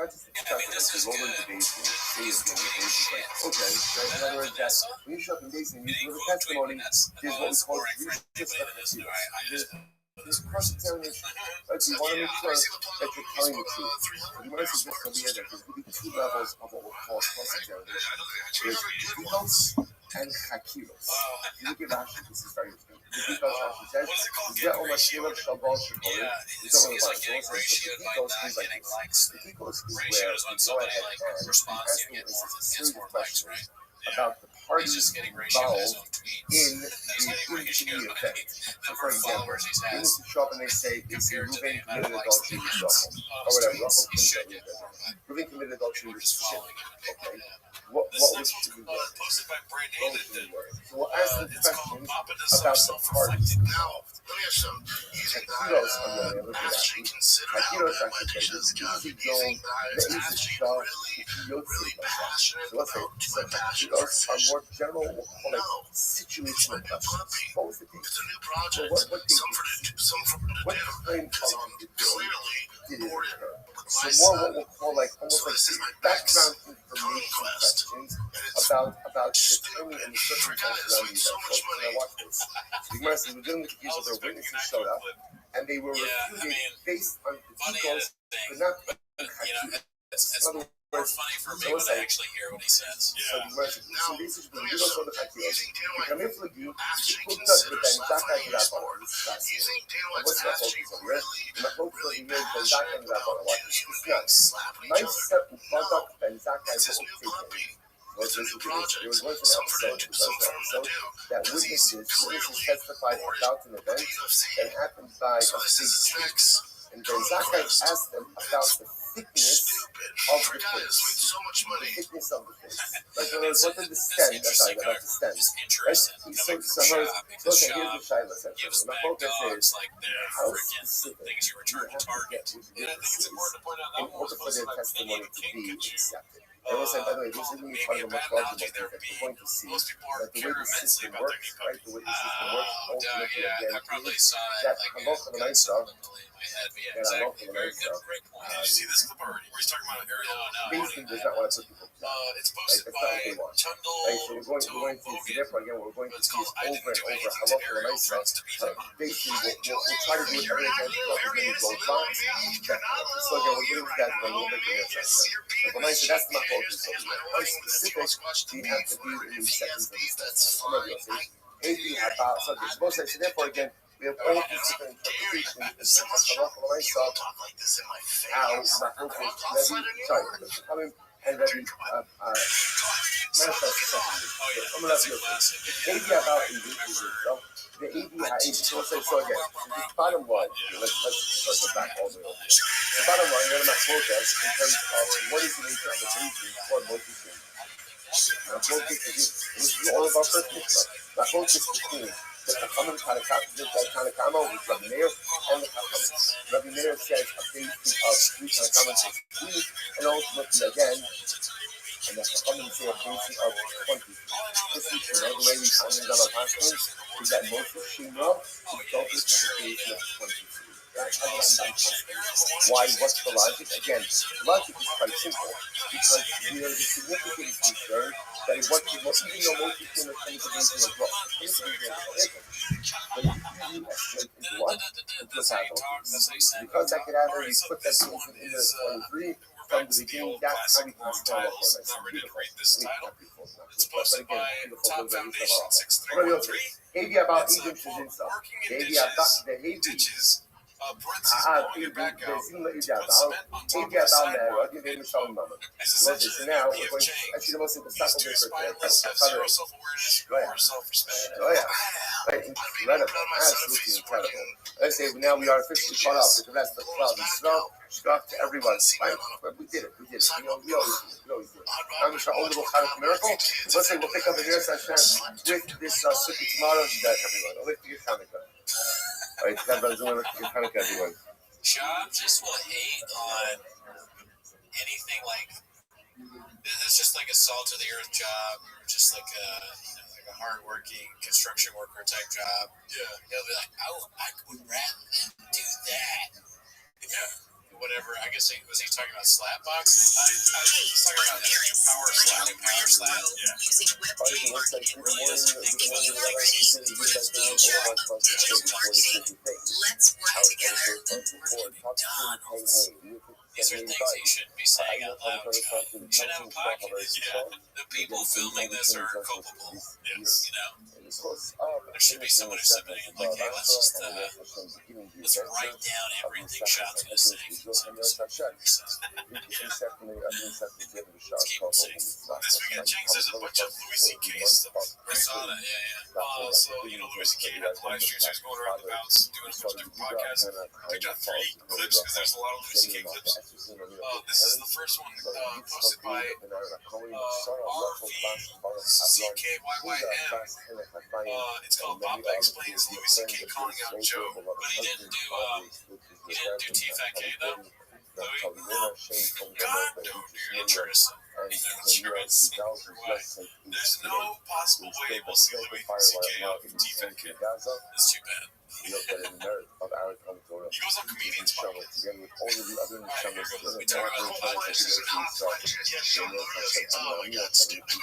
not just expecting that you roll into Beis Din, say it's going to Beis Din, okay, right? In other words, that when you show up in Beis Din, you deliver testimony, there's what we call just this cross-examination, right? So you want to make sure that you're telling the truth. So you want to suggest over here that there's going to be two levels of what we call cross-examination. There's Ginos and Chakiros. If you look at Rashi, this is very interesting. Because Rashi says, "Zeh Omashira Shabbat Shekori." It's all about the ratio of things like this. The Ginos is where you go ahead and ask me a series of questions about the parties involved in the intermediate event. So, for example, in the shop and they say Reuben committed adultery with Rachel, or whatever. Reuben committed adultery with Shimon. Okay, what was to be worried? So we'll ask the questions about the parties involved. Hakiros, on the other hand, Hakiros actually says so let's say Hakiros are more general, we'll call it situational questions. What was the case? What kind of did it occur? So more what we'll call like almost like background information questions about the timing and the circumstances around the event. So I watch this. So the Gemara says we're dealing with the case of their witnesses showed up and they were refuted based on the details, but not in other words, funny for me when I actually hear what he says. So basically, we don't know the fact that we come in for you, we put that with them, back at that ball. What's that focus on, right? And the hope for the year goes back into that ball. It's not. Nice step to plug up and Zach has to take it. There was once an episode that witnesses testified about an event that happened by a big tree. And then Zachai asked them about the thickness of the face. The thickness of the face. Like, in other words, what did the stem, about the stem. Right? So here's the Shaila section. My focus is how specific you have to get with witnesses in order for their testimony to be accepted. I will say, by the way, this isn't part of a much larger motif that we're going to see that the way the system works, right? The way the system works ultimately again is that halacha l'maisa, Beis does not want to put people down. It's not what they want. So we're going to see, therefore, again, what we're going to see is over and over halacha l'maisa. Beis will try to do whatever they can to help as many roadblocks. So again, we're getting to that in a little bit later. But that's not focus. How specific do you have to be in these seconds of this? Anything about something. So therefore, again, we have all these different interpretations in terms of halacha l'maisa, how Rabbi coming and Rabbi manifest secondly. I'm going to have you maybe about the ABI. So again, the bottom line, let's circle back all the way over. The bottom line, you're not focused in terms of what is the nature of the briefing for multi-thing. This is all about first mitzvah. My focus between the Chachamim Tanakama with Rabbi Meir and the Chachamim. Rabbi Meir says a basis of three Tanakama and ultimately again, and the Chachamim say a basis of 20. This is, the way we commented on our past ones is that most of Shimra is built with the creation of 23. Why? What's the logic? Again, the logic is quite simple because there is a significant concern that what even though most people are trying to do as well, but if you escalate into what? Into a battle. Because that could happen, you put that solution in the 23 from the beginning, that's how we can stand up for it. But again, beautiful revelation of Maybe about Egypt is stuff. Maybe about the Hades. So now we're going to actually the most impossible right, incredible, absolutely incredible. Let's say now we are officially caught up with the rest of the crowd. Struck to everyone. Right? We did it. We always do it. I'm just our own little Hanukkah miracle. Let's say we'll pick up the Eretz Hashem with this Sukkah tomorrow. You guys, everyone. I'll lift your Hanukkah. All right, Hanukkah, everyone. Just will hate on anything like it's just like a salt of the earth job, or just like a hardworking construction worker type job. Yeah, they'll be like, I would rather do that. Yeah. whatever. I guess was he talking about Slapbox? He's talking about Power Slap. Yeah. It really doesn't think about it. These are things he shouldn't be saying out loud. You should have a podcast. Yeah. The people filming this are culpable. Yes. You know, there should be somebody submitting it like, hey, let's write down everything Shop's going to say. Let's keep them safe. This weekend, Jinx, there's a bunch of Louis C.K. stuff. I saw that, yeah. So, Louis C.K. had the live streams. He was going around the bounce, doing a bunch of different podcasts. I picked out 3 clips because there's a lot of Louis C.K. clips. This is the first one posted by RVCKYYM. It's called Papa Explains Louis C.K. calling out Joe, but he didn't do T-Fat-K though. Louis, God, no, you're interested. Why? There's no possible way we'll see Louis C.K. off T-Fat-K. It's too bad. He goes on comedians podcast. We talk about hot flashes and hot flashes. Yeah, Sean Lewis. Oh my God, stupid.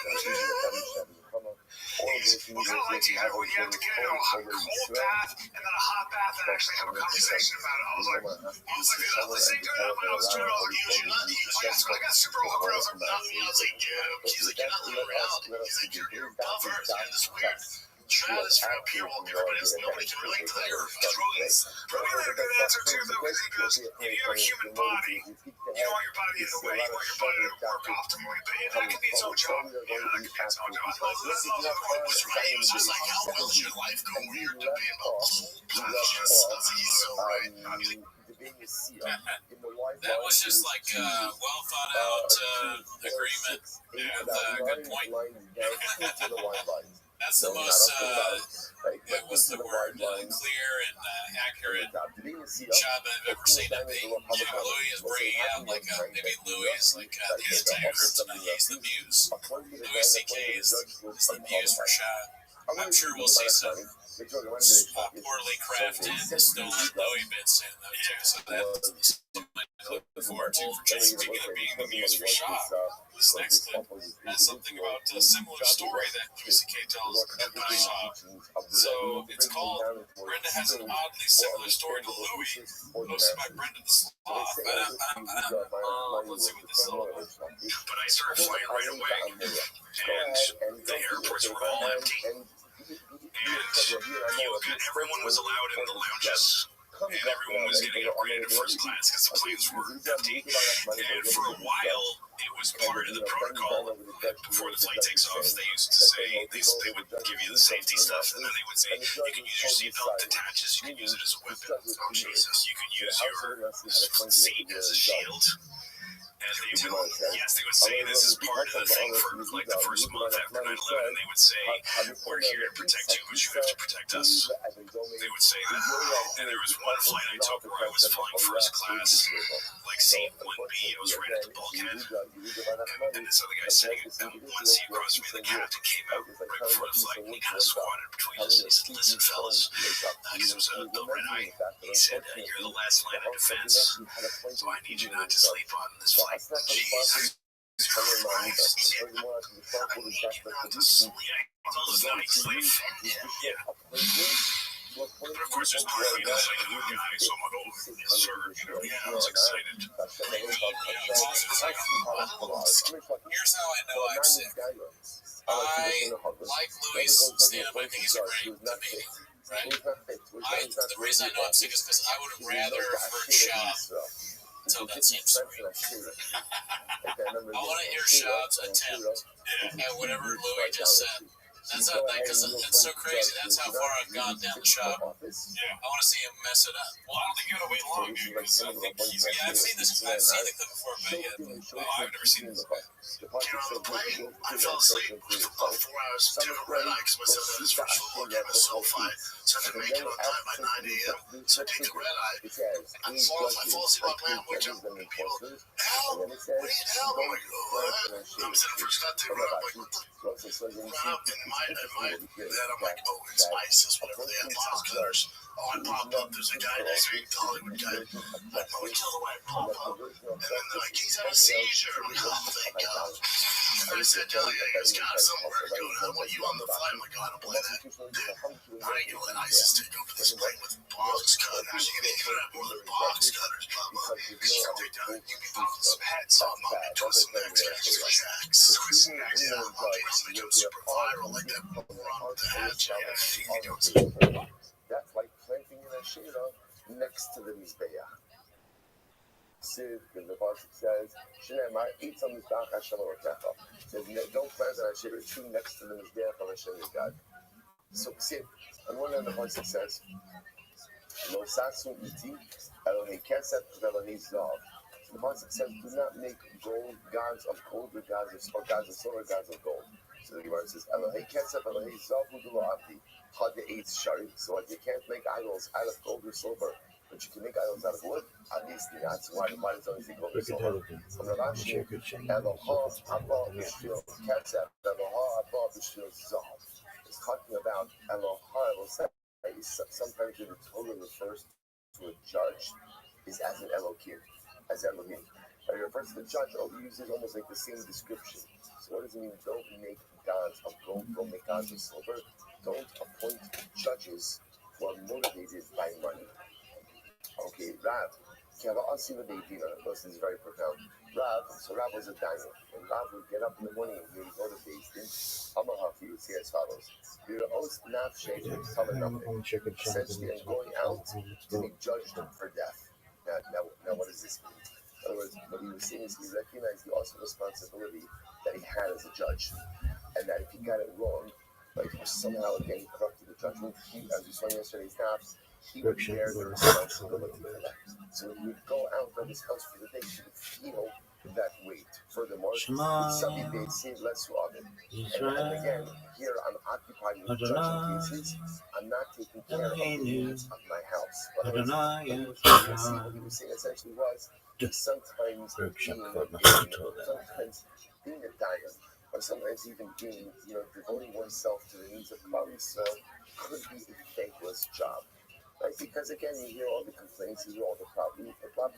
We kind of like to have when you have to get a cold bath and then a hot bath and actually have a conversation about it. I was like, the same time when I was trying to argue, you're not. I got super awkward. I was like, nothing. I was like, yeah. He's like, you're not living reality. He's like, you're a buffer. You're this weird stratosphere up here while everybody else, nobody can relate to that. Rogan had a good answer too, though, because he goes, if you have a human body, you want your body in the way, you want your body to work optimally, but that can be its own job. Yeah, that can be its own job. He was right. He was just like, how well does your life go where you're debating about the whole planet? I was like, he's so right. That was just like a well thought out agreement. Yeah, good point. That's the most, what's the word, clear and accurate job I've ever seen of being, Louis is bringing out, like, maybe Louis is like his entire group tonight. He's the muse. Louis C.K. is the muse for Shop. I'm sure we'll see some poorly crafted, stolen Louis bits in them too, so that's look forward to for Jay. Speaking of being the muse for Shop, this next clip has something about a similar story that Louis C.K. tells about Shop. So it's called Brenda Has an Oddly Similar Story to Louis, hosted by Brenda the Sloth. Let's see what this is all about. But I started flying right away, and the airports were all empty. And everyone was allowed in the lounges. And everyone was getting upgraded to first class because the planes were empty. And for a while, it was part of the protocol that before the flight takes off, they used to say, they would give you the safety stuff, and then they would say, you can use your seatbelt detaches, you can use it as a weapon. Oh, Jesus. You can use your seat as a shield. And they would, yes, they would say this is part of the thing for like the first month after 9/11, and they would say, we're here to protect you, but you have to protect us. They would say that. And there was one flight I took where I was flying first class, like seat 1B, I was right at the bulkhead, and this other guy sitting one seat across from me, the captain came out right before the flight, and he kind of squatted between us, and he said, listen, fellas, because it was the red eye, he said, you're the last line of defense, so I need you not to sleep on this flight. Jesus Christ. I need you not to sleep. Those nights, yeah. But of course, there's part of me that's like, oh, guys, so I'm like, oh, yes, sir. I was excited. Here's how I know I'm sick. I like Louis' stand-up. I think he's a great comedian, right? The reason I know I'm sick is because I would have rather heard Shop until that seems sweet. I want to hear Shop's attempt at whatever Louis just said. That's not that, because it's so crazy. That's how far I've gone down the Shop. Yeah. I want to see him mess it up. Well, I don't think you gotta wait long, dude, because I think he's. Yeah, I've seen the clip before, but yeah. I've never seen this. Get on the plane. I fell asleep for about 4 hours. Took a red eye because my son had his first football game was so fine. So I had to make it on time by 9 a.m. So I take the red eye. I fall asleep on the plane. I wake up and people, Al, what do you Al? I'm like, oh, I'm sitting first class table. I'm like, what the? Run up in my head, I'm like, oh, it's ISIS, whatever they have, bombs, killers. Oh, I pop up. There's a guy next week, the Hollywood guy. I know he killed the wife. Pop up. And then they're like, he's having a seizure. I'm like, oh, thank God. I sat down. He goes, God, something work going on. I want you on the flight. I'm like, I don't play that. Dude, I ain't gonna let ISIS take over this plane with box cutters. You can have more than box cutters, Papa. You be popping some heads on, mommy. Twisting necks, catching jacks. Twisting necks, yeah. Mommy, something goes super viral like that run with the heads. Yeah, you can do it. That's like planting in a shira next to the Mizbeach. Sid, the Pasuk says, Shneimar, eat some Mizbeach Hashem Elokecha. Says, don't plant an Asherah tree next to the Mizbeach of Hashem your God. So, Sid, on one hand, the Pasuk says, Lo sasu iti, Elohei Kesef, Elohei Zav. So the Pasuk says, do not make gold gods of gold or gods of silver, gods of gold. So the Gemara says, Elohei Kesef, Elohei Zav, Udulo Abdi. So like you can't make idols out of gold or silver, but you can make idols out of wood. Obviously not. So why does it always say gold or silver? From the Rashi, Elohah Abba B'Shvil Kesef, Elohah Abba B'Shvil Zav. It's talking about Elohah. Sometimes when the Torah refers to a judge, is as an Elohim, as Elohim. When it refers to the judge, it uses almost like the same description. So what does it mean? Don't make gods of gold, don't make gods of silver. Don't appoint judges who are motivated by money. Okay, Rav, this is very profound. Rav was a diner. When Rav would get up in the morning and he would go to Beis Din, he would say as follows: essentially, I'm going out to be judged for death. Now, what does this mean? In other words, what he was saying is he recognized the awesome responsibility that he had as a judge, and that if he got it wrong, like somehow again he corrupted the judgment, as we saw in yesterday's daf, he would bear the responsibility for that. So when he would go out of his house for the day, he would feel that weight. Furthermore, less of it. And again, here I'm occupied with judging cases. I'm not taking care of the needs of my house. What he was saying essentially was sometimes being a diet, or sometimes even being, devoting oneself to the needs of Klal Yisrael could be a thankless job. Right? Because again, you hear all the complaints, you hear all the problems, but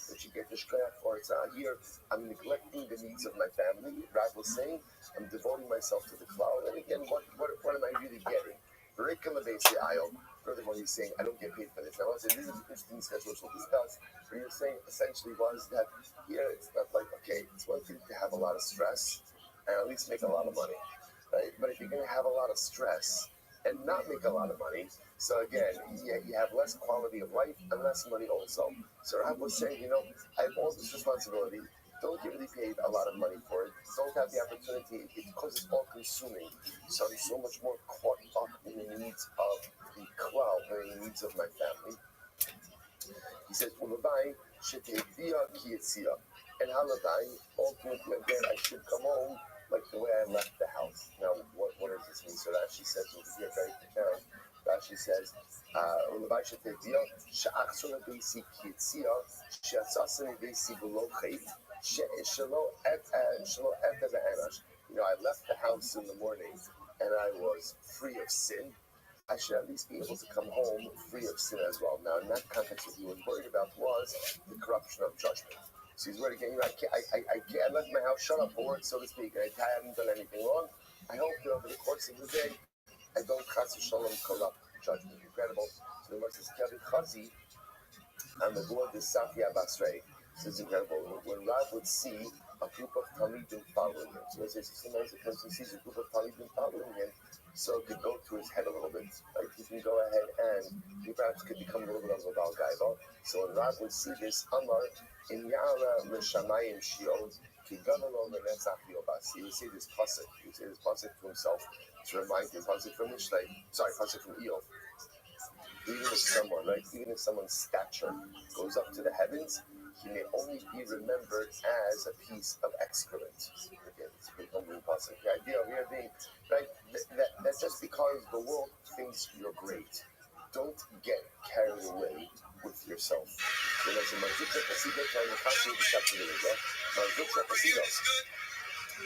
that you get the shkoyach, or it's here, I'm neglecting the needs of my family. Rabbi was saying, I'm devoting myself to the cloud. And again, what am I really getting? Furthermore, he's saying, I don't get paid for this. Now, this is an interesting schedule which we'll discuss. What he was saying essentially was that here it's not like, okay, it's one thing to have a lot of stress and at least make a lot of money. Right? But if you're going to have a lot of stress and not make a lot of money, so again, you have less quality of life and less money also. So Rabbi was saying, I have all this responsibility. Don't get really paid a lot of money for it. Don't have the opportunity because it's all consuming. So I'm so much more caught up in the needs of the klal than in the needs of my family. He says, Rabbi, and Halabai, ultimately again, I should come home like the way I left the house. Now, what does this mean? So Rashi says, we'll be very profound. Rashi says, I left the house in the morning and I was free of sin. I should at least be able to come home free of sin as well. Now, in that context, what he was worried about was the corruption of judgment. So he's worried again, I left my house shut up for work, so to speak, and I haven't done anything wrong. I hope that over the course of the day, I don't chas v'shalom corrupt judgment. Incredible. So the Gemara says, Kavi Chazi, and the Lord is Safia Basrei. This is incredible. When Rav would see a group of Talmidim following him, so he says, sometimes because he sees a group of Talmidim following him, so it could go through his head a little bit. Like he can go ahead and he perhaps could become a little bit of a Baal Gaiva. So when Rav would see this, Amar, in Yara L'Shamayim Shiod, he would say this pasuk. He would say this pasuk to himself to remind him, pasuk from Mishlei. Pasuk from Eov. Even if someone's stature goes up to the heavens, he may only be remembered as a piece of excrement. Again, it's a big humbling pasuk. The idea of here being right that just because the world thinks you're great, don't get carried away with yourself.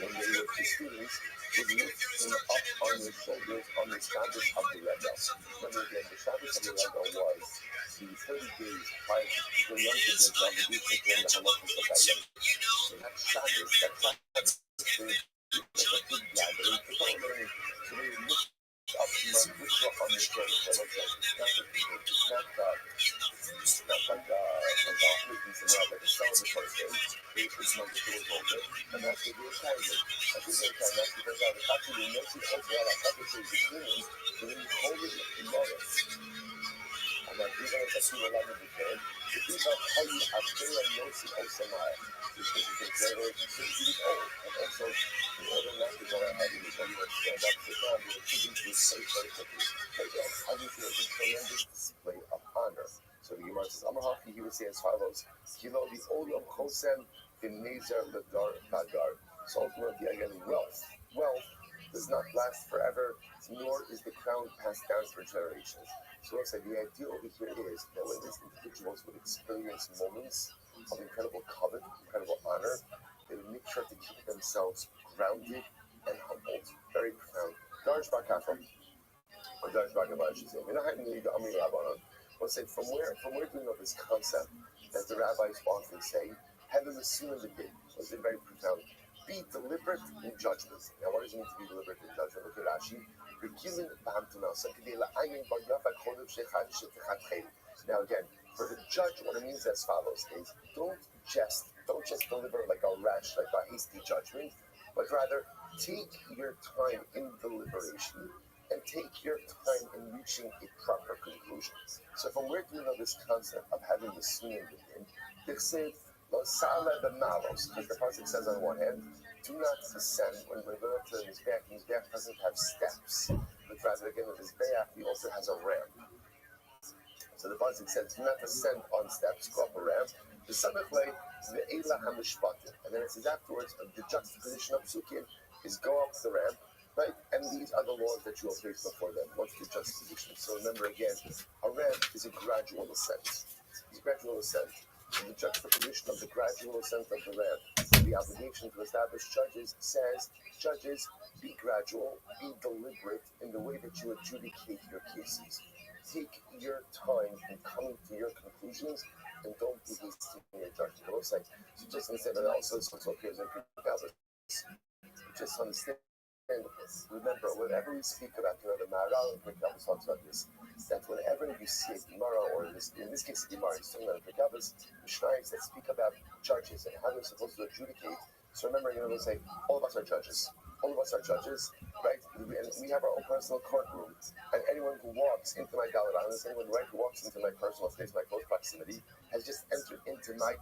when they were the students, would lift him up on their shoulders on the Shabbos of the Rebbe. Remember again, the Shabbos of the Rebbe was the 30 days prior to the Yom Kippur obligation to the halachos of that Yom. So that Shabbos, like a big gathering, so they would lift up on the shoulders. So it's not like a celebratory thing. It's not the full older, and that's the real time. That's the real time. That's because the fact that you know it's over there, I thought it was the beginning, so then you hold it tomorrow. And that even if that's what I'm doing, if you don't tell you, I'm very noticing Osamai, because you can say, well, it's old, and also, in order not to go ahead and stand up to God, you're choosing to say very quickly. But again, obviously, it's a tremendous display of honor. So the Gemara says, Amahafi, he would say as follows, Kilo the Olam Chosem, the Nezer Ladar Badar. So ultimately, again, wealth does not last forever, nor is the crown passed down for generations. So like I said, the idea over here is that when these individuals would experience moments of incredible covet, incredible honor, they would make sure to keep themselves grounded and humbled. Very profound. Darsh Bakafam, or Darsh Bakabah, I should say. Let's say from where do we know this concept that the rabbis often say, heaven is soon in the day? Was it very profound? Be deliberate in judgment. Now, what does it mean to be deliberate in judgment? Look at Rashi. Now, again, for the judge, what it means as follows is don't just deliver like a rash, like a hasty judgment, but rather take your time in deliberation and take your time in reaching a proper conclusion. So from where do we know this concept of having the swing within? They say, because the pasuk says on one hand, do not ascend when we go up to the Mizbeach doesn't have steps, but rather again the Mizbeach he also has a ramp. So the pasuk says, do not ascend on steps, go up a ramp. The Samachle, the Eilah HaMishpatim, and then it says afterwards, the juxtaposition of Psukim is go up the ramp, right? And these are the laws that you will face before them. What's the juxtaposition? So remember again, a ramp is a gradual ascent. It's a gradual ascent. And the juxtaposition of the gradual ascent of the ramp, the obligation to establish judges says, judges, be gradual, be deliberate in the way that you adjudicate your cases. Take your time in coming to your conclusions and don't be hasty in your judgment. So just instead of also so appears in just understand. Remember, whenever we speak about the Maharal and Pirkei talks about this, that whenever you see a Gemara, or in this case a Gemara, he's talking about Pirkei Mishnayos that speak about judges and how they're supposed to adjudicate. So remember, we'll say, all of us are judges. All of us are judges, right? And we have our own personal courtroom. And anyone who walks into my Dalit Islands, anyone who walks into my personal space, my close proximity, has just entered into my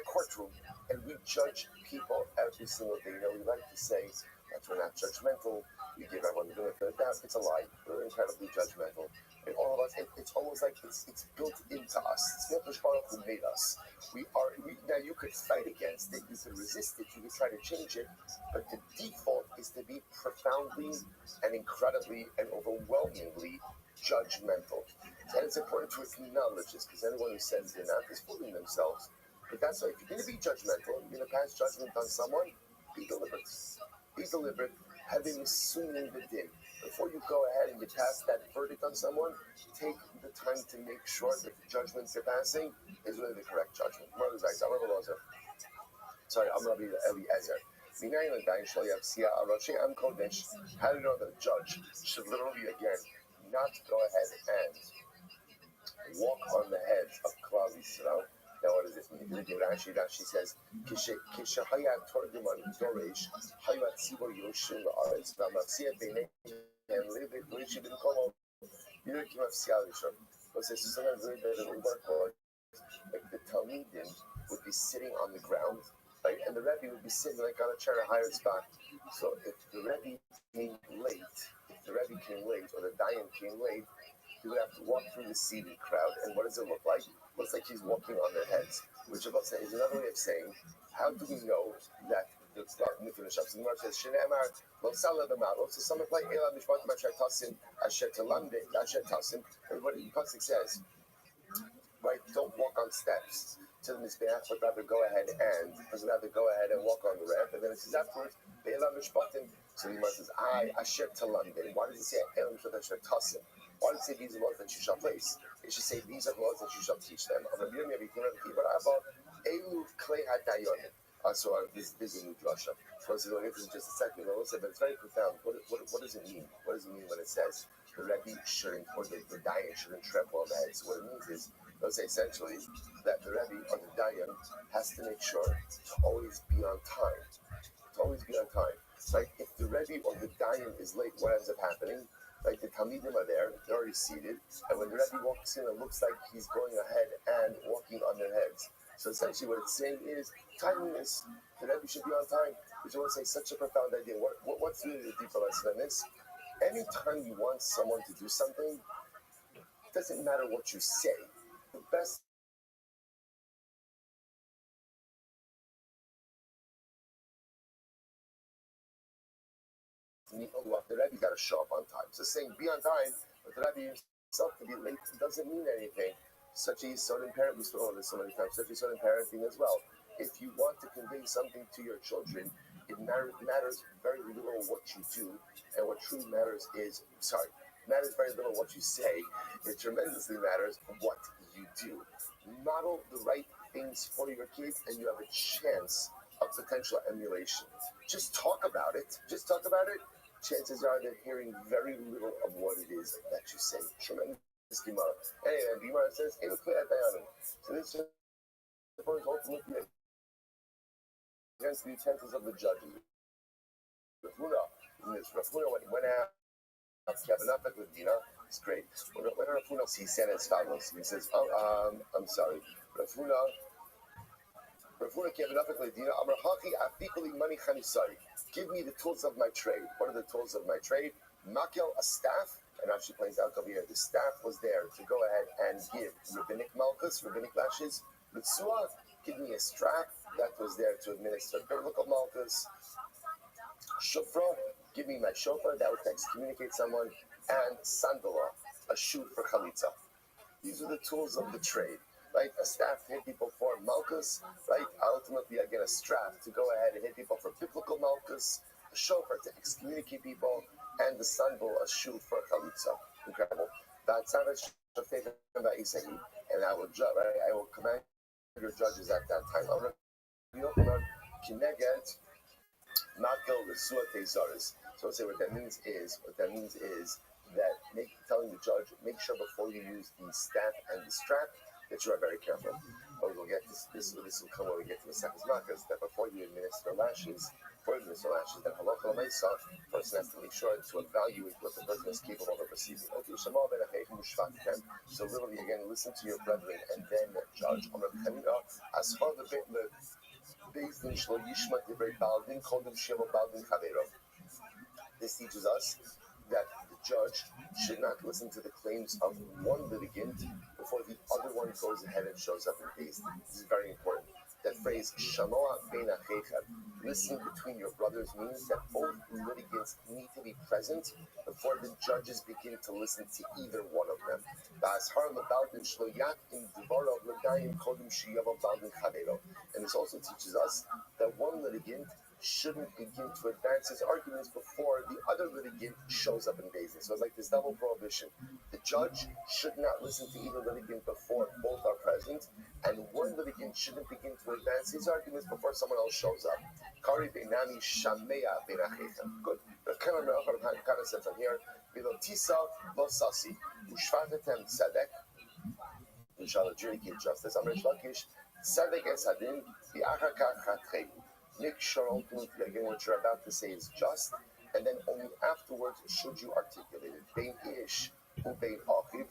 courtroom. And we judge people every single day. We like to say, that we're not judgmental, we give everyone the benefit of the doubt. It's a lie. We're incredibly judgmental. And all of us, it's almost like it's built into us. It's not the Baruch who made us. Now you could fight against it, you could resist it, you could try to change it, but the default is to be profoundly and incredibly and overwhelmingly judgmental. And it's important to acknowledge this, because anyone who says they're not is fooling themselves. But that's why if you're going to be judgmental, you're going to pass judgment on someone, be deliberate. Be deliberate, having assuming the din. Before you go ahead and you pass that verdict on someone, take the time to make sure that the judgment you're passing is really the correct judgment. Sorry, I'm Rabbi Eliezer. How do you know that a judge should literally, again, not go ahead and walk on the heads of Klal Yisrael? Now, what does this mean? Rashi says, like the Talmidim would be sitting on the ground, right? And the Rebbe would be sitting like on a chair, a higher spot. So if the Rebbe came late, or the Dayan came late, he would have to walk through the seated crowd. And what does it look like? It looks like he's walking on their heads, which is another way of saying, how do we know that the finish up? So the Gemara says, Shene'emar, lo sala b'malo, so someone like Ela mishpat ma'asher tasim, asher tasim. Everybody, the pasuk says, right, don't walk on steps. to the Mizbeach, but rather go ahead and walk on the ramp. And then it says afterwards, Be'elam Mishpatim. So the Gemara says, I Asher Talamdim. Why does it say Elam Asher Tasim? Why does it say these are laws that you shall place? It should say these are laws that you shall teach them. So this is a new drasha. So this is just a second. But it's very profound. What does it mean? What does it mean when it says the Rebbe shouldn't, or the Dayan shouldn't trample on the heads? What it means is, let's say essentially that the Rebbe or the Dayan has to make sure to always be on time. To always be on time. Like if the Rebbe or the Dayan is late, what ends up happening? Like the Talmidim are there, they're already seated, and when the Rebbe walks in, it looks like he's going ahead and walking on their heads. So essentially what it's saying is, timeliness, the Rebbe should be on time. Which I want to say, such a profound idea. What's really the deeper lesson in this? Anytime you want someone to do something, it doesn't matter what you say. The best the Rebbe got to show up on time. So saying be on time, but the Rebbe himself to be late doesn't mean anything. Such a Yisodin parent, we spoke about this so many times, such a Yisodin parenting as well. If you want to convey something to your children, it matters very little what you do, and what truly matters very little what you say. It tremendously matters what you do. Model the right things for your kids, and you have a chance of potential emulation. Just talk about it. Chances are they're hearing very little of what it is that you say. Tremendous Gemara. Anyway, Gemara says, so this is ultimately against the utensils of the judges. Rafuna went out, it's great. When Rafuna, he said as follows. He says, I'm sorry. Rafuna give me the tools of my trade. What are the tools of my trade? Makel, a staff, and actually points out over here, the staff was there to go ahead and give rabbinic malchus, rabbinic lashes. Mitzua, give me a strap that was there to administer biblical malchus. Shofra, give me my shofar that would excommunicate someone. And sandala, a shoe for chalitza. These are the tools of the trade. Right, a staff to hit people for malchus, right? Ultimately, again, a strap to go ahead and hit people for biblical malchus, a shofar to excommunicate people, and the sandal, a shoe for chalitza. Incredible. That's how it's and I will command your judges at that time. So say what that means is that telling the judge, make sure before you use the staff and the strap that you are very careful. But we'll get this will come when we get to the second markers, that before you administer lashes, that halacha l'maisa, person has to make sure to evaluate what the person is capable of receiving. So literally again, listen to your brethren and then judge. This teaches us that the judge should not listen to the claims of one litigant before the other one goes ahead and shows up in case. This is very important. That phrase, Shamoa bein acheicha, listen between your brothers, means that both litigants need to be present before the judges begin to listen to either one of them. And this also teaches us that one litigant shouldn't begin to advance his arguments before the other litigant shows up in Beis Din. So it's like this double prohibition. The judge should not listen to either litigant before both are present, and one litigant shouldn't begin to advance his arguments before someone else shows up. Kari beinami shamea beinachecha. Good. The kind of says from here, Vilotisa losasi ushvatetem tzedek. We shall adjudicate justice. Amrish Lakish tzedek es hadin bi'achakach chatchei. Make sure ultimately again what you're about to say is just, and then only afterwards should you articulate it. Bein ish ubein achiv.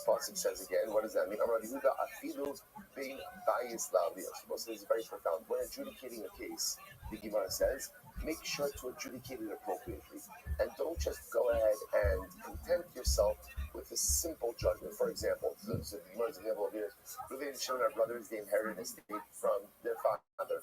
Pasuk says again, what does that mean? Amar Yehuda afilu bein bayis lavi. This is very profound. When adjudicating a case, the Gemara says, make sure to adjudicate it appropriately, and don't just go ahead and content yourself with a simple judgment. For example, so the Gemara's example here, Reuven and Shimon are brothers. They inherited a estate from their father,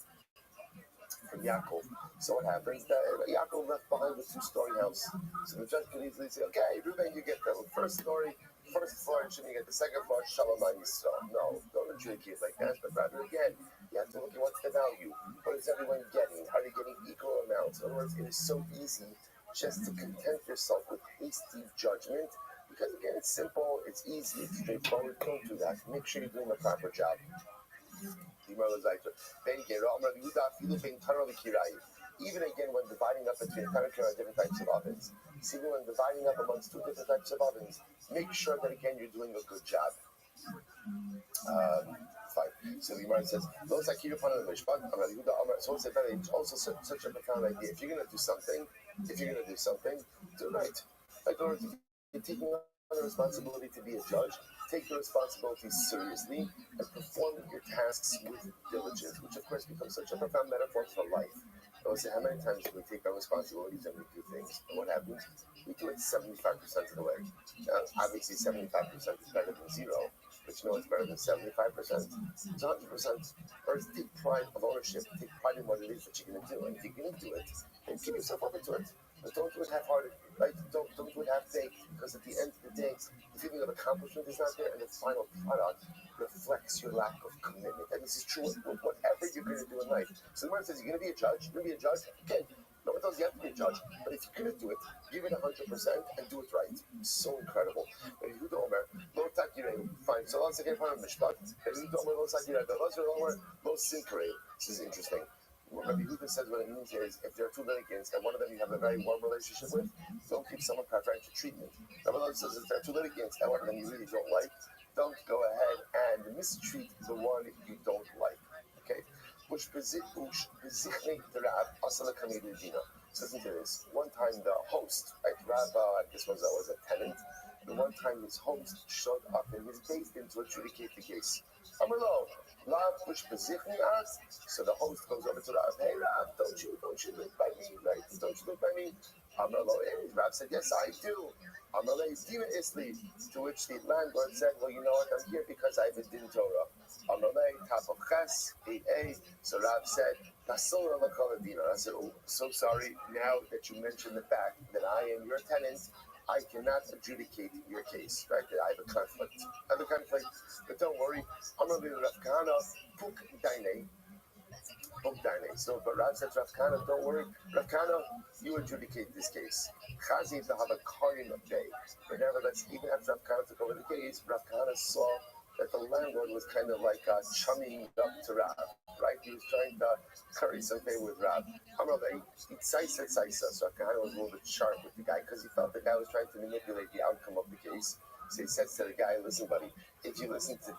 from Yaakov. So what happens? Yaakov left behind a two-story house. So the judge can easily say, okay, Reuben, you get the first story, first floor, and Shimon, you get the second floor, Shalom Yisrael. No, don't don't adjudicate like that, but rather, again, you have to look at what's the value. What is everyone getting? Are they getting equal amounts? In other words, it is so easy just to content yourself with hasty judgment, because, again, it's simple, it's easy, it's straightforward. Don't do that. Make sure you're doing a proper job. Even again, when dividing up between different types of ovens, even when dividing up amongst two different types of ovens, make sure that, again, you're doing a good job. Fine. So the Gemara says, so it's also such a profound idea. If you're going to do something, do it right. Like, in order to be taking on the responsibility to be a judge, take the responsibility seriously and perform your tasks with diligence, which of course becomes such a profound metaphor for life. I would say, how many times do we take our responsibilities and we do things, and what happens? We do it 75% of the way. Now, obviously, 75% is better than zero, but you know what's better than 75%? It's 100%. First, take pride of ownership, take pride in what it is that you're going to do, and if you're going to do it, then keep yourself open to it. But don't do it half-hearted, right? Don't do it half-baked, because at the end of the day, the feeling of accomplishment is not there, and the final product reflects your lack of commitment. And this is true with whatever you're going to do in life. So the word says, you're going to be a judge, okay. No one tells you have to be a judge, but if you're going to do it, give it 100% and do it right. It's so incredible. Fine, so let's get part of Mishpat. This is interesting. What Rabbi says, what it means is, if there are two litigants and one of them you have a very warm relationship with, don't give someone preferential treatment. Rabbi says, if there are two litigants and one of them you really don't like, don't go ahead and mistreat the one you don't like. Okay? So listen to this. One time the host, right, Rabbi, this was a tenant, the one time his host showed up in his basement to adjudicate the case. So the host goes over to Rab. Hey Rab, don't you live by me, right? Don't you live by me? Rab said, yes, I do. To which the landlord said, well, you know what? I'm here because I have a din Torah. Top of Ches, 8a. So Rab said, I said, oh, so sorry. Now that you mentioned the fact that I am your tenant, I cannot adjudicate your case, right? I have a conflict. But don't worry. So, but Rav said, Rav Kana, don't worry. Rav Kana, you adjudicate this case. Chazi to have a Karim day. But nevertheless, even after Rav Kana took over the case, Rav Kana saw that the landlord was kind of like chumming up to Rav, right? He was trying to curry some favor with Rav. So Rav Kana was a little bit sharp with the guy because he felt the guy was trying to manipulate the outcome of the case. So he says to the guy, listen, buddy, if you listen to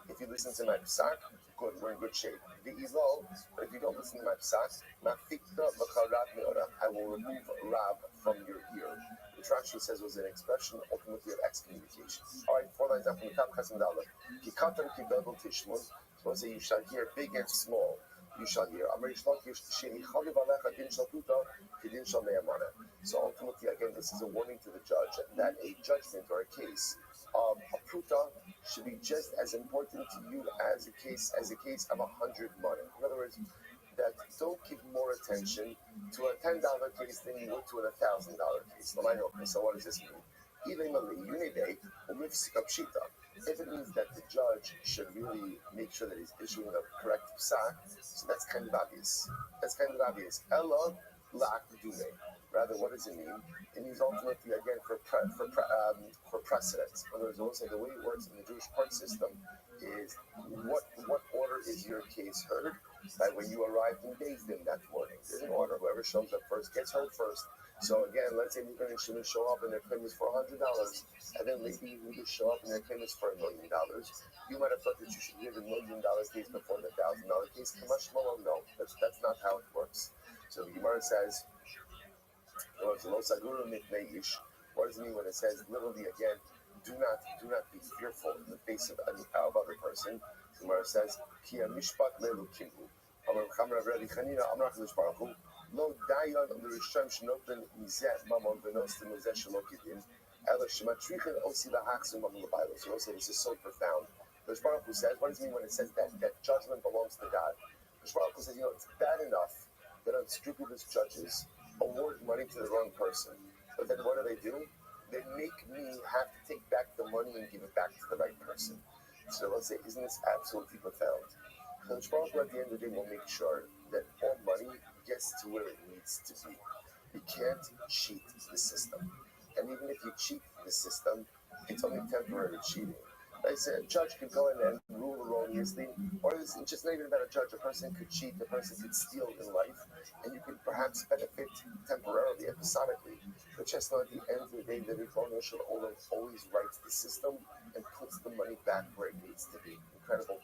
my psak, good, we're in good shape. But if you don't listen to my psak, I will remove Rab from your ear. Which Rashi says was an expression ultimately of excommunication. All right, 4 lines up from the top, Chasam Dalet. Kikatam kibedel tishmun. So say you shall hear big and small. You shall hear. So ultimately, again, this is a warning to the judge that a judgment or a case of a pruta should be just as important to you as a case of 100 money. In other words, that don't give more attention to a $10 case than you would to a $1,000 case. So what does this mean? If it means that the judge should really make sure that he's issuing a correct psak, so that's kind of obvious. Ella lak dume. Rather, what does it mean? It means ultimately, again, for precedence. In other words, also the way it works in the Jewish court system is what order is your case heard? Like when you arrived in Beis Din that morning, there's an order. Whoever shows up first gets heard first. So again, let's say Lugan and Shimon show up and their claim is for $100, and then maybe you just show up and their claim is for $1 million. You might have thought that you should hear the $1 million case before the $1,000 case. No, that's not how it works. So the Gemara says, what does it mean when it says literally again, do not be fearful in the face of other person? The Gemara says, Ki mishpat lelu kimbu. Lo dayan l'risham shenoten mizeh mamon v'nostim mizeh shelo kidin ela shematrichen osi lahachzum mamon l'baylo. So also this is so profound. The Baruch Hu says, what does it mean when it says that judgment belongs to God? The Baruch Hu says, it's bad enough that unscrupulous judges award money to the wrong person, but then what do? They make me have to take back the money and give it back to the right person. So let's say, isn't this absolutely profound? The Baruch Hu at the end of the day will make sure that all money gets to where it needs to be. You can't cheat the system. And even if you cheat the system, it's only temporary cheating. Like I said, a judge could go in and rule erroneously, or it's just not even about a judge. A person could cheat, a person could steal in life, and you could perhaps benefit temporarily, episodically. But just not at the end of the day, the Rebbeinu Shel Olam always writes the system and puts the money back where it needs to be. Incredible.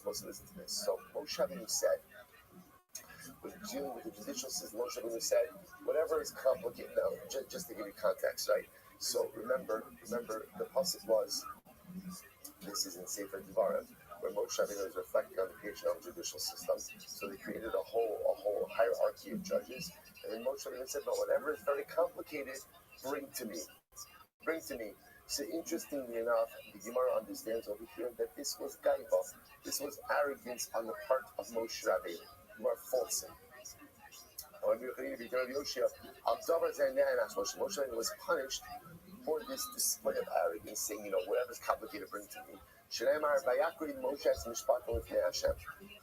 Let's listen to this. So Moshe Rabbeinu said, when dealing with the judicial system, Moshe Rabbeinu said, whatever is complicated. Now, just to give you context, right? So remember, the pasuk was, this is in Sefer Devarim, where Moshe Rabbeinu was reflecting on the creation of the judicial system. So they created a whole hierarchy of judges, and then Moshe Rabbeinu said, no, whatever is very complicated, bring to me. So interestingly enough, the Gemara understands over here that this was gaiva, this was arrogance on the part of Moshe Rabbeinu. Gemara faults him. Moshe Rabbeinu was punished for this display of arrogance, saying, whatever's complicated, bring to me. Because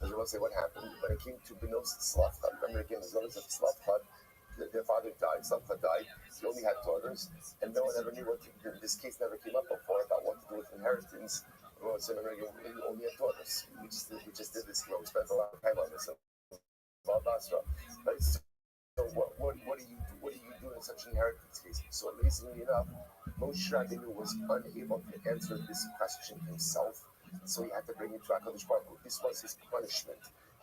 they will say what happened when it came to Benos Tzlafchad. Remember again, the daughters of Tzlafchad, their father died, Tzlafchad died, he only had daughters, and no one ever knew this case never came up before about what to do with inheritance. Everyone said, remember again, we only had daughters. We just did this, we spent a lot of time on this. Right? So what do you do in such an inheritance case? So amazingly enough, Moshe Rabbeinu was unable to answer this question himself, so he had to bring it to HaKadosh Baruch Hu. This was his punishment.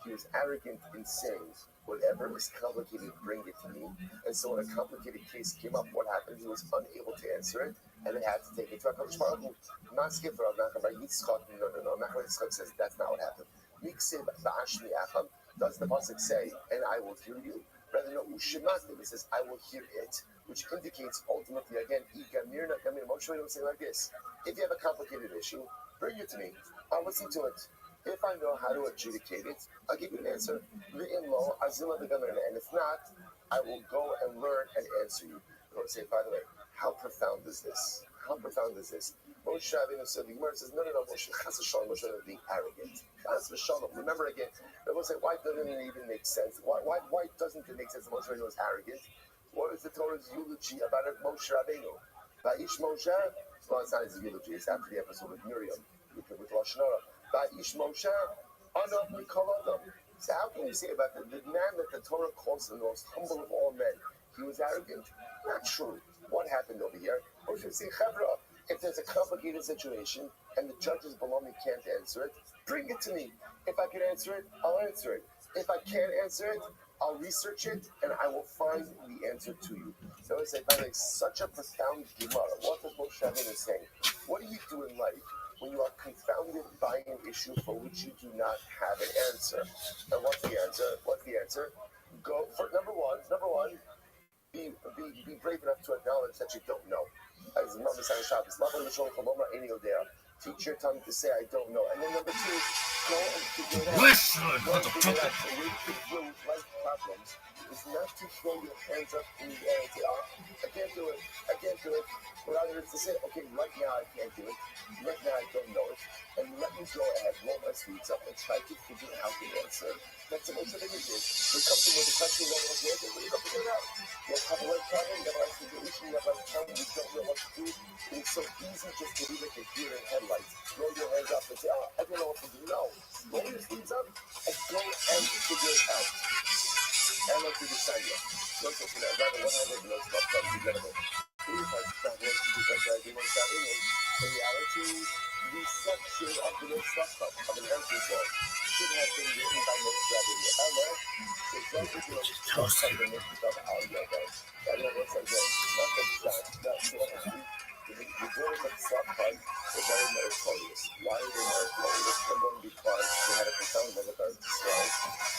He was arrogant in saying, whatever is complicated, bring it to me. And so when a complicated case came up, what happened? He was unable to answer it, and they had to take it to HaKadosh Baruch Hu. No. Nachman Yitzchak says that's not what happened. Does the pasuk say, and I will hear you? Rather, no, Ushematim, it says, I will hear it, which indicates ultimately, again, Moshe will say like this: if you have a complicated issue, bring it to me. I'll listen to it. If I know how to adjudicate it, I'll give you an answer. And if not, I will go and learn and answer you. I want to say, by the way, how profound is this? Moshe Rabbeinu said, the Gemara says, no, Moshe Rabbeinu being arrogant. Remember again, they will say, why doesn't it even make sense? Why doesn't it make sense that Moshe Rabbeinu was arrogant? What is the Torah's eulogy about Moshe Rabbeinu? Va'ish Moshe, well, it's not his eulogy, it's after the episode with Miriam, with Lashon Hara. Va'ish Moshe, Anav Mikol Adam. So how can you say about the man that the Torah calls the most humble of all men, he was arrogant? Not true. What happened over here? Moshe would say, Chavra, if there's a complicated situation and the judges below me can't answer it, bring it to me. If I can answer it, I'll answer it. If I can't answer it, I'll research it and I will find the answer to you. So I say, by the way, such a profound Gemara. What does Moshe Rabbeinu saying? What do you do in life when you are confounded by an issue for which you do not have an answer? And what's the answer? Go for number one. Be brave enough to acknowledge that you don't know. As Mama said in Shabbos, teach your tongue to say I don't know. And then number two, go and figure it out. The way to deal with life problems is not to throw your hands up in the air and say, I can't do it. But rather it's to say, okay, right now I can't do it. Right now I don't know it. And let me go ahead, roll my sleeves up, and try to figure out the answer. That's what most of it is. We come to where the question is, the answer, we go figure it out. You have a right problem, you have a right situation, you have a right time, you don't know what to do. It's so easy just to be like a deer in headlights. Roll your hands up and say, I don't know what to do. No. Roll your sleeves up and go and figure it out. And let's do the sign yet. Don't talk about rather what happened in those stuff comes together. Please, I just not want to do that. I do want to in reality, the section of the stuff of an empty ball should have been written by Moshe Rabbeinu. However, the judges will just take the next stuff out of your head. And then once again, not the judge, that's what happened. The daughters of Tzlafchad were very meritorious. Why are they meritorious? Number one, because they had a profound love of Eretz Yisrael.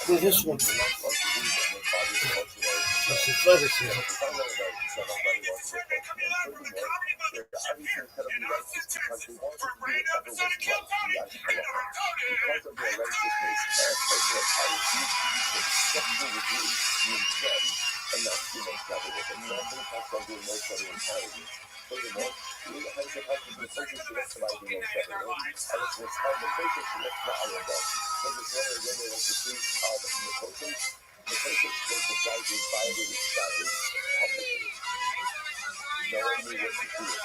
Well, this one. They not want to leave them. Their fathers want to leave. This is legacy. They had a profound love of Eretz Yisrael. Nobody wants to leave. And furthermore, they're obviously incredibly righteous because they wanted to do whatever was right to the Ashkelon. Because of their righteousness and personal piety, the exception was really being them and not human God. Nothing talks about doing no shedding in charity. Furthermore, how is it possible the person should have survived no shedding? And it's called the person should have survived though. Because it's one of the like the three the person was the guy who violated standards publicly. No one knew what to do with it.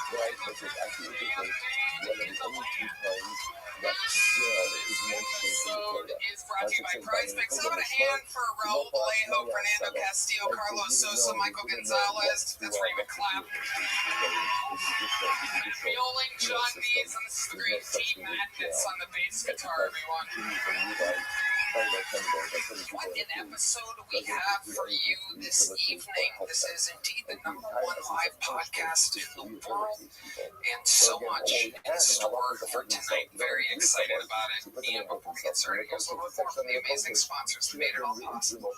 Right? Because it's actually ridiculous. One of the only two times that jail is mentioned in the Torah. Is brought to you by Prize Picks. How about a hand for Raul Vallejo, Fernando Castillo, Carlos Sosa, Michael Gonzalez? That's where you would clap. Violing John Dees, and this is the great Team Madness on the bass guitar, everyone. What an episode we have for you this evening. This is indeed the #1 live podcast in the world, and so much in store for tonight. Very excited about it. And before we get started, here's a little more from the amazing sponsors who made it all possible.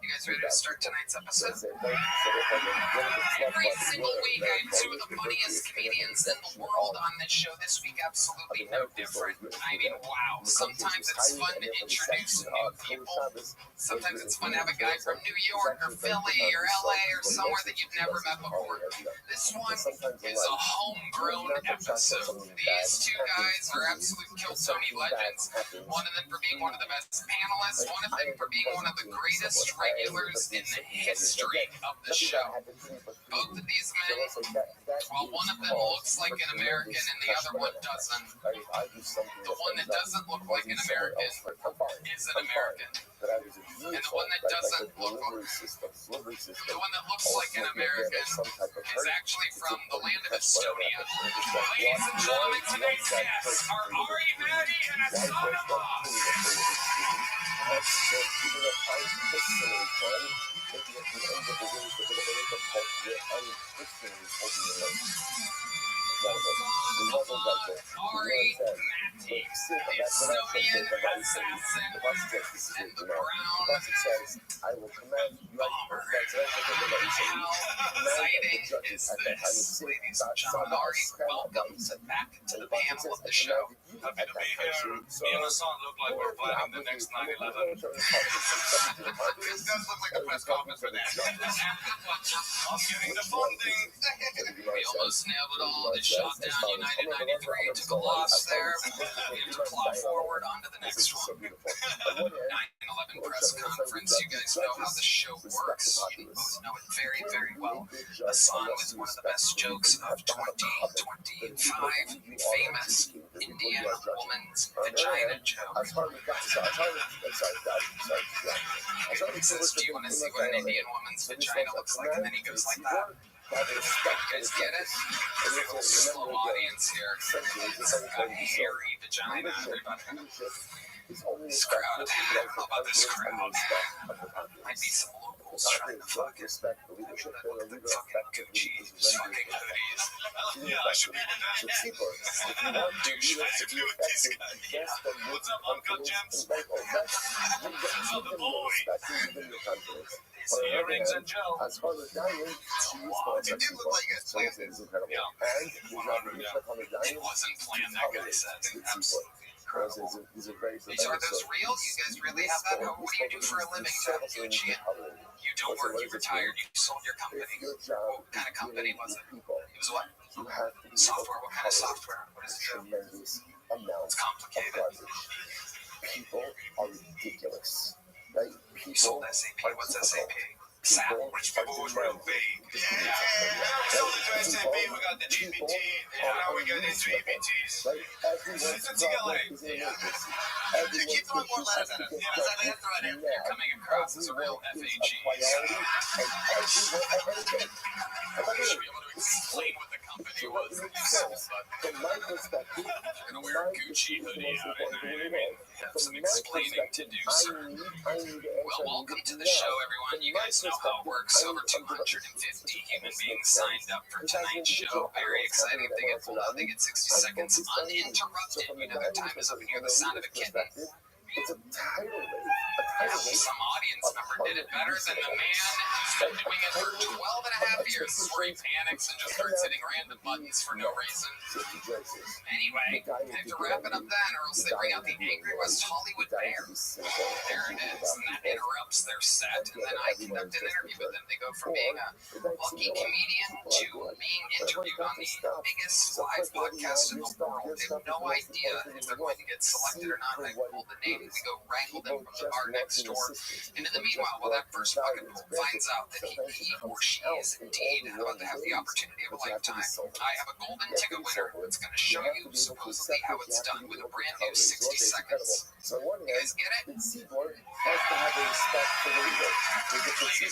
You guys ready to start tonight's episode? Every single week I have two of the funniest comedians in the world on this show. This week, absolutely no different. I mean, wow. Sometimes it's fun to introduce new people. Sometimes it's fun to have a guy from New York or Philly or LA or somewhere that you've never met before. This one is a homegrown episode. These two guys are absolute Kill Tony legends. One of them for being one of the best panelists, one of them for being one of the greatest regulars in the history of the show. Both of these men, well, one of them looks like an American and the other one doesn't. The one that doesn't look like an American is an American. And the one that doesn't look like an American is actually from the land of Estonia. Ladies and gentlemen, tonight's guests are Ari, Maddie, and a son of boss. Ari, Matty, the Estonian assassin, and the brown bomber. How exciting is this, ladies and gentlemen? Ari, welcome back to the panel of the show. Happy to be here. Me and Hassan look like we're planning the next 9/11. This does look like a press conference for that. I'm getting the funding. We almost nailed it all. They shot down United 93, took a loss there. We have to plow forward onto the next one. 9/11 press conference. You guys know how the show works. You both know it very, very well. Hassan with one of the best jokes of 2025. Famous Indian woman's vagina joke. He says, do you want to see what an Indian woman's vagina looks like? And then he goes like that. You guys get it? It's a little slow audience here. It's got a hairy vagina, everybody. This crowd. How about this crowd? Might be some locals trying to fucking look at the fucking Gucci's, fucking hoodies. Yeah, I should be the douchebag to be with this guy. Yeah. What's up, Uncle James? Oh, the boy. His earrings and gel. As far as dining, It did look like it planned it. incredible. Yeah. And It wasn't planned, that guy said. Absolutely. Incredible. These are very These are those real? You guys really have that? What do you do for a living to have Gucci? You don't work, you retired, you sold your company. What kind of company was it? It was what? Software. What kind of software? What is it? Tremendous amounts It's complicated. of garbage. People are ridiculous. Right? You sold SAP. What's SAP? SAP. Rich people was real big. Yeah. So to SAP, we got the GPT. Now we got into EBTs. It's together. You keep throwing more letters at it. Yeah, that's how they have to write it. You're coming across as a real FAG. You should be able to explain what the company was. But From my perspective, you're going to wear a Gucci hoodie out. You know what I mean? You have some explaining to do, sir. Well, welcome to the show, everyone. You guys know how it works. Over 250 human beings signed up for tonight's show. Very exciting. If they get pulled out, they get 60 seconds uninterrupted. You know their time is up and hear the sound of a kitten. It's a tidal wave. A some audience member did it better than the man who's been doing it for 12 and a half years, where he panics and just starts hitting random buttons for no reason. Anyway, I have to wrap it up then, or else they bring out the angry West Hollywood bear. There it is, and that interrupts their set, and then I conduct an interview with them. They go from being a lucky comedian to being interviewed on the biggest live podcast in the world. They have no idea if they're going to get selected or not. I pull the name, we go wrangle them from the bar next door. And in the meanwhile, while that first bucket pool finds out that he or she is indeed about to have the opportunity of a lifetime, I have a golden ticket winner that's going to show you supposedly how it's done with a brand new 60 seconds. You guys get it? Ladies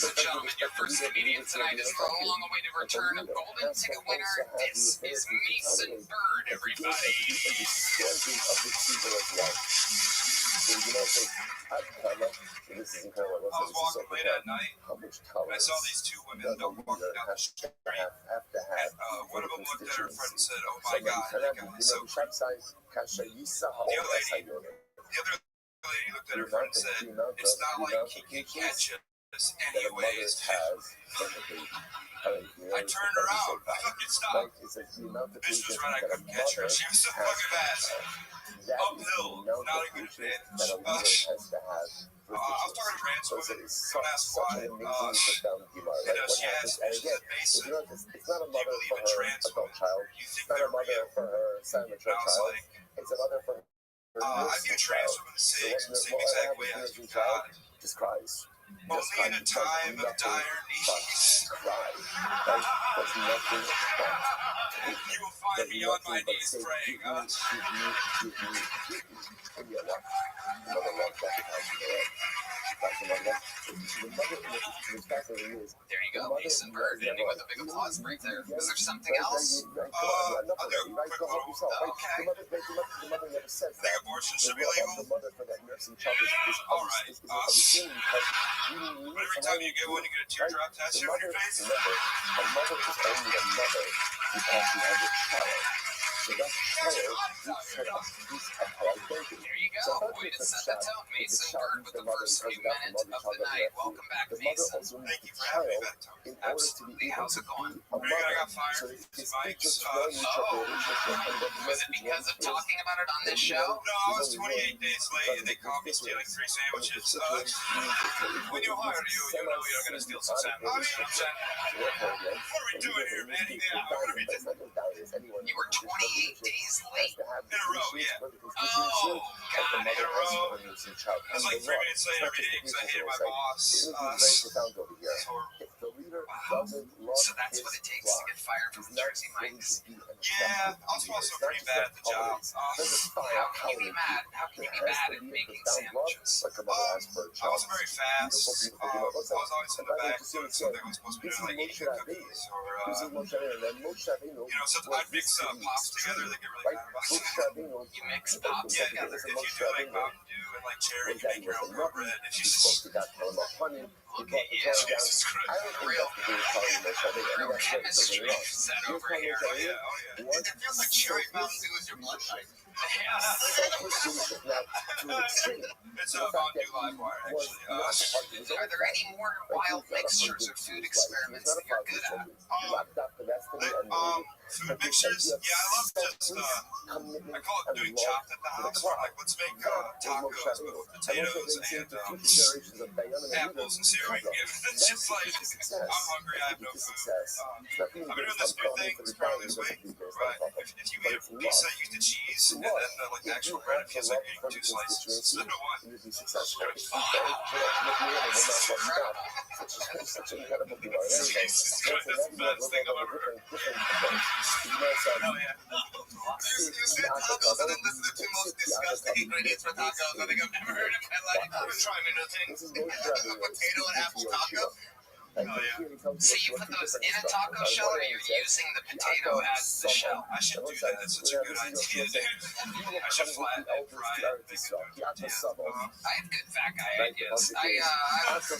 and gentlemen, your first comedian tonight is the long-awaited return of golden ticket winner. This is Mason Bird, everybody. This is incredible. I was walking late at night, and I saw these two women walking down the street, and one of them looked at her friend and said, "Oh my God, that guy is so cute." The other lady looked at her friend and said, "It's not like he can catch us anyways." I turned around, I couldn't stop. Bitch was right, I couldn't catch her. She was so fucking fast. Uphill, not a good advantage. I was talking to Rance with it. Don't ask why. She asked me, she said, "Mason, you believe in trans women? You think they're real?" And I was like, I view trans women the same exact way I view God. Only in a time of dire need. You will find me on my knees praying, God. There you go, Mason Bird, ending with a big applause break there. Is there something else? I'll do a quick little, okay. Think abortion should be legal? Alright, every time you get one, you get a teardrop tattoo on your face? There you go. Way to set the tone. Mason Bird with the first few minutes of the night. Welcome back, Mason. Thank you for having me back, Tony. Absolutely. How's it going? Pretty good. I got fired from these mics. Was it because of talking about it on this show? No, I was 28 days late and they caught me stealing 3 sandwiches. When you hire you know you're going to steal some sandwiches. What are we doing here, man? Yeah, what are we doing? You were 28 days late. In a row, yeah. Oh, God. In a row. I was like 3 minutes late every day because I hated my boss. It's horrible. So that's what it takes to get fired from Jersey Mike's. Yeah, I was also pretty bad at the job. How can you be mad? How can you be bad at making sandwiches? I wasn't very fast. I was always in the back doing something I was supposed to be doing, like eating cookies or, something. I'd mix pops together, they get really mad about it. You mix pops Yeah, together. if you do like Mountain Dew and like cherry, you make your own real bread. If you just, Okay, yeah, Jesus Christ, for real. Real chemistry set over here. oh yeah. It feels like cherry Mountain Dew is your blood type. It's a Mountain Dew Live Wire, actually. Are there any more wild mixtures or food experiments that you're good at? Food mixtures? Yeah, I love just, I call it doing chopped at the house. Like, let's make tacos with potatoes and apples and cereal. It's just like, I'm hungry, I have no food. I've been doing this new thing, it's probably this week. Right? If you eat a pizza, you eat the cheese, and then like the actual bread, it feels like you're eating 2 slices instead of 1. Jesus Christ, that's the best thing I've ever heard. Hell yeah. You said tacos, and then this is the 2 most disgusting ingredients for tacos I think I've ever heard in my life. I'm trying new things. A potato and apple taco. So you put those in a taco shell, or you're using the potato as the shell? I should do that. That's such a good idea, dude. I should flatbed fry it, make it into a tortilla. I have good fat guy ideas. I have some.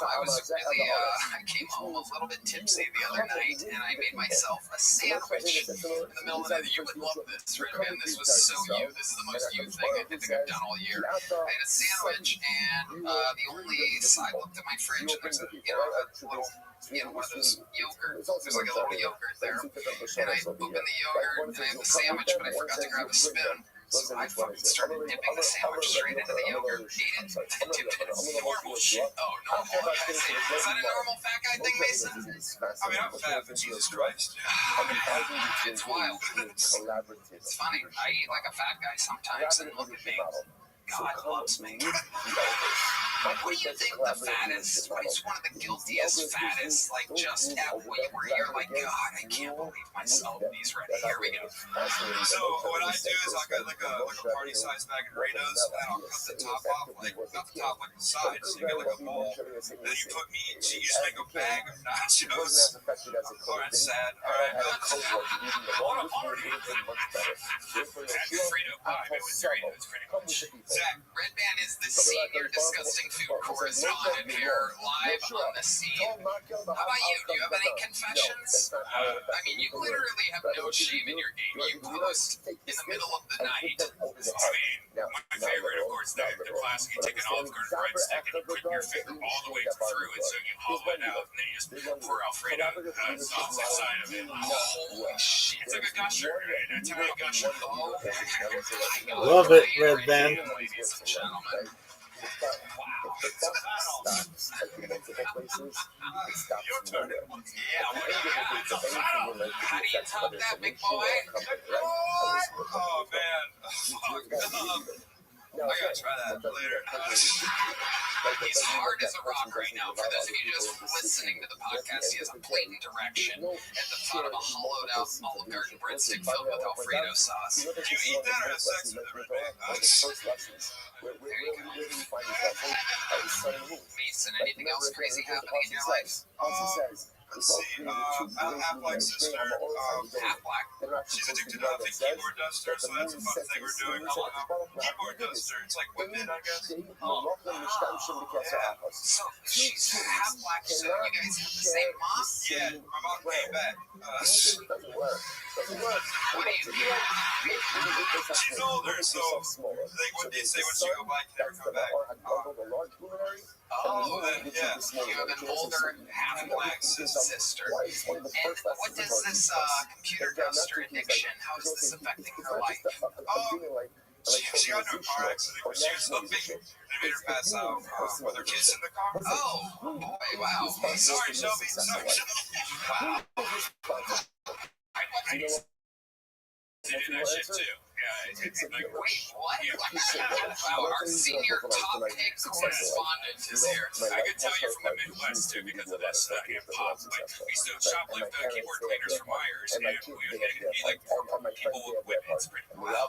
I was really, I came home a little bit tipsy the other night, and I made myself a sandwich in the middle of the night. You would love this, right, man? This was so you. This is the most you thing I think I've done all year. I had a sandwich, and the only I looked at my fridge, and there's a little, one of those yogurt. There's like a little yogurt there, and I opened the yogurt, and I have the sandwich, but I forgot to grab a spoon. So I fucking started dipping the sandwich straight into the yogurt, ate it, and dipped it. Normal shit. Oh, normal. Is that a normal fat guy thing, Mason? I mean, I'm fat, but Jesus Christ. It's wild. It's funny. I eat like a fat guy sometimes, and look at me. God loves me. What do you think the fattest, what is one of the guiltiest fattest, like just at weight where you're like, God, I can't believe myself, these ready, here we go. So what I do is I'll get like a party size bag of Doritos, and I'll cut the top off, like not the top, like the side, so you get like a bowl. Then you put meat and cheese, make a bag of nachos. Oh, that's sad. Alright, what a party! Frito pie, but with Doritos, pretty much. Zach, Red Band is the senior disgusting food correspondent here, live on the scene. How about you? Do you have any confessions? I mean, you literally have no shame in your game. You post in the middle of the night. I mean, my favorite, of course, the classic, you take an Olive Garden breadstick and you put your finger all the way through it so you hollow it out, and then you just pour Alfredo sauce inside of it. Holy shit. It's like a gusher, an Italian gusher. Love it, Red Band. Ladies and gentlemen. How do you top that, big boy? Oh, man. I gotta try that later. He's hard as a rock right now. For those of you just listening to the podcast, he has a blatant direction at the thought of a hollowed out Olive Garden breadstick filled with Alfredo sauce. Did you eat that or have sex with it, Red Band? There you go. Mason, anything else crazy happening in your life? Let's see, half-black sister, Half-black. she's addicted to, I think, keyboard duster, so that's a fun thing we're doing. Keyboard duster, it's like women, I guess. So she's half-black, so you guys have the same mom? Yeah, my mom came back. What do you mean? She's older, so what they say when she go by can never come back. Oh, yeah. You have an older half-black sister. And what does this computer duster addiction, how is this affecting her life? She got into a car accident when she was sleeping. They made her pass out with her kids in the car. Oh, boy, wow. Sorry, Shelby. Sorry, Shelby. Wow. I used to do that shit too. Yeah, it's like, Wait, what? Wow, our senior top pick correspondent is here. I can tell you're from the Midwest too because of this hip hop. Like, we used to shoplift keyboard cleaners from Myers, and we would be like people with whippets, pretty wild.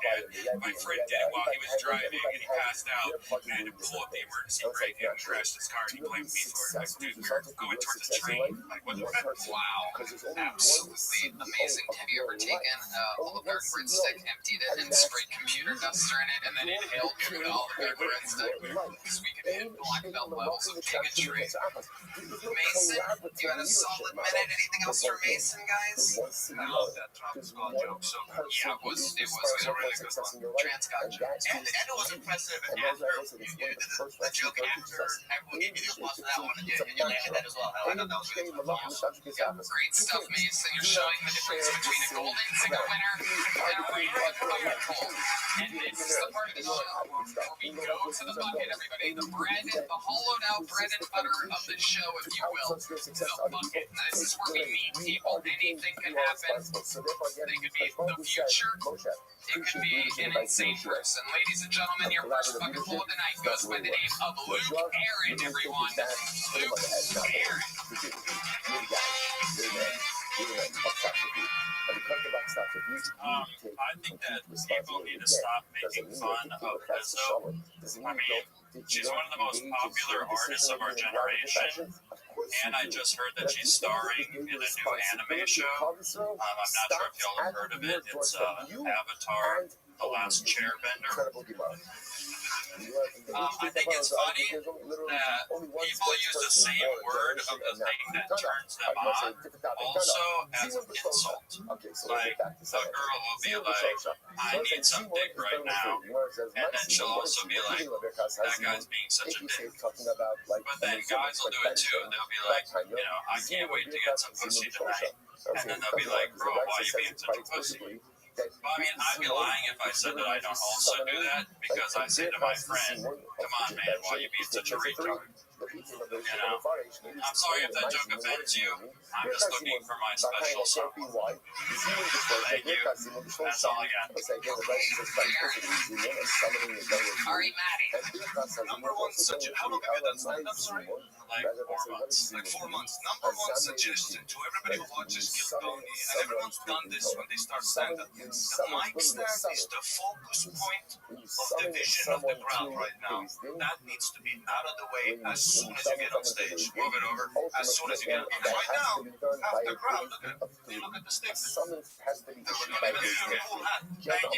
And my friend did while he was driving, and he passed out, and I had to pull up the emergency brake and crashed his car, and he blamed me for it. Like, dude, we were going towards a train. Like, what the fuck? Wow, absolutely amazing. Have you ever taken Olive Garden breadstick, emptied it, and sprayed computer duster in it, and then inhaled through the Olive Garden breadstick? Because we could hit black belt levels of bigotry. Mason, you had a solid minute. Anything else for Mason, guys? I love that tropical joke so much. Yeah, it was a really good one. Transcon joke. And it was impressive after the joke after everyone gave you the applause for that one, and you landed that as well. I thought that was really fun. Great stuff, Mason. You're showing the difference between a golden ticket winner and a red bucket full. And this is the part of the show where we go to the bucket, everybody. The bread, the hollowed out bread and butter of the show, if you will. The bucket. This is where we meet people. Anything can happen. They could be the future. It could be an insane person. Ladies and gentlemen, your first bucket full of the night goes by the name of Luke Aaron, everyone. Luke Aaron. I think that people need to stop making fun of Lizzo. I mean, she's one of the most popular artists of our generation. And I just heard that she's starring in a new anime show. I'm not sure if y'all have heard of it. It's Avatar, The Last Chairbender. I think it's funny that people use the same word of the thing that turns them on also as an insult. Like, a girl will be like, I need some dick right now. And then she'll also be like, that guy's being such a dick. But then guys will do it too. They'll be like, I can't wait to get some pussy tonight. And then they'll be like, bro, why are you being such a pussy? Well, I mean, I'd be lying if I said that I don't also do that, because I say to my friend, come on, man, why are you being such a retard? I'm sorry if that joke offends you. I'm just looking for my special someone. Thank you. That's all I got. Alright, Maddie. Number one suggestion. How long have you done stand-up, sorry? Like 4 months. Like 4 months. Number one suggestion to everybody who watches Kill Tony, and everyone's done this when they start stand-up. The mic stand is the focus point of the vision of the crowd right now. That needs to be out of the way as soon as you get on stage. Move it over as soon as you get on stage. Right now, half the crowd, look at the stick. Thank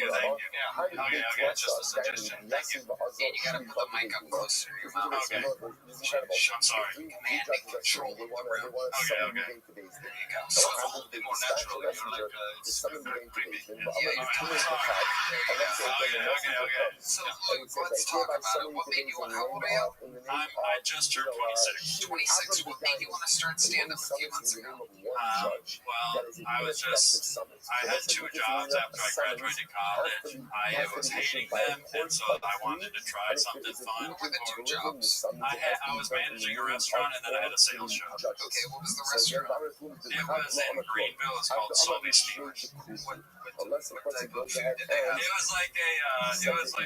you. Yeah. Okay, it's just a suggestion. Thank you. And you gotta put the mic up closer to your mouth. Okay. I'm sorry. Commanding control of the room. Okay. There you go. So it's a little bit more natural. You're like, it's very creepy. Yeah, you're doing it. Okay. So, look, let's talk about it. What made you want, how old are you? I just turned 26. 26. What made you want to start stand-up a few months ago? Well, I had 2 jobs after I graduated college. I was hating them, and so I wanted to try something fun. What were the 2 jobs? I was managing a restaurant, and then I had a sales show. Okay, what was the restaurant? It was in Greenville. It's called Sully Steamers. What type of food did they have? It was like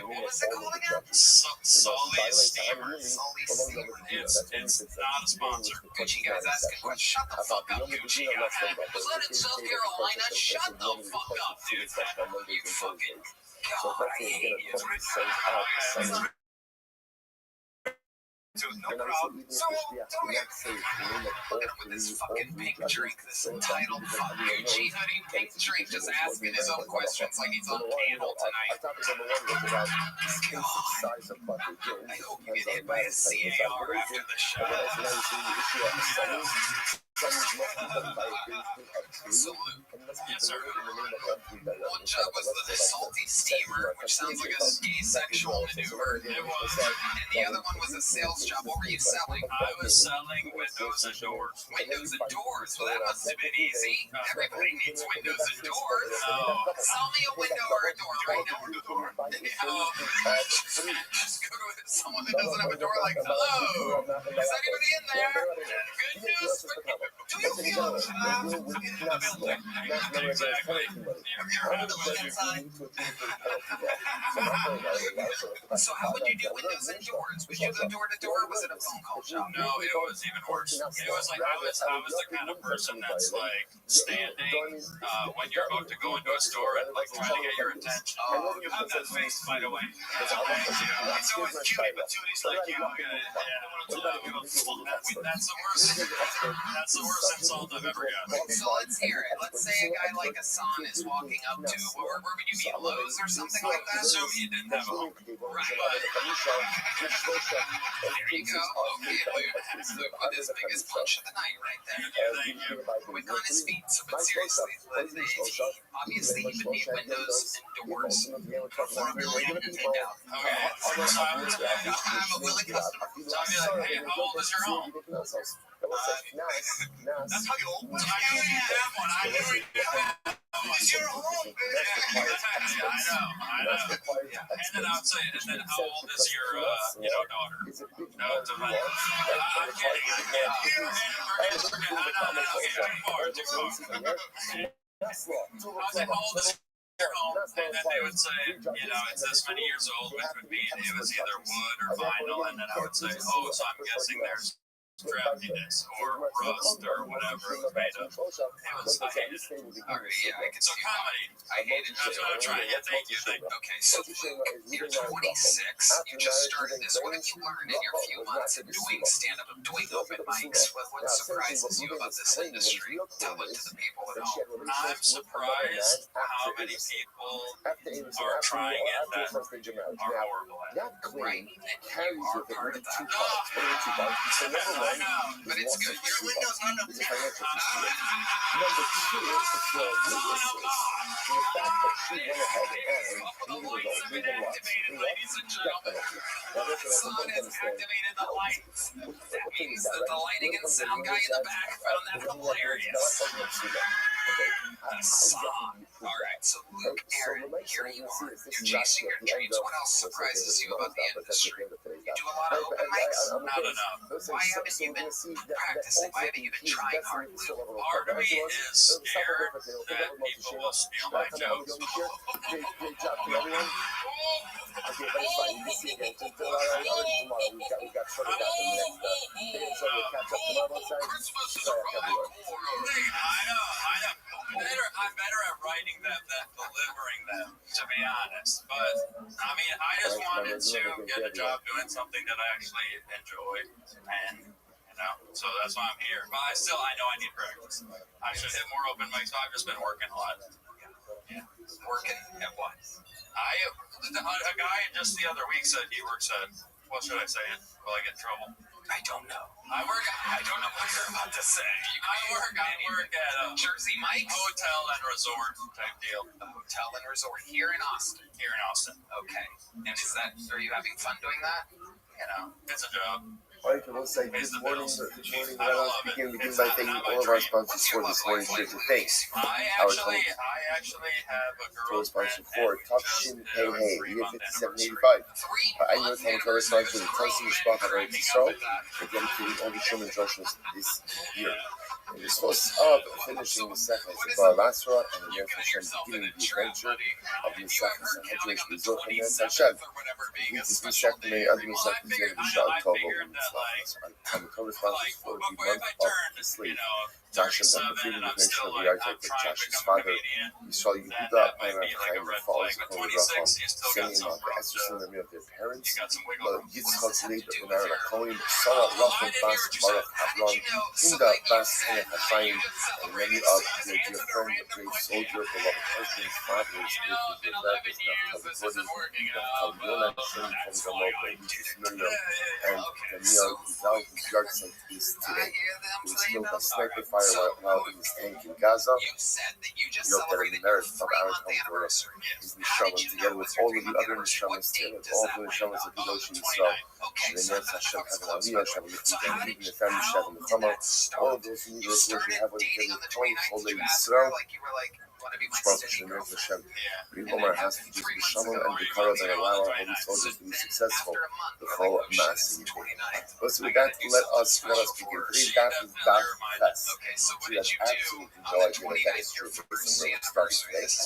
What was it called again? Sully Steamers. Sully Steamers. It's not a sponsor. Gucci guy's asking questions. Shut the fuck up, Gucci guy. Was that in South Carolina? Shut the fuck up, dude. You fucking... God, I hate you. No crowd. So, tell me, look at him with this fucking pink drink, this entitled fuck Gucci hoodie pink drink, just asking his own questions like he's on panel tonight. God, I hope you get hit by a CAR after the show. Salute. Yes, sir. One job was the salty steamer, which sounds like a gay sexual maneuver. It was. And the other one was a sales job. What were you selling? I was selling windows and doors. Windows and doors. Well, that must have been easy. Everybody needs windows and doors. No. Sell me a window or a door right now. Just go to someone that doesn't have a door like, hello, is anybody in there? Good news for you. Do you feel in the building? Exactly. You're inside. So how would you do windows and doors? Would you go door to door, or was it a phone call job? No, it was even worse. It was like I was the kind of person that's like standing when you're about to go into a store and like trying to get your attention. Oh, You have that face, by the way. it's always cutie patooties like you. That's the worst insult I've ever gotten. So let's hear it. Let's say a guy like Hassan is walking up to, where would you be, Lowe's or something like that? So he didn't have a home. Right. There you go. Okay, look, with his biggest punch of the night right there. Thank you. Quick on his feet. So, but seriously, obviously he would need windows and doors for $1 million to take out. Okay. So I was I'm a willing customer. So I'd be like, hey, how old is your home? That's how you old. I don't even have one. I never have. It's your home, Yeah, I know. And then I'd say, and then how old is your, daughter? No, it's a man. I'm kidding. I was like, how old is your home? And then they would say, it's this many years old, which would mean it was either wood or vinyl. And then I would say, so I'm guessing there's craftiness or rust or whatever it was made of. I hated it. Yeah, I can So see comedy, I hated it. That's what I'm trying to get. Thank you. Okay, so you're 26. You just started this. What have you learned in your few months of doing stand-up, of doing open mics? What surprises you about this industry? Tell it to the people at home. I'm surprised how many people are trying it that are horrible at it. Not clean Right, and carries you are with it part really of two that. parts. What are the two parts? So number I one know. is But it's loss good. of Your freedom. window's not It's a financial situation. Ah, Number two, it's the weaknesses. The fact that she went ahead and committed those legal lots. Ladies and gentlemen, Definitely. Now this one someone I has don't understand. activated the lights. That What thing means is that, that the right? lighting and sound guy in the back found that hilarious. Okay. He saw. All right, so Luke, Aaron, here you are. You're chasing your dreams. What else surprises you about the industry? You do a lot of open mics. not enough. Why haven't you been practicing? Why haven't you been trying hard? Part of me is scared that people will steal my jokes. Great job to everyone. Okay, but it's fine. You can see again. Tomorrow. We've got further down the next day. So we'll catch up tomorrow. Christmas is Sorry, around the corner. I know. I'm better at writing them than delivering them, to be honest. But I mean, I just wanted to get a job doing something that I actually enjoy, and so that's why I'm here. But I know I need practice. I should hit more open mics. I've just been working a lot. Yeah. Working at what? A guy just the other week said he works at. What should I say? Will I get in trouble? I don't know. I don't know what you're about to say. I work at a Jersey Mike's? hotel and resort type deal. A hotel and resort here in Austin. Okay. And are you having fun doing that? It's a job. All right, we'll say this morning, I love it. begin by thanking all of our sponsors for this morning's trip to thanks. I actually have a Co-sponsor girlfriend. for Talk Shin Hey Hey, year 5785. I know it's on the sponsor of the Tulsi Spot at ROTHSCHILD. We're dedicating all the children's instructions this year. And we're supposed to finishing the second of last row and the next Hashem beginning the adventure of the second Sanhedrin resort from the Hashem. This is second May other second year of the Shah October. I'm the co-responsible for the month of sleep. Josh and the freedom of nation of the architect of Josh's father. You saw Yehuda and Chaim falls over Rachel, sending him out the exorcism of their parents. But Yitzchak Leib, the Merit of Cohen, Sarah Rachel Bas Baruch Avram, Hinda Bas Hannah Chaim, and many of their dear friend, the brave soldier, beloved husbands, fathers, the therapist, Naftali Gordon, Naftali Yonah, Shem from Gamoka, Yishis Miriam, and Daniel Gizal, whose yard site is today. He was killed by sniper fire while in his tank in Gaza. He looked at the merit of our home his Neshamas, together with all of the other Neshamas, together with all of the Neshamas of Kedosh Yisrael. And the Nets Hashem have an Aliyah, Hashem have even the family Shav and the Chama. All of those who need us, those who have what they can claim, all the Yisrael. Sponsorship of the Hashem. Bring Omar has to do the Shalom and the Kara that allow our holy soldiers to be successful. The whole mass. But so with that, let us begin. Today's daf is daf Ches. She has absolutely no idea that is true. This is starting today. It'll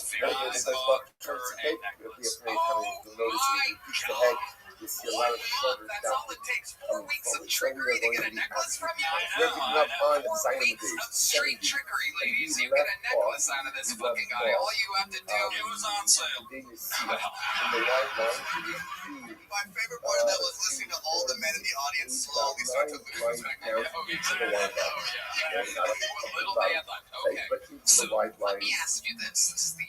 be a pretty coming. You'll notice it repeats the head. You see a lot of shoulders That's down. all it takes. 4 weeks of trickery to get a necklace from you. We're picking up on sign of the days. Of straight trickery, ladies. You get a necklace out of this fucking guy. All you have to do. It was on sale. Then you see in the white line, My favorite part of that was listening to all the men in the audience slowly start to lose down into the white line. Little band line. Okay. But into the white Let line. me ask you this. This is the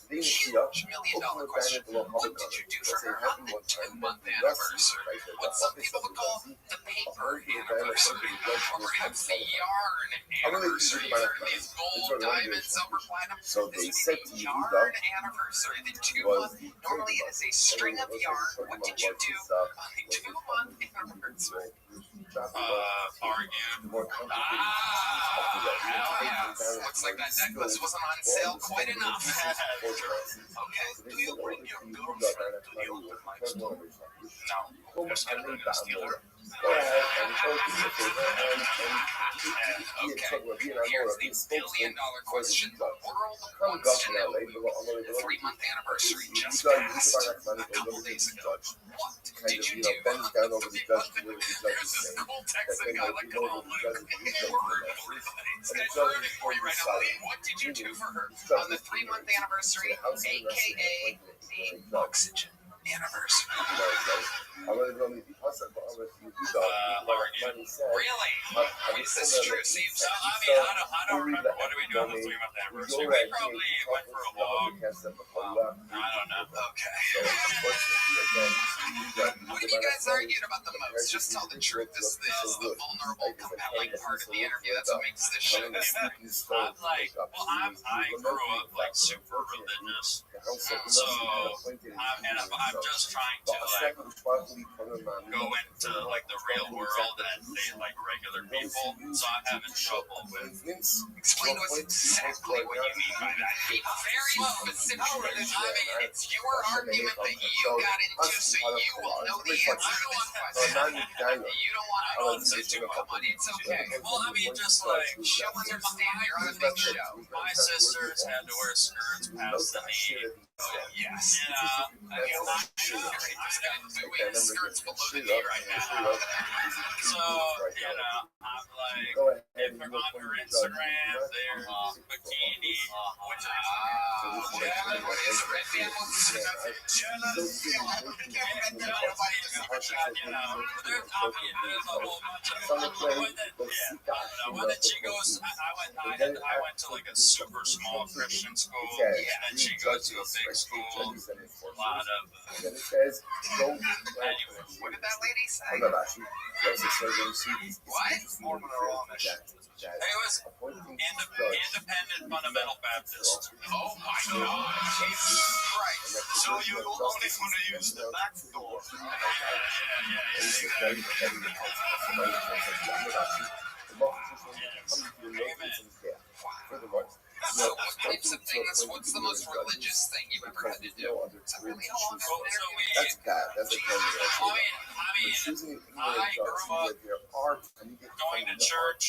Then you see up. huge $1 million question. What did you do for her 102-month anniversary? What some people would call the paper anniversary, or perhaps the yarn anniversary. These gold, diamond, silver, platinum. So they This would said be to the you, yarn anniversary. The 2-month. Normally it is a string of yarn. What did you do on the 2-month anniversary? Argued. Looks like that necklace wasn't on sale quite enough. Okay, do you bring your girlfriend to the open mics? No, because I'm going to steal her. go ahead and go do me a favor and Okay, be here's the billion-dollar question. The world wants to know the 3-month anniversary just passed a couple days ago. What did you do? There's this cool Texan guy, like, come on, Luke. We're rooting for you right now, Luke. What did you do for her on the 3-month anniversary, a.k.a. the oxygen anniversary? Really? Is this true? So, I don't remember. What do we do on the 3-month anniversary? We probably went for a walk. I don't know. Okay. When you guys argued about the most, just tell the truth. This is the vulnerable, compelling part of the interview. That's what makes this show different. I'm like, well, I grew up like super religious, so I'm just trying to like go into like the real world and date like regular people. So I'm having trouble with. Explain to us exactly what you mean by that. Be very specific. I mean, it's your argument that you got into, so you will know the answer to this question. You don't want to say too much. Come on, it's okay. Well, I mean, just like she'll understand. You're on a big show. My sisters had to wear skirts past the knee. Yes. I mean, I'm sure I'm doing skirts below the knee right now. So, I'm like, if they're on her Instagram, there's bikini, which what is Red Band? There's a whole bunch of when she goes, I went to like a super small Christian school, and she goes to a big school, a lot of anyway. What did that lady say? What? Mormon or Amish? It was independent fundamental Baptist. Oh my God, Jesus Christ! So you only want to use the back door? So what types of things? What's the most religious thing you've ever had to do? Is that really how long That's a I grew up going to church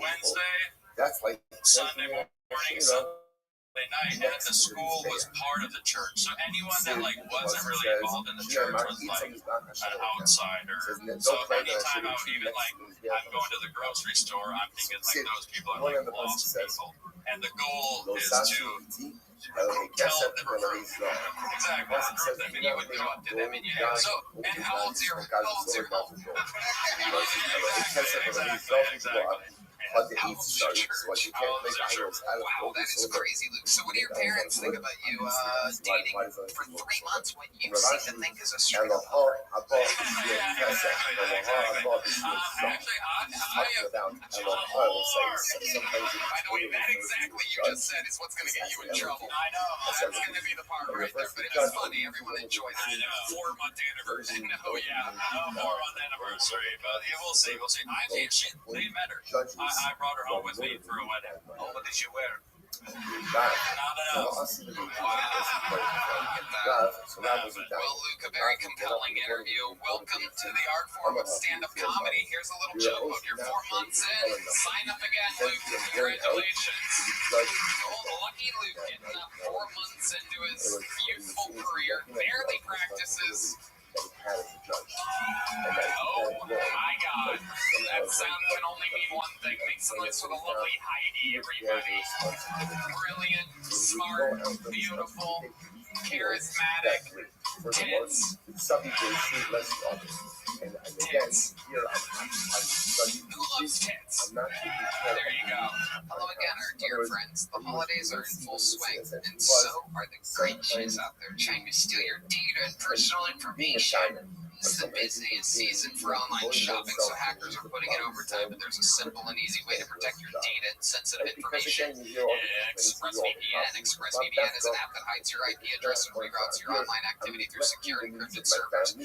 Wednesday, That's like Sunday morning, Sunday night, and the school was part of the church. So anyone that like wasn't really involved in the church was like an outsider. So anytime I would even like, I'm going to the grocery store, I'm thinking like those people are like lost people, and the goal is to tell them exactly recruit them, and you would go up to them and you go, so and how old's your home? Exactly. Wow, that is crazy, Luke. So what do your parents think about you dating for 3 months when you seem to think is a straight up whore? By the way, that exactly you just said is what's going to get you in trouble. I know. That's going to be the part right there, but it's funny. Everyone enjoys it. I know. 4-month anniversary. Oh, yeah. 4-month anniversary. But yeah, we'll see. We'll see. They met her. I brought her home with me for a wedding. Oh, what did you wear? Not enough. Wow. Well, Luke, a very compelling interview. Welcome to the art form of stand-up comedy. Here's a little joke of your 4 months in. Sign up again, Luke. Congratulations. Oh, lucky Luke getting 4 months into his youthful career. Barely practices. Oh my God. That sound can only mean one thing. Make some noise for the lovely Heidi, everybody. Brilliant, smart, beautiful, charismatic, tits. Tits. Who loves tits? There you go. Hello again, our dear friends. The holidays are in full swing, and so are the Grinches out there trying to steal your data and personal information. This is the busiest season for online shopping, so hackers are putting in overtime, but there's a simple and easy way to protect your data and sensitive information. ExpressVPN. ExpressVPN is an app that hides your IP address and reroutes your online activity through secure encrypted servers.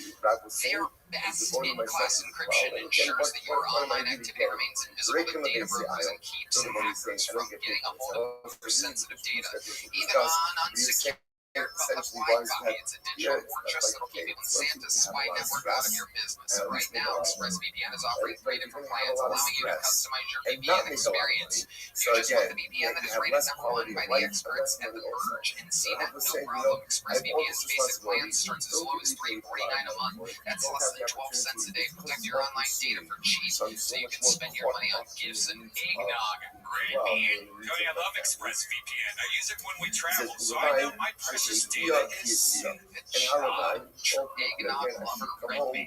Their best in-class encryption ensures that your online activity remains invisible to data brokers and keeps hackers from getting a hold of your sensitive data, even on unsecured essentially Applying was that Bobby, it's a digital fortress that'll keep you in Santa's spy network out of your business. And right now, ExpressVPN is offering 3 different plans, allowing you to customize your VPN experience. So You just want the again, VPN that is you have rated less number 1 quality by of the life, experts and at the also, Verge and CNET. I was No saying, problem. I have all ExpressVPN's this basic plan responsibility. starts as Don't low get as me $3.49 a month. That's less than 12 cents a day. Protect your online data for cheap, so you can spend your money on gifts and eggnog. Great, man. Tony, I love ExpressVPN. I use it when we travel, so I know my precious data is safe. Eggnog lover, great man.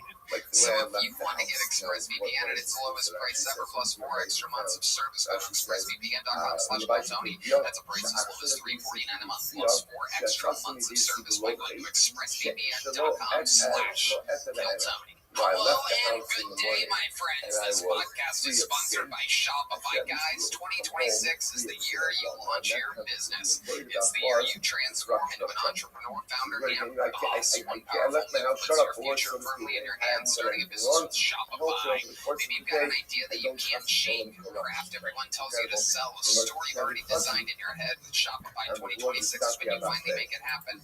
So if you want to get ExpressVPN at its lowest price ever, plus 4 extra months of service, go to expressvpn.com/Tony. That's a price as low as $3.49 a month, plus 4 extra months of service by going to expressvpn.com/Tony. Hello and good day, my friends. This podcast is sponsored by Shopify. Guys, 2026 is the year you launch your business. It's the year you transform into an entrepreneur, founder, and boss. One powerful move puts your future firmly in your hands. Starting a business with Shopify. Maybe you've got an idea that you can't shape or craft. Everyone tells you to sell a story you've already designed in your head. With Shopify 2026 is when you finally make it happen.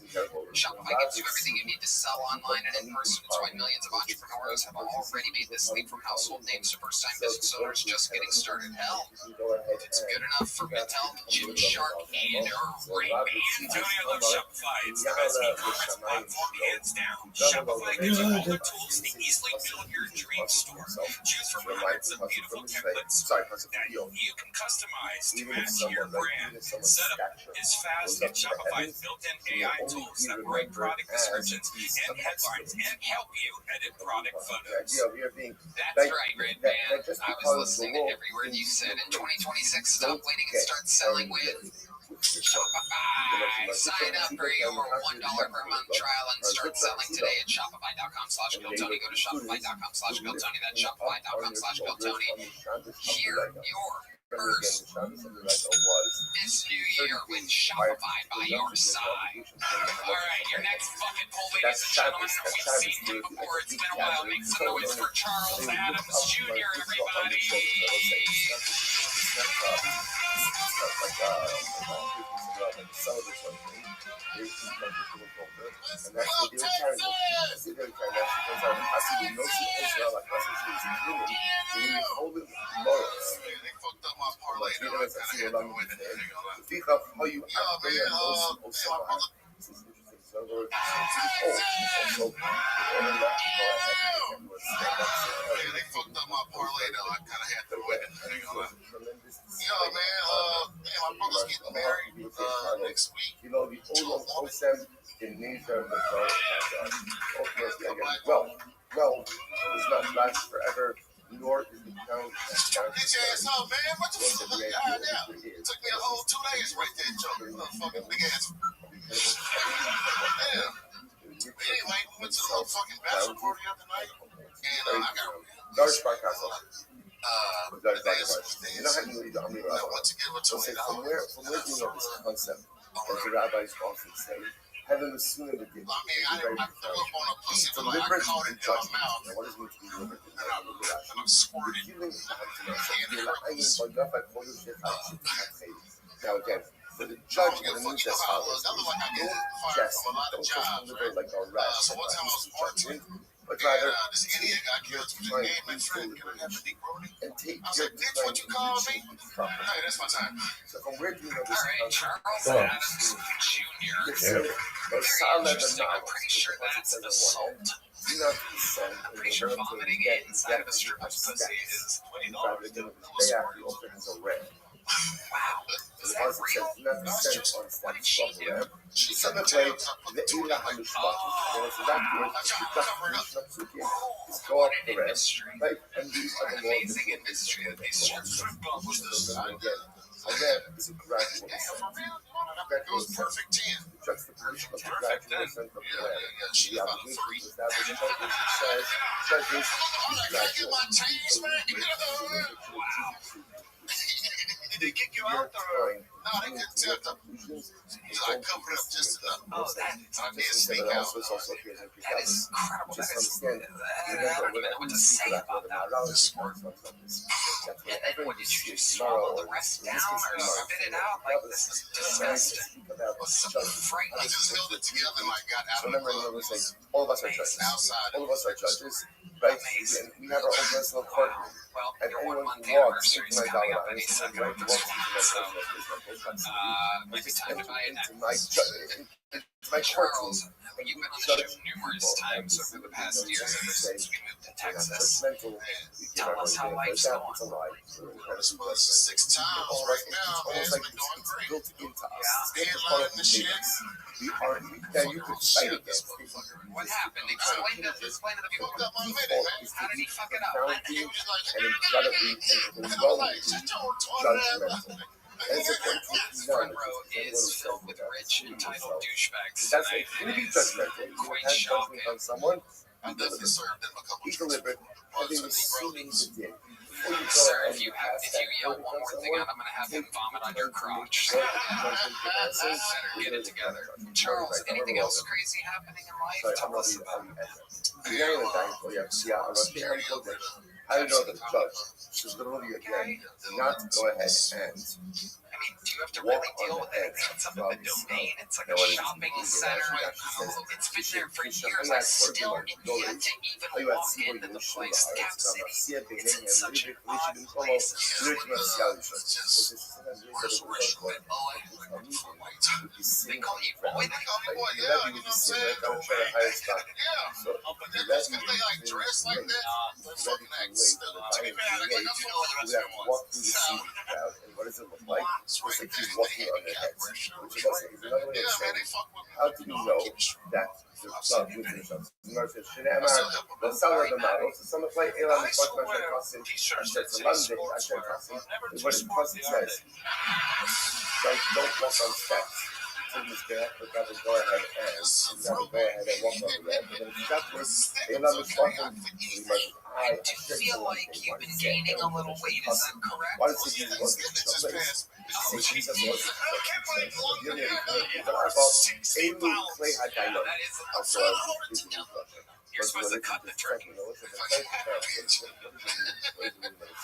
Shopify gives you everything you need to sell online and in person. It's why millions of entrepreneurs have already made this leap from household names to first-time business owners just getting started. Hell, if it's good enough for Mattel, Gymshark, and Ray-Ban. Tony, I love Shopify. It's the best e-commerce platform, hands down. Shopify gives you all the tools to easily build your dream store. Choose from hundreds of beautiful templates that you can customize to match your brand. Setup is fast, and Shopify's built-in AI tools that write product descriptions and headlines and help you edit product photos. That's right, Red Man. I was listening to every word you said. In 2026, stop waiting and start selling with Shopify. Sign up for your $1 per month trial and start selling today at shopify.com/GoTony. Go to shopify.com/GoTony. That's shopify.com/GoTony. Hear your first this new year with Shopify by your side. Alright, your next bucket pull, ladies and gentlemen. We've seen him before. It's been a while. Make some noise for Charles Adams Jr., everybody. They fucked up my parlay. Though. I kind of had to win it. They fucked up my parlay. Though. I kind of had to win it. Yo, man. My brother's getting married next week. You know, the old 07 in nature of the well, does not last forever, nor is the crown Get your ass out, man. What the fuck? It took me a whole 2 days right there, Joe. Fucking big ass. Damn. Anyway, we went to the little fucking bachelor party the other night, and I got Darsh Barcasso. I went to give it to me. From where do you know this concept that the rabbis often say? Heaven is sooner than given. I threw up on a pussy, but I caught it in my mouth. What does it mean to be deliberate? And I'm squirting. Now again, for the judge and the new testament, don't deliver like a rat. So one time I was partying, but rather this idiot got killed to the game and friend. Can I have a Negroni? and take I said, bitch, what you call me? Hey, that's my time. So from where do you know this Alright, concept? Charles Adams Jr. Very interesting. I'm pretty sure that's assault. I'm pretty sure vomiting inside of a stripper's pussy is $20. Wow. Is that real? What did she do? She Some said of the the tail top of the toilet. What an industry. What an amazing industry that these strippers are. Again, it's a gradual. Damn, for real? It was perfect 10. Perfect 10. Yeah. She about a 3. Judges, Can I get my change, man? Wow. they kick you your out or? time No, they couldn't tell them. conclusions, I covered up just enough. Oh, that I did just sneak but out. also it's also appears in that is incredible. just That is, understand I don't even know what to say about that. That's And then what, did you just tomorrow, swallow the or rest in down this case, or tomorrow. spit it out? Like, this is disgusting. I just held it together and I got out So of the remember, club. it was like all of us are judges. Outside. All of us are judges, right? Amazing. And we have our own personal courtroom. Well, And your anyone 1 month who walks anniversary into is my coming dollar up any house, second right, with walks this into one, my so personal custody. might be time to buy a into neck. my courtroom. Charles, you've been on the show numerous times over the past years ever since we moved to Texas. Tell us how life's going. It's a lie. This was 6 times right now, man. It's been going great. Built into us. Headlining the shit. We are, now you could fight against it. What happened? Explain to the people. Fucked up my minute, man. How did he fuck it up? Found He you was just like, and incredibly I was well like, shut your retarded ass up. judgmental. And it's This front row is filled with rich, entitled douchebags That's tonight. it. You It be is judgmental. You quite have shocking. judgment on someone. I definitely served him a couple Be drinks. deliberate. I think it's Negroes. before you go Sir, ahead if you and yell one more thing out, I'm gonna have him vomit on your crotch. Better Get it together. Charles, anything else crazy happening in life? Tell us about it. I know the judge is literally again not to go ahead and I mean, do you have to really deal with anything that's up in the domain? It's like a shopping center. It's been there for years. I still am yet to even walk into the place. Cap City. It's in such an odd place. Where's Rich with boy? They call you boy. They call me boy, yeah, you know what I'm saying? Yeah. But that's because they like dress like that. They fucking act stupid. To be fair, like that's what all the rest of them walk want. through the seat crowd, and what does it look like? It's It's right like there. he's walking on their heads, which is also another way of Yeah, man, they saying, fuck with me. how do you know that the club with yourself? לא סל לדמר, also some play Elon Musk Marshall Crossing, that's a London Marshall Crossing, is what it Crossing says. Like, don't walk on steps. So you just gotta go ahead and walk on the ramp, and then exactly, Elon Musk I do feel like you've been gaining a little weight. Is that correct? Why does he use You're supposed to cut the turkey.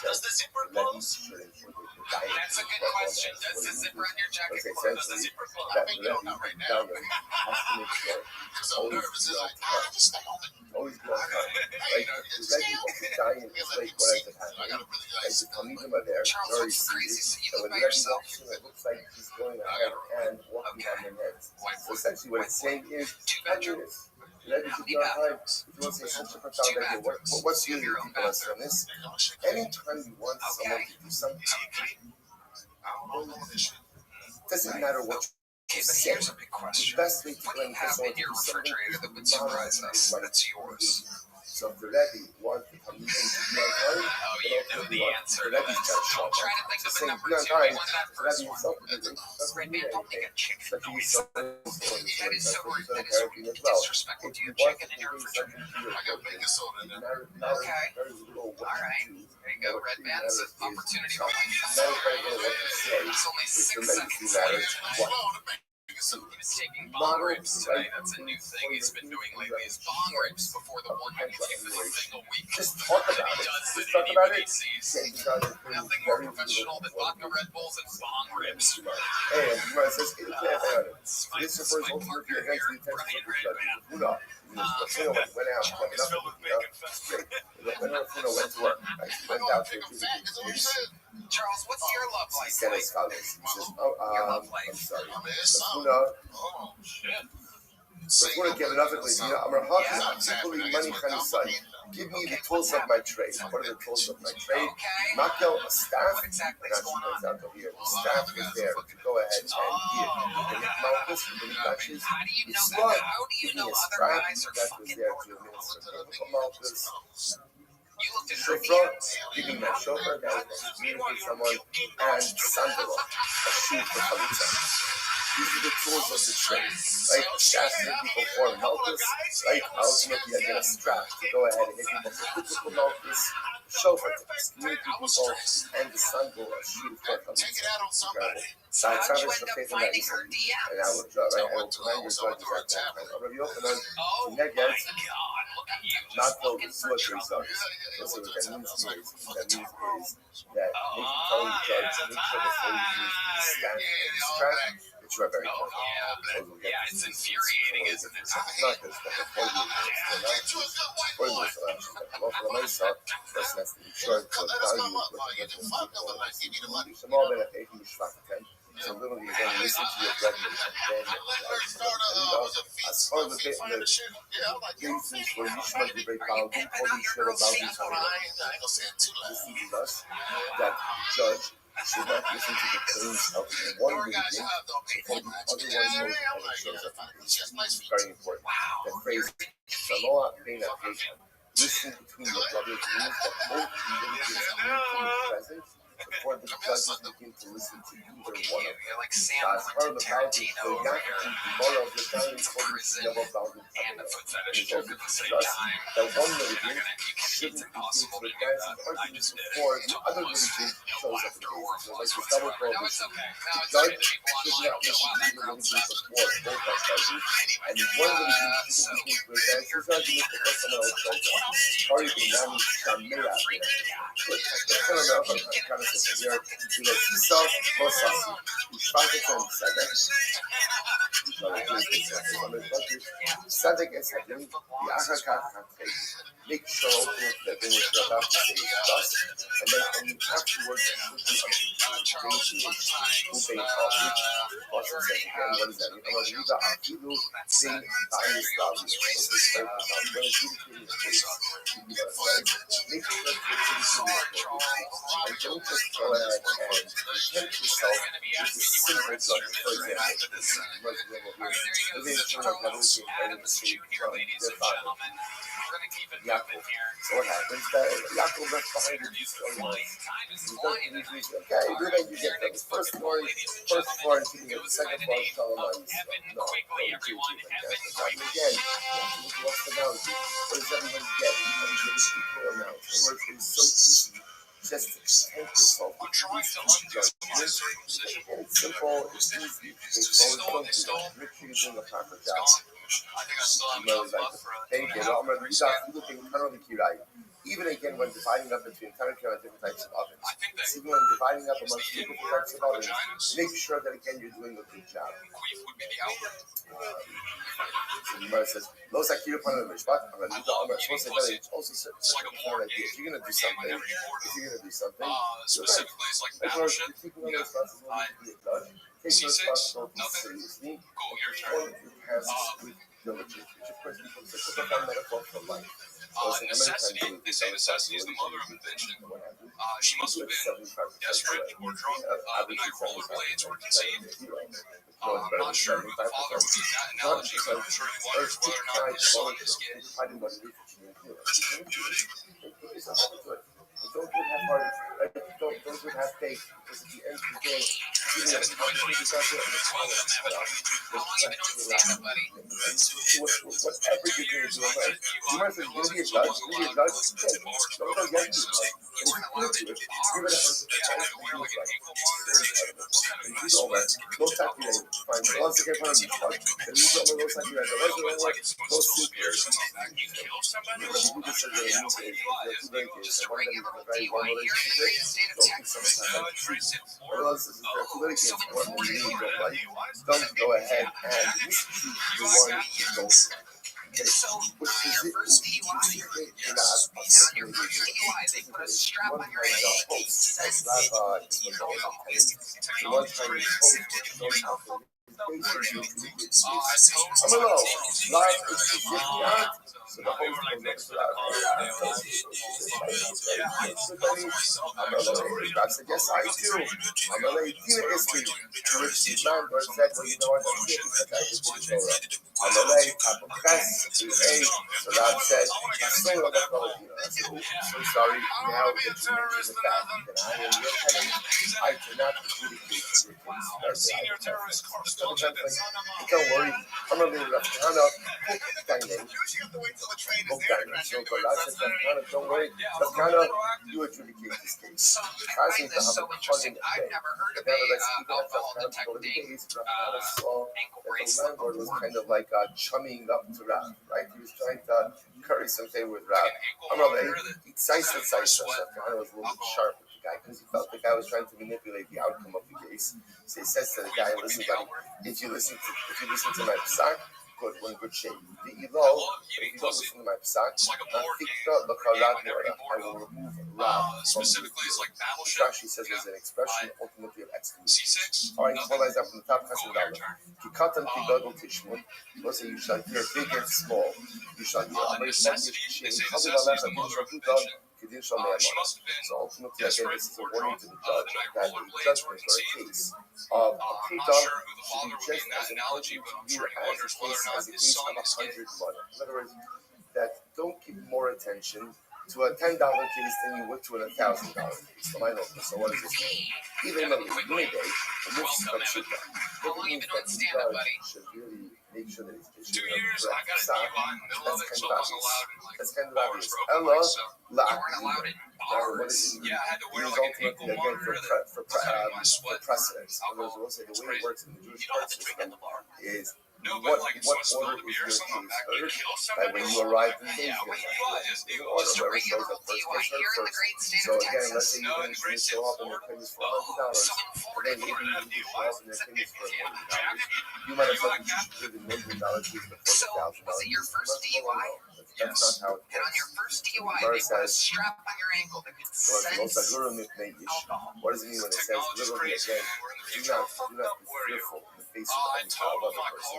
Does the zipper close? That's a good question. Does the zipper on your jacket close? Does the zipper close? I mean, no, not right now. Because I'm nervous. It's like, just stay on it. Always go on time. Like, let people dying in this lake, what ends up happening. And to come meet him there, Charles, very what's crazy? So you and live when by Rabbi yourself? walks in, it looks like he's going ahead and walking on their heads. So essentially what it's saying is, Two I do bedrooms. this. Let me How just many go ahead. bathrooms? If you want to say such a Two profound idea, bathrooms. what's You have really your own deep in us on this? Anytime you want someone to do something, I don't know this shit. doesn't matter what Okay, you but say. here's a big The question. best way to What do you learn have someone in your to do something refrigerator that would is surprise us? model That's yours. So if the Rabbi wants to come meet him to be on time, Oh, you know the answer to the Rabbi's this. got to show I'm up. trying to think of So a number be on two. time, What's that the first Rabbi one? himself doesn't Red mean man, don't make anything. a chicken But noise. he's so That is so rude. That is as well. disrespectful If to you your want chicken to in your bring refrigerator. something to your I got baking soda in there. Okay. All right. There you go, Red Man. It's an opportunity to It's only 6 seconds left. He's taking bong rips tonight. That's a new thing he's been doing lately. Is bong rips before the one he takes a thing a week. Just talk He about it. does Just it talk in about anybody it. sees. Nothing More professional than vodka Red Bulls and bong rips. And it says, this My refers also to partner the here, events we Brian attended Red Man. with Buddha. Went out, Chalk is filled with bacon fat. went to work. Went out to Charles, what's your love he life said like? as follows. He says, Your love I'm life. sorry. Oh, Buddha, shit. Buddha gave another thing. I'm a money Chanisai. Give me the tools of my trade. What are the tools of my trade? Okay. Makel, a staff. What exactly And is going on? out here. The staff is there to go ahead and give. And if Malchus, and touches, How do you know it's that? smart. How do you Give me know a other strap guys are that was fucking there normal? to administer biblical Malchus. You looked at her Shofar, hands. giving my chauffeur that will communicate someone, and Sandalo, a shoe for Chalitza. These are the tools of the trade, right? That's the people for Malchus, right? Ultimately, I get a strap to go ahead and make people physical Malchus, shofar to community people, and the sun will shoot for them. Check it out on somebody. So I How'd you Travis end up Showcase finding that her DMs? and I will remind your judges at that time. I'm going to be open on Oh my Neged, God! Look at you, not just filled looking with for what trouble. Let's see what that means is that means is that make you tell the judge, make sure before you use the stand and strap that you are very careful. Yeah, it's infuriating, isn't it? Not this, but before you use the person has to be sure to value what the person is. Some more benefit you should so literally you're going to listen to your brethren and then as far as the basis where you should be very proud, don't call you sure about this listen to us, that judge should not listen to the claims of one religion before the other one knows how it shows up. It's very important. That phrase, Samoa Pena Pena. Listen between your brothers means that both religions need to be present before the judges begin to listen to either one of them. As part of the boundaries, the Yak and Gemara of the Italian code is never bounded. And the foot fetish It joke at the same thus, time. that one religion It's shouldn't impossible to begin to do advance that. I arguments just did it. before the other religion shows up. After or So plus like the double whatsoever. No, it's prohibition. okay. No, The it's judge okay. The people should online not will go, listen wow, to that the girl religions sucks. before both are judges. And if one religion shouldn't begin to advance his arguments before someone else shows up. Sorry, the Nami Shamira. Sadek and Sadim, the Ahakar make sure that they were about to say thus, and then only afterwards who they call each person said, and what is that? And what is that? Afilu sing by Islam. Make sure and don't just go ahead and tempt yourself with the simple judgment. For example, Yaakov. So what happens? Yaakov left behind his storylines. Okay, then you get the first story, first floor, and you get the second floor, Shalom. No, again, what's the boundary? What does everyone get? Everybody gets equal amounts. In other words, it is so easy just to content yourself with these judgments. It's simple, it's easy, straightforward, don't do that. Make sure you're doing a proper job. I think I still have enough left for a Thank you. Even again, when dividing up between different types of ovens, even when dividing up amongst different types of ovens, make sure that again you're doing a good job. Queef would be the outlet. So the Gemara says, "Lo sakiru pana mishpat." It's also such a hard idea. If you're gonna do something, Specifically, it's like battleship. take your responsibility seriously. Go, your turn. With diligence, which of course becomes such a profound metaphor for life. Necessity. They say necessity is the mother of invention. She must have been desperate or drunk the night rollerblades were conceived. I'm not sure who the father would be in that analogy, but I'm sure he wonders whether or not his son is gay. Don't do it half-hearted. Don't do it half-baked. Because at the end of the day, even if it's whatever you're going to do in life, you might say, you're going to be a judge, don't go get you. And if you do it, you're going to have to most happy fine. So once again, and you don't know most happy most don't go ahead and mistreat the one you don't. So, your first DUI, they put a strap on your leg. Says you know how technology I'm alone. Life is significant. So the whole thing is I'm alone. God said, yes, I do. I'm alone. Tina is me. To which the landlord said, well, you know what? I'm here because I did the Torah. Amalei, Apokes, to A. So Rab said, so sorry, now that you mention the fact that I am your tenant, I cannot adjudicate your case. Don't worry, I'm going to leave Raftana, so Rab says, Raftana, don't worry, Raftana, you adjudicate this case. I find this so interesting. I've never heard of a alcohol detecting ankle The bracelet landlord was before. kind of like chumming up to Rab, right? He was trying to curry some favor with Rab. I'm not like, Saisa. I was a little bit sharp with the guy because he felt the guy was trying to manipulate the outcome of the case. So he says to the guy, listen, buddy, if you listen to my psak, good, we're in good shape. If you don't listen to my psak, I will remove Rab from the field. Rashi says there's an expression ultimately of excommunication. All right, realize that from the top Chesed Dalet. Kikatan kigadol tishmut. Let's say you shall hear big and small. You shall hear. So ultimately, again, this is a warning to the judge that the judgment or a case of a pruta should be just as important to you as a case of 100 money. In other words, that don't give more attention to a $10 case than you would to a $1,000 case. So what does this mean? Even though it's Monday, and this is a pruta, it means that the judge should really make sure that he's issuing a correct psak. That's kind of obvious. Ella, what is it? Yeah, I had to wear It like an ultimately, ankle again, monitor for to precedence. The way it works in the Jewish court system is no, what but like order someone spilled a beer or is something your back case kill heard? Like somebody. when you arrived in Yeah, David, what he was, it in was order, just a whoever regular shows up old first, DUI gets here hurt in the first. great state So of again, let's Texas. say No, you're in going the to great state show of up and your Florida. claim is for $100. So in But then Florida, maybe you you show up and your claim is for $1 million. You might have thought that you should give $1 million to the So, $40,000. was it your first DUI? That's not how it And on your works. first DUI, Gemara they put a says, strap on your ankle that could sense alcohol. what does it mean when it says literally again, do not be fearful in the face of any other person?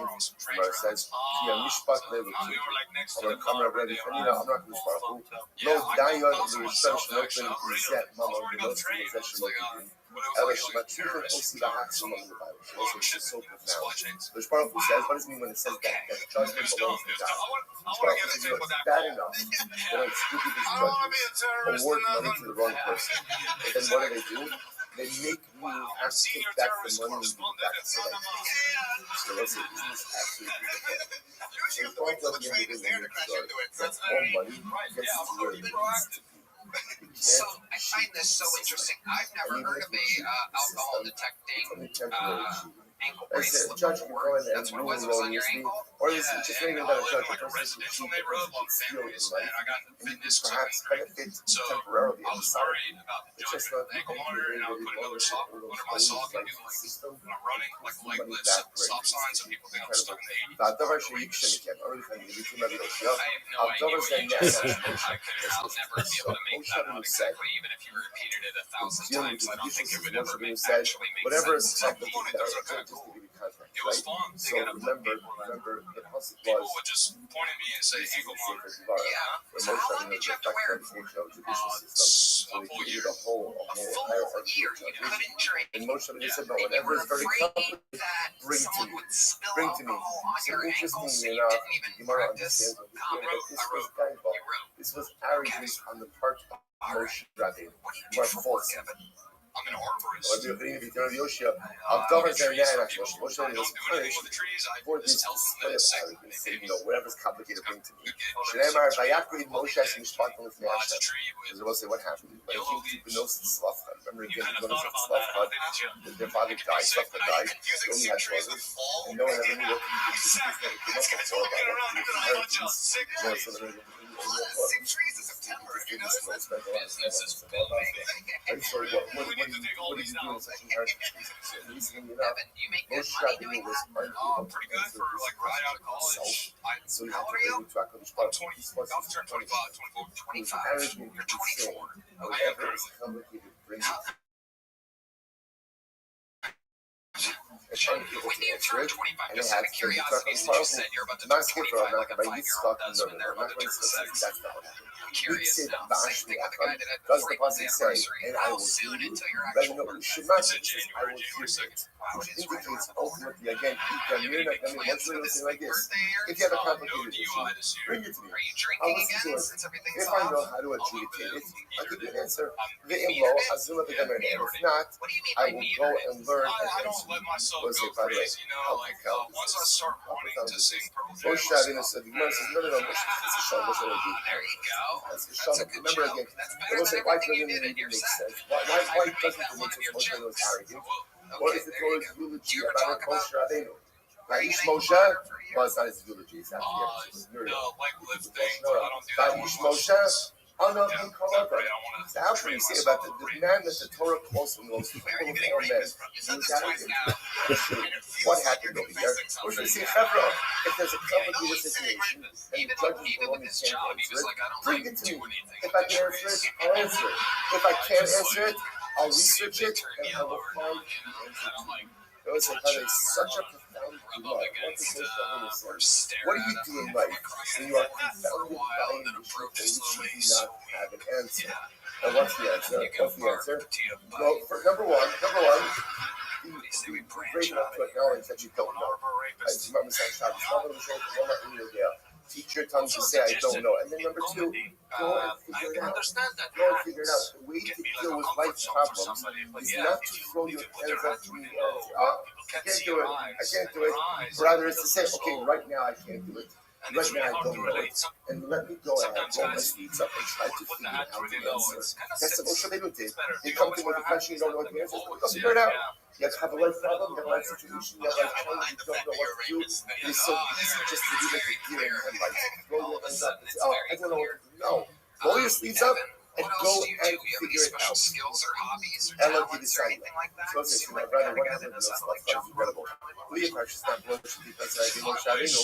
Gemara says, Ki mishpat levu We were like next to I'm the going to come car. Rabbi Chanina, I'm not going to spar who. Yeah, No I dayon also l'rishon myself, shenopen actually. zet I was mamon wearing a v'los train. v'zeh It was like shenopen. but it was Ela like shematzivin terrorist osi lahachim some on the Bible. Also, which is so supply profound. chains. The Shbaruch Hu says, what does it mean when it says that judgment belongs to God? I want to get into It's what that bad enough. They don't stupid these judges award money to the wrong person. And then what do? They make me have to take back the money and give it back to somebody. So let's say, isn't this absolutely ridiculous? So the point of the end is that all money gets to where it needs to be. So I find this so interesting. I've never heard of a alcohol detecting ankle bracelet before. That's what it was on your ankle. Or is it just maybe that a judge like a residential neighborhood, long families, and I got into fitness too. perhaps benefit So temporarily I was worried about doing the ankle monitor, and I would put another sock under my sock and do like when I'm running, like leg lifts, stop signs, so people think I'm stuck in the 80s. והדבר שיקשה מכם, אורי לכם, יביטים על יושיע, I have no idea הדבר what זה you עניין just said. של I'll never be able to make that out exactly, even if you repeated it 1,000 times. I don't think it would ever actually make whatever sense. is complicated, just to give you context, It was right? fun. So remember, the house People was would just point at me and say, ankle monitor. yeah. So how long did you have to wear it for? So A full year. a whole A full year. You couldn't drink. And most of it, they said, no, And you whenever were it's very afraid complicated, that bring to someone me. would spill Bring to me. alcohol on So your ankles, so interestingly you enough, didn't even Gemara practice understands what comedy. this was Gaibal. This was arrogance on the part of Moshe Rabbeinu. What do you do Gemara for false. work, Evan? I'm an arborist. Rabbi Yochanan, Rabbi Yoshia, I Avdavas trees Zernan, for people. Moshe I Rabbeinu don't was do anything punished with the trees. I for just this tell them display that of it's sick. arrogance, saying, whatever's complicated, bring to me. Good game. Shneimar, Vayakrid Moshe Mishpat Lefnei It's a Hashem. tree Because with they will say, what happened? When he came to Benos Slavcha, remember You again, kind of Benos thought about that, Slavcha, didn't you? their father died, Slavcha died, Confusing only sick had trees with brothers, fall. and no one ever knew what to do. This never came up These guys before are looking about around what to at do a bunch of with sick inheritance. trees. So they're Sick trees in September, you know? Business is booming. I'm sorry, what We need to take all did these you do down. in such inheritance? So reasoning enough, Evan, you make good Moshe money Rabbeinu doing was that? unable to Pretty good answer for this like right out of question college. himself. So he How had old to are you? bring it to HaKadosh I'm Baruch Hu. 20. He's supposed I'm to turn 25, 24, 25. arrogant, You're insane. 24. Whatever is complicated, bring it. and unable When to you answer turn it, 25, and just they out have of curiosity, since you said you're about to turn 25 like a 5-year-old does when they're about to turn 6. That's not what happened. I'm curious now. Same thing with the guy that had Does the the 40th pasuk say, anniversary. and I How will soon heal you? until your But actual no, birthday? should not It said say, I January will heal 2nd. it. Wow, Which it is right indicates around the corner. ultimately, again, Do you have any big plans for this like big this. birthday here? If you have a No complicated issue, DUI this year. bring it to me. Are you I'll drinking listen to again it. since everything's If I know off? how to adjudicate it, I'll give you an answer. I'm The metered imlo, it? Azula Yeah, Begamer, and metered if it. not, What do you mean I by will meter go it? and learn. I don't let myself Was go it, by the way, crazy, you know, like once I start wanting to sing Pearl Jam, Moshe Rabbeinu said, the Gemara says, no, Moshe, it's a Shalom, Moshe Rabbeinu. There you go. That's a That's a Shalom. good Remember joke. again, That's it better was than like, why everything you doesn't did it in your make set. sense? I Why would make doesn't that it one make of your sense? Moshe was jokes. arrogant. What Okay, is the there you Torah's go. eulogy You ever about talk about Moshe Rabbeinu? are you Vayish gonna Moshe, eat for a year? well, it's not his eulogy, it's after the no, like lifting, No, I don't do that Vayish one much. Moshe, oh no, Yeah, he called that up. right, I want to So how can train you say myself about the to man that the Torah calls the most Where are humble you of getting all men? rapist from? You said He was this twice arrogant. now. And it feels What like happened you're over here? confessing We're going to something. say, Chevra, if there's a Yeah, complicated he's saying situation, rapist. and Even the judges even will with only his can't job, he answer was it, like, I don't bring like it to do me. anything If with I the can answer trees. it, I'll answer it. If I can't just answer like- it, I'll see if research they it, turn and I yellow will or find not, the you know, answer I don't to like it. It was like, touch that is them or such a wanna profound rub love. up What against does Moshe Rabbeinu Or say? stare What do at you him do in from life across when the you are room for a confounded while by and then an issue approach for which slowly? you do not have an answer? Yeah. And what's the answer? You go What's the answer? bark to your Well, bite. for number one, What do you say we be branch brave enough out to of here? acknowledge that you don't an know. arbor rapist. Remember, teach your tongue to say, I don't know. And then number two, go and I figure it can out. understand that. Go and figure it out. The way It to can be like deal a with comfort life's zone for problems somebody, but is yeah, not if to you throw need your to put your hands up hands to where the they air know, and say, oh, people I can't can't see do your it. I eyes, can't and do your it. eyes Rather, are it's to say, so okay, slow. right now I can't do it. And Right it's now really I hard don't to know relate. it. And let me go ahead, Sometimes roll my guys sleeves up and try to put the figure hat out really the low. answer. It's kind of That's what Moshe Rabbeinu did. better. They You come always to him with wear a a hat. question, you don't know what the answer is. Always, Go figure it out. yeah. You have a life problem, you have a life situation, you have a life I challenge, like you the don't fact know that you're what a to do. rapist. It's so easy just to do like a deer in headlights. Throw All your of a hands up sudden, and it's say, oh, very I don't know what clear. to do. No. Roll your sleeves up Evan, and what go else do you do? and You have any figure it special out. skills or hobbies or Ella talents or anything like that? So it's Seem like the rather kind of what guy that happened knows was how to like jump incredible. rope. We approach this not because I wish,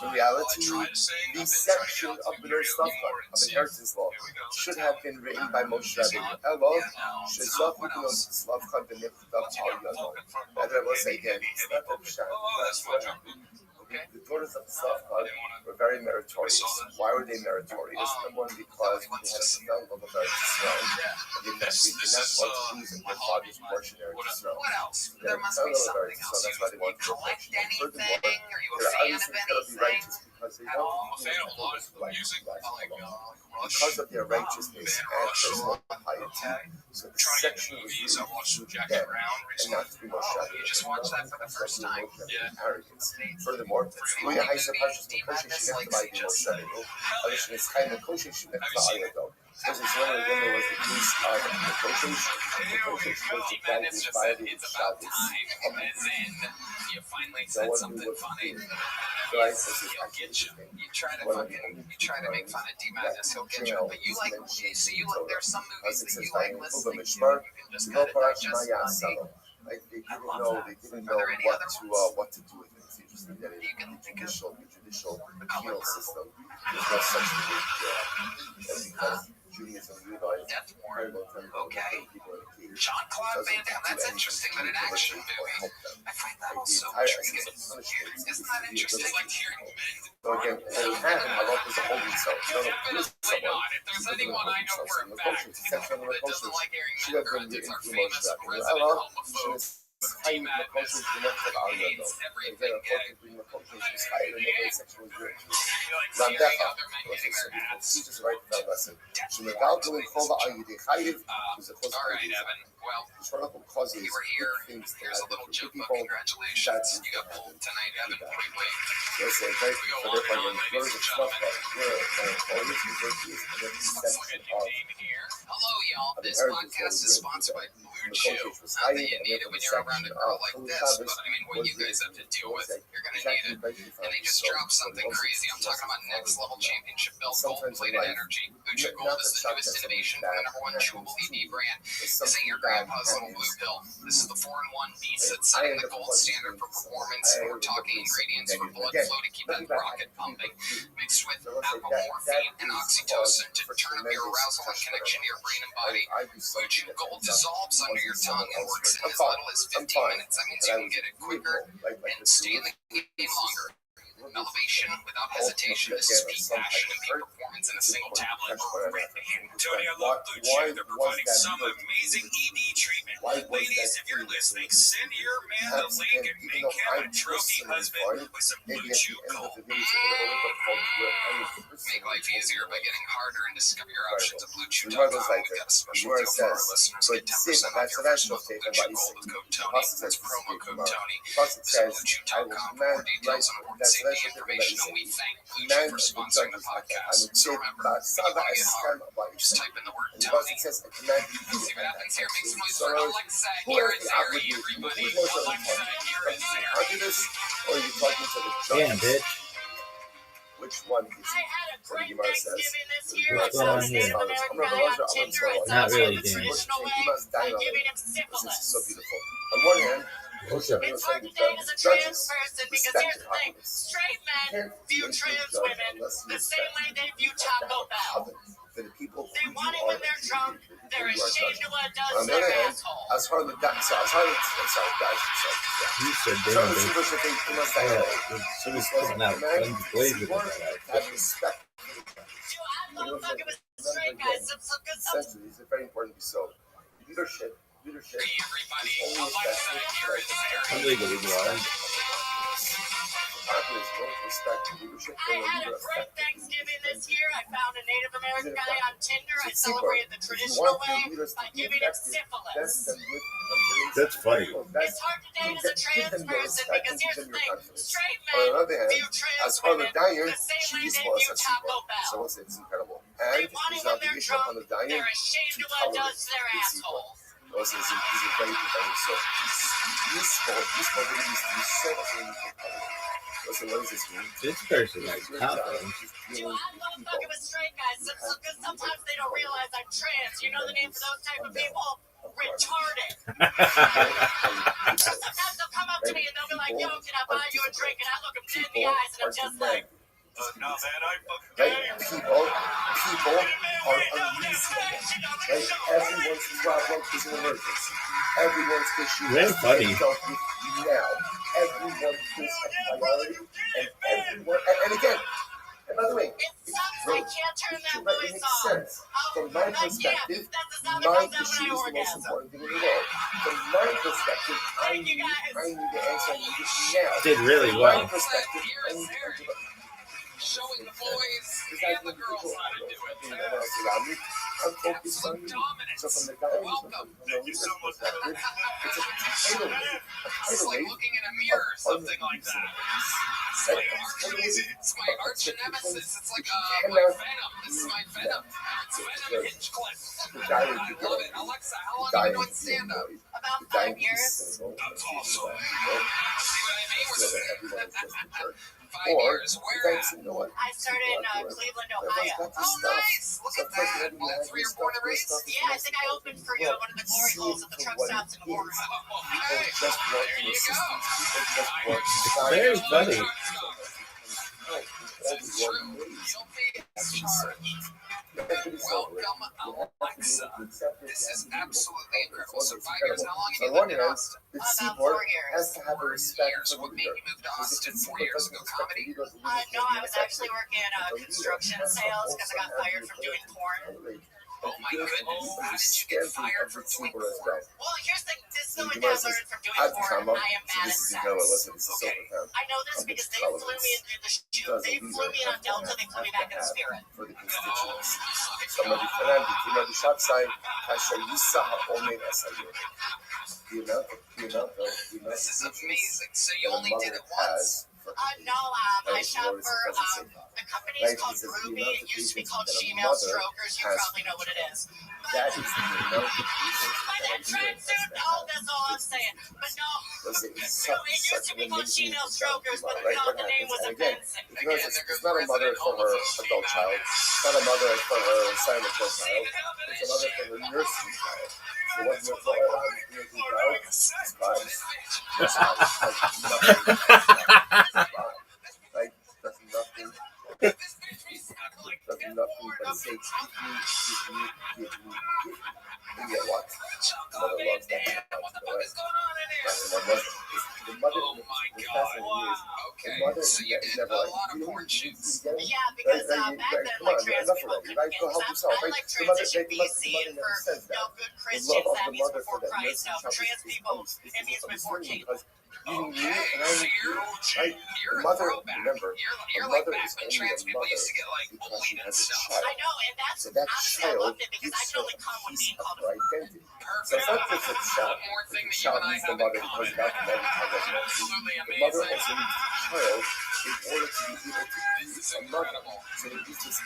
in I reality, try to sing. the I've been trying to section get out of to the karaoke stuff more and of see. inheritance law Here we go. should have been written by Moshe It's Rabbeinu. not. Ella, Yeah, no, it's Shezach not. What Ukinos else? Slav Kandanik Once you Al get Yadon. walking from And I will say again, heavy, it's heavy not that focus. Pshat. Oh, that's what jumping. Okay. The daughters of the Slav I didn't want were very meritorious. I saw that. Why were they meritorious? Number one, because they had a profound love of Eretz Yisrael. They did not This is, want to lose my their hobby, father's portion of Eretz Yisrael. What else? They There had a must profound be love of something Eretz else. Yisrael. That's why they You wanted to collect affection. anything? Furthermore, Are you a they're fan obviously of going to be anything? righteous because they At all? want I'm a fan of a lot of music. I like Rush. because of their righteousness Band and Rush. personal piety. So the Trying to get section was movies. I really watched to Jackie them Brown and recently. not to be Moshe Rabbeinu. You just watched that for the first time. Yeah. Arrogance. Furthermore, we are Haisa Pashas Mekoshe Shinech by Moshe Rabbeinu. Alish Nitzchai Mekoshe Shinech Ba'ayado. This is one of them was the case of Mekoshe. Mekoshe was the guy who violated Shabbos. You finally said something funny. Right? This is He'll get you. You try to make fun of D Madness, he'll get you. But you like, so you like, there's some movies that you like listening to. You can just kind of digest funny. Like they I didn't love know, that. they didn't Are know there any what other to do with it. It's interesting that in You can the think of judicial color penal purple. system, there's no such thing as because Judaism realized Death very warrant. well time Okay. people in the cage. Jean-Claude Van Damme, that's interesting, but an action movie. I find that also intriguing. Isn't that interesting? Like hearing men. So again, they have in halakha is a holding cell. You don't abuse Why someone. not? If there's anyone I know for a fact that doesn't like hearing Should men have been grunts, it's our written famous through Moshe resident Rabbeinu. homophobe. Haim Mekoshe is the next of our level. Everything Again, gay. unfortunately, Mekoshe is higher than every sexual rich. You like Ramdecha hearing other men was getting their a ass. teacher's right for that lesson. Shemegal Gulin Chova Ayidei Chayiv was a close All right, Evan. Well, historical causes. you were here. Things Here's a that little happen joke to book. people. Congratulations. You got pulled tonight, Evan. Quickly. There's a very We go for on their and on, part, ladies and gentlemen. Let's look at your name here. Hello, y'all. This podcast is sponsored by Blue Chew. Not that you need it when you're around a girl like this, but I mean, what you guys have to deal with, you're gonna need it. And they just dropped drop something crazy. I'm talking about next level championship build gold-plated energy. Lucha Gold is the newest innovation from the #1 chewable ED brand. This ain't your grandpa's little blue pill. This is the 4-in-1 beast that's setting the gold standard for performance. And we're talking ingredients for blood flow to keep that rocket pumping, mixed with apomorphine and oxytocin to turn up your arousal and connection to your brain and body. Lucha Gold dissolves under your tongue and works in as little as 15 minutes. That means you can get it quicker and stay in the game longer. Elevation without hesitation. This is peak passion and peak performance in a single tablet. Tony, I love Blue Chew. They're providing some amazing ED treatment. Ladies, if you're listening, send your man the link and make him a trophy husband with some Blue Chew Gold. Make life easier by getting harder and discover your options at BlueChew.com. We've got a special deal for our listeners. Get 10% off your first month of Blue Chew Gold with code Tony. That's promo code Tony. Visit BlueChew.com for more details on important safety information. And we thank Blue Chew for sponsoring the podcast. So remember, when you want to get hard, just type in the word Tony. See what happens here? Make some noise for Alexa. Here is Harry, everybody. Alexa, here is Harry. Or are you talking to the Damn, bitch. Which one is I had a great Gemara says? Thanksgiving this year. What's I going saw a on Native here? American guy on Tinder. I Not really, celebrated the Dan. traditional way by giving him It's syphilis. so beautiful. On one hand, What's up? It's hard to date as a trans person because here's the thing. Straight men view trans women the same way they view Taco Bell. For the people They want it when they're drunk. They're ashamed of what it does on to the other their hand, asshole. as hard as that, so as hard as guys, You said so damn, it's bitch. super shit. They must die. Yeah, she was putting out blazes with that. Have respect. Dude, I love fucking with straight guys. Essentially, it's very important to be so. Leadership. Hey, everybody. Alexa, here is Harry. I'm legally blind. I had a great Thanksgiving this year. I found a Native American guy on Tinder. I celebrated the traditional way by giving him syphilis. That's funny. It's hard to date as a trans person because here's the thing. Straight On the men other hand, view as trans hard women as dying, the same way she's they was view a Taco super. So Bell. it's incredible. They And want it he's when not they're the drunk. on the dying. They're ashamed of what it does to their asshole. Also, he's a very good guy. So he's useful. But he's so much in the listen, what does this mean? This person is confident. Dude, I love fucking with straight guys because sometimes they don't realize I'm trans. You know the name for those type of people? Retarded. Sometimes they'll come up to me and they'll be like, yo, can I buy you a drink? And I look them dead in the eyes and I'm just like, No, man, I fucking Right? People are unreasonable. Right? Everyone's problem is an emergency. Everyone's issue Very is funny. dealt with now. Everyone is a priority, and everyone. And again, and by the way, it sucks. I can't turn that it voice makes off. sense. From my perspective, That's the sound that my comes out issue when I is the most orgasm. important thing in the world. From my perspective, I need the answer. I need it now. Did really From my well. perspective, Here I is need Harry. to. Showing the boys and the girls how to do it. I'm focused on Absolute you. dominance. So from the guy Welcome. Thank you so much. it's a title. It's like looking in a mirror or something like that. It's my arch nemesis. It's like my Venom. This is my Venom. It's Venom Hinchcliffe. I love it. Alexa, how long have you been doing stand-up? About 5 years. That's awesome. See what I mean? 5 Or, years. Where at? you know what? I started in Cleveland, Ohio. Oh, nice. Look at that. All three are born and raised? Yeah, I think I opened for you at one of the glory holes at the truck stops in Warren. Okay. Just want There to you assist. go. People just want Very funny. It's true. Guilty as charged. Welcome, Alexa. This is absolutely incredible. So 5 years, how long have you lived in Austin? The About seaport 4 years. has to have a 4 respect years. for What made you move to Austin 4 years ago? Comedy? No, I was actually working in construction sales because I got fired from doing porn. Oh my goodness. How did you get fired from doing porn? Well, here's the thing. This is the only thing I learned from doing porn. I am mad at sex. Okay. I know this because they flew me into the shoot. They flew me on Delta. They flew me back in Spirit. For the constituents. Somebody can have the shop side. Kasha Yusa Ome Asayo. The amount of This is amazing. So you only did it once? No, I shop for the company's called Ruby. It used to be called Gmail Strokers. You probably know what it is. That is the But that tracksuit, oh, that's all I'm saying. But no, it used to be called Gmail Strokers, but no, the name was offensive. It's not a mother for her adult child. It's not a mother for her assignment child. It's a mother for her nursing child. So what we're talking about is like that's nothing. Does nothing but say give me. And yet what? Mother loves that. The mother Oh my God. Okay, so you did never corn chips. Yeah, because back then, like, trans people couldn't get because I like transition BC and for good Christians, that means before Christ. No, for trans people, it means before kingdom. Okay, so you're a throwback. You're like back when trans people used to get like bullied and stuff. I know, and that's honestly I loved it because I can only come with being called a perfect. One more thing that you and I have in common. Absolutely amazing. The mother also needs the child in order to be able to this is incredible. So it is this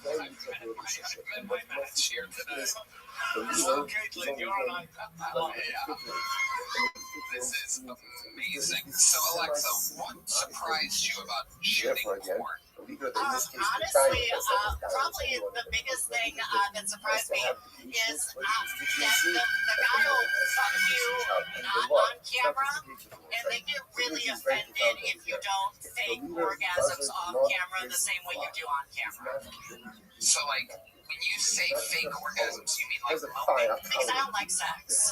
very mutual relationship. And my match here today. The So, Caitlin, you and I. Oh, yeah. This is amazing. So, Alexa, what surprised you about shooting corn? Honestly, probably the biggest thing that surprised me is that the guy will fuck you on camera, and they get really offended if you don't fake orgasms off camera the same way you do on camera. So, like, when you say fake orgasms, you mean like moaning? Because I don't like sex.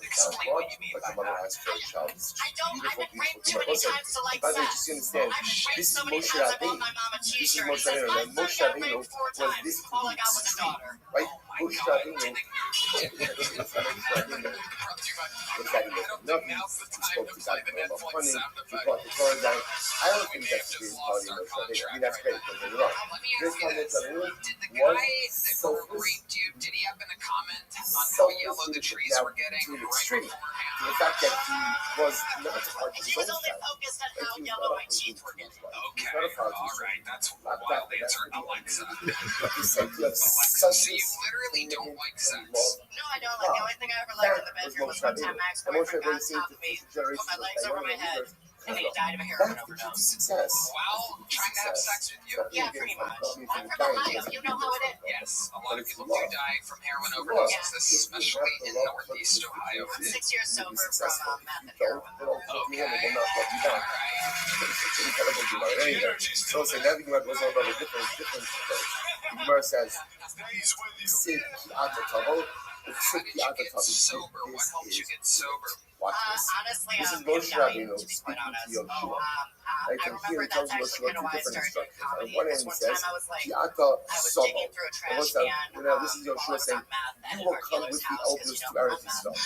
Explain what you mean by that. I've been raped too many times to like sex. I've been raped so many times I bought my mom a t-shirt that says, my son got raped 4 times. All I got was a daughter. Right? Oh my God. I think now's the time to play the Netflix sound effect. I don't think that's the lost our contract. I mean, that's great, don't get me wrong. Let me ask you this. Did the guy that raped you, did he happen to comment on how yellow the trees were getting right extreme. beforehand? The fact that he was not part of He was only focused on how yellow my teeth were getting. Okay, alright, that's a wild answer. Alexa. Alexa, So you literally don't like sex? No, I don't. Like, the only thing I ever liked in the bedroom was one time my ex-boyfriend got on top of me, put my legs over my head, and then he died of a heroin overdose. Success. While trying to have sex with you? Yeah, pretty much. I'm from Ohio. You know how it is. Yes, a lot of people do die from heroin overdoses, especially in Northeast Ohio. I'm 6 years sober from meth and heroin. Okay, alright. So say that Gemara goes on about a different Gemara says, "Sit at the table." How did you get sober? What helped you get sober? Watch this. Honestly, This is I'm Moshe dying, Rabbeinu to be quite speaking honest. to Yoshua. I remember that's actually kind of why I started doing comedy. Because one time I was like, I was digging through a trash can. This is Yoshua saying, you will come with the elders to Eretz Yisrael.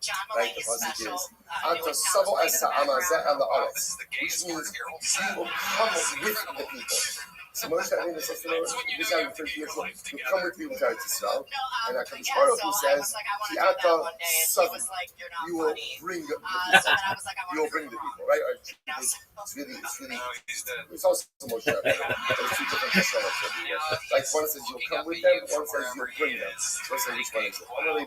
John Mulaney's special. Ata Sabo Esa Amazeh El This Haaretz. is the gayest word Harold You said. will come with the people. So Moshe Rabbeinu says, this guy referred to Yeshua, you come with me with Eretz Yisrael. And HaKadosh Baruch Hu says, Ki Ata Sabo. You will bring the people. You will bring the people, right? It's really, it's also Moshe Rabbeinu. There's two different personas. Like one says you'll come with them, one says you'll bring them. So say which one is it? I'm Rabbi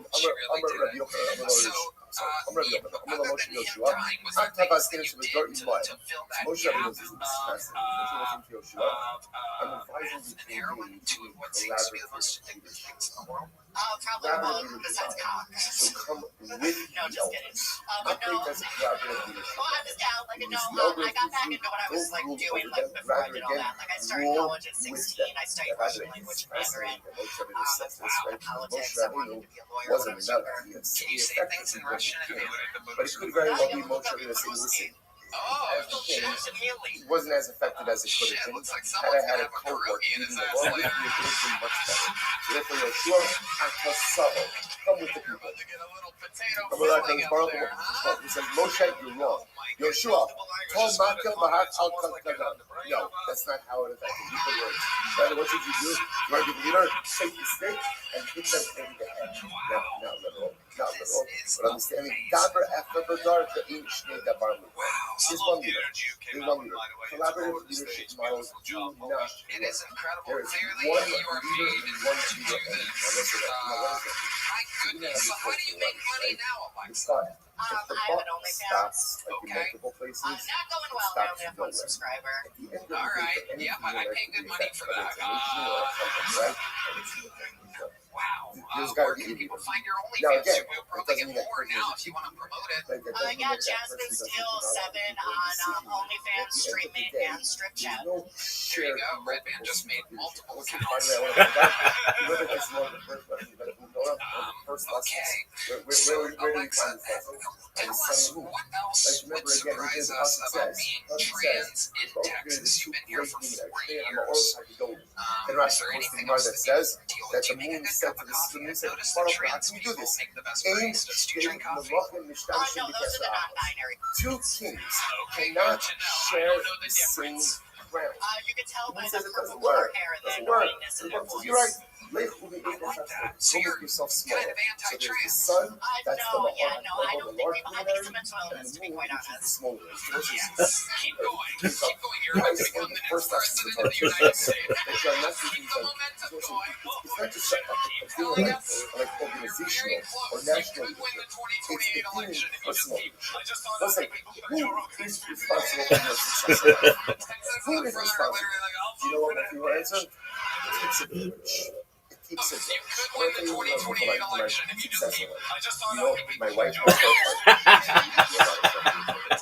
Yochanan, I'm Rabbi Yochanan, I'm Moshe Yoshua. I'm Tabaskin to the dirt in life. Moshe Rabbeinu is this Yoshua. I'm advising you to collaborate with Probably both, besides cock. So come with No, just kidding. But no, I was down. Like, I got back into what I was like doing like before I did all that. Like, I started college at 16. I studied Russian language and Mandarin. Politics. I wanted to be a lawyer when I was younger. Can you say things in Russian? But it could very well be Moshe Rabbeinu saying, listen, Oh, shit. it wasn't as effective as it could have been. Looks like Had I someone's had gonna a have a cohort pierogi in his eating the ass world, later. it would have been much better. So therefore, Yeshua, Ata Sabo, come with the You're people. about to get a little potato Come with filling HaKadosh up Baruch there, huh? Hu. He says, Moshe, you're wrong. Yeshua, Tol Makel Bahat Al Kadam. No, that's not how it affected. You put words. Rather, what should you do? You want to be the leader, take the stick and hit them in the head. Now, literal. not literal, This is but understanding amazing. daber efer b'dar ve'ein shnei dabar Wow. Here's I one love the leader. energy you came Here's out one with, leader. by the way. You took Collaborative over the leadership stage. models Beautiful do job. not Always. It is incredible. There is Clearly, one you are leader made and one to do leader. this. Now listen, now what is it? My goodness. So how do you make money now, It's Alexa? fun. If the I have buck an OnlyFans. stops like in Okay. multiple places, Not going well. I only have one subscriber. at the end of the All day, right. for any Yep, I female, pay could good be money effective, for whether that. it's an 18 or a something, right? And it's the thing. So, Wow. There's gotta Where be can a people leader. find your Now, OnlyFans? again, We'll it probably doesn't get mean that more person now is- if you want to promote it. like, that doesn't mean Yeah, that that Jasmine person doesn't Steele develop 7 people on decision. OnlyFans, At the end stream of the me day, and strip there's chat. no There shared you go. Red Man multiple just made leadership. multiple What's the accounts. part that I want to come back? Remember, this is one of the first lessons that we go up, one of the first lessons. Okay. Where do we Alexa, find this lesson? tell And us some- what else Like, would remember again, surprise here's us how it about says. being How it says. trans in Both Texas. created You've been two here great for women, 4 actually, and I'm years. always like, go. Is And Rashi there posted anything Gemara else that that says you deal that with? Do the you make a moon good said cup to of the coffee? moon I've said, noticed "How that can trans you do people this?" make the best Aim, baristas. Do you drink shame, coffee? malachim, Oh, mishtashim, no, those are the b'kesar. non-binary. Two kings Okay, cannot good to know. I share don't know the the same difference. crown. You can tell by He the says it purple doesn't color work. hair and the Doesn't work. annoyingness in their voice. You're right. I like that. So Don't you're make yourself kind smaller. of So there's the anti-trans. sun, that's the No, mahar, yeah, no, I the don't think large people. I think it's a luminary, mental and illness, the to be moon, quite which is the honest. smaller. Yes. Keep going. Keep going. You're about to become the next First lesson president to of the United States. It's our message Keep is the like, momentum it's going. not just a Keep feeling telling like, us. like You're organizational very or close. You national. could win the It's 2028 a election if you just personal. keep. I just found out Listen, that people who is Texas responsible for your success in life? and Who the is front are responsible? literally like, I'll Do you know vote what for if that you were bitch. answering? It keeps it rich. It keeps it You rich. could What win the if you were 2028 like election if you just success keep. in life? I just You found know, out that my people wife joke. was so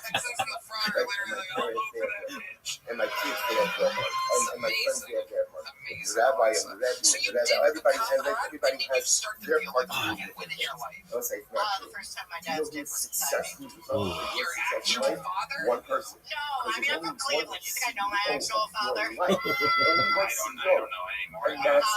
Texas and the front are literally like, I'll vote for that bitch. and my kids, they have their heart. And my friends, they have their heart. The Amazing. rabbi and the rebbe, So you and the did rebbe, everybody become has, God? everybody When did you has start to their feel part like to God do within your life? I was like, The naturally. first time my Do you know dad's did who's was inside me. successful? Your Success in actual life? father? One person. No, I mean, I'm from Cleveland. You think I know my CEO actual of your father? life. Only one I CEO. don't know anymore. And that's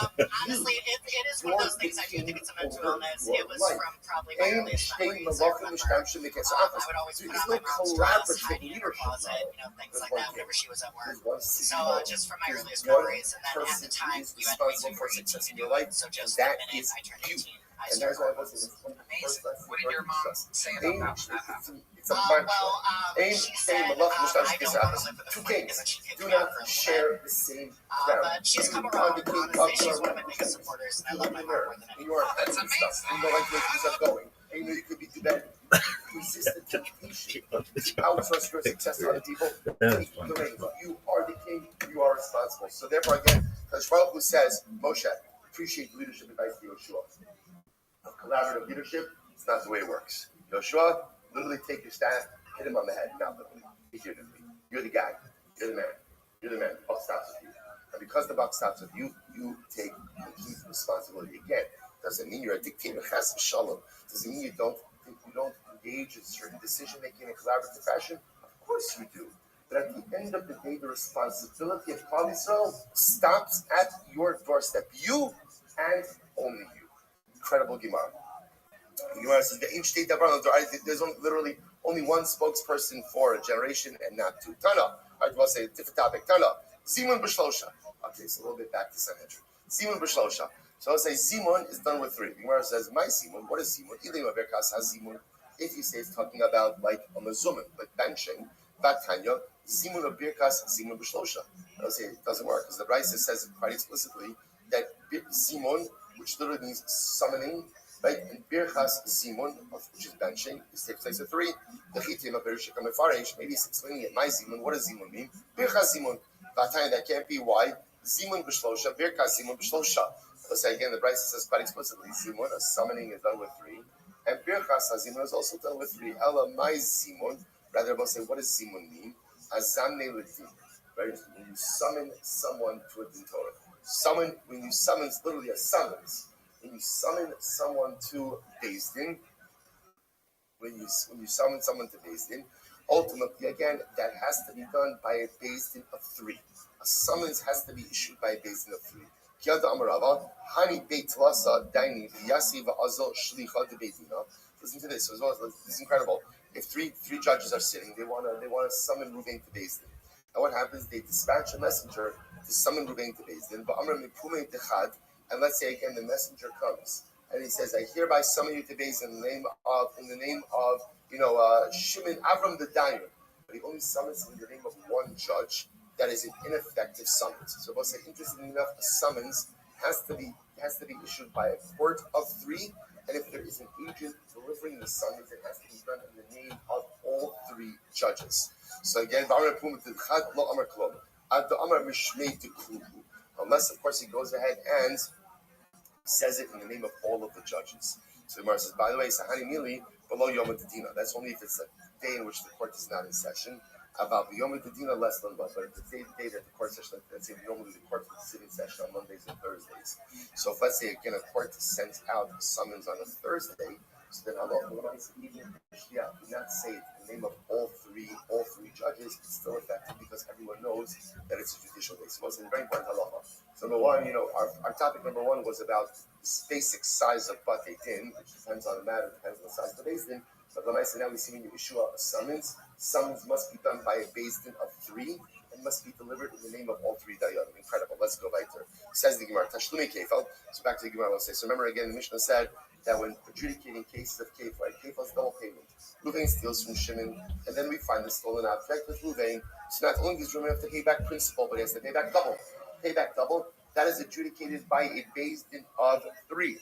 Honestly, it is one of those things. I do think it's a mental illness. It was from probably my Aim, earliest shame, memories. I malachim, remember. mishtamshim, miketz I afos. would always put There's on no my mom's dress, collaborative hiding in her leadership closet, model. things like that whenever she was at work. There's one So CEO. just from my There's earliest one memories, and then at person the time, who is you had to wait responsible till you for were 18 success to in do your it. life. So just That the minute is I turned you. 18, I And started. that's why I was in the Amazing. first lesson. What did your mom say Aim, about that happening? it's a mantra. Aim, She shame, said, malachim, I mishtamshim, don't miketz want to afos. live with a Two freak, things. and then she kicked Do me out not for a little bit. share the same crown. But she's come You around. became Honestly, popular she's one of my with biggest the supporters, and I You love live my in mom there, more than and anything. you are Oh, that's happy with stuff. amazing. You know, like where things are going. And you know you could be Tibetan. Resist the temptation to outsource your success to other people. Take the reins. You are the king. You are responsible. So therefore, again, Kadosh Baruch Hu says, Moshe, appreciate leadership advice to Yoshua. Collaborative leadership, it's not the way it works. Yoshua, literally take your staff, hit him on the head, not literally. Figuratively. You're the guy. You're the man. You're the man. The buck stops with you. And because the buck stops with you, you take complete responsibility. Again, doesn't mean you're a dictator. Chas v'shalom. Doesn't mean you don't engage in certain decision making in a collaborative fashion. Of course you do. But at the end of the day, the responsibility of Klal Yisrael stops at your doorstep. You and only you. Incredible Gemara. The Gemara says there's literally only one spokesperson for a generation and not two. Tana. I will say a different topic. Tana. Zimun b'shlosha. Okay, so a little bit back to Sanhedrin. Zimun b'shlosha. So I'll say Zimun is done with three. The Gemara says, my Zimun, what is Zimun? Ilim averkas has Zimun. If you say it's talking about like a mezuman, like benching, Batanya, Zimun abirkas, Zimun b'shlosha. I'll say it doesn't work because the Brisa says quite explicitly that Zimun, which literally means summoning, right? And birchas Zimun, which is benching, is takes place at three. The chitim of Bereshit Kamefarish, maybe it's explaining it. My Zimun, what does Zimun mean? Birchas Zimun. Batanya, that can't be why. Zimun b'shlosha, birchas Zimun b'shlosha. Let's say again, the Brisa says quite explicitly, Zimun, a summoning is done with three. And birchas Zimun is also done with three. Ella, my Zimun. Rather, we'll say, what does Zimun mean? Azamne l'din. Right? When you summon someone to a din Torah. When you summon, it's literally a summons. When you summon someone to Beis Din, when you summon someone to Beis Din, ultimately, again, that has to be done by a Beis Din of three. A summons has to be issued by a Beis Din of three. Listen to this as well. This is incredible. If three judges are sitting, they want to summon Ruvain to Beis Din. And what happens? They dispatch a messenger to summon Ruvain to Beis Din. And let's say again the messenger comes and he says, I hereby summon you to base in the name of Shimon Avram the Dayan. But he only summons in the name of one judge. That is an ineffective summons. So we'll say, interestingly enough, a summons has to be issued by a court of three, and if there is an agent delivering the summons, it has to be done in the name of all three judges. So again, unless of course he goes ahead and says it in the name of all of the judges. So the Gemara says, by the way, Sahani Mili below Yom Tadina. That's only if it's a day in which the court is not in session. About the Yom Tadina, less than one. But if it's the day that the court session, let's say normally the court is sitting session on Mondays and Thursdays. So if let's say again a court sends out a summons on a Thursday, so then Allah, even if do not say it in the name of all three judges, it's still effective because everyone knows that it's a judicial day. So it's a very important halacha. So number one, our topic number one was about the basic size of Batei Din, which depends on the matter, depends on the size of the Beis Din. But now we see when you issue a summons must be done by a Beis Din of three and must be delivered in the name of all three dayanim. Incredible. Let's go weiter. Says the Gemara, Tashlumi Kefal. So back to the Gemara, we'll say. So remember again, the Mishnah said that when adjudicating cases of Kefal, right, Kefal is double payment. Ruvain steals from Shimon, and then we find the stolen object with Ruvain. So not only does Ruvain have to pay back principal, but he has to pay back double. That is adjudicated by a Beis Din of three.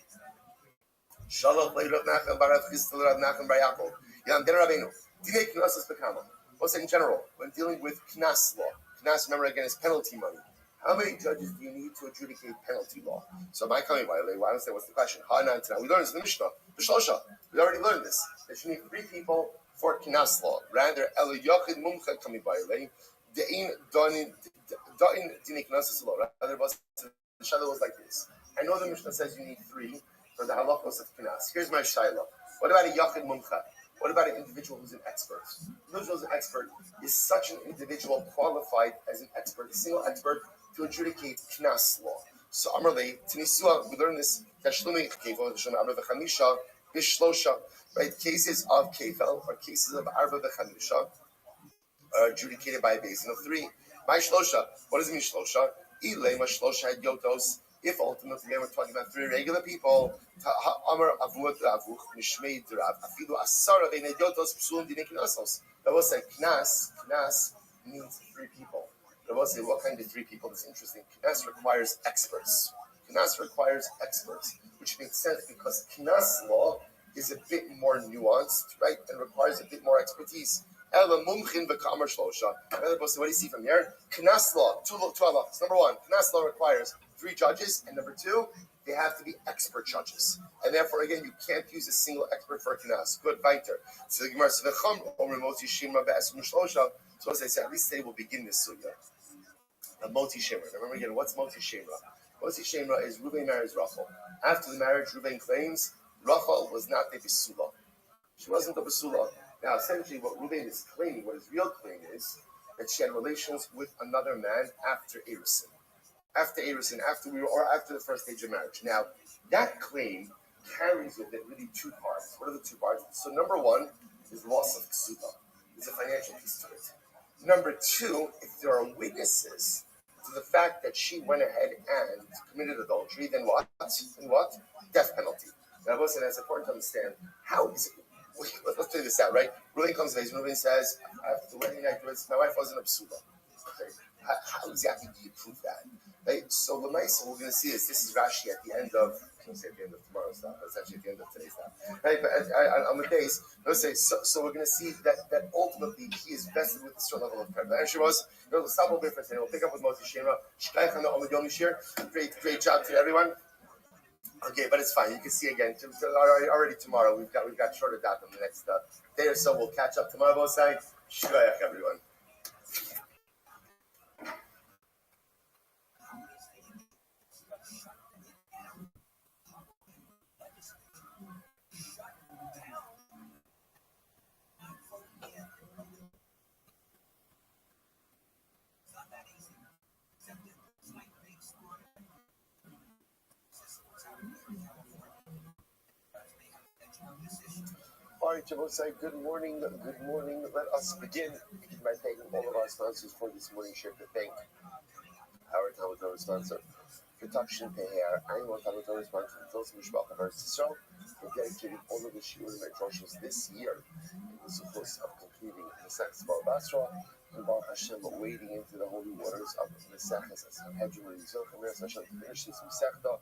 Shalom Leirot Nachem Barat Chistel Rav Nachem Bar Yaakov. Yam Den Rabbeinu. Dinei Knas is Bekama. We'll say in general, when dealing with Knas law, Knas, remember again, is penalty money. How many judges do you need to adjudicate penalty law? So my coming, why don't say what's the question? We learned this in the Mishnah. B'Shlosha. We already learned this. That you need three people for Knas law. Rather, Elo Yochid Mumcha coming by lay. De'in Da'in Dinei Knas is law. Rather, the shadow was like this. I know the Mishnah says you need three for the halachos of Knas. Here's my shayla. What about a Yachid Mumcha? What about an individual who's an expert? An individual who's an expert is such an individual qualified as an expert, a single expert, to adjudicate Knas law. So Amarle, Tinisua, we learn this, Tashlumi Kefal, Arba V'chamisha, Bishlosha, right? Cases of Kefal, or cases of Arba V'chamisha, are adjudicated by a Beis Din of three. My Shlosha, what does it mean Shlosha? Ilema Shlosha had Yotos. If ultimately we're talking about three regular people, Amar Avud Avuch Mishmei Drav Afidu Asara Venedotos Psulum Dinei Knasos. That was say Knas means three people. That was say what kind of three people? That's interesting. Knas requires experts. Which makes sense because Knas law is a bit more nuanced, right, and requires a bit more expertise. Ela Mumchin V'Kamar Shlosha. What do you see from here? Knas law, two halachos. Number one, Knas law requires three judges, and number two, they have to be expert judges. And therefore, again, you can't use a single expert for Knas. Good, weiter. So the Gemara says, so as I said, at least they will begin this sugya. A Moti Shemra. Remember again, what's Moti Shemra? Moti Shemra is Ruvain marries Rachel. After the marriage, Ruvain claims Rachel was not the Basula. She wasn't the Basula. Now, essentially, what Ruvain is claiming, what his real claim is, that she had relations with another man after Erusin. After the first stage of marriage. Now, that claim carries with it really two parts. What are the two parts? So, number one is loss of ksuba. There's a financial piece to it. Number two, if there are witnesses to the fact that she went ahead and committed adultery, then what? Death penalty. Now, listen, it's important to understand how is it. Let's figure this out, right? Ruvain comes to Ruvain says, after the wedding night, my wife wasn't a psula. Okay. How exactly do you prove that? Right? So the nice we're going to see is this is Rashi at the end of, I was going to say at the end of tomorrow's stuff, but it's actually at the end of today's stuff. Right? But on the base, let's say, so we're going to see that ultimately he is vested with a certain level of prayer. The answer was, we'll stop a little bit for today. We'll pick up with Moti Shemra. Great job to everyone. Okay, but it's fine. You can see again already tomorrow. We've got shorter dot on the next day or so. We'll catch up tomorrow. Both sides. Shkoyach, everyone. All right, Jabosai, good morning. Let us begin by thanking all of our sponsors for this morning shift. To thank Howard Thomas, our sponsor. Protection Peher, annual Talmud response to the Toast Mishpach of Eretz Yisrael. We're dedicating all of the Shiurim and Droshes this year in the support of completing the Sechs Bar Basra and Baruch Hashem wading into the holy waters of the Seches as Hedron and Yisrael Chamer Hashem to finish this Masechta.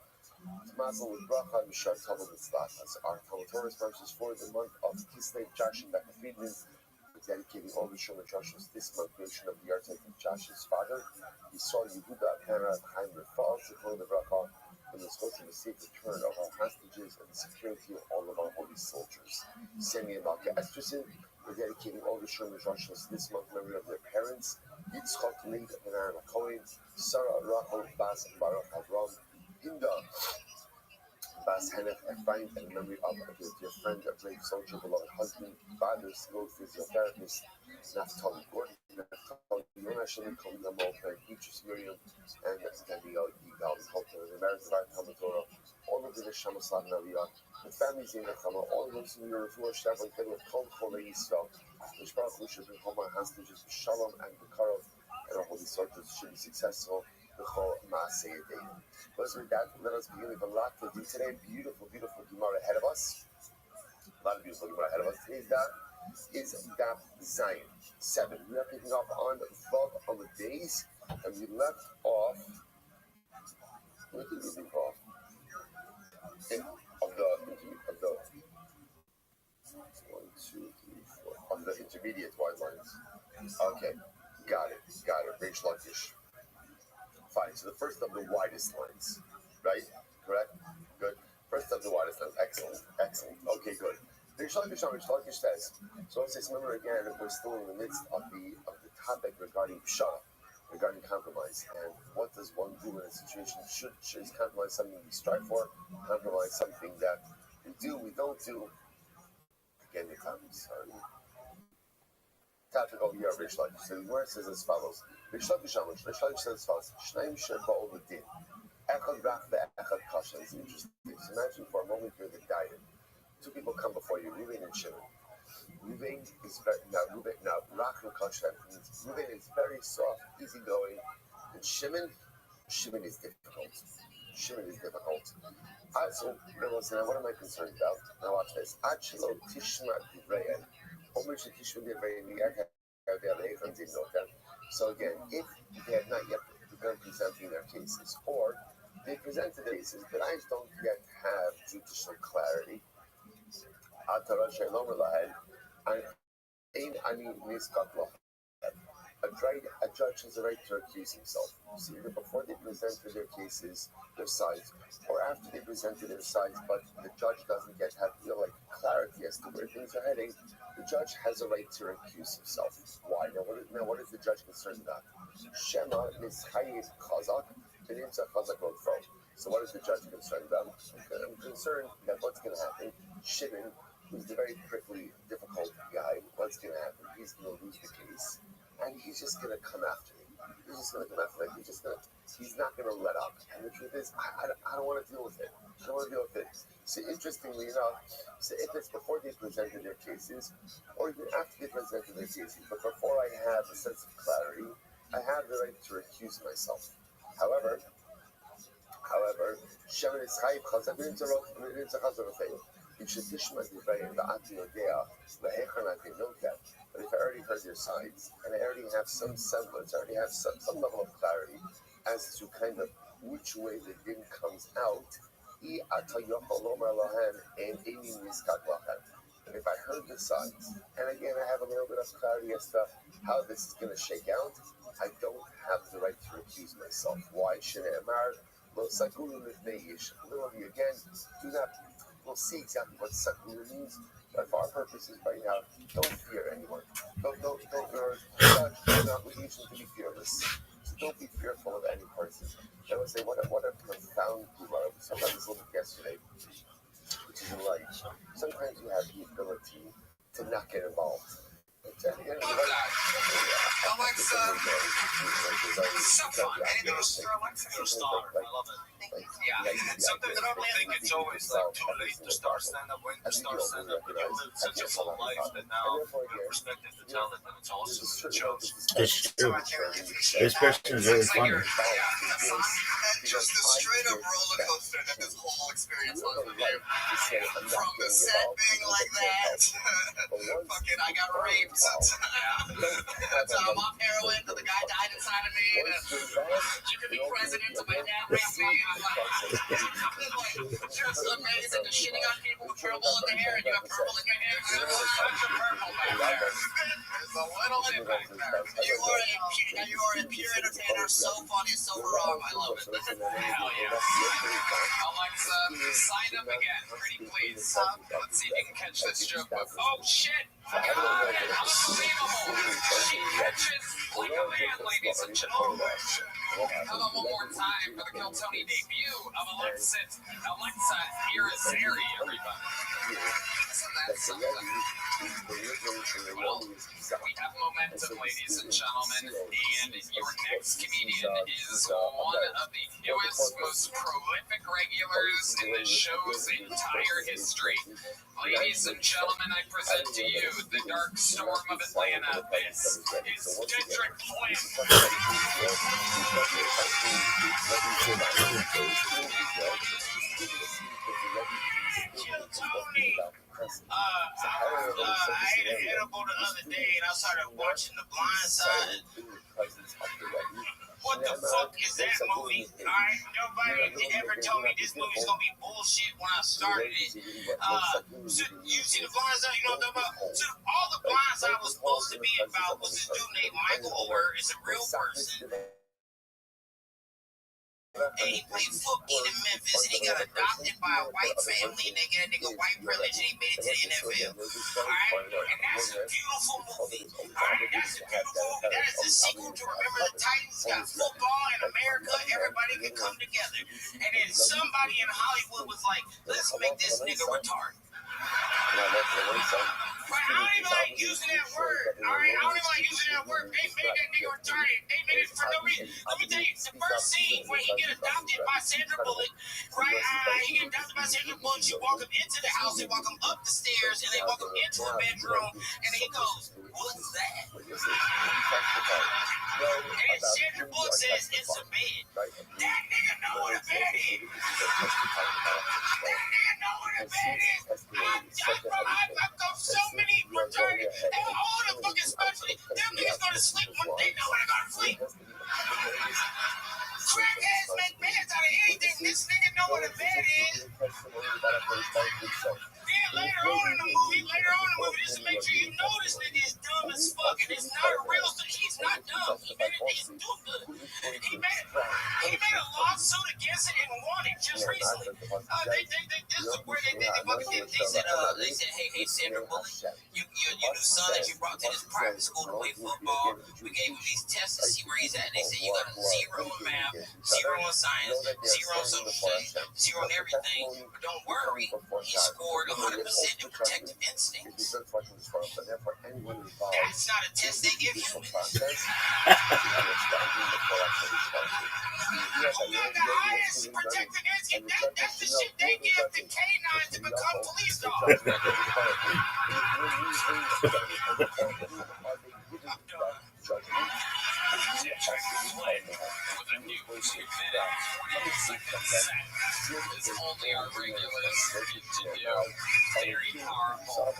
Mazel with Bracha and Mishar Tavon Mitzvah as our Talmud responses for the month of Kislev, Josh and Becca Friedman. Dedicating all the Shulman Droshes this month, creation of the yahrzeit of Josh's father, Yisrael Yehuda Penra Chaim Rafal, Zichron the Bracha, and the supposed to the safe return of our hostages and the security of all of our holy soldiers. Sammy and Malka Esterson, we're dedicating all the Shulman Droshes this month in memory of their parents, Yitzchak Leib and Aaron Cohen, Sarah Rachel Bas and Baruch Avram, Hinda Bas Henneth Ephraim, and in memory of your dear friend, a brave soldier, beloved husband, father, skilled physiotherapist, Naftali Gordon, Naftali Yonah, Shemi Kol Yamol, and Beatrice Miriam, and Daniel Yigal, Kolton, and the American Bar Talmud Torah, all of the Neshama Slav and Aliyah, the families in the Chama, all of those who are Refuah Shabbat, and with Kol Chole Yisrael, which Baruch Hu should bring home our hostages with Shalom and Bekarov, and our holy soldiers should be successful. Let's read that. Let us begin with a lot to do today. Beautiful, beautiful Gemara ahead of us. A lot of beautiful Gemara ahead of us. Today's daf is daf Zayin 7. We are picking up on Vav on the days, and we left off. Where did we leave off? Of the intermediate white lines. Okay, got it. Reish Lakish. Fine. So the first of the widest lines, right? Correct? Good. First of the widest lines. Excellent. Okay, good. Reish Lakish says. So let's just remember again, we're still in the midst of the topic regarding pshara, regarding compromise, and what does one do in a situation? Should compromise something we strive for? Compromise something that we do, we don't do? Again, the time. Sorry. Topic over here, Reish Lakish. So the word says as follows. Reish Lakish says as follows. Shnaim sheba'ol l'din. Echad rach ve'echad kasha. It's interesting. So imagine for a moment you're the diet. Two people come before you, Ruvain and Shimon. Ruvain is very rach and kasha means Ruvain is very soft, easygoing, and Shimon is difficult. So everyone said, now what am I concerned about? Now watch this. Achelo tishma divrein. So again, if they have not yet begun presenting their cases, or they presented their cases, but I don't yet have judicial clarity, a judge has a right to accuse himself. So either before they presented their cases, their sides, or after they presented their sides, but the judge doesn't yet have clarity as to where things are heading, the judge has a right to recuse himself. Why? Now what is the judge concerned about? Shema mischayiv chazak, v'nimtza chazak lo fro. So what is the judge concerned about? I'm concerned that what's going to happen, Shimon, who's the very prickly, difficult guy, what's going to happen? He's going to lose the case, and he's just going to come after me. He's not going to let up. And the truth is, I don't want to deal with it. So interestingly enough, so if it's before they presented their cases, or even after they presented their cases, but before I have a sense of clarity, I have the right to recuse myself. However, Shemon is chayiv chazak v'nimtza chazak v'feil. But if I already heard your sides, and I already have some semblance, I already have some level of clarity as to kind of which way the din comes out, and if I heard the sides, and again I have a little bit of clarity as to how this is going to shake out, I don't have the right to recuse myself. Why? Literally again, do not. We'll see exactly what sakura means, but for our purposes right now, don't fear anyone. Don't judge an obligation to be fearless. So don't be fearful of any person. I would say what a profound Gemara. We talked about this a little bit yesterday, which is in life. Sometimes you have the ability to not get involved. Alexa, so fun. Hey, Alexa, your star. I love it. Yeah, and sometimes people think it's always like too late to start stand-up, when to start stand-up, but you live such a full life that now you have perspective to tell it, and it's awesome. It shows. It's true. This person is really funny. just the straight up roller coaster that this whole experience was for you. From the set being like that, fucking I got raped. So I'm off heroin, the guy died inside of me. You could be president, so my dad raped me. I'm like, just amazing. Just shitting on people with purple in the hair, and you have purple in your hair. There's a bunch of purple back there. There's a little bit back there. You are a pure entertainer, so funny, so raw. I love it. Hell yeah. Alexa, sign up again, pretty please. Let's see if you can catch this joke. Oh shit! Got it! Unbelievable! She catches like a man, ladies and gentlemen. How about one more time for the Kill Tony debut of Alexa Irizarry, everybody. Isn't that something? Well, we have momentum, ladies and gentlemen, and your next comedian is one of the newest, most prolific regulars in the show's entire history. Ladies and gentlemen, I present to you the dark storm of Atlanta. This is Kendrick Flynn. Kill Tony. I ate an edible the other day and I started watching The Blind Side. What the fuck is that movie? Alright, nobody ever told me this movie's gonna be bullshit when I started it. So you see The Blind Side, you know what I'm talking about? So all The Blind Side was supposed to be about was this dude named Michael Oher. It's a real person. And he played football in Memphis, and he got adopted by a white family, and they get a nigga white privilege, and he made it to the NFL. Alright? And that's a beautiful movie. Alright? That's a beautiful movie. That is the sequel to Remember the Titans. Got football in America, everybody can come together. And then somebody in Hollywood was like, let's make this nigga retarded. Right, I don't even like using that word. Alright, I don't even like using that word. They made that nigga retarded. They made it for no reason. Let me tell you, the first scene where he get adopted by Sandra Bullock, right? He get adopted by Sandra Bullock. You walk him into the house, they walk him up the stairs, and they walk him into a bedroom, and he goes, "What's that?" And then Sandra Bullock says, "It's a bed." That nigga know what a bed is. That nigga know what a bed is. I've got so many retarded, and all the fucking specialty, them niggas go to sleep when they know when they go to sleep. Crackheads make beds out of anything. This nigga know what a bed is. Then later on in the movie, just to make sure you know this nigga is dumb as fuck, and it's not a real story. He's not dumb. He made it. He's doing good. He made a lawsuit against it and won it just recently. This is where they fucking did. They said, hey, Sandra Bullock, your new son that you brought to this private school to play football. We gave him these tests to see where he's at. They said you got a 0 in math, 0 in science, 0 in social studies, 0 in everything. But don't worry, he scored 100% in protective instincts. That's not a test they give humans. Who got the highest protective instinct? That's the shit they give the canines to become police dogs. I'm done. With a new 2-minute 48-second set. It's only our regulars need to do. Very powerful. The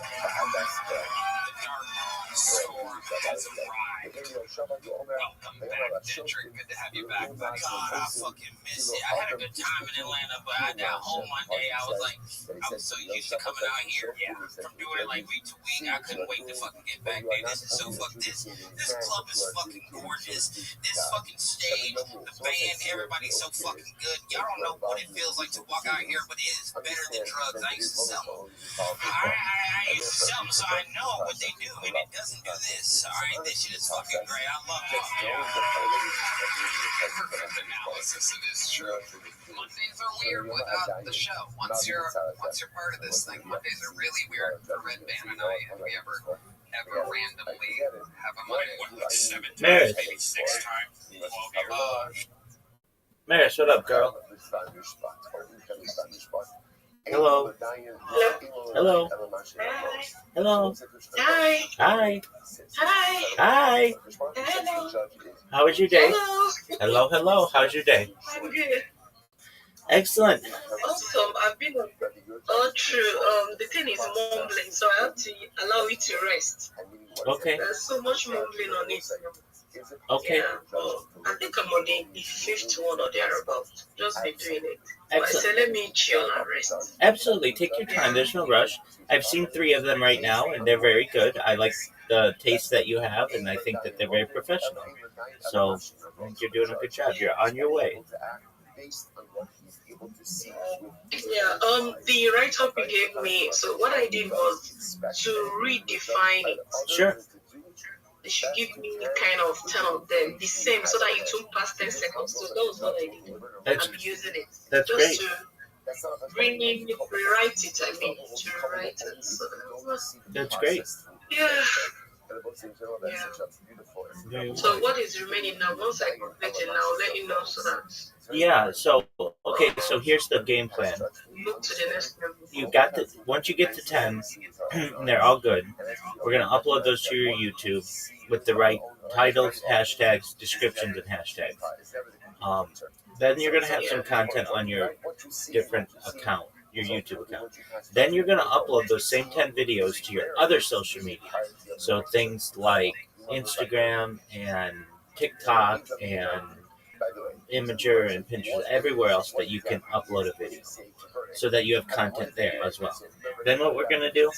dark storm has arrived. Welcome back, Kendrick. Good to have you back, buddy. God, I fucking miss it. I had a good time in Atlanta, but that whole Monday, I was so used to coming out here from doing it like week to week. I couldn't wait to fucking get back there. This is so fucking this club is fucking gorgeous. This fucking stage, the band, everybody's so fucking good. Y'all don't know what it feels like to walk out here, but it is better than drugs. I used to sell them. I used to sell them, so I know what they do, and it doesn't do this. Alright, this shit is fucking great. I love it. Perfect analysis. It is true. Mondays are weird without the show. Once you're part of this thing, Mondays are really weird for Red Band and I. Have we ever randomly have a Monday? 7 times, maybe 6 times. 12 years. Mary, shut up, girl. Hello. Hello. Hello. Hi. Hi. Hi. Hi. Hello. How was your day? Hello. Hello. How's your day? I'm good. Excellent. Awesome. I've been all through. The thing is mumbling, so I have to allow it to rest. Okay. There's so much mumbling on it. Okay. Yeah, I think I'm on the fifth one or thereabout. Just be doing it. But I Excellent. say let me chill and rest. Absolutely. Take your time. There's no rush. I've seen 3 of them right now, and they're very good. I like the taste that you have, and I think that they're very professional. So I think you're doing a good job. You're on your way. Yeah. The write up you gave me. So what I did was to redefine it. Sure. They should give me kind of 10 of them, the same, so that it won't pass 10 seconds. So that was what I did. That's I'm using it. that's Just great. to rewrite it, to write it. So, That's great. yeah. Very well. So what is remaining now? Once I complete it, I'll let you know so that Yeah. So okay. So here's the game plan. move to the next level. You got the once you get to 10, and they're all good. We're gonna upload those to your YouTube with the right titles, hashtags, descriptions, and hashtags. Then you're gonna have some content on your different account, your YouTube account. Then you're gonna upload those same 10 videos to your other social media. So things like Instagram and TikTok and Imager and Pinterest, everywhere else that you can upload a video, so that you have content there as well. Then what we're gonna do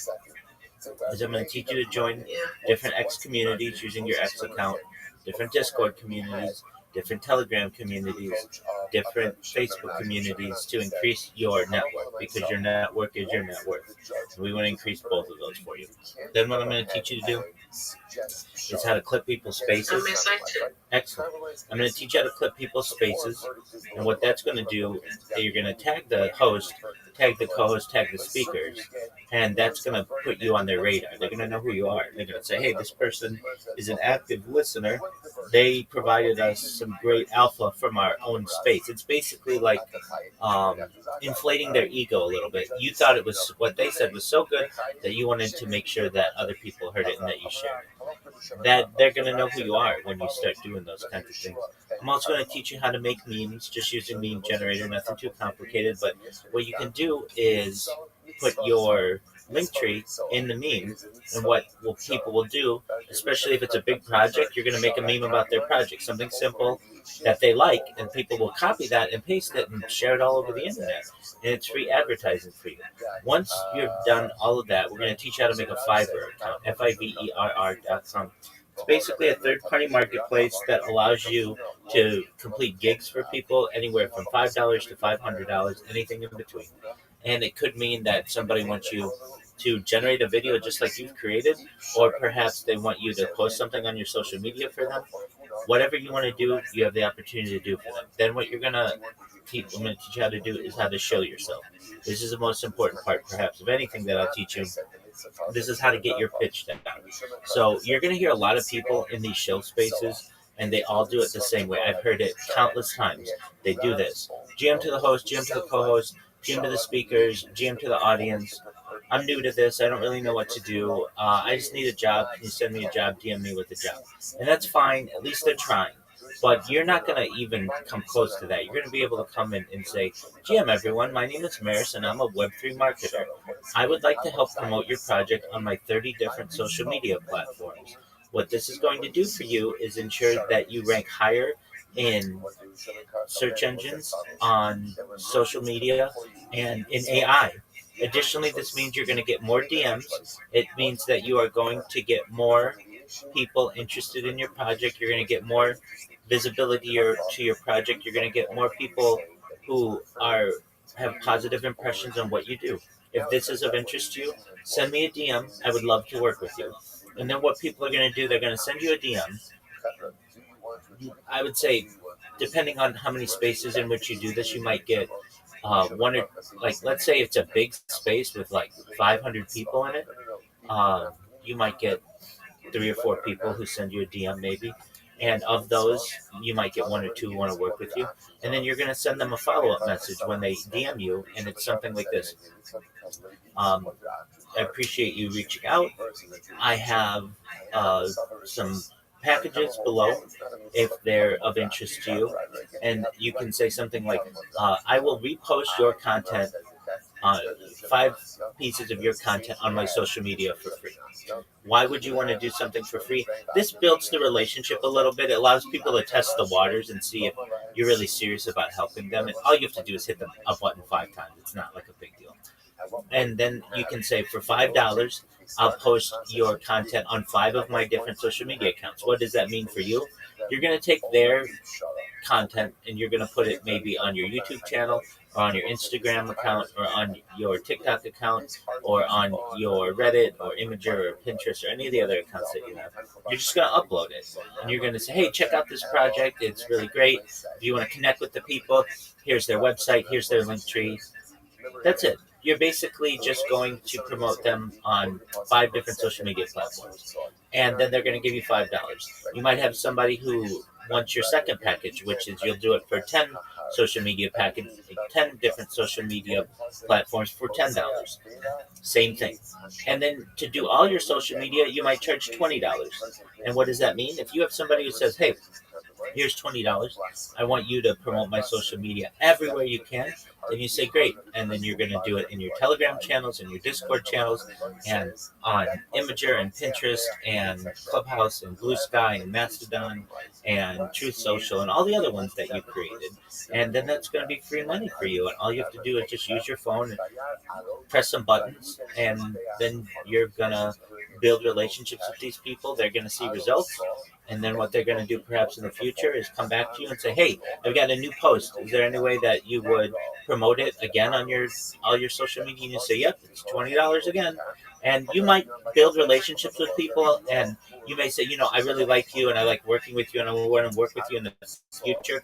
is I'm gonna teach you to join Yeah. different X communities using your X account, different Discord communities, different Telegram communities, different Facebook communities to increase your network, because your network is your net worth. And we want to increase both of those for you. Then what I'm going to teach you to do is how to clip people's I'm spaces. excited. Excellent. I'm going to teach you how to clip people's spaces. And what that's going to do is you're going to tag the host, tag the co-host, tag the speakers, and that's going to put you on their radar. They're going to know who you are. They're going to say, hey, this person is an active listener. They provided us some great alpha from our own space. It's basically like inflating their ego a little bit. You thought it was what they said was so good that you wanted to make sure that other people heard it and that you shared it. That they're going to know who you are when you start doing those kinds of things. I'm also going to teach you how to make memes, just using meme generator, nothing too complicated. But what you can do is put your link tree in the meme, and what people will do, especially if it's a big project, you're going to make a meme about their project, something simple that they like, and people will copy that and paste it and share it all over the internet, and it's free advertising for you. Once you've done all of that, we're going to teach you how to make a Fiverr account, fiverr.com. It's basically a third-party marketplace that allows you to complete gigs for people anywhere from $5 to $500, anything in between. And it could mean that somebody wants you to generate a video just like you've created, or perhaps they want you to post something on your social media for them. Whatever you want to do, you have the opportunity to do for them. Then what I'm going to teach you how to do is how to show yourself. This is the most important part, perhaps, of anything that I'll teach you. This is how to get your pitch down. So you're going to hear a lot of people in these show spaces, and they all do it the same way. I've heard it countless times. They do this. GM to the host, GM to the co-host, GM to the speakers, GM to the audience. I'm new to this. I don't really know what to do. I just need a job. Can you send me a job? DM me with a job. And that's fine. At least they're trying. But you're not going to even come close to that. You're going to be able to come in and say, GM, everyone, my name is Maris, and I'm a Web3 marketer. I would like to help promote your project on my 30 different social media platforms. What this is going to do for you is ensure that you rank higher in search engines, on social media, and in AI. Additionally, this means you're going to get more DMs. It means that you are going to get more people interested in your project. You're going to get more visibility to your project. You're going to get more people who have positive impressions on what you do. If this is of interest to you, send me a DM. I would love to work with you. And then what people are going to do, they're going to send you a DM. I would say, depending on how many spaces in which you do this, you might get one or, like, let's say it's a big space with like 500 people in it. You might get 3 or 4 people who send you a DM maybe. And of those, you might get 1 or 2 who want to work with you. And then you're going to send them a follow-up message when they DM you, and it's something like this. I appreciate you reaching out. I have some packages below if they're of interest to you, and you can say something like, "I will repost your content, 5 pieces of your content on my social media for free." Why would you want to do something for free? This builds the relationship a little bit. It allows people to test the waters and see if you're really serious about helping them. And all you have to do is hit a button 5 times. It's not like a big deal. And then you can say, for $5, I'll post your content on 5 of my different social media accounts. What does that mean for you? You're going to take their content and you're going to put it maybe on your YouTube channel or on your Instagram account or on your TikTok account or on your Reddit or Imager or Pinterest or any of the other accounts that you have. You're just going to upload it and you're going to say, "Hey, check out this project. It's really great. If you want to connect with the people, here's their website, here's their link tree." That's it. You're basically just going to promote them on 5 different social media platforms. And then they're going to give you $5. You might have somebody who wants your second package, which is you'll do it for 10 social media package, 10 different social media platforms for $10. Same thing. And then to do all your social media, you might charge $20. And what does that mean? If you have somebody who says, "Hey, here's $20. I want you to promote my social media everywhere you can," then you say, "Great." And then you're going to do it in your Telegram channels and your Discord channels and on Imager and Pinterest and Clubhouse and Blue Sky and Mastodon and Truth Social and all the other ones that you created. And then that's going to be free money for you. And all you have to do is just use your phone and press some buttons, and then you're going to build relationships with these people. They're going to see results. And then what they're going to do perhaps in the future is come back to you and say, "Hey, I've got a new post. Is there any way that you would promote it again on all your social media?" And you say, "Yep, it's $20 again." And you might build relationships with people, and you may say, "I really like you and I like working with you and I want to work with you in the future.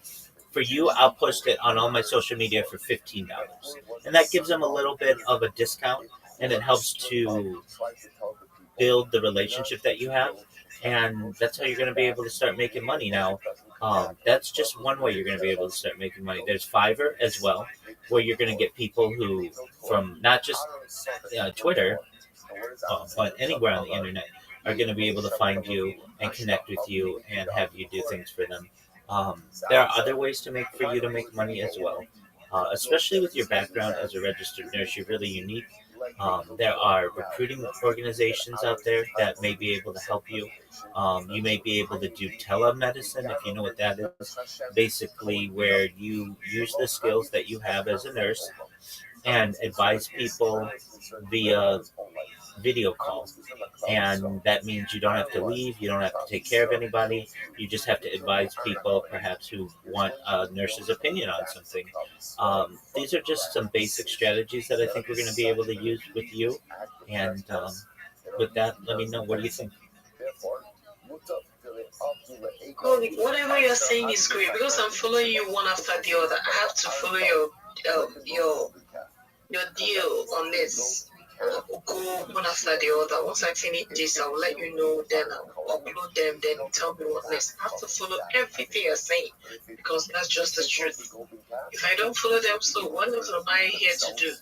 For you, I'll post it on all my social media for $15. And that gives them a little bit of a discount, and it helps to build the relationship that you have. And that's how you're going to be able to start making money. Now, that's just one way you're going to be able to start making money. There's Fiverr as well, where you're going to get people who, from not just Twitter, but anywhere on the internet, are going to be able to find you and connect with you and have you do things for them. There are other ways for you to make money as well, especially with your background as a registered nurse. You're really unique. There are recruiting organizations out there that may be able to help you. You may be able to do telemedicine, if you know what that is. Basically, where you use the skills that you have as a nurse and advise people via video call. And that means you don't have to leave, you don't have to take care of anybody. You just have to advise people perhaps who want a nurse's opinion on something. These are just some basic strategies that I think we're going to be able to use with you. And with that, let me know, what do you think? Whatever you're saying is great, because I'm following you one after the other. I have to follow your deal on this. Go one after the other. Once I finish this, I'll let you know. Then I'll upload them. Then tell me what next. I have to follow everything you're saying, because that's just the truth. If I don't follow them, so what else am I here to do?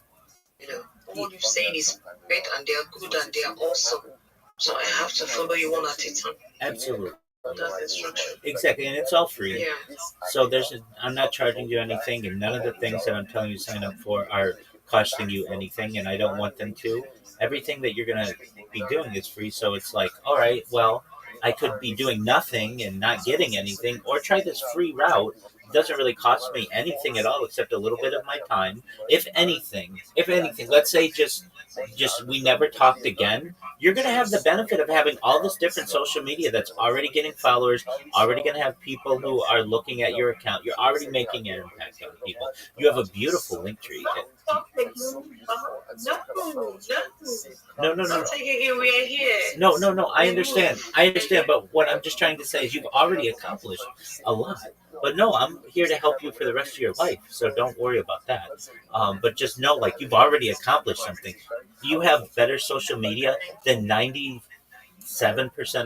All you're saying is great, and they are good, and they are awesome. So I have to follow you one at a time. Absolutely. That's the structure. Exactly, and it's all free. Yeah. So I'm not charging you anything, and none of the things that I'm telling you to sign up for are costing you anything, and I don't want them to. Everything that you're going to be doing is free, so it's like, all right, well, I could be doing nothing and not getting anything, or try this free route. It doesn't really cost me anything at all except a little bit of my time. If anything, let's say just we never talked again, you're going to have the benefit of having all this different social media that's already getting followers, already going to have people who are looking at your account. You're already making an impact on people. You have a beautiful link tree. No. We're here. No. I understand. But what I'm just trying to say is you've already accomplished a lot. But no, I'm here to help you for the rest of your life, so don't worry about that. But just know, like, you've already accomplished something. You have better social media than 97%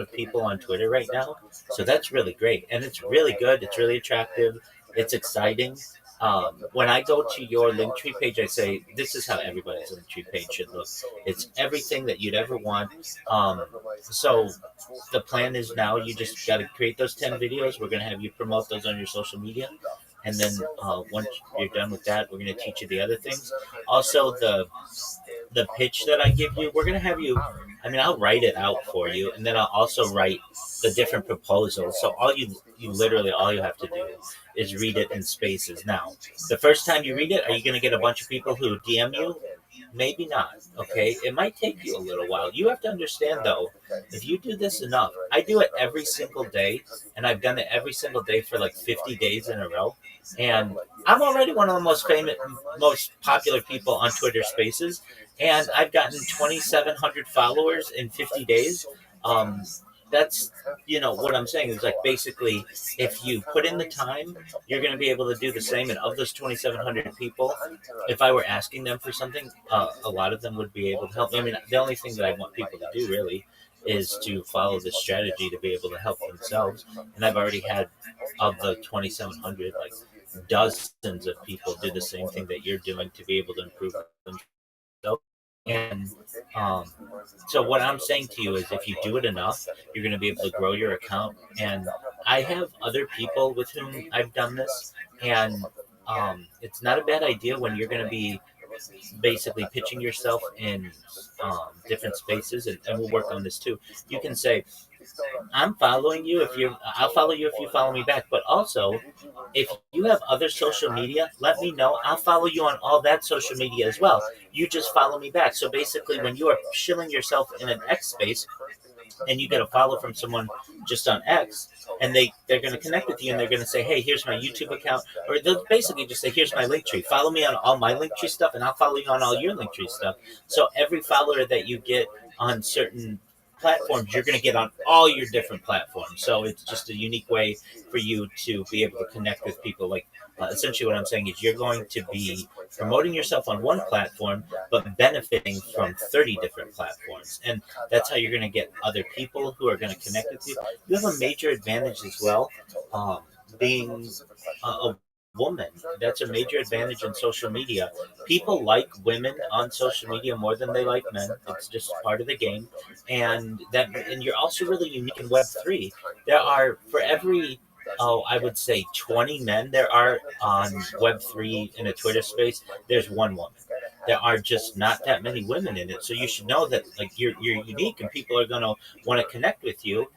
of people on Twitter right now, so that's really great. And it's really good. It's really attractive. It's exciting. when I go to your Linktree page, I say this is how everybody's Linktree page should look. It's everything that you'd ever want. So the plan is now you just got to create those 10 videos. We're going to have you promote those on your social media. And then once you're done with that, we're going to teach you the other things. Also, the pitch that I give you, we're going to have you, I mean, I'll write it out for you, and then I'll also write the different proposals. So you literally, all you have to do is read it in spaces. Now, the first time you read it, are you going to get a bunch of people who DM you? Maybe not. Okay, it might take you a little while. You have to understand though, if you do this enough, I do it every single day, and I've done it every single day for like 50 days in a row, and I'm already one of the most famous, most popular people on Twitter Spaces, and I've gotten 2,700 followers in 50 days. Um, that's what I'm saying is like basically, if you put in the time, you're going to be able to do the same. And of those 2,700 people, if I were asking them for something, a lot of them would be able to help me. I mean, the only thing that I want people to do really is to follow this strategy to be able to help themselves. And I've already had of the 2,700, like dozens of people do the same thing that you're doing to be able to improve themselves. And so what I'm saying to you is if you do it enough, you're going to be able to grow your account. And I have other people with whom I've done this, and it's not a bad idea when you're going to be basically pitching yourself in different spaces, and we'll work on this too. You can say, I'll follow you if you follow me back. But also, if you have other social media, let me know. I'll follow you on all that social media as well. You just follow me back. So basically, when you are shilling yourself in an X space, and you get a follow from someone just on X, and they're going to connect with you, and they're going to say, hey, here's my YouTube account, or they'll basically just say, here's my Linktree. Follow me on all my Linktree stuff, and I'll follow you on all your Linktree stuff. So every follower that you get on certain platforms, you're going to get on all your different platforms. So it's just a unique way for you to be able to connect with people. Like essentially what I'm saying is you're going to be promoting yourself on one platform, but benefiting from 30 different platforms. And that's how you're going to get other people who are going to connect with you. You have a major advantage as well, being a woman. That's a major advantage in social media. People like women on social media more than they like men. It's just part of the game. And you're also really unique in Web3. There are, for every I would say 20 men there are on Web3 in a Twitter space, there's one woman. There are just not that many women in it. So you should know that like you're unique, and people are gonna want to connect with you,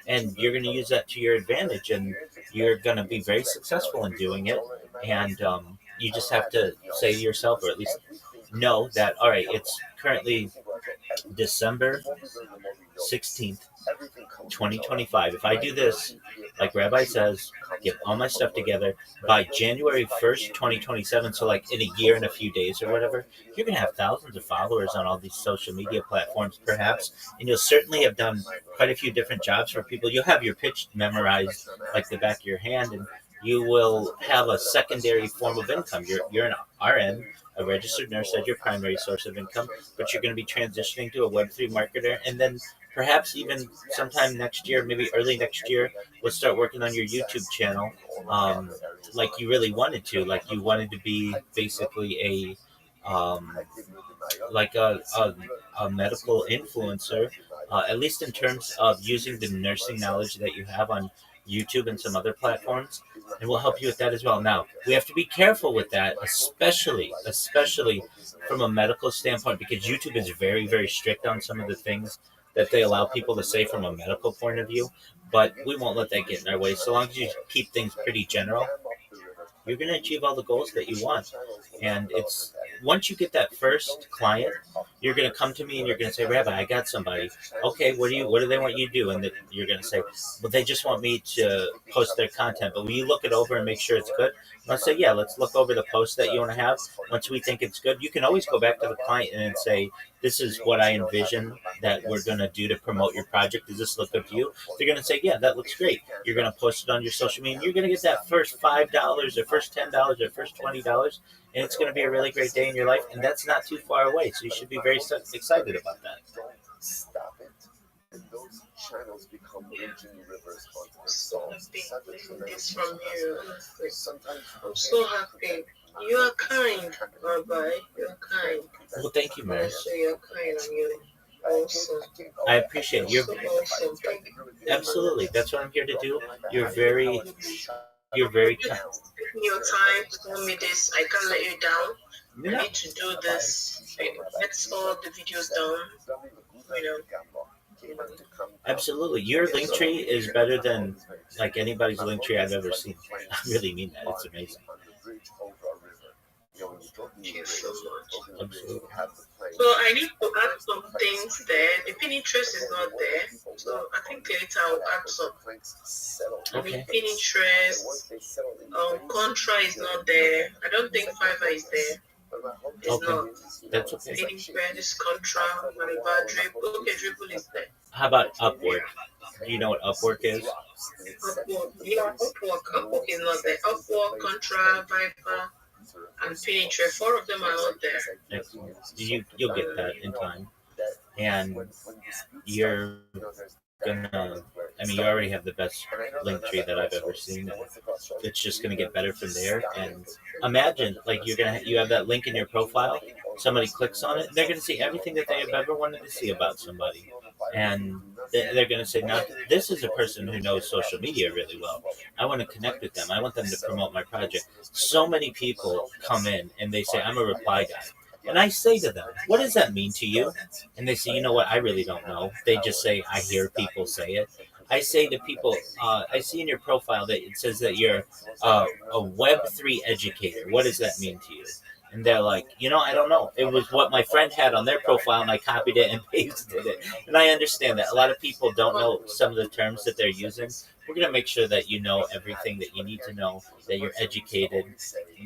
and you're going to use that to your advantage, and you're going to be very successful in doing it. And you just have to say to yourself, or at least know that, all right, it's currently December 16th, 2025. If I do this, like Rabbi says, get all my stuff together by January 1st, 2027, so like in a year and a few days or whatever, you're going to have thousands of followers on all these social media platforms, perhaps, and you'll certainly have done quite a few different jobs for people. You'll have your pitch memorized like the back of your hand, and you will have a secondary form of income. You're an RN, a registered nurse, as your primary source of income, but you're going to be transitioning to a Web3 marketer, and then perhaps even sometime next year, maybe early next year, we'll start working on your YouTube channel, like you really wanted to. Like you wanted to be basically like a medical influencer, at least in terms of using the nursing knowledge that you have on YouTube and some other platforms, and we'll help you with that as well. Now, we have to be careful with that, especially from a medical standpoint, because YouTube is very, very strict on some of the things that they allow people to say from a medical point of view, but we won't let that get in our way. So long as you keep things pretty general, you're going to achieve all the goals that you want. And it's once you get that first client, you're going to come to me and you're going to say, Rabbi, I got somebody. Okay, what do they want you to do? And you're going to say, well, they just want me to post their content, but will you look it over and make sure it's good? And I'll say, yeah, let's look over the post that you want to have. Once we think it's good, you can always go back to the client and say, this is what I envision that we're going to do to promote your project. Does this look good to you? They're going to say, yeah, that looks great. You're going to post it on your social media, and you're going to get that first $5 or first $10 or first $20, and it's going to be a really great day in your life, and that's not too far away, so you should be very excited about that. channels become raging rivers onto So themselves. happy Such a listening tremendous this from you. Honestly. Sometimes I'm so happy. You are kind, Rabbi. You are kind. Well, thank you, Mary. Honestly, you're kind and you're awesome. I appreciate You're you. so awesome. Thank you. Absolutely, that's what I'm here to do. You're very kind. Taking your time to tell me this. I can't let you down. I Yeah. need to do this. Let's all the videos done. Absolutely. Your link tree is better than like anybody's link tree I've ever seen. I really mean that. It's amazing. Thank you so much. Absolutely. So I need to add some things there. The Pinterest is not there. So I think later I'll add some. I mean, Okay. Pinterest, Contra is not there. I don't think Fiverr is there. It's Okay. not. That's okay. Pinterest, Contra, whatever, Dribble. Okay, Dribble is there. How about Upwork? Do you know what Upwork is? Upwork, yeah, Upwork. Upwork is not there. Upwork, Contra, Viper, and Pinterest. 4 of them are not there. Excellent. You'll get that in time, and you're gonna. I mean, you already have the best link tree that I've ever seen. It's just gonna get better from there. And imagine, like you have that link in your profile. Somebody clicks on it, they're gonna see everything that they have ever wanted to see about somebody, and they're gonna say, "Now, this is a person who knows social media really well. I want to connect with them. I want them to promote my project." So many people come in and they say, "I'm a reply guy." And I say to them, "What does that mean to you?" And they say, "You know what? I really don't know." They just say, "I hear people say it." I say to people, I see in your profile that it says that you're a Web3 educator. What does that mean to you? And they're like, I don't know. It was what my friend had on their profile, and I copied it and pasted it. And I understand that a lot of people don't know some of the terms that they're using. We're going to make sure that you know everything that you need to know, that you're educated,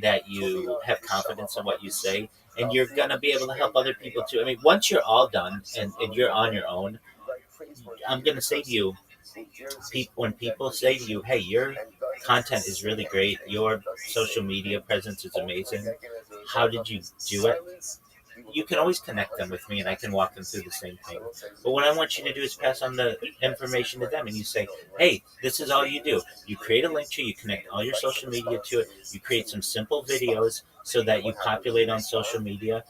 that you have confidence in what you say, and you're going to be able to help other people too. I mean, once you're all done and you're on your own, I'm going to say to you, when people say to you, "Hey, your content is really great, your social media presence is amazing, how did you do it?" You can always connect them with me and I can walk them through the same thing. But what I want you to do is pass on the information to them, and you say, "Hey, this is all you do. You create a link tree, you connect all your social media to it, you create some simple videos so that you populate on social media,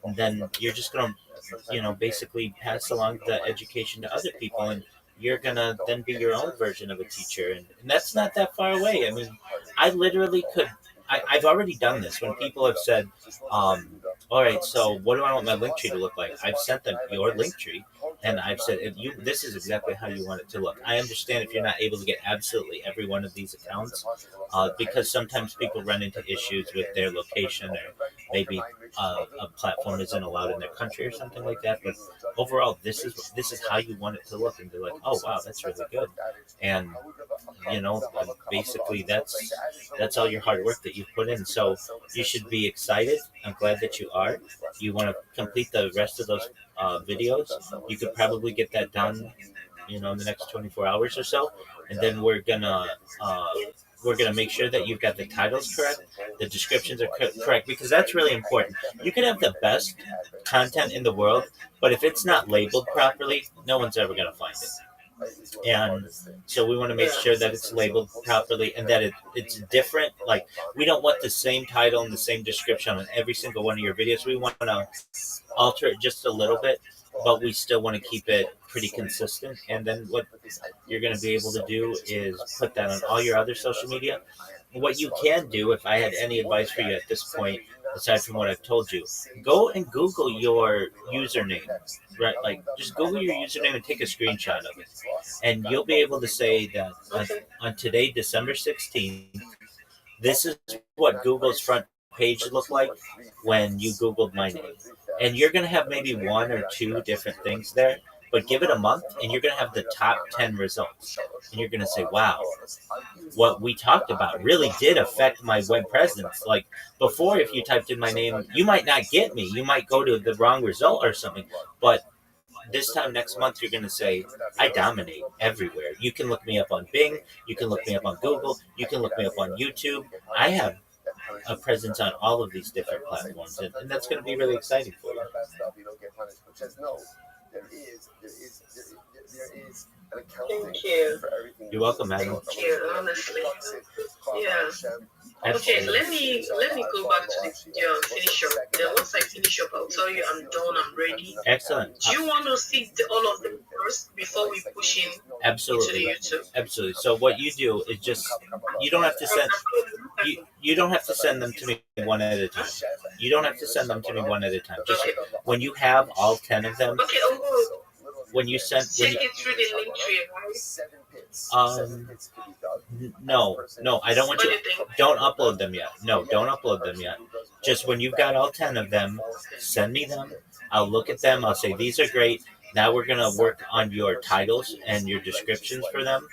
and then you're just going to, basically pass along the education to other people, and you're going to then be your own version of a teacher." And that's not that far away. I mean, I literally could. I've already done this when people have said, "All right, so what do I want my link tree to look like?" I've sent them your link tree, and I've said, "This is exactly how you want it to look." I understand if you're not able to get absolutely every one of these accounts, because sometimes people run into issues with their location, or maybe a platform isn't allowed in their country or something like that. But overall, this is how you want it to look, and they're like, "Oh wow, that's really good," and basically that's all your hard work that you've put in. So you should be excited. I'm glad that you are. You want to complete the rest of those videos. You could probably get that done, in the next 24 hours or so, and then we're gonna make sure that you've got the titles correct, the descriptions are correct, because that's really important. You can have the best content in the world, but if it's not labeled properly, no one's ever gonna find it. And so we want to make sure that it's labeled properly and that it's different. Like, we don't want the same title and the same description on every single one of your videos. We want to alter it just a little bit, but we still want to keep it pretty consistent. And then what you're going to be able to do is put that on all your other social media. What you can do, if I had any advice for you at this point, aside from what I've told you, go and Google your username, right? Like, just Google your username and take a screenshot of it. And you'll be able to say that on today, December 16th, this is what Google's front page looked like when you Googled my name. And you're going to have maybe 1 or 2 different things there, but give it a month and you're going to have the top 10 results. And you're going to say, wow, what we talked about really did affect my web presence. Like, before, if you typed in my name, you might not get me. You might go to the wrong result or something. But this time next month, you're going to say, I dominate everywhere. You can look me up on Bing. You can look me up on Google. You can look me up on YouTube. I have a presence on all of these different platforms, and that's going to be really exciting for you. Thank you. You're welcome, madam. Thank you, honestly. Yeah. Okay, let me go back to the video and finish up. Then once I finish up, I'll tell you I'm done, I'm ready. Excellent. Do you want to see all of them first before we push in Absolutely. into the YouTube? Absolutely. So what you do is just you don't have to send you don't have to send them to me one at a time. You don't have to send them to me one at a time. Just when you have all 10 of them. Okay, oh, When you send check it through the link tree, right? No, I don't want you. Don't upload them yet. No, don't upload them yet. Just when you've got all 10 of them, send me them. I'll look at them. I'll say these are great. Now we're gonna work on your titles and your descriptions for them.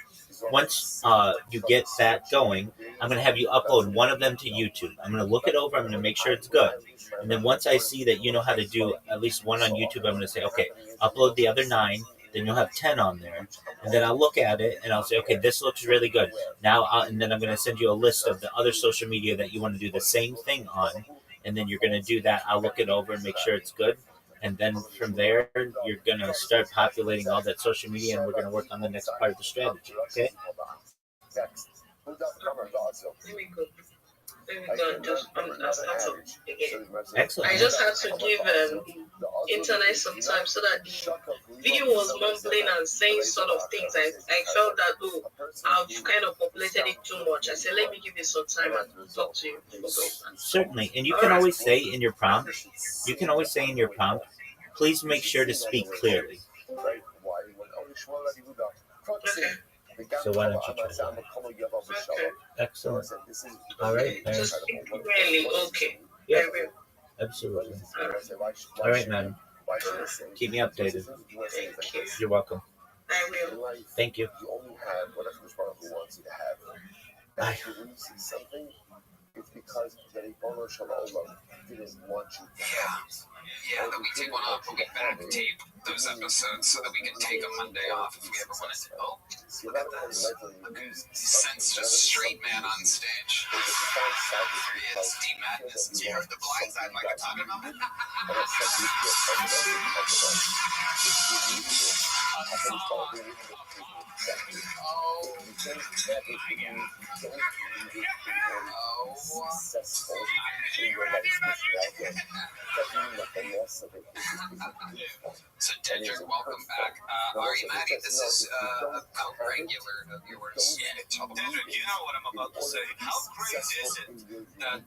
Once you get that going, I'm gonna have you upload one of them to YouTube. I'm gonna look it over. I'm gonna make sure it's good. And then once I see that you know how to do at least one on YouTube, I'm gonna say, okay, upload the other 9. Then you'll have 10 on there. And then I'll look at it and I'll say, okay, this looks really good. And then I'm gonna send you a list of the other social media that you want to do the same thing on. And then you're gonna do that. I'll look it over and make sure it's good. And then from there, you're going to start populating all that social media, and we're going to work on the next part of the strategy, okay? Let me go. Just start again. Excellent. I just had to give internet some time so that the video was mumbling and saying sort of things. I felt that, I've kind of populated it too much. I said, let me give you some time and talk to you. Certainly. And you can always say in your prompt, please make sure to speak clearly. Okay. So why don't you try that? Okay. Excellent. All right. Just really okay. Yeah. I will. Absolutely. All All right, madam. Keep me updated. Thank you. You're welcome. I will. Thank you. You only have what who wants you to have. Bye. When you see something, it's because the Ribono Shel Olam didn't want you to have it. Yeah, that we take one off when we back tape those episodes so that we can take a Monday off if we ever want to. Oh, look at this. He sends just straight man on stage. There he is, Deep Madness. You heard the blind side like I'm talking about? So Tedrick, welcome back. Ari Maddie, this is a regular of yours. Yeah, Tedrick, you know what I'm about to say. How crazy is it that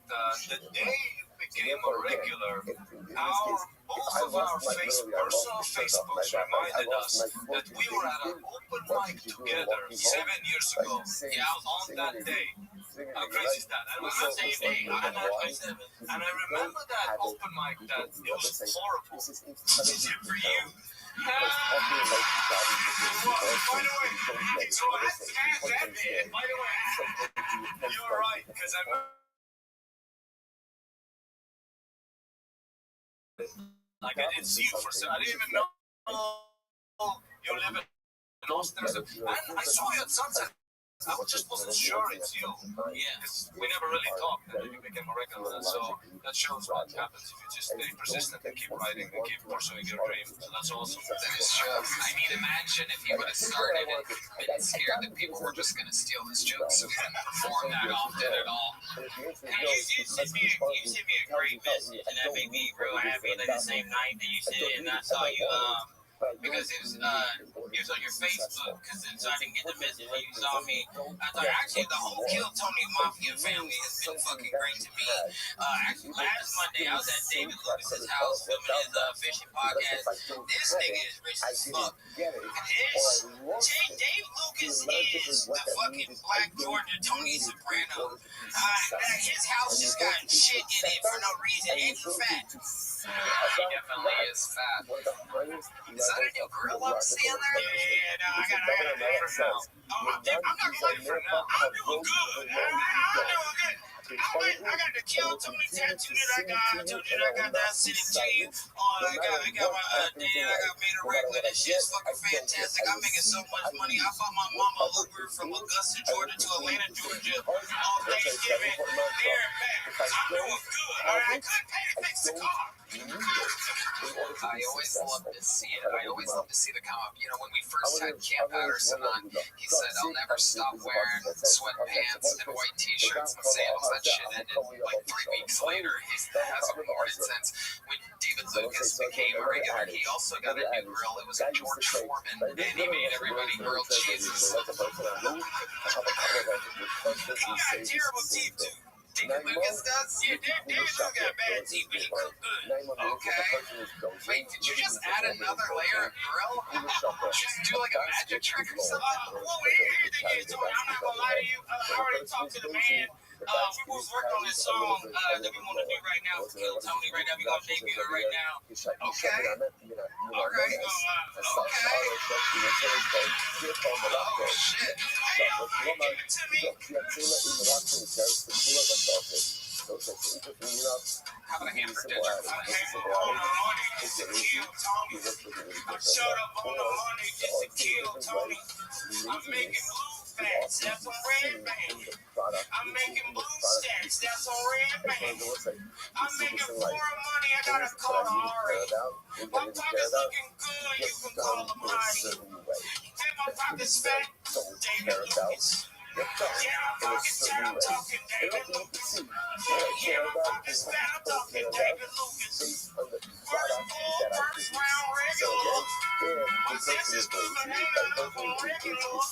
the day you became a regular, both of our personal Facebooks reminded us that we were at an open mic together 7 years ago. Yeah, on that day. How crazy is that? And on that same day, and I remember that open mic that it was horrible. Is it for you? By the way, so ask that man. By the way, you're right, because I didn't see you for I didn't even know you live in Austin. And I saw you at Sunset. I just wasn't sure it's you. Yeah, because we never really talked, and then you became a regular, and so that shows what happens if you just stay persistent and keep writing and keep pursuing your dream. So that's awesome. That is true. I mean, imagine if he would have started and been scared that people were just going to steal his jokes and perform that often at all. You sent me a great message, and that made me real happy. Like the same night that you sent it, and I saw you because it was on your Facebook, because so I didn't get the message when you saw me. I thought actually the whole Kill Tony Mafia family has been fucking great to me. Actually last Monday I was at David Lucas's house filming his fishing podcast. This nigga is rich as fuck. And David Lucas is the fucking Black Georgia Tony Soprano. His house just got shit in it for no reason, and he's fat. He definitely is fat. Is that a new grill I'm seeing there? Yeah, no, I got a better now. I'm not going for now. I'm doing good. I got the Kill Tony tattoo that I got that sitting to you. I got my I got made a regular. This shit's fucking fantastic. I'm making so much money. I bought my mama Uber from Augusta, Georgia to Atlanta, Georgia on Thanksgiving there and back. I'm doing good. I couldn't pay to fix the car. You need it in order to I be always love successful. to see it. I always love to see the come up. You know, when we first had Cam Patterson on, he said, "I'll never stop wearing sweatpants and white t-shirts and sandals." That shit ended like 3 weeks later. He hasn't worn it since. When David Lucas became a regular, he also got a new grill. It was a George Foreman, and he made everybody grilled cheeses. Let the person on move and have a conversation. You constantly say Terrible the same teeth, too. thing. David Lucas does? Yeah, David Lucas got bad teeth, but he cooked good. Okay. Wait, did you just add another layer of grill? Just do like a magic trick or something? Well, here's the thing, Tony. I'm not gonna lie to you. I already talked to the band. We was working on this song that we want to do right now. Kill Tony right now. We gonna debut it right now. Okay. Okay. Okay. Oh, shit. Give it to me. How about a hammer digital? I showed up on the money just to kill Tony. I'm making blue facts, that's on red band. I'm making blue stacks, that's on red band. I'm making foreign money, I gotta call the RA. My pocket's looking good, you can call them Heidi. And my pocket's fat, David Lucas. Yeah, my pocket's fat, I'm talking David Lucas. Yeah, my pocket's fat, I'm talking David Lucas. First round regular. My sense is good, but ain't enough on regular.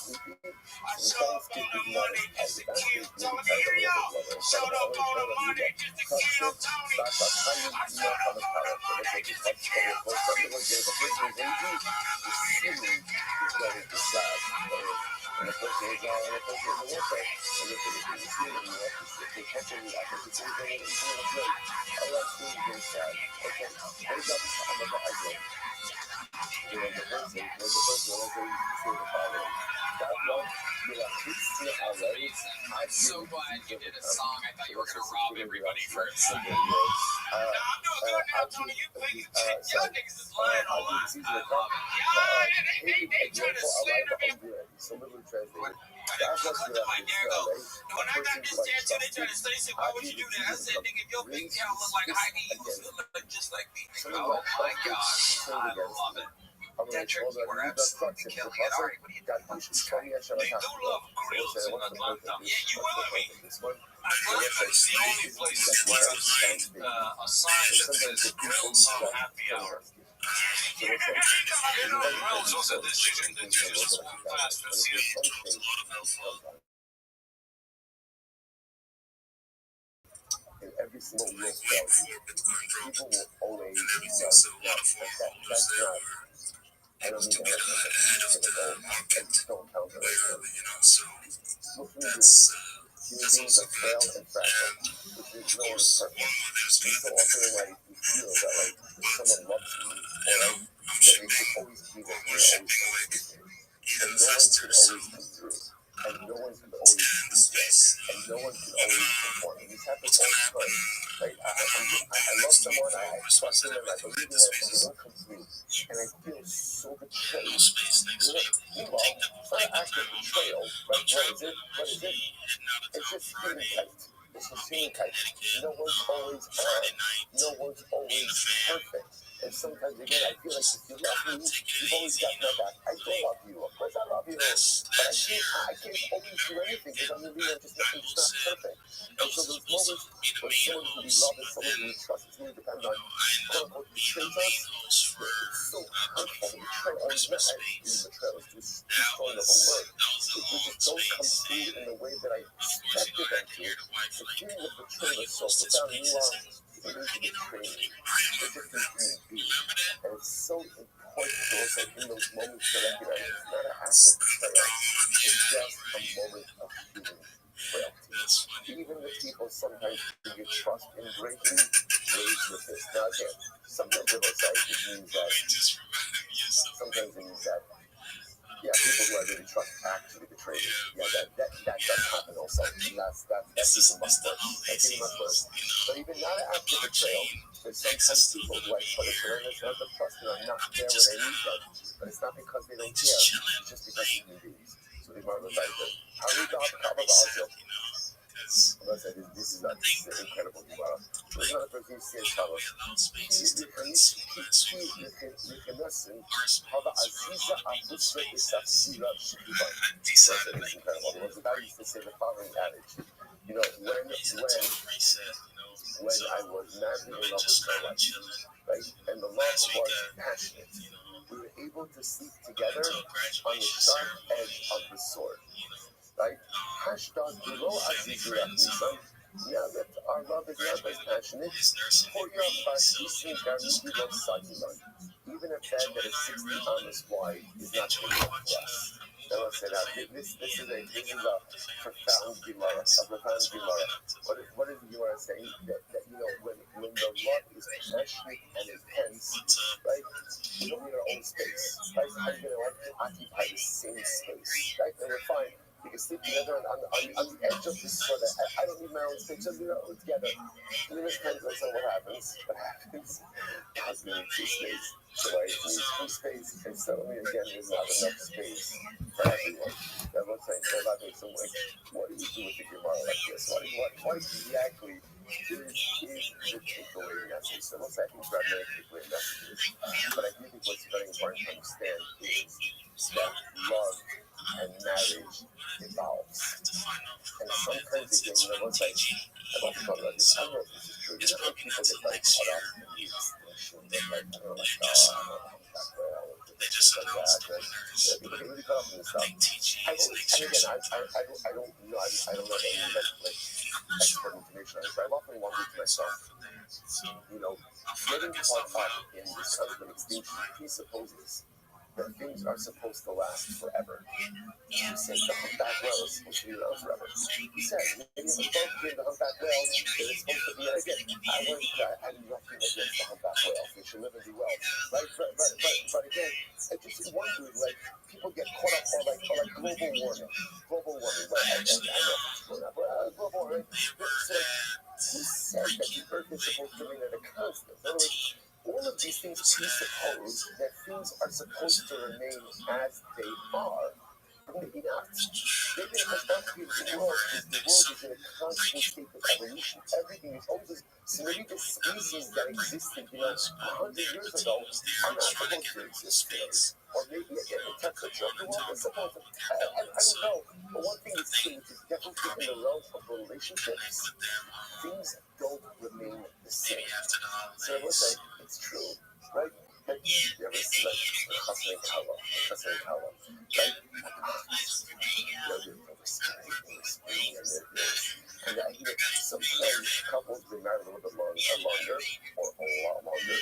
I showed up on the money just to kill Tony. Here y'all. Showed up on the money just to kill Tony. I showed up on the money just to kill Tony. I'm so glad you did a song. I thought you were going to rob everybody for a second. I'm doing good now, Tony. Y'all niggas is lying a lot. I love it. Yeah, they trying to slander me. Cut to my there go. When I got this tattoo, they tried to say, why would you do that? I said, nigga, if your big cow look like Heidi, you would look just like me. Oh my gosh. I love it. Dedrick, you were absolutely killing it. All right, what are you doing? They do love grills in Atlanta. Yeah, you with me? Atlanta is the only place where a sign that says grills on happy hour. You know, grills was a decision that you just walk past and see it. In every single real spell, people will always that's not. I don't mean that as a goal. I just don't count it right now. What can you do? Human beings are frail and fragile, which is no one is perfect. And so often in life, we feel that like if someone loves you, or like that they should always be there, they're always appreciated. And no one could always come through. And no one could always be there. And no one could always perform. And this happens all the time. Like I love someone, I trust them, I believe in them, and they don't come through. And I feel so betrayed. Meanwhile, it's not an act of betrayal, right? What is it? It's just human kite. It's just human kite. No one's always on. No one's always perfect. And sometimes, again, I feel like if you love me, you've always got my back. I do love you. Of course I love you. But I can't always do anything because I'm just not perfect. And so those moments when someone who we love and someone who we trust, it really depends on quote-unquote betrays us. It's so hurtful. Betrayal, or not betrayal, is just too strong of a word. They just don't come through in the way that I expected them to. The feeling of betrayal is so profound. Meanwhile, it is a betrayal. They're just a human being. And it's so important to us in those moments to recognize it's not an act of betrayal. It's just a moment of human frailty. Even the people sometimes who you trust in greatly raise with this. Now again, sometimes it means that people who I really trust actually betray me. Yeah, that does happen also. And that's even much worse. But even not an act of betrayal, there's sometimes people who I put a tremendous amount of trust in are not there when I need them. But it's not because they don't care, it's just because they're human beings. So they might realize that. How do we talk about this is incredible. there's another person who says, Carlos, يخنسن هذا عزيزة عبوسة بسفسيرة شكيبا. It's incredible. The Rabbi used to say the following adage. You know, when I was madly in love with my wife, right, and the love was passionate, we were able to sleep together on the sharp edge of the sword, right? Hashtag below Azizura Nisan. Now that our love is not as passionate, even a bed that is 60 amas wide is not big enough for us. Now let's say that this is a profound Gemara, What is the Gemara saying? That you know, when the love is passionate and intense, right? We don't need our own space, right? How are you going to occupy the same space, right? And we're fine. We can sleep together on the edge of this sort of. I don't need my own space. Just we're all together. And then it depends on what happens. Husband needs his space. The wife needs free space. And suddenly again, there's not enough space for everyone. That looks like so. That makes some like, what do you do with a Gemara like this? What exactly is the takeaway message? So let's I think there are many takeaway messages. But I do think what's very important to understand is that love and marriage evolves. And sometimes again, you know, once I've often thought about this, I don't know if this is true. You know, when people get like caught up in these distinctions, like, I don't know, like, oh, they just like that. Right? Yeah, people get really caught up in this stuff. I don't know. I don't have any like expert information on it, but I've often wondered to myself, you know, getting caught up in this kind of an extinction presupposes that things are supposed to last forever. You said the humpback whale is supposed to be around forever. You said maybe the humpback whale is supposed to be again. I'm nothing against the humpback whale. They should live and do well, right? But again, I just wondered, like, people get caught up on like global warming, right? I know it's global warming. So, who said that the Earth is supposed to remain at a constant? In other words, all of these things presuppose that things are supposed to remain as they are. Maybe not. Maybe it comes down to the world is in a constant state of evolution. Everything is always so maybe the species that existed, you know, 100 years ago are not supposed to exist today. Or maybe again the temperature of the world is supposed to. I don't know. But one thing is true, which is definitely in the realm of relationships, things don't remain the same. So I will say it's true, right? Like, you ever see like Chassan and Kala, right? And you know, sometimes couples they marry a little bit longer, or a lot longer.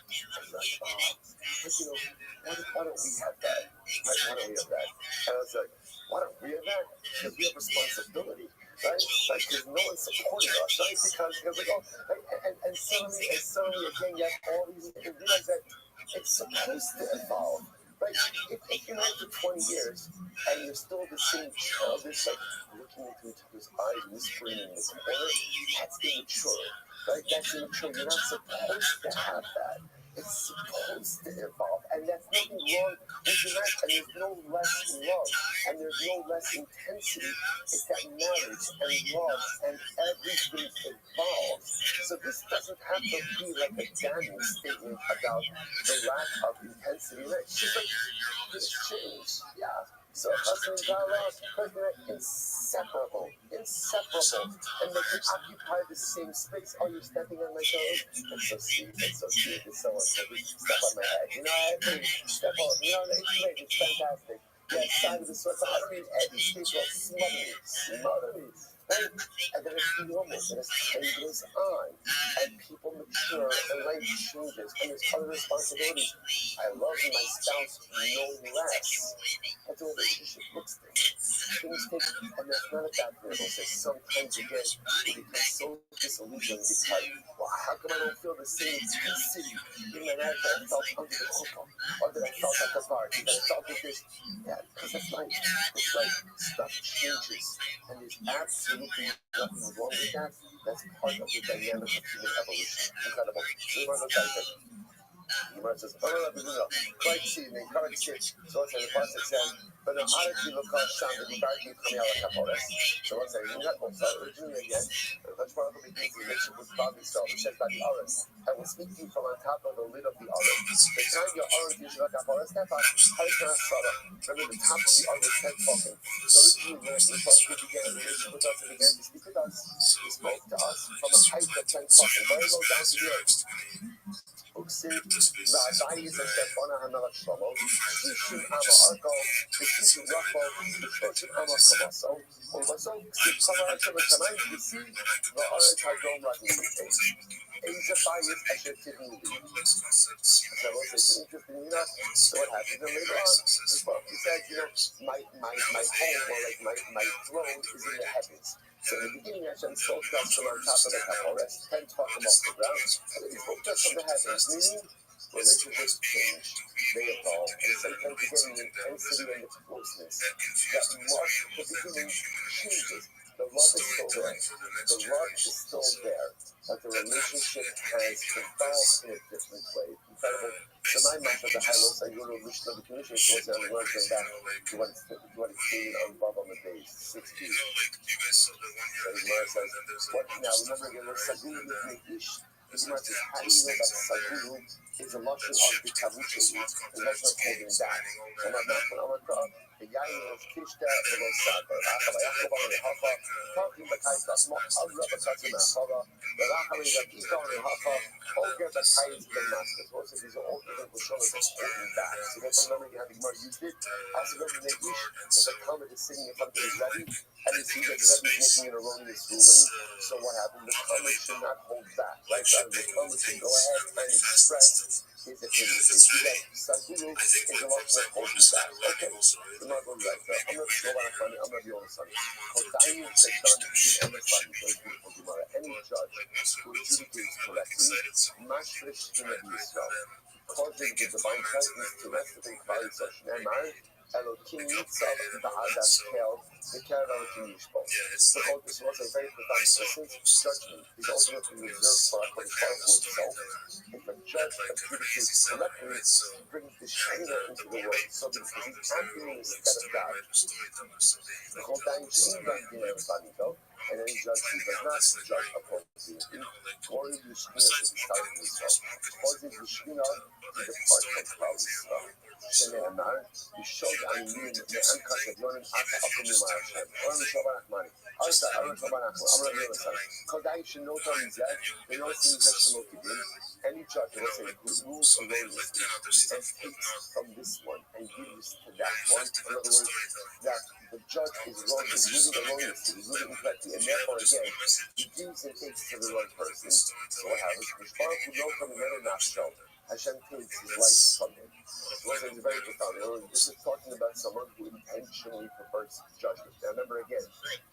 And like, but you know, why don't we have that? Right? Why don't we have that? And I was like, why don't we have that? Because we have responsibility. Right? Because no one's supporting us, right? Because like, oh, and suddenly again, you have all these, you realize that it's supposed to evolve, right? If you're married for 20 years and you're still the same childish, like looking into each other's eyes, whispering in the corner, that's immature, right? That's immature. You're not supposed to have that. It's supposed to evolve, and that's nothing wrong with your marriage, and there's no less love, and there's no less intensity. It's that marriage and love and everything evolves. So this doesn't have to be like a damning statement about the lack of intensity. It's just like, this change, yeah. So husband and God are inseparable, and they can occupy the same space. Oh, you're stepping on my toes? That's so sweet, it's so step on my head. You know, I agree, step on, you know, it's great, it's fantastic. Yeah, side of the sword, but I don't need any space, well, smother me. Right? And then it's normal, and as time goes on, and people mature, and life changes, and there's other responsibilities. I love my spouse no less, but the relationship looks different. Things take, and that's not a bad thing. It'll say sometimes again, we become so disillusioned because, well, how come I don't feel the same intensity in my marriage that I felt under the hook, or that I felt at the bar, that I felt with this? Yeah, because that's life. It's like stuff changes, and there's absolutely nothing wrong with that. That's part of the dynamic of human evolution. Incredible. We want to dive in. Gemara says, "Oh, no, no, quite see, and encourage it." So what's the pasuk says, "But the Araki Lukas Sham the Barki Kamiyala Kapores." So what's that? You're not going to originally again. That's part of the begins the relationship with Bobby Star. It says by the Aris. I will speak to you from on top of the lid of the Aris. The time your Aris is like Kapores, that part, how you can start. Remember the top of the Aris head talking. So originally when the Prophet began the relationship with us and began to speak with us, he spoke to us from a height of 10 talking, very low down to the earth. Uksin, Va'adayis Shefona HaMelech Shlomo, Shishim Ama Arko, Shishim Rachbo, Shishim Ama Kamaso, Ubaso, Kama Hashem Kamayim Yisi, Va'aret Hadom Ragli, Asia Fayis Asher Tivni. So what's interesting enough, so what happens then later on, the Prophet said, my home, or like my throne is in the heavens. So in the beginning, Hashem spoke to us from on top of the Kapores, 10 talking off the ground, and then he spoke to us from the heavens, meaning relationships change, they evolve, and sometimes again the intensity and the closeness that mark the beginning changes. The love is still there, but the relationship has evolved in a different way. Incredible. So my master, the high-low side, you go to a Mishnah of the commission, so it's on the word going back to what it's stated on Bob on the base, 6 feet. So the Gemara says, what now? Remember again, we're Sagulu Meknish. The Gemara says, how do you know that Sagulu is a Lashon of the Kavuchi, a Lashon of holding back? And I'm not going to call the Yain of Kishta, the Losaka, Akabayakova, the Hafa, talking the Kaita, Agra, the Katima, Hava, the Rakari, the Kika, the Hafa, Olga, the Kait, the Master. So these are all different Lashonas of holding back. So therefore, remember, you have the Gemara used it. As you go to Negish, if a Talmud is sitting in front of his Rabbi, and you see that the Rabbi is making an erroneous ruling, so what happened? The Talmud should not hold back. Right? The Talmud should go ahead and express his opinion. They see that Sagulu is a lot of holding back. Okay, I'm not going to write that. I'm not sure what I'm funny. I'm not the only son. Kodayu Satan is the only son. Very beautiful Gemara. Any judge who adjudicates correctly, Mashrish in the Yisrael, causing the divine presence to rest within Klal Yisrael. Shneimar, Elokim Yitzhak, Ba'adat Kel, the Kel Elokim Yishbon. So this was a very profound, since judgment is ultimately reserved for HaKadosh Baruch Hu himself, if a judge adjudicates correctly, brings the Shekhinah into the world, so that he's acting instead of God. The whole time she's acting everybody, though, and any judge who does not judge appropriately, glory to the Shekhinah to be started in Israel, causing the Shekhinah to depart from Klal Yisrael. שנאמר, ישוד עניים מעמך שדיונים עתה אקום יום השם. אורם שובן אחמני. אורם שובן אחמני. אמר רבי יוסף. כדאי שנוטה מזה, ונוסי מזה שלא קיבל. Any judge will say, rules erroneously, and takes from this one and gives to that one. In other words, that the judge is wrong, is ruling erroneously, is ruling incorrectly, and therefore again, he gives and takes to the wrong person. So what happens? Mishpar who know from another nostril, Hashem takes his life from him. It's very profound. This is talking about someone who intentionally perverts judgment. Now remember again,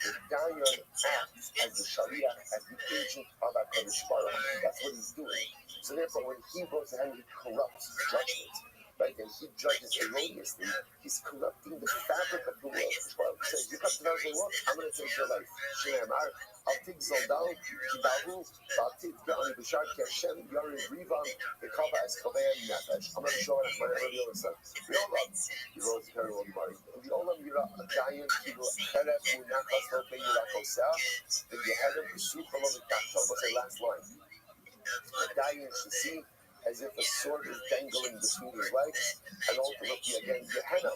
the Dayan acts as the Sharia, as the agent of HaKadosh Baruch Hu. That's what he's doing. So therefore, when he goes ahead and he corrupts judgment, right, and he judges erroneously, he's corrupting the fabric of the world. He says, you cut the fabric of the world, I'm going to take your life. Shenemar, I'll take Zoldal, Kibahu, I'll take Be'ani Bishar, Keshem, Yari Rivam, the Kaba Eskovean Nefesh. I'm going to show it my earlier son. The Olam, he wrote the Peril of Mari. The Olam Yura, a giant, Kibu, Heref, Munakas, Lope, Yura Kosea, the Yehedim, Yusuf, Olom, Kachal. What's the last line? The Dayan should see as if a sword is dangling between his legs, and ultimately again, Gehenna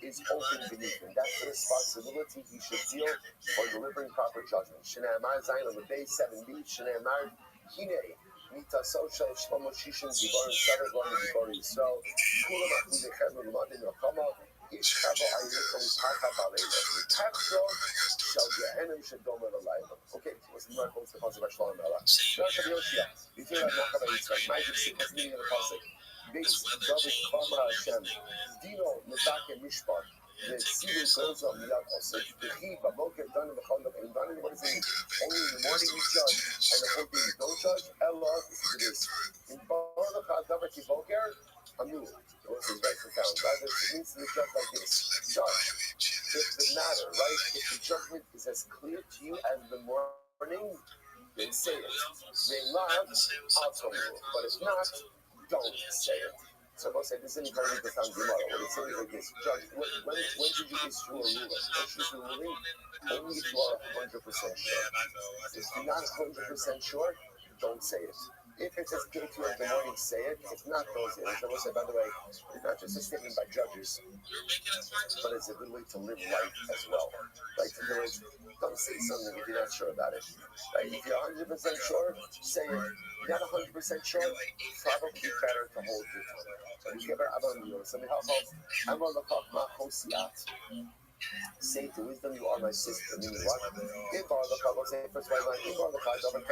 is open beneath him. That's the responsibility he should feel for delivering proper judgment. Shneimar Zayin on the day 7b, Shneimar Hine, Nita Social, Shlomo Shishin, Giborim Sadar, Glory Giborim Yisrael, Kulam Akudechem, Lumadin Yakama, Ish Chavo Ayikom, Pacha Balela, Tachro, Shal Gehenim Shadoma Laila. Okay, so what's the Gemara quotes the Pasuk of Shalom Bala? Shach Yoshia, you think about Nachaba Yitzchak, Magic Sik, what's the meaning of the Pasuk? Base David Kama Hashem, Dino Medake Mishpat, the Sivu goes on Miyad Osek, the Chi Baboker done in the Chondom, and done in what does it mean? Only in the morning you judge, and the whole day you don't judge. Ella, this is in Baruch HaDavar Kiboker, Amu. This is very profound, right? It means to be judged like this. Judge, if the matter, right? If the judgment is as clear to you as the morning, then say it. They love, I'll tell you. But if not, don't say it. So we'll say this is in Karmita Tam Gemara. What it says is like this: Judge, when did you issue a ruling? Once you issue a ruling, only if you are 100% sure. If you're not 100% sure, don't say it. If it says give it to you in the morning, say it. If not, don't say it. So we'll say, by the way, it's not just a statement by judges, but it's a good way to live life as well. Like, in other words, don't say something if you're not sure about it. Like, if you're 100% sure, say it. If you're not 100% sure, probably better to hold your tongue. So you give her something say to wisdom, you are my sister. Meaning what? If all the Kabbalah say first right line, if all the Kabbalah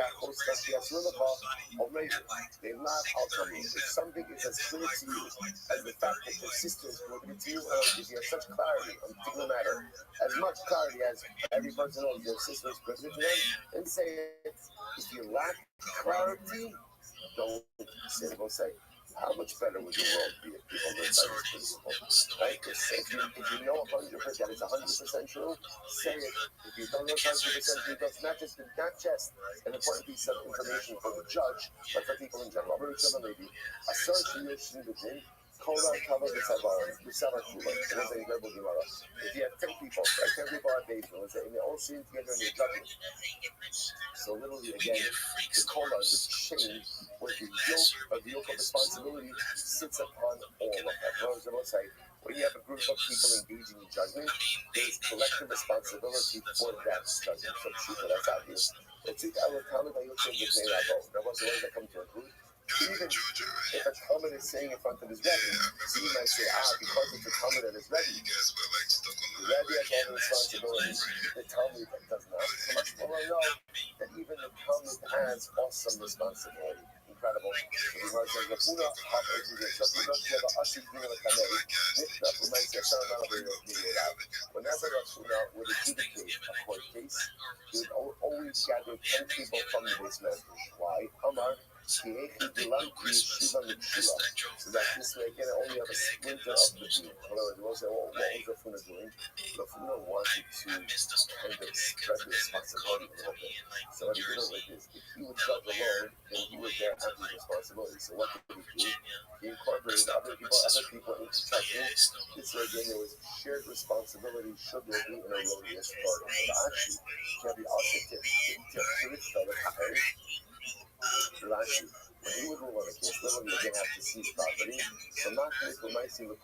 they not ultimately. If something is as clear to you as the fact that your sister is prohibited to you, or if you have such clarity on a particular matter, as much clarity as every person knows their sister is prohibited to them, then say it. If you lack clarity, don't say it. Don't say it. How much better would the world be if people lived by this principle? Right? If you know 100% that it's 100% true, say it. If you don't know 100% true, that's not just an important piece of information for the judge, but for people in general. A search in your shidduchim, if you have 10 people, right? 10 people are based, and they're all sitting together in your judgment. So literally, again, the kola, the chain, where the yoke of responsibility sits upon all of them. When you have a group of people engaging in judgment, there's collective responsibility for that judgment. So that's obvious. There was always that come to a group. Even if a Talmud is saying in front of his Rebbe, so you might say, because it's a Talmud that is Rebbe, the Rebbe has all the responsibility. The Talmud does not. So much more I know that even the Talmud has awesome responsibility. Incredible. Whenever Rafuna would adjudicate a court case, he would always gather 10 people from the base members. Why? Amar. So that this way, again, I only have a splinter of the beam. In other words, we'll say, what was Rafuna doing? Rafuna wanted to kind of spread the responsibility a little bit. So what he did was like this: if he would judge alone, then he would bear half his responsibility. So what did he do? He incorporated other people into judgment. This way, again, there was shared responsibility. Should there be in a willingness for the action? Can be also Rashi, when he would rule on a case, literally again have to seize property. So not when Rashi would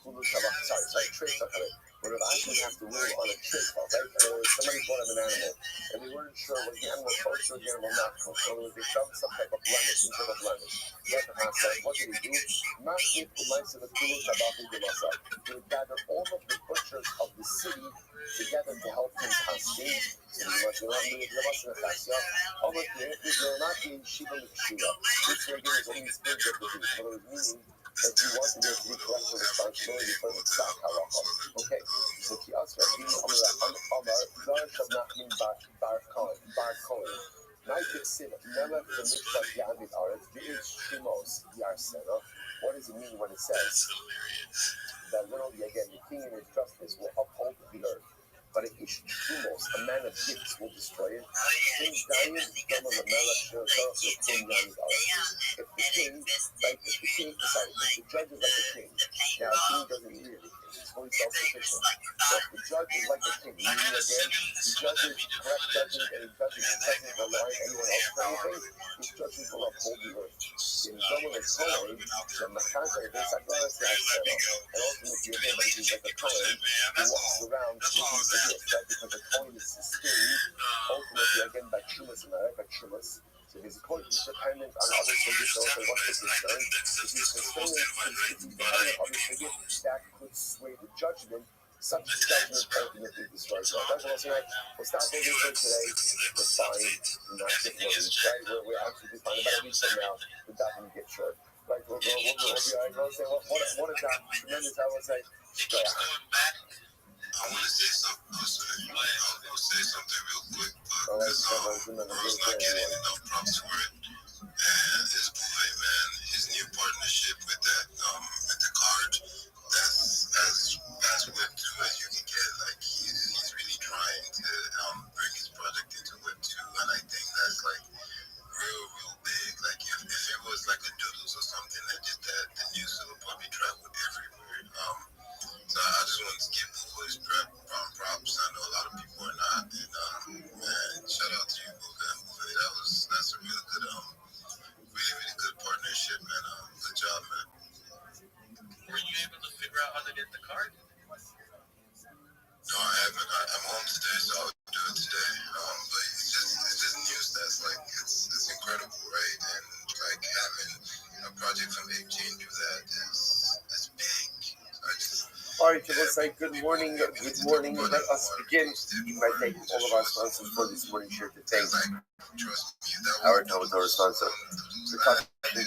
have to rule on a trick, right? Somebody bought him an animal, and they weren't sure was the animal kosher or the animal not kosher. In other words, they found some type of blemish, internal blemish. What did he do? He would gather all of the butchers of the city together to help him casting. This way again is only spirit of the beast. What it was meaning that he wanted there to be collective responsibility for the tzak halacha. Okay, so he asked Rabbi Amar shall not mean bar Cohen. What does it mean when it says that literally again the king in his justice will uphold the earth? But a man of gifts will destroy it. If the king, the judge is like a king. Now, a king doesn't need anything. He's fully self-sufficient. So if the judge is like a king, meaning again, he judges correct judgment and he doesn't rely on anyone else for anything, his judgment will uphold the earth. In Zohar and Kohen, the Machazah, they sacrifice the Asherah. And ultimately, again, but he's like a Kohen, he walks around looking for gifts, right? Because the Kohen is sustained, ultimately, again, by Shumas and by Shumas. So he's dependent on others for gifts, also what's the concern. If he's dependent on others for gifts, that could sway the judgment. Such judgment ultimately destroys God. That's what I'm saying. We'll stop over here today. We're fine. Not get worried. Right? We're absolutely fine. About a week from now, we're not going to get short. Right? We'll be all right. I'll say, what a job. Tremendous. I will say, going back, I want to say something. I was going to say something real quick, but Rose not getting enough props for it. And his boy, man, his new partnership with the card, that's as Web 2 as you can get. Like he's really trying to bring his project into Web 2, and I think that's like real big. Like if it was like a Doodles or something that did that, get the card? No, I haven't. I'm home today, so I'll do it today. But it's just news that's like it's incredible, right? And like having a project from 18 do that is big. All right, it looks like good morning. Good morning. Let us begin by thanking all of our sponsors for this morning share to thank our Talmud Torah sponsor. The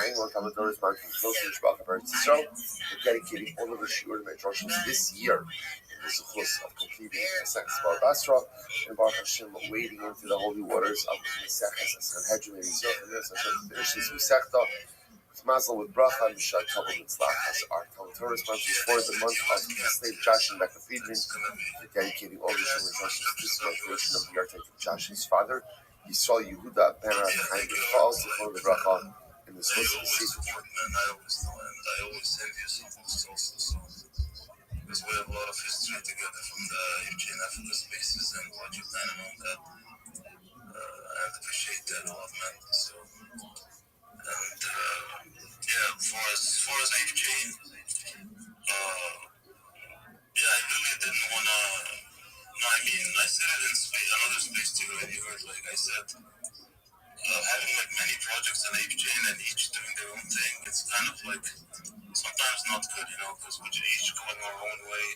annual Talmud Torah sponsor from Closer Shbach of Eretz Yisrael. We're dedicating all of the shiur and drushes this year in the zuchus of completing Maseches Bar Basra and Baruch Hashem wading into the holy waters of Maseches Sanhedrin and Yisrael. And Hashem finish this Masechta with Mazel with Bracha and B'Shar Kabbalah Mitzvah. As our Talmud Torah sponsors for the month of Kislev, Josh and Becca Friedman. We're dedicating all the shiur and drushes to this celebration of the Yartek of Josh's father, Yisrael Yehuda Ben Chaim B'Chal Zichron Lebracha. In this I always support, man. I always envious of those also. Because we have a lot of history together from the Eugene Africa spaces and what you've done and all that. I appreciate that a lot, man. So, and yeah, for as Eugene, yeah, I really didn't wanna. No, I mean, I said it in another space too. And you heard, like I said, having like many projects in Eugene and each doing their own thing, it's kind of like sometimes not good, you know, because we're each going our own way.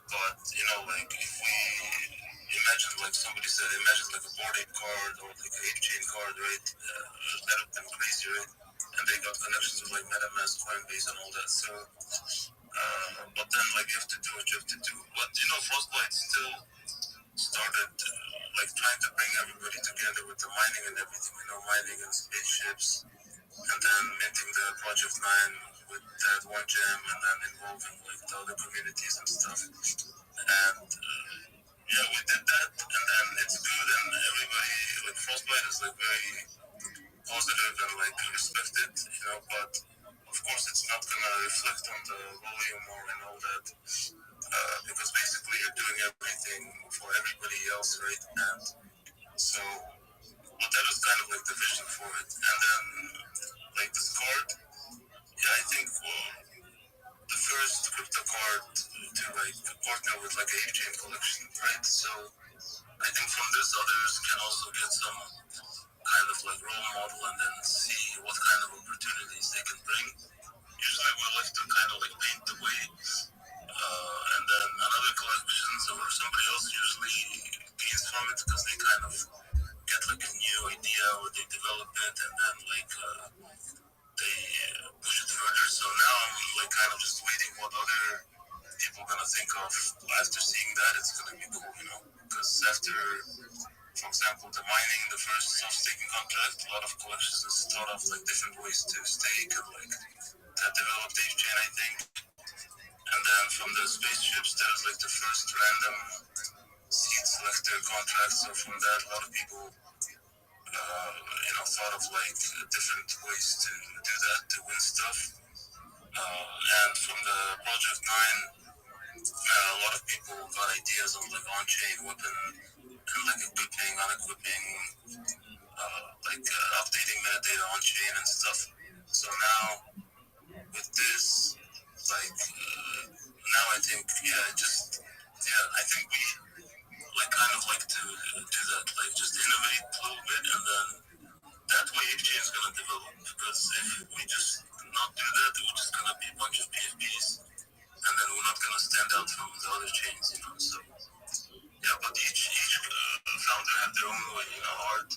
But you know, like if we imagine, like somebody said, imagine like a board ape card or like an ape chain card, right? That would be crazy, right? And they got connections with like MetaMask, Coinbase, and all that. So, but then like you have to do what you have to do. But you know, Frostbite still started like trying to bring everybody together with the mining and everything. You know, mining and spaceships, and then minting the Project 9 with that one gem, and then involving like the other communities and stuff. And yeah, we did that, and then it's good, and everybody, like Frostbite is like very positive and like respected, you know, but of course it's not gonna reflect on the volume or and all that, because basically you're doing everything for everybody else, right? And so, but that is kind of like the vision for it. And then like this card, yeah, I think the first crypto card to like partner with like a chain collection, right? So I think from this others can also get some kind of like role model and then see what kind of opportunities they can bring. Usually we like to kind of like paint the way, and then another collections or somebody else usually gains from it because they kind of get like a new idea or they develop it and then like they push it further. So now I'm like kind of just waiting what other people are gonna think of after seeing that. It's gonna be cool, you know, because after, for example, the mining, the first self-staking contract, a lot of collections is thought of like different ways to stake and like that developed the chain, I think. And then from the spaceships, there's like the first random seed selector contract. So from that, a lot of people, you know, thought of like different ways to do that to win stuff. And from the Project 9, a lot of people got ideas on like on-chain weapon and like equipping, unequipping, updating metadata on-chain and stuff. So now with this, like now I think I think we like kind of like to do that, like just innovate a little bit, and then that way exchange is gonna develop. Because if we just not do that, we're just gonna be a bunch of PFPs, and then we're not gonna stand out from the other chains, you know. So yeah, but each founder have their own way, you know. Art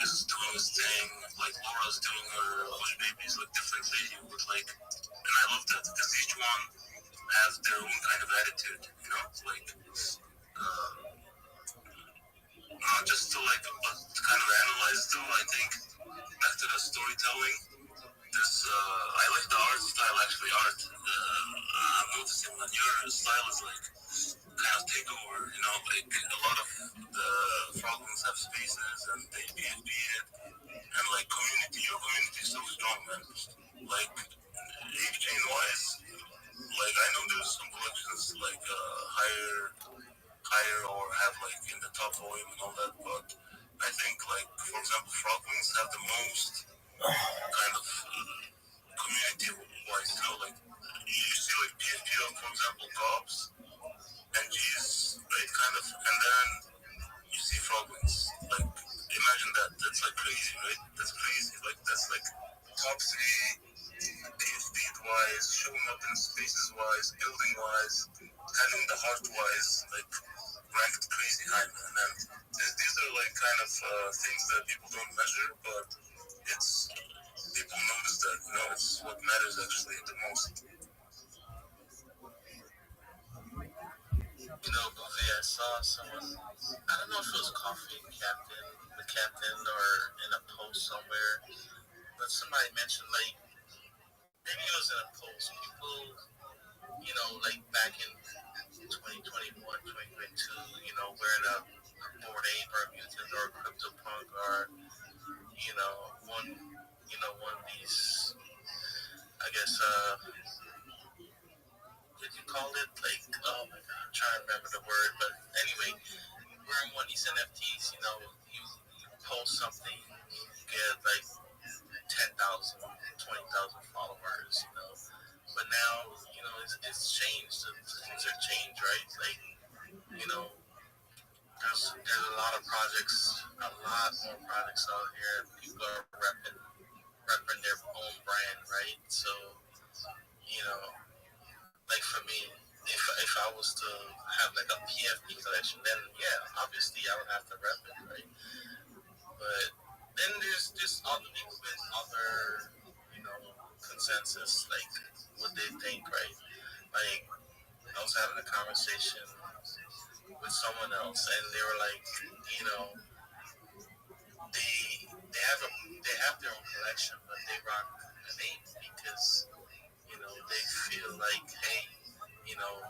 is doing his thing, like Laura's doing her Bush Babies like differently with like, and I love that because each one has their own kind of attitude, you know, like just to like kind of analyze though. I think back to the storytelling, this I like the art style actually. I'm noticing that your style is like kind of take over, you know, like a lot of the problems have spaces and they PFP it, and like community, your community is so strong, man. Like chain wise, like I know there's some collections like higher or have like in the top volume and all that, but I think like for example Frog Wings have the most kind of community like, you know, like, you see, like, PFP of, for example, gobs and G's, right, kind of, and then you see frogments. Like, imagine that. That's, like, crazy, right? That's crazy. Like, that's, like, top three, PFP-wise, showing up in spaces-wise, building-wise, handling the heart-wise, like, ranked crazy high, man. And these are, like, kind of things that people don't measure, but it's... people notice that, you know, it's what matters actually the most. You know, Buffet, I saw someone, I don't know if it was Coffee Captain, the captain, or in a post somewhere, but somebody mentioned, like, maybe it was in a post, people, you know, like, back in 2021, 2022, you know, wearing a Bored Ape or a Mutant or a CryptoPunk or, you know, one of these, I guess, what you call it? Like, oh my god, I'm trying to remember the word, but anyway, wearing one of these NFTs, you know, you post something, you get like 10,000, 20,000 followers, you know. But now, you know, it's changed. Things are changed, right? Like, you know, there's a lot of projects, a lot more projects out here. People are repping their own brand, right? So, you know, like for me, if I was to have like a PFP collection, then yeah, obviously I would have to rep it, right? But then there's just other people with other, you know, consensus, like what they think, right? Like I was having a conversation with someone else, and they were like, you know, they have their own collection, but they rock a name because you know they feel like, hey, you know,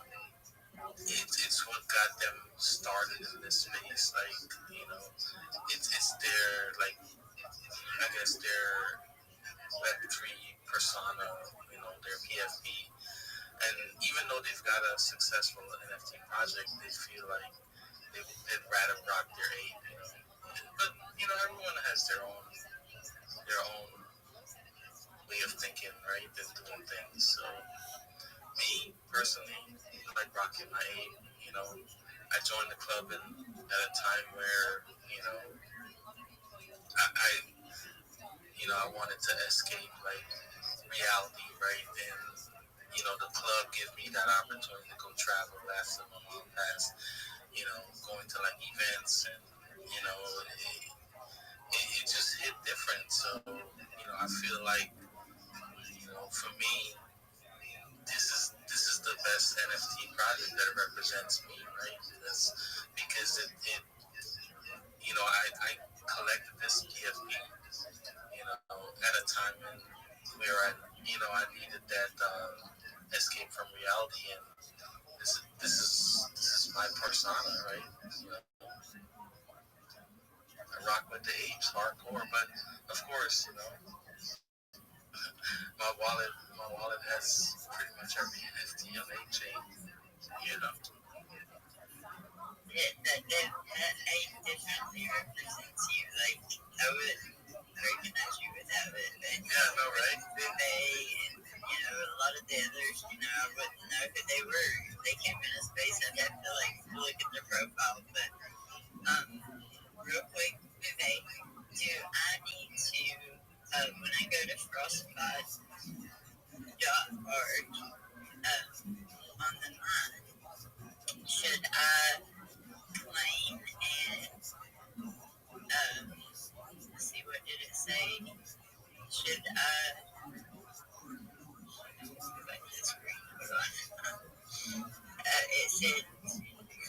it's what got them started in this space. Like, you know, it's their, like, I guess their Web3 persona, you know, their PFP. And even though they've got a successful NFT project, they feel like they'd rather rock their ape, you know. But, you know, everyone has their own way of thinking, right? And doing things. So, me, personally, I like rocking my ape, you know. I joined the club at a time where, you know, I I wanted to escape, like, reality, right? And, you know, the club gave me that opportunity to go travel after my mom passed, you know, going to, like, events and, you know, it just hit different. So, you know, I feel like, you know, for me, this is the best NFT project that represents me, right? Because it you know, I collected this PFP, you know, at a time where I needed that escape from reality, and this is my persona, right? You know, I rock with the apes hardcore, but of course, you know, my wallet has pretty much every NFT on Ape Chain, you know. Yeah, that ape definitely represents you. Like, I would recognize you without it. And yeah, no, right? They and, a lot of the others, I wouldn't know who they were. If they came in a space, I'd have to, like, look at their profile. But, real quick, Vivek, do I need to, when I go to frostbite.org, on the line, should I claim and let's see, what did it say? Should I go back to the screen? It said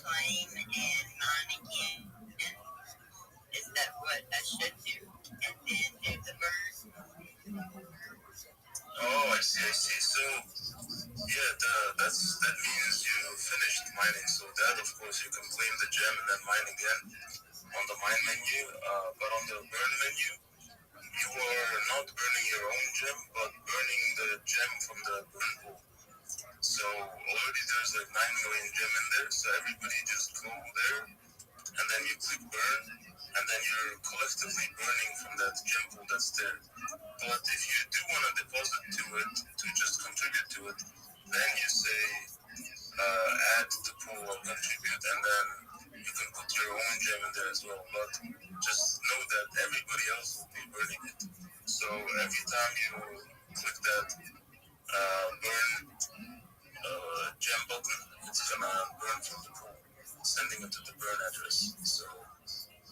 claim and mine again. Is that what I should do? And then do the burn? Oh, I see. So, yeah, that means you finished mining. So that, of course, you can claim the gem and then mine again on the mine menu. But on the burn menu, you are not burning your own gem, but burning the gem from the burn pool. So already there's like 9 million gem in there. So everybody just go there, and then you click burn, and then you're collectively burning from that gem pool that's there. But if you do want to deposit to it, to just contribute to it, then you say add to the pool or contribute, and then you can put your own gem in there as well. But just know that everybody else will be burning it. So every time you click that burn gem button, it's gonna burn from the pool, sending it to the burn address. So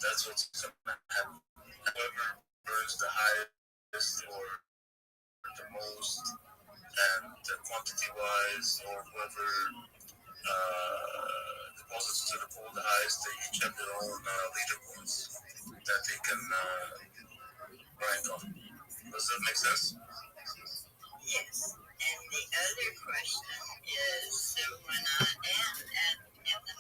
that's what's gonna happen. Whoever burns the highest or the most, and quantity wise, or whoever deposits to the pool the highest, they each have their own leaderboards that they can rank on. Does that make sense? Yes. And the other question is, so when I am at the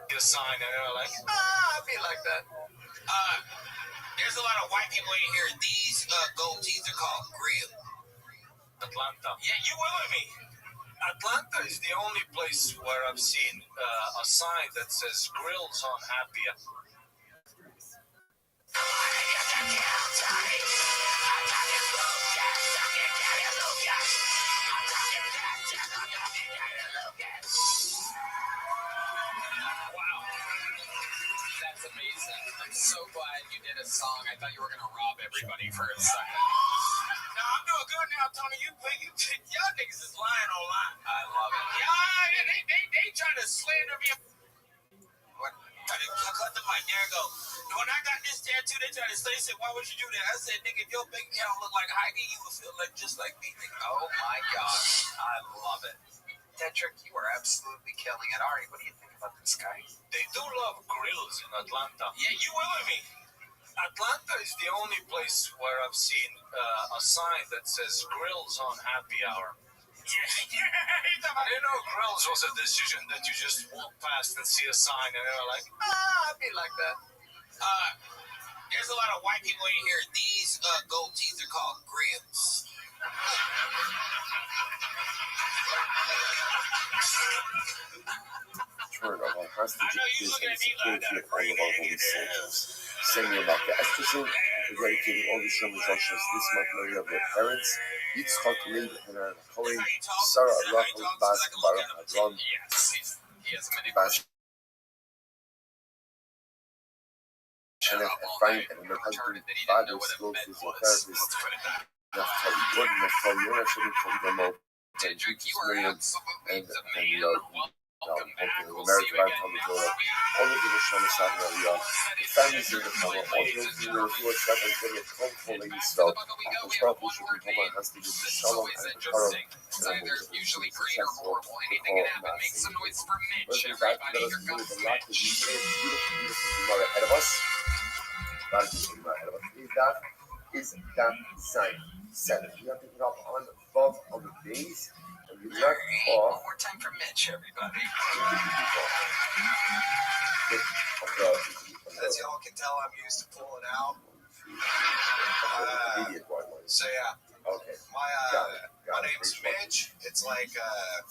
Get a sign and they're like, I feel like that. There's a lot of white people in here. These gold teeth are called grill. Atlanta. Yeah, you with me? Atlanta is the only place where I've seen a sign that says grills on happy. Wow. That's amazing. I'm so glad you did a song. I thought you were going to rob everybody for a second. No, I'm doing good now, Tony. Y'all niggas is lying online. I love it. Yeah, they try to slander me. What? I cut the mic. There you go. When I got this tattoo, they tried to say, why would you do that? I said, nigga, if your big account look like Heidi, you would feel like just like me. Nigga. Oh, my gosh. I love it. Tetrick, you are absolutely killing it. Ari, what do you think about this guy? They do love grills in Atlanta. Yeah, you with me? Atlanta is the only place where I've seen a sign that says grills on happy hour. Yeah. I didn't know grills was a decision that you just walk past and see a sign and they're like, I'd be like that. There's a lot of white people in here. These gold teeth are called grills. Turn of our hostage is the security of all of our holy soldiers. Sending about the Esther, dedicating all the Sherman Joshua's this month memory of their parents, Yitzchak, Leib, Hanan, Cohen, Sarah, Rachel, Baz, Baruch, Adron, Baz, Shannon, Ephraim, and her husband, father, school physiotherapist, Naftali Good, Naftali Yonashin, from Demo, and Jesus Miriam, and American Bible from the Torah, all of the Roshana Saharia, the families in the Torah, all those who are seven, get it comfortable in Israel, the Prophet should be home and has to do the Shalom and the Torah, and I'm usually successful to call mass. Listen, that let us do with a lot of beautiful Gemara ahead of us. Not a beautiful Gemara ahead of us. Is that sign 7. You have to pick up on both of the days. You left off. One more time for Mitch, everybody. As y'all can tell, I'm used to pulling out. So yeah. Okay. My name's Mitch. It's like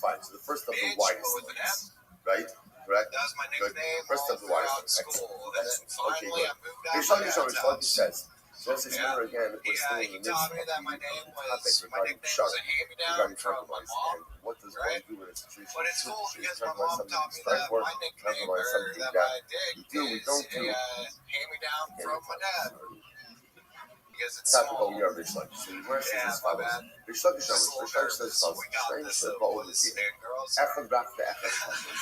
fine. So the first of the Mitch, widest with an M. Right? Correct? That was my nickname. First of the widest. School. And then finally I moved out. Here's something like he says. So let's remember again, we're still in the midst taught me that my name was my nickname was a hand-me-down from my mom. What does one do in a situation? But it's cool because my mom taught me that my nickname or that my dick is a hand-me-down from my dad. Because it's Talk about small. your Rish Lakish. So the Rish Yeah, says as my follows. bad. Rish Lakish Just a little says nervous. as follows. We got Shrine this, Shel boys Ba'ol and girls. Echad Rach Ve'echad Chacham.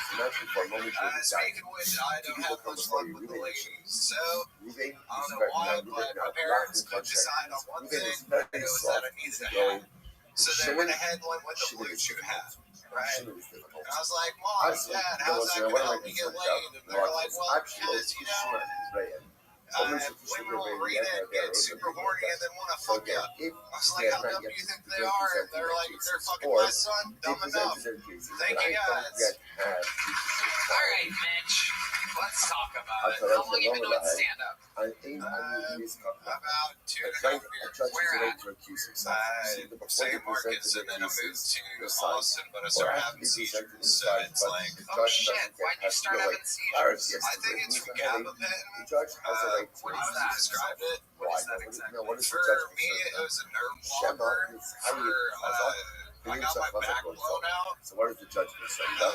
So naturally for a moment you'll decide. Speaking of which, I don't have much luck with the ladies. So, Ruvain I is don't know very why, now. but my Ruvain parents now. could decide on one Ruvain thing, is and very it was soft. that I needed a Growing. hat. So they went ahead and went with the blue chew hat, right? Shimon is difficult. And I was like, Mom, Dad, how's that going to help me get laid? And they're like, well, because, you know, women will read it and get super horny and then want to fuck you. I was like, how dumb do you think they are? And they're like, they're fucking my son, dumb enough. Thank you guys. Alright, Mitch, let's talk about it. How long you been doing stand-up? About 2.5 years. Where at? St. Marcus, and then I moved to Austin, but I started having seizures. So it's like, Oh shit, why'd you start having seizures? I think it's from gabapentin. What is that? Described it. What is that exactly? For me, it was a nerve blocker. I got my back blown out. So what is the judge concerned about?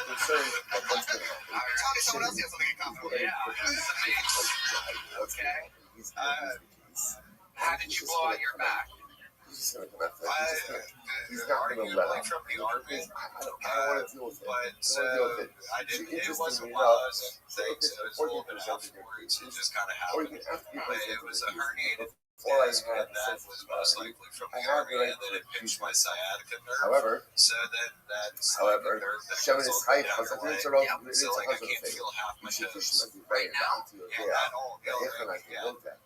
Concerned about what's going to happen. Tell me someone else has something in common. Yeah. Okay. How did you blow out your back? He's just going to come after it. He's not going to let up. From the army. I don't want to deal with it. But I didn't. It wasn't while I was in things. It was a little bit afterwards. It just kind of happened. It was a herniated disc, and that was most likely from the army, and then it pinched my sciatica nerve. However, so then that's however, Shemon is high. So like I can't feel half my toes right now. and that all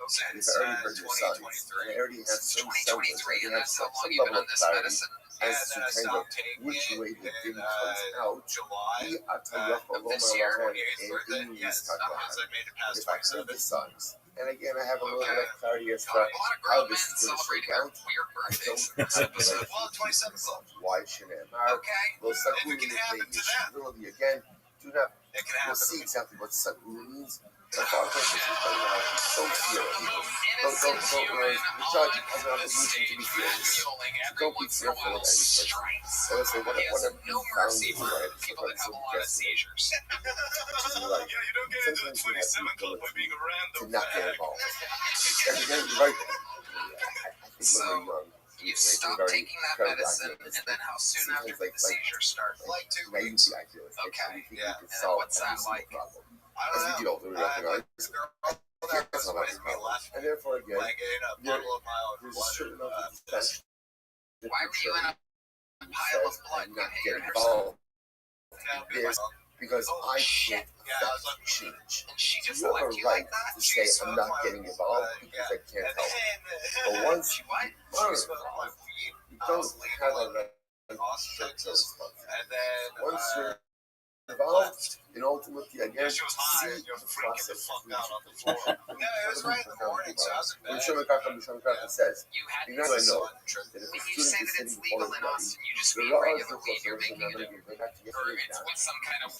since 2023. I already have some 2023, and that's how long you've been on this medicine. And as then to I kind of stopped taking which it way the in thing comes out. July This year, 28th birthday. Yes, because I made it past If I heard 27. the songs, and again, I have a little bit Okay. of clarity as to a lot of how grown men this is going to celebrating shake their out. weird birthdays. Well, 27 club. Why shouldn't it? Okay. Well, If Sakura it can is happen to them. really, again, do not. It can We'll happen. see exactly what Sakura means. The thought process is playing out. Don't fear it. Innocent human The judge has an on the obligation to be stage, fearless. fueling every Don't be once in a fearful while of any person. strikes. So let's say He has whatever no mercy for people that have a lot of seizures. You don't get into the 27 club by being a to random not get fan. involved. And again, you're right. I think So, when we're young, You stop taking that medicine, and then how soon after did the seizures start? Like 2 weeks. naivety, I feel. Okay. Yeah. And then what's that like? I As we don't get know. older, we recognize. The girl that was with me left And therefore, again, like in a puddle of my own there's a blood. certain amount of dispassion. Why were you in a pile of blood? You Not hit get yourself. involved this because Oh, I shit. can't Yeah, I was like, change. And she just You left are you right like that? to say I'm not getting involved because I can't help it. But once She what? you smoked my weed. you I don't was have legal a right in Austin, Texas, and then once you're involved, and ultimately, again, yeah, she was high. see You're the freaking the process. fuck out on the floor. No, it was right in the morning, so I was in When bed. Shomikaka says, You had you know I know When that if a you student say is that it's sitting legal before in his Austin, you just the mean law is regular weed. You're making it or it's with some kind of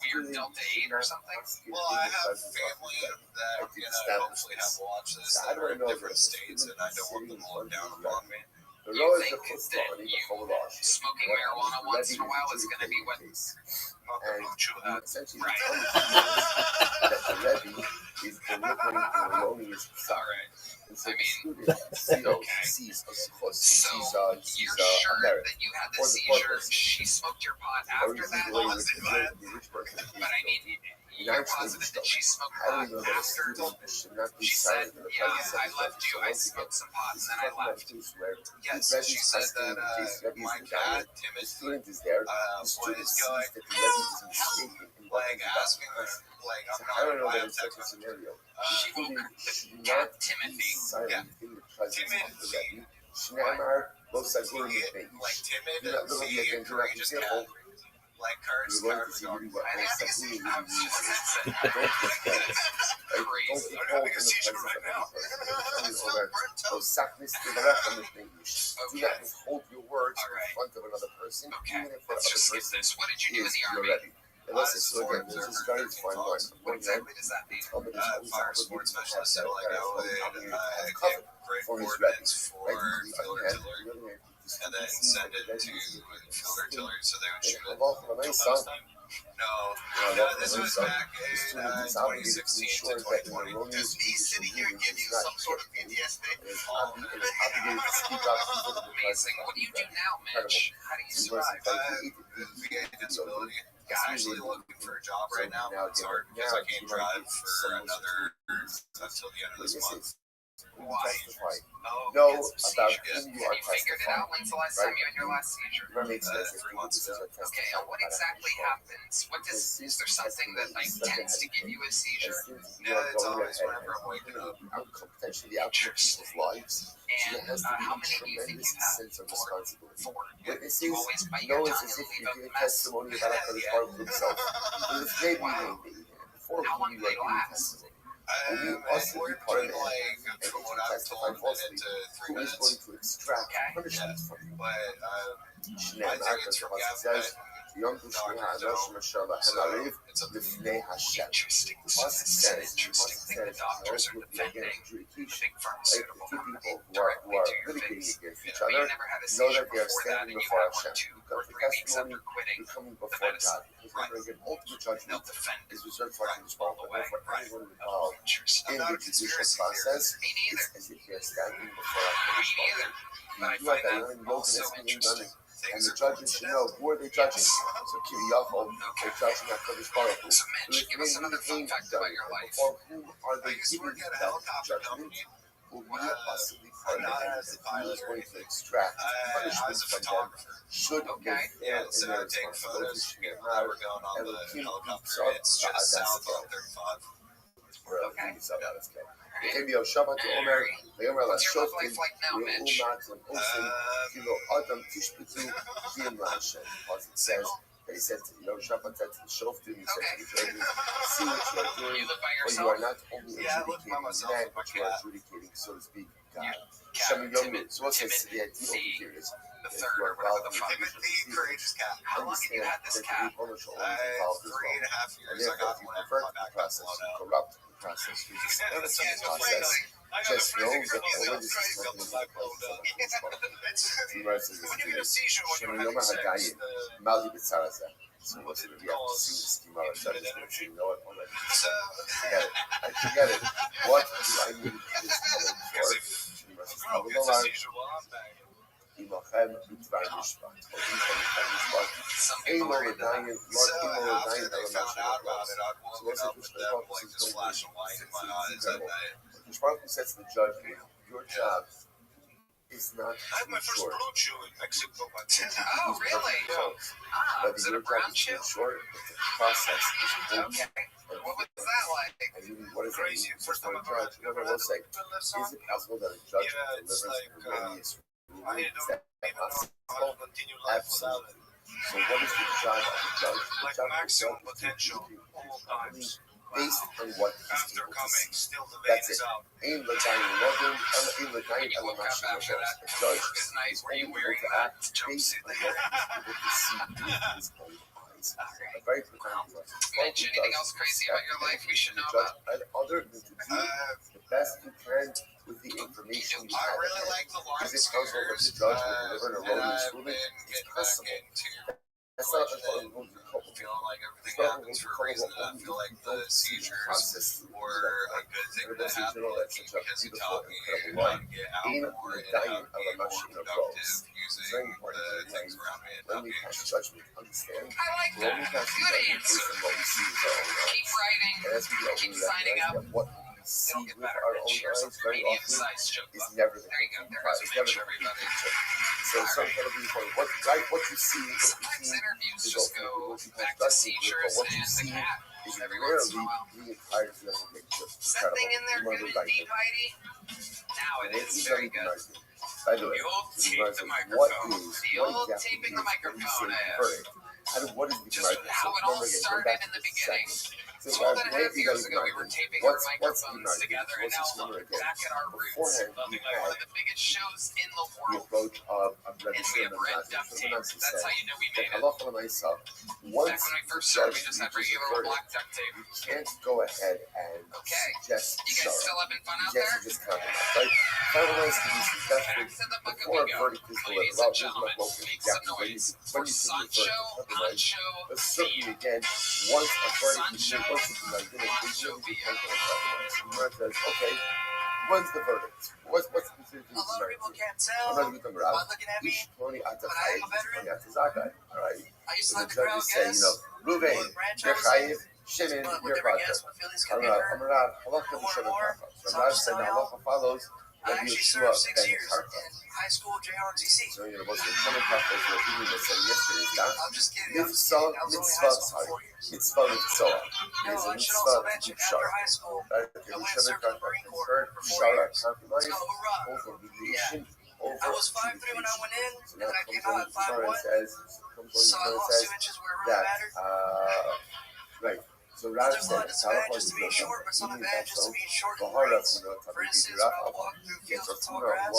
weird Delta 8 or something. Well, I have family that, hopefully have watched this that are in different states, and I don't want them to look down upon me. The You law is think the first that law, and you the whole law. smoking marijuana once in a while is going to be what? And essentially, Right. that the Rebbe is delivering the erroneous Alright. and so I the mean, student sees, of course, So, you're sure American. that you had the Or the seizure, purpose. she smoked your pot Or after is that? it the way the rich person is But I mean, you're positive that she smoked how pot do you know that a after? student should not be She said, silent in the yeah, presence of I his left you, I once again, smoked some pot, and then I talking about left. things where Yes, the she Rebbe said is asking that in case Rebbe my is the guy, cat, the Timothy, student is there, the student was sees going, that the Rebbe is mistaken in what like, he's about. asking her, like, So I'm I don't know not, I that have in such a text scenario, She the woke student should the not cat be Timothy. silent in the presence of the Timothy. Rebbe. Shnamar, lo sagul like yipeyish. timid, Do not look at see, the courageous careful. cat, like courage, You're going to see courage, really what I lo think sagul I really was just means. saying Don't be false. Don't crazy. be I'm false having in a the seizure presence right of now. another person. It's not burnt Lo toast. saknis tivarach on the English. Do Okay. not withhold your words All right. in front of another person, Okay, even if that let's other just skip person this. What did you do in is the your army? Rebbe. And listen, so again, there's this very fine line. What exactly does that mean? Fire sports specialist, so like I would get cover great for his coordinates Rebbe. for Right? field artillery, and then send it to field artillery so they would shoot it Well, a nice song. No, this was back in 2016 to 2020. Does me sitting here give you some sort of PTSD? Amazing. What do you do now, Mitch? How do you survive? VA disability. I'm actually looking for a job right now, but it's hard because I can't drive for another until the end of this month. Why? Know Because of about seizures. whom you Have are you figured it out? testifying. When's the last time you had your last seizure? 3 months ago. Okay, and what exactly happens? Is there something that tends to give you a seizure? Yeah, it's always whenever I'm waking up. Potentially out of people's lives. And how many do you think you have? Sense of responsibility. Four. Witnesses You always bite know your it's tongue as and if leave you're a giving mess. testimony about a part of himself. But it's maybe before How long you do they are giving last? testimony. Anywhere between from what I've told, a minute to 3 Who is minutes. going to extract Okay. punishment from you? But שניהם, I think it's from says, יום תשמע אנוש משל החמריב it's a לפני השם. Interesting. Plus This is an interesting thing the doctors are defending. The big pharmaceutical company directly to your face. against each But you other never had a know seizure that they are before that, standing and you before had Hashem. 1, 2, Because or the 3 weeks testimony after quitting is coming the before medicine. God. Because again, ultimate judgment They'll defend is reserved for Him all the way. for anyone involved Interesting. in the judicial process. Me neither. It's as if they are standing before Me Hashem. neither. But I You have find that that young also yoga being interesting. done. And the judges should know who are they judging. So Kiviyachol, they're judging HaKadosh Baruch Hu. So Mitch, give us another fun fact about your life. Before whom are I they used to giving work at a that helicopter judgment? company. Will be possibly part not of as a it. pilot Who is or going to anything. extract I punishment was a from them? photographer. Should Okay. Yeah, so take photos of people that were going on the helicopter. It's just south of 35. Okay. Emil Shabbat Omer, Leomer What's your love Lashoftim, life like now, Mitch? Reumat, and Osim, Kilo Adam Tishpitu, Dim Lashem. Because it says, they said to Shabbat said to the Shoftim, he said to the judges, see what you are doing, You live by for you yourself? are not only Yeah, I live by adjudicating myself man, with my but you are cat. adjudicating, so to speak, God. Cat, timid, So what's this? timid, The idea C, here is, the third, or whatever the fuck. Timothy, courageous cat. How long have you had this cat? 3.5 years. I got one after my back got blown out. corrupt the process. You just Yeah, notice it's the crazy. process. I got a Just know freezing that from all myself of this trying is to get happening my back blown up. When you get a seizure when you're having sex, Mali Bitsaraza. So what's it? We have to see the schema of judges, but you know it already. so I forget it. What do I need this moment because for? if a girl gets a seizure while I'm banging, Imachem B'Tvar Mishpat. Some people are into that. so after they found out about it, I'd woken up with them like this flashing light in my eyes at night. Mishpat says to the judge, your job is not I had my to first ensure blue chew in Mexico. Oh, really? but Is it your a brown job is to chew? ensure that the process is open. Okay. What was that like? And you what is Crazy. it? First time For a I've ever judge, you never will say, is it possible that a judge Yeah, it's delivers like, an erroneous I ruling? Is don't that even know possible? how to continue life without it. So what is the job of the judge? The Like job of the maximum judge is to potential execute all properly times. based on what he's After able to coming, see. still the vein That's is it. out. Aim the guy in London, aim the guy When in you woke up Alamashim. after that The judge first night, is were you only wearing able to that act based jumpsuit? on what he's able to see with his own eyes. A very profound lesson. Mitch, anything else crazy about your life we should know about? And other than to do the best you can with the information you I have. really like the Because line it comes over the scares, judge will deliver an and erroneous I've ruling. been It's getting back possible. into That's not like a rule to couple. feeling like everything happens for a reason, and I feel like the seizures were a good thing that happened to me because it taught me how to get out more and how to be more productive using the things around me and When not we being pass just judgment, understand? I like We're only that. passing Good judgment answer. based on what we see with our own eyes. Keep writing. And as we go, Keep we signing recognize up. that what we see It'll get with better, our Mitch. own Here's a eyes very often medium-sized joke is book. never the There you go. complete There goes a it's never Mitch, the complete everybody. picture. So some kind of important. What you see, Sometimes interviews is just go back to seizures what you and the see cat is every once in a rarely while. the entirety of the picture. Is that thing in there good and deep, Heidi? Now it is. Very good. By the way, The old tape what the is microphone. The what old exactly taping is the microphone. verdict? What is the Just verdict? how it all started in the beginning. 12.5 years ago, we were taping our microphones together, and now look, back at our roots. One of the biggest shows in the The world. approach of And we have red duct tape. That's how you know we made it. halacha l'maisa, Back once when we first the started, we judge just had reaches a regular old verdict, black duct tape. you can't go ahead and Okay. suggest You guys still having fun out yes, there? you just compromise, right? Compromise to be Back successful to the book of before a verdict is delivered, ladies and gentlemen, make some noise for Sancho Pancho certainly Villa. again, once a verdict is Sancho made, once it's like, Pancho Villa. says, okay, when's the verdict? What's considered A lot of people can't I'm tell not even talking about by looking at me. Tony but I am a veteran. all right? I used So to let the the crowd judges say, guess Ruben, what branch I you're was chayiv, in. Shimon, But you're with every Bata. guess, my feelings could get hurt. Halacha More and b'Shimon more. Karpa. So So I'm Rav just said the telling y'all, halacha follows I Rabbi actually Yeshua served 6 ben years Karpa. in high school JROTC. So you're supposed to Shimon Karpa is what you said yesterday, is that? I'm just kidding. I'm just kidding. I was only in high school for 4 years. Mitzvah mitzvah. No, It's a I should mitzvah also to mention keep after sharp. high school, Right? I Okay, went and Shimon served in the Karpa Marine is Corps heard, for 4 Shara, years. compromise, Let's go, hoorah. over mediation, over I was 5'3" when I went in, so and then I came out at 5'1". So So I lost 2 inches where it really mattered. right. So But Rav there's a said, lot of disadvantages to being short, but some advantages to being short and Marines. For instance, when I would walk through fields with tall grass,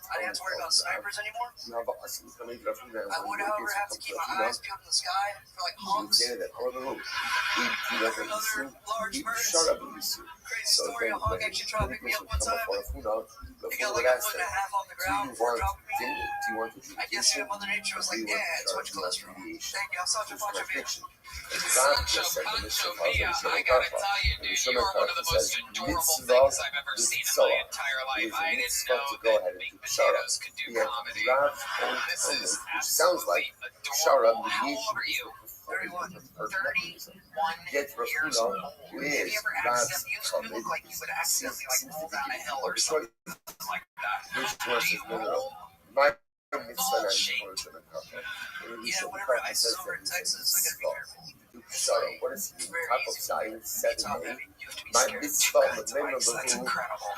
I didn't have to worry about snipers anymore. I would, however, have to keep my eyes peeled in the sky for like hawks. Another large birds. Crazy story, a hawk actually tried to pick me up one time. He got like a foot and a half off the ground before dropping me. I guess Mother Nature was like, yeah, too much cholesterol. Thank you, I'm Sancho Pancho Villa. Sancho Pancho Villa, I gotta tell you, dude, you are one of the most adorable things I've ever seen in my entire life. I didn't know that baked potatoes could do comedy. This is absolutely adorable. How old are you? 31. 31 years old. Have you ever accidentally, you look like you would accidentally like roll down a hill or something like that. Do you roll? Bullshit. Yeah, whenever ice is over in Texas, I gotta be careful. What is the Very type of easy. science It's all 7 heavy. You have to be My scared. mitzvah, That's incredible.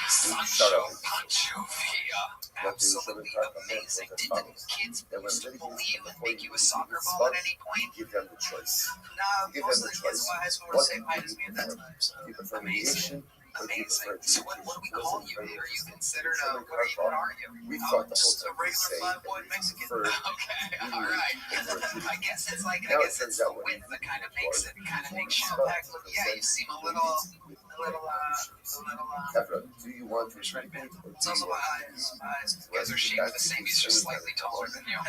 Sancho Pancho Villa. Absolutely amazing. Did the kids used to bully you and make you a soccer ball at any point? Give them the choice. Nah, most of the kids in my high school were the same height as me at that time. So. You prefer mediation? Amazing. So what do we call you? Are you considered what are you? We thought the whole Just a time regular 5'1" Mexican. Okay, all right. I guess it's the width that kind of makes you look. Yeah, you seem a little. Kevra, do you want to drink it? It's also my eyes. My eyes. You guys are shaped the same. He's just slightly taller than you.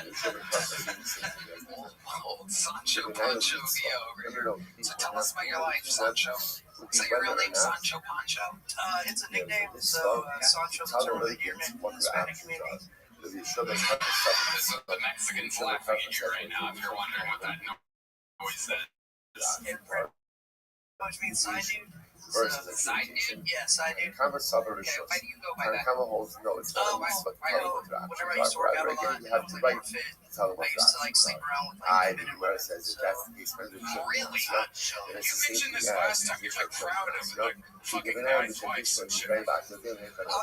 Old Sancho Pancho Villa over here. So tell us about your life, Sancho. Is that your real name, Sancho Pancho? It's a nickname. So Sancho is a really dear name in the Hispanic community. This is the Mexicans laughing at you right now. If you're wondering what that noise is. It pretty much means side dude. Side dude? Yeah, side dude. Kama Sabra Okay, why do you go by that? Kama holds no, it's not Oh, I know. Whenever I used to work out a lot, you have to like write. fit. Tell I used to like sleep around with I like didn't where it says if that's the case, but it's Really? You You mentioned this last time. You're like proud of like fucking guy's wife and shit. I'll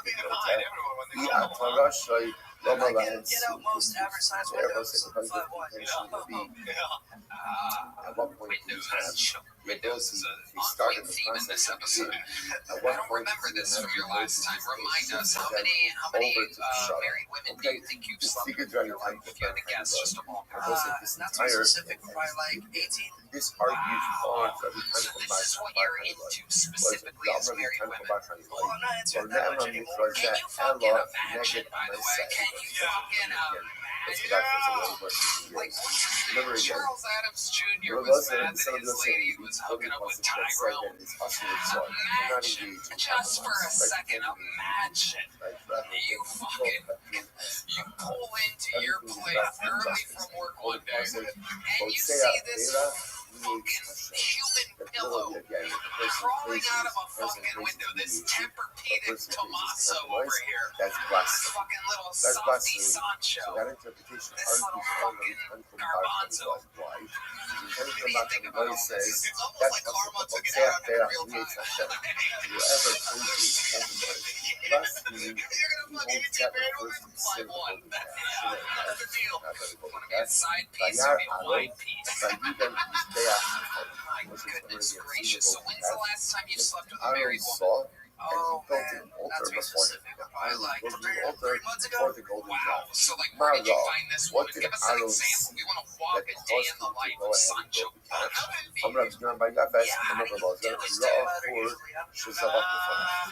be Behind everyone when they Yeah, come home. Tarash, I get out most average size windows. 5'1". At what point Windows is an ongoing theme in this episode. I don't remember this from your last time. Remind us, how many married women do you think you've slept with in your life? If you had to guess, just a ballpark. Not too specific, probably like 18. This argues hard for every So time this is what you're into specifically as married women. Well, I'm not answering that much anymore. Can you fucking imagine, by the way? Can you fucking imagine? Like, Charles Adams Jr. was mad that his lady was hooking up with Tyrell. Imagine, just for a second, imagine. You pull into your place early from work one day, and you see this fucking human pillow crawling out of a fucking window. This Tempur-Pedic Tommaso over here. That's blasphemy. Fucking little That's softy blasphemy. Sancho. So that interpretation This little fucking garbanzo. What do you think about all this? It's almost like karma took it out in real time. Whoever told you blasphemy, You're gonna fucking hit your band over? Fly one. That's the deal. Wanna be a side piece or be a wide piece? My goodness gracious. So when's the last time you slept with a married woman? Oh man, not to be specific, probably like 3 months ago. Wow. So, like, where did you find this woman? Give us an example. We want to walk a day in the life of Sancho Panza. I'm gonna turn by that fast. I'm not about that.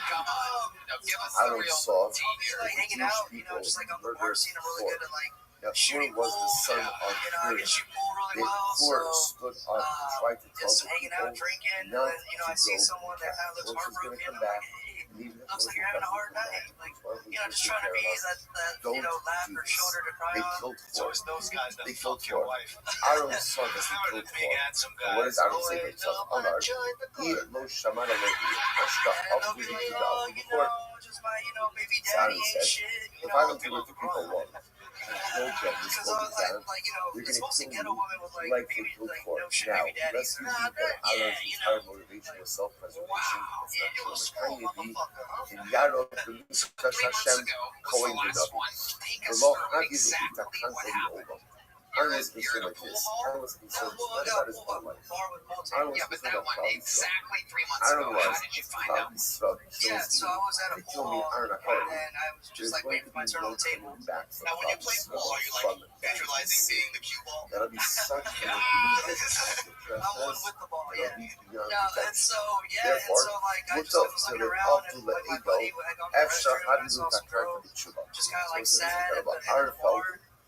Come on. Now, give us I the don't real saw. tea here. Like hanging out, just like on the bar scene. I'm really good at like shooting pool. was the son of I can shoot pool really well. stood up and tried to talk Just to hanging people, out, drinking, and not then I see someone that kind of looks heartbroken. I'm like, hey, looks like you're having a hard night. Like, just trying to be that laugh or shoulder to cry on. It's always those guys that They fuck killed your for. wife. I don't saw this. Remember the big handsome guy? What is I don't say myself? I'm not. He no shamana no And they'll be like, oh, just my, baby daddy ain't shit. If I don't do what the people want, because I was like, it's supposed to get a woman with like baby, like no shit baby daddies. Motivation or self-preservation. Wow, you a small motherfucker, huh? 3 months Hashem ago was the Cohen last one. Take us Lo through exactly what happened. I was concerned like this. I was concerned not about his own life. Yeah, but that one exactly 3 months I ago. don't know. How did you find out? Yeah, so I was at a pool and I was just like waiting for my turn on the table. Now, when you play pool, are you like visualizing seeing the cue ball? That'll be such a I'm one with the ball, yeah. And so like I was looking around and like my buddy, I got in the restroom and I saw some girl just kind of like sad at the end of the bar.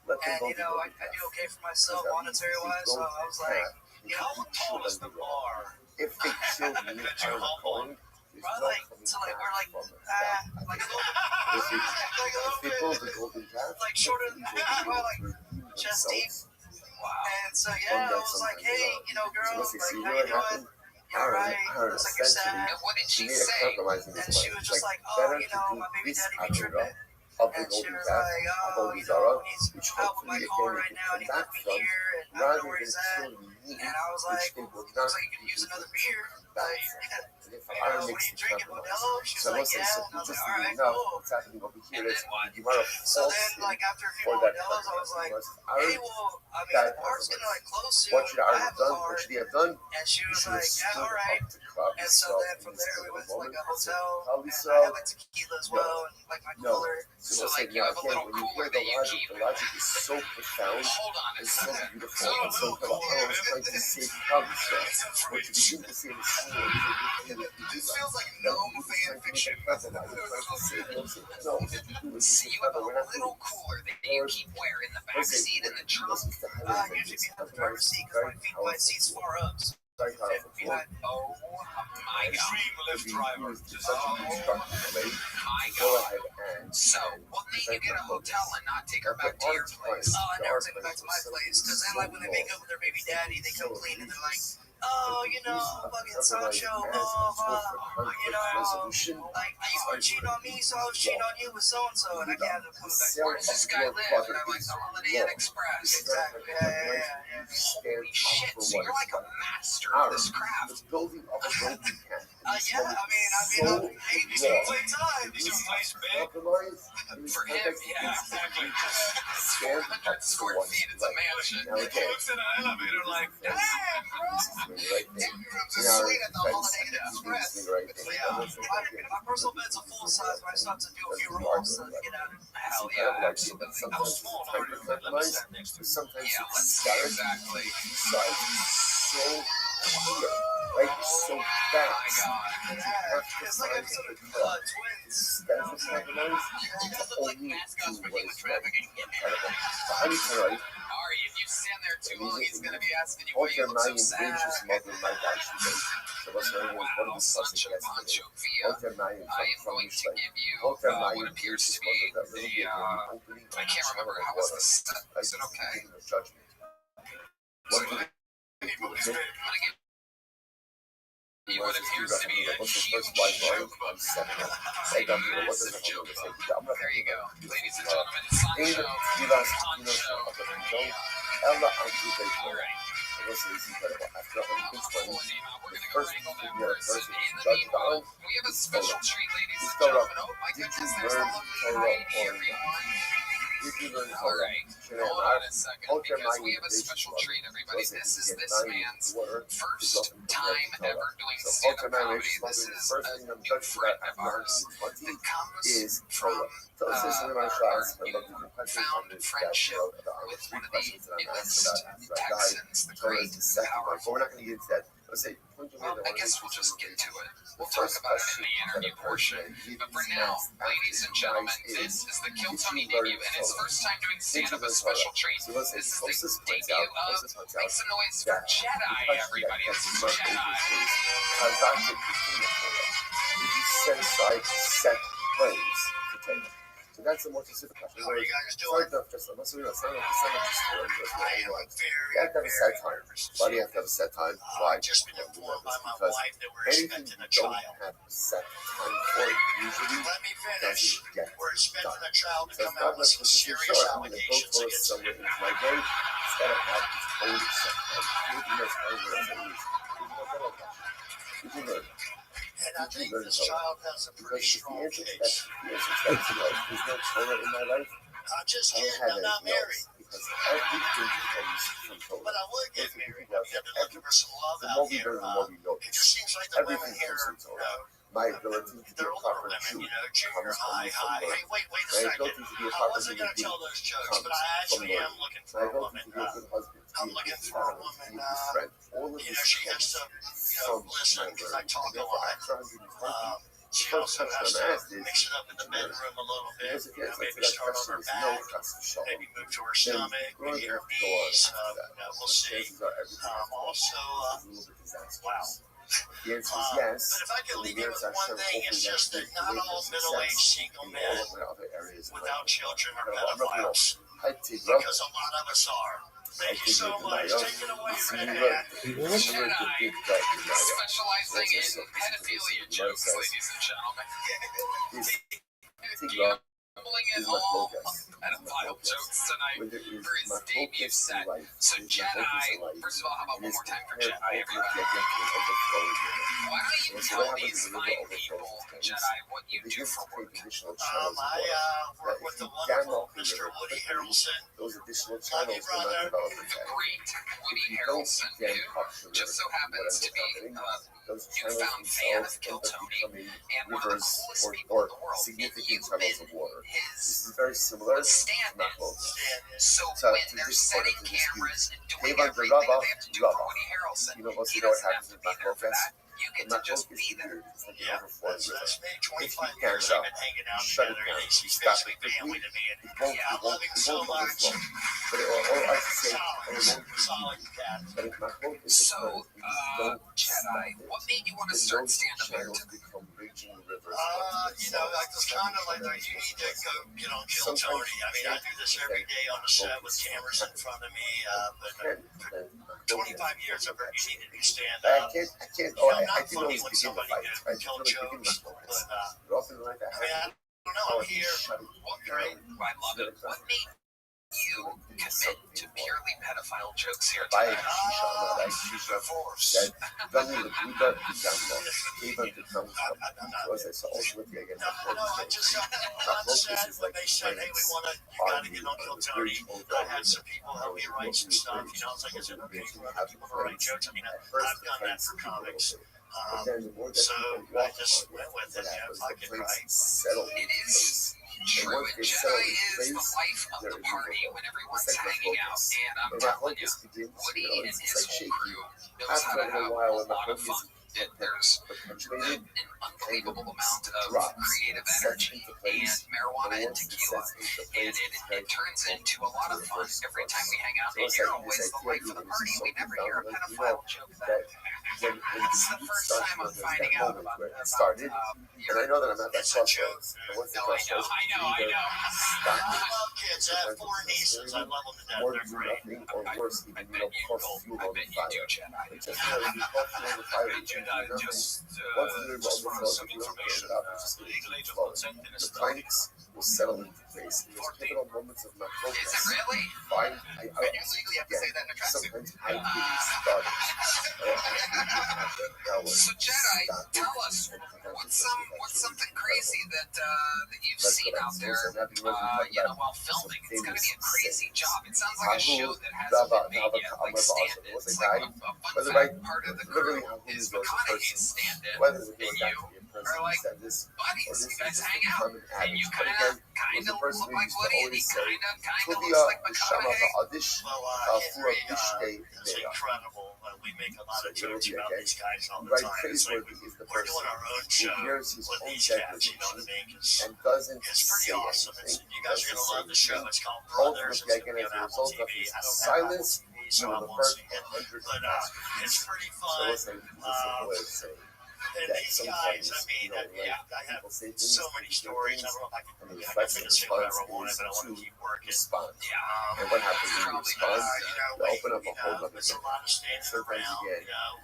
And I do okay for myself monetary wise, so I was like, How tall is the bar? if they killed me, That you hump on? probably like we're like a little if they build the golden path, like shorter than like chest deep. And so I was like, hey, girl, like how you doing? You alright? Looks like you're sad. And What did she say? And she was just like, oh, my baby daddy be tripping. of the And she golden was path, like, of he's which out with my hopefully car again right now, and he back left me from, here, and I don't rather know where than he's at. killing me, And I was which like, they will looks not like you could use another beer. Like, and if what I are make you some drinking, compromise. Modelo? She was So I like, must say, yeah. so And I was just like, all right, enough, cool. what's happening over here And is then you might have So then, like, after a few for more that Modelos, I was like, I hey, well, I mean, the bar's gonna like close soon. what should I I have have a done? card. What should he have done? And she You was should have like, yeah, stood all right. up to club And so yourself then in from this there we went to like a moment. hotel. Probably And so. I had like tequila as well, and like my No. cooler. So like, you have a little cooler that you keep. The logic is so profound Hold on a and so second. beautiful and so clever. I was trying to say probably so. What you begin to say in the scene, This feels like no fan fiction. See, you have a little cooler that you keep where in the back seat in the trunk. Usually behind the driver's seat because my seat's far up. So behind. Oh my god. Dream lift driver. My god. So, what made you get a hotel and not take her back to your place? I never take her back to my place. Because then, like, when they make up with their baby daddy, they come clean and they're like, oh, fucking Sancho, like, you were cheating on me, so I was cheating on you with so-and-so, and I can't have them coming back. Where does this guy live? And I'm like, the Holiday Inn Express. Exactly, yeah. Holy shit, so you're like a master of this craft. Building of a golden path. Yeah, I mean, hey, these are play time. These are nice big. For him, yeah, exactly. 400 square feet, it's a mansion. He looks in an elevator like, damn, bro. Two rooms is sweet at the Holiday Inn Express. Yeah, my personal bed's a full size, but I still have to do a few rolls to get out of it. Hell yeah, absolutely. How small are you? Let me stand next to you. Sometimes Yeah, it's exactly. so clear, like so Oh fast. my god. It's like episode of Twins. That's what's happening. You guys look like mascots for human trafficking. I'm sorry. Ari, if you stand there too long, he's gonna be asking you why you look so sad. Wow, Sancho Pancho Villa. I am going to give you what appears to be the, I can't remember how was the set. Is it okay? So anybody's baby. I'm gonna give you what appears to be a huge joke book. A massive joke book. There you go. Ladies and gentlemen, Sancho Pancho. Alright. Before we name out, we're gonna go wrangle that person. In the meanwhile, we have a special treat, ladies and gentlemen. Oh my goodness, there's the lovely Heidi, everyone. If you learn All right, hold on a second, because we have a special treat, everybody. This is this man's first time ever doing stand-up comedy. This is a new friend of ours that comes from our newfound friendship with one of the newest Texans, the great, powerful. We're not going to get into that. Let's say, Well, I guess we'll just get to it. We'll talk about it in the interview portion. But for now, ladies and gentlemen, this is the Kill Tony debut, and his first time doing stand-up, a special treat. This is the debut of Make Some Noise for Jedi, everybody. This is Jedi. Did you set aside set frames to take? So that's the more specific question. How are you guys doing? You have to have a set time. Why do you have to have a set time? Why? I've just been informed by my wife that we're expecting a child. Have a set time for it. Usually, Let me finish. We're expecting a child to so come out with some serious allegations against someone in my day. Instead of have its own set time. Did you learn? And I think this child has a pretty strong case. There's no Torah in my life. I'm just I kidding, have I'm it not married. because everything comes from Torah. But I would get married. I've been looking for some love The out more we here. learn, the more we know. It just seems like the women Everything here, comes from Torah. My ability to be they're a older proper women, Jew junior comes high, from high. Torah. Hey, wait a My second. ability to be a I proper wasn't human going to tell being those jokes, comes but I actually from am Lord. looking My for a ability woman. to be a good husband, to I'm be a looking good for a father, woman, to be a good friend. All of you this know, she has to, from listen, my because I word. talk a Therefore, lot. after 120, She the also first has question I'm asked to is, mix it up in the bedroom a little bit. because if the answer Maybe to that start on question her is no, back, that's the show. maybe move to her Then stomach, we're maybe going to her have to go on knees. after that. We'll see. Chances are everything Also, is a little bit disastrous. wow. The answer is yes. But if I could leave you with The one thing, it's just that not all middle-aged single men without children are pedophiles. Because a lot of us are. Thank you so much. Take it away, Redhead. Jedi, specializing in pedophilia jokes, ladies and gentlemen. Gambling is all pedophile jokes tonight for his debut set. So Jedi, first of all, how about one more time for Jedi, everybody? Why don't you tell these fine people, Jedi, what you do for work? I work with the wonderful Mr. Woody Harrelson. Those additional Love you, channels will brother. not develop in The time. great Woody Harrelson, who just so happens to be those newfound fan of Kill Tony and one of the coolest people in the world. And significant you've channels been of water. This his is very similar. stand-in. So So, when to they're this setting point, to this cameras and doing Hey, everything Rabbi, that they have to do for Rabbi. Woody Harrelson, You know, most he of what doesn't have happens to with be there for Macro that. You get to just be there. Yeah, that's me. 25 If you years can't we've been hanging out shut it together. down. He's Stop basically it. family to me. And It I love him so much. But or I should say, Solid cat. but if my hope is So, Jedi, what made you want to start stand-up channels acting? become raging rivers. I was kind of like, you need to go get on Kill Tony. I mean, I do this every day on the set with cameras in front of me. But 25 years I've heard you need to do stand-up. I can't. I'm I not didn't funny always when begin the somebody fight. I can tell didn't really begin jokes, my but focus. But often like I mean, I don't know. I'm here. What made, I love it. What made you commit to purely pedophile jokes here By tonight? Divorce. Dani Buda Gamba, even the comes was I saw ultimately again. I just got on set when they said, hey, you gotta get on Kill Tony. I had some people help me write some stuff. It's like, is it okay for other people to write jokes? I mean, I've done that for comics. So I just went with it. I could write. It is true, and Jedi is the life of the party when everyone's hanging out. And I'm telling you, Woody and his whole crew knows how to have a lot of fun. There's an unbelievable amount of creative energy and marijuana and tequila, and it turns into a lot of fun every time we hang out. And you're always the life of the party. We never hear a pedophile joke that. That's the first time I'm finding out about it started. And I know that I'm not that close. I know. I love kids. I have 4 nieces. I love them to death. Or They're do great. nothing, or worse, even cause fuel on the bet you fire. do, Jedi. It's just you cause fuel on the fire, you do nothing. Just Once the river for overflows, some you don't get information, it up, it's just legal age of flowing. consent in The Estonia. planks will settle into place. In those pivotal moments of my Is progress, it really? fine, But you legally have to say that in a dressing room. sometimes I get started. So Jedi, tell us what's something crazy that you've seen out there, while filming. It's got to be a crazy job. It sounds like a show that hasn't been made yet, like Stand-In. It's like a fun fact, part of the crew is McConaughey's Stand-In, and you are like buddies. You guys hang out, and you kind of look like Woody, and he kind of looks like McConaughey. Well, it's incredible. We make a lot of jokes about these guys all the time. It's like we're doing our own show with these cats, you know what I mean? It's pretty awesome. You guys are going to love the show. It's called Brothers. It's going to be on Apple TV. I don't have Apple TV, so I won't see it. But it's pretty fun. And these guys, I mean, I have so many stories. I don't know if I can say whatever I wanted, but I want to keep working. And what happens when you respond? You open up a whole other There's a lot of standing around,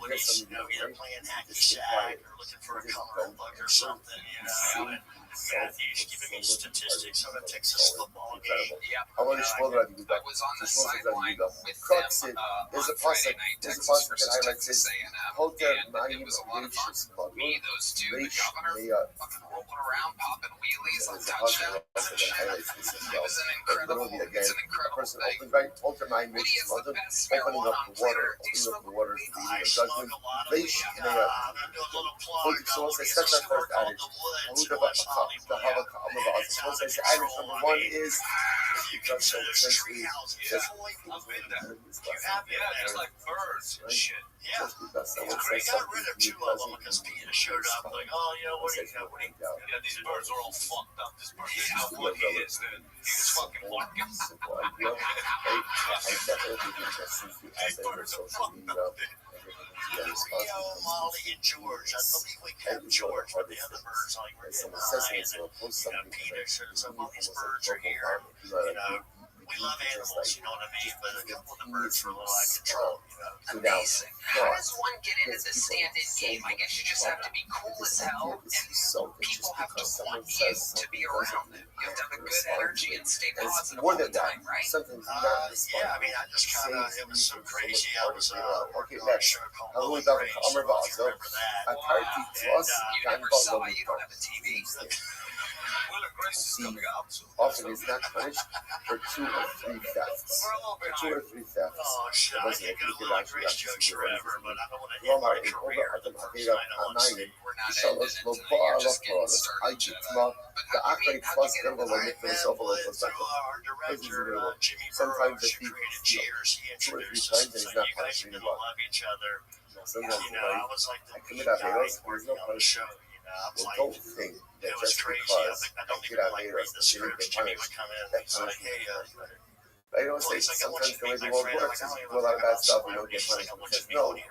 when he's, either playing hacky sack or looking for a color book or something, and Matthew's giving me statistics on a Texas football game. I want to spoil that you I was on the sideline with them on Friday night, Texas versus Texas A&M, and it was a lot of fun. Me, those two, the governor, fucking rolling around, popping wheelies on touchdowns and shit. It was an incredible thing. Woody is the best marijuana on planet. Do you smoke weed? I smoke a lot of weed. I'm going to do a little plug. It's a store called The Woods in West Hollywood. It's out of control. I mean, you can see those tree houses. I've been there. You have been there. It's like birds and shit. Yeah. They got rid of two of them because PETA showed up like, what do you got? Yeah, these birds are all fucked up. This bird is not what he is, then. He was fucking fucking. These birds are fucked up. Rio, Molly, and George. I believe we kept George, but the other birds like were getting high. And PETA showed us all these birds are here. We love animals, you know what I mean? But a couple of the birds were a little out of control, Amazing. How does one get into the stand-in game? I guess you just have to be cool as hell, and people have to want you to be around them. You have to have a good energy and stay positive all the time, right? I mean, I just kind of, it was so crazy. I was working on a show called Low and Grace. I don't know if you remember that. You never saw it. You don't have a TV. Often is not punished for 2 or 3 thefts. Oh shit, I can't go to like race jokes forever, but I don't want to end my career in the first night on stage. We're not ending it until you're just getting started. But how do we get into the I met through our director, Jimmy Burrows, who created Cheers. He introduced us and said, you guys are going to love each other. I was like the lead guy working on the show. I was like, it was crazy. I don't even read the scripts. Jimmy would come in and he's like, hey, I don't say sometimes the way the world works is you do a lot of bad stuff and you don't get money. No, there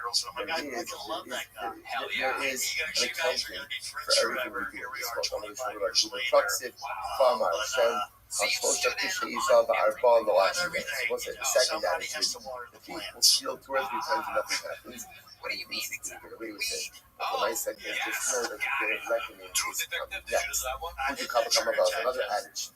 is an accounting for everything we do. It's called the Truxit Farmer. I'm supposed to appreciate yourself our ball the last year. What's it? The second attitude. The people steal 2 or 3 times and nothing happens. What do you mean exactly? When I said this, just know that they're reckoning is coming next. Would you come about another adage?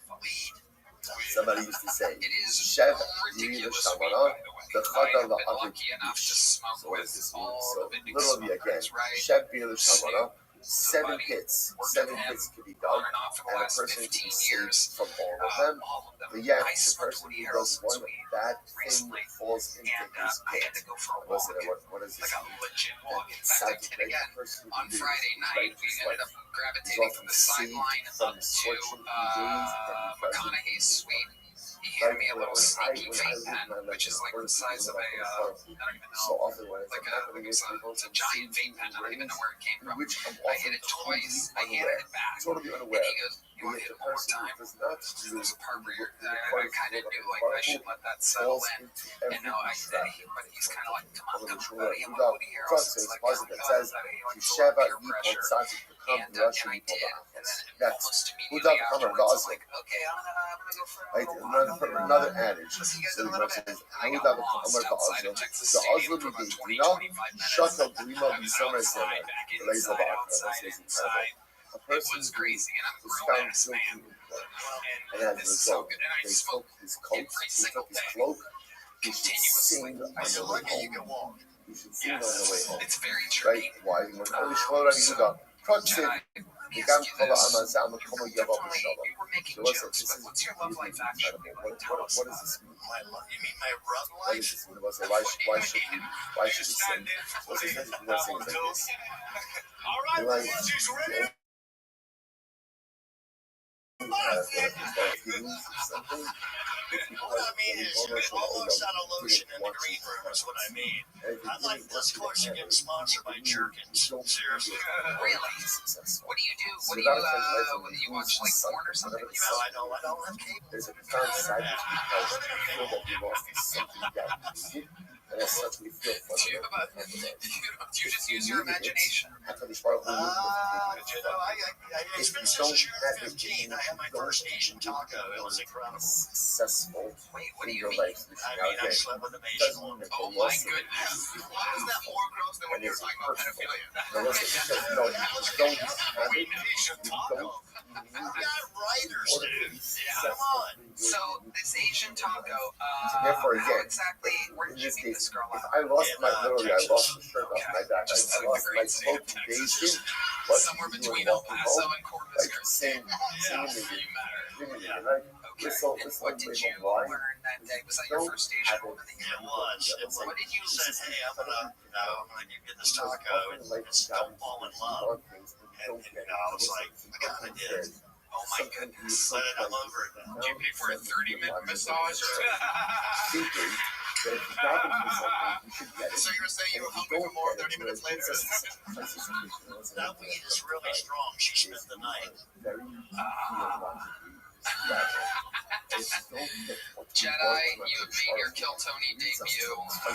Somebody used to say, Shev Yiri Shamana, the Chada La Avish. So what does this mean? So, little of you again. Shev Yiri Shamana. 7 hits. 7 hits could be done, and a person can be saved from all of them. But yet, the person who does one bad thing falls into his pit. What does this mean? On Friday night, we ended up gravitating from the sideline up to McConaughey's suite. He handed me a little sneaky vape pen, which is like the size of a, I don't even know, it's a giant vape pen. I don't even know where it came from. I hit it twice. I handed it back. And he goes, you want to hit it one more time? There's a part where I kind of knew like I should let that settle in. And now but he's kind of like, come on, buddy, I'm a Woody Harrelson. It's like, peer pressure. And I did. And then almost immediately afterwards, I'm like, okay, I'm gonna go for a another adage. Listen, you guys in a little bit. I got lost outside of Texas Stadium for about 20, 25 minutes. I was outside, back inside. It was crazy, and I'm a grown ass man. And this is so good. And I smoke every single day, continuously. I said, look, you can walk. You should see it on the way home. It's very Right? tricky. Why? When only Shlomo Yehuda, Proxim, Jedi, the Gam Kala Amazah, I'm a Kama Yava Tony, B'Shalom. we were making So what's jokes, this? but what's your love life actually like? Tell us What about does this mean? You mean my run What life? does this mean? Why should we sin? What's this thing like this? All right, Like, she's ready. if you lose something, What I mean is, almost out of lotion in the green room is what I mean. I'd like this course to get sponsored by Jerkins. Seriously. Really? What do you do? What do you watch like porn or something? You know, I don't have cable. there's a profound sadness because you feel that you lost something that you did, and as such we feel Do you just use your imagination? It's been since the year 15. I had my first Asian taco. It was incredible. Successful Wait, what do in you your mean? life. I slept with an Asian woman. Oh my goodness. Why is that more gross than when you were talking about pedophilia? Come on. So, this Asian taco, Therefore, how again, exactly, where in did you this meet case, this girl if at? I lost my literally, I lost the shirt off my back. I Just like lost the my great state of cloak Texas. invasion. But Somewhere you between were El walking Paso home, and Corpus like Christi. same you matter. Right? Okay. So And this what one did label, you why? learn that day? Was that your Don't first have Asian it. woman that you It was. What did you say? Hey, I'm gonna give you this taco and just don't fall in love. And I was like, I kind of did. Oh my goodness. I love her now. Did you pay for a 30-minute massage? Secret, that if you got into something, you should get it. So you were saying you were hungry for more 30 minutes later? That weed is really strong. She spent the night. Very theologically fragile. Jedi, you have made your Kill Tony debut. The I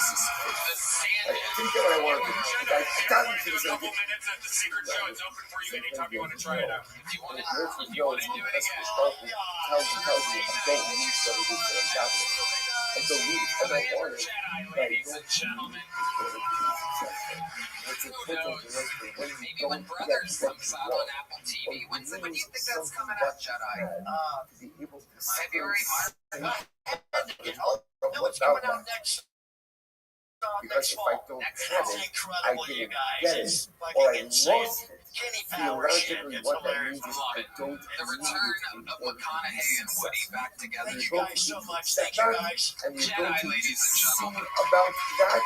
Sandman. think that I wanted to. I got into this couple idea. minutes at the secret show. It's open for you anytime you want to try it out. If you want And to if you want to do it again, tells me I don't need what it is that I'm happening. I don't need it, and I want it. But I Ladies and gentlemen. It's important to know when you maybe don't when get Brothers what comes you out want. on Apple TV. When do you think that's Something coming that out, Jedi? to be able to February, March? No, it's coming out next. Because if I don't Next have fall. it, I Incredible, you didn't guys. get it, It's or fucking I insane. lost it. Kenny Power shit. Theoretically, It's what that hilarious. means is I don't The need return it in of order to be McConaughey and Woody successful. back together. Thank you guys so much. Thank you guys. And you're Jedi, going to ladies and see gentlemen. about that.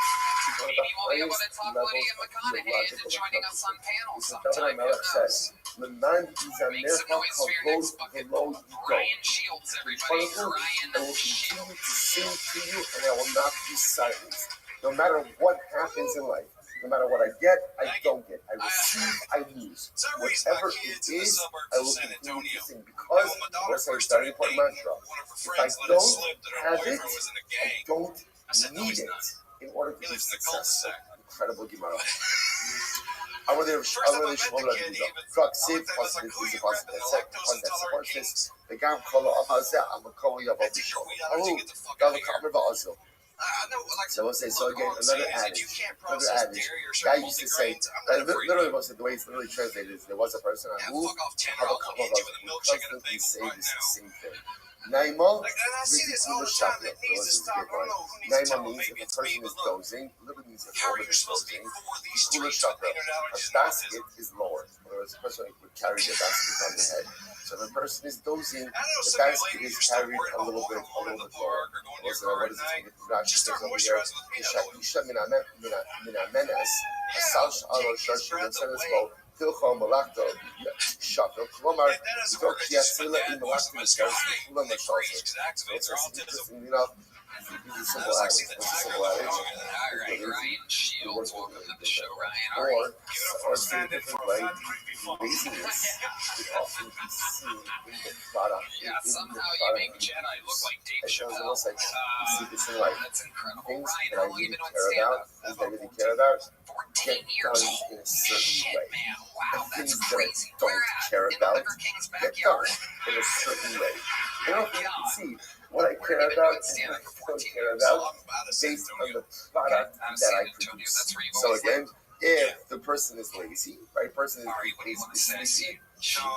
Maybe we'll be able to talk Woody and McConaughey into joining us on panels sometime. Who knows? Leman is Make some noise for your next bucket. below you go. Ryan Shields, everybody. I will Ryan continue Shields. to sing to you, and I will not be silenced. No matter what happens in life, no matter what I get, I don't get. I receive, I lose. So I raised my Whatever kids it in the is, suburbs I of will San continue Antonio. to sing And because when my daughter that's our first starting started point dating, mantra. one of her If I friends let it don't slip that her have boyfriend it, was in a I gang. don't I said, no, need he's it not. in order to He be lives in the successful. cul-de-sac. Incredible Gemara. I want to First time I met the kid, he even Truck I save looked at him, I was like, who are you possible. repping? The lactose intolerant That's kings? the guy color of us. I'm a color of I took your weed out of Oh, you, get the fuck out of here. cover also. I know, like, So we'll say, so look, again, all I'm saying another is that you adage. can't Another process adage. dairy or Guy certain used to say, multigrains. I'm not afraid literally, of the way it's literally translated is there was a person yeah, who fuck off, Tanner. have a I'll couple hit of you us with a who milkshake and a constantly bagel say right this now. same thing. Naima, Like, and I see this all the time. That needs to stop. I don't know who needs to Naima tell them. means Maybe if it's a me, person but is look, dozing, literally means if how are a you person is supposed to dozing, ignore these cooler streets with chakra, peanut allergies a and basket autism? is lower. In other words, the person would carry the basket on the head. So if a person is dozing, I know the some of you basket ladies is are still carried worried a about little walking bit alone in the lower. park or going to your Also, car what at is night. it? Just start moisturizing with peanut oil. Isha Minamenes, Yeah, Sash Alo take his Shashi, breath Gonzalez away. Bo, Tilcho Malakto, Shaka, Klomar, And that doesn't work. It's just my dad voice. Let's go. Hey, they freeze because it activates their autism. It's a That simple was like adage. seeing the It's a tiger simple of the adage. dog. All right, Ryan Shields, welcome to the show, Ryan. All Or, right. Give it up or for a say a stand-in for different a way, fat, creepy fuck. laziness could often be seen in the product. Yeah, somehow you make Jedi look like Dave It shows Chappelle. almost like you see this in life. That's incredible. Things Ryan, that how I long you really been on care stand-up? about, things I really care about, 14 get years. done in a Holy certain shit, way. man. Wow, that's Things that I crazy. don't Where at? care In the about, Liver King's get done backyard? in a certain way. I don't think you can see what I Where care have you been about doing and stand-up what I for don't 14 care years? about I'm out of San based on Antonio. the product I'm that I San Antonio. produce. That's where you've So always again, lived. If the person is lazy, right? Person is sleepy.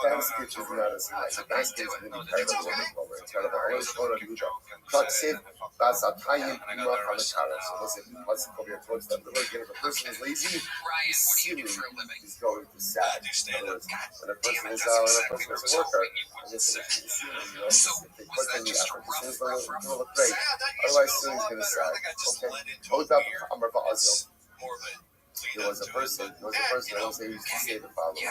Basket is not as high. Basket is really kind of a little bit lower. It's kind of always going to do that. Taksib, Basatayim, Ima, Hamakara. So listen, let's go here towards that. If a person is lazy, the ceiling is going to sag. In other words, when a person is a worker, and this is the ceiling, you know, if they put in the effort, the ceiling's going to look great. Otherwise, the ceiling's going to sag. Okay. Hold up, Amar Ba'azil. There was a person, I will say, used to say the following.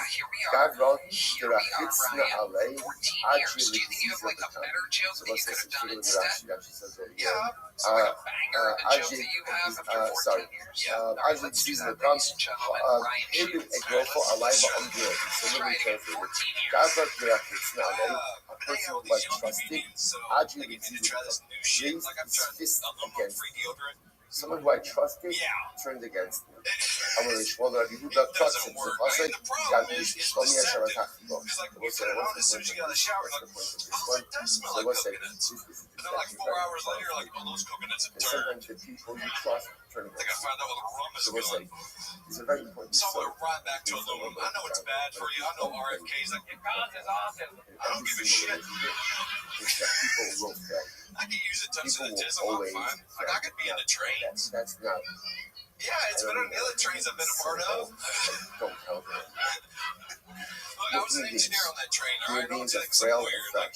God wrote, Derachitzna alei, actually, so let's say, Rashi says over here, Ajit sees the comes, Ibn Egrofo alai ba'amdir. So let me translate it. God wrote, Derachitzna alei, a person who was trusted, Ajit raised his fist against him. Someone who I trusted turned against me. I'm going to show that you got trust him. So I said, God, you told me I should attack you. So we'll say, what's the point of this one? So we'll say, this is like 4 hours later, like, oh, those coconuts have turned. Sometimes the people you trust turn against you. I found out what the rum is So we'll say, these are very important. So I'm going right back to aluminum. I know it's bad for you. I know RFK's like, your cause is awesome. I don't give a shit. People will fail. I can use a touch of the tism, I'm fine. Like, I could be in the train. That's not. Yeah, it's better than the other trains I've been a part of. Don't help it. Look, I was an engineer on that train, all right? I don't think something weird. Like,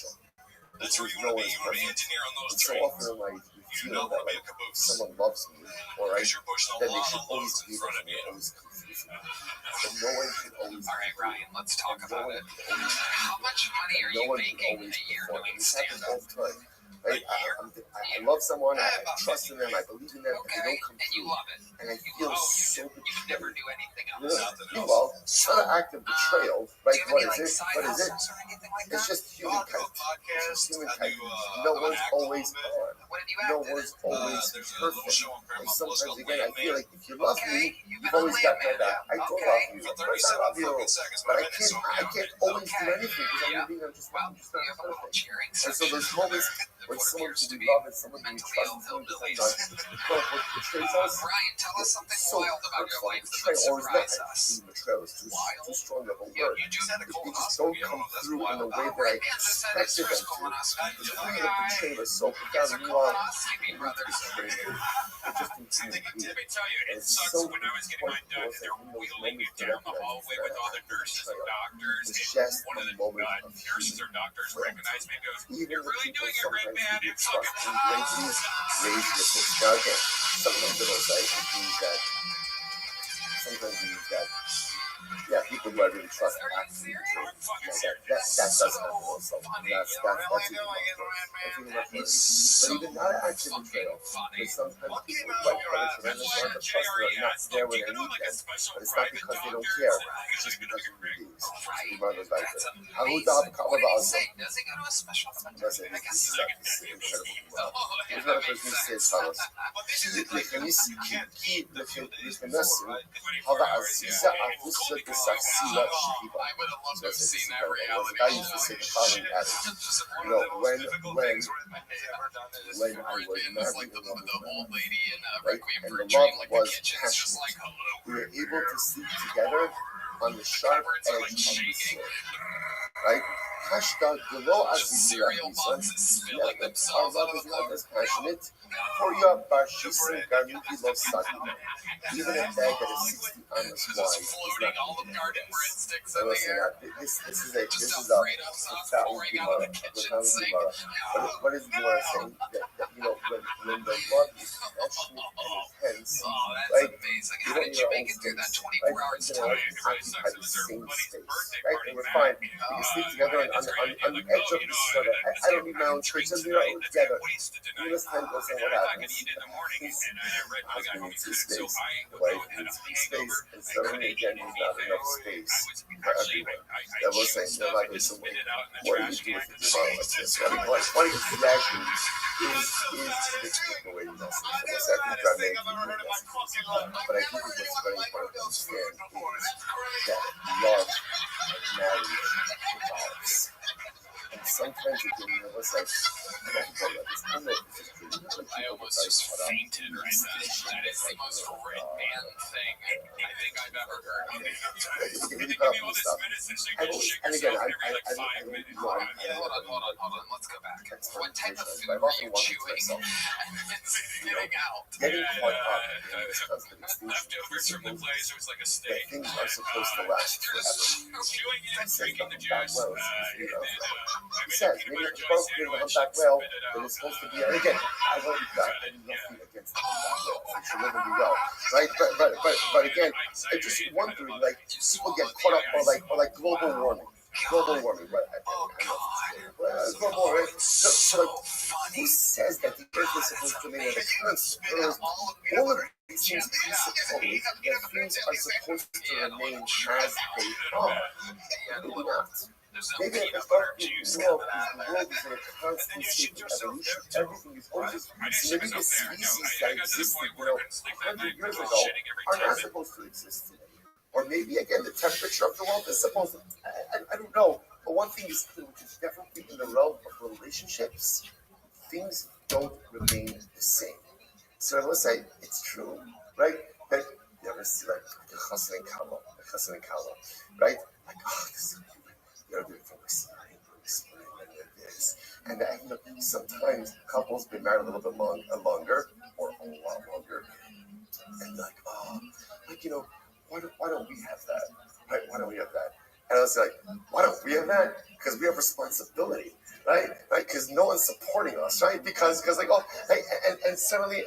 that's where you want to be. You want to be an engineer on those so trains. often in life, you You feel don't that want to be like, a caboose. someone loves me, or right, Because you're pushing a then they lot should of always loads be in front of there. you. Always confuse me. So no one should always. All right, Ryan, let's talk about it. How How much money are you making a year doing stand-up? Right? I love someone, I trust in them, I believe in them, and they Okay, don't come and you through. love it. And I feel so You would betrayed. never do anything else. Well, it's not an act of betrayal, right? Do you have What any is it? side What is it? hustles or anything like It's that? just humankind. I do a podcast. It's just I humankind. do No an one's act a little always bit. on. What have you No acted one's in? always There's a little perfect. show on And Paramount Plus sometimes, called again, I Landman. feel like if you love Okay, me, you've you've been on always got my Landman. back. I don't Okay. love you. For Of 37 course I love you. fucking seconds, But my I minute, so can't always do Okay. anything because Yeah. I'm being just Well, not you have a little perfect. cheering And so section there's moments of when what someone appears who to we be love and someone who we mentally ill trust and hillbillies. sometimes betrays us. Ryan, tell us something So wild about your hurtful. life that Betrayal would or is not surprise us. even betrayal is too strong of a Yeah, word. you do had a They just colonoscopy. don't You come know, that's through in wild. the way Oh, that I Ray Kansas had his expected them first to. colonoscopy. The Okay. feeling of betrayal is so He has a profound. Meanwhile, colonoscopy, brother. it's just insane. Let me tell you, it It's sucks so when I was getting mine done. They're wheeling you down the hallway with all the nurses and doctors. It's And just one of a the moment of nurses or doctors recognized me and goes, even "You're the really people doing it, Red sometimes Man. who you It's fucking trust and greatly raise your fist. Now again, sometimes it'll say it means that sometimes it means that people who I really trust Are you actually serious? that does happen also. That's even my point. But even not an actual betrayal. Because sometimes people who I put a tremendous amount of trust in are not there when I need them. But it's not because they don't care. It's just because of the news. The mother's like That's that. amazing. How would that become What did he about say? Does he go to a special center? Listen, I guess this is incredible. Oh, yeah, Here's that what the makes person sense. says, Carlos. I would have loved to have seen that reality. I used to say the following adage. You know, when I was married the old lady in right, Requiem and for a the Dream, love like the was kitchen, it's just like, passionate, hello. we were able to sleep together on the sharp Cupboards are like edge of the shaking. sword. Right? Hashtag below as Just we cereal boxes spilling our themselves love out is of not the as passionate. For your Bashisin Garnuki love Sakima. Even a bag that is 60 on the Just squad is floating not Olive Garden breadsticks so in the listen, air. this is Just a Alfredo sauce pouring out of the kitchen sink. what is you want to say? That you know, when the love is passionate and intense, Oh, that's right? amazing. You How don't did need you our make own it through that space, 24 right? hours You time? know, occupy the same space, right? And we're fine. We can sleep together on the edge of the sort of, I don't need my own space, and we're all together. And this time goes on, what happens? Husband needs his space, the wife needs his space, and suddenly again there's not enough space for everyone. That was saying, they're like, listen, wait, what do you do with it like this? What exactly is the way you message? So what's that group that made you message? But I think what's very important to understand is that love and marriage evolves. And sometimes it can, it's like, I don't know if this is true. I almost just fainted right then. That is the most red man thing I think I've ever heard. And again, I don't know. Hold on. Let's go back. What type of food were you chewing and then spitting out? Getting caught up in this constant extinction. Leftovers from the place, it was like a steak. Things are supposed to last forever. Chewing it and drinking the juice. He says, maybe if the boat being a humpback whale, then it's supposed to be, and again, I've already got nothing against the humpback whale. It should live and be well, right? But again, I'm just wondering, like, people get caught up on like global warming. Global warming, right? Global warming. So like, who says that the Earth is supposed to remain at a constant? All of these things presuppose that things are supposed to remain as they are. Maybe not. Maybe at the start of the world is in a constant state of evolution. Everything is always. So maybe the species that existed, 100 years ago are not supposed to exist today. Or maybe, again, the temperature of the world is supposed to. I don't know. But one thing is clear, which is definitely in the realm of relationships, things don't remain the same. So I will say, it's true, right? That you ever see, like, the chassan and kala, right? Like, oh, this is so cute. They're doing for whispering, and this. And sometimes couples been married a little bit longer, or a lot longer, and like, oh, like, why don't we have that? Right? Why don't we have that? And I was like, why don't we have that? Because we have responsibility, right? Because no one's supporting us, right? Because like, oh, and suddenly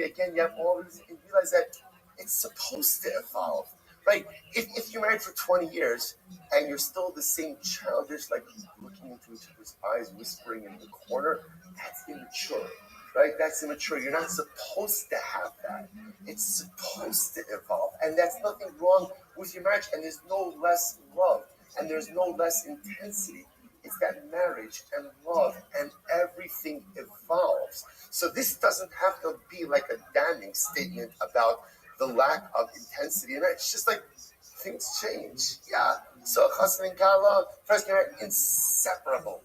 again, you have all these, you realize that it's supposed to evolve, right? If you're married for 20 years and you're still the same childish, like looking into each other's eyes, whispering in the corner, that's immature. Right? That's immature. You're not supposed to have that. It's supposed to evolve. And that's nothing wrong with your marriage. And there's no less love. And there's no less intensity. It's that marriage and love and everything evolves. So this doesn't have to be like a damning statement about the lack of intensity. And it's just like things change. Yeah. So chassan and kala, first inseparable.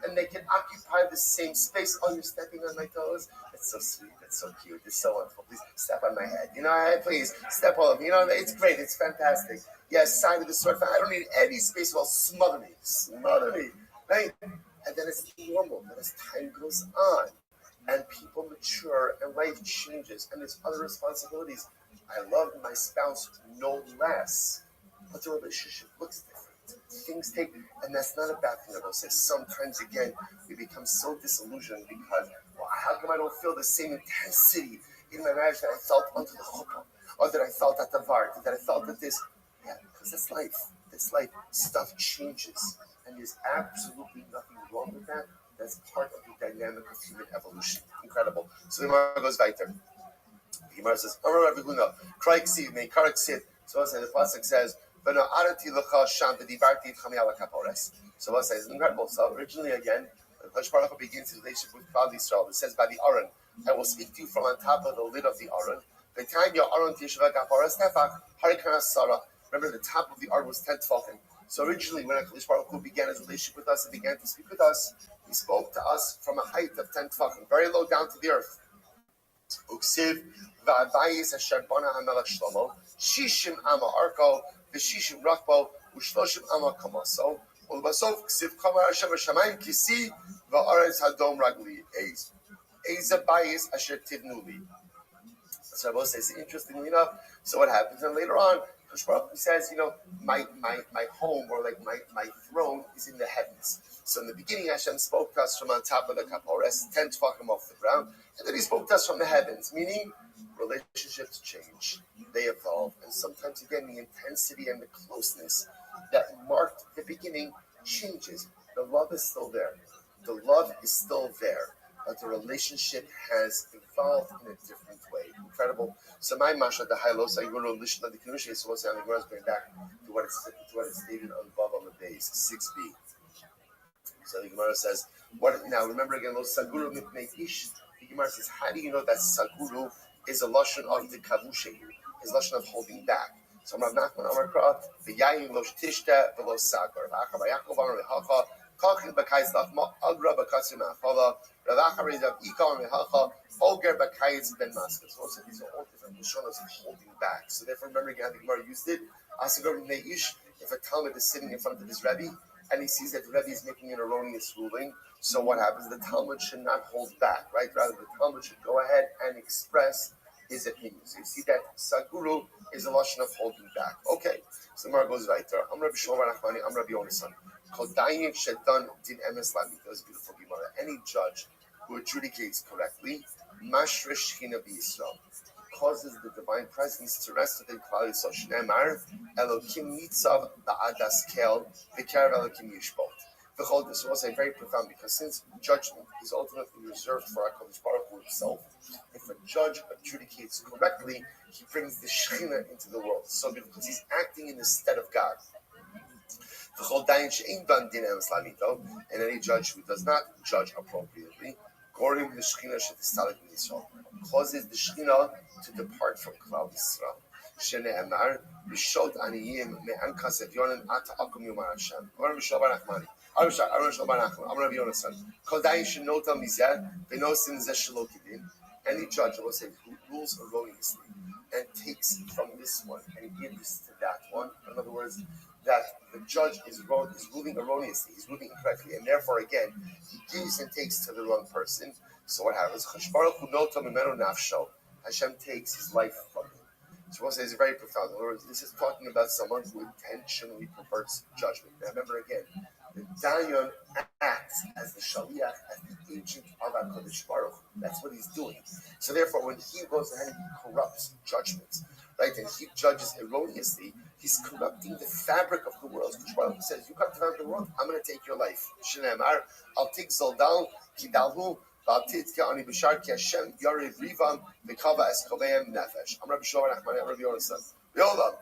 And they can occupy the same space. Oh, you're stepping on my toes? That's so sweet. That's so cute. It's so wonderful. Please step on my head. Please step all over me. It's great. It's fantastic. Yes, side of the sword. I don't need any space. Well, smother me. Right? And then it's normal. Then as time goes on and people mature and life changes and there's other responsibilities, I love my spouse no less. But the relationship looks different. Things take, and that's not a bad thing. I will say sometimes again we become so disillusioned because, well, how come I don't feel the same intensity in my marriage that I felt under the chuppah, or that I felt at the vart, that I felt at this? Yeah, because that's life. That's life. Stuff changes, and there's absolutely nothing wrong with that. That's part of the dynamic of human evolution. Incredible. So the Gemara goes weiter. The Gemara says, "Amar Rabbi Huna, Kraik Siv, May Karak Sit." So the pasuk says. So what says incredible. So originally again, Kodesh Baruch Hu begins his relationship with Klal Yisrael. It says by the Aron, I will speak to you from on top of the lid of the Aron. Remember, the top of the Aron was 10 tefachim. So originally, when Kodesh Baruch Hu began his relationship with us and began to speak with us, he spoke to us from a height of 10 tefachim, very low down to the earth. Uksiv va'abayis asher bana hamelech Shlomo shishim ama arko v'shishim rakbo u'shloshim ama kamaso u'lbasof ksiv kamar Hashem v'shamayim kisi va'aretz hadom ragli eiz abayis asher tivnuli. So Rabbi says, interestingly enough, so what happens? And later on, he says, my home, or like my throne is in the heavens. So in the beginning, Hashem spoke to us from on top of the kapores, 10 tefachim off the ground, and then he spoke to us from the heavens, meaning relationships change, they evolve, and sometimes again the intensity and the closeness that marked the beginning changes. The love is still there. The love is still there. But the relationship has evolved in a different way. Incredible. So my masha the high low saguru lishna the kinushi so what's on the ground going back to what it's stated on above on the base 6b. So the Gemara says, what now? Remember again, lo saguru mitnei ish. The Gemara says, how do you know that saguru is a lashon of the kavushe, is a lashon of holding back? So Rav Nachman Amar Kra, v'yayin lo shtishta v'lo sagar. V'achar v'yakov amar v'hacha Kachin Bakais Lachma, Agra Bakasima, Fala, Ravachariz of Ikar Mehacha, Olger Bakais Ben Maskas. Also, these are all different Lashonas of holding back. So, therefore, remember again, the Gemara used it. Asagar Neish, if a Talmud is sitting in front of his Rebbe, and he sees that the Rebbe is making an erroneous ruling, so what happens? The Talmud should not hold back, right? Rather, the Talmud should go ahead and express his opinion. So you see that Saguru is a lashon of holding back. Okay, so the Gemara goes right there. I'm Rabbi Shlomo Nachmani, I'm Rabbi Yonasan. Kol dayin shedan din emes lami. That was a beautiful Gemara. Any judge who adjudicates correctly, mashresh china b'Yisrael, causes the divine presence to rest within Klal Yisrael. Shneimar Elokim nitzav ba'adas kel v'karev Elokim yishbot. The whole this was very profound because since judgment is ultimately reserved for HaKadosh Baruch Hu himself, if a judge adjudicates correctly, he brings the Shekhinah into the world. So because he's acting in the stead of God. And any judge who does not judge appropriately, causes the Shekhinah to depart from Klal Yisrael. Shene'emar, B'shod aniyim me'ankas evyonim ata akum yomar Hashem. Rabbi Shlomo Nachmani. I'm Rabbi Yonasan. Kol dayin shenotam mizeh v'nosim zeh shelo kidin. Any judge, I will say, who rules erroneously and takes from this one and gives to that one. In other words, that the judge is ruling erroneously, he's ruling incorrectly, and therefore, again, he gives and takes to the wrong person. So what happens? Hashem takes his life from him. So we'll say it's very profound. In other words, this is talking about someone who intentionally perverts judgment. Now remember again, the Dayan acts as the Shaliach, as the agent of HaKadosh Baruch Hu. That's what he's doing. So therefore, when he goes ahead and he corrupts judgments, right, and he judges erroneously, he's corrupting the fabric of the world. HaKadosh Baruch Hu says, you come to the world, I'm going to take your life. Shneimar, I'll take Zoldal, Kidalhu, Ba'atitka ani b'shar ki Hashem yarev rivam v'kava es koveim nefesh. I'm Rabbi Shlomo Nachmani, I'm Rabbi Yonasan. V'olam,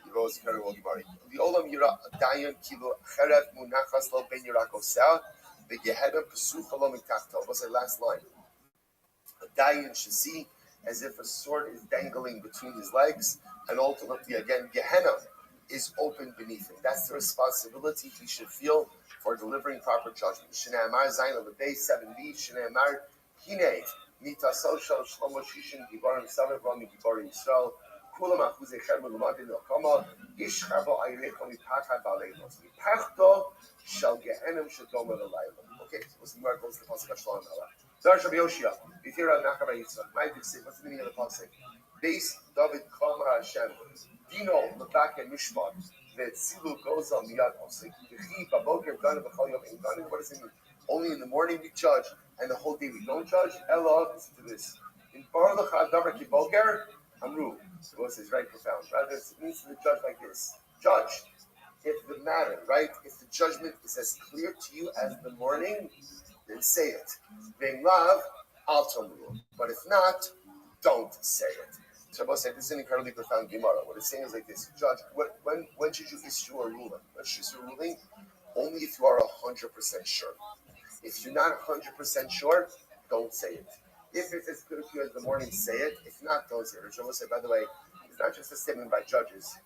Yivos very well Gemari. V'olam yira dayan kilo cherev munachas lo ben yirakoseh v'gehedem pesuch lo mitachto. What's the last line? A dayan should see as if a sword is dangling between his legs, and ultimately again Gehenna is open beneath him. That's the responsibility he should feel for delivering proper judgment. Shneimar Zayin of the day 7b. Shneimar Hine Mitaso Shal Shlomo Shishin Gibarim Samev Rami Gibarim Yisrael Kulam Achuzei Cherem Lumadin Lokama Ish Chavo Ayrecho Mipachad Baleinos Mipachto Shal Gehenim Shadom Elayim. Okay, so what's the Gemara goes to the pasuk of Shalom Allah. Dar Shabbi Yoshia B'Tira Nachar Yitzchak. My big say, what's the meaning of the pasuk? Beis David Klamar Hashem Dino Lebake Mishpat. What does it mean? Only in the morning we judge, and the whole day we don't judge. Ella, listen to this. In Baruch Davar Kiboker, Amru. So this is very profound. Rather, it means to the judge like this: judge, if the matter, right, if the judgment is as clear to you as the morning, then say it. Being love, I'll tell you. But if not, don't say it. Shabbos said this is an incredibly profound Gemara. What it's saying is like this: judge, when should you issue a ruling? When should you issue a ruling? Only if you are 100% sure. If you're not 100% sure, don't say it. If it's as good as you as the morning, say it. If not, don't say it. Shabbos said, by the way, it's not just a statement by judges,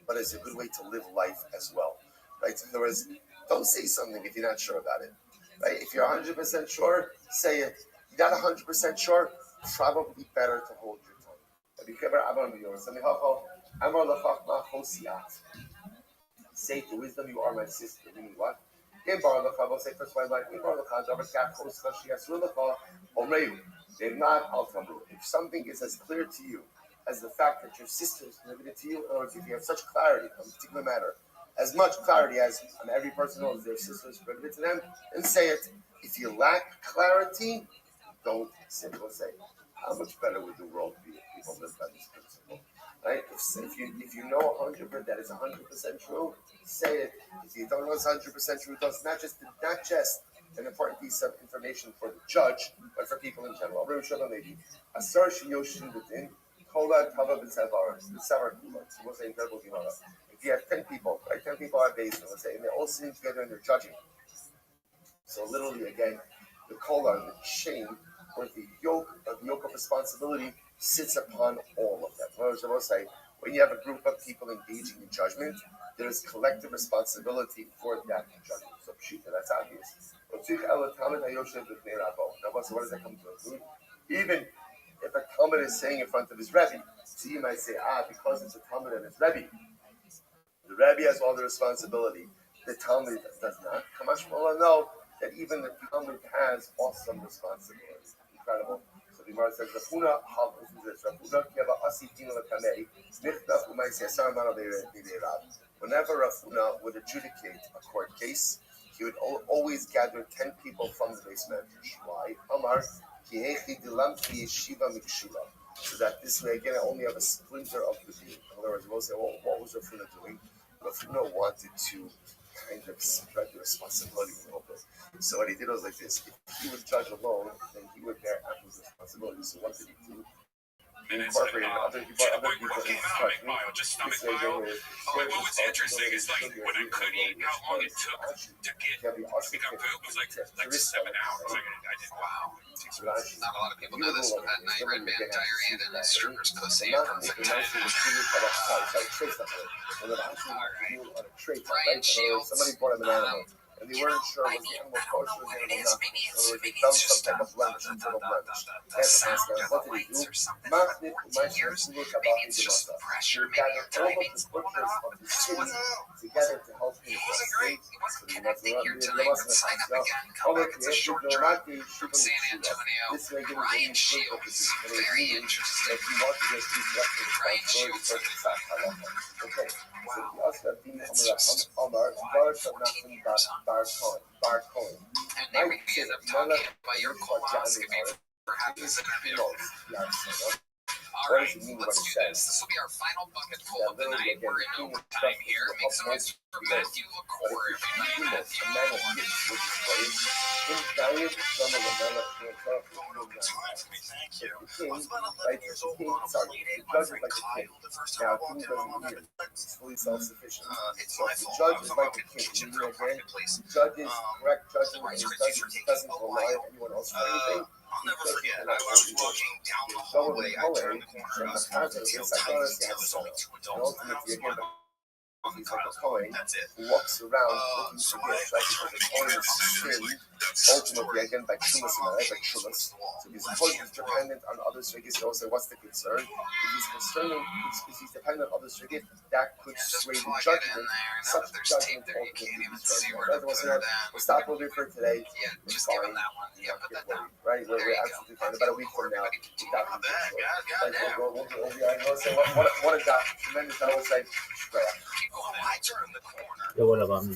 but it's a good way to live life as well. Right? In other words, don't say something if you're not sure about it. Right? If you're 100% sure, say it. If you're not 100% sure, probably better to hold your say to wisdom, you are my sister. Meaning what? If something is as clear to you as the fact that your sister is prohibited to you, or if you have such clarity on a particular matter, as much clarity as every person knows their sister is prohibited to them, then say it. If you lack clarity, don't simply say it. How much better would the world be if people lived by this principle? Right? If you know 100% that is 100% true, say it. If you don't know it's 100% true, it's not just an important piece of information for the judge, but for people in general. Asar sheyoshin b'din, kola tava b'tzavar, b'tzavar kula. So what's the incredible Gemara? If you have 10 people, right? 10 people are based, let's say, and they're all sitting together and they're judging. So literally, again, the kola, the chain, or the yoke of responsibility sits upon all of them. I will say, when you have a group of people engaging in judgment, there is collective responsibility for that judgment. So That's obvious. Now, so what does that come to include? Even if a Talmud is saying in front of his Rebbe, so you might say, because it's a Talmud and it's Rebbe, the Rebbe has all the responsibility. The Talmud does not. Kamash Mullah know that even the Talmud has awesome responsibility. Incredible. So the Gemara says, Rafuna, whenever Rafuna would adjudicate a court case, he would always gather 10 people from the base medrash. Why? Amar, so that this way, again, I only have a splinter of the deen. In other words, we'll say, well, what was Rafuna doing? Rafuna wanted to kind of spread the responsibility a little bit. So what he did was like this: if he would judge alone, then he would bear Apple's responsibility. So what did he do? He incorporated other people into his judgment. What's interesting is like when I could eat, how long it took to become poop was like 7 hours. I did wow. Not a lot of people know this, but that night Red Band diarrhea and his strippers pussy in perfect time. Brian Shields. Somebody bought him an animal, and they weren't sure was the animal kosher or not. They found some type of blemish, some sort of blemish. They had to ask him, what did he do? He gathered all of the butchers of the city together to help him. He wasn't great. He wasn't connecting here tonight. Sign up again. Come back. It's a short drive from San Antonio. Brian Shields. Very interesting. Brian Shields. Okay. So he also had been Bar Cohen. And there we end up talking about your colonoscopy for having this interview. All right, let's do this. This will be our final bucket full of the night. We're in overtime here. Make some noise for Matthew LaCour. Everybody, Matthew LaCour. Thank you. I was about 11 years old on a play date. My friend Kyle, the first time I walked in on him, it's fully self-sufficient. It's my fault. I was about to kitchen for a marketplace. Judges, correct judging, doesn't rely on anyone else for anything. I'll never forget. I was walking down the hallway. I turned the corner. I was supposed to tell Tiny Tail. There's only 2 adults in the house. He's like a coin That's it. who walks around looking for gifts, right? Because the coin is sin, ultimately, again, by Chumas and right? By Chumas. So he's dependent on others to give. So what's the concern? If he's dependent on others to give, that could sway the judgment. Such judgment ultimately is right. We'll stop over for today. Yeah, just give him that one. Yeah, put that down. Right? We're absolutely fine. About a week from now, what a job. Tremendous, I would say. I turn the corner. Yo, what up, I'm And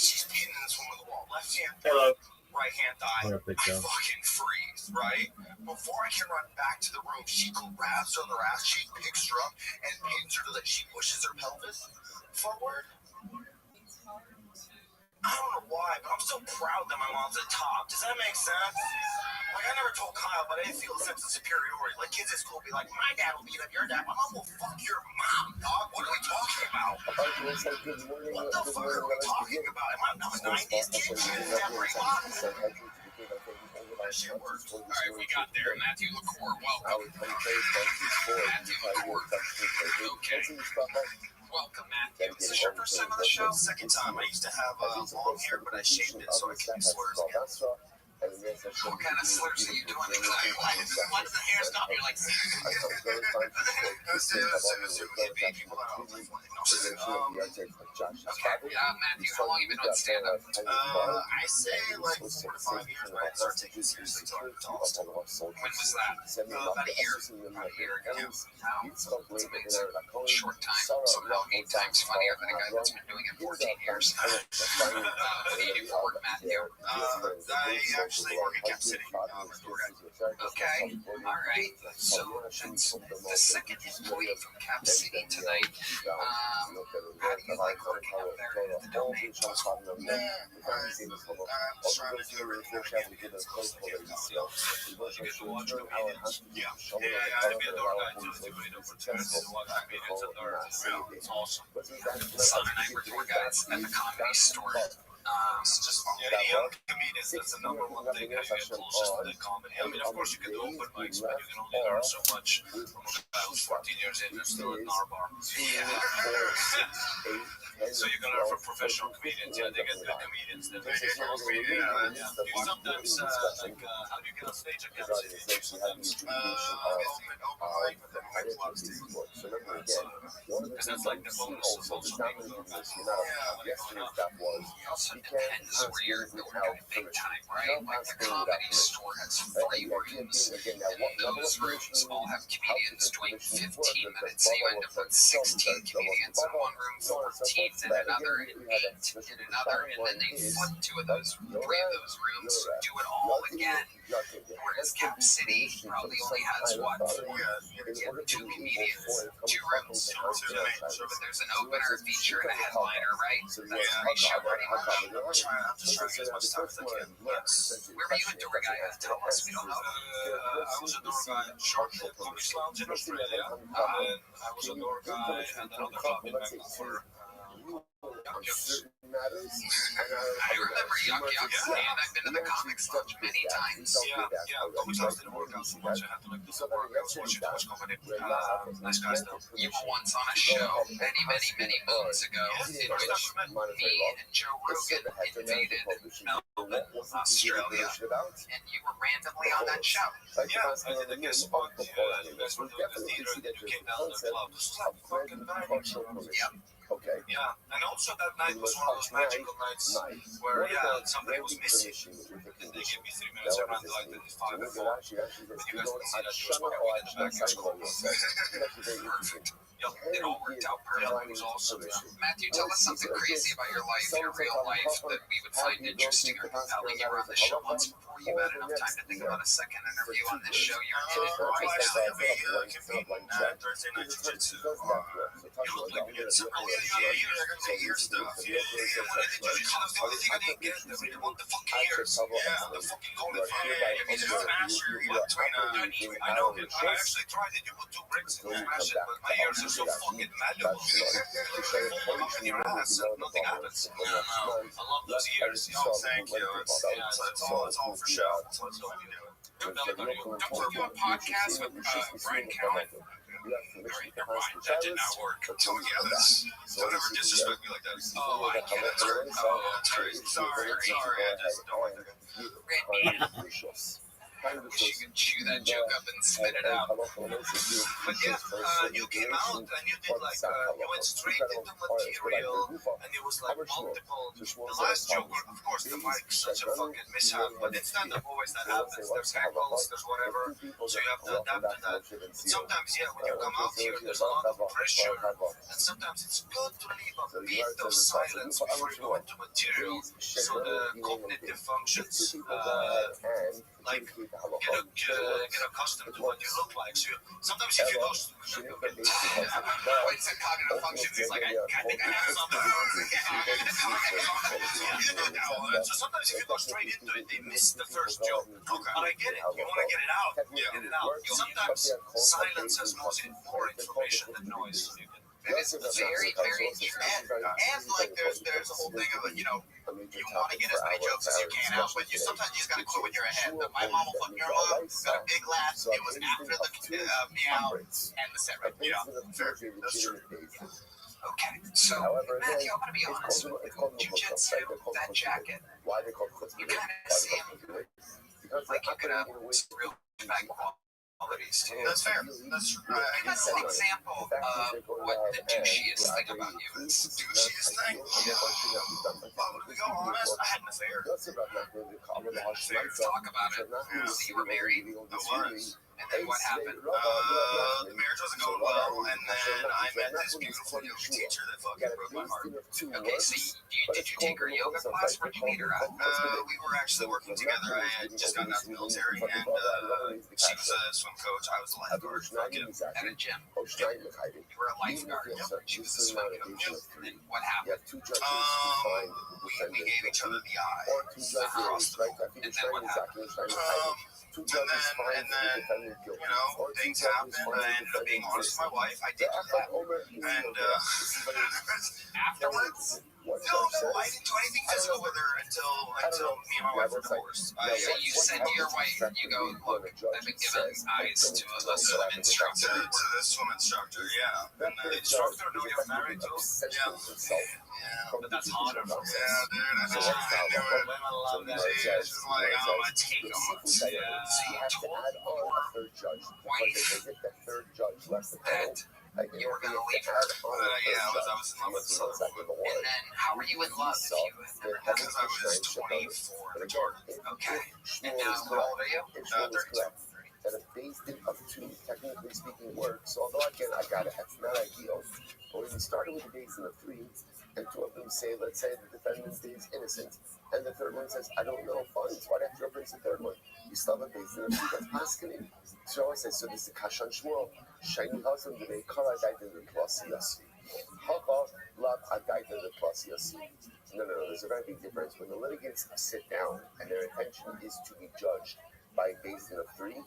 she's pinning this one to the wall. Left hand, Hello. right hand thigh. What up, big I dog? fucking freeze, right? Before I can run back to the room, she grabs her on her ass cheek, picks her up, and pins her to that. She pushes her pelvis forward. I don't know why, but I'm so proud that my mom's at top. Does that make sense? Like, I never told Kyle, but I didn't feel a sense of superiority. Like, kids at school be like, my dad will beat up your dad. My mom will fuck your mom, dog. What are we talking about? What the fuck are we talking about? Am I not 90s kid? She didn't have great moms. That shit works. All right, we got there. Matthew LaCour, welcome. Matthew LaCour. Okay. Welcome, Matthew. Is this your first time on the show? Second time. I used to have long hair, but I shaved it so I can use slurs again. What kind of slurs are you doing? Why does the hair stop? You're like, Matthew, how long have you been on stand-up? I say like 4 to 5 years, but I started taking it seriously until I was almost. When was that? About a year ago. It's a bit short time. Somehow 8 times funnier than a guy that's been doing it 14 years. What do you do for work, Matthew? I actually work at Cap City. Okay, all right. So that's the second employee from Cap City tonight. How do you like working up there at the domain? I'm just trying to do everything as close to getting out. Yeah, I'd be a dog guy too. It's awesome. My son and I were tour guides at the Comedy Store. It's just any young comedians, that's the number one thing that you get closest to the comedy. I mean, of course, you can do open mics, but you can only learn so much from a guy who's 14 years in and still at Narbar. So you can learn from professional comedians. Yeah, they get good comedians. That make it close. You sometimes, like, how do you get on stage? I can't say the sometimes. Because that's like the bonus of most people. Also depends where you're going at big time, right? Like the Comedy Store has 3 rooms, and those rooms all have comedians doing 15 minutes. So you end up with 16 comedians in one room, 14 in another, and 8 in another, and then they flip 3 of those rooms, do it all again. Whereas Cap City probably only has what? 2 comedians, 2 rooms. But there's an opener, feature, and a headliner, right? That's 3 show pretty much. I'm just trying to get as much time as I can. Where were you a door guy at? Tell us, we don't know. I was a door guy at Sharkhead Police Lounge in Australia, and I was a door guy at another club in Vancouver. I remember Yuck Yuck, and I've been to the Comics Lounge many times. Yeah. Comics Lounge didn't work out so much. I had to do some work. I was watching too much comedy. Nice guys though. You were once on a show many moons ago in which me and Joe Rogan invaded Melbourne, Australia, and you were randomly on that show. Yeah, I did a guest spot. You guys were doing the theater, and then you came down to the club. This was like fucking magic. Okay. Yeah, and also that night was one of those magical nights where, somebody was missing. And they gave me 3 minutes, I ran to like 5 and 4. And you guys didn't see that, there was my weed in the back. That's cool. Perfect. It all worked out perfect. It was awesome. Matthew, tell us something crazy about your life, your real life, that we would find interesting or compelling. You were on the show once before. You had enough time to think about a second interview on this show. You're in it right now. Thursday night jiu-jitsu. You look like you did some ear stuff. Yeah. The only thing I didn't get, the fucking ears. Yeah, the fucking golden fire. If you just smash your ear between I know it. I actually tried it. You put 2 bricks and smash it, but my ears are so fucking malleable. Pull them up in your ass and nothing happens. I love those ears. Thank you. It's all for show. Don't you do a podcast with Brian Cowan? That did not work. Don't ever disrespect me like that. Oh, I get it. Sorry. I just don't like that. Randy. I wish you could chew that joke up and spit it out. But yeah, you came out and you did like, you went straight into material, and it was like multiple. The last joke, of course, the mic's such a fucking mishap, but in stand-up always that happens. There's heckles, there's whatever, so you have to adapt to that. But sometimes, when you come out here, there's a lot of pressure, and sometimes it's good to leave a bit of silence before you go into material, so the cognitive functions, like, get accustomed to what you look like. So sometimes if you go, What's the cognitive functions? It's like, I think I have something. So sometimes if you go straight into it, they miss the first joke. But I get it. You want to get it out. Get it out. Sometimes silence has more information than noise. It's very true. And like there's a whole thing of you want to get as many jokes as you can out, but sometimes you just gotta quit when you're ahead. My mom will fuck your mom, got a big laugh. It was after the meow and the set right. Fair. That's true. Okay, so Matthew, I'm gonna be honest. Jiu-jitsu, that jacket, you kind of seem like you could have some real bad qualities too. That's fair. That's Give us an example of what the douchiest thing about you is. Douchiest thing? Well, to be honest, I had an affair. Talk about it. So you were married. I was. And then what happened? The marriage wasn't going well, and then I met this beautiful yoga teacher that fucking broke my heart. Okay, so did you take her yoga class? Where'd you meet her at? We were actually working together. I had just gotten out of the military, and she was a swim coach. I was a lifeguard. At a gym. You were a lifeguard. She was a swim coach. And then what happened? We gave each other the eye. Across the board. And then what happened? And then, things happened. I ended up being honest with my wife. I did that. And afterwards, What No, judge says? I didn't do anything physical with her until me and my wife were divorced. So you said to your wife, you go, look, I've been given eyes to a swim instructor. To the swim instructor, yeah. And the instructor know you're married too? Yeah. But that's harder for us. Yeah, dude, I So know. what's I knew it. Women love that. She's like, I'm gonna take them. So you have to add on a third judge. Because if that third judge left the panel, like, You were gonna leave her. Yeah, I was in love with her. And then how were you in love if you had never had Because I was 24 in Jordan. Okay. And now how old are you? If Shmuel is correct, that a base din of two, technically speaking, works. Although again, I got it. That's not ideal. But when you started with a base din of three, and two of them say, let's say the defendant is innocent, and the third one says, I don't know, fine. So why do you have to replace the third one? You still have a base din of two that's masculine. So I say, so this is Kashan Shmuel. Shiny husband, they call I died in the plus yasi. Hava, love, I died in the plus yasi. No, there's a very big difference. When the litigants sit down and their intention is to be judged by a base din of three,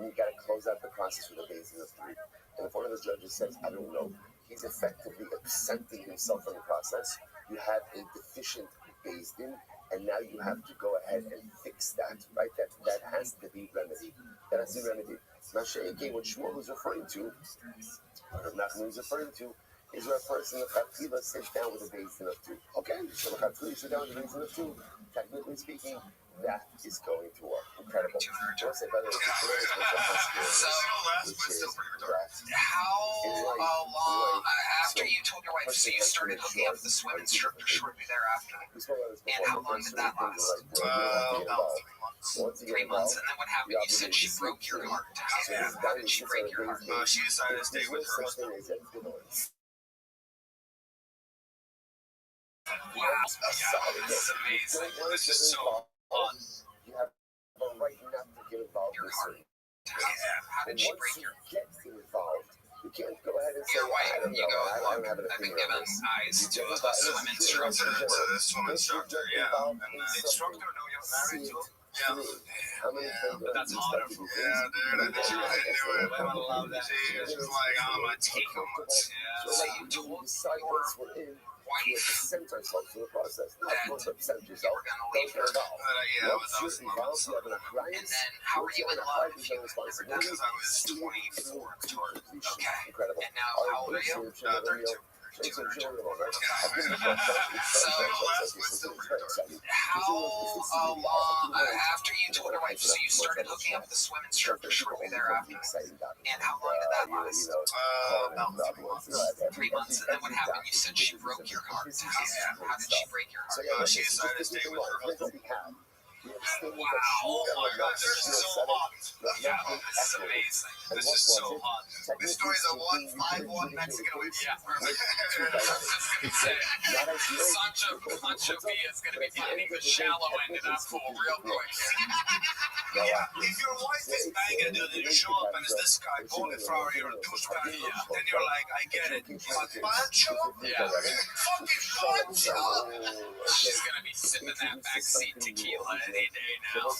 you got to close out the process with a base din of three. And if one of the judges says, I don't know, he's effectively absenting himself from the process. You have a deficient base din, and now you have to go ahead and fix that, right? That has to be remedied. That has to be remedied. Now, again, what Shmuel is referring to, what Nachman is referring to, is where a person of Chatila sits down with a base din of two. Okay, so the Chatila sits down with a base din of two. Technically speaking, that is going to work. Incredible. I say, by the way, So, how long after you told your wife, so you started hooking up with the swim instructor shortly thereafter? And how long did that last? About 3 months. 3 months, and then what happened? You said she broke your heart. How did she break your heart? She decided to stay with her husband. Wow, this is amazing. This is so fun. You have a right not to get involved in certain. How did she break your get involved, you can't go ahead and say, your wife? I don't You know, go, I don't look, have an I've been opinion given on this. eyes to a swim instructor. To the swim instructor, yeah. And the instructor know you're married too? Yeah. How many times But that's harder for us. Yeah, dude, I knew it. Women love that. She was like, I'm gonna take them. So you told decide once we're in, we have to present ourselves to the process. Not going to present yourself. We're gonna leave her. Yeah, I was Once in you're love involved, you have an And alliance. then how were you in love if you had never done because it? I was 24 in Jordan. Okay. Incredible. And now how old are you? 32. How long after you told your wife, so you started hooking up with the swim instructor shortly thereafter? And how long did that last? About 3 months. 3 months. And then what happened? You said she broke your heart. How did she break your heart? She decided to stay with her husband. Wow. Oh my God, this is so hot. Yeah, this is amazing. This is so hot. This story is a 151 Mexican win. Yeah, perfect. Sancho B is going to be finding the shallow end of that pool real quick. Yeah, if your wife is banging and you show up and it's this guy, cauliflower, you're a douchebag, then you're like, I get it. But Pancho? Yeah. Fucking Pancho! She's going to be sipping that backseat tequila any day now.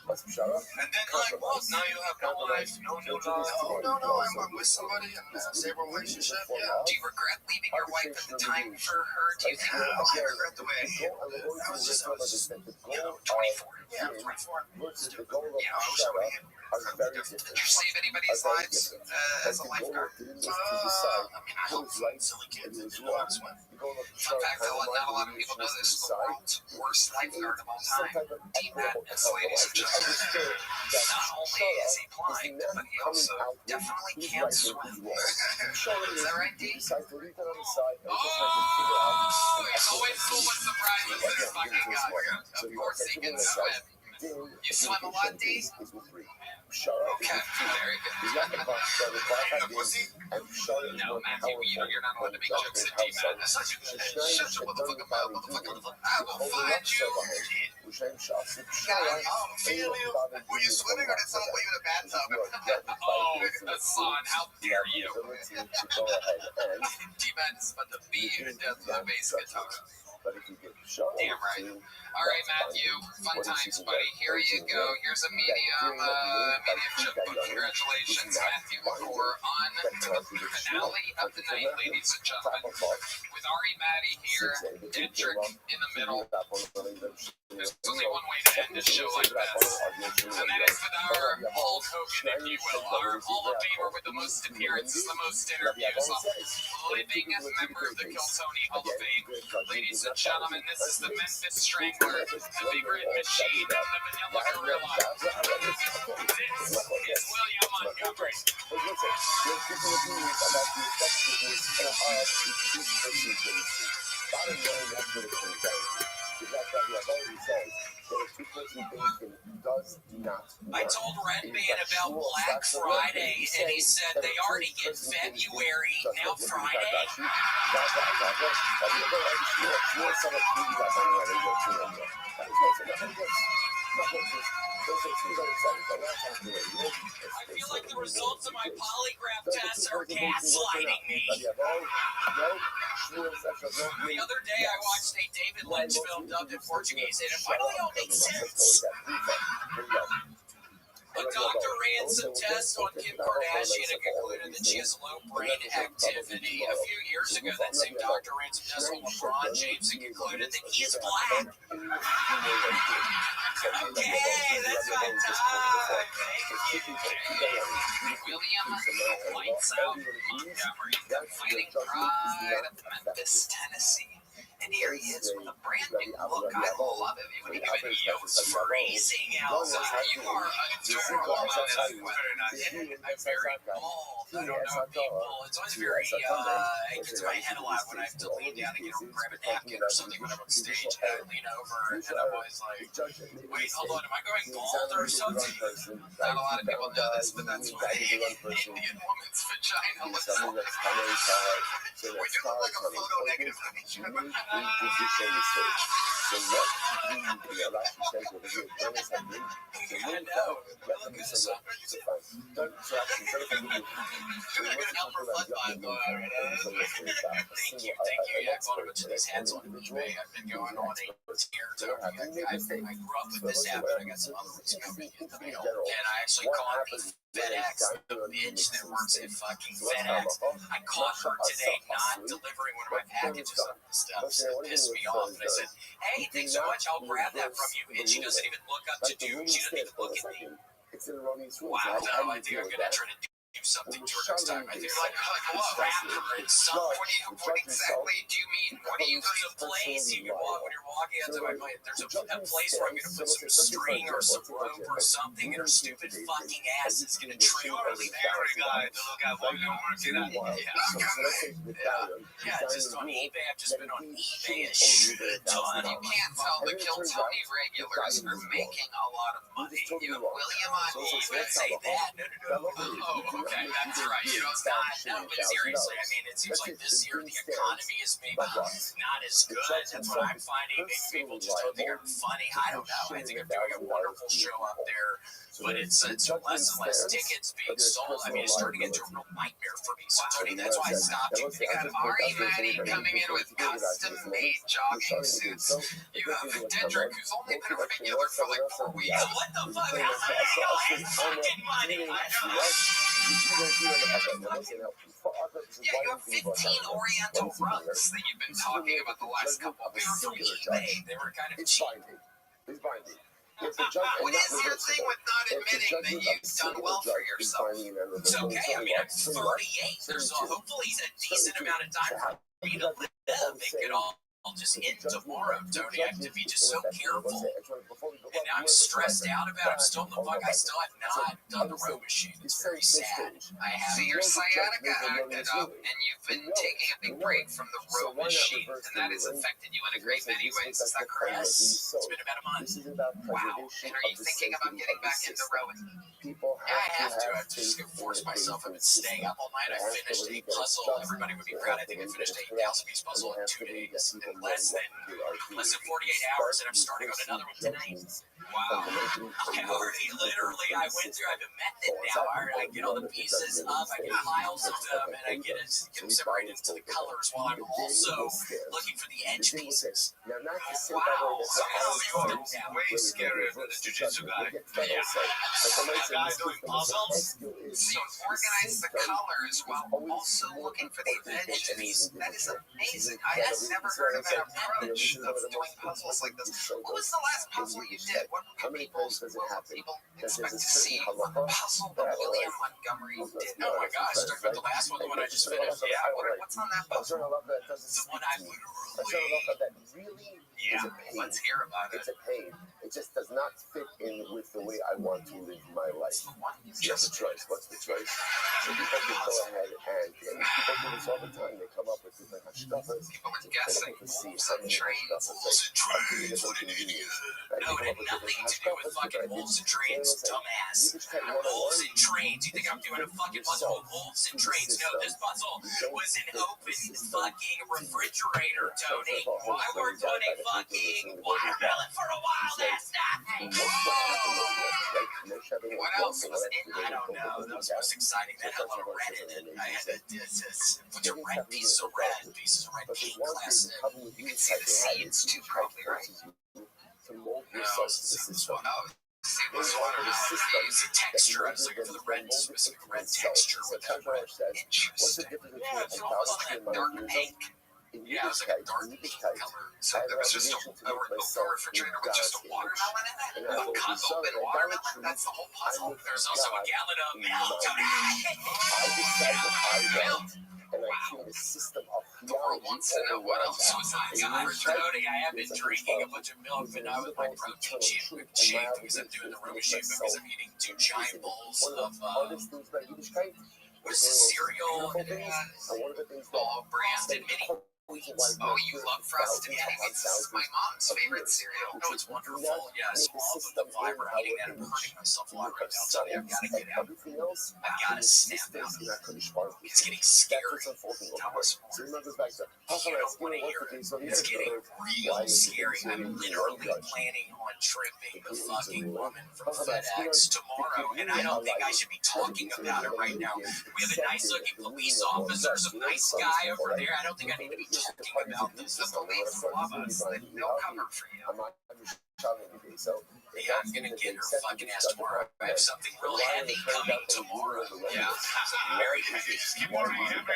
What's Pshara? And then like, what? Now you have no wife, no new love. No, I'm with somebody in a stable relationship, yeah. Do you regret leaving your wife at the time for her? Do you think? I regret the way I handled it. I was 24. Yeah, 24. Versus the goal of Yeah, I wish I would have handled it are very different. Did you save anybody's lives as a lifeguard? I mean, I hope silly kids that do know how to swim. Fun fact, though, not a lot of people know this. The world's worst lifeguard of all time, D-Matt Slater. Not only is he blind, but he also definitely can't swim. Is that right, D? Oh, it's always so much surprise with this fucking guy. Of course he can swim. You swim a lot, D? Okay, very good. No, Matthew, you're not allowed to make jokes at D-Man. Shut your motherfucking mouth, motherfucker. I will find you. I'm feeling you. Were you swimming or did someone put you in a bathtub? Oh, Hassan, how dare you? D-Man is about to beat you to death with a bass guitar. But if you get the show, Damn right. All right, Matthew. Fun times, buddy. Here you go. Here's a medium chip book. Congratulations, Matthew McCore, on to the finale of the night, ladies and gentlemen. With Ari Matty here, Dedrick in the middle. There's only one way to end a show like this, and that is with our Hulk Hogan, if you will, our Hall of Famer with the most appearances, the most interviews, a living member of the Kill Tony Hall of Fame. Ladies and gentlemen, this is the Memphis Strangler, the Big Red Machine, the Vanilla Gorilla. This is William Montgomery. I told Red Man about Black Friday, and he said they already get February, now Friday. I feel like the results of my polygraph tests are gaslighting me. The other day I watched a David Lynch film dubbed in Portuguese, and it finally all makes sense. A doctor ran some tests on Kim Kardashian and concluded that she has low brain activity. A few years ago, that same doctor ran some tests on LeBron James and concluded that he is black. Okay, that's my time. Thank you. William, lights out Montgomery, the fighting pride of Memphis, Tennessee. And here he is with a brand new look. I love it. When he was freezing outside. You are adorable. I'm very bald. I don't know people. It's always very, it gets my head a lot when I have to lean down and grab a napkin or something when I'm on stage. And I lean over and I'm always like, wait, hold on, am I going bald or something? Not a lot of people know this, but that's why Indian woman's vagina looks like. We do look like a photo negative image. So what the election says over here, Dennis had been Thank you. Yeah, I bought a bunch of these hats on eBay. I've been going on a tear, Tony. I grew up with this hat, but I got some other ones coming in the mail. And I actually caught the FedEx, the bitch that works at fucking FedEx. I caught her today not delivering one of my packages and stuff, so it pissed me off. And I said, hey, thanks so much, I'll grab that from you. And she doesn't even look up to do, she doesn't even look at me. Wow, no, I think I'm going to try to do something to her next time. I think like what rapper and stuff. What exactly do you mean? There's a place you can walk when you're walking out to my place. There's a place where I'm going to put some string or some rope or something, and her stupid fucking ass is going to trip really very guy. The little guy walking over to that. Yeah, just on eBay. I've just been on eBay a shit ton. You can't tell the Kill Tony regulars are making a lot of money. You have William on eBay. Say that. No. Oh, okay, that's right. You know, it's not. No, but seriously, I mean, it seems like this year the economy is maybe not as good. That's what I'm finding. Maybe people just don't think I'm funny. I don't know. I think I'm doing a wonderful show up there, but it's less and less tickets being sold. I mean, it's starting to get to a real nightmare for me. So, Tony, that's why I stopped. You got Ari Matty coming in with custom-made jogging suits. You have Dedrick, who's only been regular for like 4 weeks. What the fuck? How's that real? His fucking money. I don't know. Yeah, you have 15 Oriental rugs that you've been talking about the last couple. They were from eBay. They were kind of cheap. What is your thing with not admitting that you've done well for yourself? It's okay. I mean, I'm 38. There's hopefully a decent amount of time for me to live. It could all just end tomorrow, Tony. I have to be just so careful. And I'm stressed out about it. I'm still in the bug. I still have not done the row machine. It's very sad. I have. So your sciatica acted up, and you've been taking a big break from the row machine, and that has affected you in a great many ways. Is that correct? Yes. It's been about a month. Wow. And are you thinking about getting back into rowing? Yeah, I have to. I have to just force myself. I've been staying up all night. I finished a puzzle. Everybody would be proud. I think I finished a 8,000-piece puzzle in 2 days. Less than 48 hours, and I'm starting on another one tonight. Wow. I went through, I've been method now. I get all the pieces up, I get piles of them, and I get them separated into the colors while I'm also looking for the edge pieces. Now, not to say Wow, that so Way scarier than the jiu-jitsu guy. Yeah. That guy doing puzzles? So organize the colors while also looking for the edge piece. That is amazing. I had never heard of that approach of doing puzzles like this. What was the last puzzle you did? What can people expect to see on the puzzle that William Montgomery did? Oh my gosh, talking about the last one, the one I just finished. Yeah, what's on that puzzle? The one I literally... Yeah, let's hear about it. It's a pain. It just does not fit in with the way I want to live my life. You have a choice. What's the choice? So people can go ahead and people do this all the time. They come up with different hashkafas. People are guessing. Some trains. What an idiot. No, it had nothing to do with fucking wolves and trains, dumbass. Wolves and trains. You think I'm doing a fucking puzzle with wolves and trains? No, this puzzle was an open fucking refrigerator, Tony. I worked on a fucking watermelon for a while last night. What else was in? I don't know. That was the most exciting. That had a lot of red in it. I had a bunch of red pieces of red pink classic. You can see the seeds too, probably, right? No, this one. See, this one is a texture. I was looking for the red, specific red texture with that red. Interesting. Yeah, it's almost like dark pink. Yeah, it was like a dark pink color. So there was just a refrigerator with just a watermelon in it. A cup open watermelon. That's the whole puzzle. There's also a gallon of milk. And I think the system of the world wants to know what else was on Tony. I have been drinking a bunch of milk, but not with my protein shake, because I'm doing the Roman shake because I'm eating 2 giant bowls of what is this cereal? Branded mini. Oh, you love Frosted Mini-Wheats. This is my mom's favorite cereal. Oh, it's wonderful. Yes, all of the fiber. I'm eating that and hurting myself a lot right now. Tony, I've got to get out. I've got to snap out of it. It's getting scary. Thomas, I don't want to hear it. It's getting real scary. I'm literally planning on tripping the fucking woman from FedEx tomorrow, and I don't think I should be talking about it right now. We have a nice-looking police officer, some nice guy over there. I don't think I need to be talking about this. The police love us. They'll cover for you. Yeah, I'm gonna get her fucking ass tomorrow. I have something real heavy coming tomorrow. Yeah, very heavy. Keep warning me. But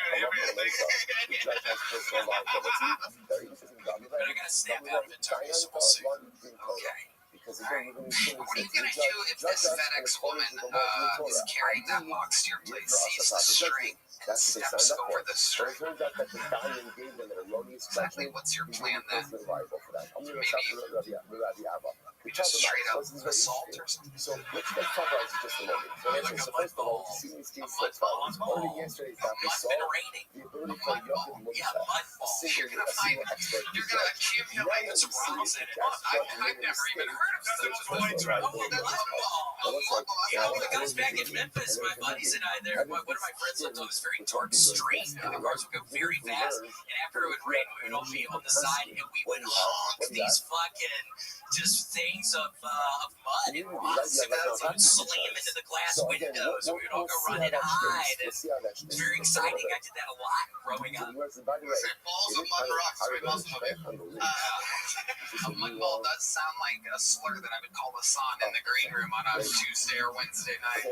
I gotta snap out of it, Tony, so we'll see. Okay. Right. What are you going to do if this FedEx woman is carrying that box to your place, sees the string, and steps over the string? Exactly what's your plan then? Maybe just straight up assault or something? Like a mud ball. A mud ball. It's been raining. A mud ball. Yeah, mud ball. You're going to accumulate some rocks in it. I've never even heard of that. Oh, a mud ball. Yeah, well, the guys back in Memphis, my buddies and I there, one of my friends lived on this very dark street, and the cars would go very fast, and after it would rain, we would all be on the side, and we would honk these fucking just things of mud and rocks, and we would slam into the glass windows, and we would all go run and hide, and it's very exciting. I did that a lot growing up. Balls of mud rocks, right? A mud ball does sound like a slur that I would call Hassan in the green room on a Tuesday or Wednesday night.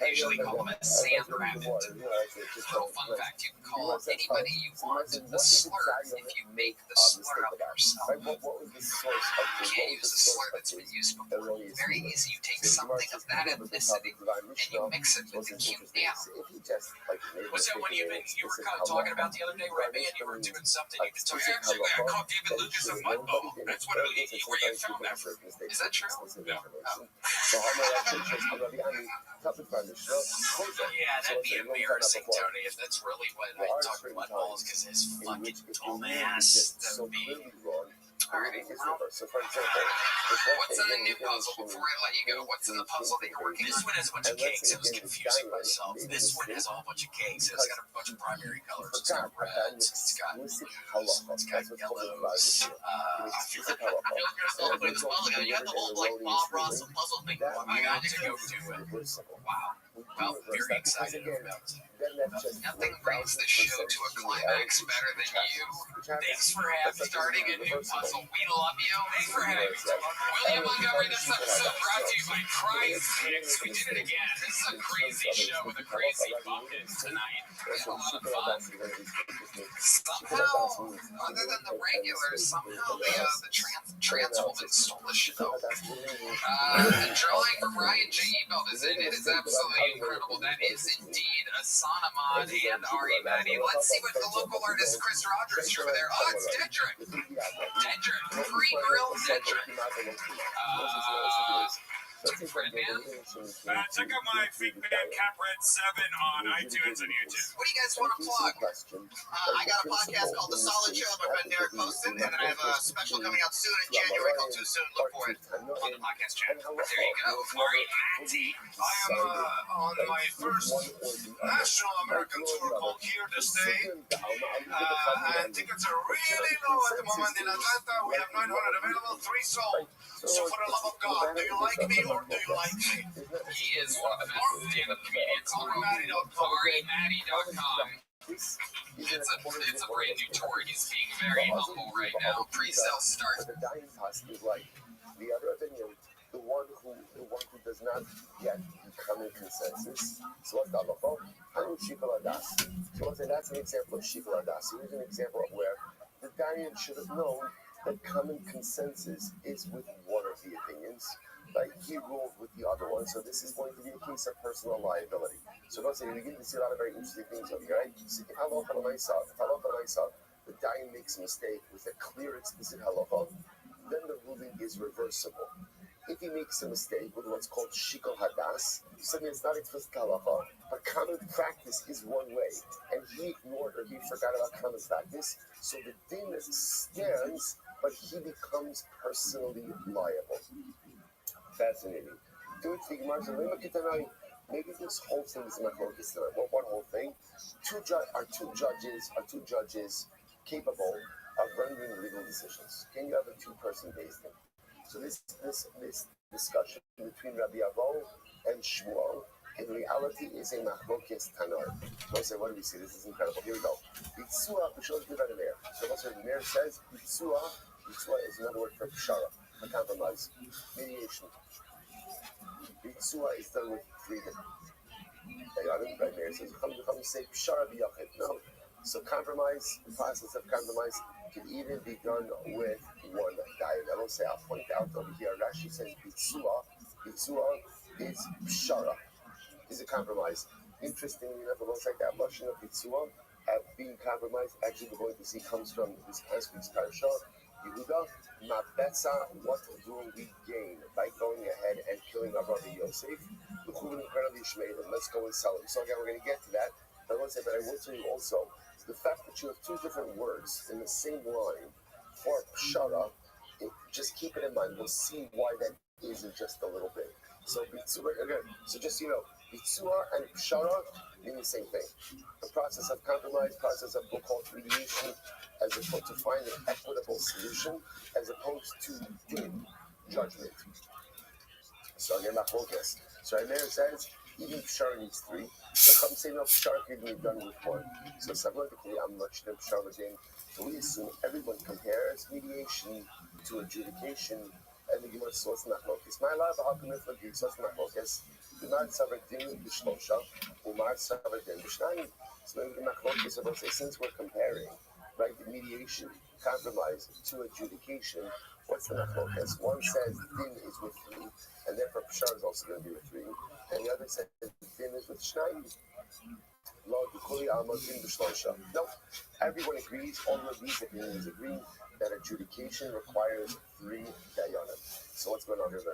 I usually call him a sand rabbit. Little fun fact, you can call anybody you want a slur if you make the slur up yourself. You can't use a slur that's been used before. Very easy. You take something of that ethnicity and you mix it with a cute animal. Was that when you were kind of talking about the other day, Rabbi, and you were doing something? You could talk. Actually, I called David Lucas a mud ball. That's what where you found that from. Is that true? No. Yeah, that'd be embarrassing, Tony, if that's really what I talk about mud balls, because his fucking dumb ass. That would be. Alrighty. Is reversed. So, for example, What's in the new puzzle before I let you go? What's in the puzzle that you're working on? This one has a bunch of cakes. I was confusing myself. This one has a whole bunch of cakes. It's got a bunch of primary colors. It's got reds. It's got blues. It's got yellows. I feel like you're still playing this puzzle again. You have the whole like Bob Ross puzzle thing. Oh my god, to go do it. Wow. Well, very excited about it. Nothing brings the show to a climax better than you. Thanks for having me. Starting a new puzzle. We love you. Thanks for having me. William Montgomery, this episode brought to you by Crazy. We did it again. This is a crazy show with a crazy bucket tonight. We had a lot of fun. Somehow, other than the regulars, somehow the trans woman stole the show. The drawing from Ryan J. Ebelt is in. It is absolutely incredible. That is indeed Asana Mod and Ari Maddie. Let's see what the local artist Chris Rogers drew there. Oh, it's Dedrick. Dedrick. Pre-grilled Dedrick. Fredman. Check out my Fake Band Cap Red 7 on iTunes and YouTube. What do you guys want to plug? I got a podcast called The Solid Show with my friend Derek Poston, and then I have a special coming out soon in January called Too Soon. Look for it on the podcast chat. There you go. Ari Matty. I am on my first national American tour called Here to Stay. And tickets are really low at the moment in Atlanta. We have 900 available, 3 sold. So for the love of God, do you like me or do you like me? He is one of the best stand-up comedians. AriMatty.com. It's a brand new tour. He's being very humble right now. Pre-sale start. The dying task is like the other opinion, the one who does not yet become in consensus. So what's the halacha? Hanu shikol adas. So let's say that's an example of shikol adas. Here's an example of where the dying should have known that common consensus is with one of the opinions. Like he ruled with the other one, so this is going to be a case of personal liability. So let's say we begin to see a lot of very interesting things over here, right? So if the dying makes a mistake with a clear, explicit halacha, then the ruling is reversible. If he makes a mistake with what's called shikol hadas, suddenly it's not explicit halacha, but common practice is one way, and he ignored or he forgot about common practice, so the din stands, but he becomes personally liable. Fascinating. Maybe this whole thing is my focus tonight. Well, one whole thing. Are two judges capable of rendering legal decisions? Can you have a two-person based thing? So this discussion between Rabbi Avo and Shmuel in reality is a machlokes tanor. So say, what do we see? This is incredible. Here we go. Bitzua, so the mayor says bitzua is another word for pshara, for compromise, mediation. Bitzua is done with freedom. The mayor says, come say pshara b'yachid. No. So compromise, the process of compromise can even be done with one diet. I don't say, I'll point out over here. Rashi says bitzua is pshara, is a compromise. Interestingly enough, it looks like that lashon of bitzua, being compromised, actually we're going to see comes from this past week's parasha. Yehuda, ma'betza, what do we gain by going ahead and killing our brother Yosef? Let's go and sell him. So again, we're going to get to that. But I will tell you also, the fact that you have two different words in the same line for pshara, just keep it in mind. We'll see why that is in just a little bit. So bitzua, again, so just so you know, bitzua and pshara mean the same thing. The process of compromise, process of we'll call it mediation, as opposed to find an equitable solution, as opposed to din, judgment. So again, machlokes. So our mayor says even pshara needs 3. So come say no, pshara can be done with 1. So scientifically, I'm much the pshara din. So we assume everyone compares mediation to adjudication. And the Gemara source machlokes. My love, how can we forgive source machlokes? Umar savadin b'shlosha, umar savadin b'shnayim. So maybe the machlokes are going to say, since we're comparing, right, the mediation, compromise to adjudication, what's the machlokes? One says din is with 3, and therefore pshara is also going to be with 3, and the other says din is with shnayim. No, everyone agrees, all of these opinions agree that adjudication requires 3 dayanim. So what's going on here? So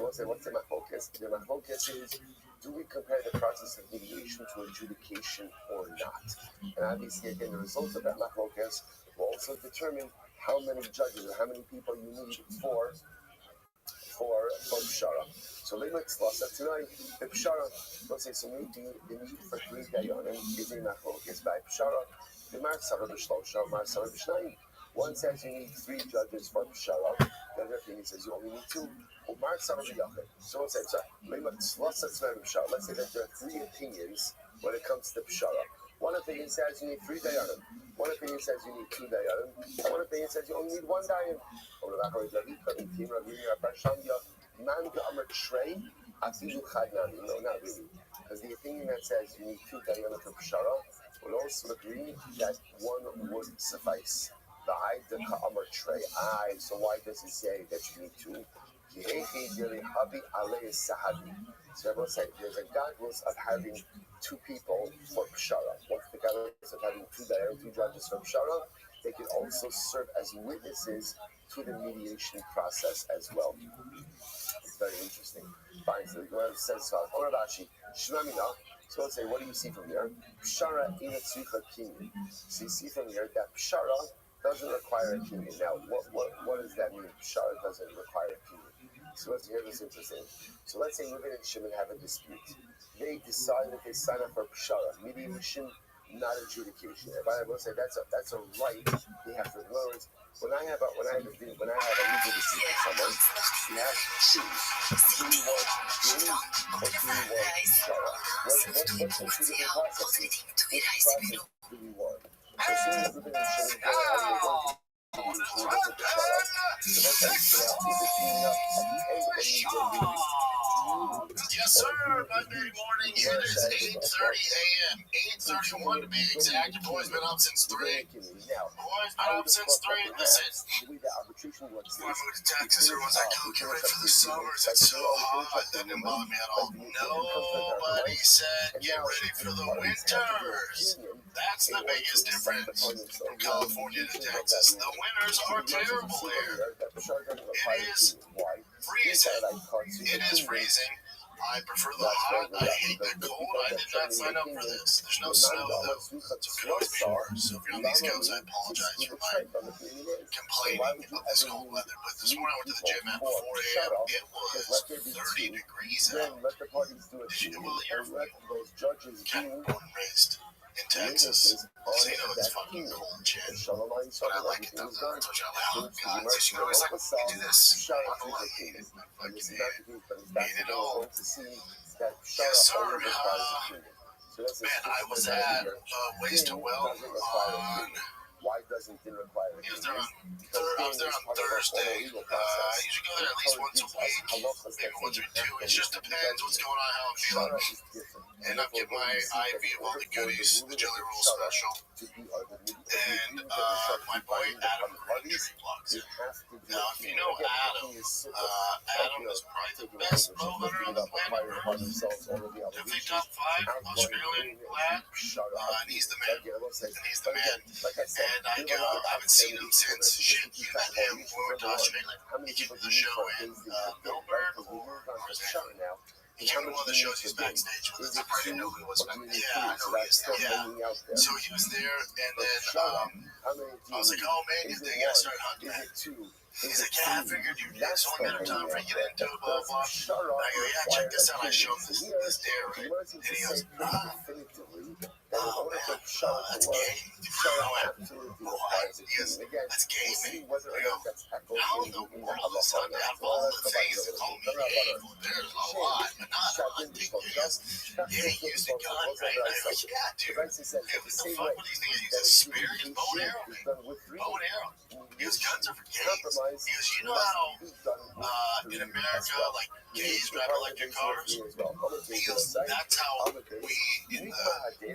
what's the machlokes? The machlokes is do we compare the process of mediation to adjudication or not? And obviously, again, the results of that machlokes will also determine how many judges or how many people you need for pshara. So let's tonight the pshara. Let's say so maybe the need for 3 dayanim is a machlokes by pshara. The marsara b'shlosha, marsara b'shnayim. One says you need 3 judges for pshara. The other opinion says you only need 2. So let's say that there are 3 opinions when it comes to pshara. One opinion says you need 3 dayanim. One opinion says you need 2 dayanim. One opinion says you only need 1 dayan. No, not really. Because the opinion that says you need 2 dayanim for pshara will also agree that 1 would suffice. So why does it say that you need 2? So everyone say there's a godless of having 2 people for pshara. What's the godless of having 2 judges for pshara? They can also serve as witnesses to the mediation process as well. It's very interesting. Fine. So the Gemara says, so let's say, what do you see from here? Pshara in a tzricha kinyan. So you see from here that pshara doesn't require a kinyan. Now, what does that mean? Pshara doesn't require a kinyan. So let's hear this interesting. So let's say Reuben and Shimon have a dispute. They decide that they sign up for pshara, mediation, not adjudication. And I will say that's a right they have to. In other words, when I have a legal dispute with someone, you have to choose. Do you want game or do you want pshara? What's the two-different processes? Which process do we want? So as soon as Reuben and Shimon go out and they so that's how you get out the cleaning up at the end when you go Yes, sir. Monday morning. It is 8:30 a.m. 8:31 to be exact. Your boy's been up since 3. Boy's been up since 3. Listen. Before I moved to Texas, everyone's like, "Oh, get ready for the summers. It's so hot." That didn't bother me at all. Nobody said get ready for the winters. That's the biggest difference from California to Texas. The winters are terrible here. It is freezing. It is freezing. I prefer the hot. I hate the cold. I did not sign up for this. There's no snow, though, so it could always be worse. So if you're on the East Coast, I apologize for my complaining of this cold weather. But this morning I went to the gym at 4 a.m. It was 30 degrees out. Well, you're kind of born and raised in Texas, so you know it's fucking cold, Jen. But I like it though. That's what you're like, oh god, so you always like, you do this. I don't know, I hate it. I fucking hate it all. Yes, sir. Man, I was at Ways to Well on... Why doesn't it require a kinyan? I was there on Thursday. I usually go there at least once a week, maybe once every 2. It just depends what's going on, how I'm feeling. And I'm getting my IV of all the goodies, the Jelly Roll special. And my boy Adam Greentree blogs it. Now, if you know Adam, Adam is probably the best bow hunter on the planet Earth. Definitely top 5 Australian lad. And he's the man. And I go, I haven't seen him since shit. You met him when we were to Australia. He came to the show in Melbourne, or is it? He came to one of the shows. He's backstage with us. I probably didn't know who he was. Yeah, I know he is. Yeah. So he was there, and then I was like, oh man, you think I started hunting that? He's like, yeah, I figured you'd just only got time for you to get into it, blah, blah. And I go, yeah, check this out. I show him this dare, right? And he goes, oh man, that's gay. Oh, he goes, that's gay, man. I go, how in the world is hunting out of all the things that call me gay? Well, there's a lot, but not hunting. He goes, yeah, he used a gun, right? And I go, yeah, dude. What the fuck would he think? He used a spear, his bow and arrow, man. Bow and arrow. He goes, guns are for gays. He goes, you know how in America, like, gays drive electric cars? He goes, that's how we in the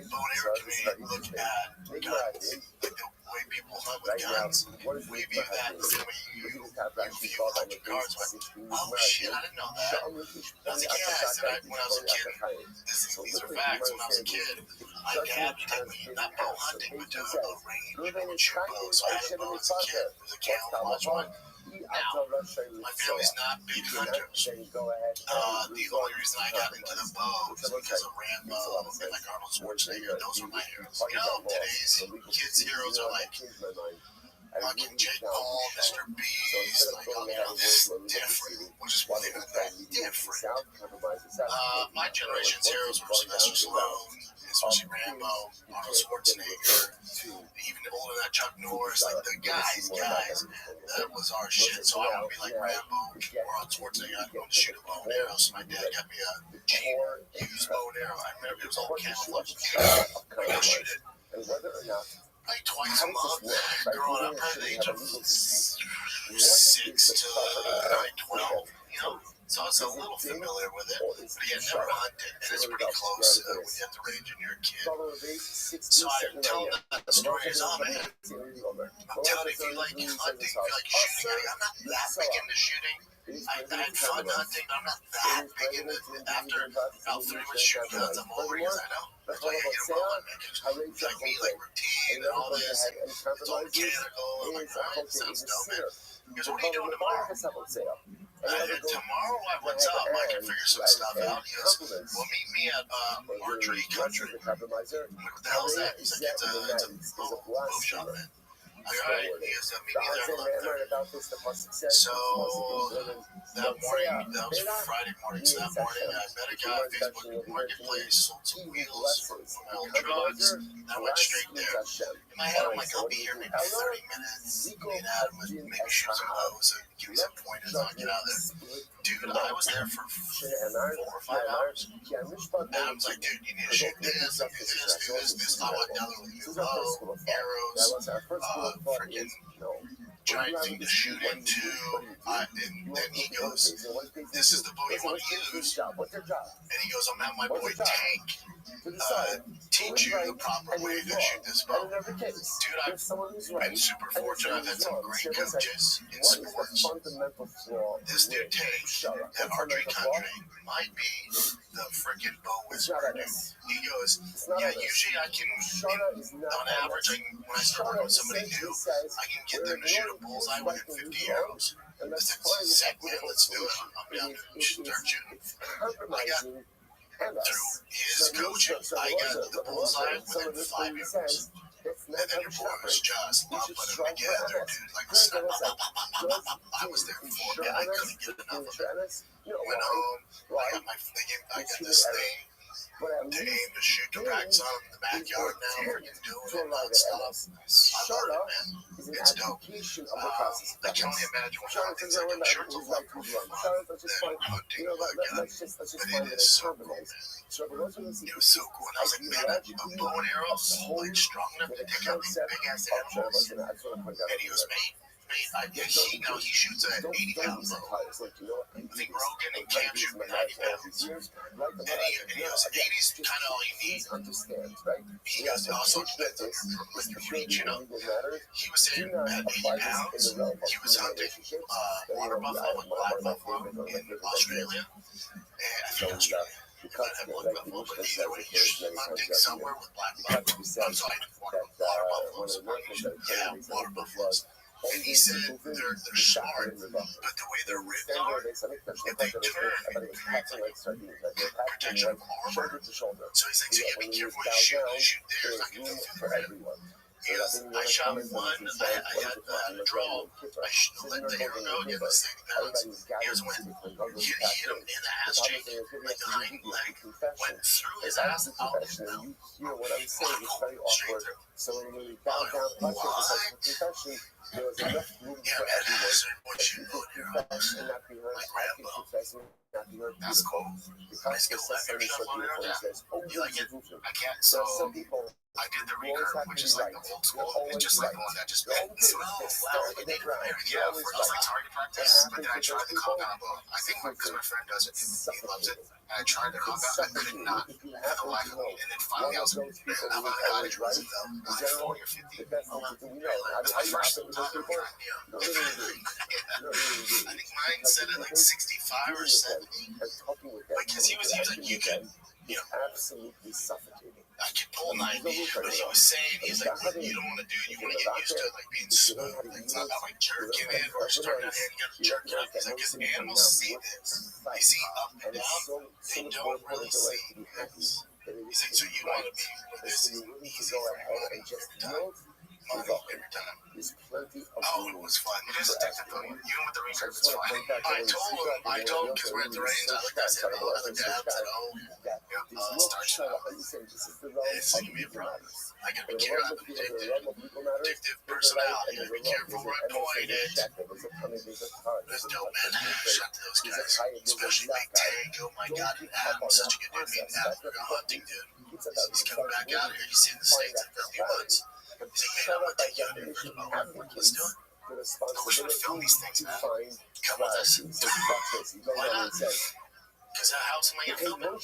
bow and arrow community look at guns. Like the way people hunt with guns, we view that the same way you view electric cars. Like, oh shit, I didn't know that. I was like, yeah, I said when I was a kid, these are facts. When I was a kid, my dad would take me not bow hunting, but to a range. We would shoot bows. So I had a bow as a kid. There was a camouflage one. Now, my family's not big hunters. The only reason I got into the bow is because of Rambo and like Arnold Schwarzenegger. Those were my heroes. You know, today's kids' heroes are like fucking Jake Paul, Mr. Beast, like, you know, this is different. We'll just leave it at that. Different. My generation's heroes were Sylvester Stallone, especially Rambo, Arnold Schwarzenegger, even older than that, Chuck Norris, like the guys, that was our shit. So I want to be like Rambo or Arnold Schwarzenegger. I'd go to shoot a bow and arrow. So my dad got me a cheap used bow and arrow. I remember it was all camouflage. I go shoot it. Like twice a month, growing up at the age of 6 to 12, you know? So I was a little familiar with it, but yeah, never hunted, and it's pretty close when you have to range and you're a kid. So I tell them that the story is, oh man, I'm telling you, if you like hunting, if you like shooting, I'm not that big into shooting. I had fun hunting, but I'm not that big into it. After about 3 months shooting guns, I'm over it, I know. That's why you get a rolling, man. Like me, like routine and all this, and it's all mechanical. I'm like, all right, sounds dope, man. He goes, what are you doing tomorrow? Tomorrow, what's up? I can figure some stuff out. He goes, well, meet me at Archery Country. I'm like, what the hell is that? He's like, it's a bow shop, man. All right, he goes, meet me there at 11:30. So that morning, that was Friday morning, so that morning I met a guy at Facebook Marketplace, sold some wheels for my old drugs, and I went straight there. In my head, I'm like, I'll be here maybe 30 minutes, meet Adam, and maybe shoot some bows and give me some pointers and I'll get out of there. Dude, I was there for 4 or 5 hours. Adam's like, dude, you need to shoot this, do this. I went down there with a bow, arrows, freaking giant thing to shoot into, and then he goes, this is the bow you want to use, and he goes, I'm at my boy Tank, teach you the proper way to shoot this bow. Dude, I've been super fortunate. I've had some great coaches in sports. This dude Tank at Archery Country might be the freaking bow whisperer, dude. He goes, yeah, usually I can, on average, when I start working with somebody new, I can get them to shoot a bullseye within 50 arrows. I said, sick, man, let's do it. I'm down to start shooting. I got, through his coaching, I got the bullseye within 5 arrows. And then your boy was just bumping them together, dude. Like, I was there for it. I couldn't get enough of it. Went home, I got this thing to aim to shoot the racks on in the backyard now. Freaking doing it nonstop. I love it, man. It's dope. I can only imagine what hunting's like. I'm sure it's a lot more fun than hunting with a gun. But it is so cool, man. It was so cool. And I was like, man, a bow and arrow, like strong enough to take out these big ass animals. And he was made. He shoots at 80 pounds though. I think Rogan and Cam shoot 90 pounds. And he goes, 80's kind of all you need. He goes, it also depends on your reach, you know. He was saying at 80 pounds, he was hunting water buffalo and black buffalo in Australia. And I think Australia. He might have black buffalo, but either way, he's hunting somewhere with black buffalo. I'm sorry, water buffaloes. Yeah, water buffaloes. And he said they're smart, but the way their ribs are, if they turn, it creates like protection armor. So he's like, so you gotta be careful when you shoot there, it's not gonna go through the rib. He goes, I shot one, I had a draw, I let the arrow go, get this thing balance. He goes, when you hit him in the ass cheek, like the hind leg went through his ass out his mouth. Straight through. So when we found out there was enough room for everyone. What you doing here? Like Rambo. That's cool. That's cool. Have you ever shot one arrow down? You like it? I can't. So I did the recurve, which is like the old school. It's just like the one that just bends. Oh, wow. Yeah, first like target practice, but then I tried the compound bow. I think because my friend does it, he loves it. And I tried the compound, I could not for the life of me. And then finally I was like, how about the college was it though? I was like 40 or 50. That's my first time trying the arrow. I think mine said it like 65 or 70. Because he was like, you can, you know. Absolutely suffocating. I could pull 90, but he was saying, he's like, what you don't want to do, you want to get used to it, like being smooth. It's not about like jerking it or starting out here, you got to jerk it up. He's like, because animals see this. They see up and down. They don't really see this. He's like, so you want to be where this is easy for your body every time. Every time. Oh, it was fun. It is addictive though. Even with the research, it's fun. I told him, because we're at the range, I looked at him, I said, oh, it starts out. It's going to be a problem. I got to be careful. Addictive personality. I got to be careful where I point it. That's dope, man. Shout out to those guys. Especially Big Tank. Oh my God. Adam's such a good dude. Me and Adam are hunting, dude. He's coming back out here. He's seen the States after a few months. He's like, man, I'm going to take you out here. Let's do it. I wish we'd film these things, man. Come with us. Why not? Because how else am I going to film it? We'll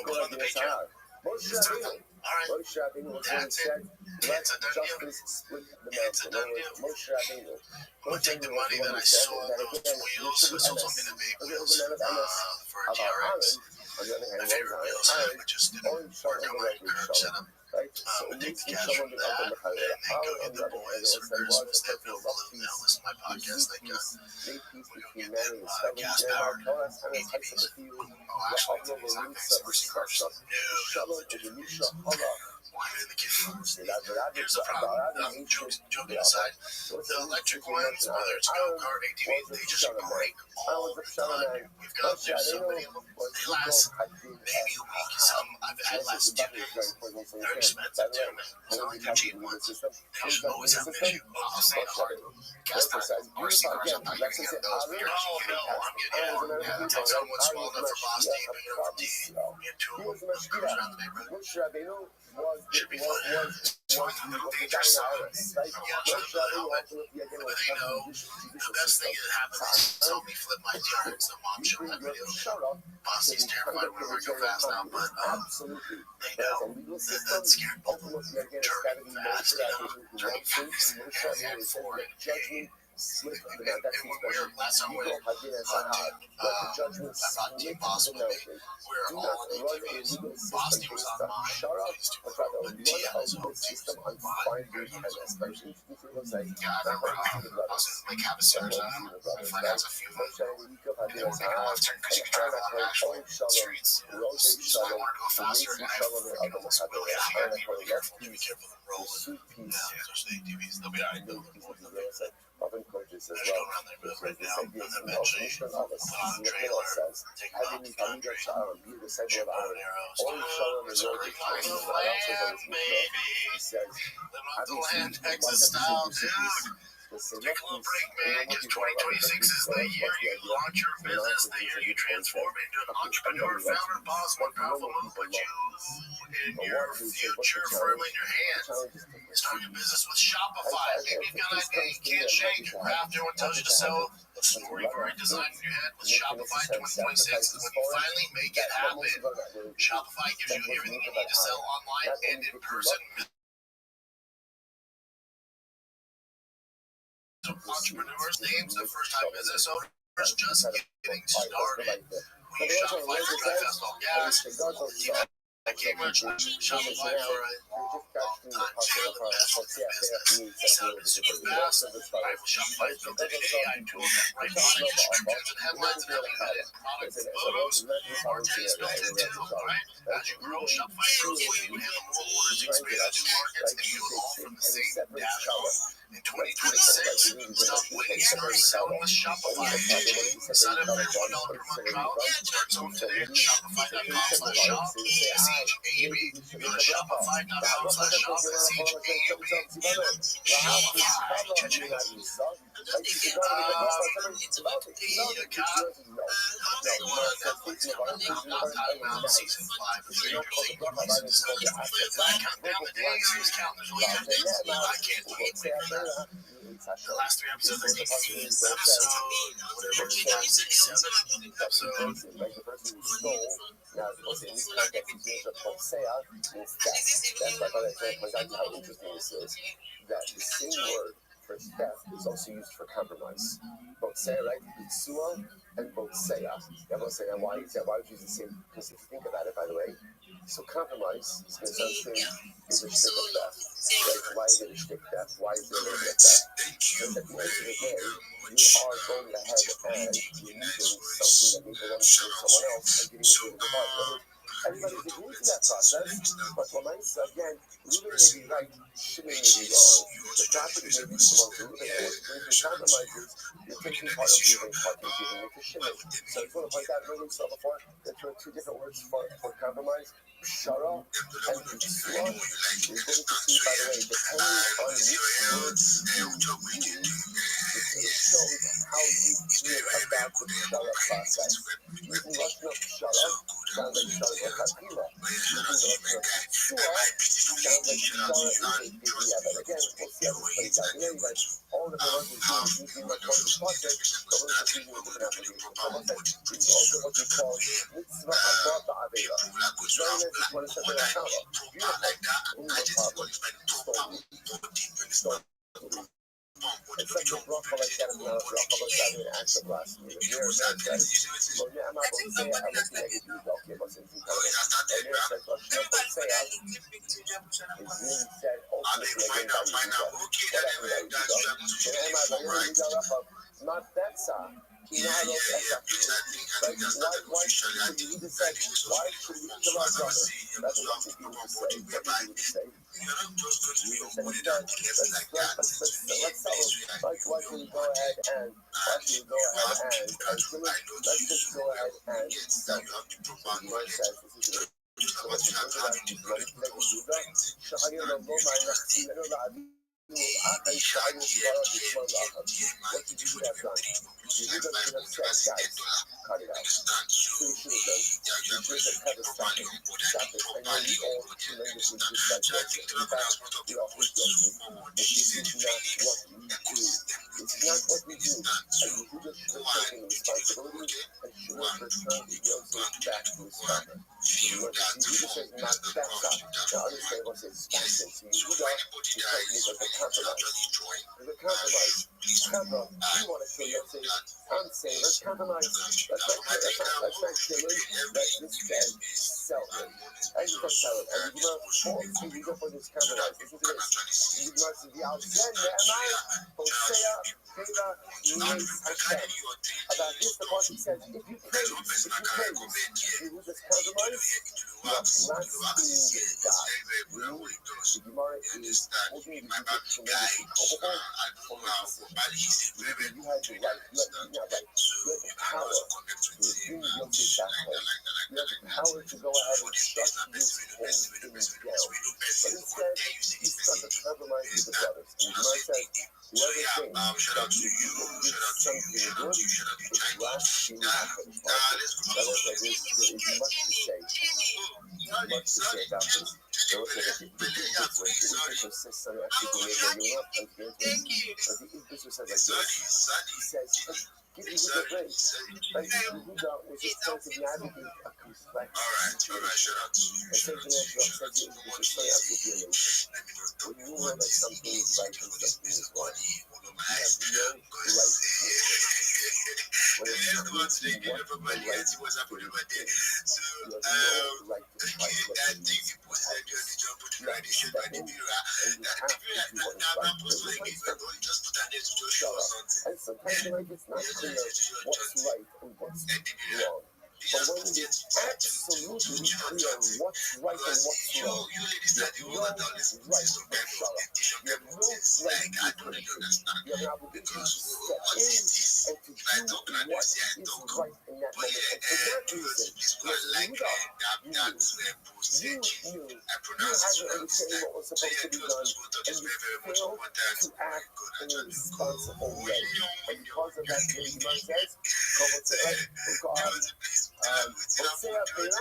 put it on the Patreon. Let's do it. All right. That's it. It's a done deal. It's a done deal. I'm going to take the money that I sold those wheels. I sold some innovative wheels for GRX. My favorite wheels. I just didn't work on my curb setup. Take the cash from that and then go get the boys for Christmas that feel blue. Now listen to my podcast. Like, we go get them gas powered ATVs. Oh, actually, ATVs. I'm thinking some racing cars. No, why did the kid first? Here's the problem. Joking aside, the electric ones, whether it's go-kart, ATV, they just break all the time. We've got so many of them. They last maybe a week. Some I've had last 2 days. They're expensive too, man. It's not like they're cheap ones. They just always have an issue. I'm saying hard. Gas powered RC cars, I'm not going to get those. But no, I'm getting one. Yeah, I'll take someone small enough for Boss Deep and for D. We had 2 of them. Cruise around the neighborhood. Should be fun. It's fun, a little dangerous zone. Yeah, try to put a helmet. But they know the best thing that happens is help me flip my DRX. The mom showed that video. Bossy's terrified whenever I go fast now, but they know that scared both of them. Turning fast, turning fast, and forward. And when we were last time we were hunting, I brought Team Boss with me. We were all in ATVs. Boss Team was on mine. These 2 were from, but T had his own team. Fine. Yeah, I remember I was in Lake Havasu, I got a few of them. And then we're making a left turn because you can drive on actual streets. So I wanted to go faster, and I freaking almost really, you gotta be really careful. You be careful of rolling. Yeah, especially ATVs. They'll be all right. Often coaches as I just well. go around there right now, and then eventually I'll put on a trailer, take them out to the country, shoot bow and arrows. Oh, it's a great land, baby. Living off the land, Texas style, dude. Take a little break, man, because 2026 is the year you launch your business, the year you transform into an entrepreneur, founder, boss, one powerful move, put you in your future firmly in your hands. Start your business with Shopify. Maybe you've got an idea you can't shake, your craft, everyone tells you to sell. The story you've already designed in your head with Shopify 2026 is when you finally make it happen. Shopify gives you everything you need to sell online and in person. Entrepreneurs' names, the first-time business owners just getting started. We use Shopify for Drive Fast All Gas. I came much Shopify for a long time. They're the best for business. They set up super fast. Shopify is built in an AI tool that writes body descriptions and headlines and everything. Product photos. Marketing is built in too, right? As you grow, Shopify grows with you. Handle more orders, expand into markets, and do it all from the same dashboard. In 2026, stop waiting, start selling with Shopify. Sign up for your $1 per month trial. Start selling today at Shopify.com/shop. SHAB. Go to Shopify.com/shop. SHAB. Shopify. It's about to be a god. Season 5 of Stranger Things releases December 25th. I count down the days. Who's counting? There's only 10 days. I can't wait for that. The last 3 episodes, I think, episode whatever, 5, 6, 7 episodes. Like the person who stole, now in this context, he's being a Hosea, means theft. That's why I point out how interesting this is. That the same word for theft is also used for compromise. Botsea, right? Bitsua and Botsea. Yeah, Botsea. Why is that? Why would you use the same? Because if you think about it, by the way, so compromise is going to sound strange. Is a shtick of theft. Right? Why is it a shtick theft? Why is there a little bit of theft? Because at the end of the day, you are going ahead and removing something that may belong to someone else and giving it to the party. Everybody's agreed to that process, but Lamaisa, again, Ruben may be right, Shimon may be wrong. The property may be belong to Ruben, or if you compromises, you're taking part of Ruben's part and giving it to Shimon. So I just want to point out, remember we saw before, that there are two different words for compromise, Shara and Bitsua. You're going to see, by the way, depending on which words you use, it shows how you feel about the Shara process. Using Russian of Shara sounds like Shara Hakila. Using the Russian of Bitsua sounds like Shara is a Bidya. But again, we'll see how this plays out. In any event, all the Baruch is doing is using like one of the projects, but we're just using a different application. So almost like this is also what we call mitzvah avot ba'avera. It's very nice if you want to set that out. Beautiful. Stone. It's such a bracha like that, bracha like that in acts of blasphemy. Here, man says, "Lo ne'ama b'osei ha'alokim neged Yehuda." Okay, but it's incredible. And here it says, "Lo shne'o b'osei ha'alokim." It's really said ultimately again by Yehuda. What happened by Yehuda? She'ne'ema v'yom Yehuda rachav ma betza ki na'alot esafi. Like why should Yehuda say? Why should we kill our brother? That's what Yehuda say. What did Yehuda say? Let's why should we go ahead and let's just go ahead and sell it. Gemara says this is so let's look at what did you have done? You should have said, guys, cut it out. So you should have done. You should have had a stop it. I know we all tremendously dislike Joseph. In fact, we all hate Joseph. But this is not what we do. It's not what we do. And Yehuda should have taken the responsibility and should have returned Joseph back to his father. Yehuda says not better. Now understand what it says fashion. So Yehuda is taking it as a compromise. As a compromise. You want to kill Yosef. I'm saying let's compromise. Let's not kill him. Let's instead sell him. And you can sell him. And Yehuda falls to Yehuda for this compromise. Listen to this. Yehuda says the Alzen Ne'emai Hosea Bela Nes Hashem. About this, the Pasuk says, if you praise Yehuda's compromise, you are blaspheming God. The Gemara is holding Yehuda tremendously culpable for his decision. You had the right, you had the power to bring Yosef back home. You had the power to go ahead and shut this whole thing down. But instead, he struck a compromise with the brothers. And the Gemara says, whoever thinks that you did something good is blaspheming HaKadosh Baruch Hu. Now look, there is much to say. Much to say about this. So look at the Ibishur says something actually to make you not confident. But the Ibishur says like this. He says, give Yehuda a break. Like Yehuda was just trying to navigate a complex situation. And so the next one says the Ibishur something absolutely amazing. When you know that something is right and something is wrong, you have no right to it. When it comes to what the right to it, you have no right to fight what it is. You have to step in and you have to do what is right. There's a place for and sometimes in life it's not clear what's right and what's wrong. But when it's absolutely clear what's right and what's wrong, you have no right to shut up. You have no right to punish. You have an obligation to step in and to do what is right in that moment. And for that reason, you knew, you had an understanding what was supposed to be done, and you failed to act in a responsible way. And because of that, the Gemara says, Hosea Bela,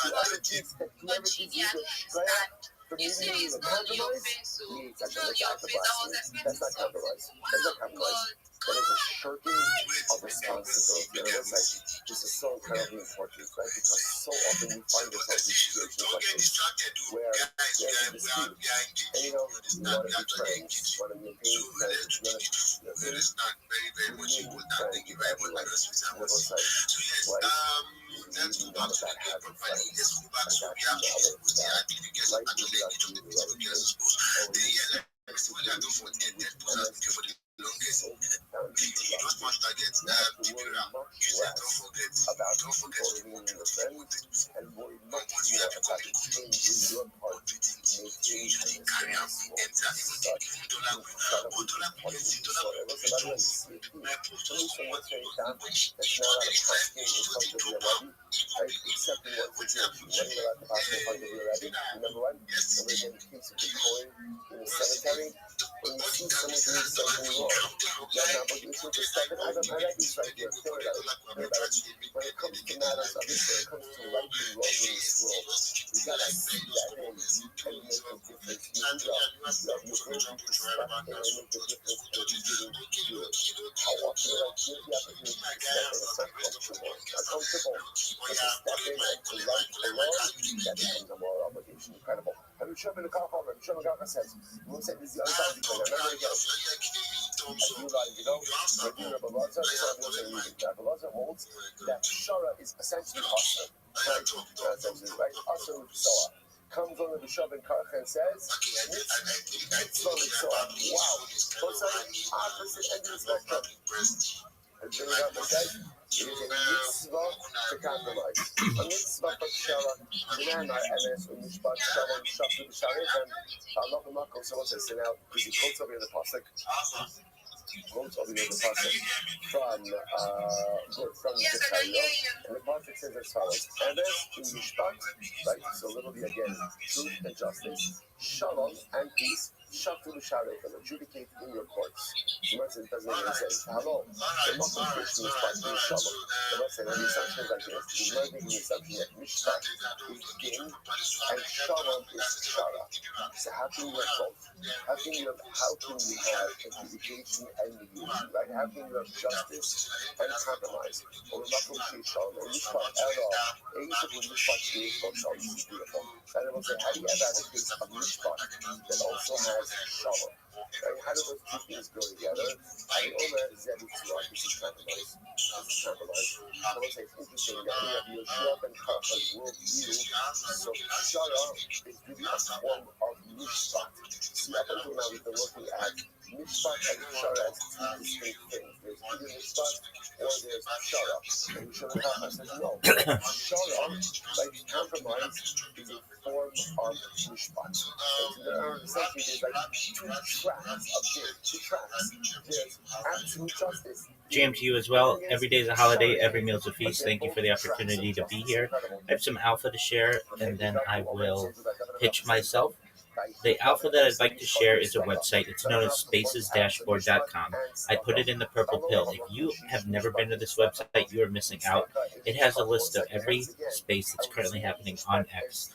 whoever thinks that whoever gives you the strength for meeting the compromise, that's not compromise. That's not compromise. That is a shirking of responsibility. And it was like, this is so incredibly important, right? Because so often we find ourselves in situations like this where there's a dispute. And you know, you want to be friends, you want to maintain friends, you want to be friends with everyone. And it was like, right? Really not a bad habit, right? And that's the knowledge that life will be up to you, right? And about people being your friends and worry much more about doing your part to maintain and carry out such incredibly important. So it was about really safety. To me, someone saying that that's not a pastor in front of your Rabbi, right? Except in one situation. When you're at the pastor in front of your Rabbi, remember what? And we're getting a piece of Bitcoin in the cemetery. When you see someone doing something wrong, you have an obligation to step in. I don't know that he's right here. Feel it out. When it comes to matters, obviously, when it comes to right and wrong in this world, you gotta see that in and make a difference. You will be perspective and make a difference and be giving good. How often do I give the opportunity to step in? It's uncomfortable. But to step in and to right the Lord, that becomes a moral obligation. Incredible. Rabbi Shimon says, we'll say this is the other side because I remember again. I do like, you know, Rabbi Lazar, Rabbi Lazar holds that Shara is essentially awesome. Right? Right? Awesome Shara. Comes on the Shav and Karcha and says, mitzvah mitzvah. Wow. Both sides, opposite end of the spectrum. And the Rabbi says, it is a mitzvah to compromise. A mitzvah for Shara. Dinana, Emes, Umishpat, Shalom, Shaftu, B'Sharif, and Allah B'Makom, someone says, so now, is he quotes over in the Pasuk? Quotes over in the Pasuk from Zechariah, and the Pasuk says as follows: Emes, Umishpat, right? So literally again, truth and justice, Shalom and peace. Shaftu B'Sharif, and adjudicate in your courts. The Muslim doesn't even say, hello, the Muslim Christian is part of Shalom. The Muslim, and the assumption is like this, the Muslim making the assumption that Mishpat is Din, and Shalom is Shara. So how can you have both? How can you have adjudication and mediation, right? How can you have justice and compromise? Or the Muslim say Shalom, and Mishpat, basically Mishpat is Shalom. This is beautiful. And I will say, how do you have a case of Mishpat that also has Shalom? Right? How do those two things go together? I Omer Zebutzlah, this is compromise. This is compromise. I will say it's interesting that we have Yeshua and Karcha's worldview. So Shara is really a form of Mishpat. See, up until now we've been looking at Mishpat and Shara as two distinct things. There's either Mishpat or there's Shara. And Yeshua and Karcha says no. Shara, like compromise, is a form of Mishpat. And essentially there's like two tracks of this, two tracks. There's absolute justice. GM to you as well. Every day is a holiday, every meal is a feast. Thank you for the opportunity to be here. I have some alpha to share, and then I will pitch myself. The alpha that I'd like to share is a website. It's known as spacesdashboard.com. I put it in the purple pill. If you have never been to this website, you are missing out. It has a list of every space that's currently happening on X.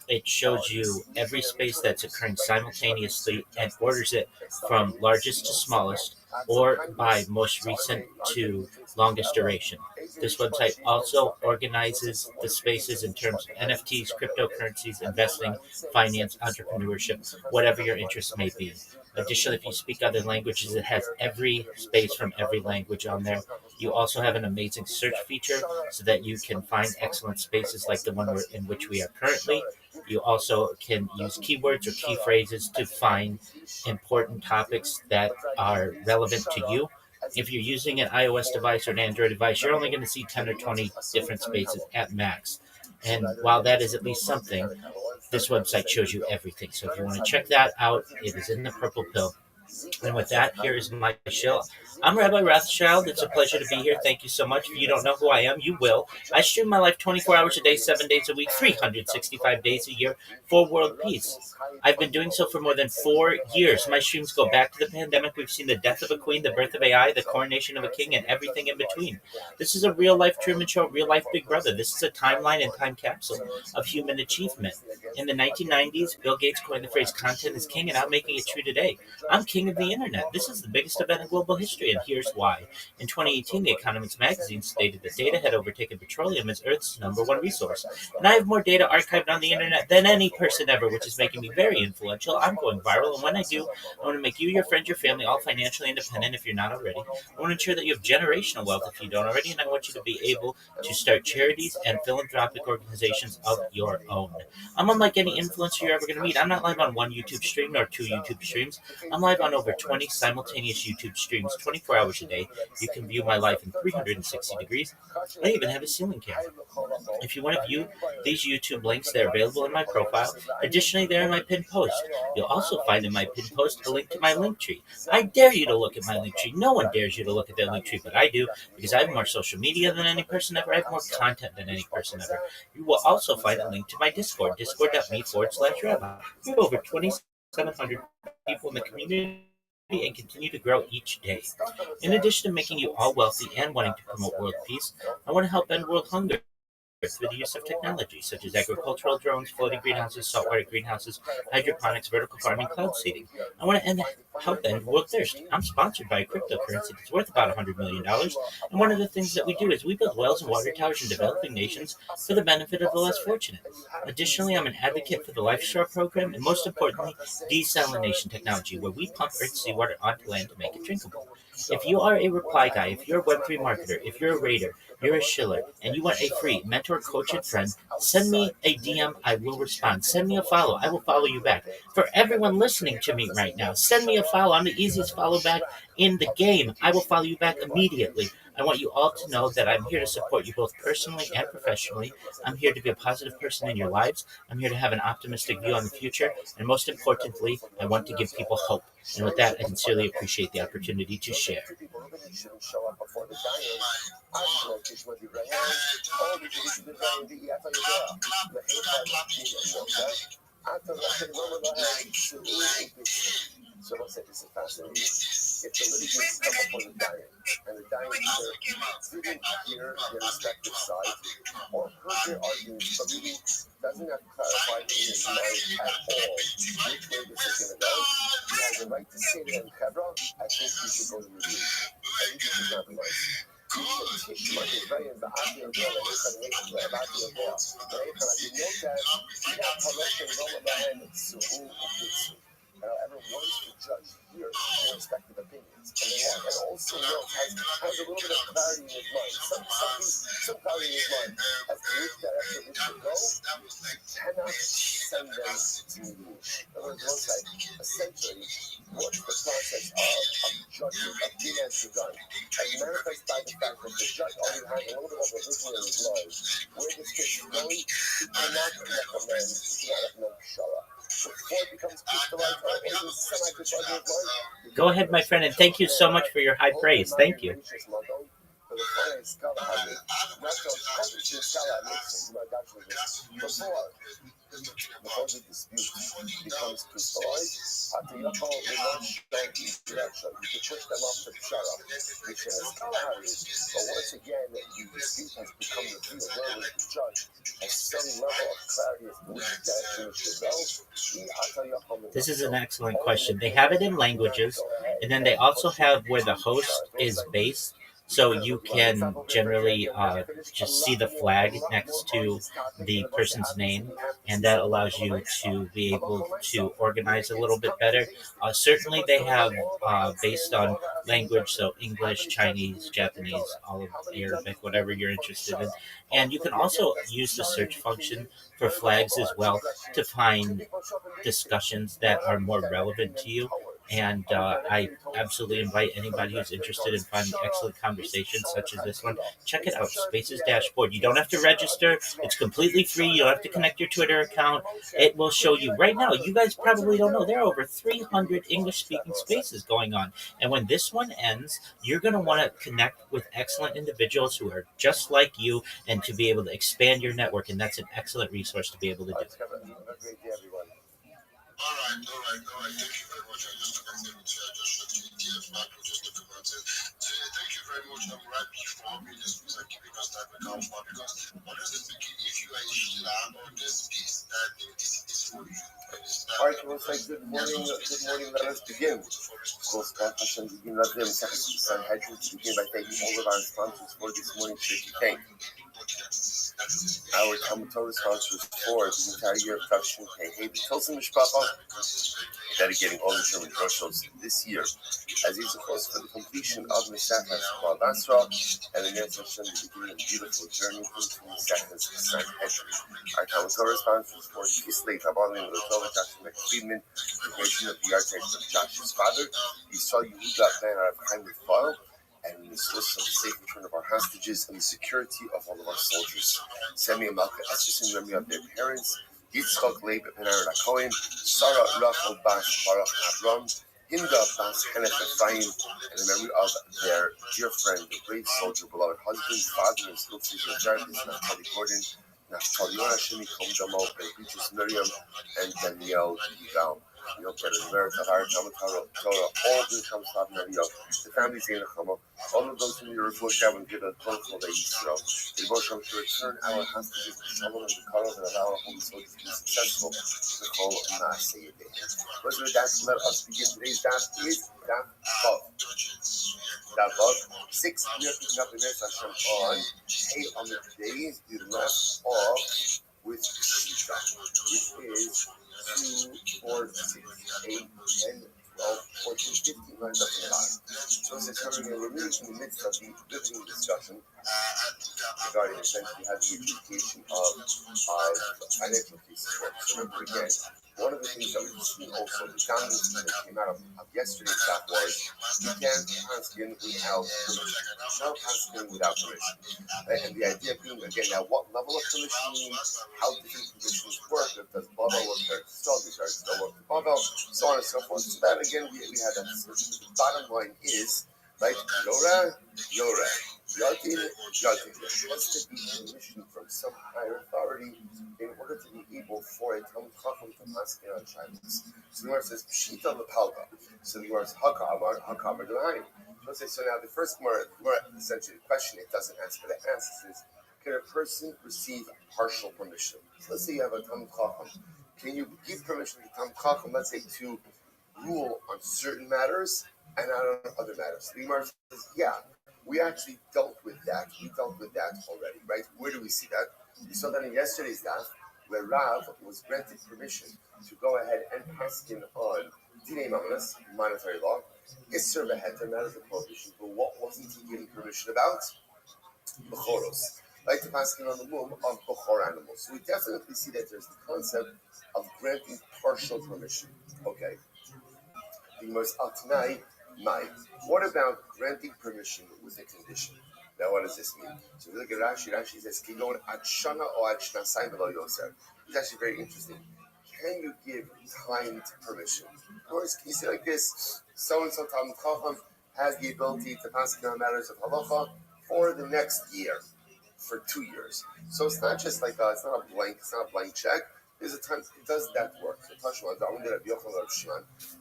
It shows you every space that's occurring simultaneously and orders it from largest to smallest, or by most recent to longest duration. This website also organizes the spaces in terms of NFTs, cryptocurrencies, investing, finance, entrepreneurship, whatever your interest may be. Additionally, if you speak other languages, it has every space from every language on there. You also have an amazing search feature so that you can find excellent spaces like the one in which we are currently. You also can use keywords or key phrases to find important topics that are relevant to you. If you're using an iOS device or an Android device, you're only going to see 10 or 20 different spaces at max. And while that is at least something, this website shows you everything. So if you want to check that out, it is in the purple pill. And with that, here is my shill. I'm Rabbi ROTHSCHILD. It's a pleasure to be here. Thank you so much. If you don't know who I am, you will. I stream my life 24 hours a day, 7 days a week, 365 days a year for world peace. I've been doing so for more than 4 years. My streams go back to the pandemic. We've seen the death of a queen, the birth of AI, the coronation of a king, and everything in between. This is a real-life Truman Show, real-life Big Brother. This is a timeline and time capsule of human achievement. In the 1990s, Bill Gates coined the phrase, content is king, and I'm making it true today. I'm king king of the internet. This is the biggest event in global history, and here's why. In 2018, The Economist magazine stated that data had overtaken petroleum as Earth's #1 resource. And I have more data archived on the internet than any person ever, which is making me very influential. I'm going viral, and when I do, I want to make you, your friends, your family all financially independent if you're not already. I want to ensure that you have generational wealth if you don't already, and I want you to be able to start charities and philanthropic organizations of your own. I'm unlike any influencer you're ever going to meet. I'm not live on one YouTube stream nor two YouTube streams. I'm live on over 20 simultaneous YouTube streams, 24 hours a day. You can view my life in 360 degrees. I even have a ceiling camera. If you want to view these YouTube links, they're available in my profile. Additionally, they're in my pinned post. You'll also find in my pinned post a link to my link tree. I dare you to look at my link tree. No one dares you to look at their link tree, but I do, because I have more social media than any person ever. I have more content than any person ever. You will also find a link to my Discord, discord.me/Rabbi. We have over 2,700 people in the community and continue to grow each day. In addition to making you all wealthy and wanting to promote world peace, I want to help end world hunger through the use of technology such as agricultural drones, floating greenhouses, saltwater greenhouses, hydroponics, vertical farming, cloud seeding. I want to help end world thirst. I'm sponsored by a cryptocurrency that's worth about $100 million. And one of the things that we do is we build wells and water towers in developing nations for the benefit of the less fortunate. Additionally, I'm an advocate for the Life Shore program and, most importantly, desalination technology, where we pump earth seawater onto land to make it drinkable. If you are a reply guy, if you're a Web3 marketer, if you're a raider, you're a shiller, and you want a free mentor, coach, and friend, send me a DM. I will respond. Send me a follow. I will follow you back. For everyone listening to me right now, send me a follow. I'm the easiest follow back in the game. I will follow you back immediately. I want you all to know that I'm here to support you both personally and professionally. I'm here to be a positive person in your lives. I'm here to have an optimistic view on the future. And most importantly, I want to give people hope. And with that, I sincerely appreciate the opportunity to share. So I said, this is fascinating. If the litigants come up with a dying, and the dying either didn't hear their respective side or heard their arguments, but really doesn't have clarified in his mind at all which way this is going to go, he has the right to say to him, Chevra, I think you should go to review. And he should compromise. However, wants to judge here their respective opinions, and also has a little bit of clarity in his mind, some clarity in his mind as to which direction we should go. Cannot send them to mediation. In other words, one side, essentially, what's the process of judgment of Guinness begun? As manifest by the fact that the judge already has a little bit of a vision in his mind where this case is going. He cannot recommend Shara. Go ahead, my friend, and thank you so much for your high praise. Thank you. Before the dispute becomes crystallized, at the Yoko will not show each direction. You can push them off to Pshara, which is hilarious. But once again, the dispute has become revealed. Where was the judge has some level of clarity as to which direction it should go. This is an excellent question. They have it in languages, and then they also have where the host is based. So you can generally just see the flag next to the person's name, and that allows you to be able to organize a little bit better. Certainly they have based on language, so English, Chinese, Japanese, all of Arabic, whatever you're interested in. And you can also use the search function for flags as well to find discussions that are more relevant to you. And I absolutely invite anybody who's interested in finding excellent conversations such as this one, check it out, Spaces Dashboard. You don't have to register. It's completely free. You don't have to connect your Twitter account. It will show you. Right now, you guys probably don't know, there are over 300 English-speaking spaces going on. And when this one ends, you're going to want to connect with excellent individuals who are just like you and to be able to expand your network. And that's an excellent resource to be able to do. All right. Thank you very much. I just connected with you. I just shot you ETF back. We'll just talk about it. So, thank you very much, Rabbi, for being this piece and giving us that account for. Because honestly speaking, if you are a healer on this piece, I think this is All right, well, it's like good morning, let us begin. Of course, God Hashem, begin Rabbi Sanhedrin to begin by thanking all of our sponsors for this morning's Shirky Tank. Our Talmud Torah sponsors for the entire year of Tavshin Hey, the Tilson Mishpacha, dedicating all the Sherman Roshos this year as he's supposed for the completion of Mesachas Kol Basra and the Yetz Hashem, the beginning of a beautiful journey into Mesachas Sanhedrin. Our Talmud Torah sponsors for Kisley, Tabalim, Lutova, Joshua McFriedman, the creation of the archetype of Josh's father, Yisrael Yehuda Ben Arav Chaim Rifal, and the source of the safe return of our hostages and the security of all of our soldiers. Semi and Malka Estes in memory of their parents, Yitzchak Leib Ben Aaron Cohen, Sarah Rachel Bas Baruch Abram, Hinda Bas Kenneth Ephraim, and in memory of their dear friend, the brave soldier, beloved husband, father, and still season therapist, Naftali Gordon, Naftali Yona Shemi Komdamo, Beatrice Miriam, and Danielle Yigal. We hope that in the merit of our Talmud Torah, all of the Talmud Torah, the families in the Chama, all of those who need a report shall and give a close day Yisrael. We both come to return our hostages to Shalom and the Kara and allow our holy soldiers to be successful. The whole Maaseh Yedei. Let's read that. Let us begin. Today's daf is daf Vav. Daf Vav 6. We are picking up the Nes Hashem on Hey on the days we left off with Shita, which is 2, 4, 6, 8, 10, 12, 14, 15 lines up in the bottom. So it's coming in, we're moving in the midst of the riveting discussion regarding essentially how the adjudication of financial cases works. Remember again, one of the things that we've seen also, the dominant thing that came out of yesterday's talk was you can't pass in without permission. No passing without permission. And the idea being, again, now what level of permission means, how different permissions work, if does Babel work there to Stog, does there still work to Babel, so on and so forth. So that, again, we had that discussion. The bottom line is, right, Yora, Yatin, wants to be permission from some higher authority in order to be able for a Talmud Chacham to pass in on Shabbos. So the Gemara says, Pshita Lepalga. So the Gemara says, Hakamar Duhaim. So now the first Gemara, essentially the question it doesn't answer, but it asks is, can a person receive partial permission? So let's say you have a Talmud Chacham. Can you give permission to Talmud Chacham, let's say, to rule on certain matters and not on other matters? The Gemara says, yeah, we actually dealt with that. We dealt with that already, right? Where do we see that? We saw that in yesterday's daf, where Rav was granted permission to go ahead and pass in on Dinei Mamonos, monetary law, Isser Beheter, that is a prohibition, but what wasn't he given permission about? Bechoros, like to pass in on the womb of Bechor animals. So we definitely see that there's the concept of granting partial permission. Okay. The most Altanai, what about granting permission with a condition? Now, what does this mean? So if you look at Rashi, Rashi says, Kigon ad shana o ad shnasai v'lo yoser. It's actually very interesting. Can you give timed permission? Of course, can you say like this, so-and-so Talmud Chacham has the ability to pass down matters of halacha for the next year, for 2 years. So it's not just like, it's not a blank check. There's a time, does that work?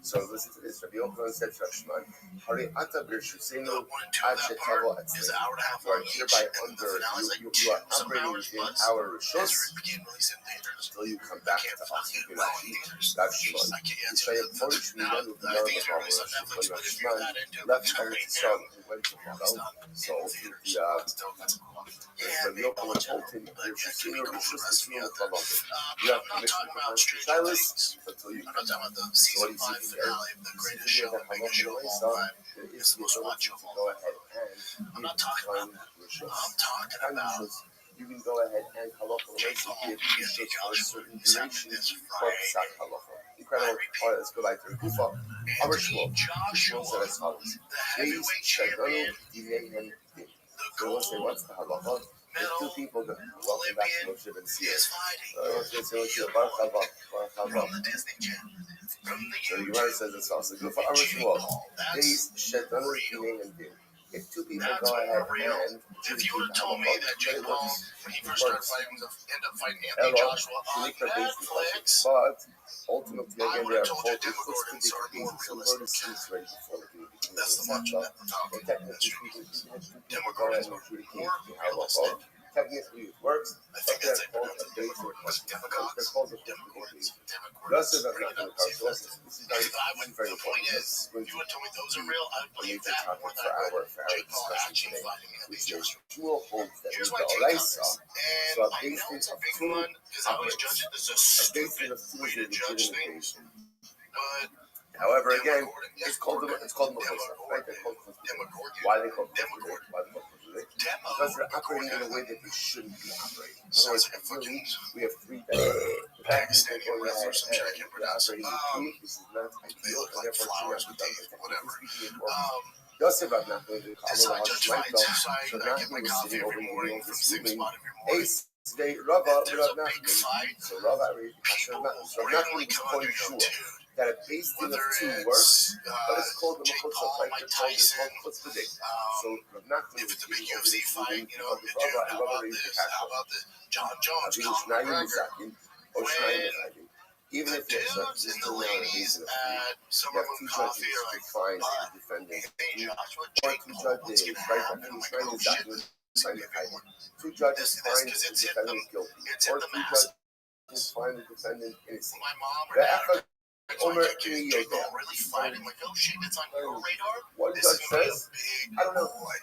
So listen to this. Rabbi Yochanan said to Rav Shimon, Hari ata b'rshusenu ad shetavo atzleinu. You are hereby under, you are operating within our rishus until you come back to us. Rav Shimon, Yisrael Polish Minanu V'Yarav Rav Shimon left Eretz Yisrael and went to Babel. So Rabbi Yochanan told him, B'rshusenu rishus v'shinu v'chalom. You have permission to come to Shilas until you come back. So what do you see here? The is the ability to go ahead and time rishus. You can go ahead and halacha give rishus for a certain duration for Pesach halacha. Incredible. All right, let's go back to the Kufa. Amar Shmuel. Shmuel said as follows. Days shaganu dinei hen din. So we'll say, what's the halacha? There's two people that welcome back to Moshe Ben Sir. So the Gemara says it's also good for Amar Shmuel. Days shaganu dinei hen din. If two people go ahead and if you would have told me that Jake Paul, when he first started fighting, would end up fighting Anthony Joshua on Netflix, but ultimately, again, they are told you Jim Gordon started more realistic. That's the function that we're talking about. Jim Gordon's more realistic. technically it works, I but think they're that's called a base or they're called a Democrats. Yosef has not been a this is very The point is, if you would tell me those are real, I would believe that more than I would Jake Paul actually fighting Anthony Joshua. Shmuel holds that Here's with my the take on Oraisa, this, and so a I know basis it's a of big two one because I always judge it as a stupid way to judge things, but however, again, Demogorgon, it's called Mechusa, right? They're called Demogorgon. why are they called Demogorgon. Why are they called because they're operating in a way that they shouldn't be operating. In other words, Sounds like a fucking we have three dimensions. Pakistani wrestler, some shit I can't pronounce. This is not They ideal, look and like therefore flowers should with not teeth, be done. whatever. Yosef Rav Nachman, the Decide judge fights, so I get my coffee every morning from the same spot every morning. Today, Rava, If there's a big fight, so Rava, people Rav will randomly Nachman come is under your quoting dude. Shua, that a base in of Whether two it's works, but it's called the Jake Mechusa, Paul, right? Mike It's called Tyson. Chutzpahdik. So Rav Nachman If it's a is big giving UFC fight, you know, the dude, how about this? How about the John Jones, Conor McGregor? Even The if you're dudes and the ladies at Summerlin Coffee are like, but Anthony Joshua, Jake Paul, what's going to happen? I'm like, oh shit, this is going to be a big one. two judges This, find because the it's hit defendant the, guilty, it's or hit the two masses. judges find the defendant innocent. My mom or dad are Omer like, okay, Jake Paul really fight? I'm like, oh shit, it's on your radar? One This judge is going to be a says, big I don't know. boy.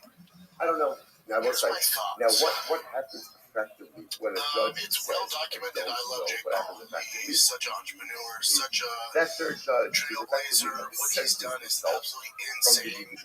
I don't know. Now, Here's my thoughts. what happens effectively when a judge It's says, well documented. I love Jake Paul. He's such an entrepreneur, such a that third judge trailblazer. What he's done is absolutely insane.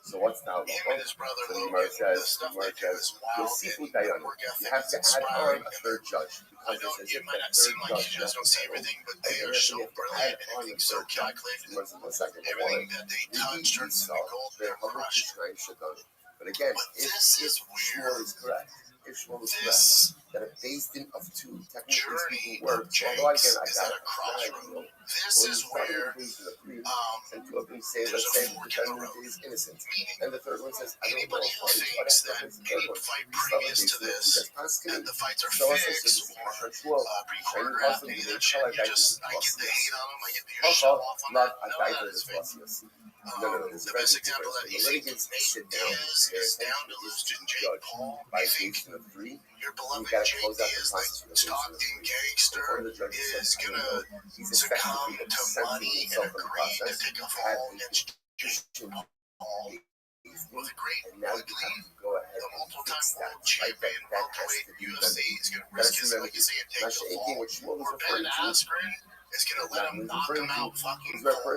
So what's now? Him and his brother So Logan, Gemara the says, stuff they do is you'll wild, see and who their work you ethic have is to add inspiring. on a third judge. I know it might not seem like you guys don't see everything, but they are so brilliant and everything so calculated. Everything that they touch turns into gold. They're crushed. But again, This is Shmuel weird. is correct. If Shmuel is correct, This that a based in of two technically journey speaking of works. Although Jake's again, I is got at a crossroad. This is where and two of them say, there's let's a say the fork in the defendant road. is innocent, Meaning, and the third one says, I don't anybody know. who thinks that any fight previous to this, that the fights are fixed or pre-choreographed, any of that shit, I get the hate on them, I get the shove off on that. No, that is fake. The best example of that, you see, Nate Diaz is down to lose to Jake Paul. By You think of three, your beloved Jake Diaz, like Stockton gangster, is gonna succumb to money and agree to take a fall against Jake Paul with a great ugly, the multiple-time world champion welterweight UFC is gonna risk his legacy and take the fall, or Ben Askren is going to let him knock him out fucking cold. Or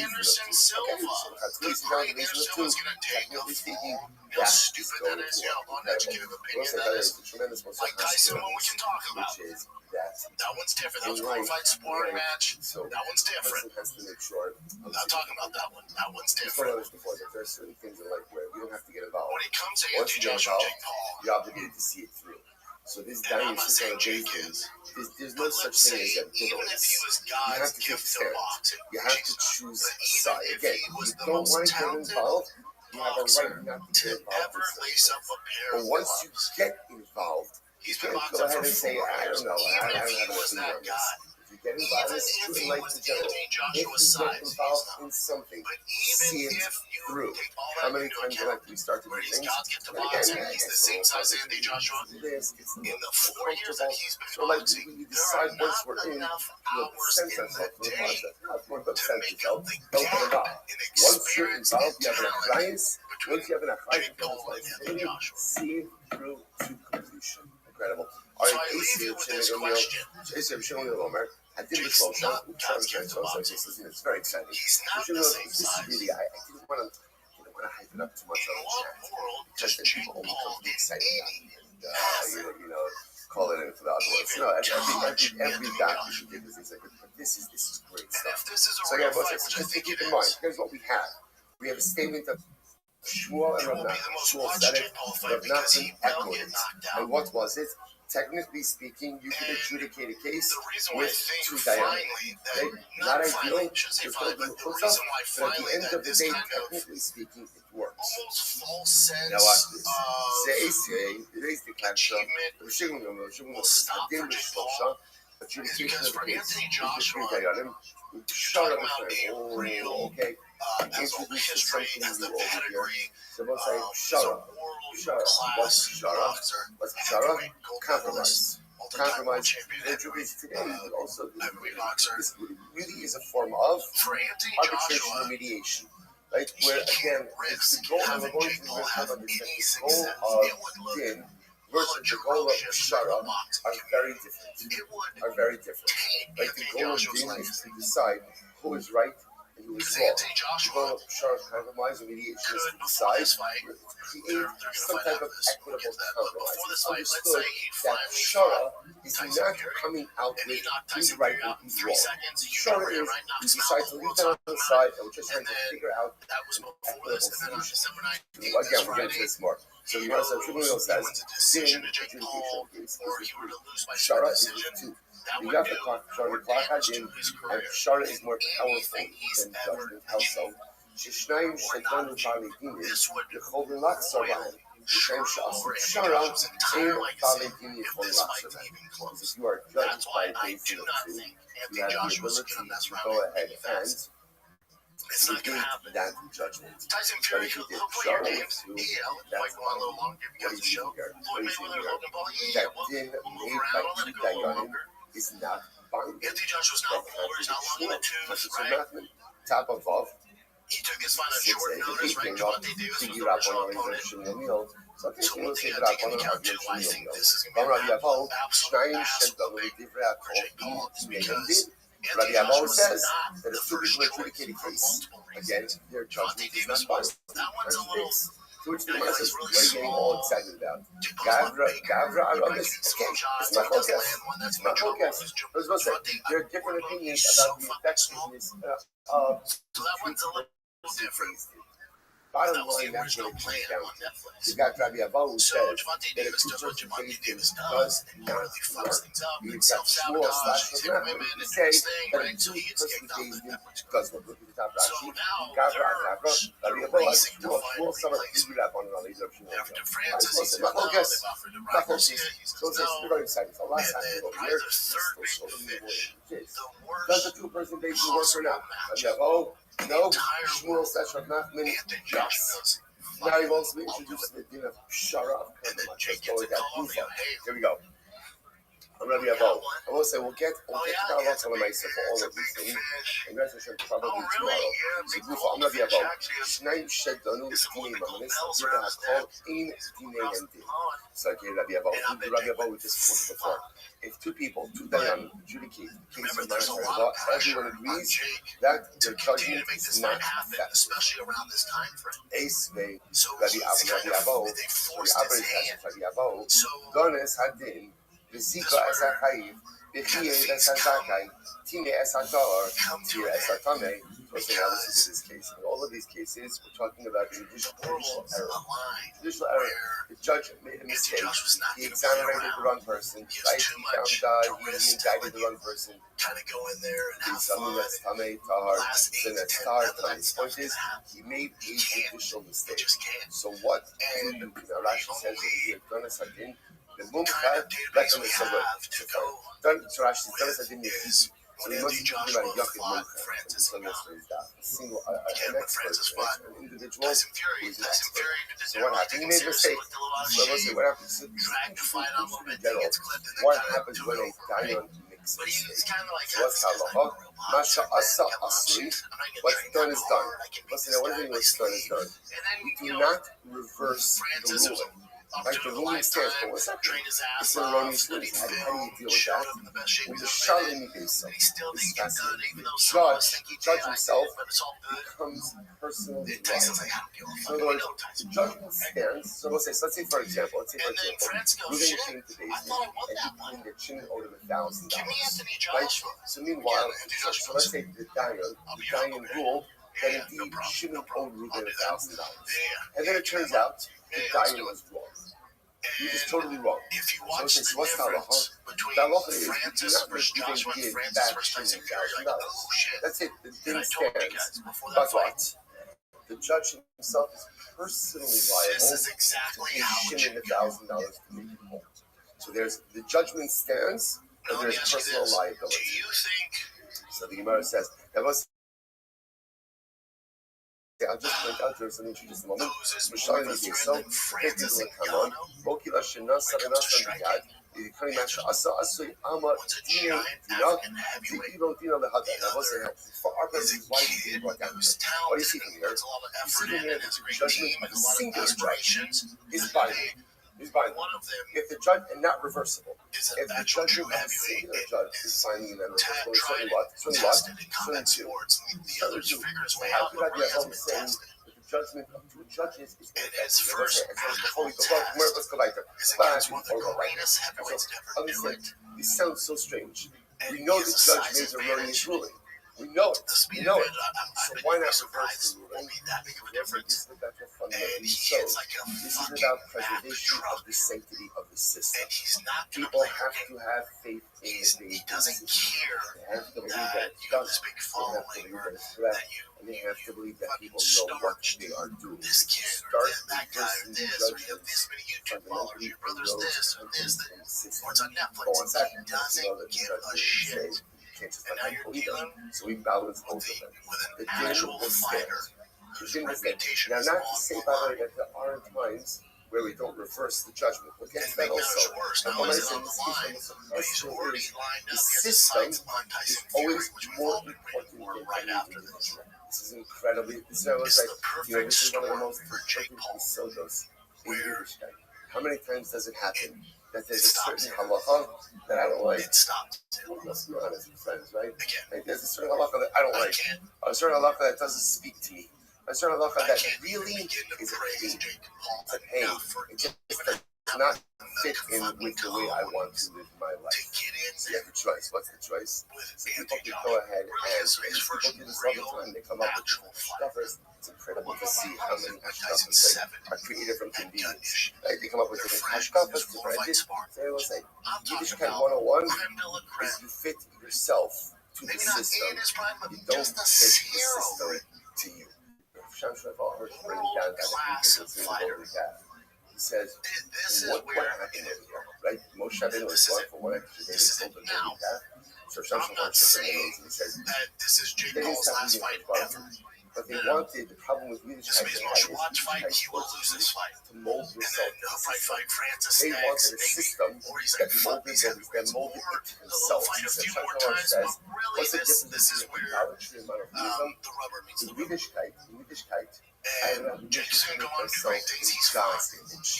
Anderson Silva, the great Anderson Silva's going to take a fall. You know how stupid that is? You know how uneducated opinion that is? Mike Tyson, when we can talk about it. That one's different. That was a glorified sparring match. That one's different. I'm not talking about that one. That one's different. There's certain things in life where we don't have to get involved. When it comes to Anthony Joshua, Jake Paul, you're obligated to see it through. So this and I'm not saying Jake is, there's no but such let's thing say as even if he was God's gift to boxing, you have to choose but a side. even if Again, he was you the don't most want to get talented involved. You have a boxer right not to to get involved. ever lace up a pair of But once you gloves. get involved, He's you been can't boxing go ahead for and say, 4 I years. don't know. Even I if he don't was have that guy, If you get involved, even if he was Anthony if Joshua's you get size, involved he's not. in something, But see even it if you through. take all How that many into times account, we start to do where he's things? God's gift to And boxing, again, he's the same size as Anthony Joshua. In the 4 years that he's been boxing, there are not enough hours in the day to make up the gap in experience and talent between Jake Paul and Anthony Joshua. See it through to completion. Incredible. So I leave you with this question. Jake's not God's gift to boxing. It's very exciting. He's not the same size. I didn't want to hype it up too much In on the what chat. world does Just Jake people Paul become excited any about it. Call it in for the other ones. Every doctor should give this. But this is great And stuff. if this is a So real yeah, fight, which I think keep it in mind, is, here's what we have. We have a statement of Shmuel it and will Rav be the most Shmuel watched said it. Jake Paul fight Rav because he Nachman will echoed get it. knocked And out. what was it? Technically speaking, you can And adjudicate a case The reason why I with think two finally that, not ideal, finally, I shouldn't say finally, but the reason why but at the finally end that of the this day, kind of technically speaking, it works. almost false sense Now watch this. of achievement will stop for Jake Paul is because for Anthony Joshua, you're talking about a real, has all the history, has the pedigree, is a world class boxer. What's pshara? Compromise. Compromise. Today, but also this really is a form of arbitration or mediation. Right? Where again, it's the goal, and we're going to talk about this, the goal of din versus the goal of pshara are very different. Like the goal of din is to decide who is right and who is wrong. The goal of pshara compromise or mediation is to decide, create some type of equitable compromise. It's understood that pshara is not coming out with who's right and who's wrong. Pshara is we decide to leave that on the side and we're just trying to figure out an equitable solution. Again, we're going to this more. So the Tribunal says, din adjudication is pshara is two. You have the clock hadin, and pshara is more powerful than judgment. How so? Shishnayim shedanu bali dinin, yecholin laksar lahem. L'shem she'asu pshara, ein bali dinin yecholin laksar lahem. Because if you are judged by a basis of two, you have the ability to go ahead and negate that judgment. But if you did pshara with two, that's what he's doing here. That din made by two dayanim is not binding. That can't be top of vav. He took his final short notice, right? To what they do is the original opponent. So what they had taken account to, I think this is going to be an absolute because Rabbi Abba says that if two people adjudicate a case, again, their judgment is not binding. To which the Gemara says, what are you getting all excited about? Gavra Aramis? Okay, it's not focus. There are different opinions about the effectiveness of different. Bottom line, that's what it comes down to. You got Rabbi Abba who says that a two-judge case does not work. You've got Shmuel / Rabbi who say that a two-person case does work. Look at the top Rashi. Gavra, Rabbi Abba has Shmuel Samar Kizulab on another Shmuel. Not focus. So it's very exciting. So last time we go here, does a two-person case work or not? Rabbi Abba, no, Shmuel / Nachman, yes. Now he wants to introduce the din of pshara. Here we go. I'm Rabbi Abba. I will say we'll get to Kalavot Salamais for all of these things. And that's probably tomorrow. So Gufa, I'm Rabbi Abba. Shnayim shedanu dini mamanis. You're going to call in dinei and din. So again, Rabbi Abba, we just quoted before. If two people, two dayan, adjudicate the case of matters of law, everyone agrees that the judgment is not that. Especially around this time frame. Ace Rabbi Abba, Gones hadin. V'zika es ha'chayiv, v'chiyeh es ha'zakai, tineh es ha'dar, tireh es ha'tameh. Okay, now listen to this case. In all of these cases, we're talking about judicial error. Judicial error. The judge made a mistake. He exonerated the wrong person. Right? He indicted the wrong person. Kind of go in there and have something that's tameh, tahar, then that's tahar. The point is, he made a judicial mistake. So what do you do? Now Rashi says that he had done a second. The mumchad, that's on the suburb. So Rashi says, done a second. So he must be talking about a yachid mumchad. So a single, an expert, an individual who is an expert. So what happened? He made a mistake. So let's say what happens. What happens when a dayan makes a mistake? So what's halacha? Masha asa asri. What's done is done. Listen, what do you mean what's done is done? We do not reverse the ruling. Like the ruling stands, but what's happening? It's an erroneous ruling. How do you deal with that? When the shalom is fascinating. The judge himself becomes personally liable. So in other words, the judgment stands. So let's say for example, we're going to change the base and the chin owed him $1,000. Right? So meanwhile, so let's say the dayan ruled that indeed shouldn't owe Reuben $1,000. And then it turns out the dayan was wrong. He was totally wrong. So what's halacha? The halacha is you do not give back $1,000. That's it. The thing stands. But what? The judge himself is personally liable to pay Shimon $1,000 to make it whole. So there's the judgment stands, and there's personal liability. So the Gemara says that was I'll just point out there something in just a moment. Mishal Yidei, so take people that come on. Boki Lashina Saranasa Miyad. Kari Masha Asa Asui Ama Dina Dina Dino Dina Lehada. That wasn't helpful. For our purposes, why is he brought down here? What do you see from here? You see from here that the judgment of the singular judge is binding. Is binding. If the judge, and not reversible. If the judgment of the singular judge is binding and unreversible, it's only what? It's only what? It's only two. How could I be at home saying that the judgment of two judges is first? Before we go, let's go back there. This sounds so strange. We know the judge made an erroneous ruling. We know it. We know it. So why not reverse the ruling? This is about your fundamental soul. This is about preservation of the sanctity of the system. People have to have faith in the system. They have to believe that it's done. They have to believe that it's correct. And they have to believe that people know what they are doing. Start reversing the judgments fundamentally for those countries and systems. Go on second. Know that the judgment is can't just let them believe them. So we balance both of them. The din will stand. The din will stand. Now, not to say, by the way, that there aren't times where we don't reverse the judgment. We'll get to that also. But when I say this case, the system is always more important than anything. This is incredibly, this is like, this is one of the most important sodos in Yiddishkeit. How many times does it happen that there's a certain halacha that I don't like? Let's be honest with friends, right? Like there's a certain halacha that I don't like. A certain halacha that doesn't speak to me. A certain halacha that really is a pain. It's a pain. It just does not fit in with the way I want to live my life. So you have a choice. What's the choice? So people can go ahead and people do this all the time. They come up with stuffers. It's incredible to see how many hashkafas are created from convenience. Like they come up with different hashkafas, different ideas. So they will say, Yiddishkeit 101 is you fit yourself to the system. You don't fit the system to you. Sham Shafal Hirsch brings down that he says, what happened over here, right? Moshe Rabbeinu was going for one extra day. They sold the golden calf. So Sham Shafal Hirsch and he says, they didn't stop eating it. But they wanted, the problem with Yiddishkeit to mold yourself to the system. They wanted a system that molded them, that molded it to themselves. So Sham Shafal says, what's the difference between idolatry and monotheism? In Yiddishkeit, I am making myself in God's image.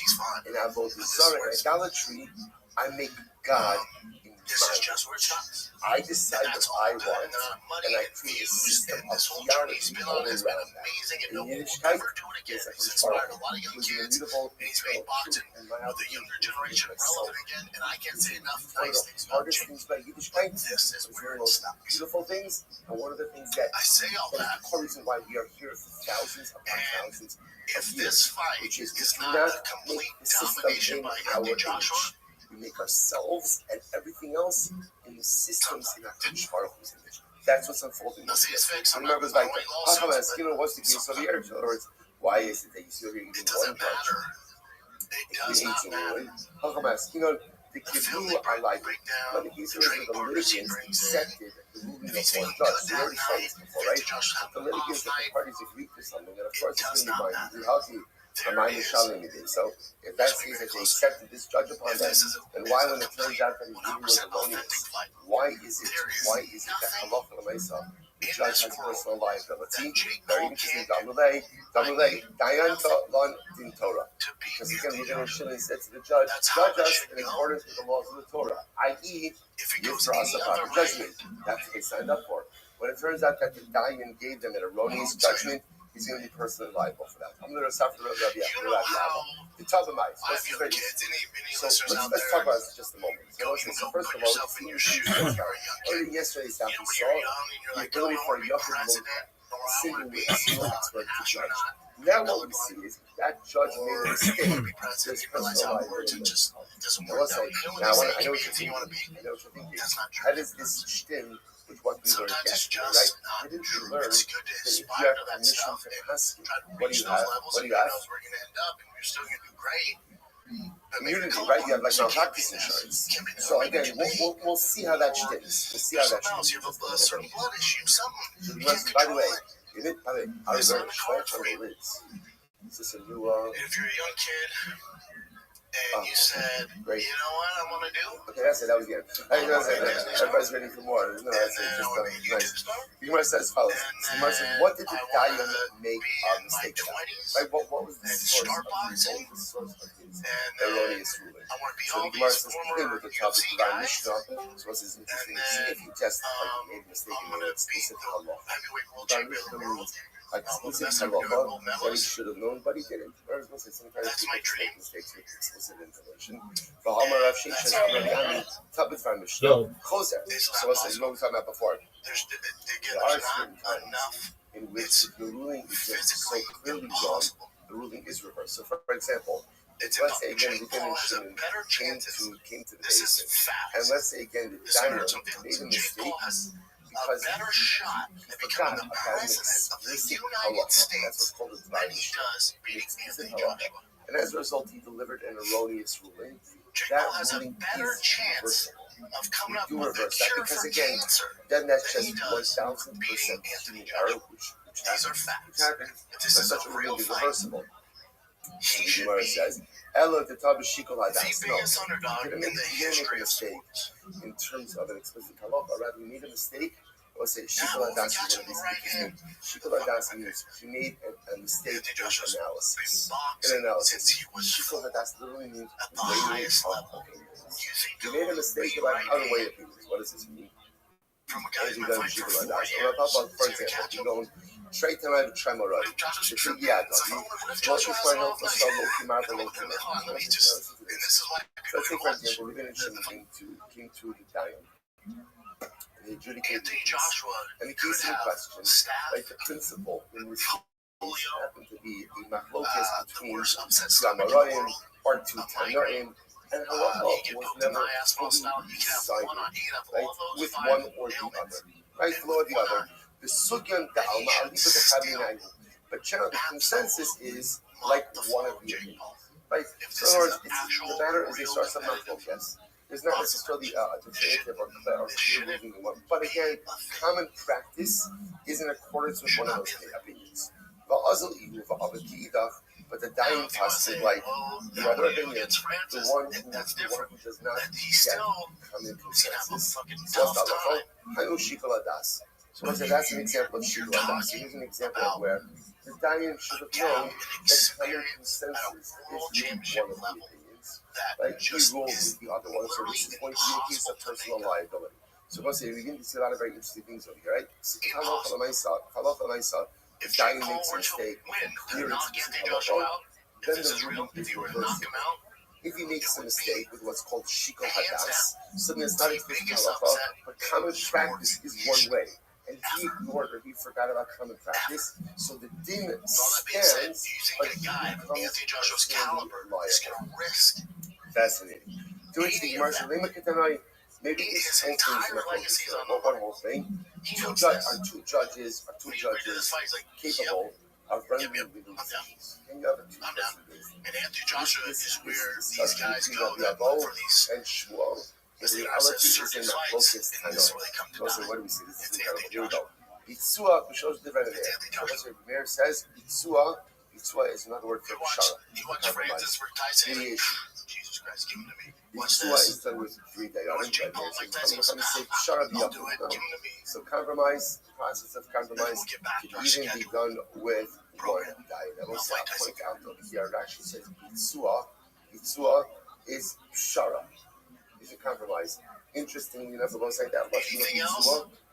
In Avodah Zarah and idolatry, I make God in I decide what I want, and I create a system of theology all around that. In Yiddishkeit, yes, I can start with the immutable eternal truth, and my obligation is myself. One of the hardest things about Yiddishkeit is one of the most beautiful things, and one of the things that is the core reason why we are here for thousands upon thousands of years, which is we do not make the system in our image. We make ourselves and everything else in the systems in our Baruch Hu's image. That's what's unfolding. Remember, it's like, how come what's the case over here? In other words, why is it that you see over here eating one judge? How come the Kibbu are like, but the case where the litigants accepted the ruling of one judge. We already saw this before, right? The litigants, if the parties agree to something, then of course it's going to be healthy. So if that's the case that they accepted this judge upon them, then why, when it turns out that he's dealing with erroneous, why is it that halacha l'maisa, the judge has personal liability? They're even saying Damulei, Dayan Lon Din Torah. Because again, we're going to show said to the judge us in accordance with the laws of the Torah, i.e., Yitzhak judgment. That's what they signed up for. When it turns out that the Dayan gave them an erroneous judgment, he's going to be personally liable for that. I'm going to suffer the Rabbi. The Tabamai. So let's talk about this just a moment. So first of all, already yesterday's stuff we saw the ability for a Yachid single expert to judge. Now what we see is that judge made a mistake. There's personal liability. Now I know what you're thinking. That is this shtim with what we learned yesterday, right? I didn't learn that if you have permission to ask, what do you have? Immunity, right? You have like malpractice insurance. So again, we'll see how that stinks. We'll see how that stinks. By the way, Get it? How they It's learn not hard for me. Is this a new If you're a young kid and you said, great. you know what I want to do? Okay, that's it. That was good. I know that everybody's ready for more. No, that's it. Just nice. Gemara says as follows. Gemara says, what did the Dayan make a mistake about? Like, what was the source of his erroneous ruling? So the Gemara says, even with the topic of our Mishnah, so this is interesting. See if you just made a mistake in the explicit halacha. Our Mishnah means explicit halacha that he should have known, but he didn't. Or I was going to say, sometimes people make mistakes with explicit information. For Hamar Rav Sheshes, Tabit Van Mishnah, Choser. So what's the what we talking about before? There are certain times in which the ruling is just so clearly wrong, the ruling is reversed. So for example, let's say again the Shimon came to the basis, and let's say again the Dayan made a mistake because he forgot about an explicit halacha. That's what's called a Dvar explicit halacha. And as a result, he delivered an erroneous ruling. That ruling is reversible. We do reverse that because again, then that's just 1,000% human error, which happens. But such a ruling is reversible. So the Gemara says, Ella the Tabu Shikol Hadas. No, you didn't make a mistake in terms of an explicit halacha. Rather, you made a mistake. Let's say Shikol Hadas is one of these things. Shikol Hadas means you made a mistake in analysis. Shikol Hadas literally means weighing of opinions. You made a mistake about how to weigh opinions. What does this mean? As you go to Shikol Hadas. For example, you go straight to my Tremorah. The Trigiyad. What is my help for some Lokimar for Lokimar? Let's say, for example, we're going to came to the Dayan. The adjudicated case. And the case in question, like the principle in this case happened to be a machlokes between Yamarayim or two Tanoim, and halacha was never fully decided, right, with one or the other, right, one or the other. The sugyan da'alma, but generally the consensus is like one of the opinions, right? So in other words, the matter is a source of machlokes. There's not necessarily a definitive or clear moving one. But again, common practice is in accordance with one of those opinions. But the Dayan passes like the other opinion, the one who does not get common consensus. So I said that's an example of Shikol Hadas. Here's an example of where the Dayan should have known that common consensus is one of the opinions. Like he ruled with the other one, so this is going to be a case of personal liability. So let's say we begin to see a lot of very interesting things over here, right? If Dayan makes a mistake, clear then the ruling is reversed. If he makes a mistake with what's called Shikol Hadas, something that's not explicit halacha, but common practice is one way, and he ignored or he forgot about common practice, so the din stands, but he becomes personally liable. Fascinating. To which the Gemara says, maybe his entire legacy is on one whole thing. Two judges capable of running the legal decisions. And you have a two-person And Anthony Joshua is where these guys go for these. And Shmuel. The reality is in that focus. And this is where they come to die. What do we see? This is incredible. Here we go. Bitzua, which shows different there. That's what Meir says. Bitzua is another word for Shara. You watch Francis where Ty says, Jesus Christ, give him to me. Watch this. Is done with 3 days. So compromise, the process of compromise can even be done with one day. That was a point out over here. Rashi says Bitzua is Shara. It's a compromise. Interestingly enough, we're going to say that anything else?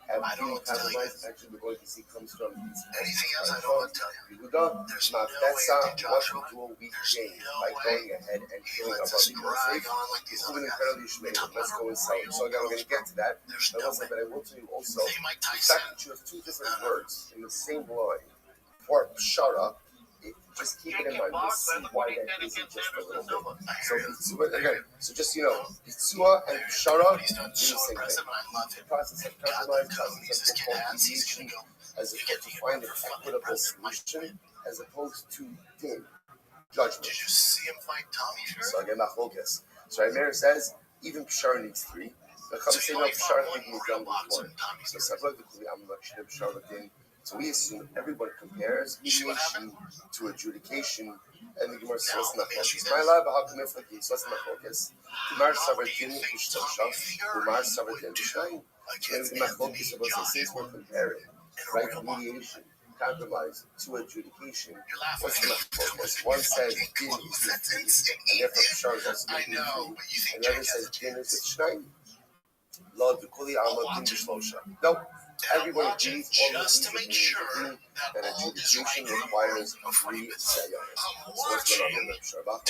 I don't know what to tell you. Actually, we're going to see comes from anything else I don't want to tell you. There's no way Joshua do a weak game by going ahead and killing above the mistake. It's moving incredibly shmei. Let's go and sell it. So again, we're going to get to that. But I will tell you also the fact that you have two different words in the same line for Shara. Just keep it in mind. We'll see why that isn't just a little bit. So just Bitzua and Shara do the same thing. The process of compromise, process of mediation, as opposed to find an equitable solution, as opposed to judgment. Did you see him fight Tommy Fury? So again, machlokes. So Meir says even Shara needs 3. The Chacham say no, Shara can be done with 1. So Sabbath I'm not sure Shara So we assume everyone compares mediation to adjudication, and the Gemara says machlokas. My love, how come if like so machlokas? Umar savadin b'shlosha, umar savadin b'shnayim. And the machlokas of us says we're comparing, right? Mediation, compromise to adjudication. What's the machlokas? One says din is with and therefore pshar is also with and the other says din is with shnayim. Lord, the kuli alma din b'shlosha. No. Everyone agrees, all just to make sure that adjudication requires 3 dayanim. So what's going on in the Shabbat?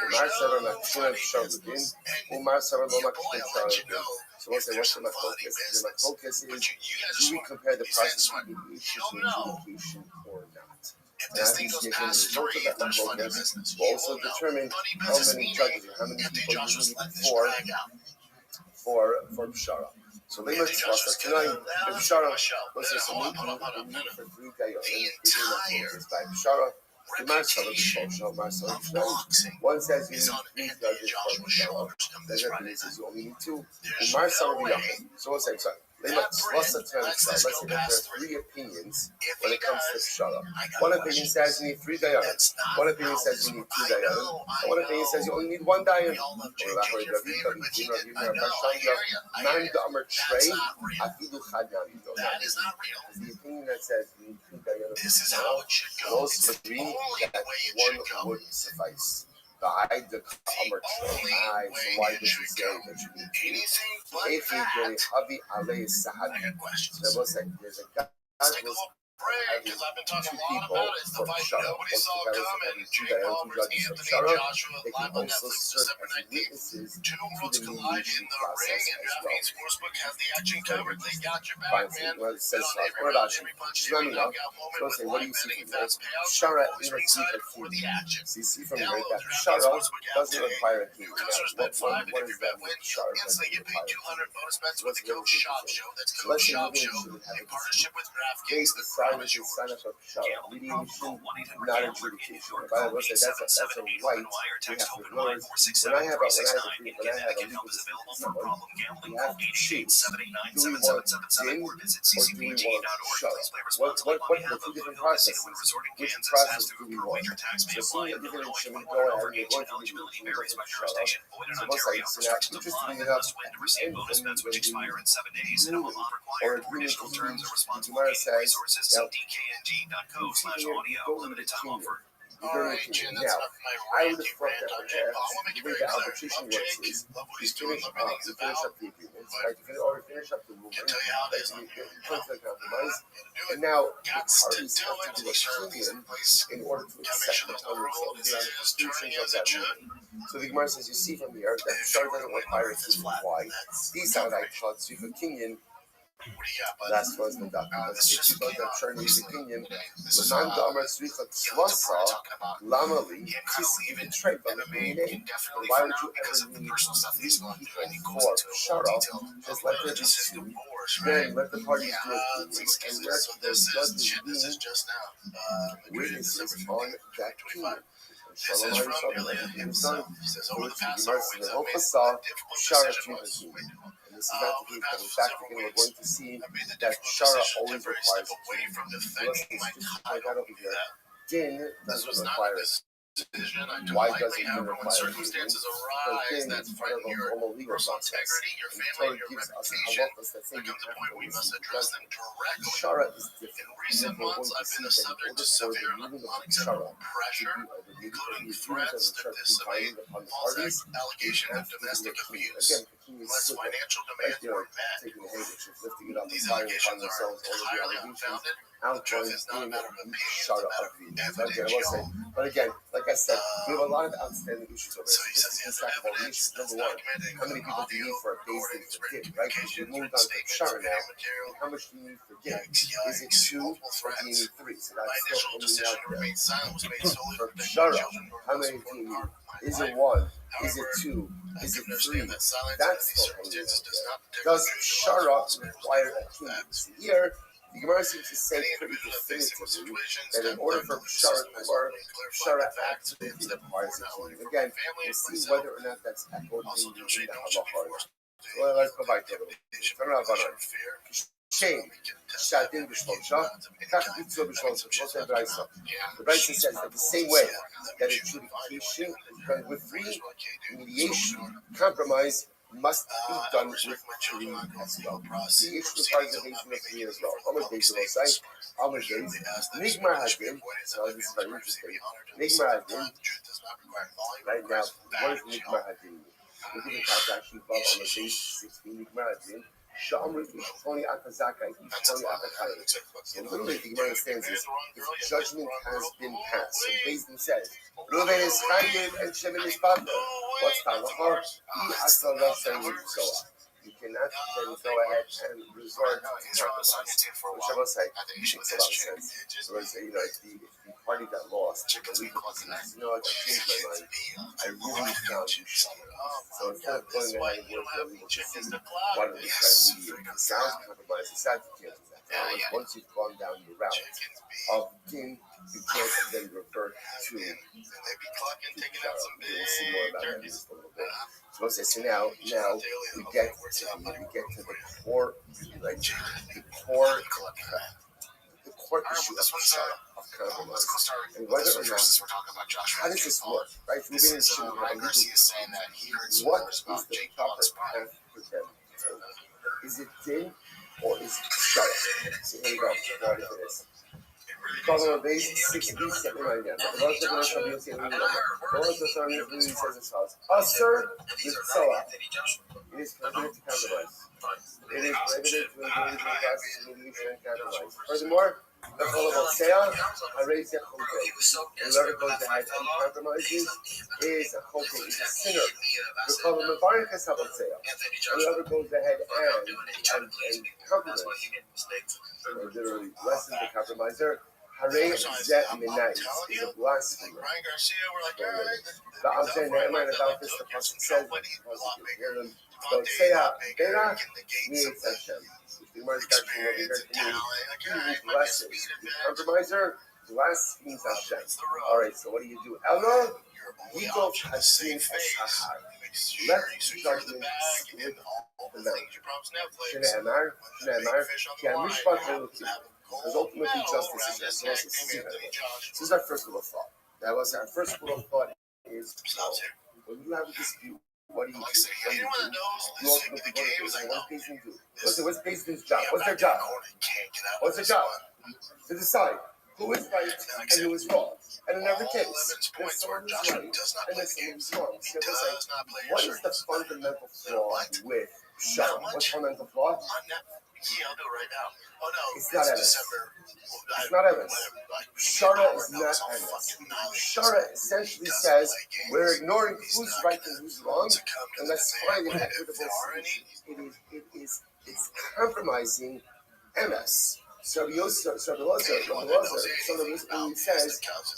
Umar Sarah Nakshim Shabbatin, Umar Sarah Lomakshim Shabbatin. So what's the machlokas? The machlokas is, do we compare the process of mediation to adjudication or not? And as we see again, the result of that machlokas will also determine how many judges or how many people you need for Pshara. So they must trust us tonight. If Pshara, let's say some need for 3 dayanim, by Pshara, the Marsala is one says you need 3 judges for Pshara. The other says you only need 2. The Marsala is so what's that? Let's say there are 3 opinions when it comes to Pshara. One opinion says you need 3 dayanim. One opinion says you need 2 dayanim. And one opinion says you only need 1 dayan. The opinion that says you need 2 dayanim. This is how it should go. Most agree that 1 would suffice. The Amr Tray. So why does he say that you need 2? Anything but If you really hubby alay sahadi. So there's a guy who's because I've been talking 2 a lot people about it. It's the from fight Shara. nobody Once saw the guys coming. have 2 Jake days, Paul 2 versus judges from Anthony Shara, Joshua they live can on also Netflix serve December as 19th. witnesses 2 to worlds the collide in mediation the process ring, and as well. DraftKings Sportsbook has the action covered. They got your back, Fine, man. well, it says Bet on so. every What round, about every you? punch, So every let me know. knockout moment So with say, what do live you see betting from and here? fast payouts. Shara Always is a ringside for the action. So you see from here Download that DraftKings Shara Sportsbook app doesn't today. require a team. New customers bet 5, and What if is your bet that? wins, Shara you'll instantly get paid 200 bonus bets with the code SHOP Show. That's So code let's say SHOP we're Show going to in partnership with they DraftKings. The decide crowd is to yours. sign up for Shara. Mediation, not adjudication. By the way, that's a right we have to learn. When I have a legal someone, we have to choose. Do we want din or do we want Shara? What 2 different processes? Which process do we want? So seeing the different should we go ahead and we're going to mediation, we're going to Shara. So most likely, so now, interestingly enough, and bonus bets which expire in 7 days and will not require additional terms or responsible resources. So DKNG.co/audio limited time offer. All right, Jen, that's now, enough of my I would ranty have thought rant that on would Jake have Paul. I'll make the it way very the clear. arbitration Love works Jake, is love what you he's doing, finish love everything he's up about. the agreements, right? You finish up the ruling, Can't tell you how it is on you here. come to a compromise, Do and it. now the Got to parties tell have to him to do make sure a everything's in opinion place. in order to Gotta make accept sure the that the world terms is and turning conclusions of as it that should. ruling. So the Gemara says, you see from here that Shara doesn't require to why. These are like thoughts of opinion. What do you got, bud? Last was the doctor. This If you just thought came that out Shara needs recently. opinion, This is Laman Damar yeah, Sricha that's what we're Tzvasa talking about. Lamali Yeah, kind of leave it. Trade MMA can definitely why for would now you because ever of the need personal stuff that he's going through, and he goes for into more Shara? detail. Just let there be Just his 2. divorce, right? Then let the parties do Yeah, it. let's get And this. So let this the is judges just now. witnesses December on 15th, that 2025. kingdom. This is from Ilya himself. He says, over the past several weeks, I've made a difficult decision. And this is not the case, but in fact, again, we're going to see I made the that difficult Shara decision to always temporarily requires step away from so let's defending my just point title. that over here. Din This was doesn't not require a decision I took Why lightly. doesn't it However, when require circumstances Because arise Din that is part threaten of a your normal legal personal process. integrity, your And family, Torah or your gives us reputation, halachas that say there you comes a have point to where we listen must address because them directly. Shara is In different. recent months, I've been subject to severe, unacceptable pressure, including threats, disability, false allegations of domestic abuse, unless financial demands were met. These allegations are entirely unfounded. The truth is not a matter of opinion, it's a matter of evidence, y'all. But again, like I said, we have a lot of outstanding issues over So he this. says he has evidence that's Number one, documented, how many people do you audio, need for a recordings, basic written kid, right? Because we communications, moved written on to statements, Shara now. video material, How much do you need for kid? yikes, Is it 2 or do multiple you threats. need 3? So My that's initial still decision out to there. remain silent was made solely For to protect my Shara, children who are how the most many do you important need? part of my Is it life. 1? Is it 2? I Is do it 3? understand that silence That's under these still circumstances does not protect Does the truth or Shara false claims require or a king? facts. Here, the Gemara seems to say Any pretty individual that faces definitively situations that in order for Shara to work, Shara absolutely requires a king. Again, we'll see whether or not that's echoed in the halachah. So let's go back to it. Turn around, shame. Shadin b'shloshah, kach bitzur b'shloshah. What's that Brisa? The Brisa says that the same way that adjudication is done with three, mediation, compromise must be done with three as well. The issue requires a basin of three as well. Amar Beis will say, Amar Beis, Nigmar Hadin. Now this is very interesting. Nigmar Hadin. Right now, what is Nigmar Hadin? Look at the transaction above on the base 16 Nigmar Hadin. Shamru Ishtoni Akazaka, Ishtoni Akakai. So literally, the Gemara understands is if judgment has been passed. So Bezdin says, Reuven is Chayiv and Shimon is Pater. What's Talachar? You cannot then go ahead and resort to compromise. Which I will say, makes a lot of sense. So if the party that lost, the legal says, I changed my mind. I really found you shot. So instead of going ahead and working on legal proceedings, why don't we try to mediate? It sounds compromise. It sounds you can't do that. Once you've gone down the route of din, you can't then revert to we'll see more about that in just a little bit. So now we get to the core, like the core issue of compromise. And whether or not, how does this work? Right? We're getting to what is the proper path for them to take? Is it din or is it shara? So here we go. Now ready for this. Problem base 60, 7 right now. The most of the rest of you see it. The most of the time usually says as follows. Sir, it is prohibited to compromise. It is prohibited to engage in classes of mediation and compromise. Furthermore, the whole of Seah, I raise the Chote. Whoever goes ahead and compromises is a Chote, is a sinner. The call of Mevarik is Habal Seah. Whoever goes ahead and compromises, or literally blesses the compromiser, Hare Zet Minais is a blasphemer. The Abzeh Nehemiah about this, the Pasuk says, but Seah Bera means Hashem. The Gemara is actually over here to mean he who blesses. The compromiser blasphemes Hashem. Alright, so what do you do? Ella, Yikov Hashem Eshahar. Let judgment with the mouth. Shne'emar, Ki HaMishpat HaElokim. Because ultimately justice is justice. This is our first little thought. That was our first little thought is, when you have a dispute, what do you do? You ultimately go to Bezdin. What does Bezdin do? Listen, what's Bezdin's job? What's their job? What's their job? To decide who is right and who is wrong. And in every case, if someone is right and if someone is wrong, so what is the fundamental flaw with Shara? What's the fundamental flaw? I'll do it right now. Oh no, it's not evidence. It's not evidence. Shara is not evidence. Shara essentially says we're ignoring who's right and who's wrong, and let's find an equitable solution. It's compromising MS. So Rabbi says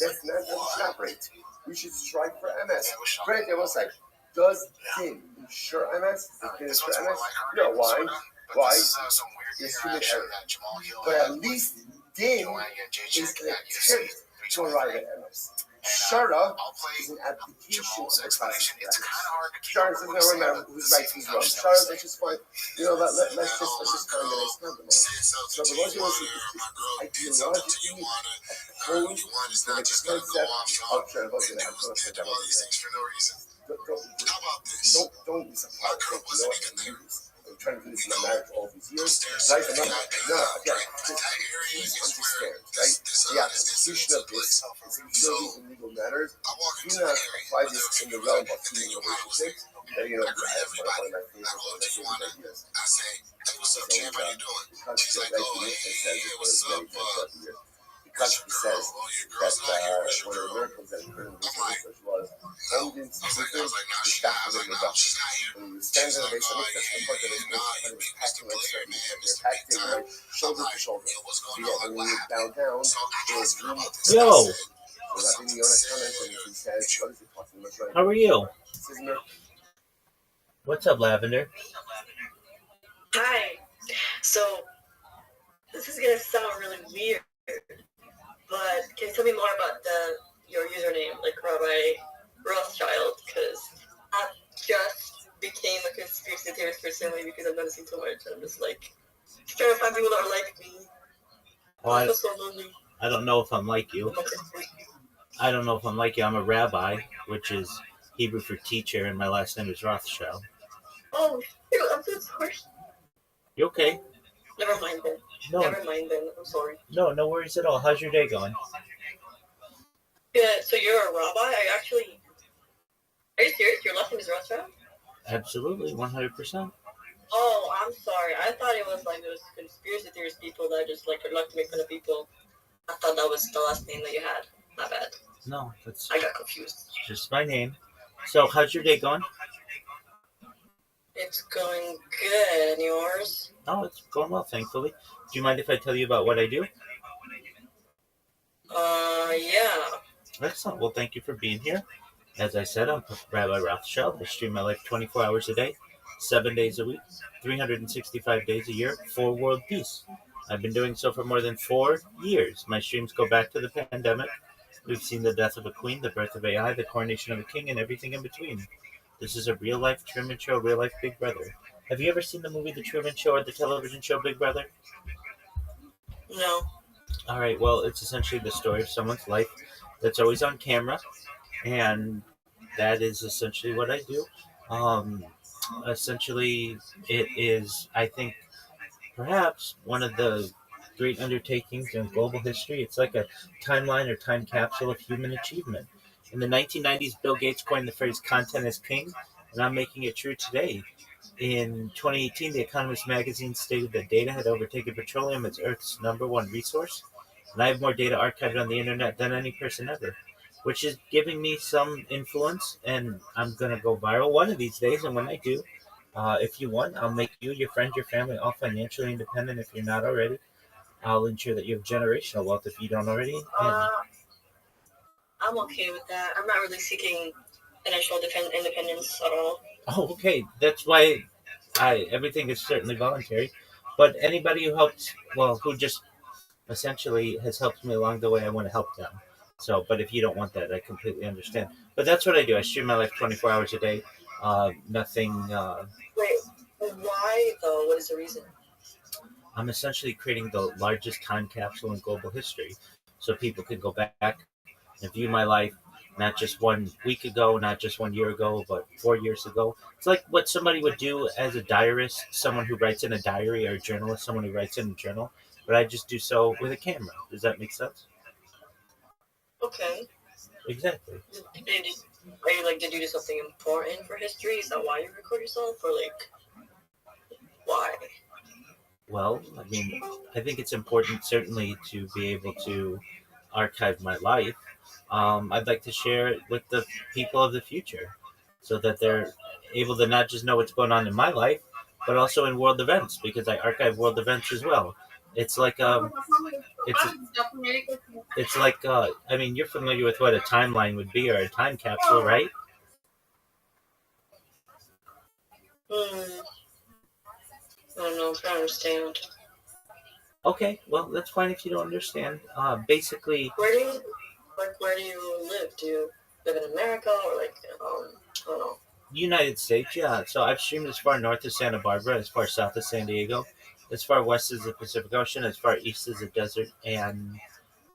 that's not how we should operate. We should strive for MS. Granted, I was like, does din ensure MS? Does din ensure MS? No, why? Why? There's human error. But at least din is an attempt to arrive at MS. Shara is an application of the classic practice. Shara doesn't remember who's right and who's wrong. Shara, let's just find, let's just find the next compromise. So the Lord is ideologically opposed to the concept of Shara. Don't be surprised. I'm trying to do this in my marriage all these years, right? Again, please understand, right? The application of this is purely in legal matters. Do not apply this in the realm of human relationships. One of my favorite ideas. Because he says that one of the miracles that occurred in this research was Odin's speaking is tackling the doctor. When you stand in the base of the part that is packing like certain, they're packed in like shoulder to shoulder. And when you bow down, it's Yo! So Rabbi Yonah comments and he says, what is it talking about? How are you? What's up, Lavender? Hi. So, this is going to sound really weird, but can you tell me more about your username, like Rabbi Rothschild? Because I just became a conspiracy theorist recently because I'm noticing too much. I'm just like trying to find people that are like me. Well, That's so lonely. I don't know if I'm like you. I don't know if I'm like you. I'm a rabbi, which is Hebrew for teacher, and my last name is Rothschild. Oh, shoot, I'm so sorry. You okay? Never mind then. No, Never mind then. I'm sorry. no worries at all. How's your day going? Yeah, so you're a rabbi? Are you serious? Your last name is Rothschild? Absolutely, 100%. Oh, I'm sorry. I thought it was like those conspiracy theorist people that just like would like to make fun of people. I thought that was the last name that you had. My bad. No, that's I got confused. just my name. So, how's your day going? It's going good. And yours? Oh, it's going well, thankfully. Do you mind if I tell you about what I do? Yeah. Excellent. Well, thank you for being here. As I said, I'm Rabbi Rothschild. I stream my life 24 hours a day, 7 days a week, 365 days a year for world peace. I've been doing so for more than 4 years. My streams go back to the pandemic. We've seen the death of a queen, the birth of AI, the coronation of a king, and everything in between. This is a real-life Truman Show, real-life Big Brother. Have you ever seen the movie The Truman Show or the television show Big Brother? No. All right, well, it's essentially the story of someone's life that's always on camera, and that is essentially what I do. Essentially, it is, I think, perhaps one of the great undertakings in global history. It's like a timeline or time capsule of human achievement. In the 1990s, Bill Gates coined the phrase content is king, and I'm making it true today. In 2018, The Economist magazine stated that data had overtaken petroleum as Earth's #1 resource, and I have more data archived on the internet than any person ever, which is giving me some influence, and I'm going to go viral one of these days, and when I do, if you want, I'll make you, your friends, your family all financially independent if you're not already. I'll ensure that you have generational wealth if you don't already. And I'm okay with that. I'm not really seeking financial independence at all. oh, okay. That's why everything is certainly voluntary. But anybody who helps, well, who just essentially has helped me along the way, I want to help them. So, but if you don't want that, I completely understand. But that's what I do. I stream my life 24 hours a day. Nothing. Wait, why though? What is the reason? I'm essentially creating the largest time capsule in global history, so people can go back and view my life, not just 1 week ago, not just 1 year ago, but 4 years ago. It's like what somebody would do as a diarist, someone who writes in a diary, or a journalist, someone who writes in a journal. But I just do so with a camera. Does that make sense? Okay. Exactly. Did you do something important for history? Is that why you record yourself, or like, why? Well, I mean, I think it's important certainly to be able to archive my life. I'd like to share it with the people of the future so that they're able to not just know what's going on in my life, but also in world events, because I archive world events as well. It's like it's like I mean, you're familiar with what a timeline would be or a time capsule, right? I don't know if I understand. Okay, well, that's fine if you don't understand. Basically, Where do you live? Do you live in America or like I don't know. United States, yeah. So I've streamed as far north as Santa Barbara, as far south as San Diego, as far west as the Pacific Ocean, as far east as the desert and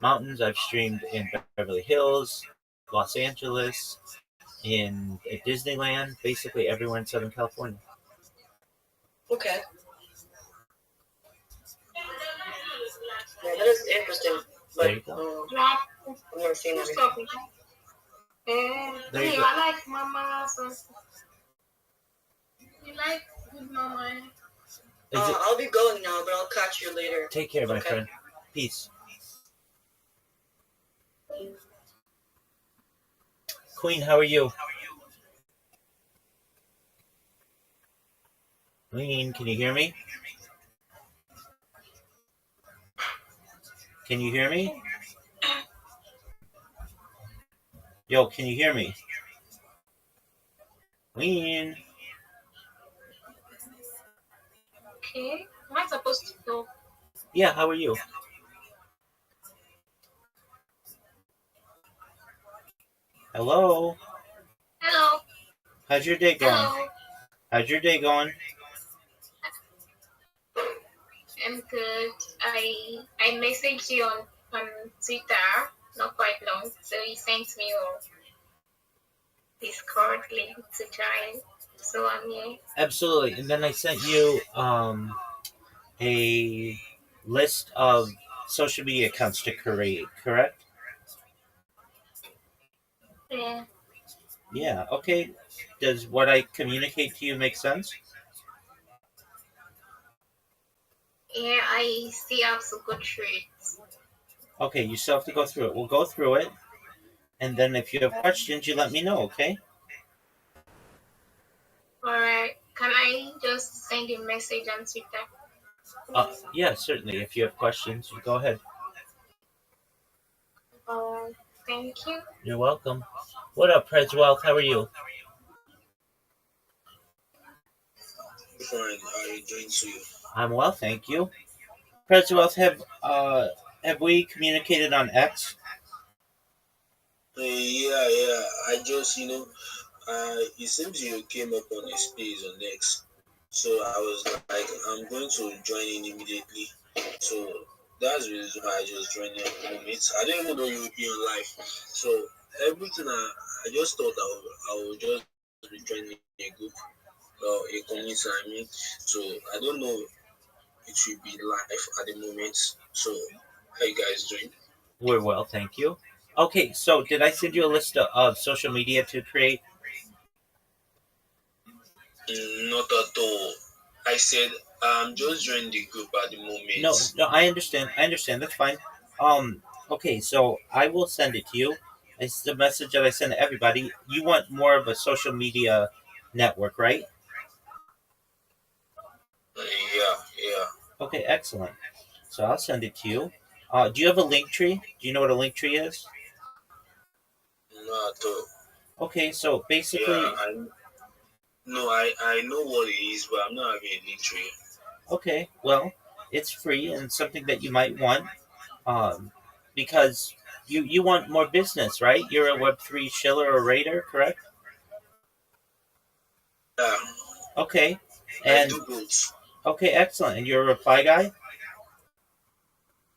mountains. I've streamed in Beverly Hills, Los Angeles, at Disneyland, basically everywhere in Southern California. Okay. Yeah, that is interesting. But, There you go. I've never seen that before. There you go. I like mama. You like good mama. I'll be going now, but I'll catch you later. Take care, my friend. Peace. Queen, how are you? Queen, can you hear me? Can you hear me? Yo, can you hear me? Queen. Okay. Am I supposed to go? Yeah, how are you? Hello? Hello. How's your day going? Hello. How's your day going? I'm good. I messaged you on Twitter not quite long, so you sent me your Discord link to join. So I'm here. Absolutely. And then I sent you a list of social media accounts to create, correct? Yeah. Yeah, okay. Does what I communicate to you make sense? Yeah, I still have to go through it. Okay, you still have to go through it. We'll go through it, and then if you have questions, you let me know, okay? Alright. Can I just send a message on Twitter? Yeah, certainly. If you have questions, you go ahead. Thank you. You're welcome. What up, Preds Wealth? How are you? Fine, how are you doing too? I'm well, thank you. Preds Wealth, have we communicated on X? Yeah. I just, it seems you came up on a space on X. So I was like, I'm going to join in immediately. So that's the reason why I just joined in at the moment. I didn't even know you would be on live. So everything I just thought I would just be joining a group or a community, I mean. So I don't know it will be live at the moment. So how you guys doing? We're well, thank you. Okay, so did I send you a list of social media to create? Not at all. I said I'm just joining the group at the No, moment. no, I understand. I understand. That's fine. Okay, so I will send it to you. It's the message that I send to everybody. You want more of a social media network, right? Yeah. Okay, excellent. So I'll send it to you. Do you have a link tree? Do you know what a link tree is? Not at all. Okay, so Yeah, basically, I know what it is, but I'm not having a link tree. okay, well, it's free and something that you might want, um, because you want more business, right? You're a Web3 shiller or raider, correct? Yeah, Okay, I and do both. okay, excellent. And you're a reply guy?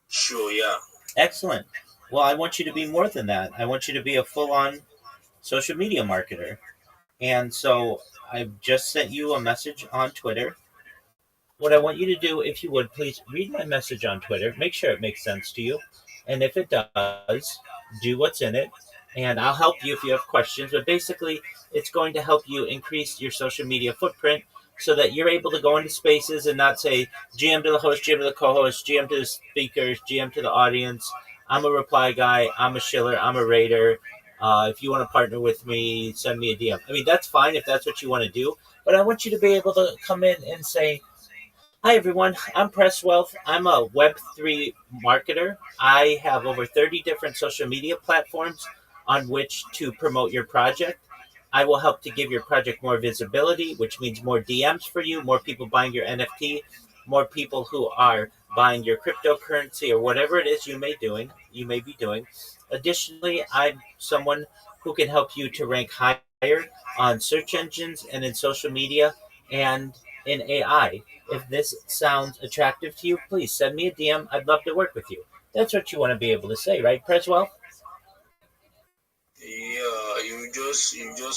Sure, yeah. Excellent. Well, I want you to be more than that. I want you to be a full on social media marketer. And so I've just sent you a message on Twitter. What I want you to do, if you would, please read my message on Twitter. Make sure it makes sense to you. And if it does, do what's in it. And I'll help you if you have questions. But basically, it's going to help you increase your social media footprint so that you're able to go into spaces and not say GM to the host, GM to the co host, GM to the speakers, GM to the audience. I'm a reply guy. I'm a shiller. I'm a raider. If you want to partner with me, send me a DM. I mean, that's fine if that's what you want to do. But I want you to be able to come in and say, hi everyone, I'm Press Wealth. I'm a Web3 marketer. I have over 30 different social media platforms on which to promote your project. I will help to give your project more visibility, which means more DMs for you, more people buying your NFT, more people who are buying your cryptocurrency or whatever it is you may be doing. Additionally, I'm someone who can help you to rank higher on search engines and in social media and in AI. If this sounds attractive to you, please send me a DM. I'd love to work with you. That's what you want to be able to say, right, Preswell? Yeah, you just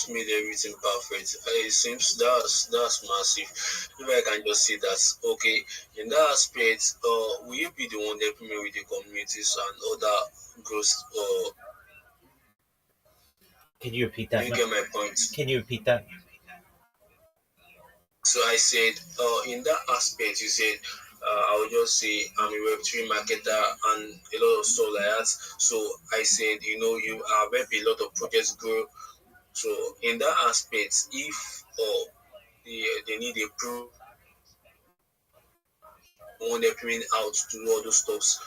made everything perfect. It seems that's massive. If I can just say that, okay, in that aspect, will you be the one helping me with the communities and other groups? Can you repeat Do that? you get my point? Can you repeat that? So I said, in that aspect, you said, I would just say I'm a Web3 marketer and a lot of stuff like that. So I said, you have helped a lot of projects grow. So in that aspect, if they need a pro one helping out to do all those stuffs.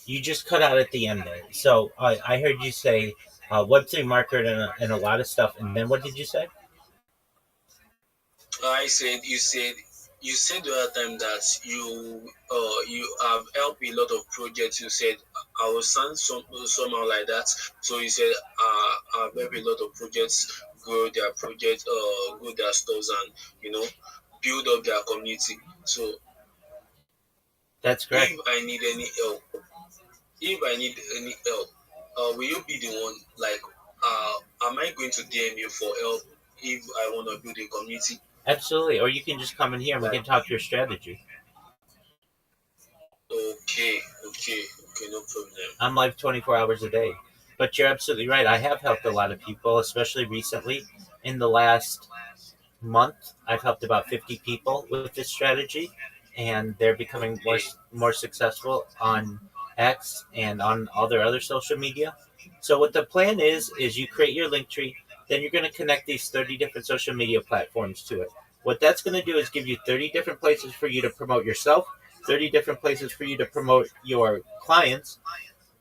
You just cut out at the end there. So I heard you say Web3 market and a lot of stuff. And then what did you say? I said you said the other time that you have helped a lot of projects. You said I will sound somehow like that. So you said I've helped a lot of projects grow their project, grow their stores, and build up their community. So That's correct. If I need any help, will you be the one? Like, am I going to DM you for help if I want to build a community? Absolutely. Or you can just come in here and we Like, can talk your strategy. okay, no problem. I'm live 24 hours a day. But you're absolutely right. I have helped a lot of people, especially recently. In the last month, I've helped about 50 people with this strategy, and they're becoming more successful on X and on all their other social media. So what the plan is you create your link tree, then you're going to connect these 30 different social media platforms to it. What that's going to do is give you 30 different places for you to promote yourself, 30 different places for you to promote your clients,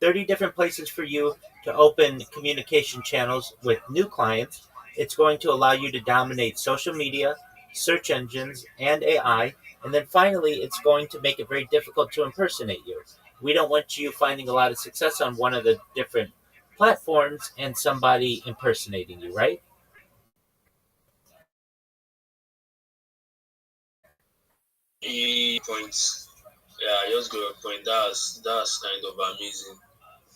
30 different places for you to open communication channels with new clients. It's going to allow you to dominate social media, search engines, and AI. And then finally, it's going to make it very difficult to impersonate you. We don't want you finding a lot of success on one of the different platforms and somebody impersonating you, right? Points. Yeah, I just got a point. That's kind of amazing.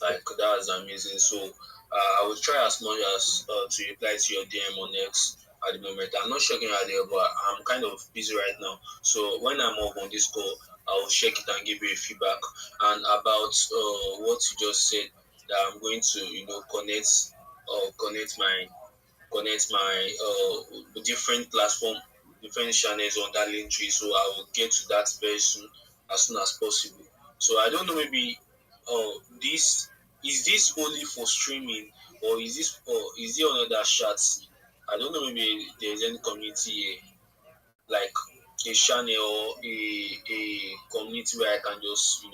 Like, that's amazing. So I will try as much as to reply to your DM on X at the moment. I'm not checking out there, but I'm kind of busy right now. So when I'm off on this call, I will check it and give you a feedback. And about what you just said, that I'm going to connect my different platform, different channels on that link tree. So I will get to that very soon, as soon as possible. So I don't know, maybe this is this only for streaming, or is there another chats? I don't know, maybe there's any community like a channel or a community where I can just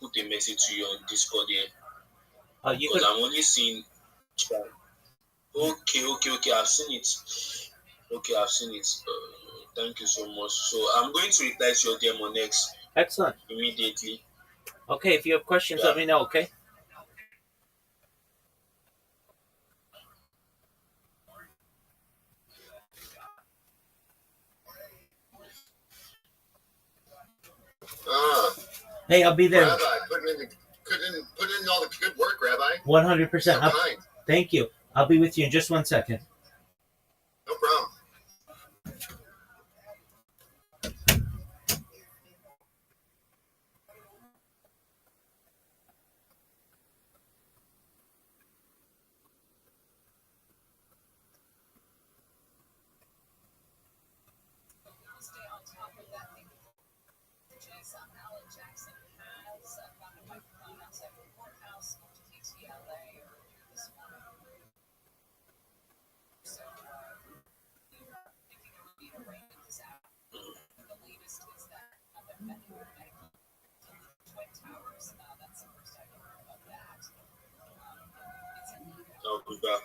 put a message to you on Discord here, You because could I'm only seeing chat. Okay. I've seen it. Okay, I've seen it. Thank you so much. So I'm going to reply to your DM on X excellent. immediately. Okay, if you have questions, Yeah. let me know. Okay. Ah, Hey, I'll be there. Rabbi, putting in all the good work, Rabbi. 100%. So kind. Thank you. I'll be with you in just 1 second. No problem. I'll be back.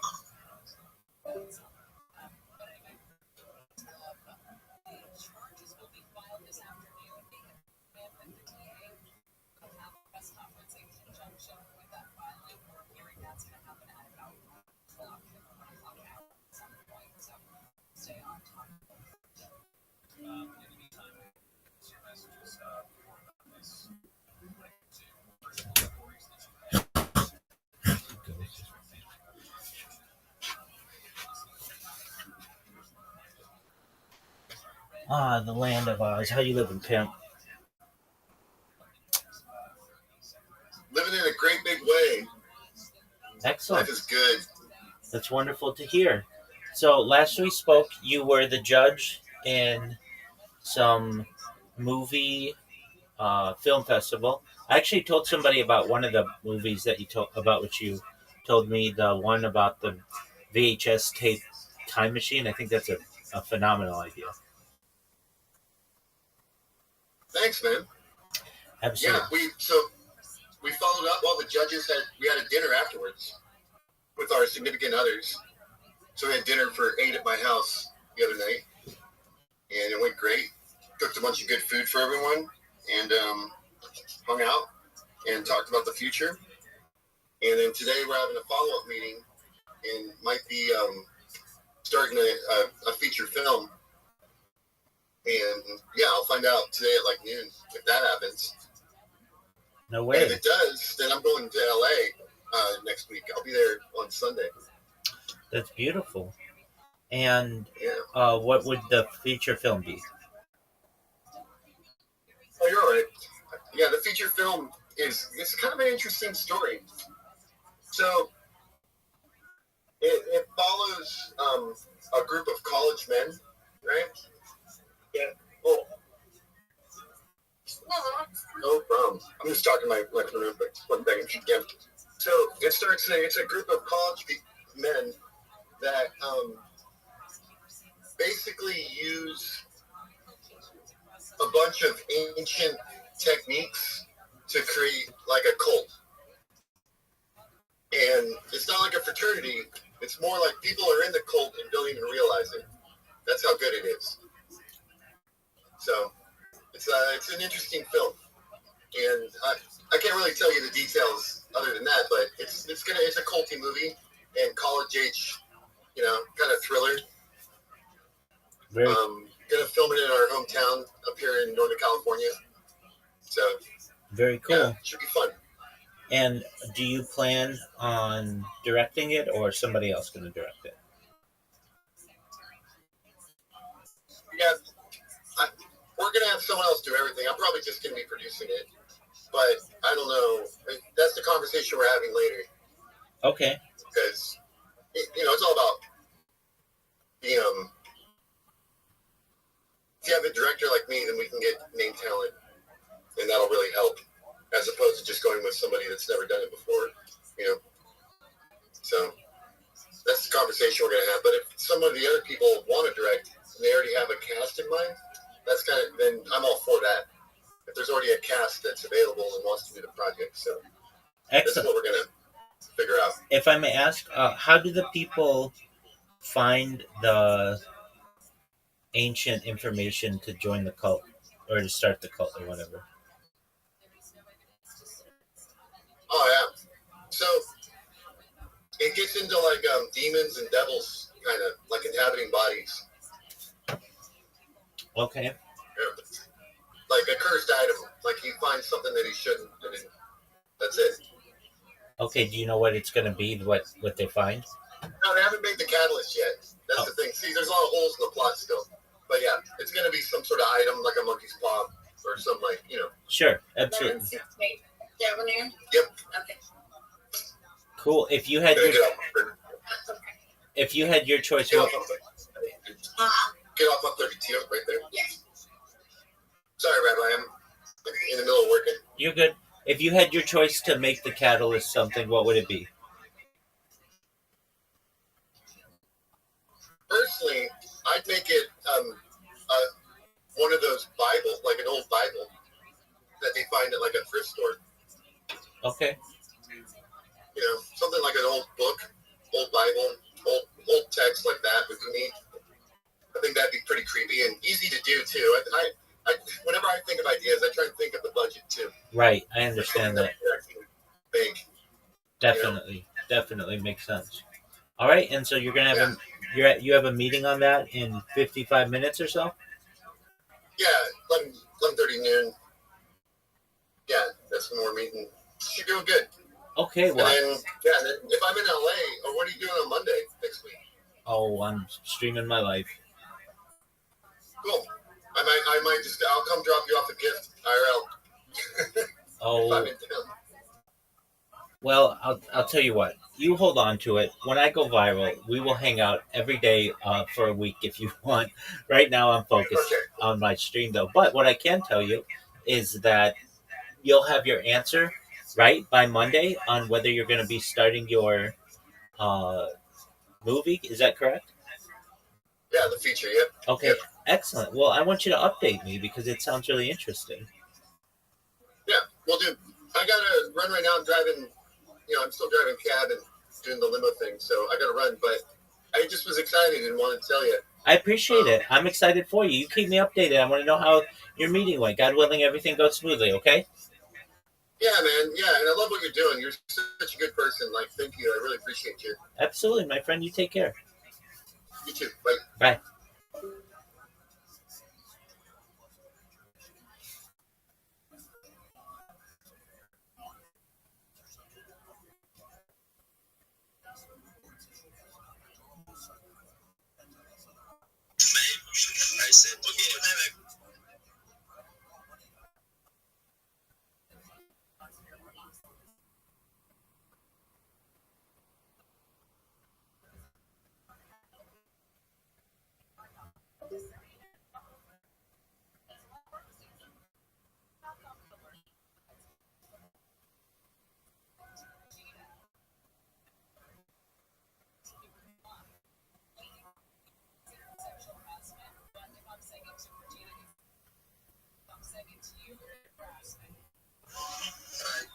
Ah, the land of Oz. How you living, pimp? Living in a great big way. Excellent. Life is good. That's wonderful to hear. So last we spoke, you were the judge in some movie film festival. I actually told somebody about one of the movies that you told about, which you told me, the one about the VHS tape time machine. I think that's a phenomenal idea. Thanks, man. Absolutely. Yeah, we followed up. All the judges we had a dinner afterwards with our significant others. So we had dinner for 8 at my house the other night, and it went great. Cooked a bunch of good food for everyone, and hung out and talked about the future. And then today we're having a follow-up meeting, and might be starting a feature film. And yeah, I'll find out today at like noon if that happens. No And way. if it does, then I'm going to LA next week. I'll be there on Sunday. That's beautiful. And Yeah. what would the feature film be? Oh, you're all right. Yeah, the feature film it's kind of an interesting story. So it follows a group of college men, right? Yeah. Oh, no problem. I'm just talking to my room, but one thing. Yeah. So it starts. It's a group of college men that basically use a bunch of ancient techniques to create like a cult. And it's not like a fraternity. It's more like people are in the cult and don't even realize it. That's how good it is. So it's an interesting film, and I can't really tell you the details other than that. But it's a culty movie and college age, kind of thriller. Very, Gonna film it in our hometown up here in Northern California. So very cool. yeah, should be fun. And do you plan on directing it, or somebody else going to direct it? Yeah, we're gonna have someone else do everything. I'm probably just gonna be producing it, but I don't know. That's the conversation we're having later. Okay. Because it's all about the if you have a director like me, then we can get name talent, and that'll really help, as opposed to just going with somebody that's never done it before. So that's the conversation we're gonna have. But if some of the other people want to direct and they already have a cast in mind, then I'm all for that. If there's already a cast that's available and wants to do the project, so Excellent. That's what we're gonna figure out. If I may ask, how do the people find the ancient information to join the cult or to start the cult or whatever? Oh yeah. So it gets into like demons and devils, kind of like inhabiting bodies. Okay. Yeah. Like a cursed item. Like he finds something that he shouldn't, and then that's it. Okay. Do you know what it's going to be? What they find? No, they haven't made the catalyst yet. That's the thing. See, there's a lot of holes in the plot still. But yeah, it's going to be some sort of item, like a monkey's paw or some Sure. Absolutely. Yep. Okay. Cool. If you had your choice, Get what? off on 32 right there. Yes. Sorry, Rabbi. I'm in the middle of working. You're good. If you had your choice to make the catalyst something, what would it be? Personally, I'd make it one of those Bibles, like an old Bible that they find at like a thrift store. Okay. Something like an old book, old Bible, old text like that would be neat. I think that'd be pretty creepy and easy to do too. I whenever I think of ideas, I try and think of the budget too. Right. I understand that. Big. Definitely makes sense. All right. And so you're gonna have you have a meeting on that in 55 minutes or so. Yeah, 11:30 noon. Yeah, that's when we're meeting. You're doing good. Okay. Well. And then, if I'm in LA, or what are you doing on Monday next week? Oh, I'm streaming my life. Cool. I might I'll come drop you off a gift IRL. Oh. If I'm in town. Well, I'll tell you what. You hold on to it. When I go viral, we will hang out every day for a week if you want. Right now, I'm focused on my stream, though. But what I can tell you is that you'll have your answer right by Monday on whether you're going to be starting your movie. Is that correct? Yeah, the feature, yep. Okay, Yep. Excellent. Well, I want you to update me because it sounds really interesting. Yeah, we'll do. I got to run right now. I'm driving, I'm still driving cab and doing the limo thing, so I got to run. But I just was excited and wanted to tell you. I appreciate it. I'm excited for you. You keep me updated. I want to know how your meeting went. God willing, everything goes smoothly, okay? Yeah, man. Yeah, and I love what you're doing. You're such a good person. Like, thank you. I really appreciate you. Absolutely, my friend. You take care. You too. Bye. Bye. I said, okay.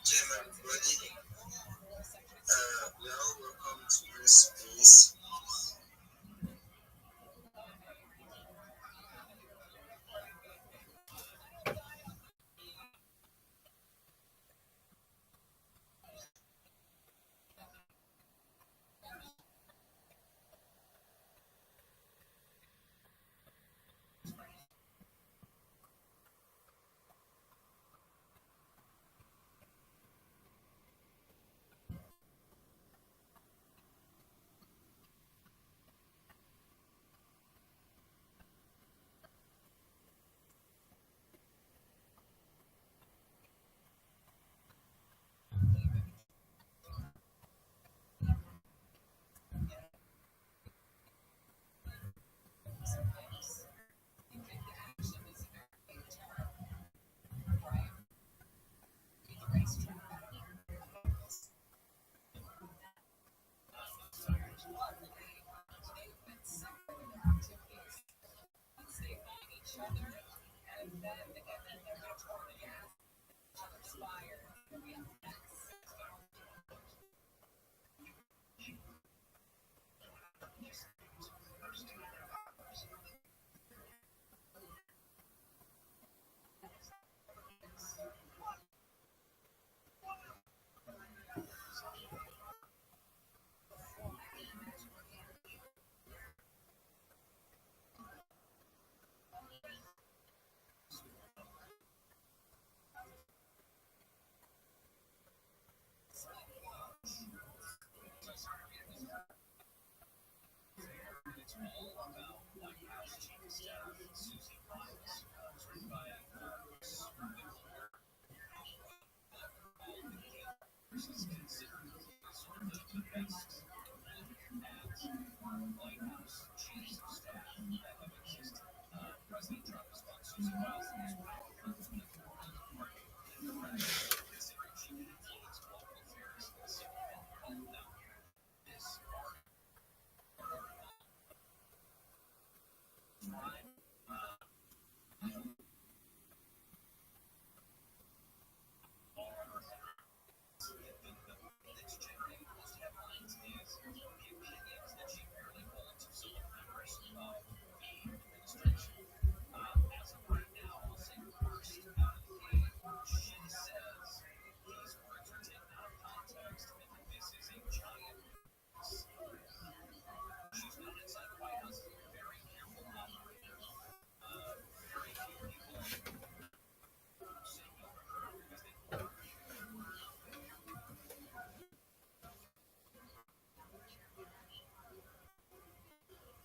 Jim, everybody. Welcome to this space.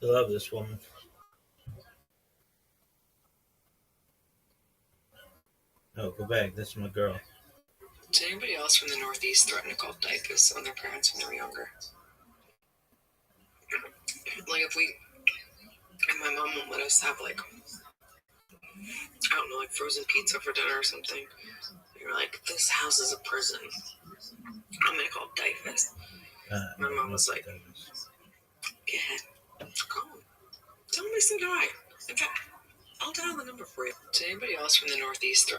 I love this woman. No, go back. This is my girl. Did anybody else from the Northeast threaten to call typhus on their parents when they were younger? Like if my mom won't let us have like, I don't know, like frozen pizza for dinner or something. You're like, this house is a prison. I'm gonna call typhus. My mom was like, go ahead, call him. Tell him I said hi. In fact, I'll dial the number for you. Did anybody else from the Northeast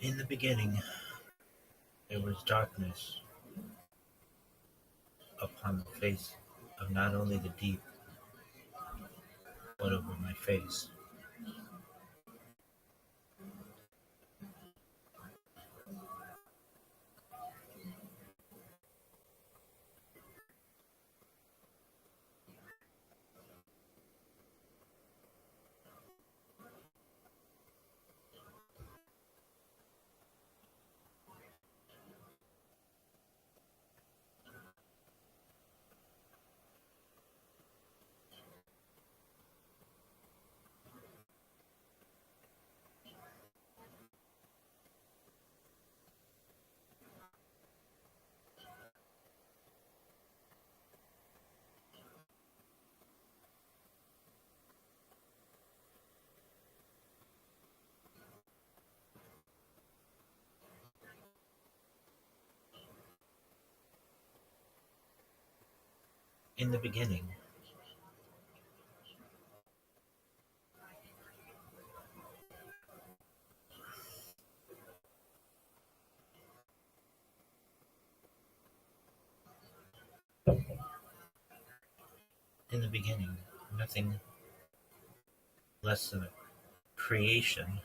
In the beginning, there was darkness upon the face of not only the deep, but over my face. In the beginning, in the beginning, nothing less than a creation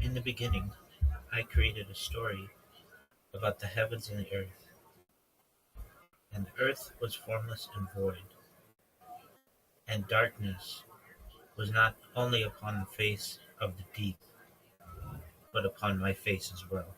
In the beginning, I created a story about the heavens and the earth, and the earth was formless and void, and darkness was not only upon the face of the deep, but upon my face as well.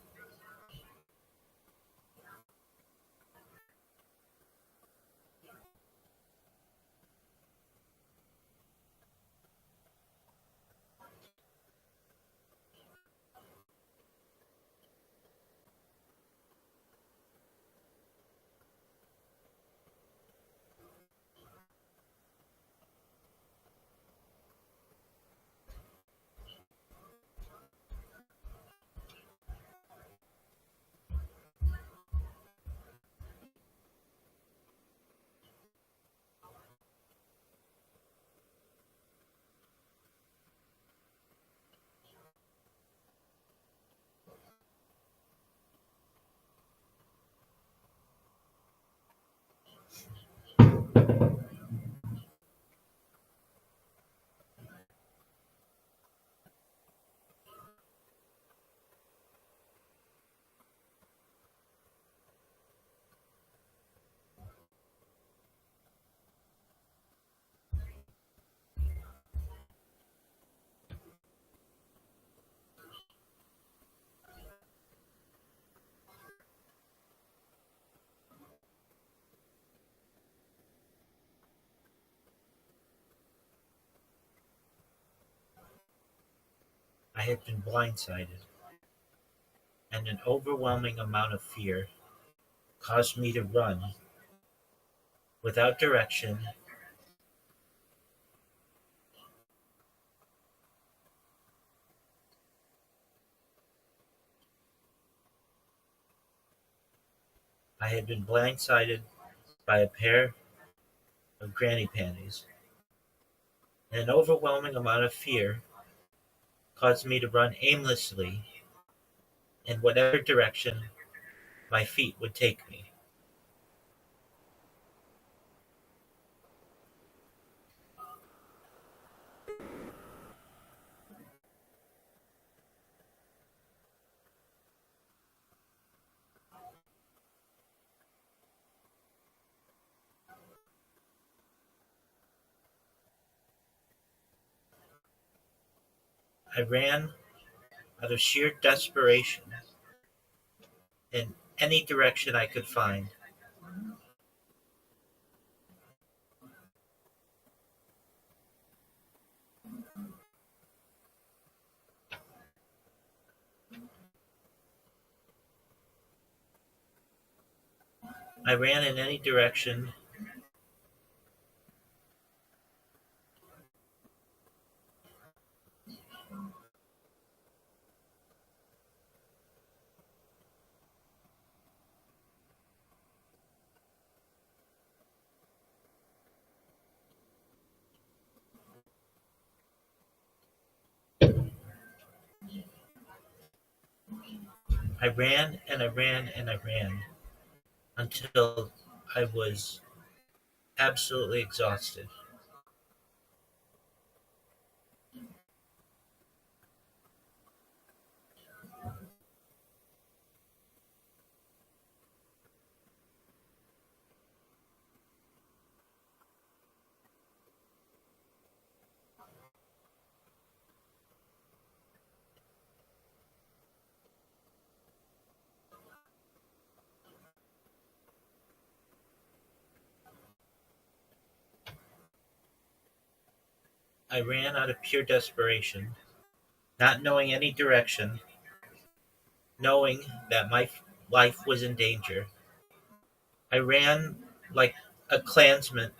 I had been blindsided, and an overwhelming amount of fear caused me to run without direction. I had been blindsided by a pair of granny panties, and an overwhelming amount of fear caused me to run aimlessly in whatever direction my feet would take me. I ran out of sheer desperation in any direction I could find. I ran in any direction. I ran and I ran and I ran until I was absolutely exhausted. I ran out of pure desperation, not knowing any direction, knowing that my life was in danger. I ran like a Klansman.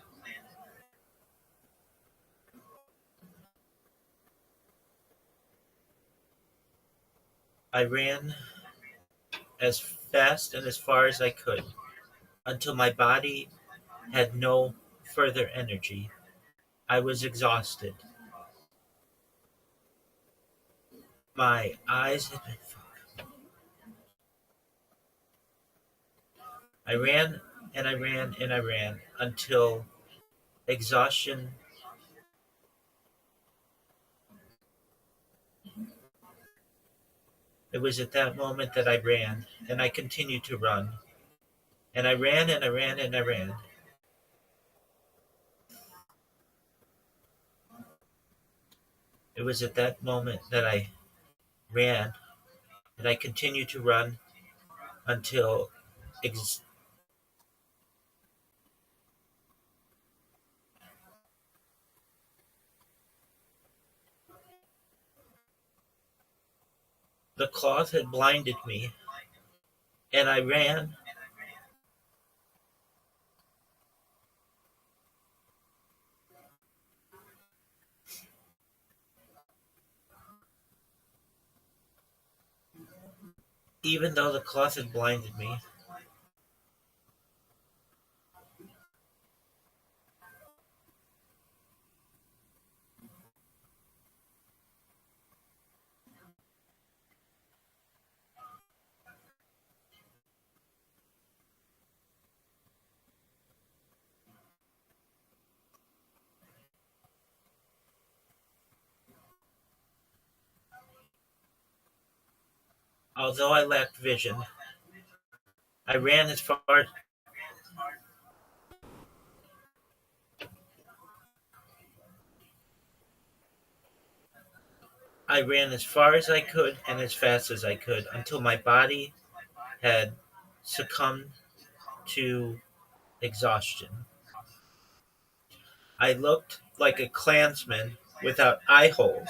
I ran as fast and as far as I could until my body had no further energy. I was exhausted. My eyes had been. I ran and I ran and I ran until exhaustion. It was at that moment that I ran, and I continued to run. And I ran and I ran and I ran. It was at that moment that I ran, and I continued to run until the cloth had blinded me, and I ran. Even though the cloth had blinded me, although I lacked vision, I ran as far. I ran as far as I could and as fast as I could until my body had succumbed to exhaustion. I looked like a Klansman without eye holes.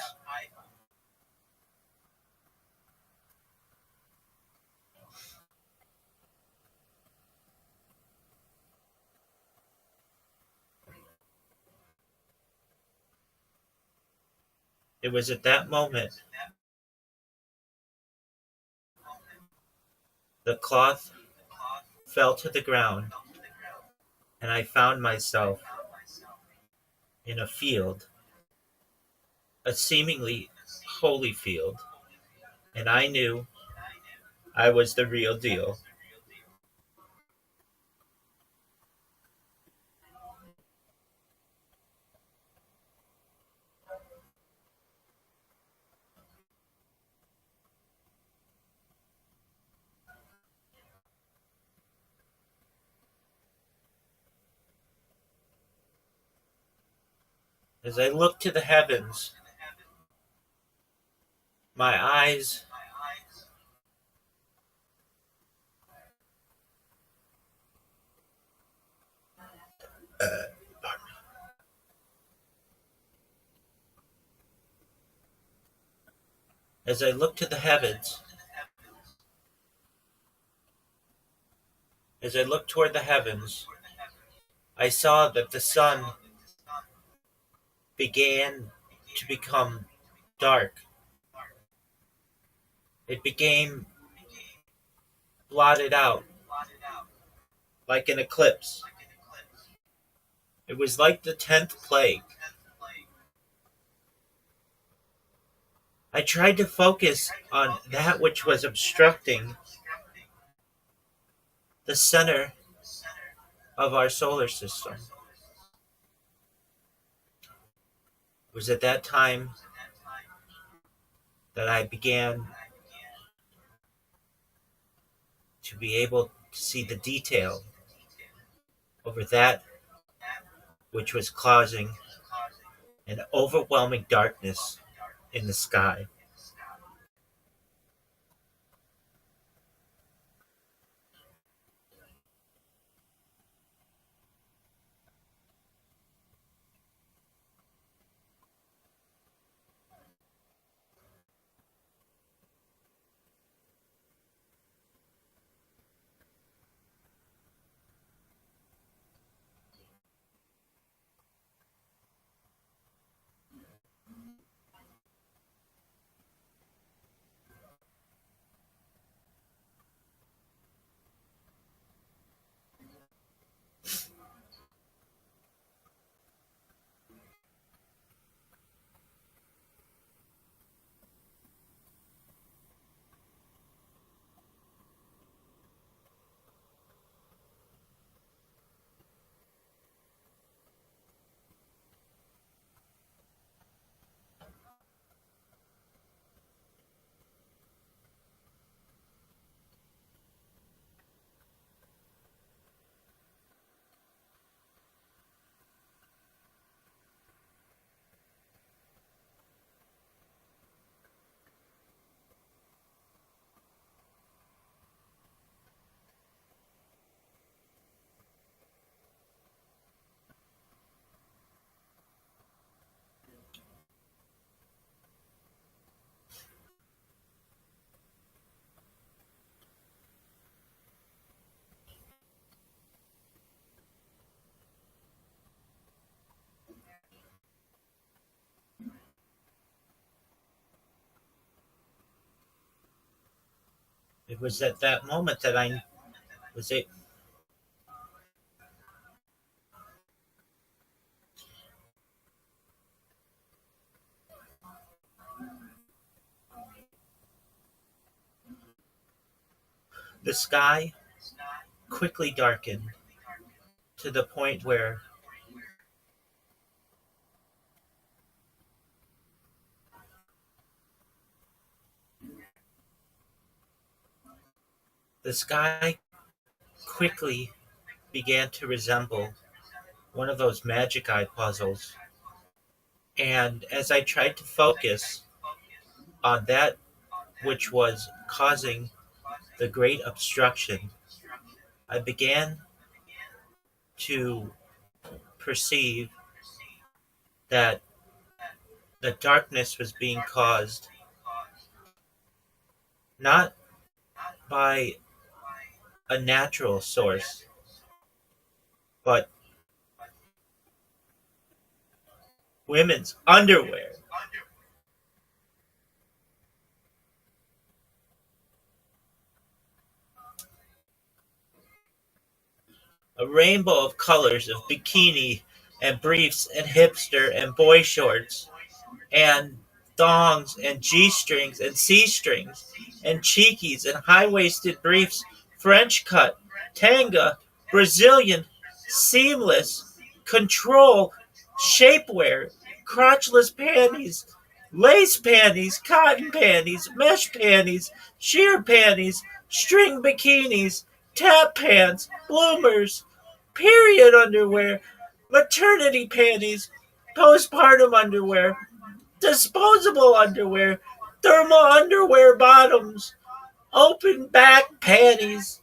It was at that moment the cloth fell to the ground, and I found myself in a field, a seemingly holy field, and I knew I was the real deal. As I looked to the heavens, My eyes as I looked to the heavens, as I looked toward the heavens, I saw that the sun began to become dark. It became blotted out like an eclipse. It was like the 10th plague. I tried to focus on that which was obstructing the center of our solar system. It was at that time that I began to be able to see the detail over that which was causing an overwhelming darkness in the sky. It was at that moment that I was able. The sky quickly darkened to the point where the sky quickly began to resemble one of those magic eye puzzles. And as I tried to focus on that which was causing the great obstruction, I began to perceive that the darkness was being caused not by a natural source, but women's underwear. A rainbow of colors of bikini and briefs and hipster and boy shorts and thongs and G-strings and C-strings and cheekies and high-waisted briefs, French cut, tanga, Brazilian, seamless, control, shapewear, crotchless panties, lace panties, cotton panties, mesh panties, sheer panties, string bikinis, tap pants, bloomers, period underwear, maternity panties, postpartum underwear, disposable underwear, thermal underwear bottoms, open back panties.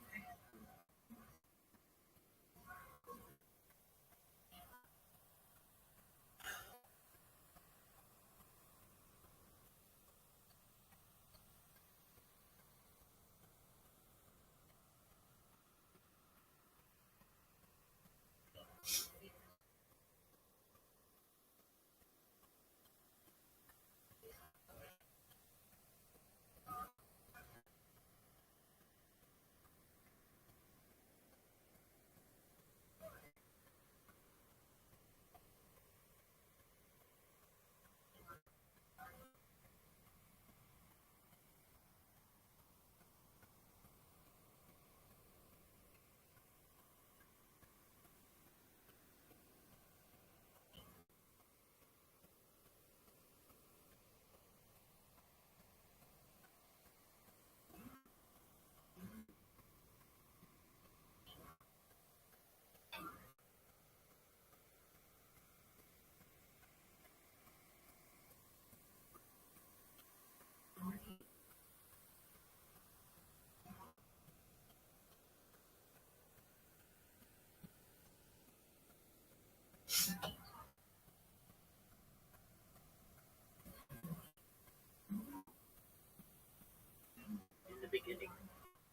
In the beginning,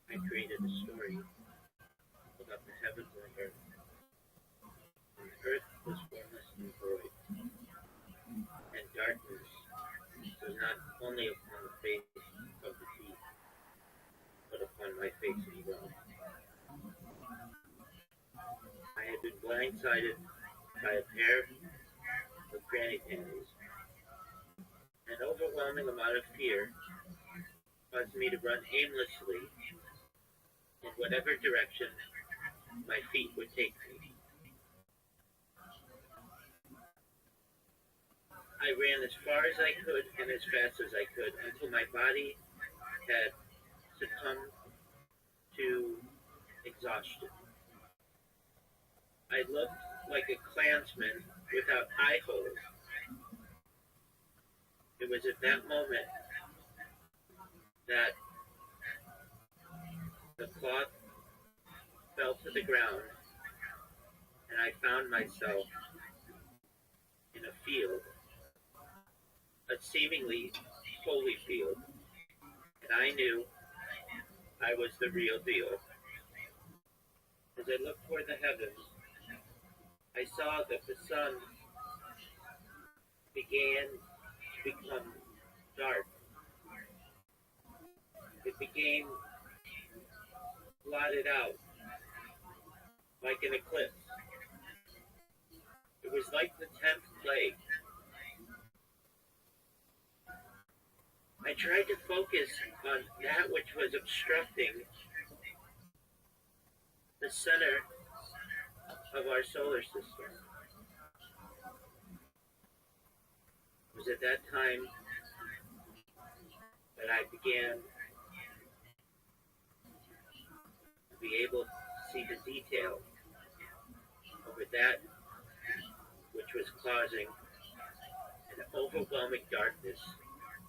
I created a story about the heavens and the earth. And the earth was formless and void, and darkness was not only upon the face of the deep, but upon my face as well. I had been blindsided by a pair of granny panties. An overwhelming amount of fear caused me to run aimlessly in whatever direction my feet would take me. I ran as far as I could and as fast as I could until my body had succumbed to exhaustion. I looked like a Klansman without eye holes. It was at that moment that the cloth fell to the ground and I found myself in a field, a seemingly holy field, and I knew I was the real deal. As I looked toward the heavens, I saw that the sun began to become dark. It became blotted out like an eclipse. It was like the 10th plague. I tried to focus on that which was obstructing the center of our solar system. It was at that time that I began to be able to see the detail over that which was causing an overwhelming darkness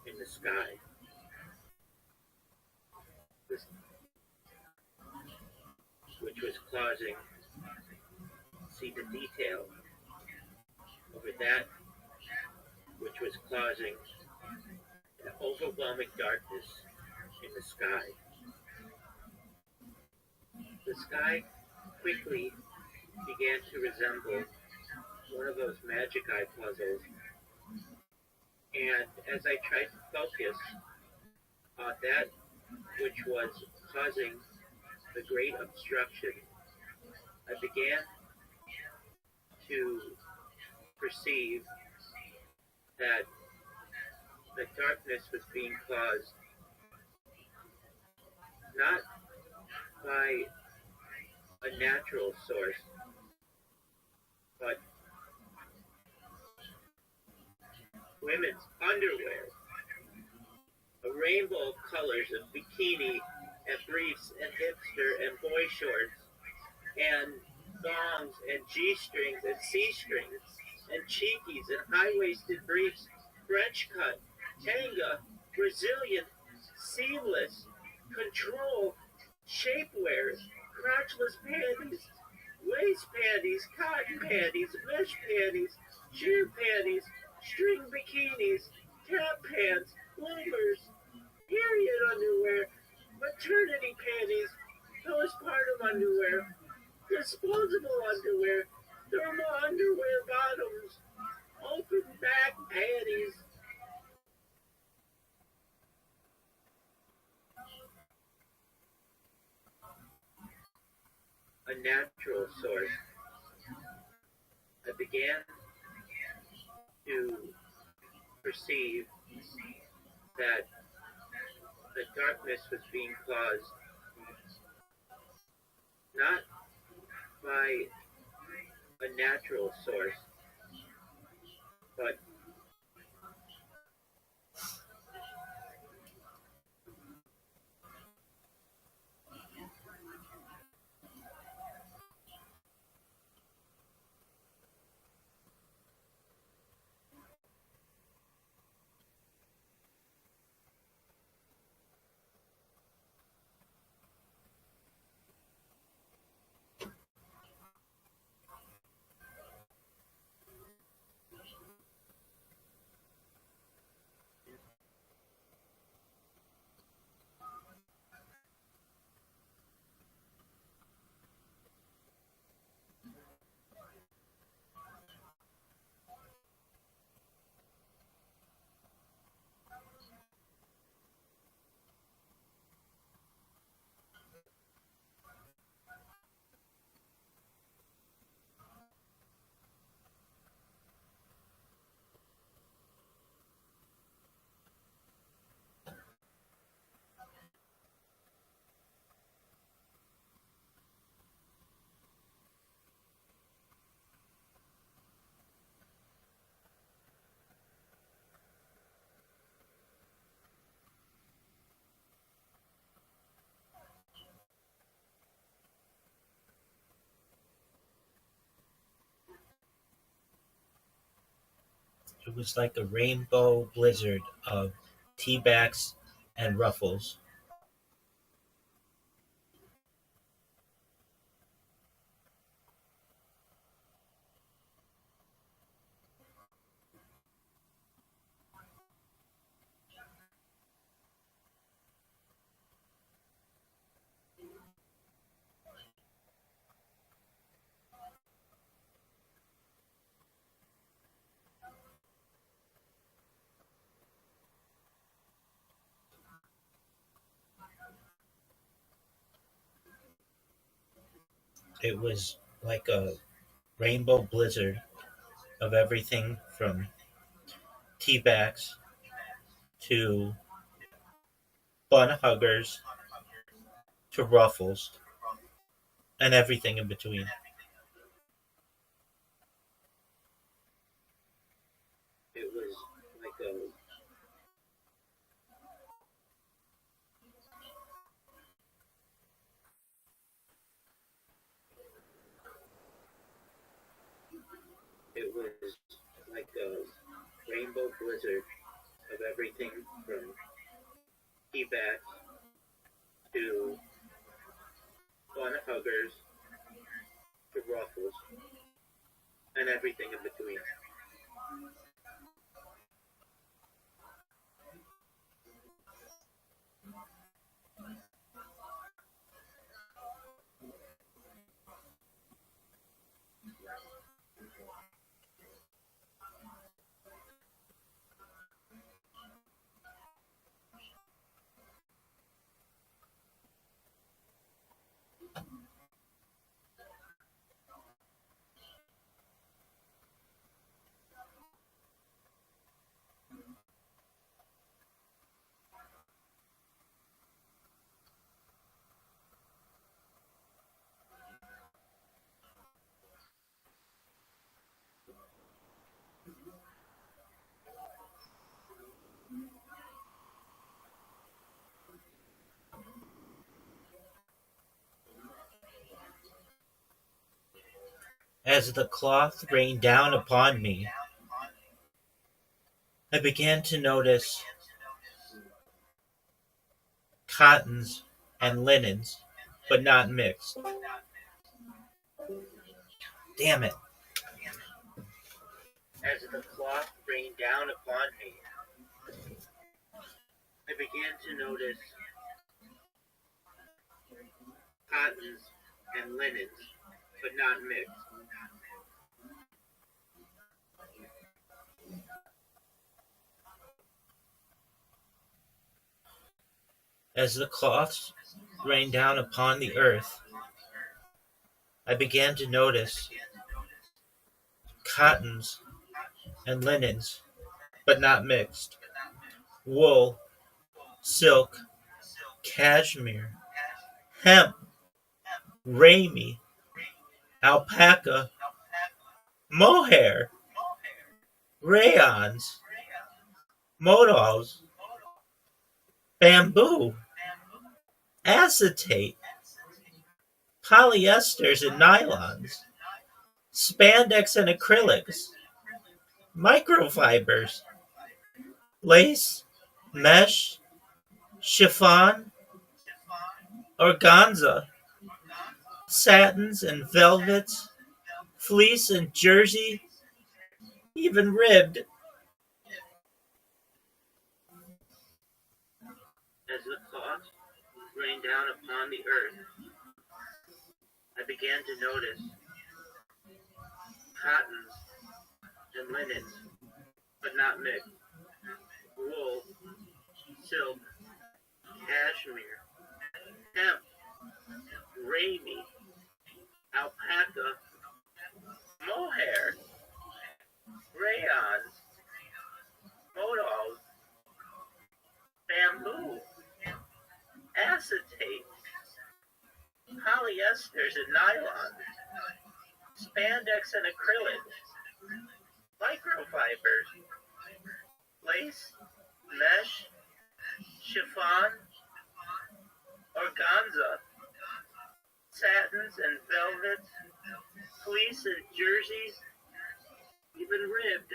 in the sky. Which was causing see the detail over that which was causing an overwhelming darkness in the sky. The sky quickly began to resemble one of those magic eye puzzles, and as I tried to focus on that which was causing the great obstruction, I began to perceive that the darkness was being caused not by a natural source, but women's underwear, a rainbow of colors of bikini and briefs and hipster and boy shorts and thongs and G-strings and C-strings and cheekies and high-waisted briefs, French cut, tanga, Brazilian, seamless, control, shapewears, crotchless panties, lace panties, cotton panties, mesh panties, sheer panties, string bikinis, tap pants, bloomers, period underwear, maternity panties, postpartum underwear, disposable underwear, thermal underwear bottoms, open back panties. A natural source. I began to perceive that the darkness was being caused not by a natural source, but it was like a rainbow blizzard of tea bags and ruffles. It was like a rainbow blizzard of everything from tea bags to bun huggers to ruffles and everything in between. It was like a it was like a rainbow blizzard of everything from tea bags to bun huggers to ruffles and everything in between. As the cloth rained down upon me, I began to notice cottons, and linens, but not mixed. Damn it. As the cloth rained down upon me, I began to notice cottons and linens, but not mixed. As the cloths rained down upon the earth, I began to notice cottons and linens, but not mixed. Wool, silk, cashmere, hemp, ramie, alpaca, mohair, rayons, modals, bamboo, acetate, polyesters and nylons, spandex and acrylics, microfibers, lace, mesh, chiffon, organza, satins and velvets, fleece and jersey, even ribbed. As the cloth rained down upon the earth, I began to notice cottons and linens, but not mixed. Wool, silk, cashmere, hemp, ramie, alpaca, mohair, rayons, modals, bamboo, acetate, polyesters and nylons, spandex and acrylics, microfibers, lace, mesh, chiffon, organza, satins and velvets, fleece and jerseys, even ribbed.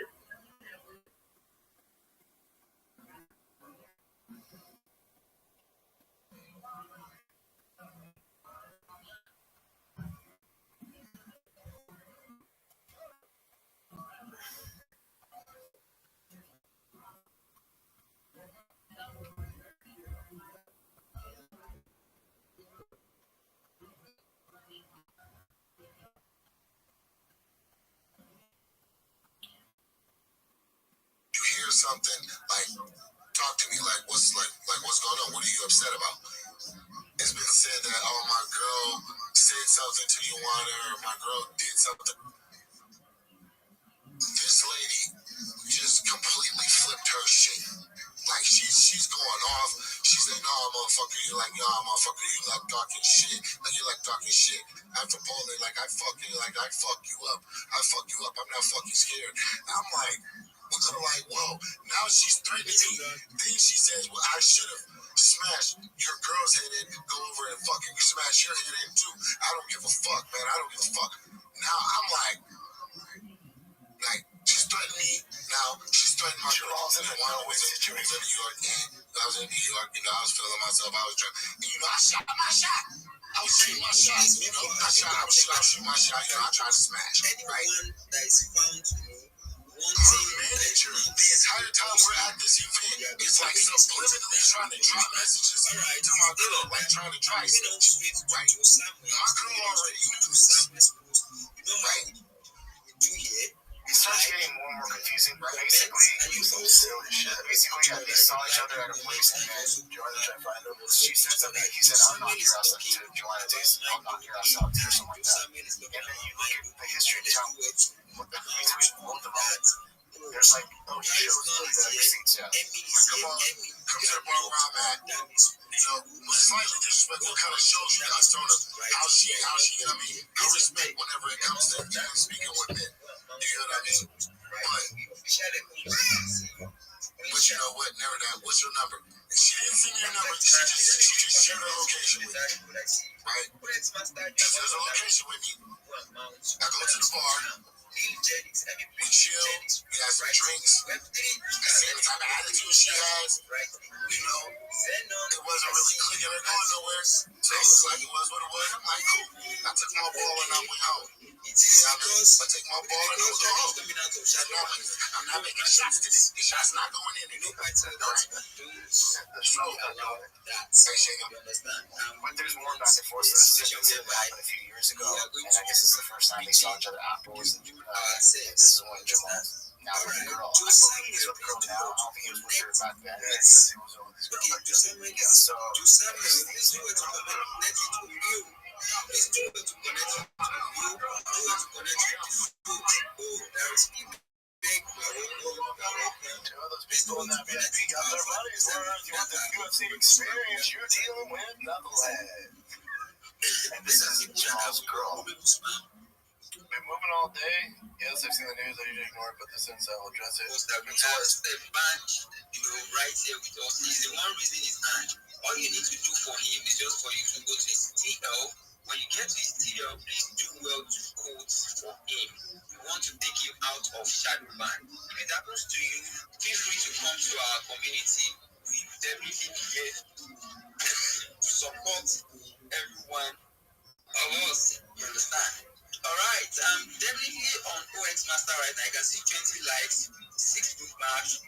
Something like, talk to me, like what's going on? What are you upset about? It's been said that, oh, my girl said something to you, or my girl did something. This lady just completely flipped her shit. Like she's going off. She said, "No, motherfucker, you like motherfucker, you like talking shit. Like you like talking shit." After polling, like I fuck you up. I fuck you up. I'm not fucking scared. I'm like, whoa. Now she's threatening me. Then she says, well, I should have smashed your girl's head in. Go over and fucking smash your head in too. I don't give a fuck, man. I don't give a fuck. Now I'm like, she's threatening me. Now she's threatening my girl. I was in New York, and I was in New York. I was feeling myself. I was drunk. I shot my shot. I was shooting my shots. I was shooting my shot. I tried to smash. Right? Her manager, the entire time we're at this event, is like subliminally trying to drop messages to my girl, like trying to try snitch. Right? My girl already knew this. Right? It starts getting more and more confusing. Basically, he was so silly shit. Basically, they saw each other at a place, and then Joanna tried to find him. She said something. He said, "I'll knock your ass up to Joanna Jason. I'll knock your ass out," or something like that. And then you look at the history of town between both of them. There's like, he shows the receipts. Yeah. Come on, come to the bar where I'm at. Slightly disrespectful, kind of shows you guys don't know how she, I respect whenever it comes to speaking with men. You know what I mean? But you know what? Never that. What's your number? She didn't send me your number. She just shared her location with me. Right? She shares her location with me. I go to the bar. We chill, we have some drinks. I see the type of attitude she has. You know, it wasn't really clicking or going nowhere. So it looks like it was what it was. I'm like, cool. I took my ball and I went home. I take my ball and I was home. I'm not making shots today. The shot's not going in. But there's more back and forth. This situation happened a few years ago, and I guess it's the first time they saw each other afterwards. This is when Jamal now with the girl. I believe he's with the girl now. I don't think he was with her back then. Because it was with this girl back then. Yeah, so two of those people in that VIP got their money's worth. You want the UFC experience, you're dealing with Knucklehead. And this is Jamal's girl. Been moving all day. Yes, I've seen the news. I usually ignore it, but this insight will address it. The bank, right here with us. He's the one raising his hand. All you need to do for him is just for you to go to his TL. When you get to his TL, please do well to quote for him. We want to take him out of shadow ban. If it happens to you, feel free to come to our community. We will definitely be here to support everyone of us. You understand? Alright, I'm definitely on OX Master right now. I can see 20 likes, 6 bookmarks,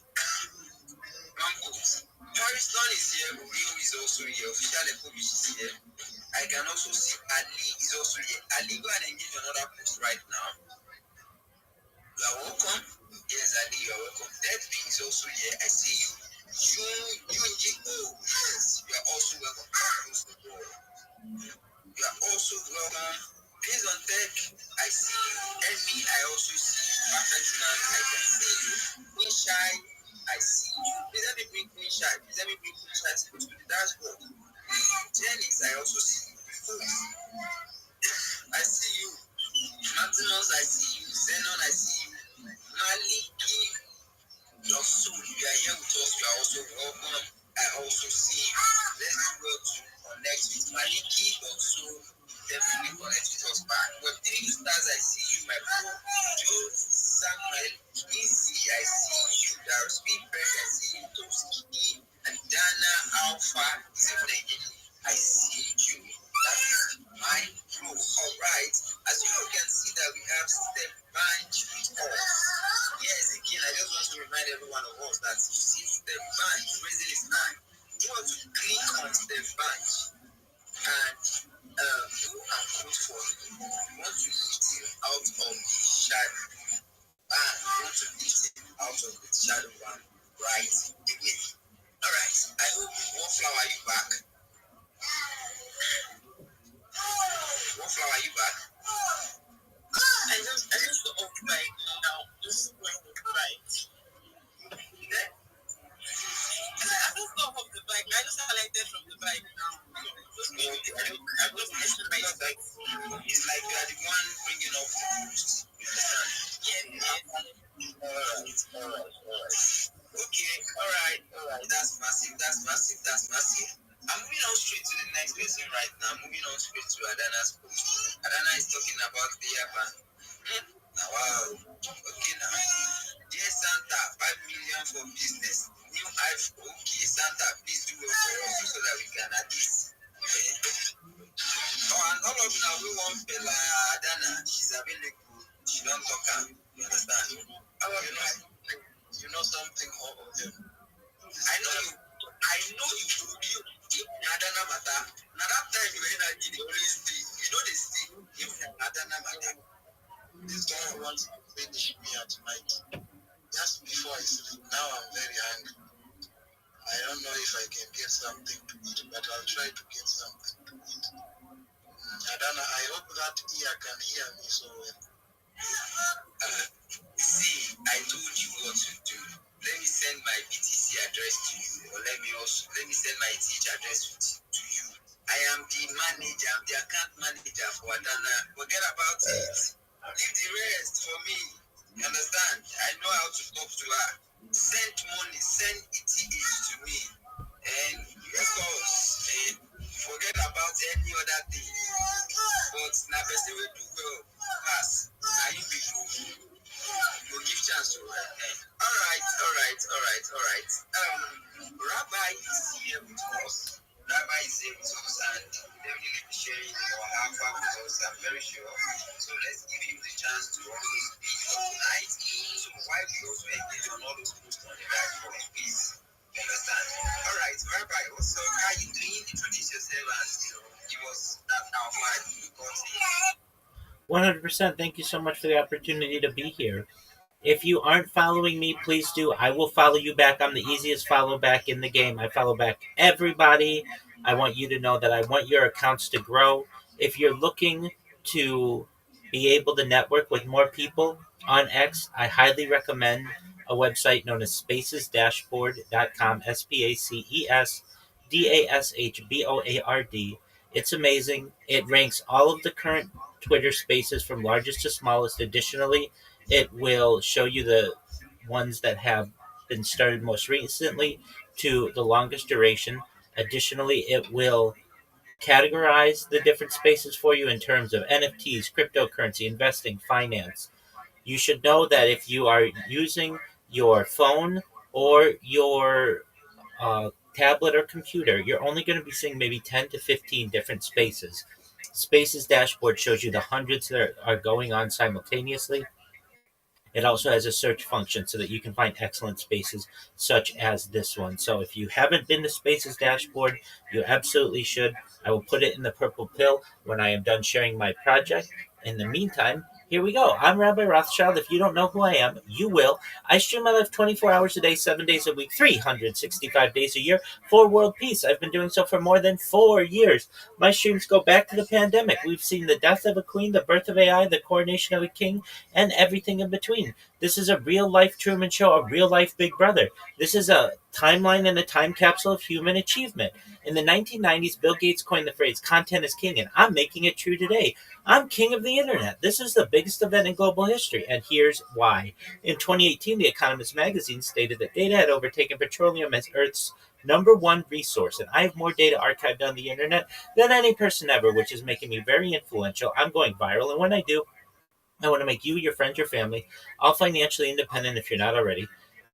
1 quote. Pariston is here, Rio is also here, Official Ekobi is here. I can also see Ali is also here. Ali, go and engage another post right now. You are welcome. Yes, Ali, you are welcome. Deadby is also here. I see you. You yes, you are also welcome. Close the door. You are also welcome. Based on tech, I see you. Emmy, I also see you. Perfect man, I can see you. Queen Shy, I see you. Please let me bring Queen Shy. Please let me bring Queen Shy to the dashboard. Jennings, I also see you. I see you. Martinus, I see you. Zenon, I see you. Maliki, your soul, you are here with us. You are also welcome. I also see you. Let's do well to connect with Maliki, your soul. Definitely connect with us back. With 3 stars, I see you, my bro. Joe, Samuel, Easy, I see you. Darryl Speedberg, I see you. Toski, and Dana Alpha, I see you. That is my bro. Alright. As you can see that we have Step Bank with us. Yes, again, I just want to remind everyone of us that you see Step Bank raising his hand. You want to click on Step Bank and quote for him. You want to lift him out of the shadow. And you want to lift him out of the shadow one right away. Alright, I hope Wallflower, you back? Wallflower, you back? I just got off bike now. Just went to bike. Yeah? I just got off the bike. I just highlighted from the bike now. I just mentioned my bike. It's like you are the one bringing up the boost. You understand? Yeah. Alright. Okay, alright. That's massive. I'm moving on straight to the next person right now. Moving on straight to Adana's post. Adana is talking about the Japan. Now, wow. Okay, now. Dear Santa, 5 million for business. New iPhone. Okay, Santa, please do well for us so that we can at least. Okay? Oh, and all of now, we want Bella Adana. She's available. She don't talk her. You understand? You know something of them. I know you. Adana matter. Now that time you energy, they always stay. You know they stay. If Adana matter. This guy wants to finish me at night. Just before I sleep. Now I'm very angry. I don't know if I can get something to eat, but I'll try to get something to eat. Adana, I hope that ear can hear me so well. See, I told you what to do. Let me send my BTC address to you, or let me send my TH address to you. I am the manager, I'm the account manager for Adana. Forget about it. Leave the rest for me. You understand? I know how to talk to her. Send money, send ETH to me. And of course, forget about any other thing. But now person will do well. Pass. Are you before? So let's give him the chance to also speak for tonight. So why we also engage on all those posts on the diaspora space. You understand? All right, Rabbi, what's up? How you doing? Introduce yourself and give us that how far you got it. 100%. Thank you so much for the opportunity to be here. If you aren't following me, please do. I will follow you back. I'm the easiest follow back in the game. I follow back everybody. I want you to know that I want your accounts to grow. If you're looking to be able to network with more people on X, I highly recommend a website known as spacesdashboard.com, SPACESDASHBOARD. It's amazing. It ranks all of the current Twitter spaces from largest to smallest. Additionally, it will show you the ones that have been started most recently to the longest duration. Additionally, it will categorize the different spaces for you in terms of NFTs, cryptocurrency, investing, finance. You should know that if you are using your phone or your tablet or computer, you're only going to be seeing maybe 10 to 15 different spaces. Spaces dashboard shows you the hundreds that are going on simultaneously. It also has a search function so that you can find excellent spaces such as this one. So if you haven't been to Spaces Dashboard, you absolutely should. I will put it in the purple pill when I am done sharing my project. In the meantime, here we go. I'm Rabbi Rothschild. If you don't know who I am, you will. I stream my life 24 hours a day, 7 days a week, 365 days a year for world peace. I've been doing so for more than 4 years. My streams go back to the pandemic. We've seen the death of a queen, the birth of AI, the coronation of a king, and everything in between. This is a real life Truman Show, a real life Big Brother. This is a timeline and a time capsule of human achievement. In the 1990s, Bill Gates coined the phrase content is king, and I'm making it true today. I'm king of the internet. This is the biggest event in global history, and here's why. In 2018, The Economist magazine stated that data had overtaken petroleum as Earth's number one resource, and I have more data archived on the internet than any person ever, which is making me very influential. I'm going viral, and when I do, I want to make you, your friends, your family all financially independent if you're not already.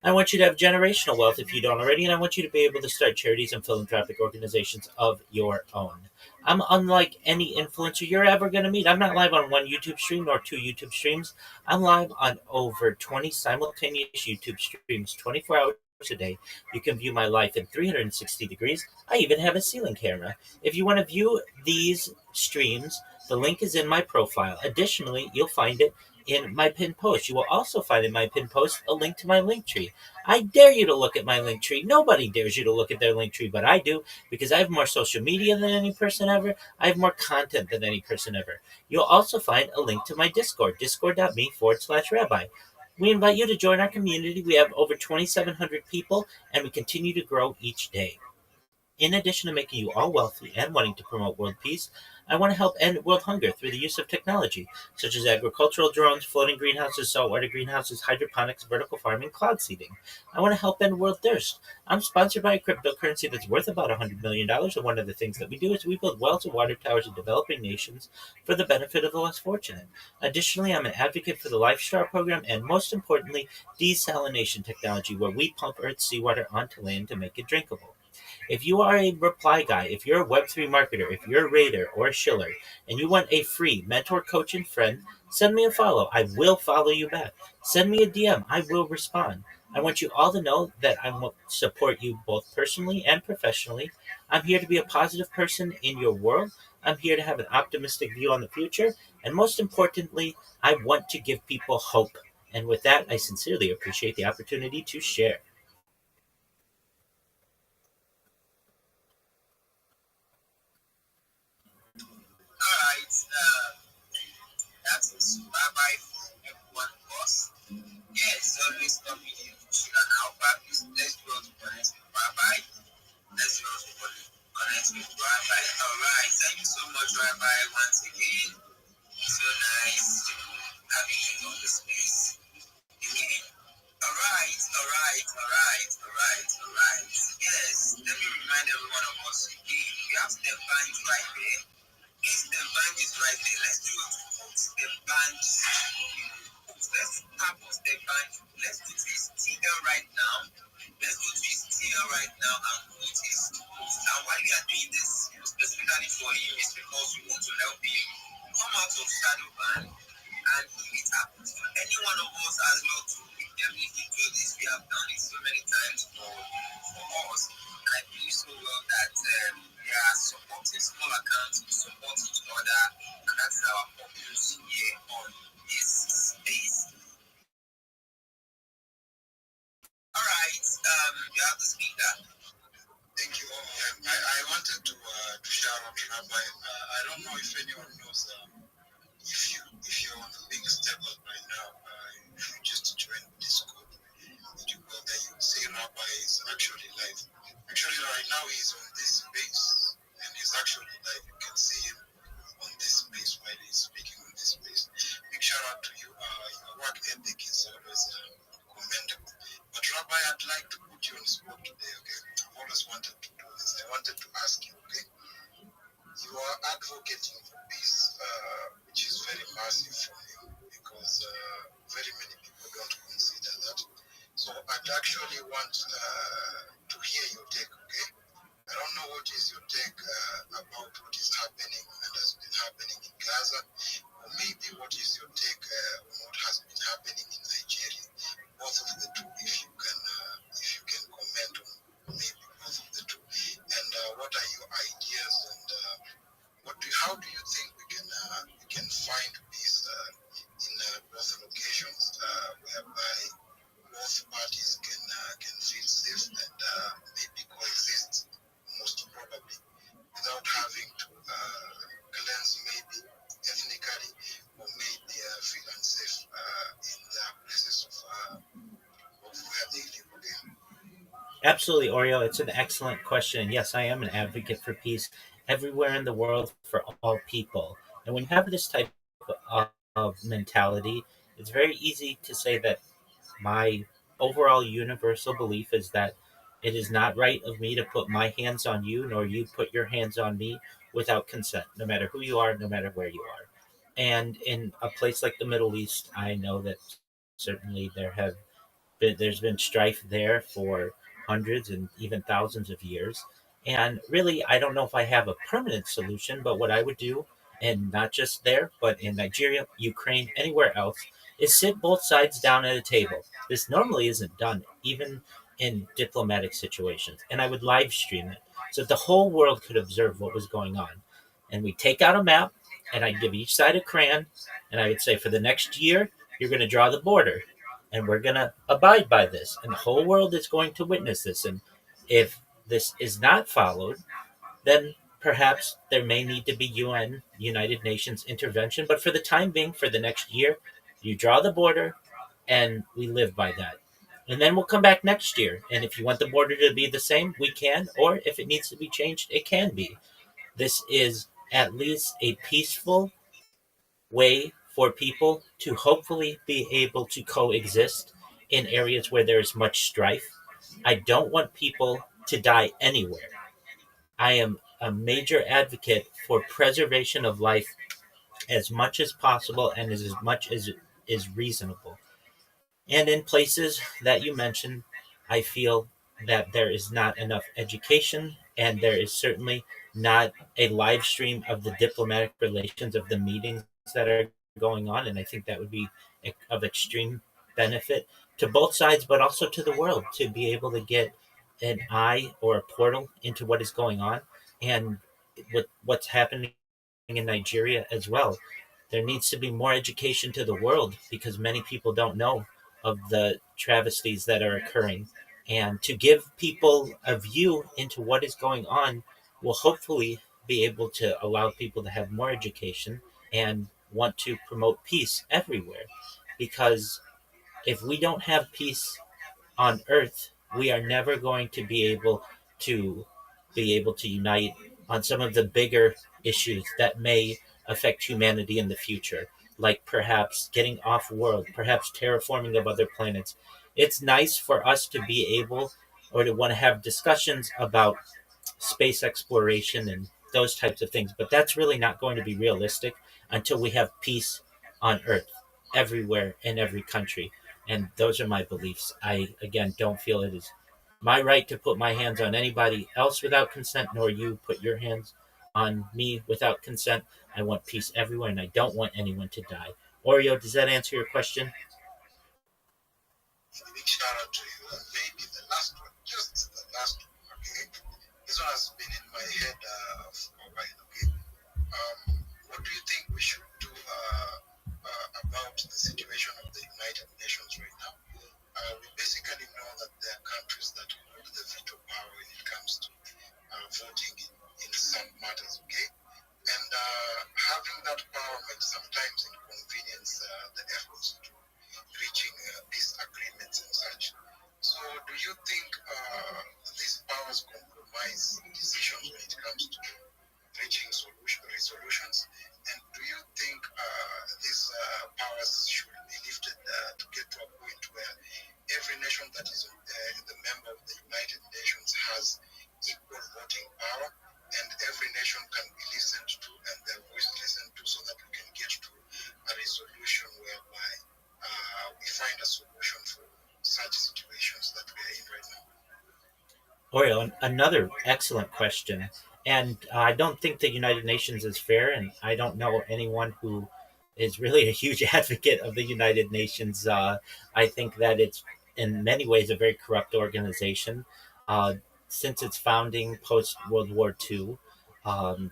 I want you to have generational wealth if you don't already, and I want you to be able to start charities and philanthropic organizations of your own. I'm unlike any influencer you're ever going to meet. I'm not live on one YouTube stream nor two YouTube streams. I'm live on over 20 simultaneous YouTube streams 24 hours a day. You can view my life in 360 degrees. I even have a ceiling camera. If you want to view these streams, the link is in my profile. Additionally, you'll find it in my pinned post. You will also find in my pinned post a link to my link tree. I dare you to look at my link tree. Nobody dares you to look at their link tree, but I do because I have more social media than any person ever. I have more content than any person ever. You'll also find a link to my Discord, discord.me/rabbi. We invite you to join our community. We have over 2,700 people, and we continue to grow each day. In addition to making you all wealthy and wanting to promote world peace, I want to help end world hunger through the use of technology, such as agricultural drones, floating greenhouses, saltwater greenhouses, hydroponics, vertical farming, cloud seeding. I want to help end world thirst. I'm sponsored by a cryptocurrency that's worth about $100 million, and one of the things that we do is we build wells and water towers in developing nations for the benefit of the less fortunate. Additionally, I'm an advocate for the LifeStar program and, most importantly, desalination technology, where we pump Earth's seawater onto land to make it drinkable. If you are a reply guy, if you're a Web3 marketer, if you're a raider or a shiller, and you want a free mentor, coach, and friend, send me a follow. I will follow you back. Send me a DM. I will respond. I want you all to know that I will support you both personally and professionally. I'm here to be a positive person in your world. I'm here to have an optimistic view on the future. And most importantly, I want to give people hope. And with that, I sincerely appreciate the opportunity to share. Alright, that's Rabbi for everyone of us. Yes, always coming in to an alpha. Let's go to connect with Rabbi. Let's go to connect with Rabbi. Alright, thank you so much, Rabbi, once again. It's so nice having you on the space again. Alright. Yes, let me remind every one of us again. We have step bands right there. If the band is right there, let's do it. Put the band. Let's tap on the band. Let's go to his sticker right now. Let's go to his sticker right now and put his post. And why we are doing this specifically for him is because we want to help him come out of shadow ban, and if it happens to any one of us as well to definitely do this. We have done it so many times for us. And I believe so well that we are supporting small accounts, we support each other, and that's our purpose here on this space. All right, you have the speaker. Thank you. I wanted to shout out Rabbi. I don't know if anyone knows if you're on the link step up right now, if you just join this group, that you go there, you see Rabbi is actually live. Actually, right now he's on this space, and he's actually live. You can see him on this space while he's speaking on this space. Big shout out to you. Your work ethic is always commendable. But Rabbi, I'd like to put you on the spot today, okay? I've always wanted to do this. I wanted to ask you, okay? You are advocating for peace, which is very massive from you, because very many people don't consider that. So I'd actually want to hear your take, okay? I don't know what is your take about what is happening and has been happening in Gaza, or maybe what is your take on what has been happening in Nigeria. Both of the two, if you can comment on maybe both of the two, and what are your ideas, and how do you think we can find peace in both locations, whereby both parties can feel safe and maybe coexist, most probably, without having to cleanse maybe ethnically, or maybe feel unsafe in their places of where they live again. Absolutely, Oreo. It's an excellent question. And yes, I am an advocate for peace everywhere in the world for all people. And when you have this type of mentality, it's very easy to say that my overall universal belief is that it is not right of me to put my hands on you, nor you put your hands on me without consent, no matter who you are, no matter where you are. And in a place like the Middle East, I know that certainly there's been strife there for hundreds and even thousands of years. And really, I don't know if I have a permanent solution, but what I would do, and not just there, but in Nigeria, Ukraine, anywhere else, is sit both sides down at a table. This normally isn't done, even in diplomatic situations. And I would live stream it so that the whole world could observe what was going on. And we take out a map, and I'd give each side a crayon, and I would say, for the next year, you're going to draw the border and we're going to abide by this, and the whole world is going to witness this. And if this is not followed, then perhaps there may need to be United Nations intervention. But for the time being, for the next year, you draw the border, and we live by that. And then we'll come back next year. And if you want the border to be the same, we can. Or if it needs to be changed, it can be. This is at least a peaceful way for people to hopefully be able to coexist in areas where there is much strife. I don't want people to die anywhere. I am a major advocate for preservation of life as much as possible and as much as is reasonable. And in places that you mentioned, I feel that there is not enough education, and there is certainly not a live stream of the diplomatic relations of the meetings that are going on. And I think that would be of extreme benefit to both sides, but also to the world, to be able to get an eye or a portal into what is going on and what's happening in Nigeria as well. There needs to be more education to the world because many people don't know of the travesties that are occurring. And to give people a view into what is going on will hopefully be able to allow people to have more education and want to promote peace everywhere. Because if we don't have peace on earth, we are never going to to be able to unite on some of the bigger issues that may affect humanity in the future, like perhaps getting off world, perhaps terraforming of other planets. It's nice for us to be able or to want to have discussions about space exploration and those types of things, but that's really not going to be realistic until we have peace on earth everywhere in every country. And those are my beliefs. I, again, don't feel it is my right to put my hands on anybody else without consent, nor you put your hands on me without consent. I want peace everywhere, and I don't want anyone to die. Oreo, does that answer your question? Big shout out to you. And maybe the last one, just the last one, okay? This one has been in my head for a while, okay? What do you think we should do about the situation of the United Nations right now? We basically know that there are countries that hold the veto power when it comes to voting in some matters, okay? And having that power might sometimes inconvenience the efforts to reaching peace agreements and such. So do you think these powers compromise decisions when it comes to reaching resolutions? And do you think these powers should be lifted to get to a point where every nation that is the member of the United Nations has equal voting power, and every nation can be listened to and their voice listened to, so that we can get to a resolution whereby we find a solution for such situations that we are in right now? Oreo, another excellent question. And I don't think the United Nations is fair, and I don't know anyone who is really a huge advocate of the United Nations. I think that it's in many ways a very corrupt organization. Uh, since its founding post World War II, um,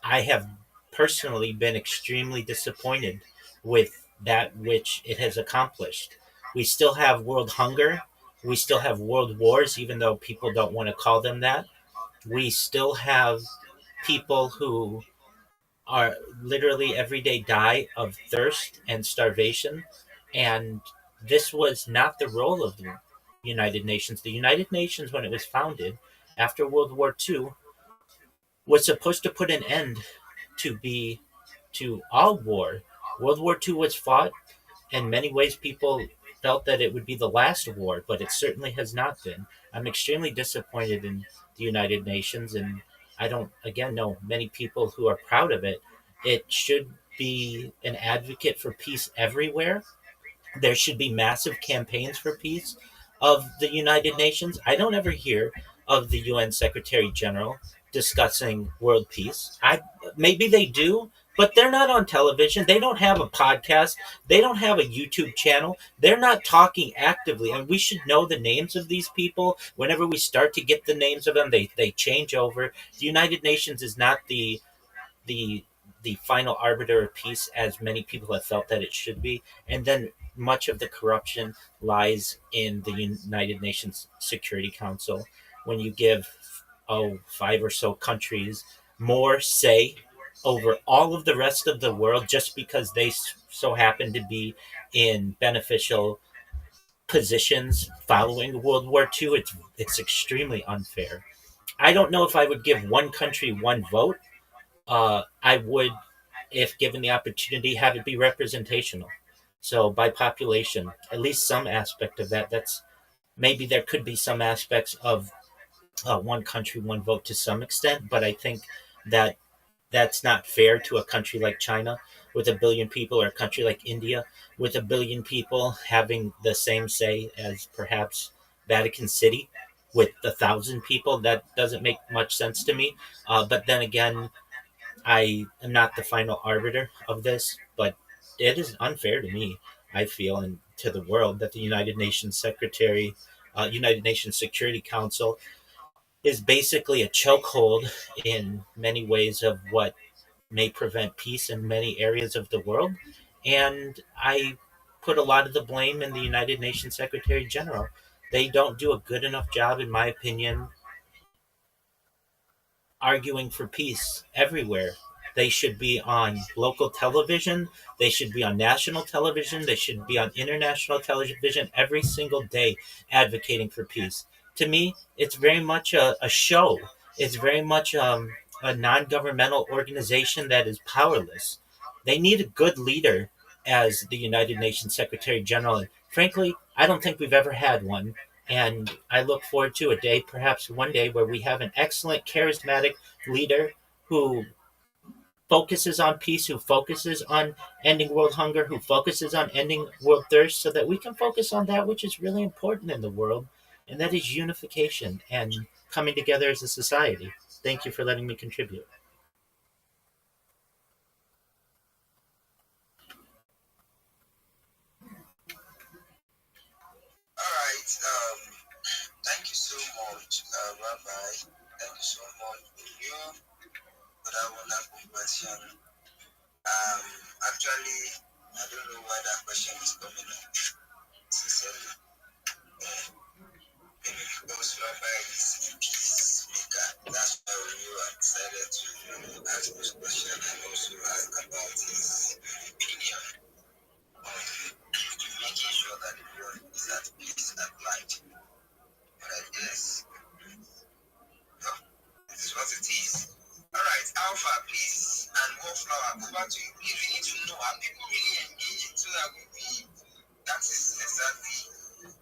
I have personally been extremely disappointed with that which it has accomplished. We still have world hunger. We still have world wars, even though people don't want to call them that. We still have people who are literally every day die of thirst and starvation. And this was not the role of the United Nations. The United Nations, when it was founded after World War II, was supposed to put an end to all war. World War II was fought. In many ways, people felt that it would be the last war, but it certainly has not been. I'm extremely disappointed in the United Nations, and I don't, again, know many people who are proud of it. It should be an advocate for peace everywhere. There should be massive campaigns for peace of the United Nations. I don't ever hear of the UN Secretary General discussing world peace. I maybe they do, but they're not on television. They don't have a podcast. They don't have a YouTube channel. They're not talking actively, and we should know the names of these people. Whenever we start to get the names of them, they change over. The United Nations is not the the final arbiter of peace as many people have felt that it should be. And then much of the corruption lies in the United Nations Security Council. When you give five or so countries more say over all of the rest of the world just because they so happen to be in beneficial positions following World War II, it's extremely unfair. I don't know if I would give one country one vote. I would, if given the opportunity, have it be representational. So by population, at least some aspect of that. That's maybe there could be some aspects of one country, one vote to some extent, but I think that that's not fair to a country like China with 1 billion people, or a country like India with 1 billion people having the same say as perhaps Vatican City with 1,000 people. That doesn't make much sense to me. But then again, I am not the final arbiter of this, but it is unfair to me, I feel, and to the world, that the United Nations Security Council is basically a chokehold in many ways of what may prevent peace in many areas of the world. And I put a lot of the blame in the United Nations Secretary General. They don't do a good enough job, in my opinion, arguing for peace everywhere. They should be on local television. They should be on national television. They should be on international television every single day advocating for peace. To me, it's very much a show. It's very much a non governmental organization that is powerless. They need a good leader as the United Nations Secretary General. And frankly, I don't think we've ever had one. And I look forward to a day, perhaps one day, where we have an excellent, charismatic leader who focuses on peace, who focuses on ending world hunger, who focuses on ending world thirst, so that we can focus on that which is really important in the world, and that is unification and coming together as a society. Thank you for letting me contribute. Rabbi. Thank you so much for you for that wonderful question. Actually, I don't know why that question is coming up, sincerely. Maybe because Rabbi is a peacemaker. That's why when you are decided to ask this question and also ask about his opinion on making sure that the world is at peace at light. But I guess, well, this is what it is. Alright, Alpha, please, and Wallflower, over to you. Please, we need to know, are people really engaging so that that is exactly,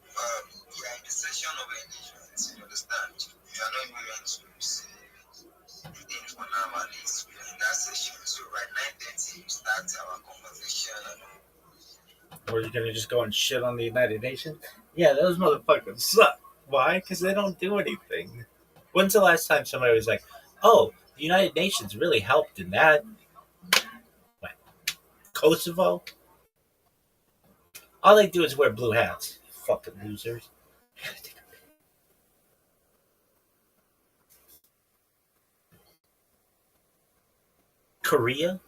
we are in the session of engagement, you understand? We are not going to say anything for now, at least we are in that session. So right 9:30, we start our conversation and all. Or you're gonna just go and shit on the United Nations? Yeah, those motherfuckers suck. Why? Because they don't do anything. When's the last time somebody was like, "Oh, the United Nations really helped in that"? What? Kosovo? All they do is wear blue hats. Fucking losers. Korea?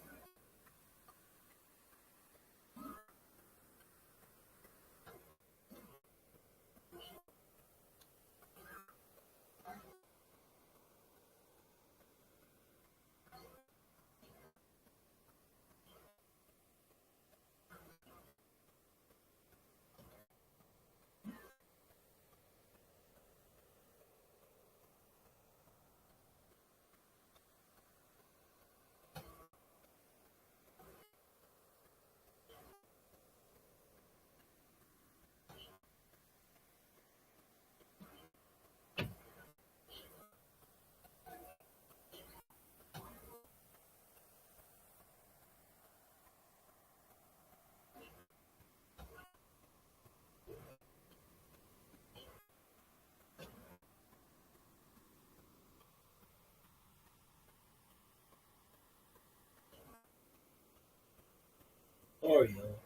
Oreo.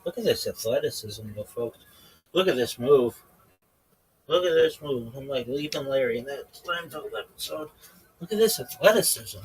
Look at this athleticism, though, folks. Look at this move. Look at this move. I'm like leaving Larry in that Seinfeld episode. Look at this athleticism.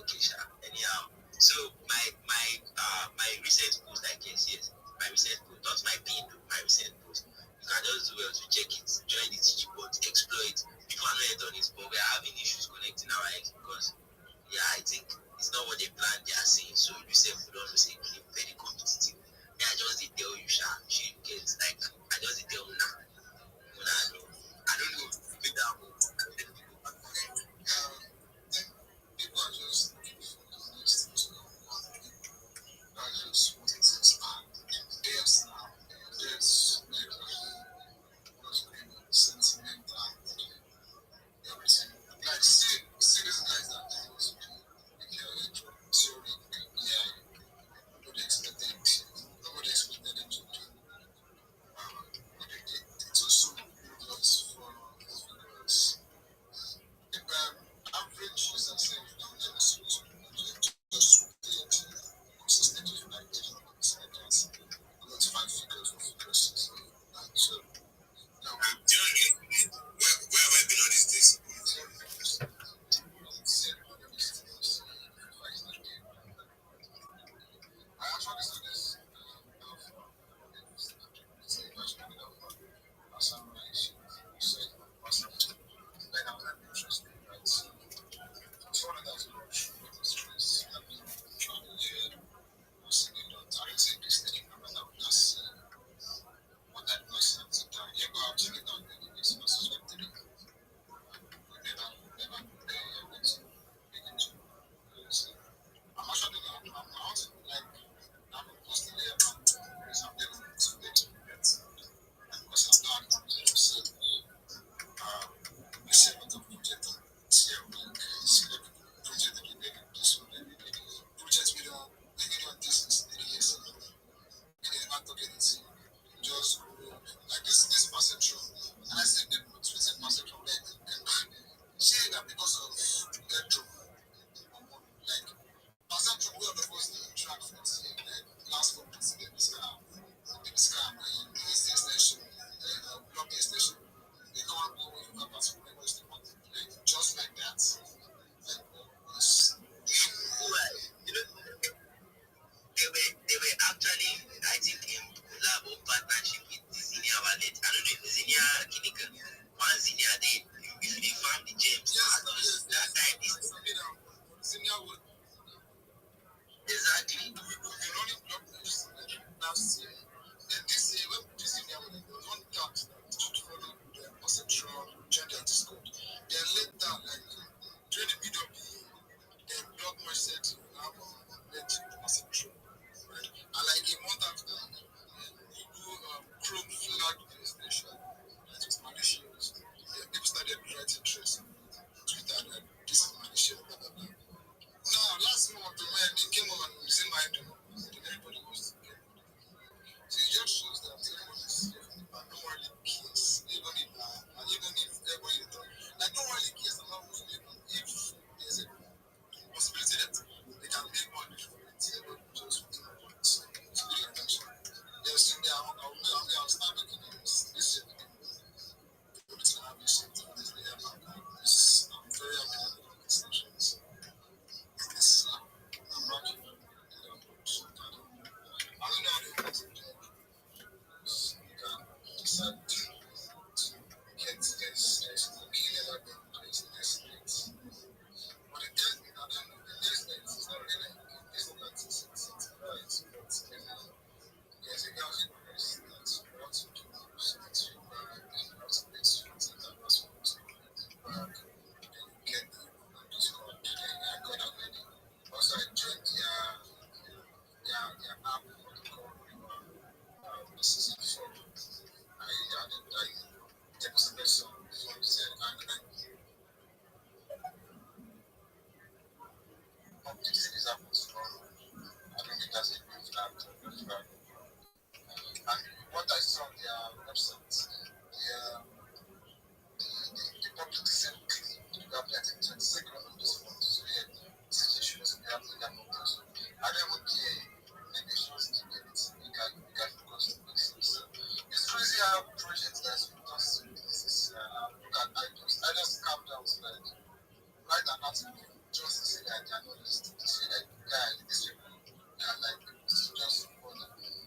okay, sure. Anyhow, so my recent post, I guess, yes, my recent post, not my pin, my recent post. You can just do well to check it, join the teaching board, explore it. People are not yet on it, but we are having issues connecting our eggs because, yeah, I think it's not what they planned. They are saying. So you say we don't say very competitive. Yeah, I just tell you, she gets like I just tell you now. I don't know. With that, People are just looking for the next thing to go on. That's just what it is. Yes, there's like what's going on, sentimental, everything. Like, see these guys that do this. Sorry, yeah, nobody expected them to do what they did. It was so good for us. I noticed to say like, guys, these people are like just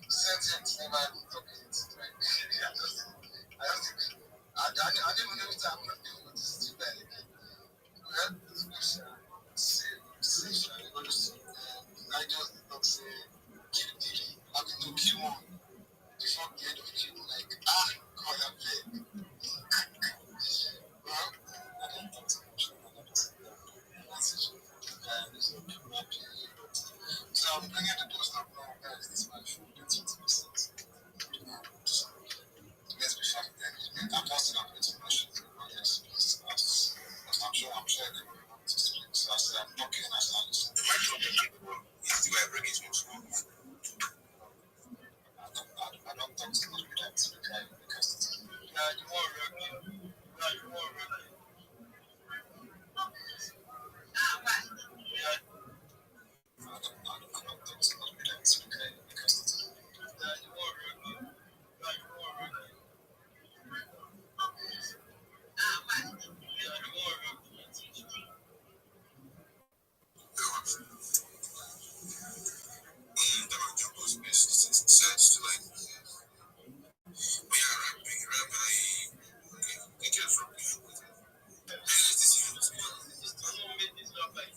sentient, never talking it. Like, I just think, I don't even know if I'm not doing what is stupid again. We had this question, I just don't say, kill Diddy, I mean, no, kill one before the end of the film, like, God, I'm playing. Well, I don't talk too much about that. So I'm bringing the door stuff now, guys. This is my phone. That's what it says. Let's be frank. I'm posting up information. Yes, I'm sure everyone wants to speak. So I said, I'm talking as I listen. My problem is the way I bring it to wrong. I don't talk too much with that because you want to you want to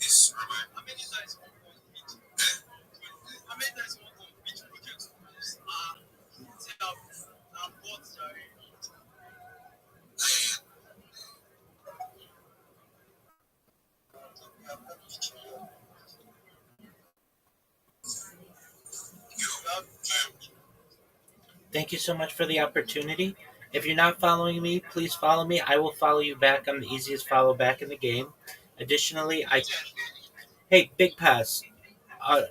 Yes, Rabbi. How many times you want to meet? How many times you want to meet projects? I'm bored, sorry. Thank you so much for the opportunity. If you're not following me, please follow me. I will follow you back. I'm the easiest follow back in the game. Additionally, hey, Big Pass, uh,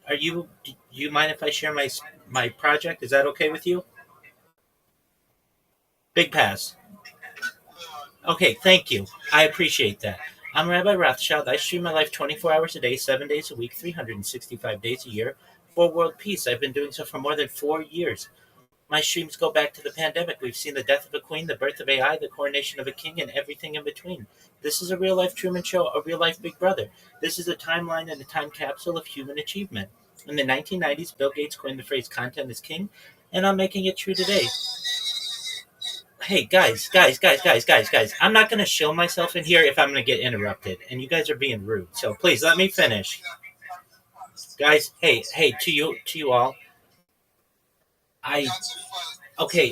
do you mind if I share my project? Is that okay with you? Big Pass. Okay, thank you. I appreciate that. I'm Rabbi Rothschild. I stream my life 24 hours a day, 7 days a week, 365 days a year for world peace. I've been doing so for more than 4 years. My streams go back to the pandemic. We've seen the death of a queen, the birth of AI, the coronation of a king, and everything in between. This is a real life Truman Show, a real life Big Brother. This is a timeline and a time capsule of human achievement. In the 1990s, Bill Gates coined the phrase content is king, and I'm making it true today. Hey, guys. I'm not going to show myself in here if I'm going to get interrupted, and you guys are being rude. So please let me finish. Guys, hey, to you all. I okay,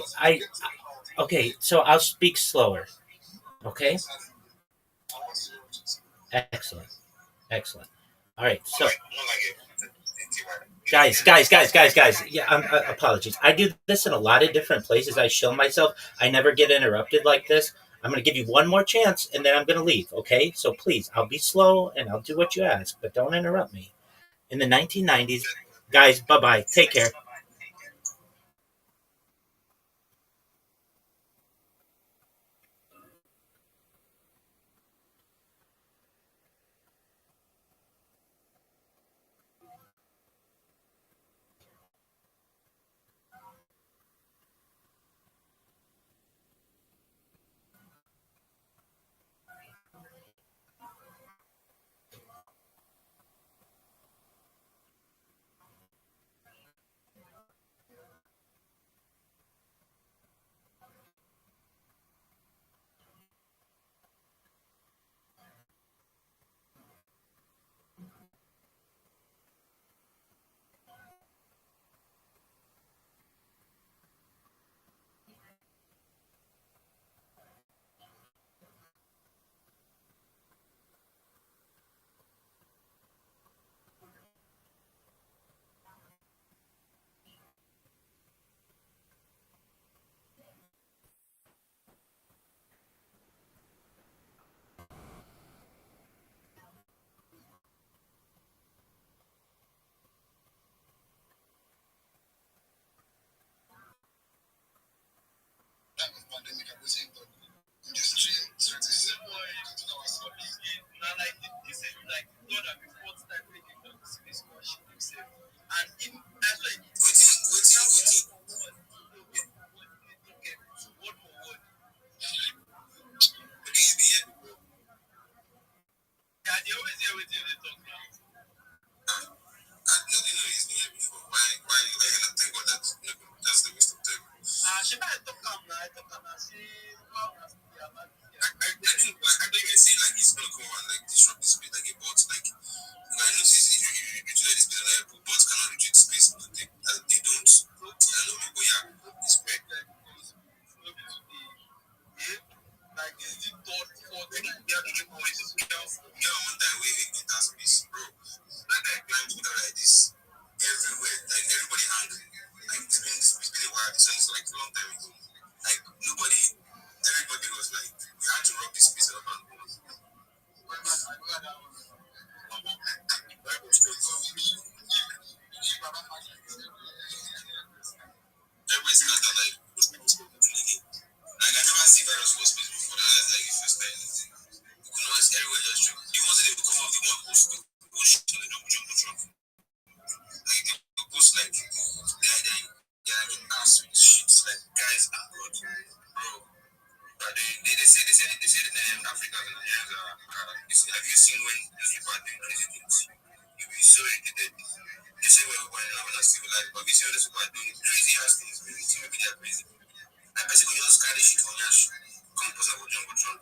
okay, so I'll speak slower. Okay? Excellent. Excellent. All right. So, guys. Yeah, apologies. I do this in a lot of different places. I show myself. I never get interrupted like this. I'm going to give you one more chance and then I'm going to leave. Okay? So please, I'll be slow and I'll do what you ask, but don't interrupt me. In the 1990s, guys, bye bye. Take care. what you talk now. I didn't know he's been here before. Why you gonna think about that? That's the waste of time. She might talk now. I talk now. She I don't even say like he's gonna come and like disrupt the space like a bot. Like I notice if you retreat the space like bots cannot retreat the space, but they don't. I know people it's weird. Like is the third, fourth thing? Yeah, one time we in that space, bro. That guy climbed Twitter like this everywhere. Like everybody hung. Like it's been a while. This one is like a long time ago. Like everybody was like, we had to rub this space up and go. Everybody scattered like those people spoke again. Like I never see virus for space before. That's like the first time. You could notice everywhere just true. The ones that they would come off the one post to push on the jumbo truck. Like they would post like they're in ass with shit. Like guys are good. Bro. But they say in Africa and Nigerians have you seen when those people are doing crazy things? You'll be so irritated. They say we're not civilized, but we see what those people are doing crazy ass things. We see maybe they're crazy. Like person will just carry shit from Yash, come post about Jungle Tron.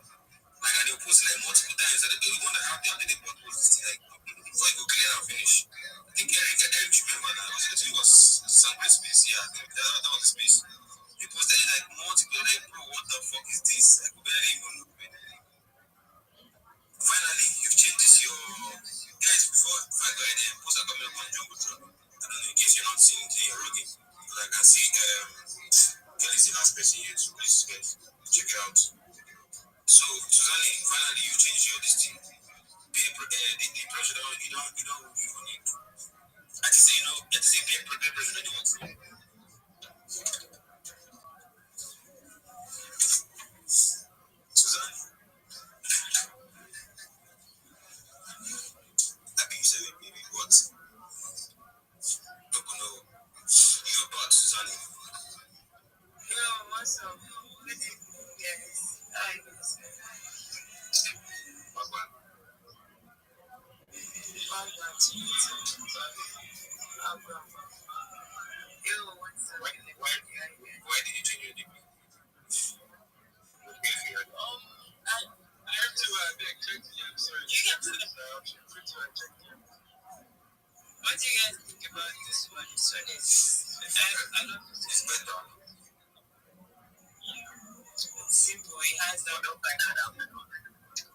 Like and they'll post it like multiple times. And they want to have the other day but post this thing like before you go clear and finish. I think Eric should remember that. It was some great space, yeah. That was the space. He posted it like multiple like bro, what the fuck is this? I could barely even look at it. Finally, you've changed this your guys before I go ahead and post a comment up on Jungle Tron. I don't know in case you're not seeing it in your login. But I can see Kelly's the last person here, so please guys check it out. So Suzanne, finally you changed your listing. The pressure that you don't even need. I just say peer pressure that you want to. Suzanne, I think you said it maybe, but no, you're about Suzanne. Yo, what's up? Good evening, guys. How are you doing? Why did you change your DP? I have to check the sorry. You can put it. What do you guys think about this one? This one is I love it. It's better. It's simple. It has that.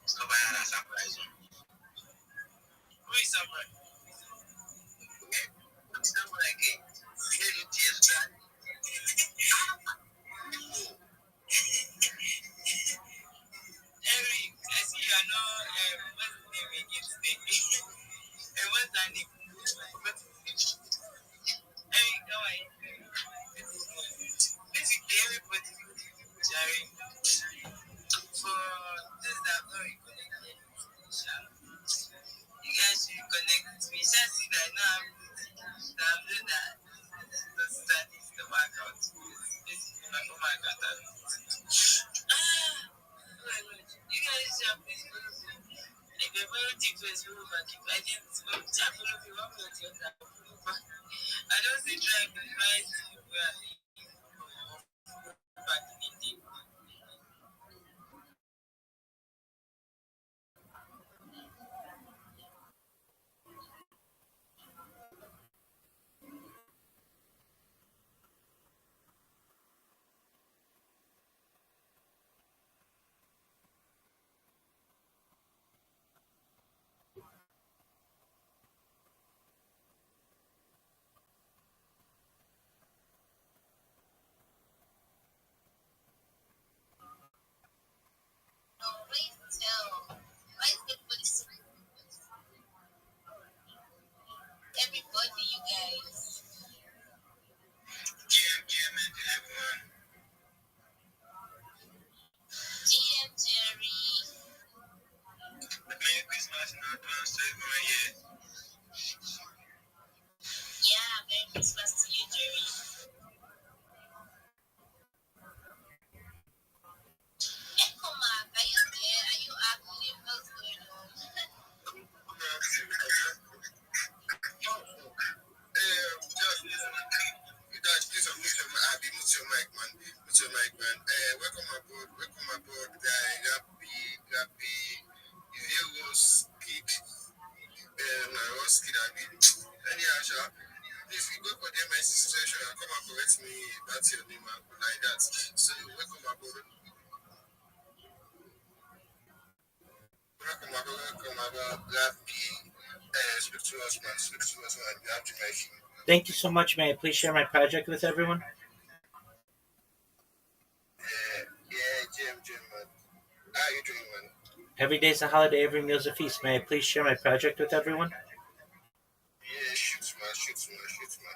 It's not bad as surprise. Who is someone? It's not like it. We did it yesterday. Eric, I see you are not what's the name again today? And what's that name? Eric, how are you? Basically, everybody Jerry for those that are very connected. You guys should connect with me. Just see that now I'm doing that. That is the workout. Basically, my phone workout. You guys should please follow me. Like a very deep Facebook back. If I didn't follow me, what would you have? I don't say try to advise you back in the day. Everybody, you guys. Everyone. GM Jerry. Merry Christmas in advance to everyone here. Yeah, Merry Christmas to you, Jerry. Echo Mark, are you there? Are you active? What's going on? skid, I mean, anyhow, sha, if you go for the MS situation, come and correct me, that's your name, like that. So, welcome aboard. Welcome aboard. Rabbi. Speak to us, man. Speak to us, man. You have to make it. Thank you so much. May I please share my project with everyone? Jim, man. How you doing, man? Every day's a holiday, every meal's a feast. May I please share my project with everyone? Yeah, shoot, man. Shoot, man. Shoot, man.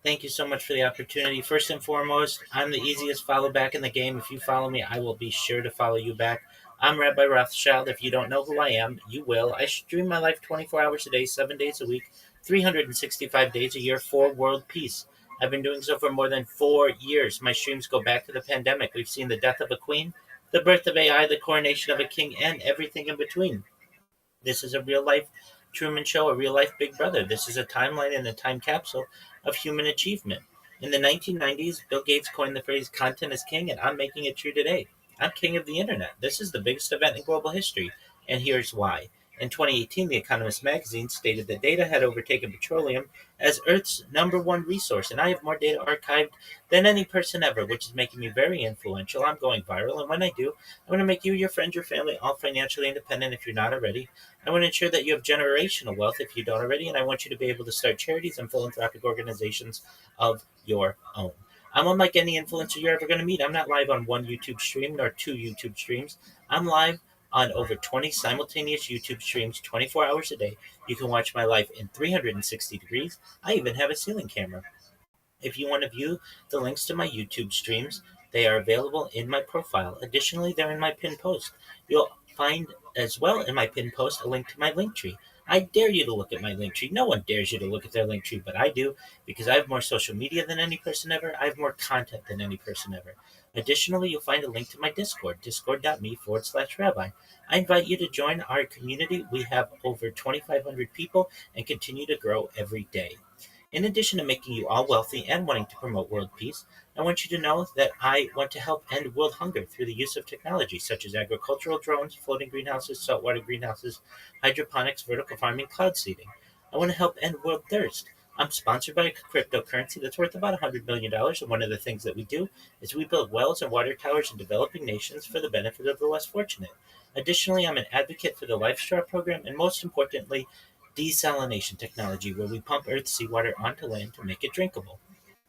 Thank you so much for the opportunity. First and foremost, I'm the easiest follow back in the game. If you follow me, I will be sure to follow you back. I'm Rabbi Rothschild. If you don't know who I am, you will. I stream my life 24 hours a day, 7 days a week, 365 days a year for world peace. I've been doing so for more than 4 years. My streams go back to the pandemic. We've seen the death of a queen, the birth of AI, the coronation of a king, and everything in between. This is a real life Truman Show, a real life Big Brother. This is a timeline and a time capsule of human achievement. In the 1990s, Bill Gates coined the phrase content is king, and I'm making it true today. I'm king of the internet. This is the biggest event in global history, and here's why. In 2018, The Economist magazine stated that data had overtaken petroleum as Earth's number one resource, and I have more data archived than any person ever, which is making me very influential. I'm going viral, and when I do, I'm going to make you, your friends, your family all financially independent if you're not already. I want to ensure that you have generational wealth if you don't already, and I want you to be able to start charities and philanthropic organizations of your own. I'm unlike any influencer you're ever going to meet. I'm not live on one YouTube stream nor two YouTube streams. I'm live on over 20 simultaneous YouTube streams 24 hours a day. You can watch my life in 360 degrees. I even have a ceiling camera. If you want to view the links to my YouTube streams, they are available in my profile. Additionally, they're in my pinned post. You'll find as well in my pinned post a link to my link tree. I dare you to look at my link tree. No one dares you to look at their link tree, but I do because I have more social media than any person ever. I have more content than any person ever. Additionally, you'll find a link to my Discord, discord.me/rabbi. I invite you to join our community. We have over 2,500 people and continue to grow every day. In addition to making you all wealthy and wanting to promote world peace, I want you to know that I want to help end world hunger through the use of technology such as agricultural drones, floating greenhouses, saltwater greenhouses, hydroponics, vertical farming, cloud seeding. I want to help end world thirst. I'm sponsored by a cryptocurrency that's worth about $100 million, and one of the things that we do is we build wells and water towers in developing nations for the benefit of the less fortunate. Additionally, I'm an advocate for the Life Straw program, and most importantly, desalination technology, where we pump Earth's seawater onto land to make it drinkable.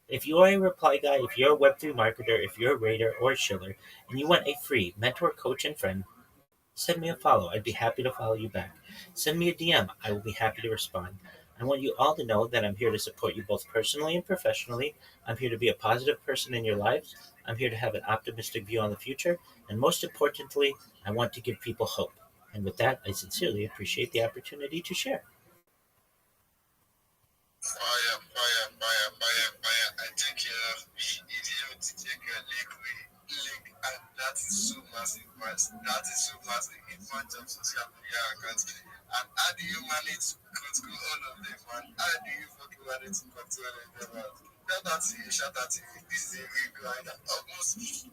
If you are a reply guy, if you're a Web3 marketer, if you're a raider or a shiller, and you want a free mentor, coach, and friend, send me a follow. I'd be happy to follow you back. Send me a DM. I will be happy to respond. I want you all to know that I'm here to support you both personally and professionally. I'm here to be a positive person in your lives. I'm here to have an optimistic view on the future. And most importantly, I want to give people hope. And with that, I sincerely appreciate the opportunity to share. Fire, fire, fire, fire, fire. I think it's able to take a link, and that is so massive, man. That is so massive in front of social media accounts. And how do you manage to control all of them, man? How do you fucking manage to control all of them, man? Shout out to you. This is a real grind. Almost 50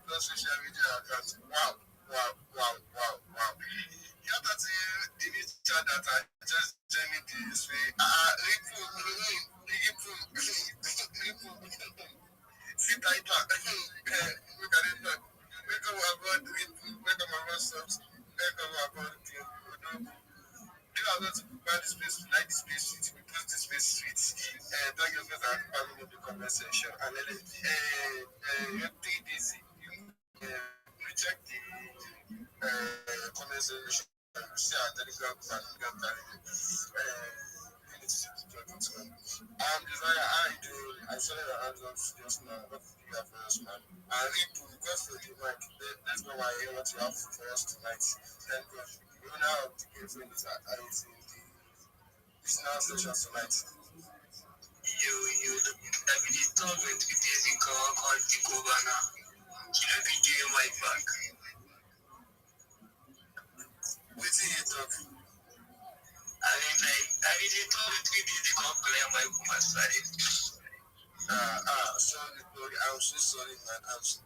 plus social media accounts. Wow, wow, wow, wow, wow. Shout out to you, the new chat that I just joined this way. Sit tight, look at it. Welcome aboard, welcome aboard, subs. Welcome aboard, you are going to prepare the space, like the space suite, we post the space suite. Thank you for that, having in the comment section. And then, 3 days, you check the comment section. See our Telegram and Telegram Desire, how you doing? I saw your hands up just now. What do you have for us, man? And Ripu, just for the mic, let's go and hear what you have for us tonight. Thank God. You now have to get from this in the listener session tonight. I've been told 3 days ago, I can't take over now. You know, be doing my back. Wait till you talk. I mean, like, I mean, they told me 3 days ago, play my woman side. Sorry, Lord, I'm so sorry, man. I'm so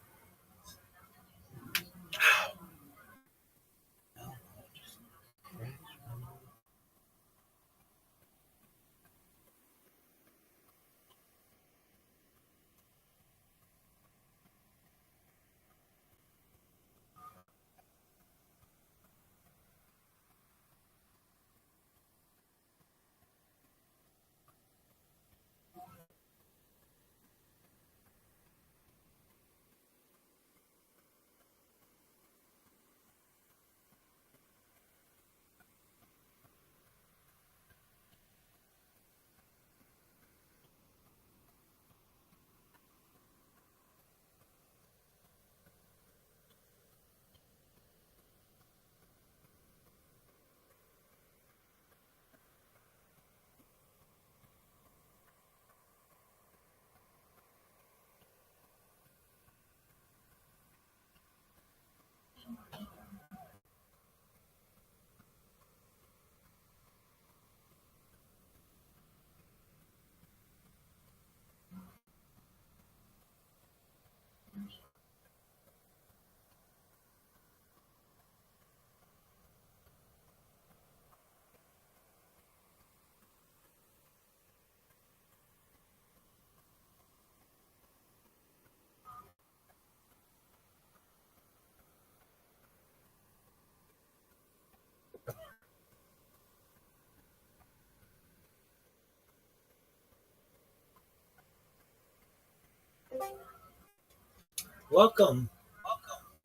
Welcome.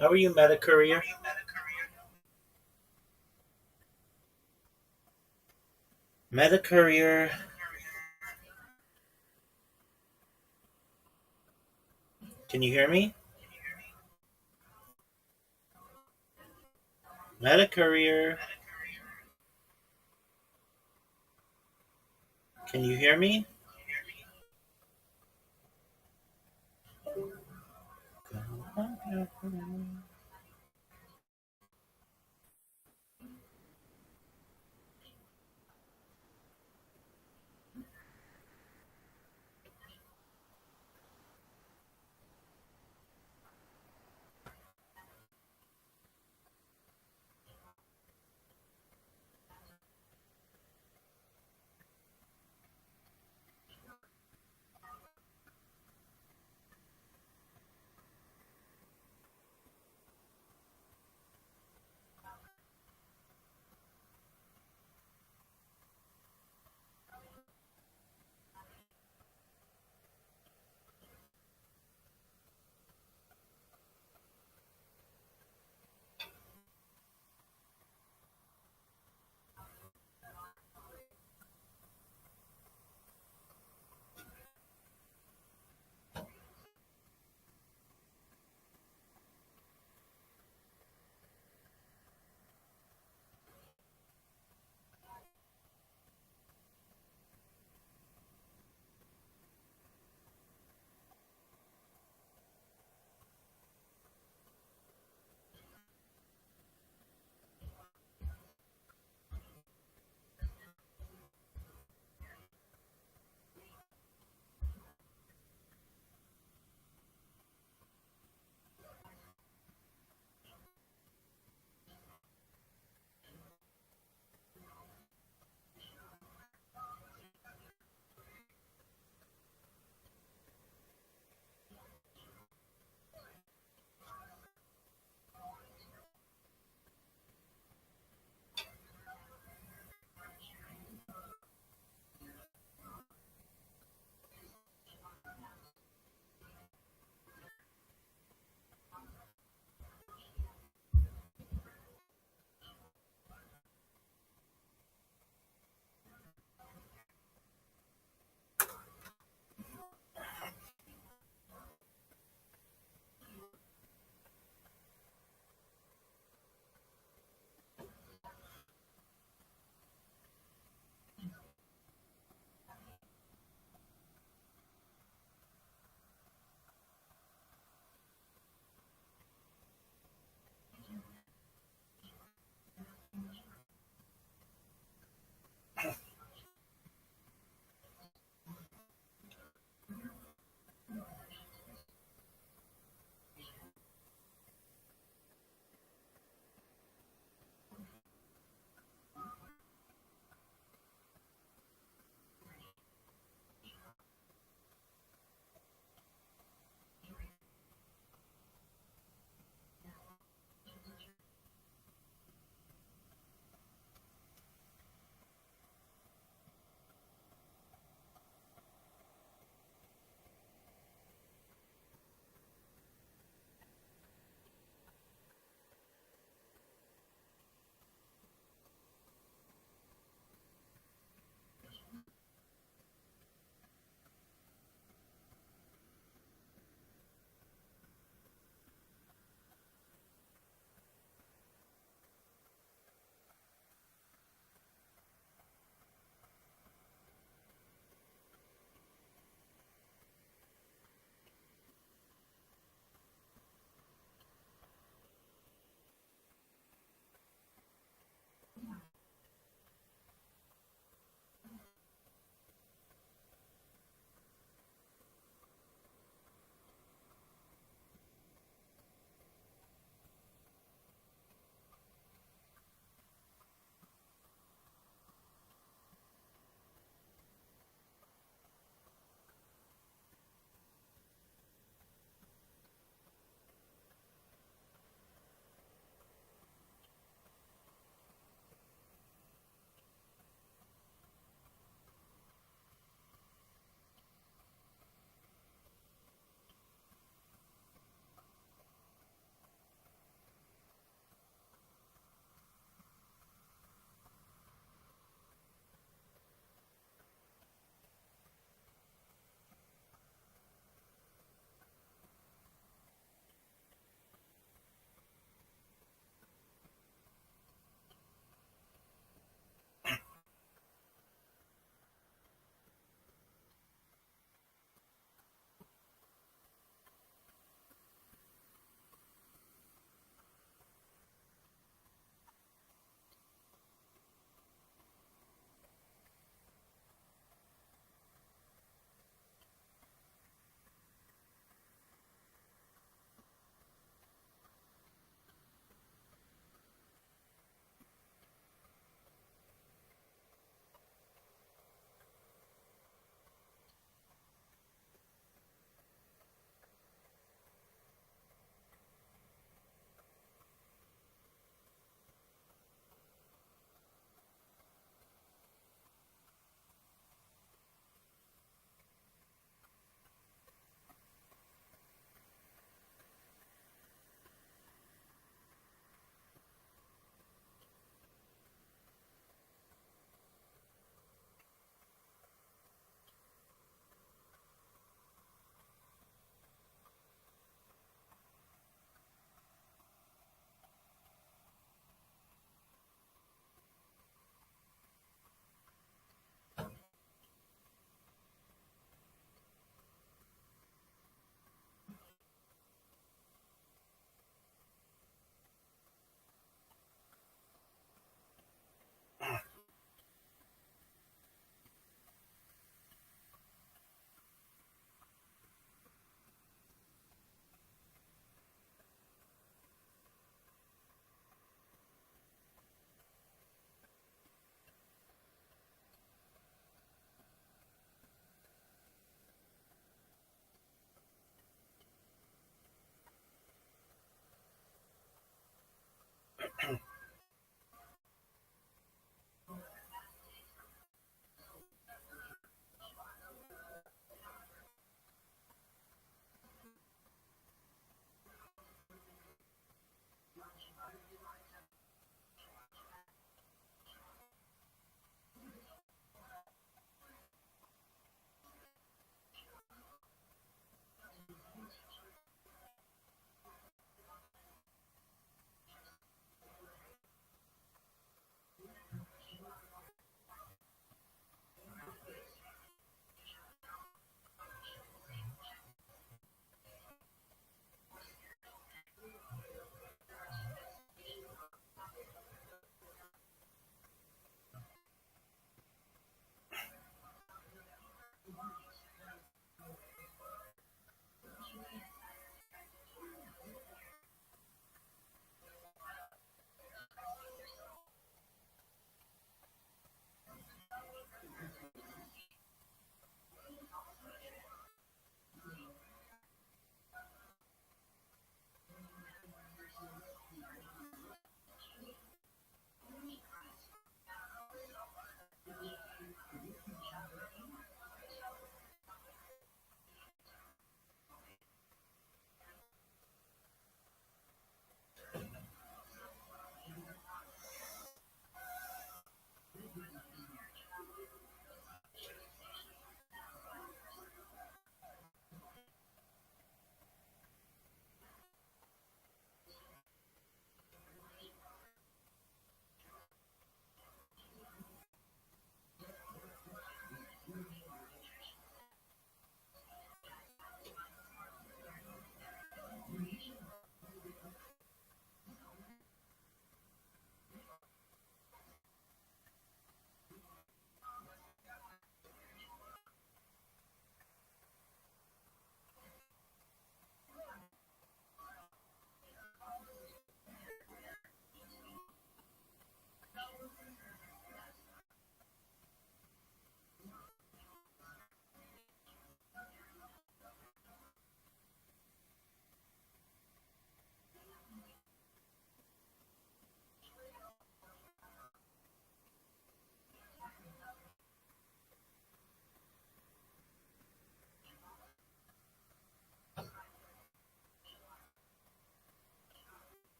How are you, Meta Courier? Meta Courier. Can you hear me? Meta Courier. Can you hear me?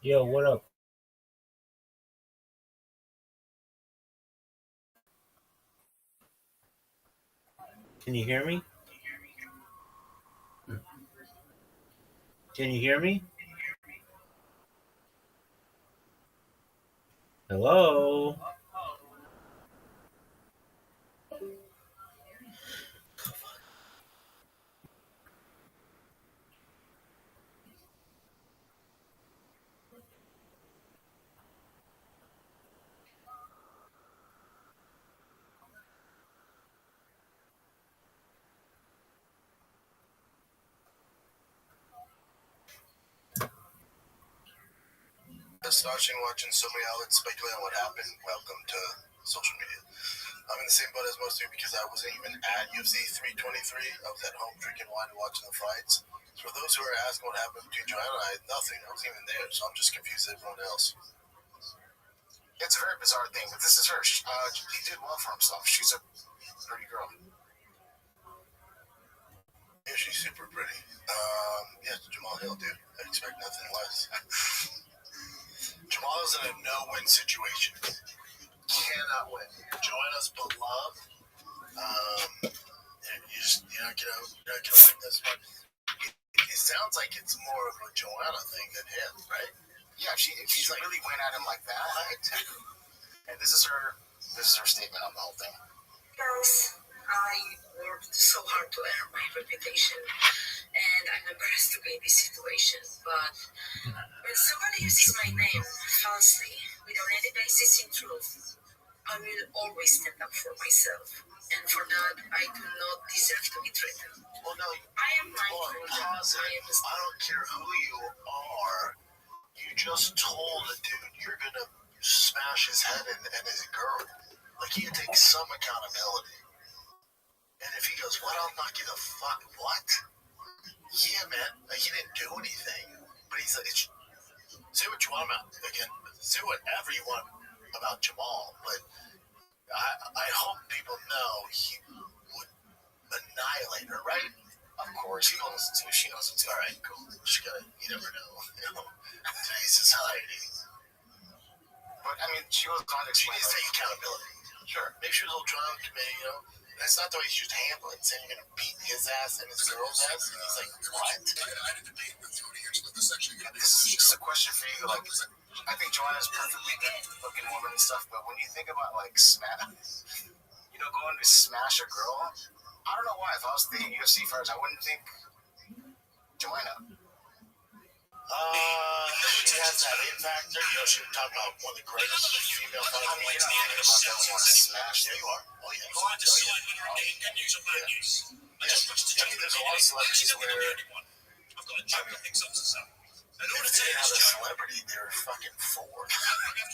Yo, what up? Can you hear me? Can you hear me? Hello? Starting watching so many outlets speculate on what happened. Welcome to social media. I'm in the same boat as most of you because I wasn't even at UFC 323. I was at home drinking wine and watching the fights. So for those who are asking what happened between Joanna and I, nothing. I wasn't even there, so I'm just confused as everyone else. It's a very bizarre thing, but this is her. He did well for himself. She's a pretty girl. Yeah, she's super pretty. Yeah, Jamal Hill, dude. I expect nothing less. Jamal is in a no-win situation. Cannot win. Joanna's beloved. You're not gonna win this one. It sounds like it's more of a Joanna thing than him, right? Yeah, if she's like really went at him like that. And this is her statement on the whole thing. Girls, I worked so hard to earn my reputation, and I'm embarrassed to be in this situation. But when somebody uses my name falsely, without any basis in truth, I will always stand up for myself. And for that, I do not deserve to be threatened. Well, no, I am mindful that I don't care who you are. You just told a dude you're gonna smash his head and his girl. Like, he takes some accountability. And if he goes, what, I'll knock you the fuck, what? Yeah, man, like, he didn't do anything. But he's like, say what you want about, again, say whatever you want about Jamal, but I hope people know he would annihilate her, right? Of course, he knows it too. She knows it too. All right, cool. You never know. Today's society. But I mean, she was trying to explain. She needs to take accountability. Sure. Maybe she was a little drunk. Maybe, that's not the way she should handle it. Saying you're gonna beat his ass and his girl's ass, and he's like, what? I had a debate with Tony here about this actually. This is just a question for you. Like, I think Joanna's perfectly good-looking woman and stuff, but when you think about like going to smash a girl, I don't know why. If I was the UFC fighters, I wouldn't think Joanna. She has that it factor. She would talk about one of the greatest female fighters. I mean, you're not thinking about that when you want to smash. There you are. Oh, yeah. Go on, decide whether a name, good news or bad news. I mean, there's a lot of celebrities where I've got a joke that thinks up to some. In order to have a celebrity, they're fucking forward. But then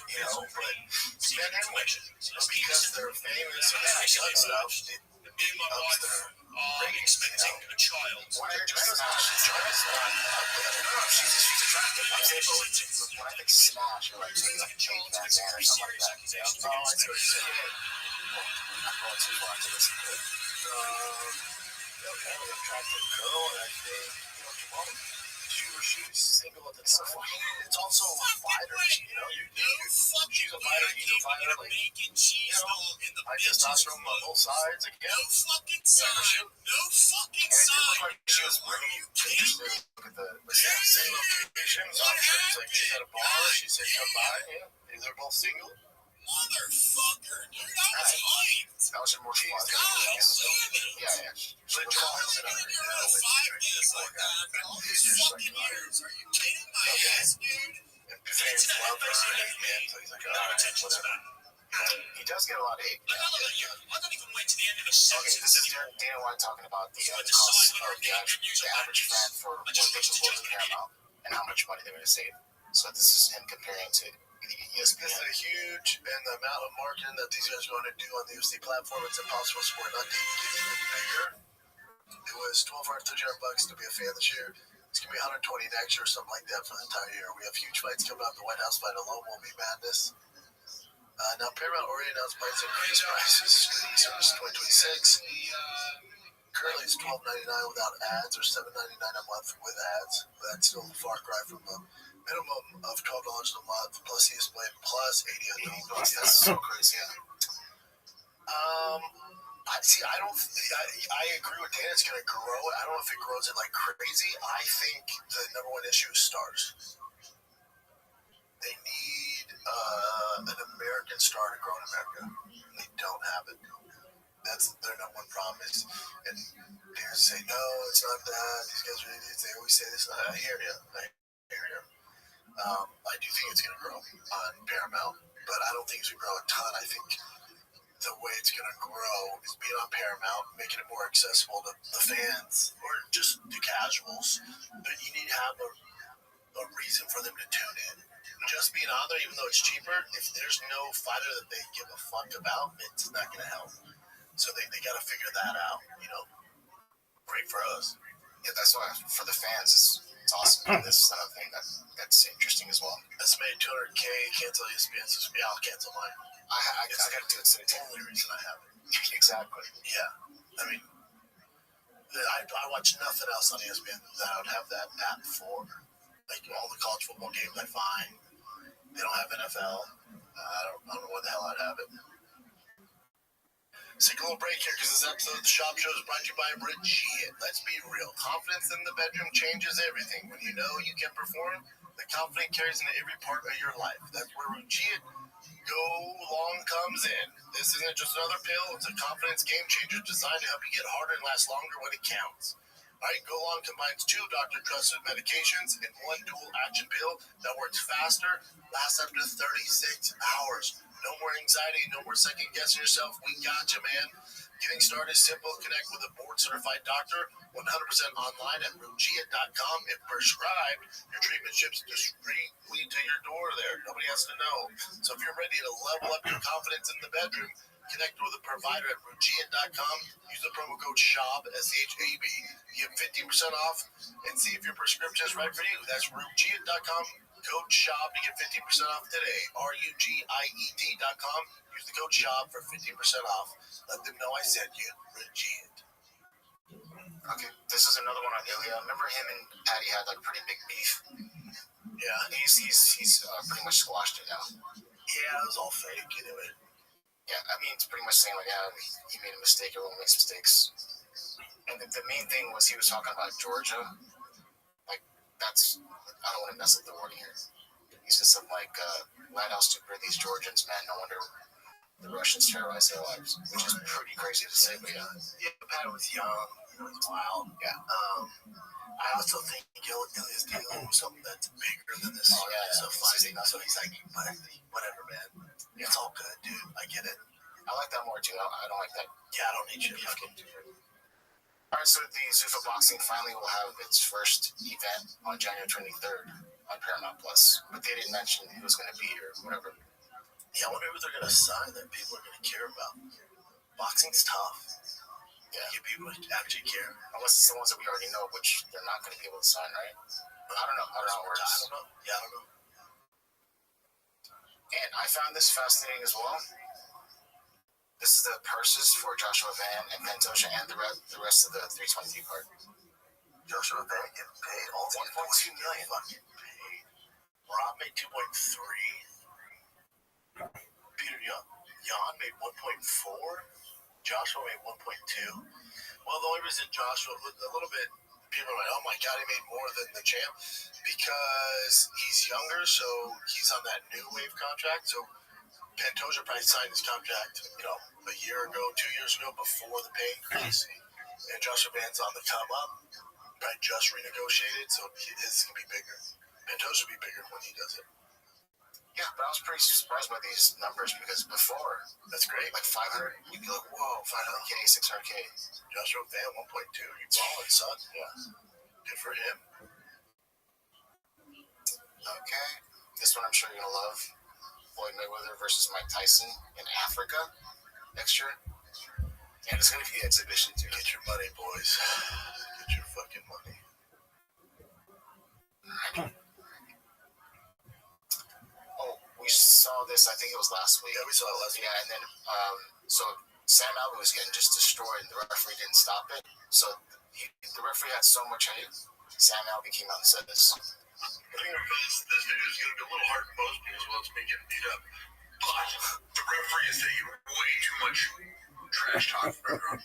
anyway, because they're famous and they're stuff, me and my wife are expecting a child. Joanna's not ugly. She's attractive. I'm saying, but when I think smash, or like change that man or something like that. Oh, I see what you're saying. I'm going too far into this. An attractive girl, and I think, Jamal, she's single at the time. It's also fighters, she's a fighter, he's a fighter, like, I testosterone on both sides again. No fucking side. No fucking side. Like she was really interested. Look at the same locations. I'm sure she's like, she's at a bar. She said, come by. Yeah. They're both single. Motherfucker, dude, I was hyped. That was more fun. Yeah. But Jamal Hill's in a 5 days like that. All these fucking years. Are you kidding my ass, dude? And fans love her. So he's like, all right, whatever. He does get a lot of hate. Like, I don't know, I don't even wait to the end of a sentence. Okay, this is Dana White talking about the cost of the average fan for what they can go to Paramount and how much money they're going to save. So this is him comparing to ESPN. This is a huge, and the amount of marketing that these guys are going to do on the UFC platform, it's impossible sport not to get even bigger. It was $1,200 to be a fan this year. It's going to be $120 next year or something like that for the entire year. We have huge fights coming out. The White House fight alone will be madness. Now, Paramount already announced plans to increase prices streaming service 2026. Currently, it's $12.99 without ads or $7.99 a month with ads. That's still a far cry from the minimum of $12 a month plus ESPN plus 80 other bucks. That's so crazy. I agree with Dan. It's going to grow. I don't know if it grows it like crazy. I think the number one issue is stars. They need an American star to grow in America. They don't have it. That's their number one problem. And they say, no, it's not that. These guys are idiots. They always say this. I hear you. I do think it's going to grow on Paramount, but I don't think it's going to grow a ton. I think the way it's going to grow is being on Paramount, making it more accessible to the fans or just the casuals. But you need to have a reason for them to tune in. Just being on there, even though it's cheaper, if there's no fighter that they give a fuck about, it's not going to help. So they got to figure that out, Great for us. Yeah, that's why for the fans, it's awesome. This is another thing that's interesting as well. Estimated $200K, cancel ESPN. Yeah, I'll cancel mine. I got to do it today. It's the only reason I have it. Exactly. Yeah. I mean, I watch nothing else on ESPN that I would have that app for. Like all the college football games I find. They don't have NFL. I don't know why the hell I'd have it. Let's take a little break here because this episode of the Shop Show is brought to you by Regit. Let's be real. Confidence in the bedroom changes everything. When you know you can perform, the confidence carries into every part of your life. That's where Regit Go Long comes in. This isn't just another pill. It's a confidence game changer designed to help you get harder and last longer when it counts. All right, Go Long combines 2 doctor-trusted medications in 1 dual-action pill that works faster, lasts up to 36 hours. No more anxiety, no more second-guessing yourself. We got you, man. Getting started is simple. Connect with a board-certified doctor 100% online at Regit.com. If prescribed, your treatment ships discreetly to your door there. Nobody has to know. So if you're ready to level up your confidence in the bedroom, connect with a provider at Regit.com. Use the promo code SHAB, SHAB. Get 15% off and see if your prescription is right for you. That's Regit.com. Code SHAB to get 15% off today. RUGIET.com. Use the code SHAB for 15% off. Let them know I sent you. Regit. Okay, this is another one on Ilya. Remember him and Patty had like a pretty big beef? Yeah. He's pretty much squashed it now. Yeah, it was all fake anyway. Yeah, I mean, it's pretty much saying like, yeah, he made a mistake. Everyone makes mistakes. And the main thing was he was talking about Georgia. Like, that's, I don't want to mess up the wording here. He said something like, "Lad, how stupid are these Georgians, man? No wonder the Russians terrorize their lives," which is pretty crazy to say, but yeah. Yeah, Pat was young. He was wild. Yeah. I also think Ilya's dealing with something that's bigger than this. Oh, yeah. So fighting. So he's like, whatever, man. Yeah. It's all good, dude. I get it. I like that more, too. I don't like that. Yeah, I don't need you to All right, so the Zuffa Boxing finally will have its first event on January 23rd on Paramount Plus, but they didn't mention who was going to be or whatever. Yeah, I wonder who they're going to sign that people are going to care about. Boxing's tough. Yeah. Get people to actually care. Unless it's the ones that we already know, which they're not going to be able to sign, right? I don't know how it works. I don't know. Yeah, I don't know. And I found this fascinating as well. This is the purses for Joshua Van and Pantoja and the rest of the 323 card. Joshua Van getting paid all $1.2 million. Fucking paid. Rob made 2.3. Peter Yan made 1.4. Joshua made 1.2. Well, the only reason Joshua a little bit, people are like, oh my God, he made more than the champ because he's younger, so he's on that new wave contract. So Pantoja probably signed his contract, a year ago, 2 years ago, before the pay increase. And Joshua Van's on the come up, probably just renegotiated, so his is going to be bigger. Pantoja will be bigger when he does it. Yeah, but I was pretty surprised by these numbers because before, that's great. Like 500, you'd be like, whoa, 500K, 600K. Joshua Van 1.2. You balling, son? Yeah. Good for him. Okay. This one I'm sure you're going to love. Floyd Mayweather versus Mike Tyson in Africa next year. And it's going to be an exhibition, too. Get your money, boys. Get your fucking money. Oh, we saw this, I think it was last week. Yeah, we saw it last week. Yeah, and then, so Sam Alvey was getting just destroyed, and the referee didn't stop it. So the referee had so much hate. Sam Alvey came out and said this. I think this video is going to be a little hard to post because, well, it's me getting beat up. But the referee is taking way too much trash talk from everyone.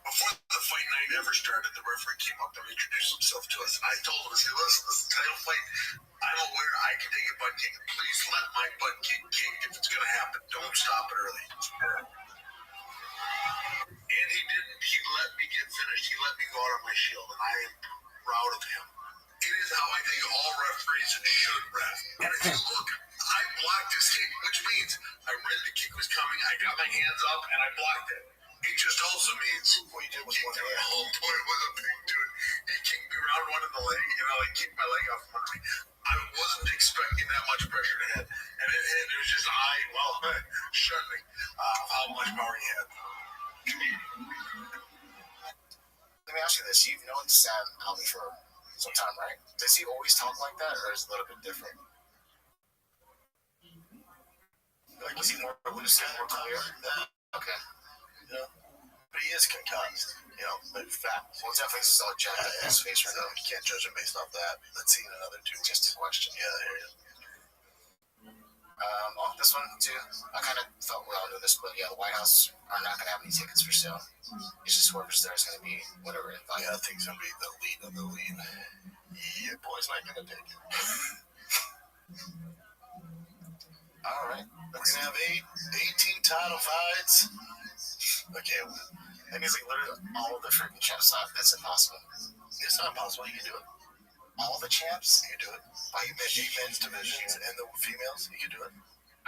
Before the fight night ever started, the referee came up and introduced himself to us. I told him, I said, listen, this is a title fight. I'm aware I can take a butt kick. Please let my butt kick kick if it's going to happen. Don't stop it early. And he didn't. He let me get finished. He let me go out on my shield, and I am proud of him. It is how I think all referees should ref. And if you look, I blocked his kick, which means I read the kick was coming, I got my hands up, and I blocked it. It just also means what you did was kicked him the whole point with a big dude. He kicked me round one in the leg, and I kicked my leg off from under me. I wasn't expecting that much pressure to hit. And it hit. It was just, shunned me how much power he had. Let me ask you this. You've known Sam Alvey for some time, right? Does he always talk like that, or is it a little bit different? Like, is he more elusive, more clear? Okay. Yeah. But he is concussed, but fat. Well, definitely still jacked up in his face right now. You can't judge him based off that. Let's see in another 2 weeks. Just a question. Yeah, there you go. This one, too. I kind of thought we all knew this, but yeah, the White House are not going to have any tickets for sale. It's just whoever's there is going to be whatever invited. Yeah, I think it's going to be the lead of the lead. Yeah, boys not going to take it. All right. We're going to have 18 title fights. Okay. That means like literally all the freaking champs. That's impossible. It's not impossible. You can do it. All the champs? You can do it. Like men's divisions and the females, you can do it.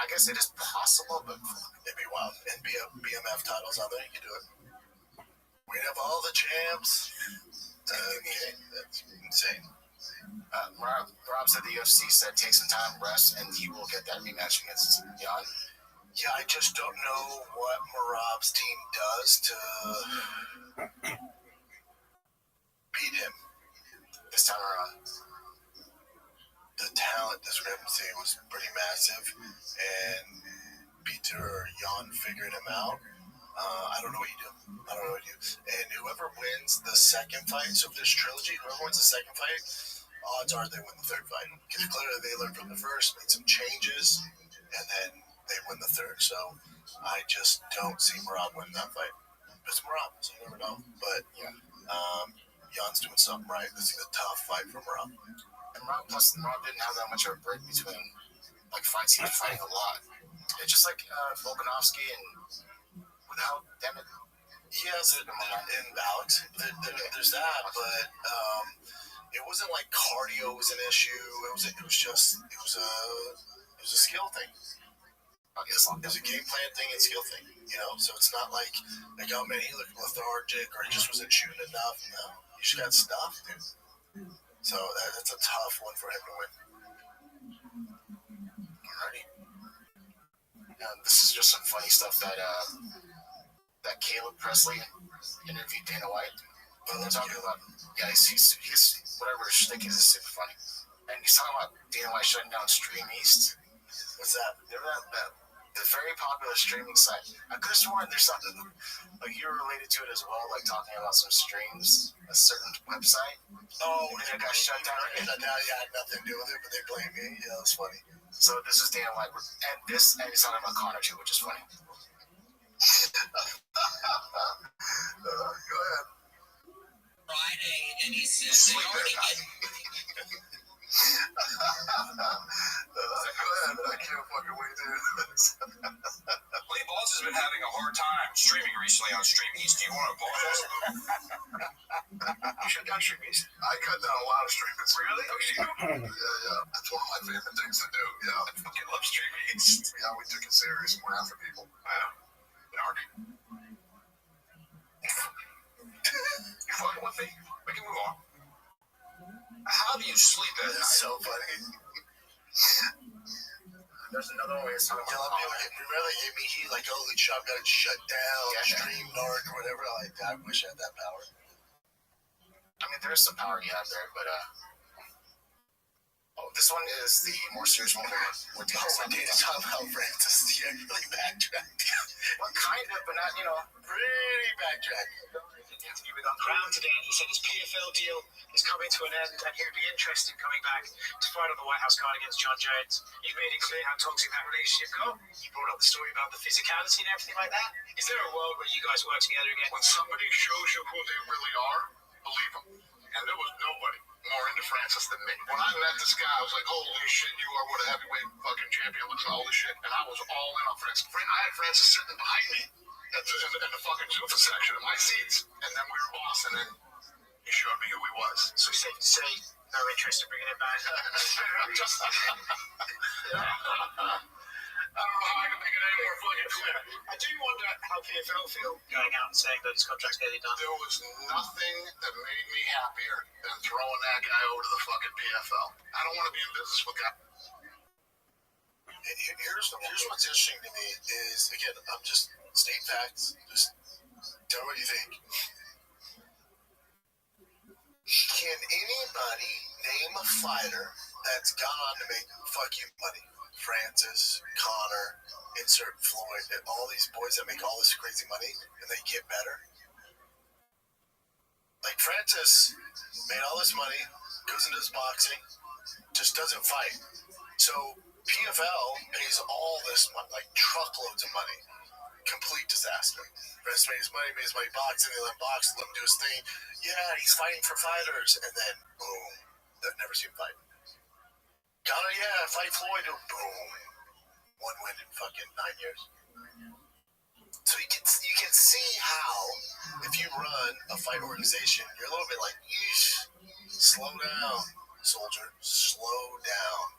I guess it is possible, but it'd be wild. And BMF titles out there, you can do it. We'd have all the champs. Okay, that's insane. Rob said the UFC said take some time, rest, and he will get that rematch against Jan. Yeah, I just don't know what Marab's team does to beat him this time around. The talent discrepancy was pretty massive, and Peter or Jan figured him out. I don't know what you do. And whoever wins the second fight, so if there's trilogy, whoever wins the second fight, odds are they win the third fight. Because clearly they learned from the first, made some changes, and then they win the third. So I just don't see Marab winning that fight. It's Marab, so you never know. But yeah, Jan's doing something right. This is a tough fight for Marab. And Rob didn't have that much of a break between fights. He was fighting a lot. It's just like Volkanovski and without them. Yes, and Alex. There's that, but it wasn't like cardio was an issue. It was a skill thing. It was a game plan thing and skill thing. So it's not like oh man, he looked lethargic or he just wasn't shooting enough. No, you just got stuff, dude. So that's a tough one for him to win. Alrighty. This is just some funny stuff that Caleb Presley interviewed Dana White. They're talking about, he's whatever shtick is super funny. And he's talking about Dana White shutting down Stream East. What's that? Remember that? The very popular streaming site. I could have sworn there's something like you're related to it as well, like talking about some streams, a certain website. Oh, and it got shut down. And I had nothing to do with it, but they blame me. Yeah, that's funny. So this is Dan White, and he's talking about Connor too, which is funny. Go ahead. Friday, and he says they already get. Go ahead. I can't fucking wait to do this. Lee Balls has been having a hard time streaming recently on Stream East. Do you want to apologize? You shut down Stream East? I cut down a lot of streamers. Really? Oh, you? Yeah. That's one of my favorite things to do. Yeah. I fucking love Stream East. Yeah, we took it serious and we're after people. Yeah. Dark. You fucking with me? We can move on. How do you sleep at night? It's so funny. There's another way. So Yeah, remember they gave me heat, like, oh, the shop got shut down, stream dark, or whatever. Like, I wish I had that power. I mean, there's some power you have there, but oh, this one is the more serious one. What the hell's data talk about Francis? Yeah, really backtracked. Well, kind of, but not, pretty backtracked. Brown today, he said his PFL deal is coming to an end and he'd be interested in coming back to fight on the White House card against John Jones. You made it clear how toxic that relationship got. You brought up the story about the physicality and everything like that. Is there a world where you guys work together again? When somebody shows you who they really are, believe them. And there was nobody more into Francis than me. When I met this guy, I was like, holy shit, you are what a heavyweight fucking champion looks, all this shit. And I was all in on Francis. I had Francis sitting behind me in the fucking Zuffa section of my seats. And then we were boss, and then he showed me who he was. So you say no interest in bringing it back? Just, I don't know how I can make it any more fucking clear. I do wonder how PFL feel going out and saying that his contract's nearly done. There was nothing that made me happier than throwing that guy over to the fucking PFL. I don't want to be in business with that. Here's what's interesting to me is, again, I'm just state facts. Just tell me what you think. Can anybody name a fighter that's gone on to make fuck you money? Francis, Connor, insert Floyd, and all these boys that make all this crazy money and they get better. Like Francis made all this money, goes into his boxing, just doesn't fight. So PFL pays all this money, like truckloads of money. Complete disaster. Francis made his money boxing, they let him box, let him do his thing. Yeah, he's fighting for fighters, and then boom, they've never seen him fight. Connor, yeah, fight Floyd, boom. One win in fucking 9 years. So you can see how, if you run a fight organization, you're a little bit like, yeesh, slow down, soldier, slow down,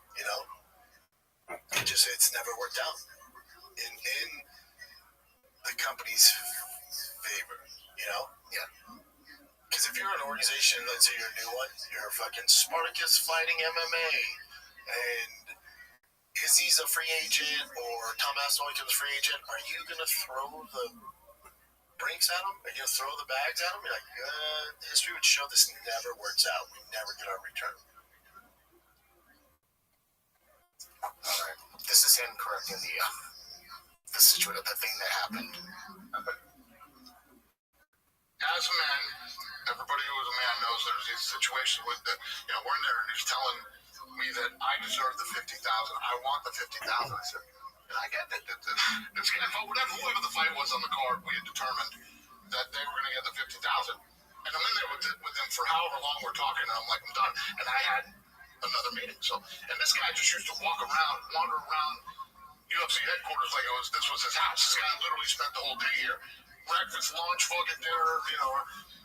It's never worked out in the company's favor, Yeah. Because if you're an organization, let's say you're a new one, you're fucking Spartacus Fighting MMA, and Izzy's a free agent, or Tom Astoykin's a free agent, are you going to throw the brinks at them? Are you going to throw the bags at them? You're like, history would show this never works out. We never get our return. All right. This is him correcting the situation, the thing that happened. As a man, everybody who is a man knows there's these situations with we're in there and he's telling me that I deserve the $50,000. I want the $50,000. I said, and I get that. Whoever the fight was on the card, we had determined that they were going to get the $50,000. And I'm in there with them for however long we're talking, and I'm like, I'm done. And I had another meeting. And this guy just used to wander around UFC headquarters like this was his house. This guy literally spent the whole day here. Breakfast, lunch, fucking dinner,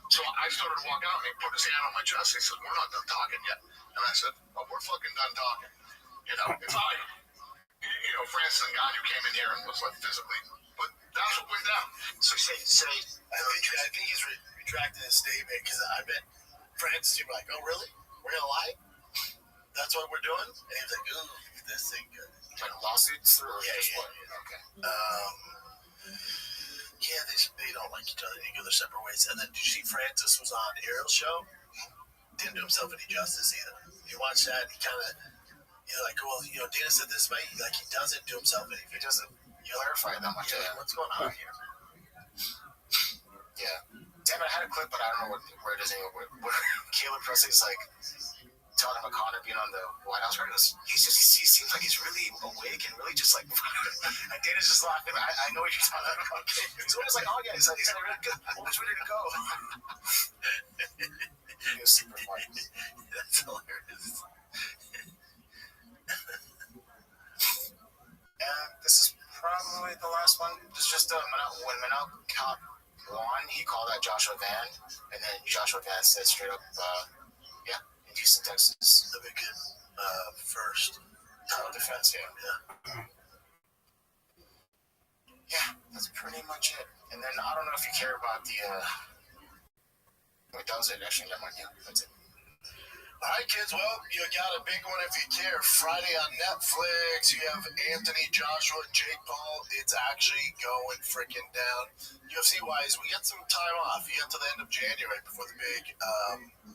So I started to walk out, and he put his hand on my chest. He said, we're not done talking yet. And I said, oh, we're fucking done talking. If I, Francis Ngannou came in here and was like physically, but that's what went down. So say I think he's retracted his statement, because I bet Francis would be like, oh, really? We're going to lie? That's what we're doing? And he was like, ooh, this ain't good. Like lawsuits? Yeah. Okay. Yeah, they don't like each other. They go their separate ways. And then did you see Francis was on Ariel's show? Didn't do himself any justice either. If you watch that, he's like, well, Dana said this way. Like, he doesn't do himself any. He doesn't clarify that much. Like, what's going on here? Yeah. Damn it, I had a clip, but I don't know where it is anymore. Where Caleb Presley's like telling him Connor being on the White House record. He seems like he's really awake and really just like, and Dana's just laughing. I know what you're talking about. So it's like, oh yeah, he's really good. Always ready to go. He was super funny. That's hilarious. And this is probably the last one. It's just when Manel Cop won, he called out Joshua Van, and then Joshua Van said straight up, yeah, in Houston, Texas, the big kid, first title defense, yeah. Yeah, that's pretty much it. And then I don't know if you care about the, wait, that was it, actually, never mind, yeah, that's it. All right, kids. Well, you got a big one if you care. Friday on Netflix, you have Anthony Joshua, Jake Paul. It's actually going freaking down. UFC-wise, we got some time off. You got to the end of January before the big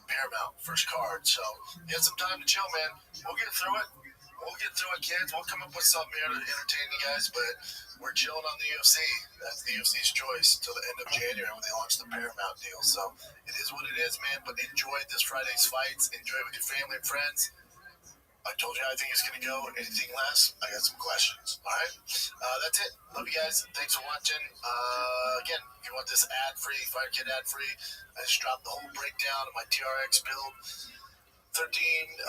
Paramount first card. So you got some time to chill, man. We'll get through it. Kids. We'll come up with something here to entertain you guys, but we're chilling on the UFC. That's the UFC's choice till the end of January when they launch the Paramount deal. So it is what it is, man. But enjoy this Friday's fights. Enjoy it with your family and friends. I told you how I think it's going to go. Anything less, I got some questions. All right? That's it. Love you guys. Thanks for watching. Again, if you want this ad-free, Fire Kid ad-free, I just dropped the whole breakdown of my TRX build. 1380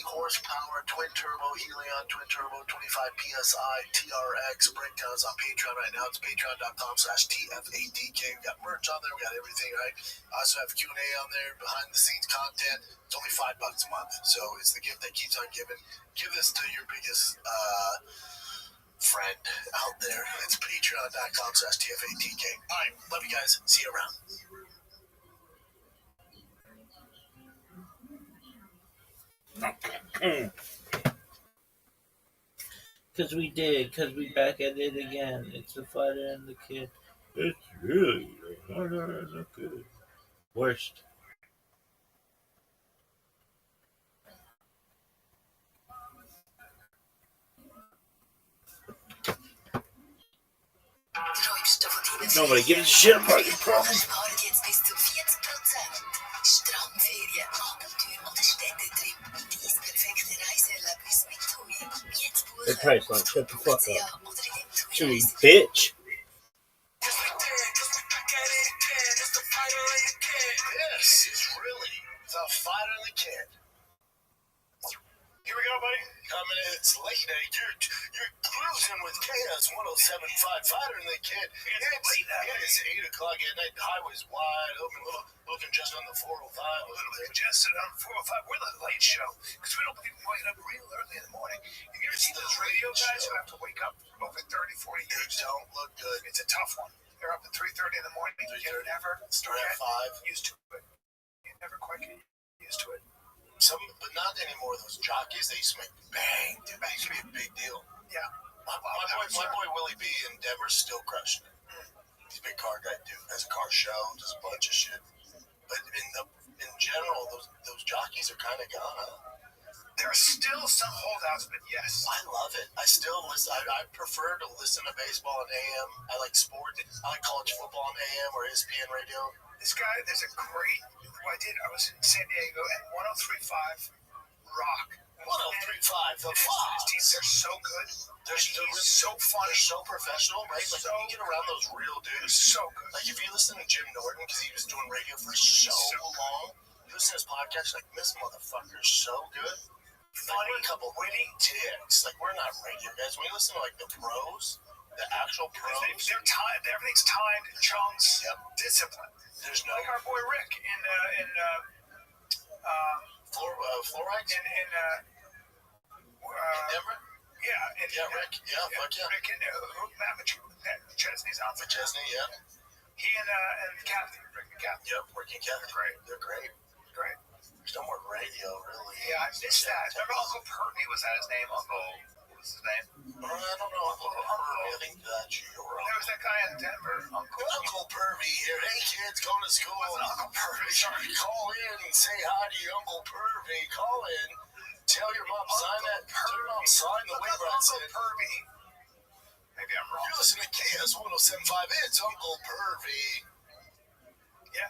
horsepower, twin turbo Helion, twin turbo, 25 PSI, TRX breakdowns on Patreon right now. It's patreon.com/TFATK. We got merch on there. We got everything, right? I also have Q&A on there, behind the scenes content. It's only $5 a month. So it's the gift that keeps on giving. Give this to your biggest friend out there. It's patreon.com/TFATK. All right. Love you guys. See you around. Because we back at it again. It's the fighter and the kid. It's really the fighter and the kid. Worst. Nobody gives a shit about your problem. The price line, shut the fuck up. Chewy bitch. This is really the fighter and the kid. Here we go, buddy. Coming in, it's late night. You're cruising with KS 107.5 Fighter and the Kid. It is 8 o'clock at night. The highway's wide open, a little congested on the 405. A little congested on the 405. We're the late show because we don't people waking up real early in the morning. If you ever see those radio guys who have to wake up over 30, 40 years, don't look good. It's a tough one. They're up at 3:30 in the morning. You never start at 5. Used to it. You never quite get used to it. Some, but not anymore. Those jockeys, they used to make bang. Dude, that used to be a big deal. Yeah. My boy Willie B in Denver's still crushing it. He's a big car guy, dude. Has a car show, does a bunch of shit. But in general, those jockeys are kind of gone. There are still some holdouts, but yes. I love it. I still listen. I prefer to listen to baseball on AM. I like sport. I like college football on AM or ESPN radio. This guy, there's a great, I was in San Diego at 103.5 Rock. 103.5, the Fox. They're so good. They're so fun. They're so professional, right? Like, you get around those real dudes. So good. Like, if you listen to Jim Norton, because he was doing radio for so long, you listen to his podcast, like, this motherfucker is so good. Funny, a couple witty dicks. Like, we're not radio guys. When we listen to, like, the pros, the actual pros. They're timed. Everything's timed in chunks. Yep. Discipline. There's no. Like our boy Rick in Florida? In Denver? Yeah, Rick. Yeah, fuck yeah. Rick and Matt McChesney's out there. McChesney, yeah. He and Kathy. Rick and Kathy. Yep, Rick and Kathy. They're great. Great. There's no more radio, really. Yeah, I missed that. Remember Uncle Pervy was that his name? What was his name? I don't know. Uncle Pervy. I think that's your uncle. There was that guy in Denver. Uncle Pervy here. Hey, kids, going to school. Uncle Pervy. Sorry, call in and say hi to your Uncle Pervy. Call in. Tell your mom sign that. Tell your mom sign the waiver. Uncle Pervy. Maybe I'm wrong. You're listening to KS 107.5. It's Uncle Pervy. Yeah.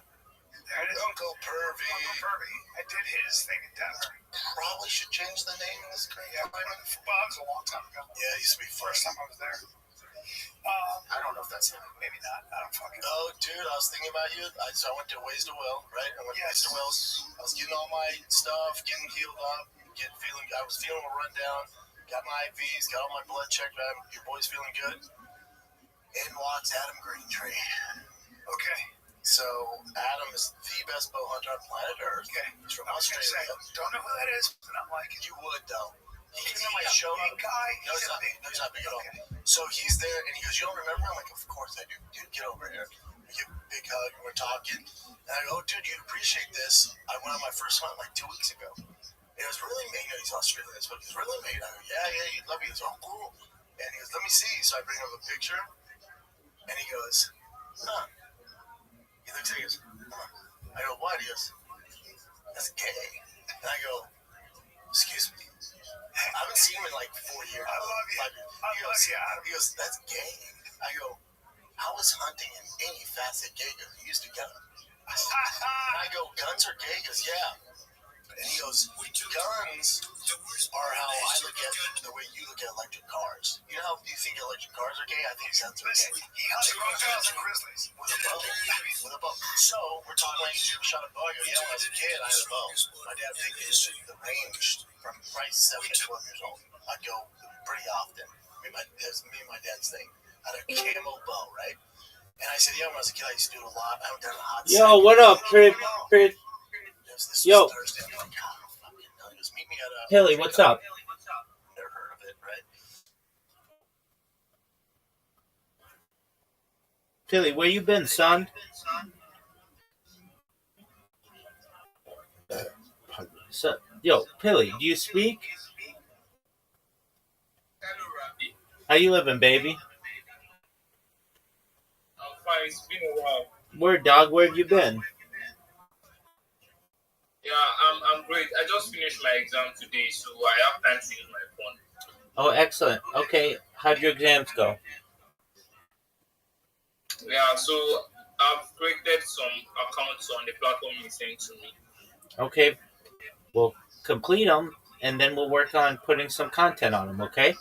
That is Uncle Pervy. Uncle Pervy. I did his thing in Denver. Probably should change the name of this guy. Yeah, but it was a long time ago. Yeah, it used to be first time I was there. I don't know if that's him. Maybe not. I don't fucking know. Oh, dude, I was thinking about you. So I went to Ways to Well, right? I went to Ways to Wells. I was getting all my stuff, getting healed up, I was feeling a rundown. got my IVs, got all my blood checked out. Your boy's feeling good. In walks Adam Greentree. Okay. So Adam is the best bow hunter on planet Earth. Okay. He's from Australia. Don't know who that is, but I'm like, you would though. He came on my show. Big guy. No, he's not big. No, he's not big at all. So he's there, and he goes, "You don't remember?" I'm like, "Of course I do. Dude, get over here." We give a big hug, and we're talking. And I go, "Oh, dude, you appreciate this." I went on my first hunt like 2 weeks ago. It was really made. He's Australian, but he's really made. I go, "Yeah, you love me." He goes, "Oh, cool." And he goes, "Let me see." So I bring him a picture, and he goes, "Huh." He looks at me, he goes, "Huh." I go, "What?" He goes, "That's gay." And I go, "Excuse me. I haven't seen him in like 4 years." I love you. He goes, "That's gay." I go, "How is hunting in any facet gay?" He goes, "You used to get them." I go, "Guns are gay?" He goes, "Yeah." And he goes, "Guns are how I look at the way you look at electric cars. You know how you think electric cars are gay? I think guns are gay." He hunted crocodiles and grizzlies with a bow. With a bow. So we're talking like, "You ever shot a bow?" I go, "Yeah, when I was a kid, I had a bow. My dad picked the range from probably 7 to 12 years old. I'd go pretty often. It was me and my dad's thing. I had a camo bow, right?" And I said, "Yeah, when I was a kid, I used to do it a lot. I haven't done it a hot Yo, what up, Prit? This Yo. was Thursday. I'm like, "God, I don't fucking know." He goes, "Meet me at a..." Hilly, what's up? Never heard of it, right? Hilly, where you been, son? So, yo, Pilly, do you speak? Hello, Rabbi. How you living, baby? I'm fine. It's been a while. Where, dog? Where have you been? Yeah, I'm great. I just finished my exam today, so I have time to use my phone. Oh, excellent. Okay, how'd your exams go? Yeah, so I've created some accounts on the platform you sent to me. Okay, we'll complete them, and then we'll work on putting some content on them, okay?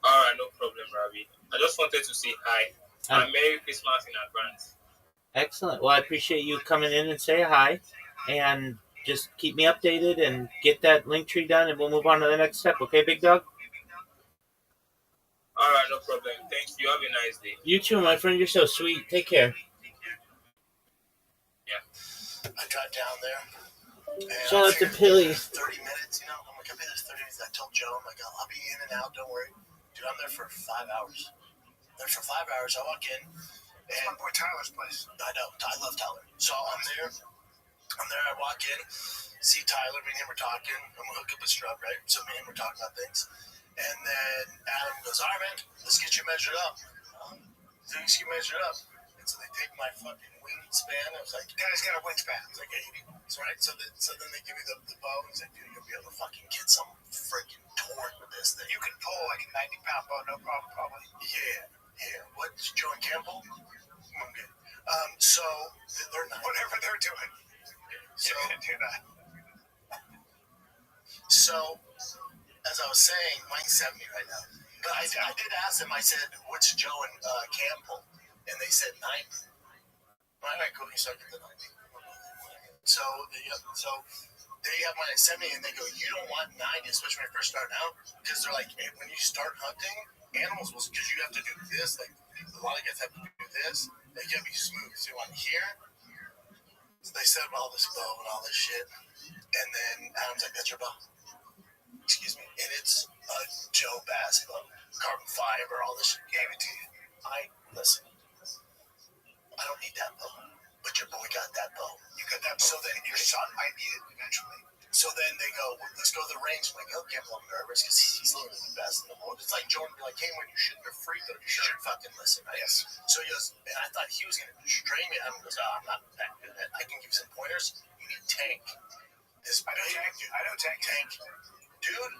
Alright, no problem, Rabbi. I just wanted to say hi. And Merry Christmas in advance. Excellent. Well, I appreciate you coming in and say hi, and just keep me updated and get that link tree done, and we'll move on to the next step, okay, big dog? Alright, no problem. Thank you. Have a nice day. You too, my friend. You're so sweet. Take care. Yeah. I drive down there. Shout out to Pilly. 30 minutes, you know. I'm like, I'll be there 30 minutes. I told Joe, I'm like, I'll be in and out. Don't worry. Dude, I'm there for 5 hours. There for 5 hours. I walk in. It's my boy Tyler's place. I know. I love Tyler. So I'm there. I walk in, see Tyler. Me and him were talking. I'm going to hook up with Strub, right? So me and him were talking about things. And then Adam goes, "All right, man, let's get you measured up." So let's get measured up. And so they take my fucking wingspan. I was like, "Guy's got a wingspan." He's like, "80." So, right? So then they give me the bow. He's like, "Dude, you'll be able to fucking get some freaking torque with this thing. You can pull like a 90-pound bow, no problem, probably." Yeah. What's Joe and Campbell? I'm good. So they're not. Whatever they're doing. So you're not. So, as I was saying, mine's 70 right now. But I did ask them, I said, "What's Joe and Campbell?" And they said 90. All right, cool. You start at the 90. So they have mine at 70, and they go, "You don't want 90, especially when you first start out." Because they're like, hey, when you start hunting, animals will, because you have to do this. Like, a lot of guys have to do this. They can't be smooth. So you want here. So they set up all this bow and all this shit. And then Adam's like, "That's your bow." Excuse me. And it's a Joe Bass bow. Carbon fiber, all this shit. Gave it to you. Listen. I don't need that bow. But your boy got that bow. You got that bow. So then your son might need it eventually. So then they go, "Well, let's go to the range." I'm like, "Oh, Campbell, I'm nervous because he's literally the best in the world." It's like Jordan be like, "Hey, when you shoot your free throw, you should fucking listen." Right? Yes. So he goes, and I thought he was going to string me. Adam goes, "Oh, I'm not that good at it. I can give you some pointers. You need Tank." I know Tank. Dude,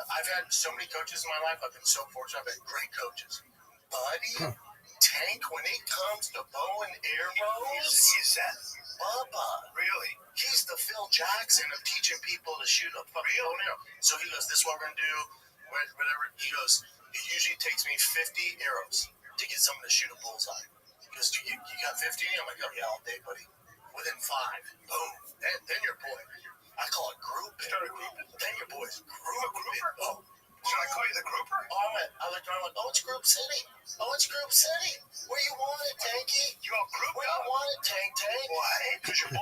I've had so many coaches in my life. I've been so fortunate. I've had great coaches. Buddy, Tank, when it comes to bow and arrows, he's that Bubba. Really? He's the Phil Jackson of teaching people to shoot a fucking bow and arrow. So he goes, "This is what we're going to do." Whatever. He goes, "It usually takes me 50 arrows to get someone to shoot a bullseye." He goes, you got 50? I'm like, "Oh, yeah, all day, buddy." Within 5, boom. Then you're boy. I call it grouping. Started grouping. Then your boys You a grouper? Oh. Should I call you the grouper? I looked around like, it's Group City. It's Group City. Where you want it, Tanky? You all group Where up? you want it, Tank? Why? Because you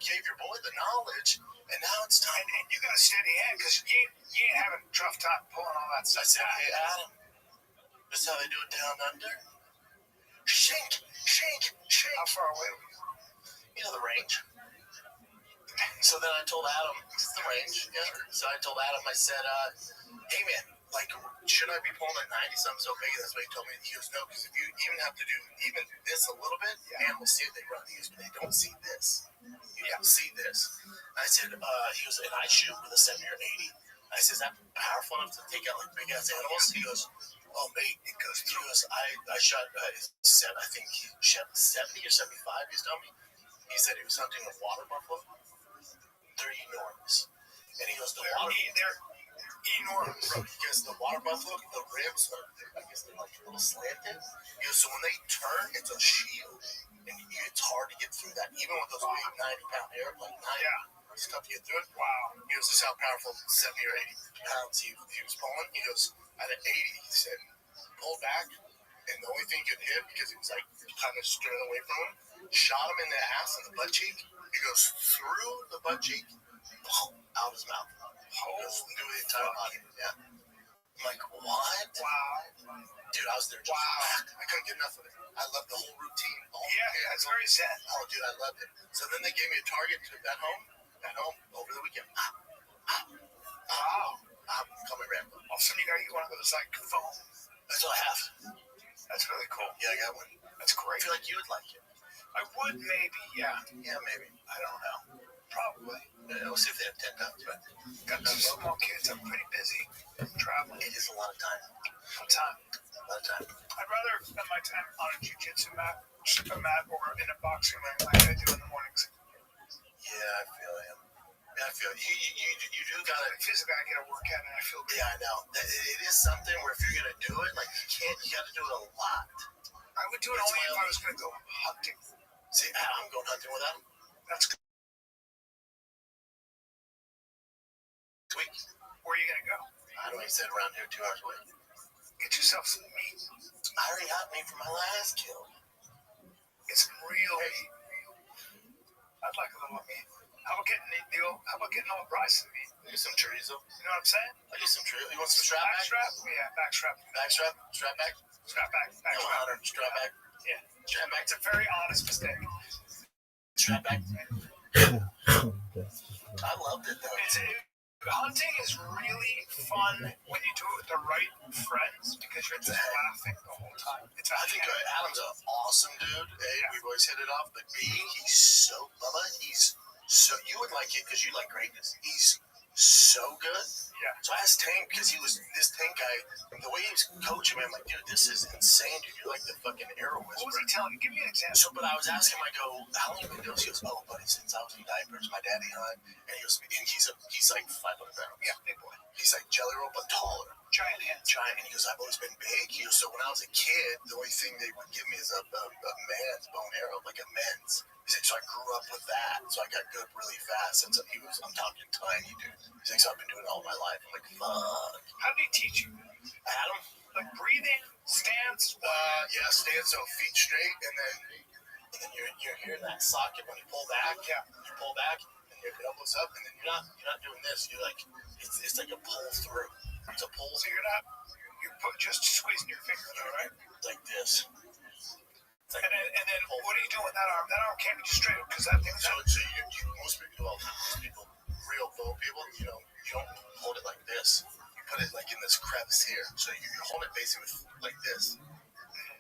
gave your boy the knowledge, and now it's time. And you got a steady hand because you ain't having a tough time pulling all that stuff. I said, hey, Adam, this is how they do it down under. Shink, shink, shink. How far away were you? You know the range. So then I told Adam, it's the range. Yeah. So I told Adam, I said, hey man, like, should I be pulling at 90 something so big? That's what he told me. He goes, no, because if you even have to do even this a little bit, animals see it, they run. He goes, but they don't see this. You don't see this. I said, he goes, and I shoot with a 70 or 80. I said, is that powerful enough to take out like big ass animals? He goes, oh mate, it goes through. He goes, I shot, I think he shot 70 or 75, he's telling me. He said he was hunting a water buffalo. They're enormous. And he goes, they're enormous. Because the water buffalo, the ribs are, I guess they're like a little slanted. He goes, so when they turn, it's a shield. And it's hard to get through that. Even with those big 90-pound airplanes. It's tough to get through it. Wow. He goes, this is how powerful 70 or 80 pounds he was pulling. He goes, at an 80, he said, pull back. And the only thing he could hit, because he was like kind of straying away from him, shot him in the ass and the butt cheek. He goes through the butt cheek, out his mouth. He goes through the entire body. Yeah. I'm like, what? Wow. Dude, I was there. I couldn't get enough of it. I loved the whole routine. It's very zen. Oh, dude, I loved it. So then they gave me a target to at home over the weekend. Call me Rambo. All of a sudden you got one of those like foam. That's what I have. That's really cool. Yeah, I got one. That's great. I feel like you would like it. I would maybe, yeah. Yeah, maybe. I don't know. Probably. Yeah, we'll see if they have 10 pounds, but got two small kids. I'm pretty busy traveling. It is a lot of time. A lot of time. I'd rather spend my time on a jiu-jitsu mat, or in a boxing ring like I do in the mornings. Yeah, I feel him. Yeah, I feel it. You do gotta physically. I get a workout and I feel good. Yeah, I know. It is something where if you're gonna do it, like you gotta do it a lot. I would do it only if I was gonna go hunting. See, I'm going hunting with him. That's good. Week. Where are you gonna go? I don't know. He said around here, 2 hours away. Get yourself some meat. I already got meat for my last kill. Get some real meat. I'd like a little meat. How about getting a little rice and meat? Maybe some chorizo. You know what I'm saying? I get some chorizo. You want some strap back? Yeah, back strap. Back strap? Strap back? Strap back. Back strap. Strap back. Yeah. Strap back. It's a very honest mistake. Strap back. I loved it though. Hunting is really fun when you do it with the right friends because you're just laughing the whole time. I think Adam's an awesome dude. We've always hit it off. But he's so you would like it because you like greatness. He's so good. Yeah. So I asked Tank because this Tank guy, the way he was coaching me, I'm like, dude, this is insane, dude. You're like the fucking arrow whisperer. What was he telling you? Give me an example. So, but I was asking him, I go, how long have you been doing this? He goes, buddy, since I was in diapers, my daddy hunt. And he goes, and he's like 500 pounds. Yeah, big boy. He's like jelly roll, but taller. Giant hand. And he goes, I've always been big. He goes, so when I was a kid, the only thing they would give me is a man's bow and arrow, like a men's. He said, so I grew up with that. So I got good really fast. And so I'm talking tiny, dude. He's like, so I've been doing it all my life. I'm like, fuck. How did he teach you? Adam? Like breathing, stance? Yeah, stance, so feet straight. And then you're hearing that socket when you pull back. Yeah. You pull back, and your elbows up. And then you're not doing this. You're like, it's like a pull through. It's a pull. So you're just squeezing your fingers, all right? Like this. Like, and then what are you doing with that arm? That arm can't be straight because that thing's most people, real bow people, you don't hold it like this. You put it like in this crevice here. So you hold it basically like this.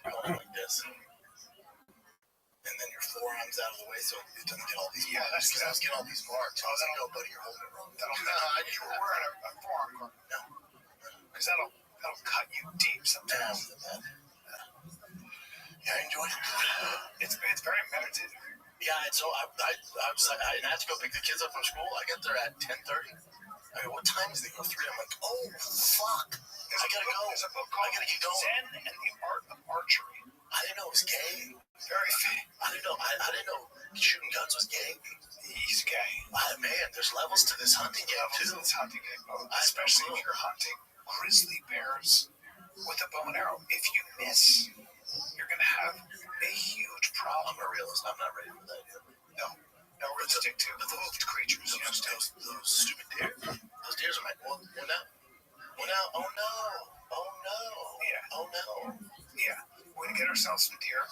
You hold it like this. And then your forearm's out of the way so it doesn't get all these marks. Because I was getting all these marks. I was like, no, buddy, you're holding it wrong. You were wearing a forearm guard. No. Because that'll cut you deep sometimes. Yeah, I enjoyed it. It's very meditative. Yeah, and so I was like, I had to go pick the kids up from school. I got there at 10:30. I go, what time is it? Go 3. I'm like, oh fuck! I gotta go. There's a book called I gotta get going. Zen and the Art of Archery. I didn't know it was gay. Very fake. I didn't know shooting guns was gay. He's gay. Man, there's levels levels to this hunting game, too. Especially if you're hunting grizzly bears with a bow and arrow. If you miss, you're going to have a huge problem. I'm a realist. I'm not ready for that yet. No, we're going to stick to the hoofed creatures. Those stupid deer. Those deers are like, well, now. Oh, no. Yeah. Oh, no. Yeah. We're going to get ourselves some deer.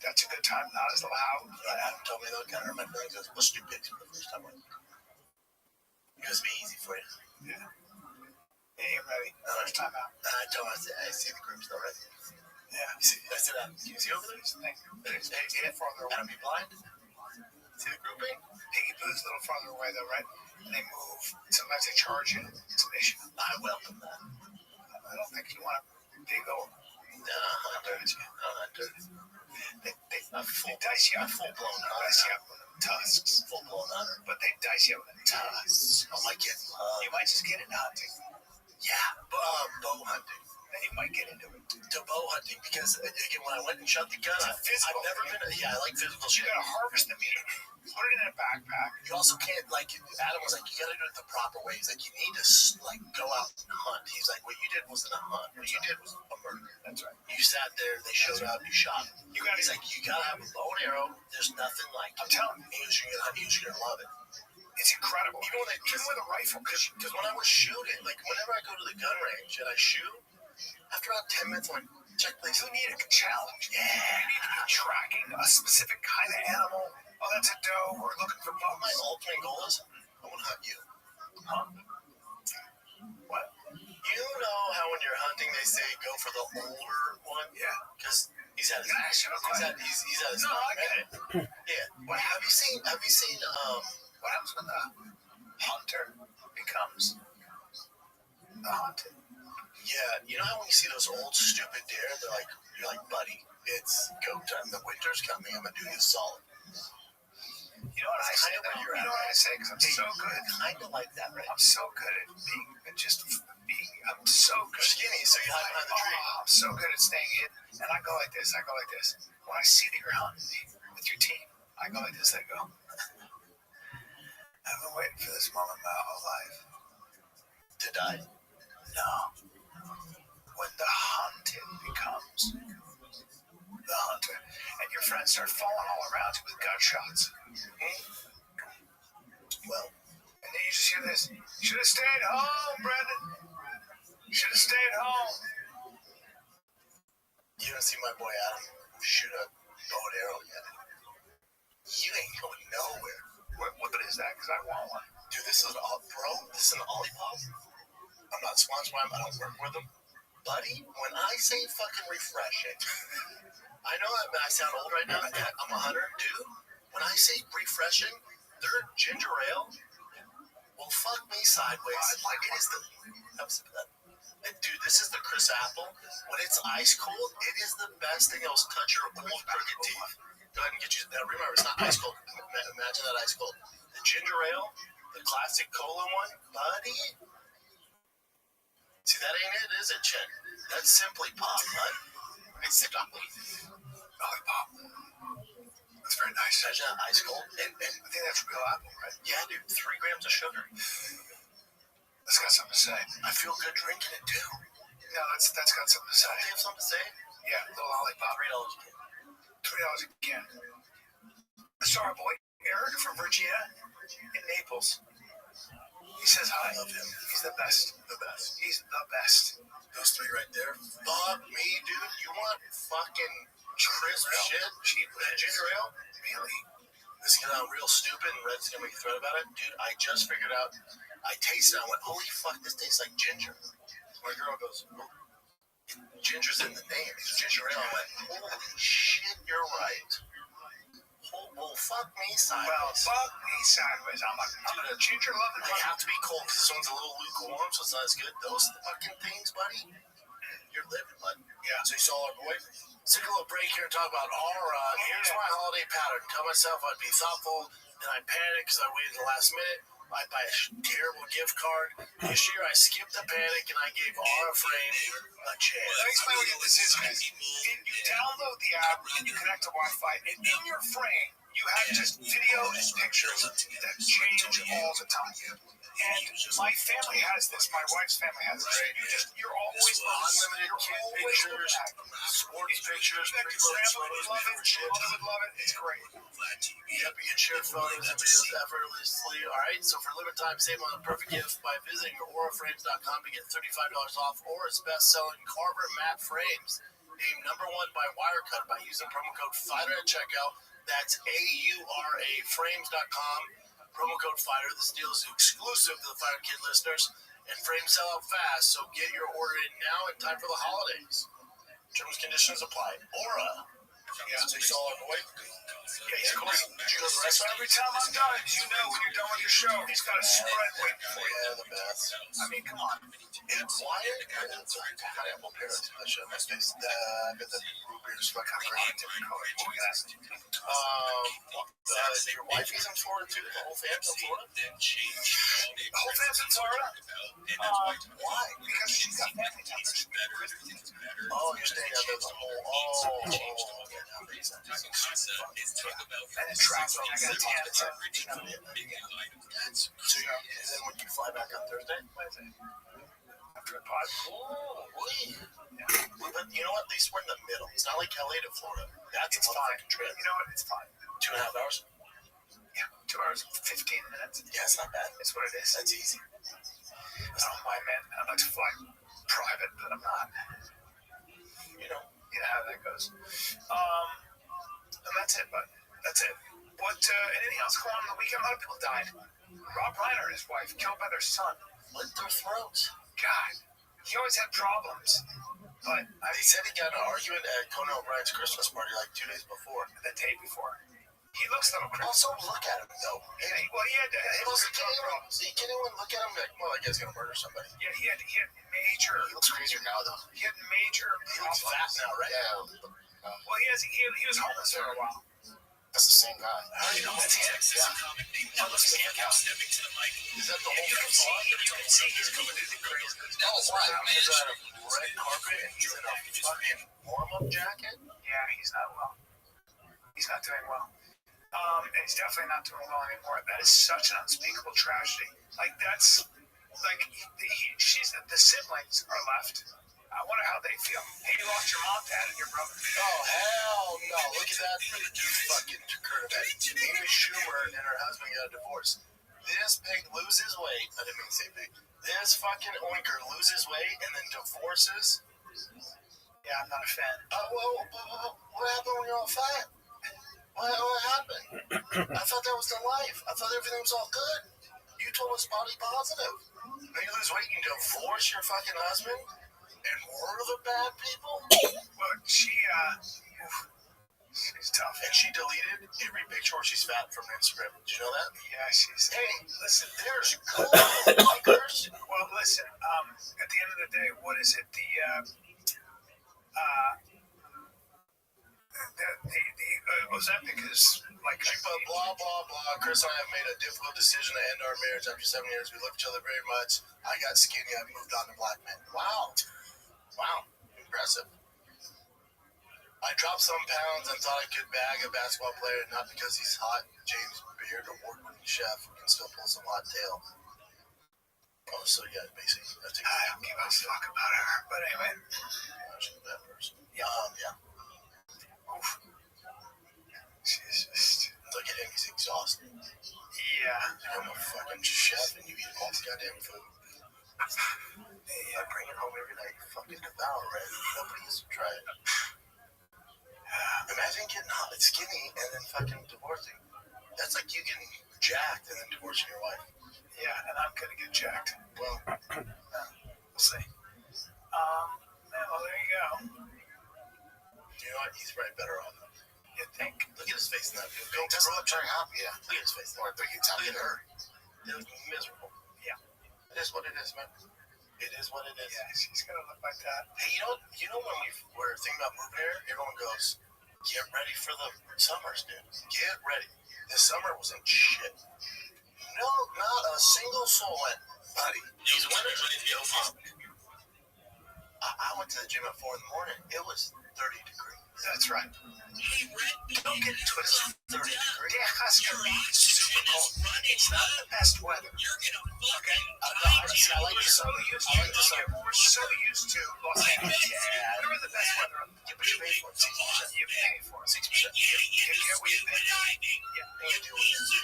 That's a good time. Not as loud. Adam told me that kind of hurt my feelings. What's your pick for the first time? It was be easy for you. Yeah. Yeah, you're ready. First time out. I told him, I see the groups already. Yeah. I said, you see over there? There's farther away. Adam, be blind? See the grouping? Piggy Pooh's a little farther away, though, right? And they move. Sometimes they charge you. It's an issue. I welcome that. I don't think you want a big old... No, I'm dirty. They dice you up. Full-blown dice you up with tusks. Full-blown hunter. But they dice you up with tusks. Oh, my kid. You might just get into hunting. Yeah, bow hunting. You might get into it. To bow hunting, because, again, when I went and shot the gun, I've never been... I like physical shit. You gotta harvest the meat. Put it in a backpack. You also can't, Adam was like, you gotta do it the proper way. He's like, you need to, go out and hunt. He's like, what you did wasn't a hunt. What you did was a murder. That's right. You sat there, they showed up, you shot him. He's like, you gotta have a bow and arrow. There's nothing like it. I'm telling you, you're gonna love it. It's incredible. Even with a rifle. Because when I was shooting, whenever I go to the gun range and I shoot, after about 10 minutes, I'm like, check, please. You need a challenge. Yeah. You need to be tracking a specific kind of animal. Oh, that's a doe. We're looking for bones. My ultimate goal is, I want to hunt you. Huh? What? You know how when you're hunting, they say go for the older one? Yeah. Because he's at his... Can I ask you a question? He's at his... No, I get it. Yeah. What have you seen, what happens when the hunter becomes the hunted? Yeah, you know how when you see those old stupid deer, you're like, buddy, it's go time. The winter's coming. I'm gonna do you a solid. You know what I say? You know what I say? Because I'm so good. Kind of like that, right? I'm so good at being. I'm so good. You're skinny, so you hide behind the tree. I'm so good at staying hidden. And I go like this. When I see that you're hunting me with your team, I go like this. I go. I've been waiting for this moment my whole life. To die? No. When the hunted becomes the hunter, and your friends start falling all around you with gunshots. Well, and then you just hear this. You should have stayed home, Brendan. You should have stayed home. You don't see my boy Adam shoot a bow and arrow yet. You ain't going nowhere. What is that? Because I want one. Dude, this is an Olipop. I'm not sponsored by him. I don't work with him. Buddy, when I say fucking refreshing, I know that I sound old right now. I'm a hunter, dude. When I say refreshing, their ginger ale will fuck me sideways. It is the... Dude, this is the Chris Apple. When it's ice cold, it is the best thing that will touch your old crooked teeth. Go ahead and get you... Remember, it's not ice cold. Imagine that ice cold. The ginger ale, the classic cola one, buddy. See, that ain't it, is it, Chen? That's simply pop, bud. It's simply Lollipop. That's very nice. Imagine that ice cold. And I think that's real apple, right? Yeah, dude. 3 grams of sugar. That's got something to say. I feel good drinking it, too. Yeah, that's got something to say. Do you have something to say? Yeah, a little Lollipop. $3 a can. I saw our boy Eric from Virginia in Naples. He says hi. I love him. He's the best. He's the best. Those 3 right there. Fuck me, dude. You want fucking crisp shit? Cheap ginger ale? Really? This is gonna sound real stupid and Red's gonna make a threat about it. Dude, I just figured out. I tasted it. I went, holy fuck, this tastes like ginger. My girl goes, oh, ginger's in the name. It's ginger ale. I went, holy shit, you're right. Well, fuck me sideways. I'm a ginger lover. They have to be cold because this one's a little lukewarm, so it's not as good. Those fucking things, buddy, you're living, bud. Yeah. So you saw our boy? Let's take a little break here and talk about here's my holiday pattern. Tell myself I'd be thoughtful, then I panic because I waited the last minute. I buy a terrible gift card. This year I skipped the panic and I gave Aura Frame a chance. Let me explain what this is, guys. You download the app and you connect to Wi-Fi, and in your frame you you have just video and pictures that change all the time. And my family has this. My wife's family has this. You're always unlimited kid pictures, sports pictures, grandma would love it. Mother would love it. It's great. Yep, you can share photos and videos effortlessly. All right, so for limited time, save on a perfect gift by visiting auraframes.com to get $35 off Aura's best-selling Carver matte frames. Named #1 by Wirecut by using promo code FIGHTER at checkout. That's AURAFrames.com. Promo code FIGHTER. This deal is exclusive to the Fighter Kid listeners, and frames sell out fast, so get your order in now in time for the holidays. Terms and conditions apply. Aura. Yeah, so you saw our boy? Yeah, he's cool. Did you go to the restaurant? Every time I'm done, you know when you're done with your show, he's got a spread waiting for you. Yeah, the best. I mean, come on. It's Wyatt. Pineapple pears. I should have my face. I bet the root beer is fucking great. Your wife is in Florida too? The whole family's in Florida? The whole family's in Florida? Why? Because she's got family down there. Oh, you're staying out there the whole. And it tracks on. I got to tell you. So and then when you fly back on Thursday? Wednesday. After a pod. But you know what? At least we're in the middle. It's not like LA to Florida. That's It's fine. You know what? It's fine. 2.5 hours? Yeah, 2 hours and 15 minutes. Yeah, it's not bad. That's what it is. That's easy. I don't mind, man. I'd like to fly private, but I'm not. You know how that goes. And that's it, bud. That's it. What, anything else going on the weekend? A lot of people died. Rob Reiner and his wife killed by their son. Slit their throats. God, he always had problems. But they said he got in an argument at Conan O'Brien's Christmas party like 2 days before. The day before. He looks a little crazy. Also, look at him, though. He had can anyone look at him like, well, that guy's going to murder somebody? Yeah, he had major... He looks crazier now, though. He had major He looks fat now, right? Yeah. Well, he was homeless for a while. That's the same guy. How do you know that's him? Yeah. Now, let's stand out. Stepping to the mic. Is that the whole You can see he's coming into crazy. Oh, why? He's on a red carpet and he's in a fucking warm-up jacket? Yeah, he's not well. He's not doing well. And he's definitely not doing well anymore. That is such an unspeakable tragedy. Like, that's... Like, the siblings are left. I wonder how they feel. Hey, you lost your mom, dad, and your brother. Oh, hell no. Look at that. You fucking curve. Amy Schumer and her husband got a divorce. This pig loses weight. I didn't mean to say pig. This fucking oinker loses weight and then divorces. Yeah, I'm not a fan. What happened when you're all fat? What happened? I thought that was the life. I thought everything was all good. You told us body positive. Now you lose weight, you divorce your fucking husband? And we're the bad people? Well, she's tough. And she deleted every picture where she's fat from Instagram. Did you know that? Yeah, she's... Hey, listen, there's gold likers. Well, listen, at the end of the day, what is it? The Ozempic is like... Blah, blah, blah. Chris and I have made a difficult decision to end our marriage after 7 years. We love each other very much. I got skinny. I moved on to black men. Wow. Impressive. I dropped some pounds and thought I could bag a basketball player, not because he's hot. James Beard, award-winning chef, who can still pull some hot tail. Oh, so yeah, basically. I don't give a fuck about her. But anyway. She's a bad person. Yeah. Oof. She's just... Look at him, he's exhausted. Yeah. I'm a fucking chef and you eat all the goddamn food. I bring it home every night, fucking devour it. Nobody used to try it. Imagine getting hot and skinny and then fucking divorcing. That's like you getting jacked and then divorcing your wife. Yeah, and I'm gonna get jacked. Well, we'll see. Well, there you go. You know what? He's probably better off. You think? Look at his face in that video. Don't grow up very happy. Yeah. Look at his face. Or I think it's happy to her. It was miserable. Yeah. It is what it is, man. It is what it is. Yeah, she's gonna look like that. Hey, you know when we were thinking about moving here, everyone goes, get ready for the summers, dude. Get ready. This summer wasn't shit. No, not a single soul went, buddy. These winters are no fun. I went to the gym at 4 in the morning. It was 30 degrees. That's right. Don't get twisted. 30 degrees. super cold. It's not the best weather. Okay? I like the sun. We're so used to Los Angeles. Yeah. Whatever the best weather. Yeah, but you pay for it. 6%. You pay for it. 6%. You get what you pay for. Yeah. And you do what you do.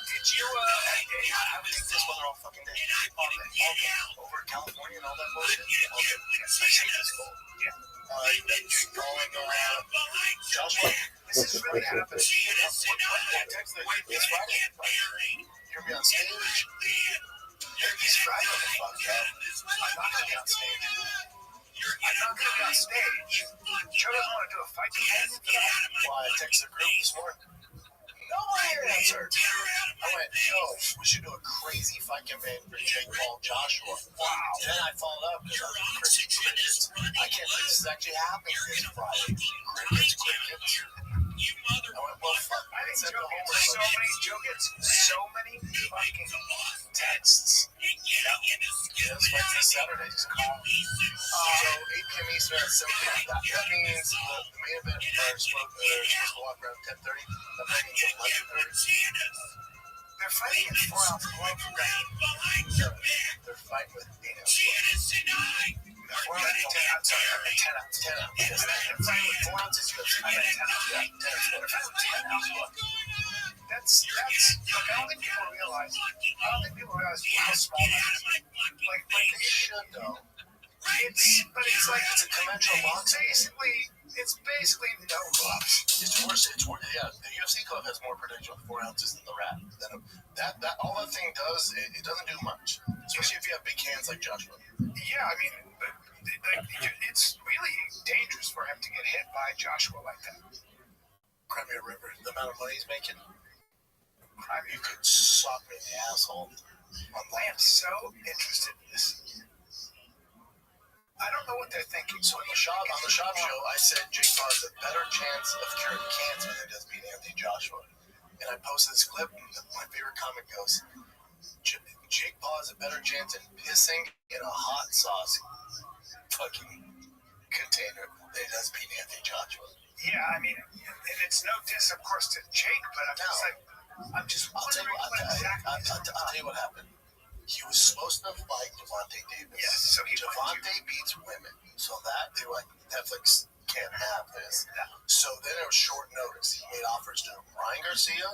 Did you, I would take this weather all fucking day. All day. Over California and all that bullshit. All day. I hate this cold. Yeah. Going around. Joshua, this is really happening. It's Friday. You're gonna be on stage. It's Friday. I'm not gonna be on stage. Joe doesn't want to do a fight. Well, I texted the group this morning. Nobody answered. I went, yo, we should do a crazy fight campaign for Jake Paul Joshua. Wow. Then I followed up because I was crazy crickets. I can't believe this is actually happening this Friday. Crickets. I went, well, fuck. I think Joe gets so many fucking texts. Yeah, it's like this Saturday. Just call me. So 8 p.m. Eastern at 7 p.m. That means the main event are supposed to walk around 10:30. That means 11:30. They're fighting in 4-ounce gloves. They're fighting with 8-ounce gloves. 10 ounce. Yes, they're fighting with 4 ounces. I meant 10 ounce. Yeah, 10 ounce gloves. That's like, I don't think people realize how small that is. Like they should though. It's like it's a conventional box. It's basically no gloves. It's worse. Yeah, the UFC glove has more protection with 4 ounces than the wrap. That all that thing does, it doesn't do much. Especially if you have big hands like Joshua. Yeah, I mean, it's really dangerous for him to get hit by Joshua like that. Cry me a river. The amount of money he's making. You could suck me in the asshole. I am so interested in this. I don't know what they're thinking. So on the shop show, I said Jake Paul has a better chance of curing cancer than he does beating Anthony Joshua. And I posted this clip, and my favorite comment goes, Jake Paul has a better chance in pissing in a hot sauce fucking container than he does beating Anthony Joshua. Yeah, I mean, and it's no diss, of course, to Jake, but I'm just wondering I'll tell you what happened. He was supposed to fight Devontae Davis. Yes, so Devontae beats women. So that, they were like, Netflix can't have this. No. So then it was short notice. He made offers to Ryan Garcia,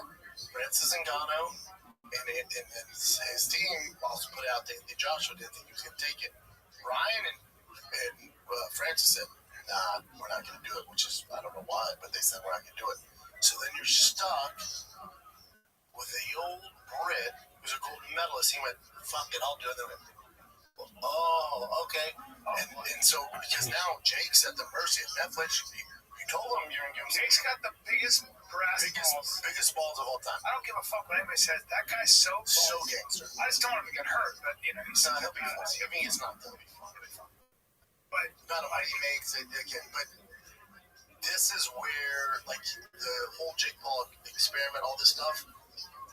Francis Ngannou, and his team also put out that Joshua didn't think he was going to take it. Ryan and Francis said, nah, we're not going to do it, which is, I don't know why, but they said we're not going to do it. So then you're stuck with the old Brit who's a gold medalist. He went, fuck it, I'll do it. Oh, okay. And so, because now Jake's at the mercy of Netflix. You told him you're going to give him. Jake's got the biggest balls of all time. I don't give a fuck what anybody says. That guy's so gangster. I just don't want him to get hurt, but he'll be fine. I mean, it's not going to be fun. But not a he makes it again. But this is where, like, the whole Jake Paul experiment, all this stuff.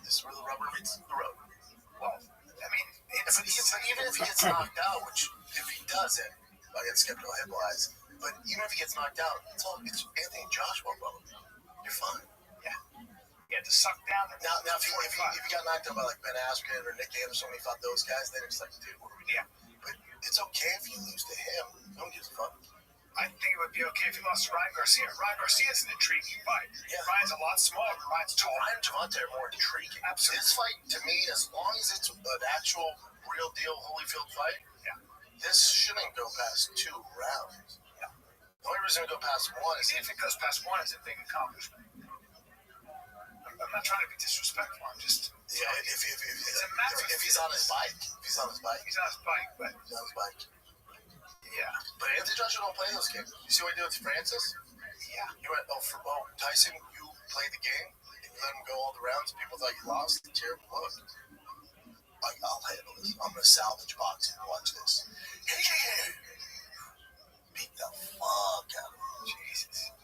This is where the rubber meets the road. Well, I mean, even if he gets knocked out, which if he doesn't, I get skeptical head-wise. But even if he gets knocked out, it's Anthony Joshua, bro. You're fine. Yeah. You had to suck down. Now if you got knocked out by like Ben Askren or Nick Anderson, when he fought those guys, then it's like, dude, what are we doing? Yeah. But it's okay if you lose to him. No one gives a fuck. I think it would be okay if he lost to Ryan Garcia. Ryan Garcia's an intriguing fight. Yeah. Ryan's a lot smaller. Ryan's tall. Ryan and Devontae are more intriguing. Absolutely. This fight, to me, as long as it's an actual, real deal Holyfield fight, this shouldn't go past 2 rounds. Yeah. The only reason it would go past 1 is if it goes past 1, it's a big accomplishment. I'm not trying to be disrespectful. I'm just... Yeah, if he's on his bike. He's on his bike, but... He's on his bike. Yeah. But Anthony Joshua don't play those games. You see what he did with Francis? Yeah. You went, Tyson, you played the game, and you let him go all the rounds, and people thought you lost. Terrible look. Like, I'll handle this. I'm going to salvage boxing and watch this. Hey. Beat the fuck out of him. Jesus.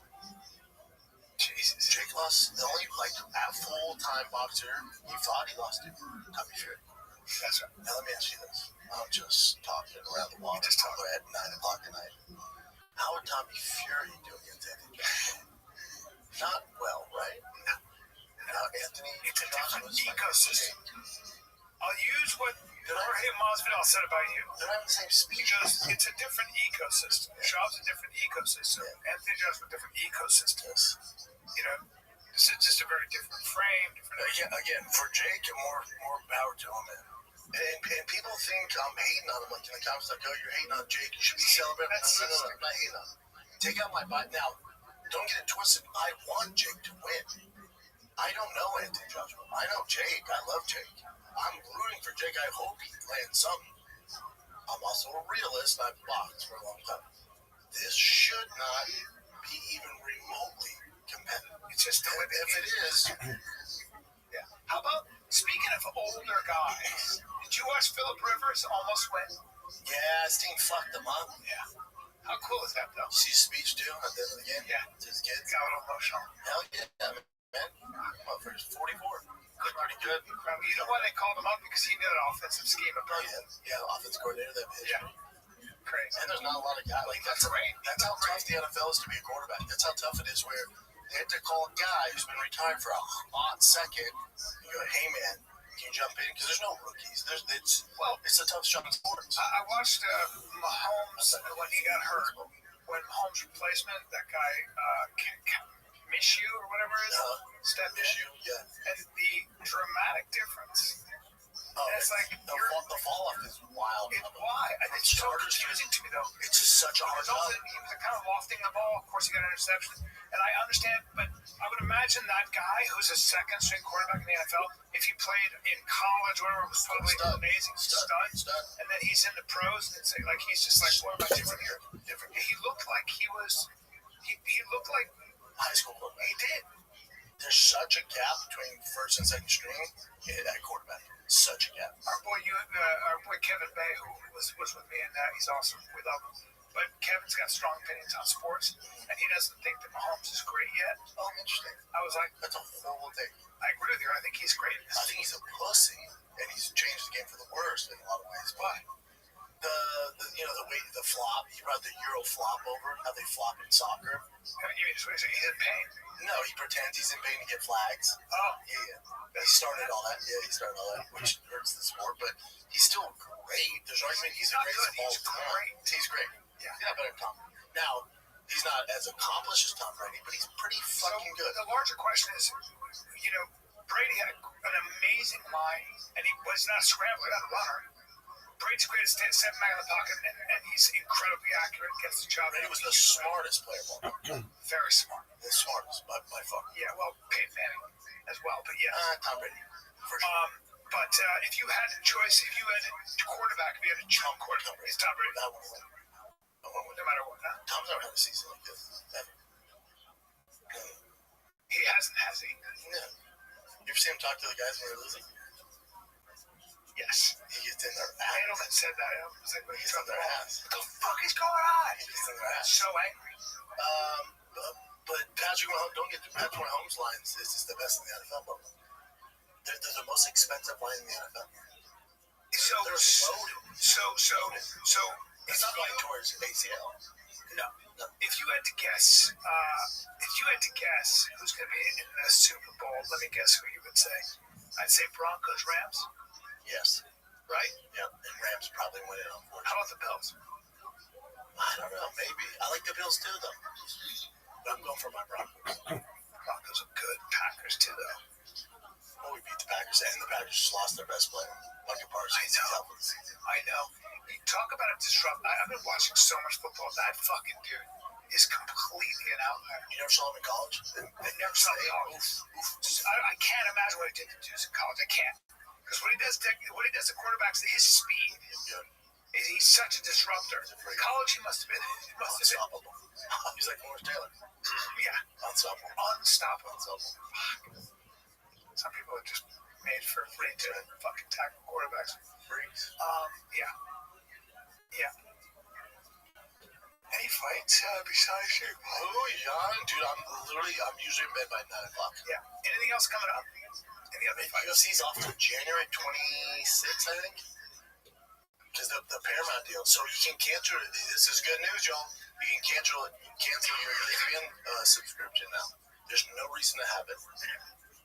Jake lost the only, like, full-time boxer he thought he lost to. Tommy Fury. That's right. Now let me ask you this. I'm just talking around the water. Just talking at 9 o'clock at night. How would Tommy Fury do against Anthony Joshua? Not well, right? No. Anthony. It's a different ecosystem. I'll use what Jorge Masvidal said about you. They're not the same speed. Because it's a different ecosystem. Schaub's a different ecosystem. Anthony Joshua, a different ecosystem. You know, this is just a very different frame. Again, for Jake, more power to him, man. And people think I'm hating on him, like in the comments, like, oh, you're hating on Jake. You should be celebrating. No, I'm not hating on him. Take out my bite. Now, don't get it twisted. I want Jake to win. I don't know Anthony Joshua. I know Jake. I love Jake. I'm rooting for Jake. I hope he lands something. I'm also a realist. I've boxed for a long time. This should not be even remotely competitive. It's just the way if it is. Yeah. How about, speaking of older guys, did you watch Phillip Rivers almost win? Yeah, his team fucked him up. Yeah. How cool is that, though? See his speech, too, at the end of the game? Yeah. To his kids. Got a little emotional. Hell yeah, man. Motherfucker's 44. Good, pretty good. Incredible. You know why they called him up? Because he knew that offensive scheme. Yeah, offense coordinator. Yeah. Crazy. And there's not a lot of guys. Like, that's great. That's how tough the NFL is to be a quarterback. That's how tough it is where they have to call a guy who's been retired for a hot second. You go, hey, man, can you jump in? Because there's no rookies. It's a tough shot in sports. I watched Mahomes when he got hurt. When Mahomes' replacement, that guy, Minshew or whatever it is, stepped in. Yeah. And the dramatic difference. Oh, it's like the fall off is wild. Why? It's so confusing to me, though. It's just such a hard job. He was kind of lofting the ball. Of course, he got an interception. And I understand, but I would imagine that guy who's a second string quarterback in the NFL, if he played in college or whatever, was totally amazing. Stud. And then he's in the pros, and it's like he's just like, what am I doing here? He looked like he looked like high school quarterback. He did. There's such a gap between first and second string at quarterback. Such a gap. Our boy Kevin Bay, who was with me, and he's awesome. We love him. But Kevin's got strong opinions on sports, and he doesn't think that Mahomes is great yet. Oh, interesting. I was like, that's a horrible thing. I agree with you. I think he's great. I think he's a pussy, and he's changed the game for the worst in a lot of ways. Why? The way the flop, he brought the Euro flop over, how they flop in soccer. You mean he's in pain? No, he pretends he's in pain to get flags. Oh. Yeah. He started all that. Yeah, he started all that, which hurts the sport, but he's still great. There's argument he's the greatest of all time. He's great. Yeah. He's not better than Tom. Now, he's not as accomplished as Tom Brady, but he's pretty fucking good. The larger question is, Brady had an amazing mind, and he was not a scrambler, not a runner. Brady's great at stepping back in the pocket, and he's incredibly accurate, gets the job. Brady was the smartest player of all time. Very smart. The smartest, by far. Yeah, well, Peyton Manning as well, but yeah. Tom Brady, for sure. But if you had a choice, if you had a quarterback, if you had a jump quarterback, it's Tom Brady. That one win. No matter what. Huh? Tom's never had a season like this. Ever. He hasn't, has he? No. You ever see him talk to the guys when they're losing? Yes. He gets in their ass. Edelman said that. I was like, he gets in their ass. What the fuck is going on? He gets in their ass. So angry. But Patrick Mahomes' lines is just the best in the NFL. But they're the most expensive line in the NFL. They're loaded. So it's not like towards ACL. No. If you had to guess, who's going to be in the Super Bowl, let me guess who you would say. I'd say Broncos, Rams. Yes. Right? Yep. And Rams probably win it, unfortunately. How about the Bills? I don't know. Maybe. I like the Bills too, though. But I'm going for my Broncos. Broncos are good. Packers too, though. Oh, we beat the Packers, and the Packers just lost their best player, Michael Parsons. I know. You talk about a disrupt. I've been watching so much football. That fucking dude is completely an outlier. You never saw him in college? I never saw him in college. I can't imagine what he did to dudes in college. I can't. Because what he does to quarterbacks, his speed, he's such a disruptor. In college, he must have been unstoppable. He's like Morris Taylor. Yeah. Unstoppable. Some people are just made for free to fucking tackle quarterbacks. Freaks. Yeah. Any fights besides you? Oh, yeah. Dude, I'm usually in bed by 9 o'clock. Yeah. Anything else coming up? Any other fights? UFC's off to January 26th, I think. Because the Paramount deal. So you can cancel it. This is good news, y'all. You can cancel your ESPN subscription now. There's no reason to have it.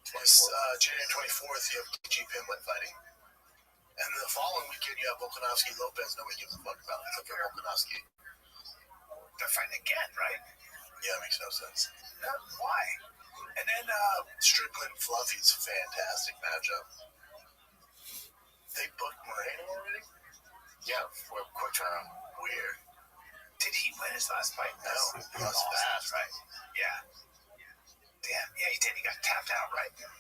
January 24th, you have TG Pimlet fighting. And the following weekend, you have Volkanovski Lopez. Nobody gives a fuck about it except for Volkanovski. They're fighting again, right? Yeah, it makes no sense. Why? And then Strickland Fluffy's a fantastic matchup. They booked Moreno already? Yeah, for a quick turn. Weird. Did he win his last fight? No, he lost fast, right? Yeah. Damn, yeah, he did. He got tapped out, right? Yeah.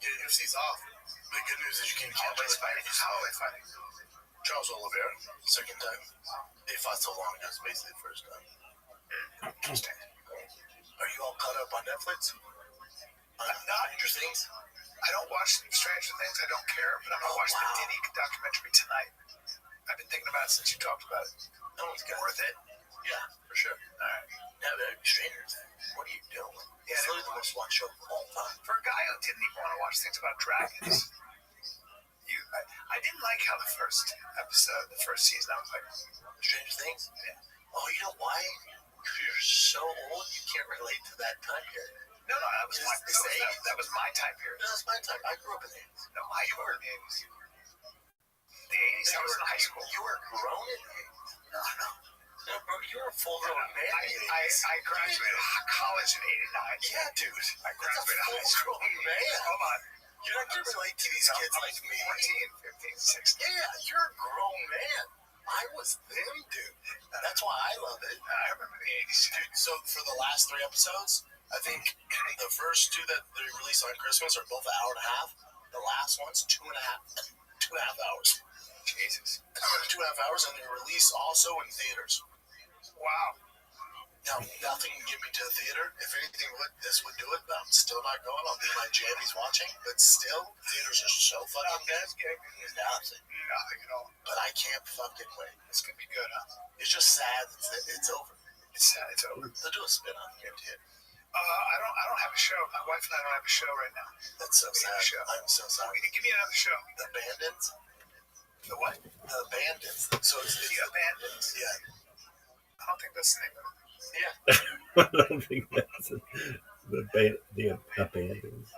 Yeah, UFC's off. The good news is you can Holloway's fighting. Who's Holloway fighting? Charles Oliveira, second time. They fought so long ago, it's basically the first time. Interesting. Are you all caught up on Netflix? Not Stranger Things? I don't watch Stranger Things. I don't care, but I'm gonna watch the Diddy documentary tonight. I've been thinking about it since you talked about it. No one's got Worth it? Yeah, for sure. All right. Yeah, but Stranger Things. What are you doing? Yeah, It's literally the most watched show of all time. For a guy who didn't even want to watch things about dragons, I didn't like how the first episode, the first season, I was like, Stranger Things? Yeah. Oh, you know why? You're so old, you can't relate to that time period. No, that was my time period. No, that's my time. I grew up in the 80s. No, you were in the 80s. The 80s, I was in high school. You were grown in the 80s. No, bro, you were a full-grown man in the 80s. I graduated college in 89. Yeah, dude. I graduated high school. Man. Hold on. You're not going to relate to these kids like me. 14, 15, 16. Yeah, you're a grown man. I was them, dude. That's why I love it. I remember the 80s. Dude, so for the last 3 episodes, I think the first 2 that they released on Christmas are both an hour and a half. The last one's 2.5 hours. Jesus. 2.5 hours, and they release also in theaters. Wow. Now, nothing can get me to the theater. If anything this would do it, but I'm still not going. I'll be in my jammies watching. But still, theaters are so fucking dead. Nothing at all. But I can't fucking wait. This could be good, huh? It's just sad that it's over. It's sad. It's over. They'll do a spin-off, guarantee it. I don't have a show. My wife and I don't have a show right now. That's so sad. I'm so sorry. Give me another show. The Bandits? The what? The Bandits. So it's The Abandons. Yeah. I don't think that's the name of it. Yeah. I don't think that's the abandons.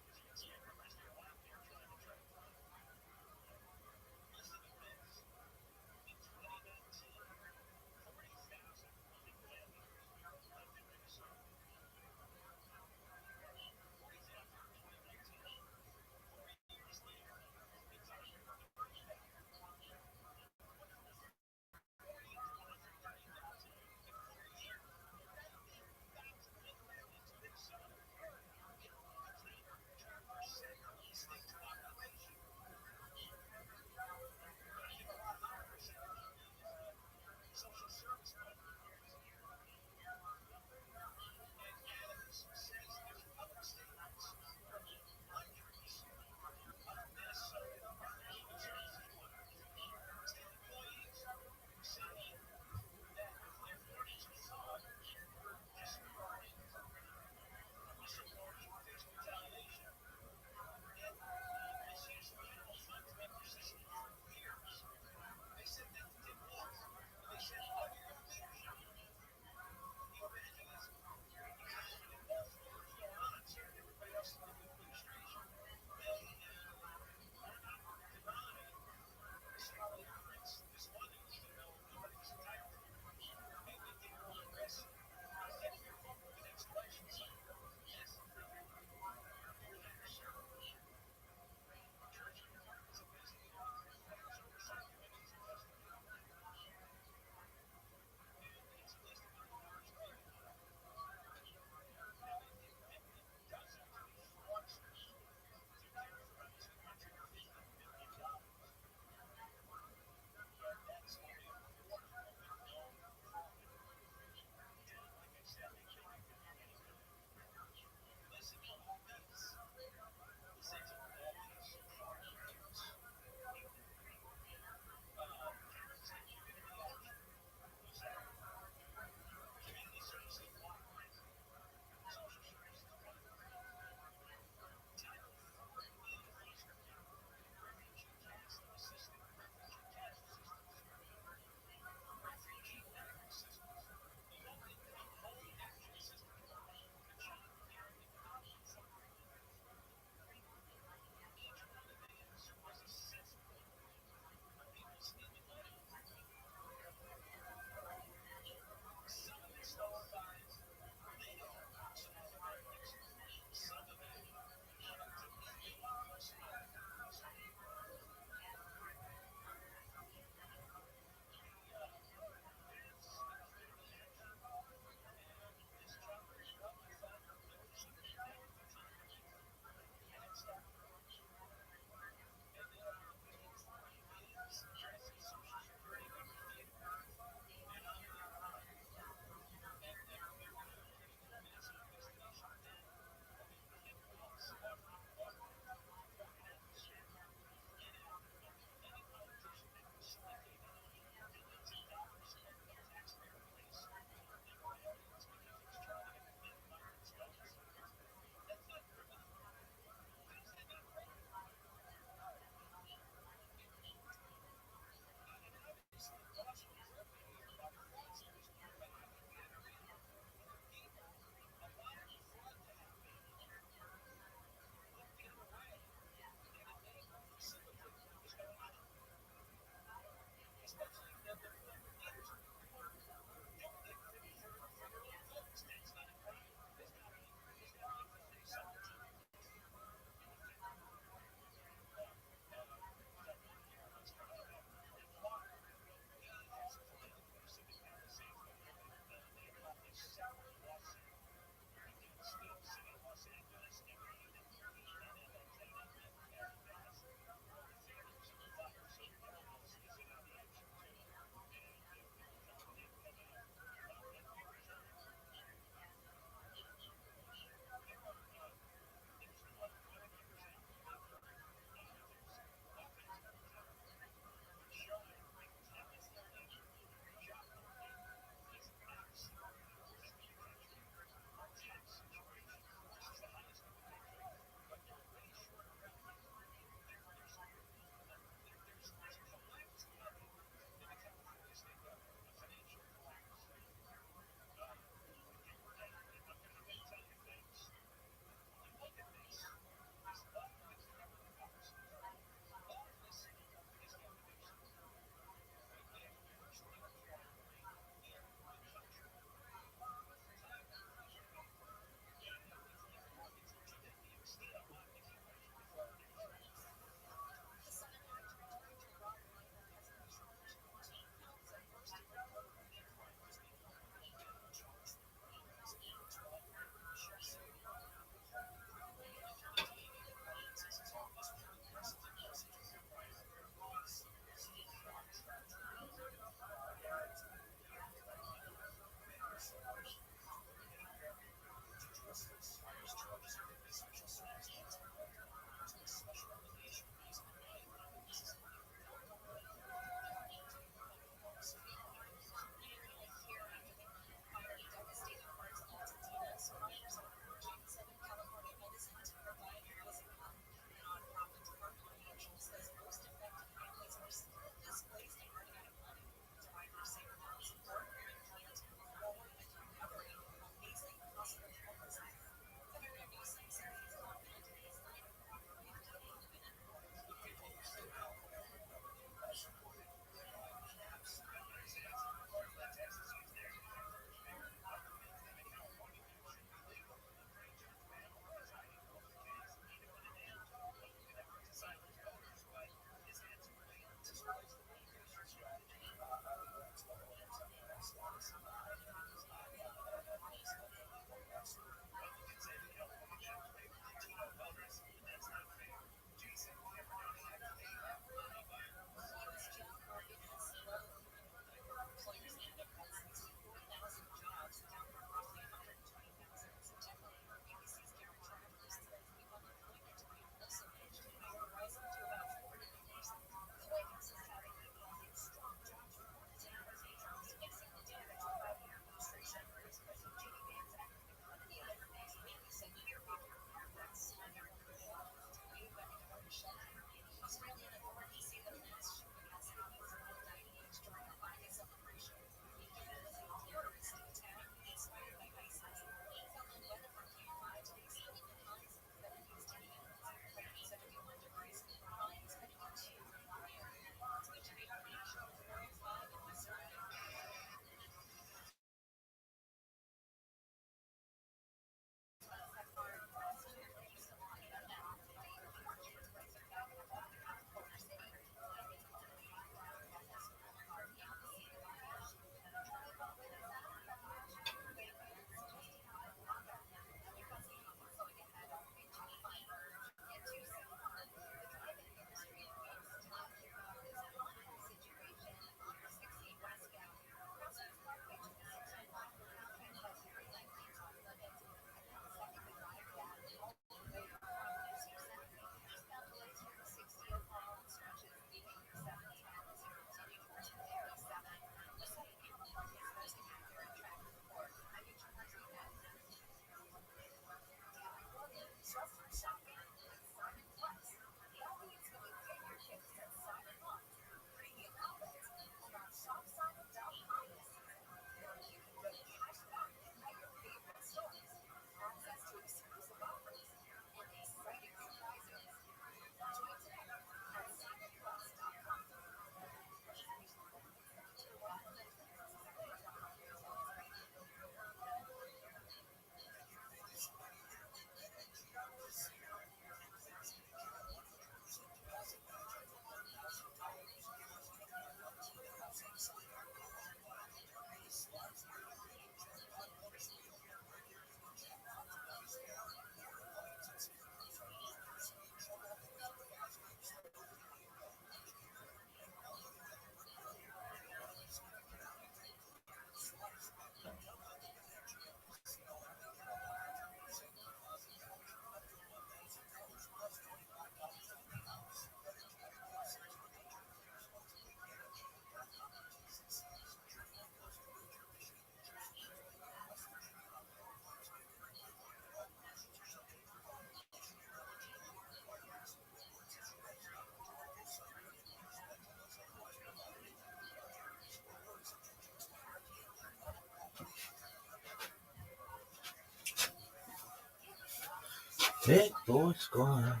Big boy squad.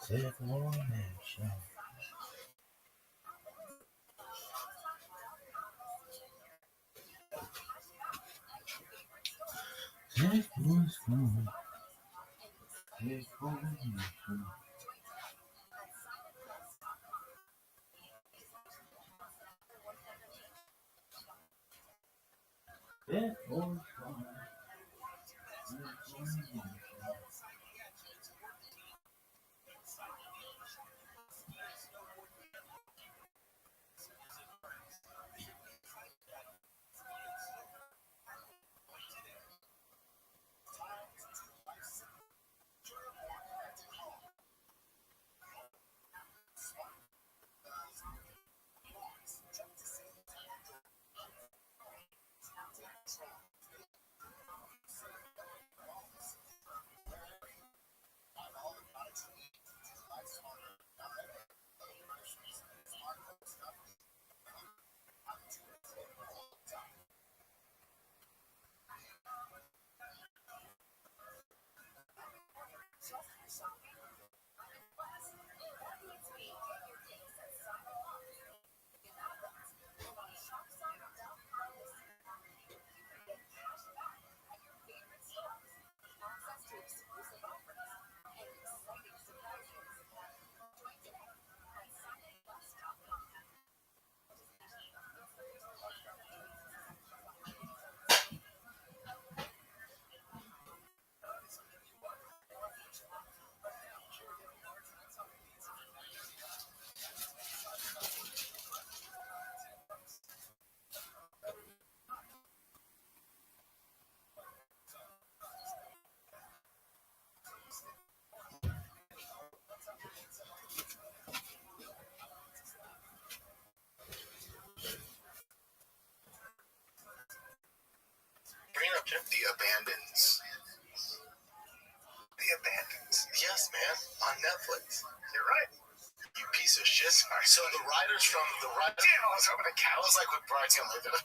Big boy nation. Big boy squad. Big boy nation. Big boy squad. The Abandons. The Abandons. Yes, man. On Netflix. You're right. You piece of shit. So the writers from the right. Damn, I was hoping to count. I was like with Brian Later.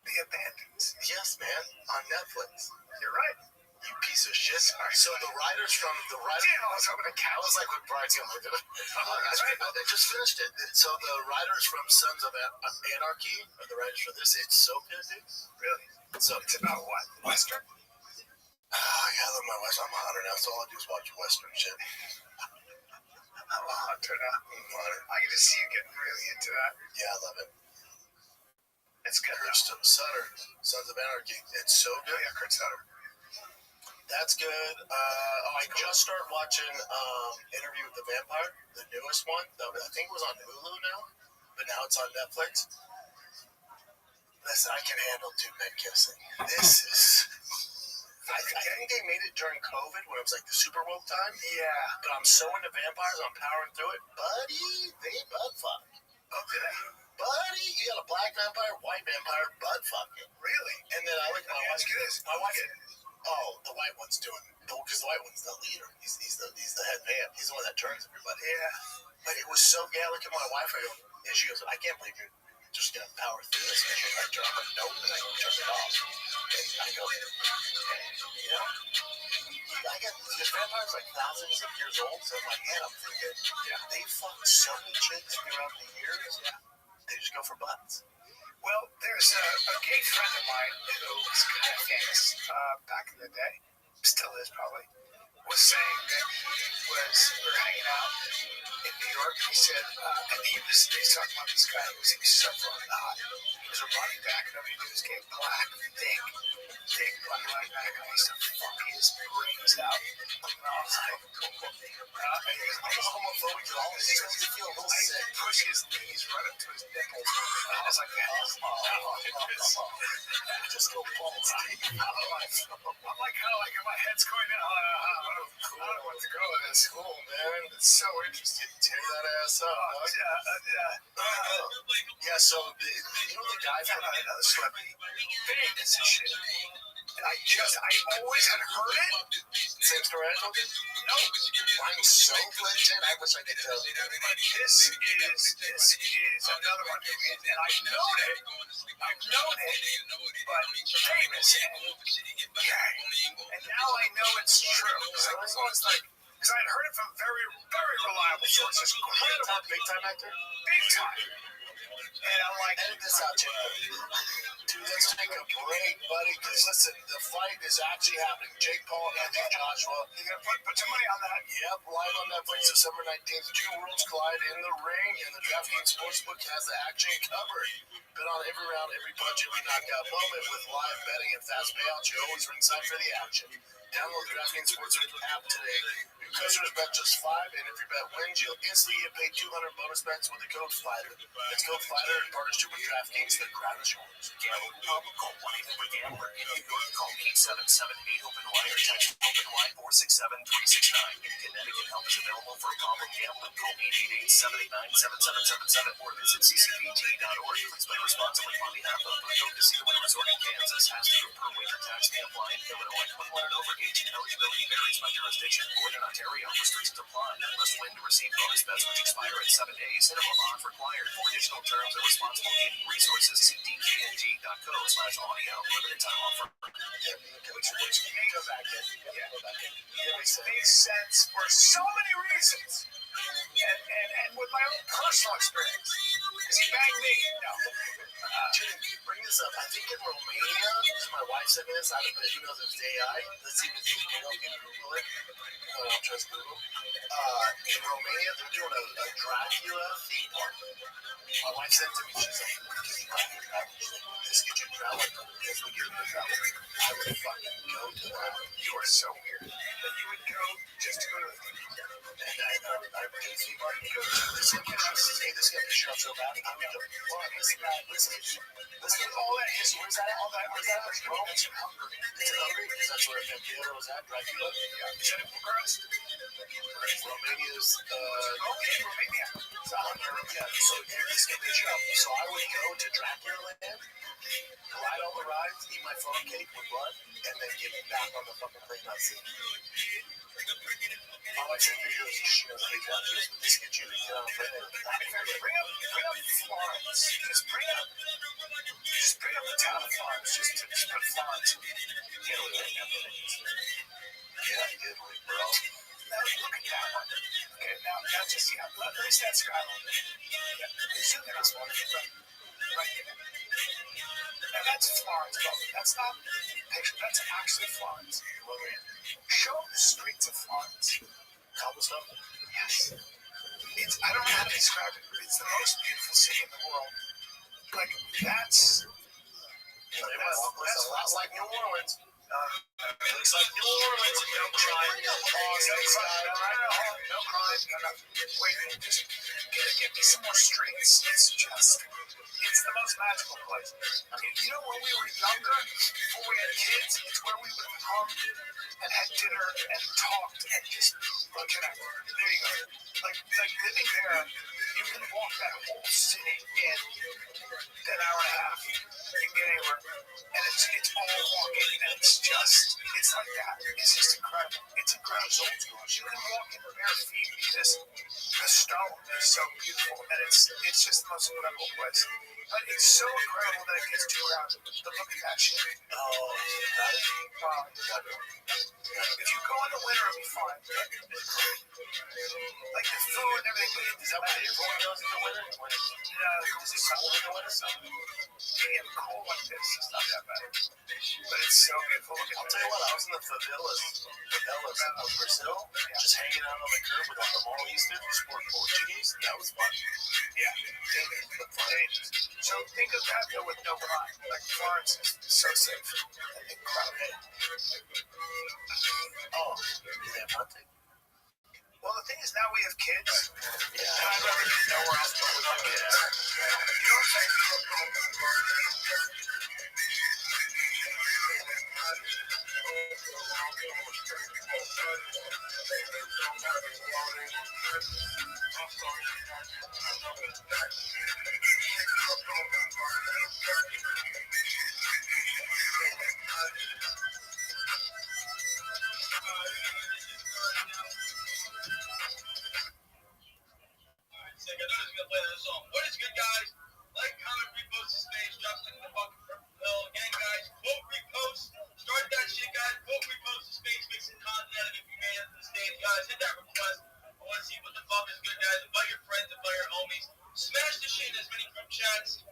The Abandons. Yes, man. On Netflix. You're right. You piece of shit. So the writers from the right. Damn, I was hoping to count. I was like with Brian Later. I just finished it. So the writers from Sons of Anarchy are the writers for this. It's so good, dude. Really? So it's about what? Western? Oh, yeah, I love my Western. I'm a hunter now, so all I do is watch Western shit. I'm a hunter now. I can just see you getting really into that. Yeah, I love it. It's good. Kurt Sutter, Sons of Anarchy. It's so good. Yeah, Kurt Sutter. That's good. I just started watching Interview with the Vampire, the newest one. I think it was on Hulu now, but now it's on Netflix. Listen, I can handle two men kissing. This is... I think they made it during COVID when it was like the super woke time. Yeah. But I'm so into vampires, I'm powering through it. Buddy, they butt fuck. Okay. Buddy, you got a black vampire, white vampire, butt fucking. Really? And then I look at my wife. My wife... Oh, the white one's doing, because the white one's the leader. He's the head man. He's the one that turns everybody. Yeah. But it was so gay. I look at my wife, I go, and she goes, I can't believe you're just gonna power through this. And I turn on a note and I turn it off. And I go, you know, I got these vampires like thousands of years old. So in my head, I'm thinking, they fucked so many chicks throughout the years. Yeah. They just go for butts. Well, there's a gay friend of mine who was kind of famous back in the day, still is probably, was saying that we were hanging out in New York. He said, and he was talking about this guy who was so fucking hot. He was a running back, and all he did was get black, thick running back, and I used to fuck his brains out. And I was like, I was homophobic at all. He said, you feel a little sick. I push his knees right up to his nipples. I was like, just go balls deep. I'm like, kind of like, my head's going down. I don't know what to go with this. Cool, man. It's so interesting. Tear that ass up. Yeah, so, you know the guy from another celebrity? Famous as shit. And I always had heard it. Same story I told you? No. Mine's so legit. I wish I could tell you. But this is another one. And I've known it, but famous. And now I know it's true. So it's almost like, because I had heard it from very, very reliable sources. Incredible. Big time actor? Big time. And I'm like, edit this out, Jacob. Dude, let's take a break, buddy. Because listen, the fight is actually happening. Jake Paul and Anthony Joshua. You're going to put some money on that? Yep, live on Netflix December 19th. Two worlds collide in the ring, and the DraftKings Sportsbook has the action covered. Bet on every round, every punch, every knockout moment with live betting and fast payouts. You're always ringside for the action. Download the DraftKings Sportsbook app today. New customers bet just $5, and if your bet wins, you'll instantly get paid $200 bonus bets with the code FIGHTER. That's code FIGHTER in partnership with DraftKings. The crowd is yours. Gambling problem? Call 1-800-GAMBLER. In New York, call 877-8-OPEN-Y or text OPEN-Y 467-369. In Connecticut, help is available for a problem gambling. Call 888-789-7777 or visit ccpt.org. Please play responsibly on behalf of Boone Casino and Resort in Kansas. Has to per wager tax may apply in Illinois. 21 and over age and eligibility varies by jurisdiction. Northern Ontario restrictions apply. Must win to receive bonus bets which expire in 7 days. Minimum odds required. For additional terms and responsible gaming resources, see dkng.co/audio. Limited time offer. Which may go back in. Yeah. It makes sense for so many reasons. And with my own personal experience. Because he banged me. No. Dude, bring this up. I think in Romania, my wife sent me this out of the emails of AI. Let's see if it's Google. Can you Google it? No, I don't trust Google. In Romania, they're doing a Dracula theme park. My wife sent it to me. She's like, this gets you traveling. This would give you a travel. I would fucking go to that. You are so weird. That you would go just to go to the theme park. And I would do the theme park. This is going to piss you off so bad. I'm going to go, listen to all that history. Where's that? All that? Where's that? Rome? It's in Hungary. It's in Hungary because that's where Vampiro was at. Dracula. Yeah. Is that in Bucharest? Romania's. Romania. So here this can piss you off. So I would go to Dracula Land, ride all the rides, eat my phone cake with blood, and then get back on the fucking plane not seeing. All I said to you is she knows big countries, but this gets you to get on a plane. Bring up Florence. Just bring up the town of Florence. Just put Florence. Italy. Yeah, Italy, bro. Now look at that one. Okay, now just see how. Let me see that skyline. Zoom in this one. Right here. Now that's Florence, bro. That's not picture. That's actually Florence. Show the streets of Florence. Cobblestone? Yes. I don't know how to describe it, but it's the most beautiful city in the world. Like, that's a lot like New Orleans. Looks like New Orleans. No crime. No crime. Wait, just give me some more streets. It's the most magical place. You know, when we were younger, before we had kids, it's where we would come and had dinner and talked and just connect. There you go. Like living there, you can walk that whole city in an hour and a half. You can get anywhere. And it's all walking, and it's like that. It's just incredible. It's incredible. You can walk in bare feet because the stone is so beautiful, and it's just the most incredible place. But it's so incredible that it gets too crowded. But look at that shit. Oh, Wow. If you go in the winter, it'll be fine. Like the food and everything. is that where everyone goes in the winter? No, Is it cold in the winter? being cold like this is not that bad. But it's so beautiful. I'll tell you what, I was in the favelas of Brazil, just hanging out on the curb with all the Maulistas who sport Portuguese. That was fun. Yeah. So think of that though with no crime. Like Florence is so safe. Incredible. Oh, damn hunting. Well, the thing is, now we have kids. Yeah. And I'd rather be nowhere else but with my kids. You know what I'm saying? Sick. I know he's gonna play this song. What is good, guys? Like, comment, repost this page, drop link in the fucking purple pill. Again, guys, quote repost. Start that shit, guys. Quote repost this page, make some content out of it if you made it to the stage, guys. Hit that request. I want to see what the fuck is good, guys. Invite your friends, invite your homies. Smash this shit in as many group chats.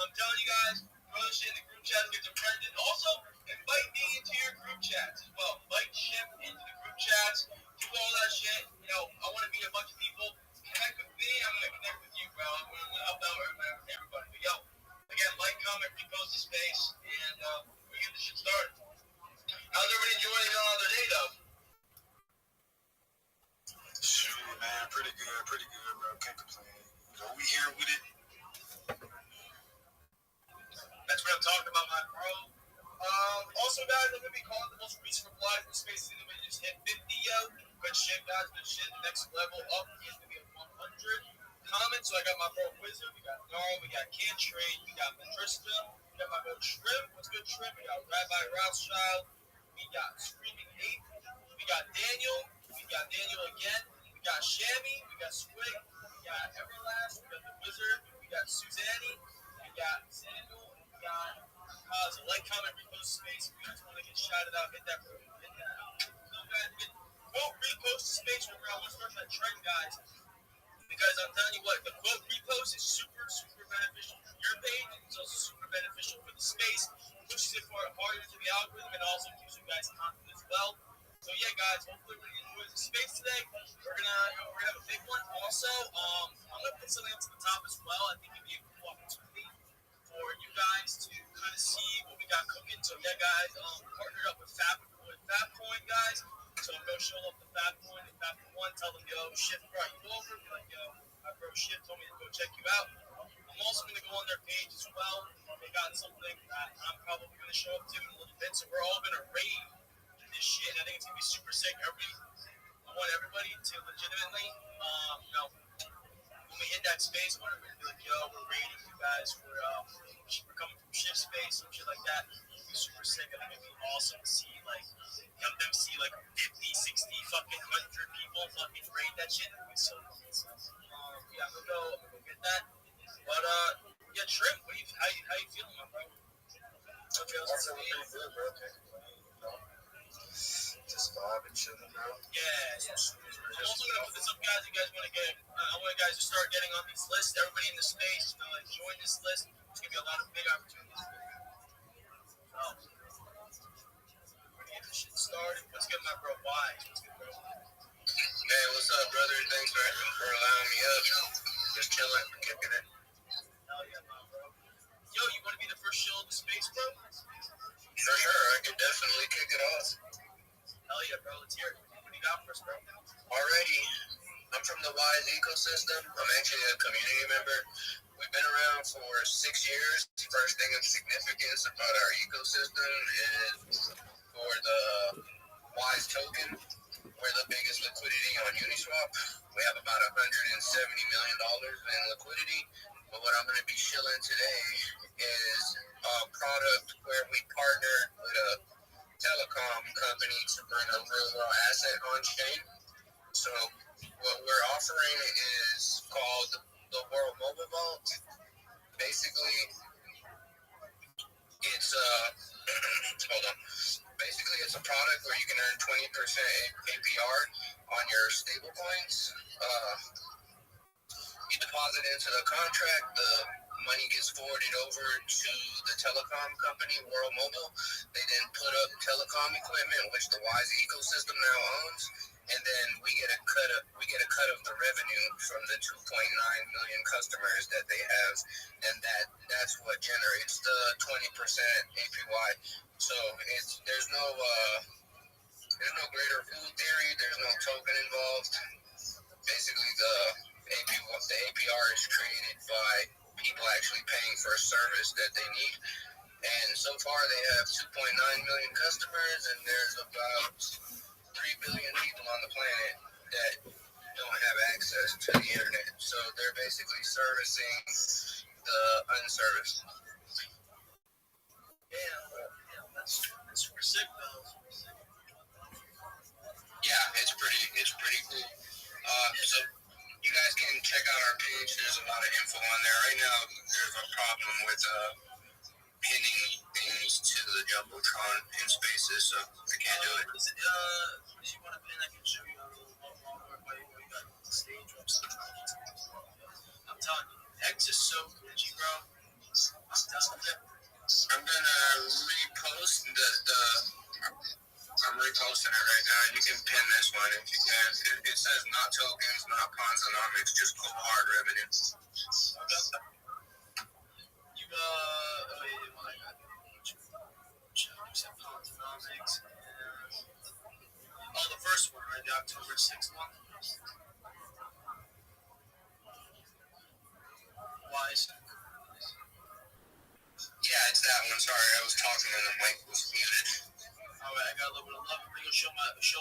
I'm telling you guys, throw this shit in the group chats, get some friends in. Also, invite me into your group chats as well. Invite Chip into the group chats. Do all that shit. You know, I want to meet a bunch of people. Connect with me, I'm going to connect with you, bro. I'm going to help out everybody. But yo, again, like, comment, repost the space, and we get this shit started. How's everybody enjoying another day, though? Shoot, man, pretty good, bro. Can't complain. You know, we here with it. That's what I'm talking about, my bro. Also, guys, I'm going to be calling the most recent replies in the space. We just hit 50, yo. Good shit, guys. Good shit. Next level up is going to be a 100 comments. So I got my bro Wizard. We got Gnarl. We got Can't Trade. We got Madrista. We got my bro Trim. What's good, Trim? We got Rabbi Rothschild. We got Screaming Ape. We got Daniel. We got Daniel again. We got Shammy. We got Squig. We got Everlast. We got the Wizard. We got Suzanne. We got Samuel. We got so like, comment, repost space. If you guys want to get shouted out, hit that. So guys, quote repost space. We're going to start that trend, guys. Because I'm telling you what, the quote repost is super, super beneficial for your page. It's also super beneficial for the space. Pushes it harder to the algorithm and also gives you guys content as well. So yeah, guys, hopefully we enjoy the space today. We're gonna have a big one. Also, I'm gonna put something up to the top as well. I think it'd be a cool opportunity for you guys to kind of see what we got cooking. So yeah, guys, partnered up with Fabcoin, guys. So I'm gonna show up the Fabcoin and Fab1, tell them, yo, Shift brought you over. Be like, yo, my bro Shift told me to go check you out. I'm also gonna go on their page as well. They got something that I'm probably gonna show up to in a little bit. So we're all gonna raid this shit. I think it's gonna be super sick. I want everybody to legitimately, you know, when we hit that space, I want everybody to be like, yo, we're raiding you guys. We're coming from Shift Space, some shit like that. It'd be super sick. I think it'd be awesome to see, like, them see, like, 50, 60, fucking 100 people fucking raid that shit. It'd be so cool. Yeah, I'm gonna go get that. But, yeah, Trim, how you feeling, my bro? Okay, let's see. Pretty good, bro. Just vibe and chilling, bro. Yeah. I'm also gonna put this up, guys. You guys want to get? I want you guys to start getting on these lists. Everybody in the space, like, join this list. There's gonna be a lot of big opportunities for you. We're gonna get this shit started. What's good, my bro? Wise. What's good, bro? Hey, what's up, brother? Thanks for allowing me up. Just chilling, kicking it. Hell yeah, my bro. Yo, you want to be the first show in the space, bro? For sure, I could definitely kick it off. Hell yeah, bro. Let's hear it. What do you got for us, bro? Alrighty, I'm from the WISE ecosystem. I'm actually a community member. We've been around for 6 years. First thing of significance about our ecosystem is for the WISE token. We're the biggest liquidity on Uniswap. We have about $170 million in liquidity. But what I'm going to be shilling today is a product where we partner with a telecom company to bring a real-world asset on chain. So what we're offering is called the World Mobile Vault. Basically, it's hold on. Basically, it's a product where you can earn 20% APR on your stable coins. You deposit into the contract, the money gets forwarded over to the telecom company, World Mobile. They then put up telecom equipment, which the WISE ecosystem now owns, and then we get a cut of the revenue from the 2.9 million customers that they have, and that's what generates the 20% APY. So there's no greater food theory. There's no token involved. Basically, the APR is created by people actually paying for a service that they need. And so far, they have 2.9 million customers, and there's about 3 billion people on the planet that don't have access to the internet. So they're basically servicing the unserviced. Yeah, that's super sick, though. So you guys can check out our page. There's a lot of info on there. Right now, there's a problem with pinning things to the Jumbotron in spaces, so I can't do it. Is it, if you want to pin, I can show you a little longer by what you got the stage website. I'm telling you, X is so glitchy, bro. I'm telling you. I'm gonna repost I'm reposting it right now. You can pin this one if you can. It says not tokens, not Ponzonomics, just cold hard revenue. Okay. You wait, what I got? Ponzonomics. Oh, the first one, right? The October 6th one. Wise. Yeah, it's that one. Sorry, I was talking and the mic was muted. Alright, I got a little bit of love. I'm gonna show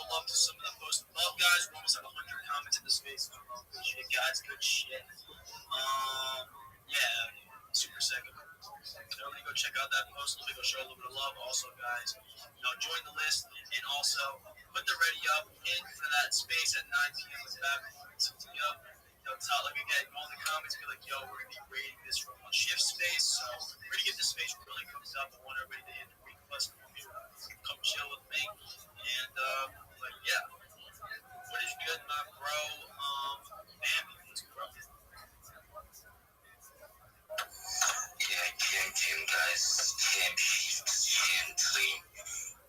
love to some of the posts above, guys. We're almost at 100 comments in the space. Good shit, guys. Good shit. Yeah, super second. Everybody go check out that post. Let me go show a little bit of love. Also, guys, join the list and also put the ready up in for that space at 9 p.m. with Babylon. Tell, like again, go in the comments, be like, yo, we're gonna be rating this from one shift space, so we're gonna get this space really comes up. I want everybody to hit the request, come chill with me, and yeah, what is good, my bro? Bambi, what's good, bro? Yeah, GM guys, GM shift, GM clean,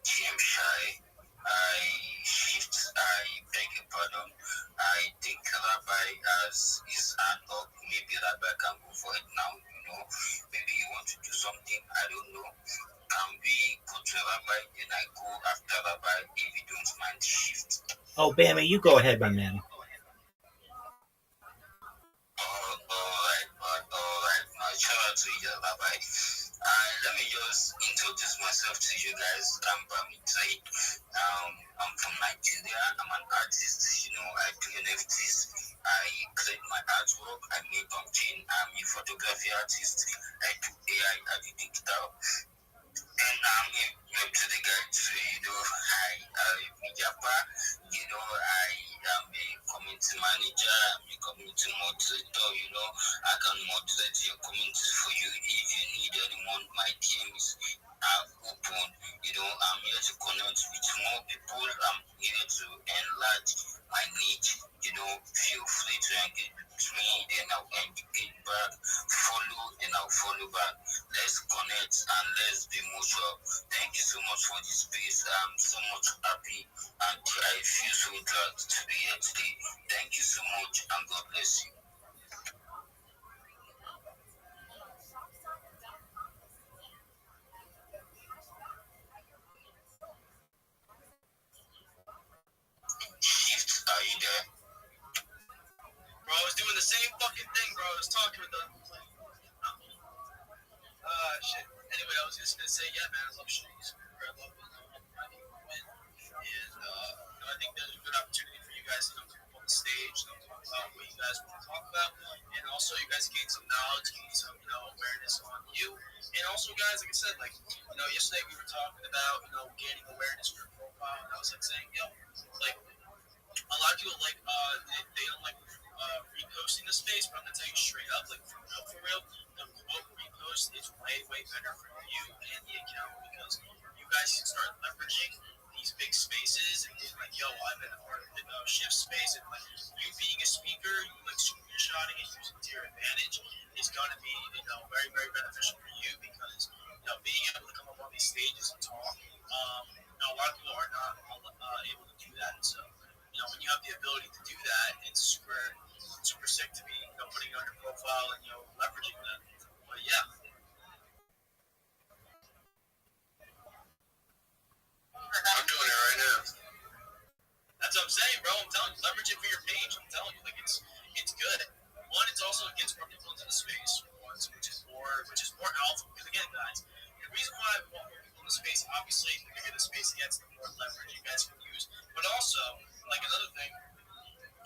GM shy. I beg your pardon. I think Rabbi has his hand up. Maybe Rabbi can go for it now, Maybe you want to do something, I don't know. Can we go to Rabbi, then I go after Rabbi if you don't mind shift? Oh, Bammy, you go ahead, my man. Alright. Shout out to you, Rabbi. Let me just introduce myself to you guys. I'm Bami Trade. I'm from Nigeria. I'm an artist. I do NFTs. I create my artwork. I make blockchain. I'm a photography artist. I do AI. I do digital. And I'm a to the guy too. I'm a Japa. I am a community manager. I'm a community moderator. I can moderate your community for you if you need anyone. My DMs are open. I'm here to connect with more people. I'm here to enlarge my niche. Feel free to engage with me, then I'll engage back. Follow, then I'll follow back. Let's connect and let's be mutual. Thank you so much for this space. I'm so much happy and I feel so glad to be here today. Thank you so much and God bless you. Shift, are you there? Bro, I was doing the same fucking thing, bro. I was talking with them. Shit. Anyway, I was just gonna say, yeah, man, I love shoes. I love it. And I think there's a good opportunity for you guys to come up on the stage, talk about what you guys want to talk about, and also you guys gain some knowledge, gain some awareness on you, and also guys, like I said, yesterday we were talking about gaining awareness for your profile, and I was saying, a lot of people they don't like reposting the space, but I'm gonna tell you straight up, for real, the quote repost is way better for you and the account because you guys can start leveraging these big spaces and being like, yo, I've been a part of the shift space, and you being a speaker, you screenshotting and using it to your advantage is gonna be very beneficial for you because being able to come up on these stages and talk, a lot of people are not able to do that, and so when you have the ability to do that, it's super sick to be putting it on your profile and leveraging that. But yeah. I'm doing it right now. That's what I'm saying, bro. I'm telling you, leverage it for your page. I'm telling you, it's good. One, it's also gets more people into the space, which is more alpha. Because again, guys, the reason why I want more people in the space, obviously, the bigger the space gets, the more leverage you guys can use. But also, another thing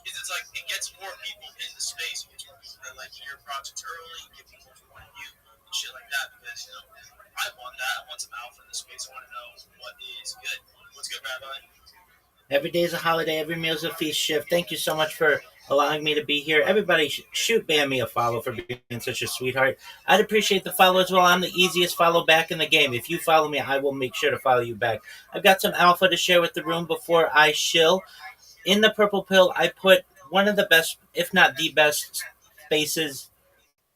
is it gets more people in the space. It gets more people that hear your projects early, get people to want you and shit like that. Because I want that. I want some alpha in the space. I want to know what is good. What's good, Rabbi? Every day is a holiday. Every meal is a feast. Shift. Thank you so much for allowing me to be here. Everybody, shoot Bam me a follow for being such a sweetheart. I'd appreciate the follow as well. I'm the easiest follow back in the game. If you follow me, I will make sure to follow you back. I've got some alpha to share with the room before I shill. In the purple pill, I put one of the best, if not the best, spaces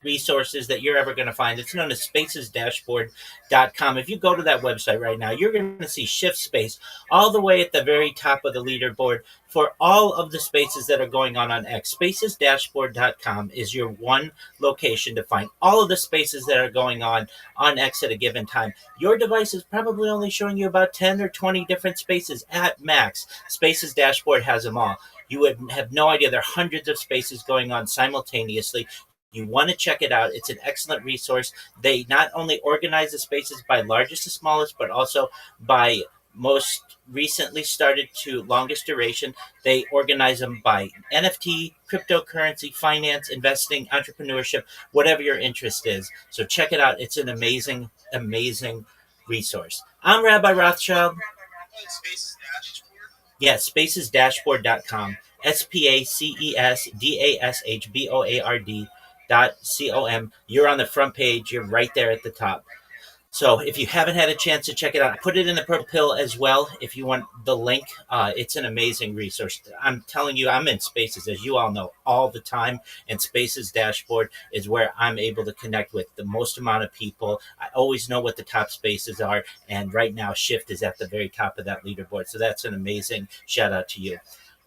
resources that you're ever going to find. It's known as spacesdashboard.com. If you go to that website right now, you're going to see Shift Space all the way at the very top of the leaderboard for all of the spaces that are going on X. Spacesdashboard.com is your one location to find all of the spaces that are going on X at a given time. Your device is probably only showing you about 10 or 20 different spaces at max. Spaces Dashboard has them all. You would have no idea. There are hundreds of spaces going on simultaneously. You want to check it out. It's an excellent resource. They not only organize the spaces by largest to smallest, but also by most recently started to longest duration. They organize them by NFT, cryptocurrency, finance, investing, entrepreneurship, whatever your interest is. So check it out. It's an amazing, amazing resource. I'm Rabbi Rothschild. Yes, spacesdashboard.com. spacesdashboard.com. You're on the front page. You're right there at the top. So if you haven't had a chance to check it out, I put it in the purple pill as well. If you want the link, it's an amazing resource. I'm telling you, I'm in Spaces, as you all know, all the time. And Spaces Dashboard is where I'm able to connect with the most amount of people. I always know what the top spaces are. And right now, Shift is at the very top of that leaderboard. So that's an amazing shout out to you.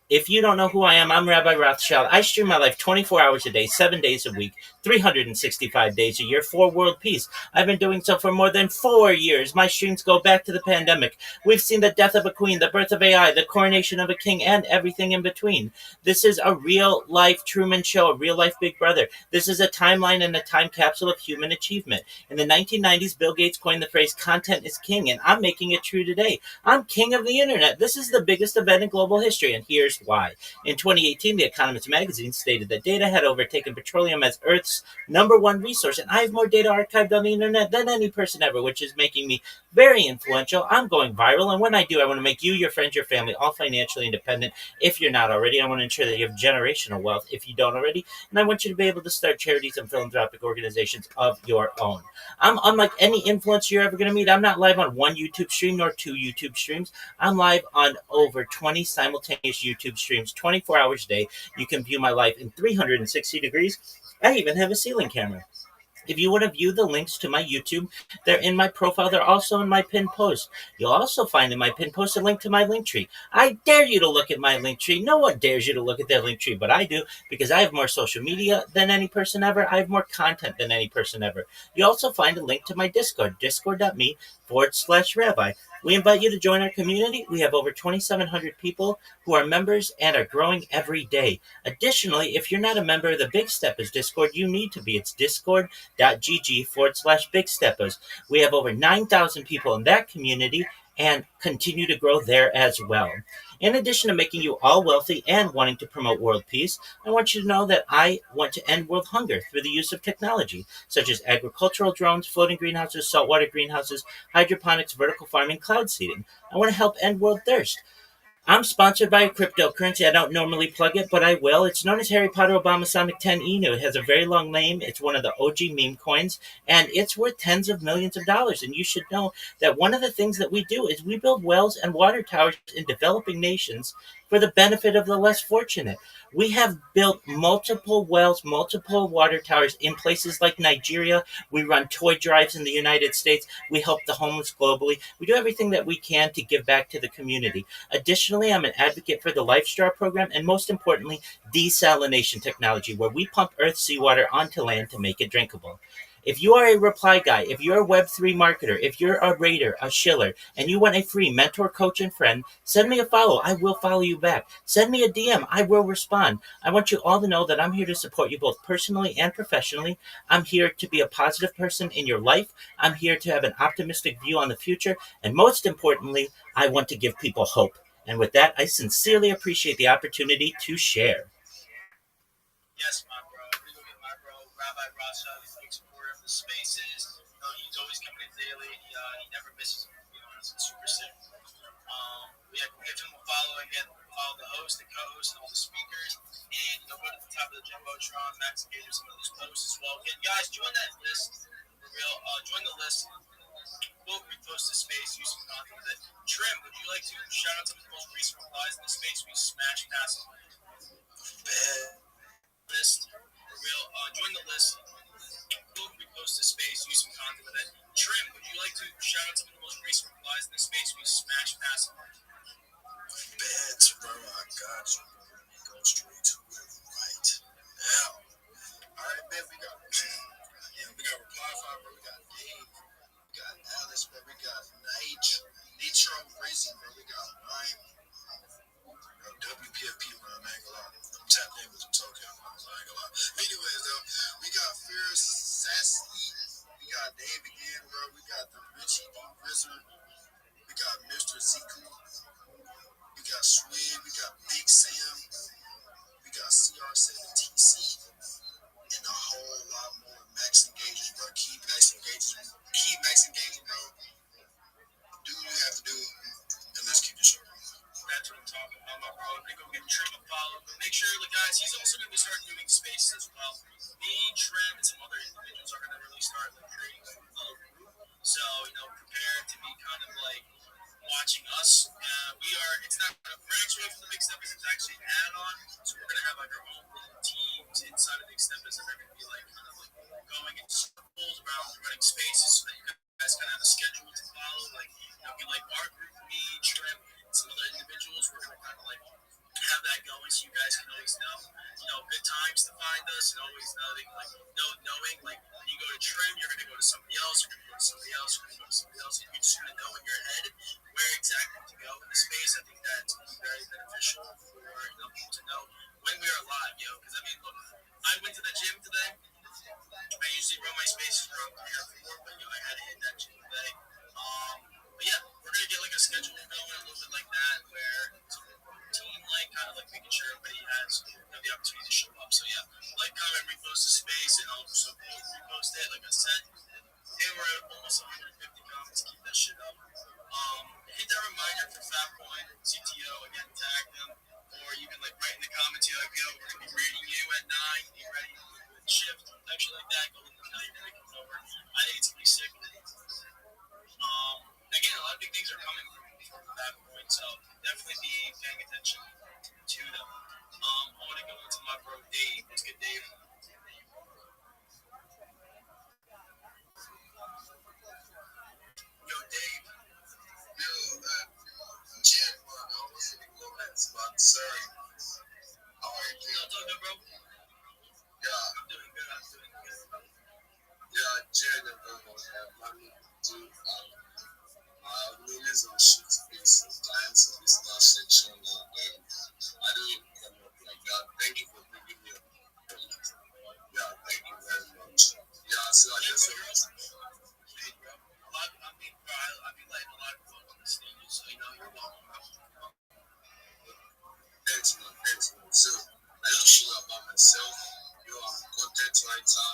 If you don't know who I am, I'm Rabbi Rothschild. I stream my life 24 hours a day, 7 days a week, 365 days a year for world peace. I've been doing so for more than 4 years. My streams go back to the pandemic. We've seen the death of a queen, the birth of AI, the coronation of a king, and everything in between. This is a real life Truman Show, a real life Big Brother. This is a timeline and a time capsule of human achievement. In the 1990s, Bill Gates coined the phrase content is king, and I'm making it true today. I'm king of the internet. This is the biggest event in global history, and here's why. In 2018, The Economist magazine stated that data had overtaken petroleum as Earth's number one resource, and I have more data archived on the internet than any person ever, which is making me very influential. I'm going viral, and when I do, I want to make you, your friends, your family all financially independent. If you're not already, I want to ensure that you have generational wealth if you don't already, and I want you to be able to start charities and philanthropic organizations of your own. I'm unlike any influencer you're ever going to meet. I'm not live on one YouTube stream nor two YouTube streams. I'm live on over 20 simultaneous YouTube streams, 24 hours a day. You can view my life in 360 degrees. I even have a ceiling camera. If you want to view the links to my YouTube, they're in my profile. They're also in my pinned post. You'll also find in my pinned post a link to my link tree. I dare you to look at my link tree. No one dares you to look at their link tree, but I do, because I have more social media than any person ever. I have more content than any person ever. You also find a link to my Discord, discord.me/rabbi. We invite you to join our community. We have over 2,700 people who are members and are growing every day. Additionally, if you're not a member of the Big Steppers Discord, you need to be. It's discord.gg/Big Steppers. We have over 9,000 people in that community and continue to grow there as well. In addition to making you all wealthy and wanting to promote world peace, I want you to know that I want to end world hunger through the use of technology, such as agricultural drones, floating greenhouses, saltwater greenhouses, hydroponics, vertical farming, cloud seeding. I want to help end world thirst. I'm sponsored by a cryptocurrency. I don't normally plug it, but I will. It's known as Harry Potter Obama Sonic 10 Inu. It has a very long name. It's one of the OG meme coins, and it's worth tens of millions of dollars. And you should know that one of the things that we do is we build wells and water towers in developing nations for the benefit of the less fortunate. We have built multiple wells, multiple water towers in places like Nigeria. We run toy drives in the United States. We help the homeless globally. We do everything that we can to give back to the community. Additionally, I'm an advocate for the Life Straw program, and most importantly, desalination technology, where we pump Earth's seawater onto land to make it drinkable. If you are a reply guy, if you're a Web3 marketer, if you're a rater, a shiller, and you want a free mentor, coach, and friend, send me a follow. I will follow you back. Send me a DM. I will respond. I want you all to know that I'm here to support you both personally and professionally. I'm here to be a positive person in your life. I'm here to have an optimistic view on the future. And most importantly, I want to give people hope. And with that, I sincerely appreciate the opportunity to share. Yes, my bro. My bro, Rabbi Rothschild, is a big supporter of the spaces. He's always coming in daily. He never misses. It's super sick. Yeah, give them a follow again. Follow the host, the co-host, and all the speakers. And go to the top of the Jumbotron, Max engage with some of those posts as well. And guys, join that list. For real, join the list. We'll repost the space, use some content with it. Trim, would you like to shout out some of the most recent replies in the space we smashed past? List. For real, join the list. We'll repost the space, use some content with it. Trim, would you like to shout out some of the most recent replies in the space we smashed past? Beds, bro, I got you. Go straight to it right now. Alright, man, we got Reply 5, bro. We got Dave. We got Alice, bro. We got Nitro Rizzy, bro. We got Ryan. WPFP, bro. I'm not gonna lie. I'm tapped in with the token. I'm not gonna lie. Anyways, though, we got Fierce Sassy. We got Dave again, bro. We got the Richie D Wizard. We got Mr. Ziku. We got Swig. We got Big Sam. We got CR7TC. And a whole lot more max engagers, bro. Keep max engaging, bro. Do what you have to do, and let's keep it short. That's what I'm talking about, my bro. I'm gonna go give Trim a follow. But make sure, guys, he's also gonna start doing spaces as well. Me, Trim, and some other individuals are gonna really start creating a little group. So, prepare to be kind of like watching us. It's not a branch away from the Big Steppers, it's actually an add-on. So we're gonna have like our own little teams inside of Big Steppers, and they're gonna be like kind of like going in circles around running spaces so that you guys kind of have a schedule to follow. Like, be like our group, me, Trim, and some other individuals. We're gonna kind of like have that going so you guys can always know, good times to find us, and always knowing like when you go to Trim, you're gonna go to somebody else, you're gonna go to somebody else, you're gonna go to somebody else, and you're just gonna know in your head where exactly to go in the space. I think that's very beneficial for people to know when we are live, because I mean, look, I went to the gym today. I usually run my spaces around 3 or 4, but I had to hit that gym today. But yeah, we're gonna get like a schedule going a little bit like that, where it's a routine, like kind of like making sure everybody has the opportunity to show up. So yeah, like, comment, repost the space, and I'll also repost it. Like I said, and we're at almost 150 comments. Keep that shit up. Hit that reminder for Fat Point, CTO, again, tag them, or you can like write in the comments, you're like, yo, we're gonna be rating you at 9, be ready for the shift, actually like that. Go let them know you're gonna come over. I think it's pretty sick. Again, a lot of big things are coming from that point, so definitely be paying attention to them. I want to go into my bro Dave. Let's get Dave. Yo, Dave. Yo, Jim, I was in the comments, but sorry. How are you doing? Yo, talk good, bro? Yeah. I'm doing good. Yeah, Jim, money to millions of shit faces, clients in this last section, and I don't like that. Thank you for bringing me up. Yeah, thank you very much. Yeah, so I just want to I be like a lot of folks on the stage, so you're welcome. Thanks, man. So, I just share about myself. I'm a content writer.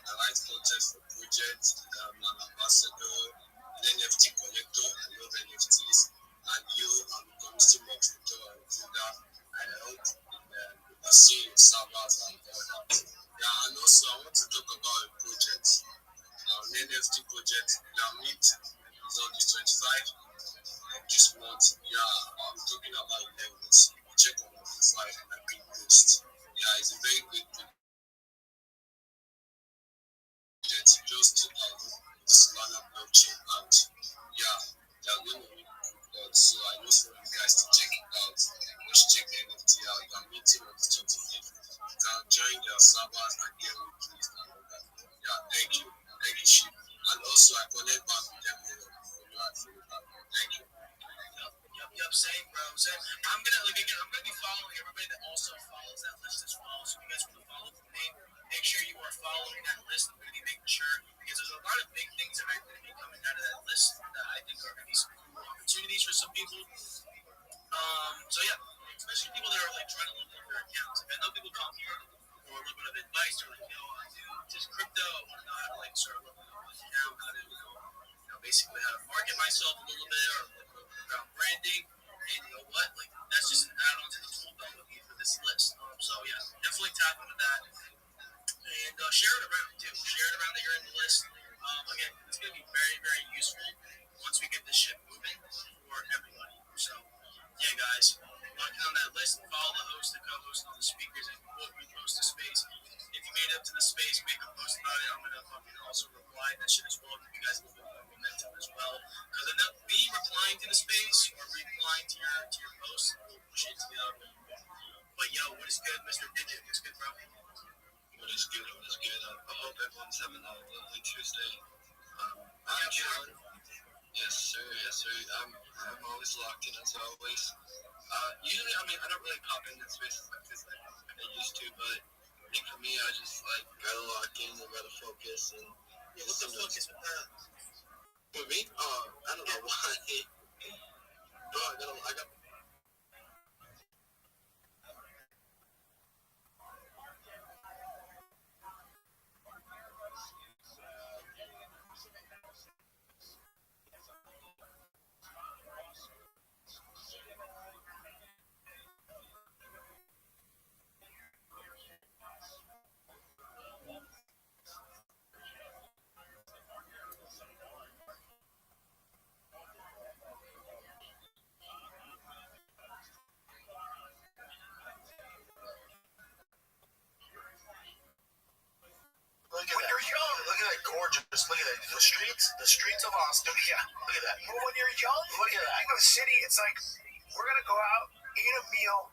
I write content for projects. I'm an ambassador, an NFT collector. I love NFTs. And I'm a community moderator and builder. I help in overseeing servers and all that. Yeah, and also I want to talk about a project, an NFT project. Meet is on the 25th of this month. Yeah, I'm talking about levels. Check on my profile and I can post. Yeah, it's a very good project. Just to the Solana blockchain, and yeah, they're going to be so I know for you guys to check it out. Just check the NFT out. They're meeting on the 25th. You can join their servers and get replaced and all that. Yeah, thank you, Sheep. And also I connect back with them for that. Thank you. Yep, same, bro. Same. I'm gonna be following everybody that also follows that list as well. So if you guys want to follow me, make sure you are following that list. I'm gonna be making sure, because there's a lot of big things that are going to be coming out of that list that I think are going to be some cool opportunities for some people. So yeah, especially people that are like trying to level up their accounts. Like, I know people come here for a little bit of advice. They're like, I do just crypto. I want to know how to like start leveling up my account, how to basically how to market myself a little bit or around branding. And you know what? Like, that's just an add-on to the tool belt with me for this list. So yeah, definitely tap into that. And share it around too. Share it around that you're in the list. Again, it's going to be very, very useful once we get this shit moving for everybody. So yeah, guys, locking on that list, follow the host, the co-host, and all the speakers, and quote repost the space. If you made it up to the space, make a post about it. I'm gonna fucking also reply that shit as well. Give you guys a little bit more momentum as well. Because enough me replying to the space or replying to your post will push it to the algorithm. But yo, what is good, Mr. Digit? What's good, bro? What is good? What is good? I hope everyone's having a lovely Tuesday. I'm chilling. Yes, sir. Yes, sir. I'm always locked in as always. Usually, I mean, I don't really pop in spaces like this like I used to, but I think for me, I just like gotta lock in and gotta focus and. What's the focus with that? For me, I don't know why. Bro, I got. When you're young, look at that gorgeous. Look at that. The streets of Austin. Yeah, look at that. But when you're young, look at that. You go to the city, it's like, we're going to go out, eat a meal,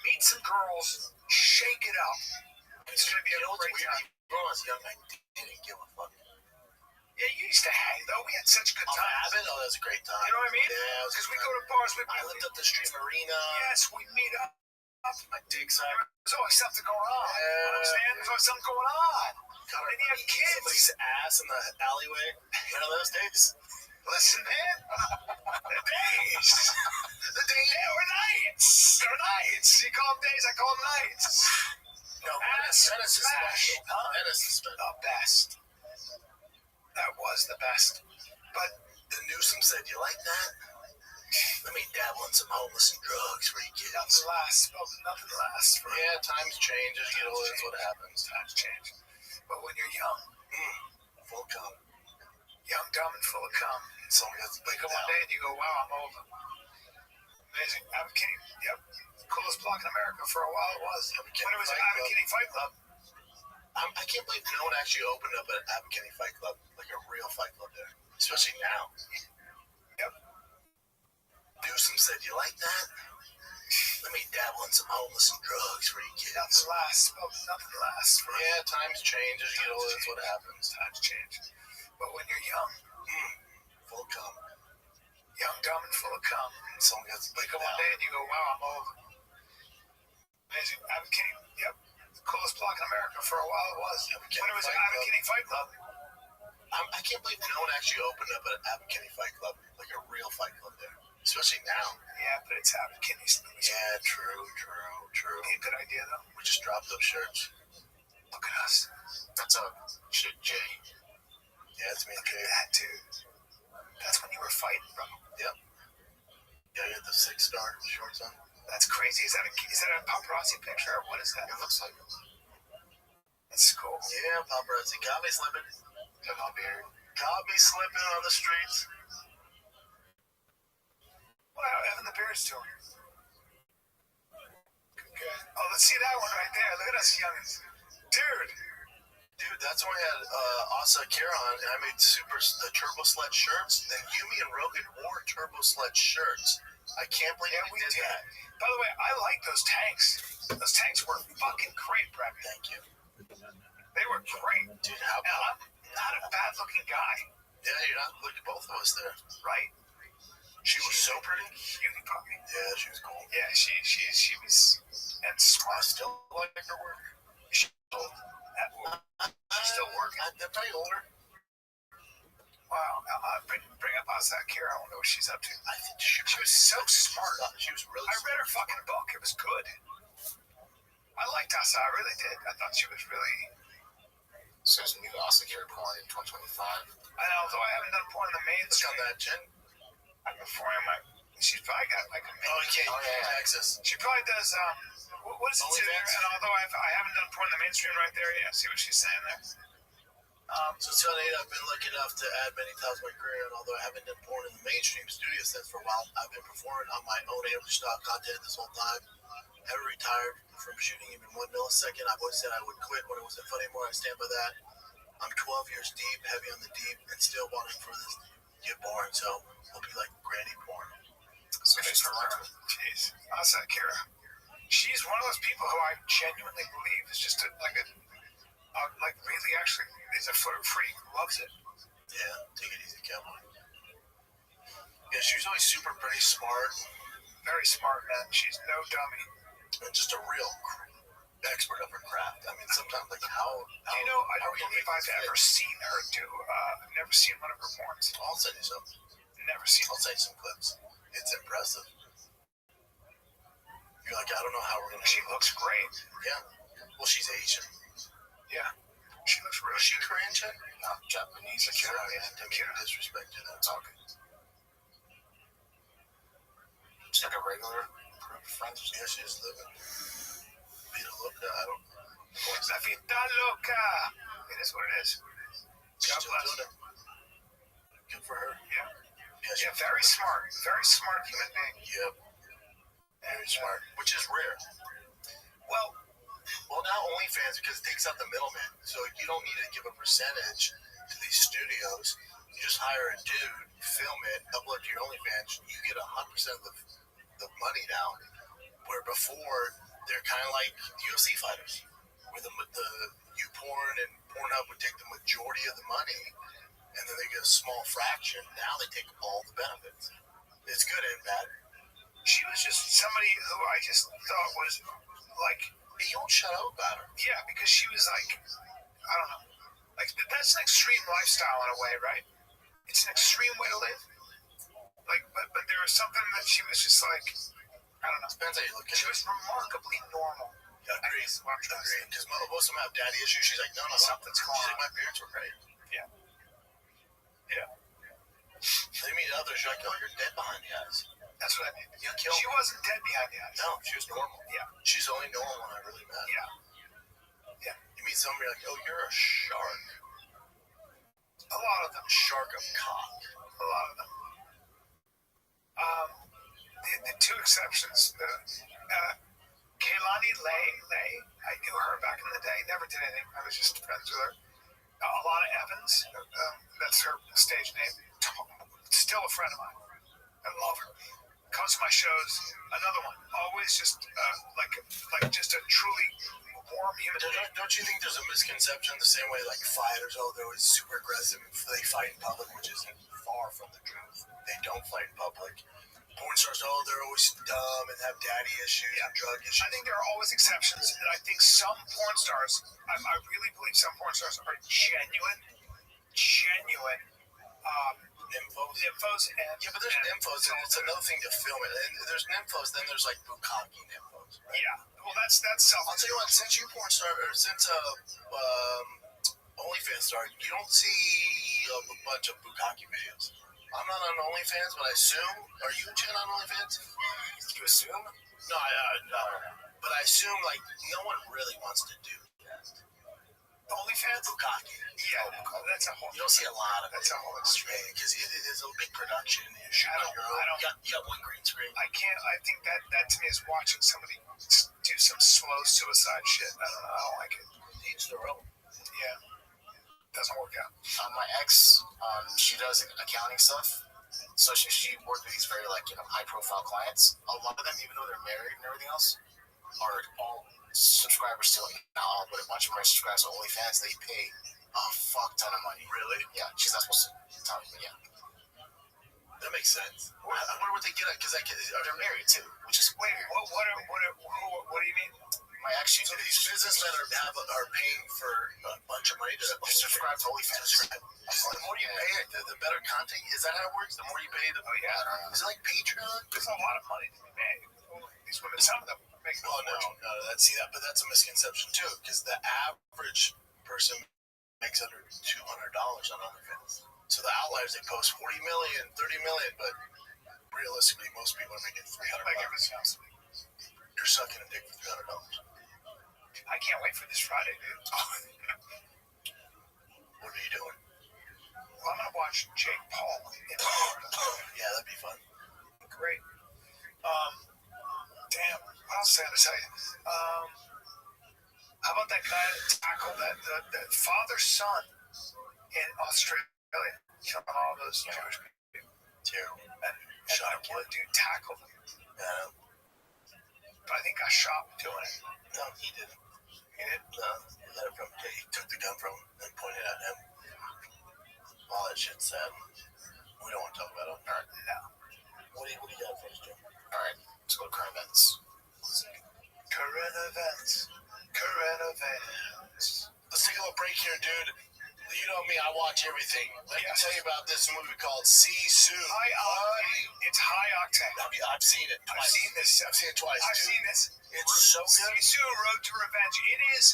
meet some girls, shake it up. It's going to be a great time. When I was young, I didn't give a fuck. Yeah, you used to hang, though. We had such good times. That was a great time. You know what I mean? Yeah. Because we go to bars. I lived up the street marina. Yes, we'd meet up. My dick's out. There's always something going on. You understand? There's always something going on. And you have kids. Somebody's ass in the alleyway. Remember those days? Listen, man. The days. They were nights. They're nights. You call them days, I call them nights. No, ass Venice is special. Huh? Venice is the best. That was the best. But the Newsom said, you like that? Let me dabble in some homeless and drugs for you kids. Nothing lasts. Nothing lasts. Yeah, times change as you get older. That's what happens. Times change. But when you're young, full of cum. Young, dumb, and full of cum. Someone gets to wake up one day and you go, wow, I'm over. Amazing. Albuquerque, yep. Coolest block in America for a while it was. When it was Albuquerque Fight Club. I can't believe no one actually opened up an Albuquerque Fight Club, like a real fight club there. Especially now. Yep. Newsom said, you like that? Let me dabble in some homeless and drugs for you kids. Nothing lasts. Nothing lasts. Yeah, times change as you get older. That's what happens. Times change. But when you're young, full of cum. Young, dumb, and full of cum. Someone gets to wake up one day and you go, wow, I'm over. Amazing. Albuquerque, yep. Coolest block in America for a while it was. When it was Albuquerque Fight Club. I can't believe no one actually opened up an Albuquerque Fight Club, like a real fight club there. Especially now. Yeah, but it's Albuquerque. Yeah, true. Be a good idea, though. We just dropped those shirts. Look at us. That's a shit, Jay. Yeah, it's me, Jay. Look at that, dude. That's when you were fighting, bro. Yep. Yeah, you had the 6-star shorts on. That's crazy. Is that a paparazzi picture, or what is that? It looks like it. That's cool. Yeah, paparazzi. Got me slipping. Got my beard. Got me slipping on the streets. Wow, Evan the Beard's doing. Good. Oh, let's see that one right there. Look at us youngins. Dude, that's when I had Asa Kira on, and I made the Turbo Sled shirts. Then Yumi and Rogan wore Turbo Sled shirts. I can't believe we did that. By the way, I like those tanks. Those tanks were fucking great, Rabbi. Thank you. They were great. Dude, I'm not a bad-looking guy. Yeah, you're not. Look at both of us there. Right? She was so pretty. Cutie puppy. Yeah, she was cool. Yeah, she was, and smart. I still like her work. She's still working. They're probably older. Wow. Bring up Asa Kira. I don't know what she's up to. I think she was so smart. She was really smart. I read her fucking book. It was good. I liked Asa. I really did. I thought she was really Says new also carry porn in 2025. And although I haven't done porn in the mainstream, that, Jen? I'm performing she's probably got like a Texas. She probably does, what is it to there? And although I haven't done porn in the mainstream right there, yeah, see what she's saying there? So 2008, I've been lucky enough to add many times my career, and although I haven't done porn in the mainstream studio sense for a while, I've been performing on my own stock content this whole time. Haven't retired from shooting even 1 millisecond. I've always said I would quit when it wasn't funny anymore. I stand by that. I'm 12 years deep, heavy on the deep, and still wanting for this to get boring, so it'll be like granny porn. So she's jeez. Asa Kira. She's one of those people who I genuinely believe is just like really actually is a freak, loves it. Yeah, take it easy, cowboy. Yeah, she's always super pretty smart. Very smart, man. She's no dummy. And just a real expert of her craft. I mean, sometimes like how you know, I don't believe I've ever seen her do. I've never seen one of her porns. I'll send you some. Never seen. I'll send you some clips. It's impressive. You're like, I don't know how we're gonna. She looks great. Yeah. Well, she's Asian. Yeah. She looks real. Is she Korean, Jen? No, Japanese. Disrespect to that. Okay. She's like a regular friend. Yeah, she's living. Vida Loca. I don't. La Vida Loca. It is what it is. God bless. Good for her. Yeah. Yeah, very smart. Very smart human being. Yep. Very smart. Which is rare. Well, now OnlyFans, because it takes out the middleman. So you don't need to give a percentage to these studios. You just hire a dude, film it, upload to your OnlyFans. You get 100% of the money now. Where before, they're kind of like UFC fighters. Where the YouPorn and Pornhub would take the majority of the money, and then they get a small fraction. Now they take all the benefits. It's good and bad. She was just somebody who I just thought was like, you don't shut up about her. Yeah, because she was like, I don't know, like that's an extreme lifestyle in a way, right? It's an extreme way to live. Like, but there was something that she was just like, I don't know. Depends how you look at it. She was remarkably normal. Yeah, agreed. Because most of them have daddy issues. She's like, no, something's going on. My parents were great. Yeah. Yeah. They meet others. You're like, oh, you're dead behind the eyes. That's what I mean. She wasn't dead behind the eyes. No, she was normal. Yeah. She's only normal when I really met. Yeah. Yeah. You meet somebody like, oh, you're a shark. A lot of them. Shark of cock. A lot of them. The two exceptions, Kaylani Lay, I knew her back in the day, never did anything, I was just friends with her. Alana Evans, that's her stage name, still a friend of mine, I love her. Comes to my shows, another one, always just like just a truly warm human being. Don't you think there's a misconception the same way like fighters, oh, they're always super aggressive if they fight in public, which is far from the truth. They don't fight in public. Porn stars, oh, they're always dumb and have daddy issues and drug issues. I think there are always exceptions, and I think some porn stars, I really believe some porn stars are genuine nymphos. And yeah, but there's nymphos, and it's another thing to film it. And there's nymphos, then there's like bukkake nymphos. Right? Yeah, well, that's self. I'll tell you what, since you porn star, or since OnlyFans started, you don't see a bunch of bukkake videos. I'm not on OnlyFans, but I assume. Are you Jen on OnlyFans? You assume? No, no. But I assume like no one really wants to do that. OnlyFans? Bukkake. Yeah, that's a whole. You don't see a lot of it. That's a whole extreme. Because it is a big production. You shoot on your own. You got one green screen. I can't. I think that to me is watching somebody do some slow suicide shit. I don't like it. Each their own. Yeah. Doesn't work out. My ex, she does accounting stuff, so she worked with these very high-profile clients. A lot of them, even though they're married and everything else, are all subscribers still. Not all, but a bunch of them are subscribers to OnlyFans. They pay a fuck ton of money. Really? Yeah, she's not supposed to tell me, but yeah. That makes sense. I wonder what they get at, because they're married too, which is weird. What do you mean? My ex, so these businessmen are paying for a bunch of money to subscribe to OnlyFans. The more you pay it, the better content. Is that how it works? The more you pay, the more. Yeah. Is it like Patreon? There's a lot of money to be made. These women, some of them make no. Oh no, that's a misconception too, because the average person makes under $200 on OnlyFans. So the outliers, they post 40 million, 30 million, but realistically, most people are making $300. You're sucking a dick for $300. I can't wait for this Friday, dude. What are you doing? Well, I'm gonna watch Jake Paul in Florida. Yeah, that'd be fun. Great. Damn. What else was I gonna tell you? How about that guy that tackled that father-son in Australia, killing all those Jewish people? Terrible. And shot a dude tackled him. Yeah. But I think got shot doing it. No, he didn't. He did? No, he took the gun from him and pointed at him. All that shit's sad. We don't want to talk about it. All right, no. What do you got for us, Jim? All right, let's go to current events. Current events. Let's take a little break here, dude. You know me, I watch everything. Let me tell you about this movie called Sisu. It's high octane. I've seen it twice. I've seen it twice. I've seen this. It's so good. Sisu, Road to Revenge.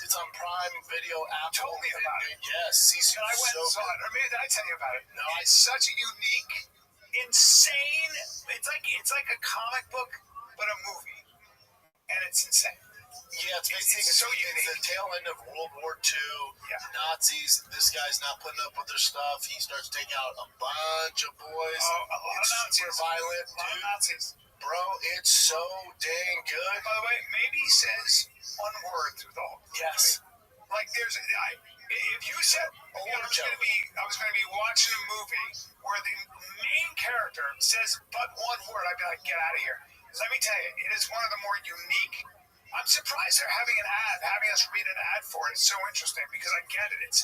It's on Prime Video, Apple. Told me about it. Yes, Sisu. I went and saw it. Or maybe did I tell you about it? No, it's such a unique, insane. It's like a comic book, but a movie, and it's insane. Yeah, it's so unique. It's the tail end of World War II. Yeah. Nazis. This guy's not putting up with their stuff. He starts taking out a bunch of boys. Oh, a lot of Nazis. Super violent. A lot of Nazis. Bro, it's so dang good. By the way, maybe he says one word through the whole. Yes. Like if you said I was going to be watching a movie where the main character says but one word, I'd be like, get out of here. Because let me tell you, it is one of the more unique. I'm surprised they're having us read an ad for it. It's so interesting because I get it. It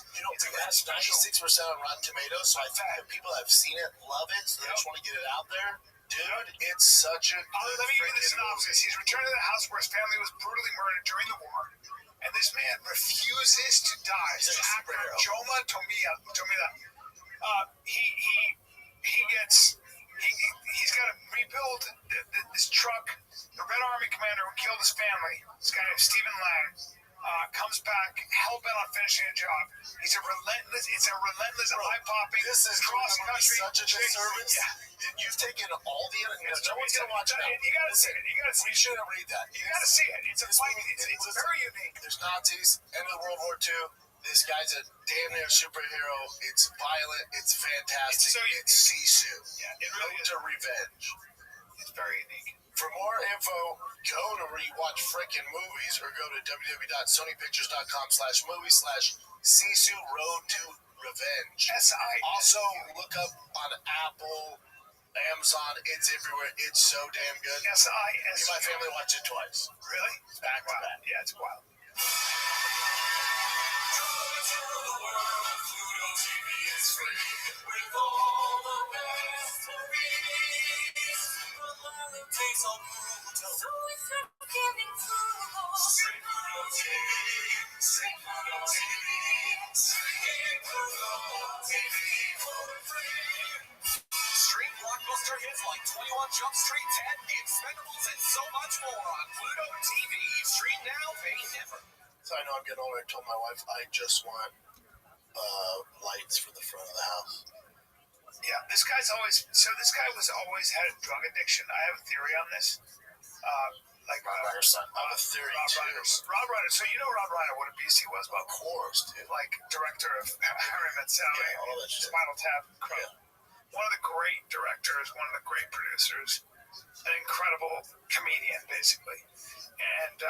has 96% on Rotten Tomatoes, so I think that people that have seen it love it, so they just want to get it out there. Dude, it's such a good let me give you the synopsis. He's returned to the house where his family was brutally murdered during the war, and this man refuses to die. He's an actor, Joma Tomia. He's got to rebuild this truck. The Red Army commander who killed his family, this guy named Stephen Lang, comes back hell-bent on finishing a job. It's a relentless, eye-popping, cross-country. Such a disservice. Yeah. You've taken all the other. No one's going to watch it. You got to see it. We shouldn't read that. You got to see it. It's a fight. It's very unique. There's Nazis, end of World War II. This guy's a damn near superhero. It's violent. It's fantastic. It's Sisu. Yeah, it really is. To Revenge. It's very unique. For more info, go to Rewatch Frickin' Movies or go to www.sonypictures.com/movie/Sisu Road to Revenge. Also, look up on Apple, Amazon. It's everywhere. It's so damn good. Me and my family watched it twice. Really? Back to back. Yeah, it's wild. Pluto TV is free with all the best movies. The days on Pluto. So it's getting Pluto. Stream Pluto TV. Stream Pluto TV. Stream Pluto TV for free. Stream blockbuster hits like 21 Jump Street 10, The Expendables, and so much more on Pluto TV. Stream now, pay never. So I know I'm getting older. I told my wife I just want lights for the front of the house. Yeah, this guy was always had a drug addiction. I have a theory on this. Rob Reiner's son. I have a theory too. Rob Reiner. So you know Rob Reiner, what a beast he was. Of course, dude. Like director of Harry Met Sally, all that shit. Spinal Tap. One of the great directors, one of the great producers, an incredible comedian, basically. And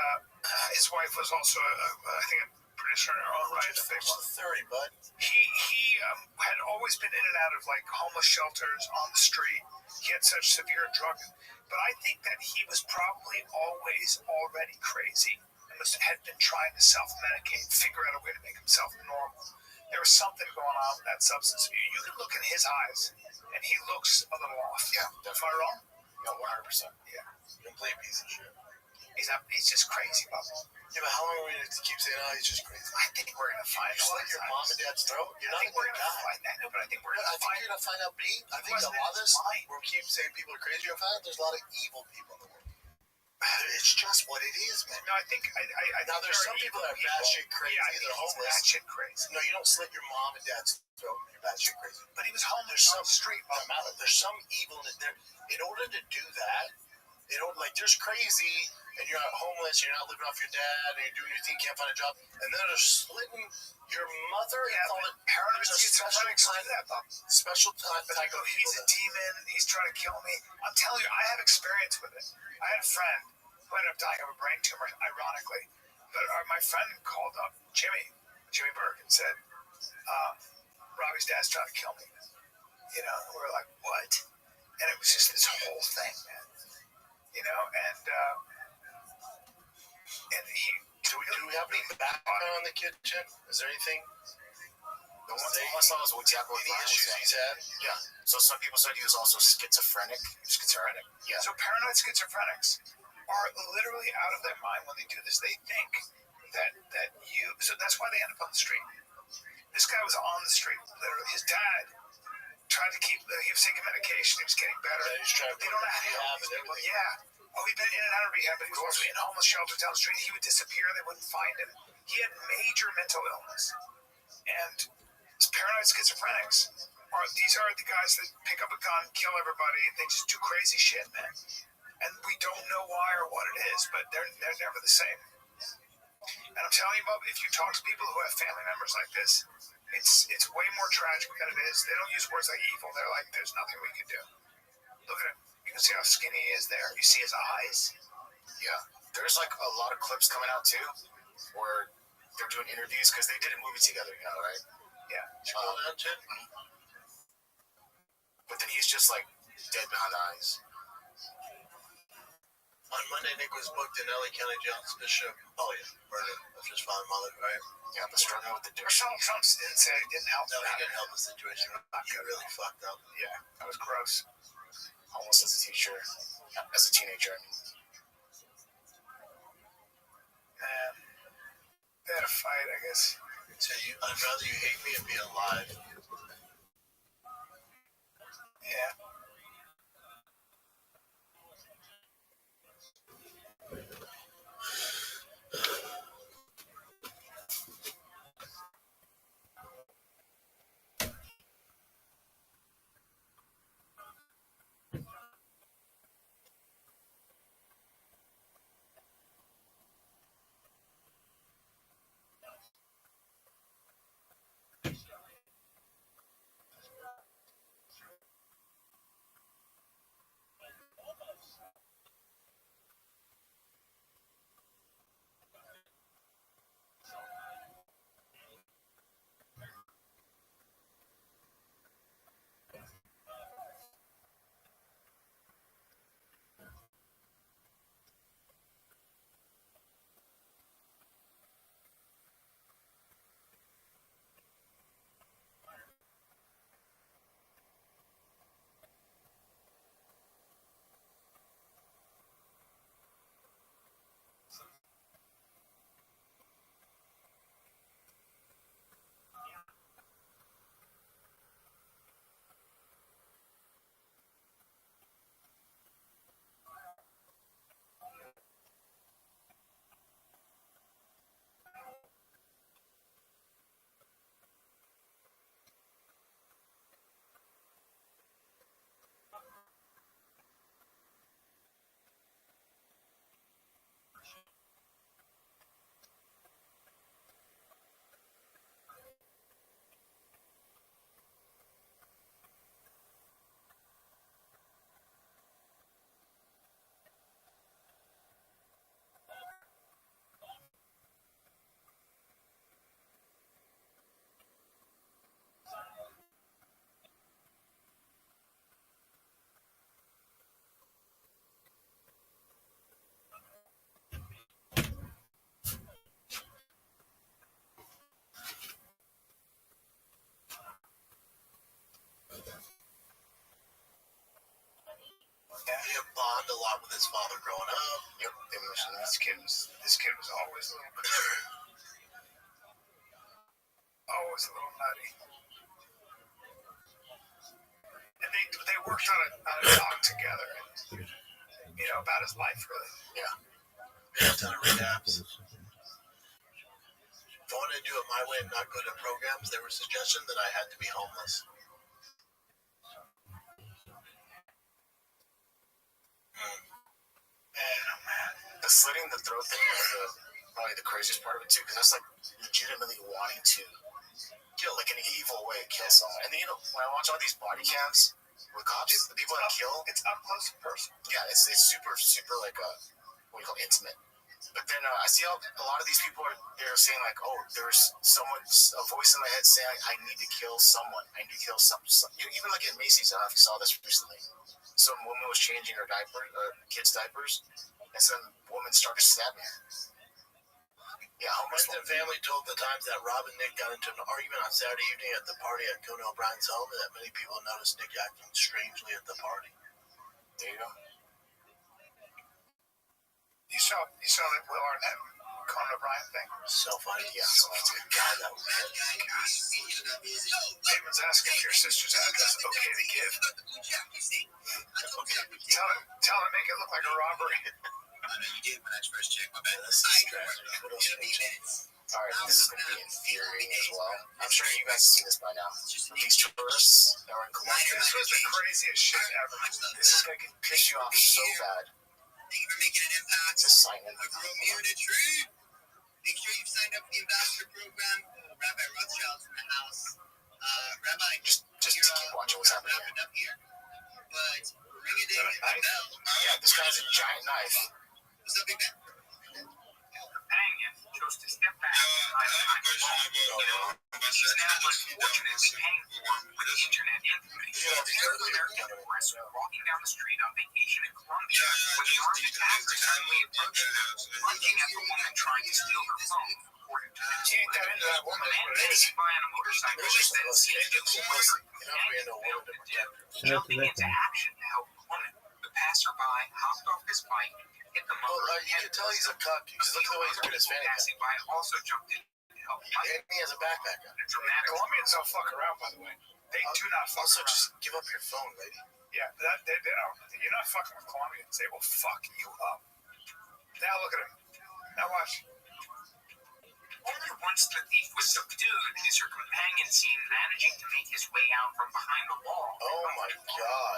his wife was also, I think, a producer in her own right. Just 30, bud. He had always been in and out of like homeless shelters, on the street. He had such severe drug, but I think that he was probably always already crazy and had been trying to self-medicate, figure out a way to make himself normal. There was something going on with that substance abuse. You can look in his eyes, and he looks a little off. Yeah, definitely. Am I wrong? No, 100%. Yeah. Complete piece of shit. He's just crazy, Bubba. Yeah, but how long are we going to keep saying, oh, he's just crazy? I think we're going to find out. Just like your mom and dad's throat? You're not a good guy. No, but I think we're going to find out. You're going to find out, I think a lot of this, we keep saying people are crazy. You're going to find out there's a lot of evil people in the world. It's just what it is, man. No, I think now there's some people that are batshit crazy. Yeah, they're homeless. Batshit crazy. No, you don't slit your mom and dad's throat when you're batshit crazy. But he was homeless on the street. There's some evil in there. In order to do that, like there's crazy, and you're not homeless, you're not living off your dad, and you're doing your thing, can't find a job, and then they're slitting your mother. Yeah, but paranoid schizophrenics do that, Bob. Special type of evil. He's a demon. He's trying to kill me. I'm telling you, I have experience with it. I had a friend who ended up dying of a brain tumor, ironically. But my friend called up Jimmy Berg, and said, Robbie's dad's trying to kill me. You know, and we were like, what? And it was just this whole thing, man. You know, and he. Do we have any background on the kitchen? Is there anything? The one saw was any issues he's had? Yeah. So some people said he was also schizophrenic. Yeah. So paranoid schizophrenics are literally out of their mind when they do this. They think that you. So that's why they end up on the street. This guy was on the street, literally. His dad tried to keep. He was taking medication. He was getting better. Yeah, he was trying to put him in rehab and everything. Yeah. Oh, he'd been in and out of rehab, but he was also in homeless shelters down the street. He would disappear. They wouldn't find him. He had major mental illness. And paranoid schizophrenics these are the guys that pick up a gun, kill everybody. They just do crazy shit, man. And we don't know why or what it is, but they're never the same. And I'm telling you, Bob, if you talk to people who have family members like this, it's way more tragic than it is. They don't use words like evil. They're like, there's nothing we can do. Look at him. You can see how skinny he is there. You see his eyes. Yeah. There's like a lot of clips coming out too, where they're doing interviews because they did a movie together, you know, right? Yeah. But then he's just like dead behind the eyes. On Monday, Nick was booked in LA County Jail Bishop. Oh yeah, murder of his father and mother, right? Yeah, but struggling with addiction. Trump didn't help. No, he didn't help the situation. He really fucked up. Yeah, that was gross. Almost as a teacher, as a teenager. Man, they had a fight, I guess. I'd rather you hate me and be alive. Yeah. He bonded a lot with his father growing up. Yep. This kid was always a little bit, always a little nutty. And they worked on a doc together. about his life, really. Yeah. If I wanted to do it my way and not go to programs, there was a suggestion that I had to be homeless. Man. The slitting the throat thing is probably the craziest part of it, too, because that's like legitimately wanting to kill, like an evil way to kill someone. And then, when I watch all these body cams with cops, the people that kill, it's up close and personal. Yeah, it's super, super, like, what do you call it, intimate. But then I see a lot of these people they're saying, like, oh, there's a voice in my head saying, I need to kill someone. I need to kill some. Even like at Macy's, I don't know if you saw this recently. Some woman was changing her kids' diapers, and some woman started stabbing her. Yeah, Friends and family told the Times that Rob and Nick got into an argument on Saturday evening at the party at Conan O'Brien's home, and that many people noticed Nick acting strangely at the party. There you go. You saw that Will Arnett Conan O'Brien thing? So funny. Yeah, so funny. God, that was Damon's asking if your sister's address is okay to give. Tell her, make it look like a robbery. You did when I first checked my bed. This is tragic. It'll be minutes. Alright, this is going to be infuriating as well. I'm sure you guys have seen this by now. These tourists that are in Colombia. This was the craziest shit ever. This is going to piss you off so bad. Thank you for making an impact. Just sign in. I grew up here in a tree. Make sure you've signed up for the ambassador program. Rabbi ROTHSCHILD in the house. Rabbi, just keep watching what's happening here. But ring it in the bell. Yeah, this guy's a giant knife. What's up, big man? Companion chose to step back and he's now unfortunately paying for with the internet infamy. American tourists walking down the street on vacation in Colombia when the armed attackers suddenly approached them, lunging at the woman trying to steal her phone. According to the She ain't that into that woman. man passing by on a motorcycle then seemed to corner and failed to dip, jumping into action to help the woman. The passerby hopped off his bike. Hit the motor you can tell he's a cuck because look at the way he's put his fanny passing by also jumped in to help fight. And he has a backpack on. Colombians don't fuck around, by the way. They do not fuck also, around. just give up your phone, lady. Yeah, they don't. You're not fucking with Colombians. They will fuck you up. Now look at him. Now watch. Only once the thief was subdued is her companion seen managing to make his way out from behind the wall. Oh my God.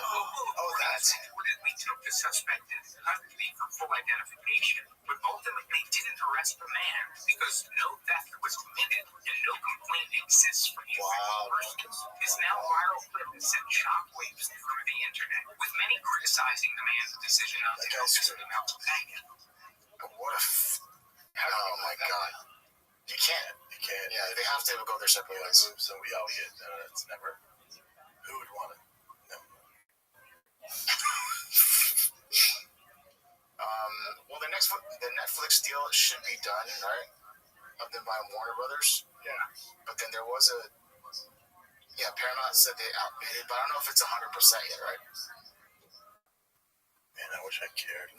Oh, that's reportedly took the suspected custody for full identification, but ultimately didn't arrest the man because no theft was committed and no complaint exists from the affected person. This now viral clip has sent shockwaves through the internet, with many criticizing the man's decision not to help his female companion. What a oh my God. You can't. Yeah, they have to go their separate ways. So we all get. It's never. Who would want it? No. Well, the Netflix deal should be done, right? Up then by Warner Brothers. Yeah. But then there was Paramount said they outbid it, but I don't know if it's 100% yet, right? Man, I wish I cared.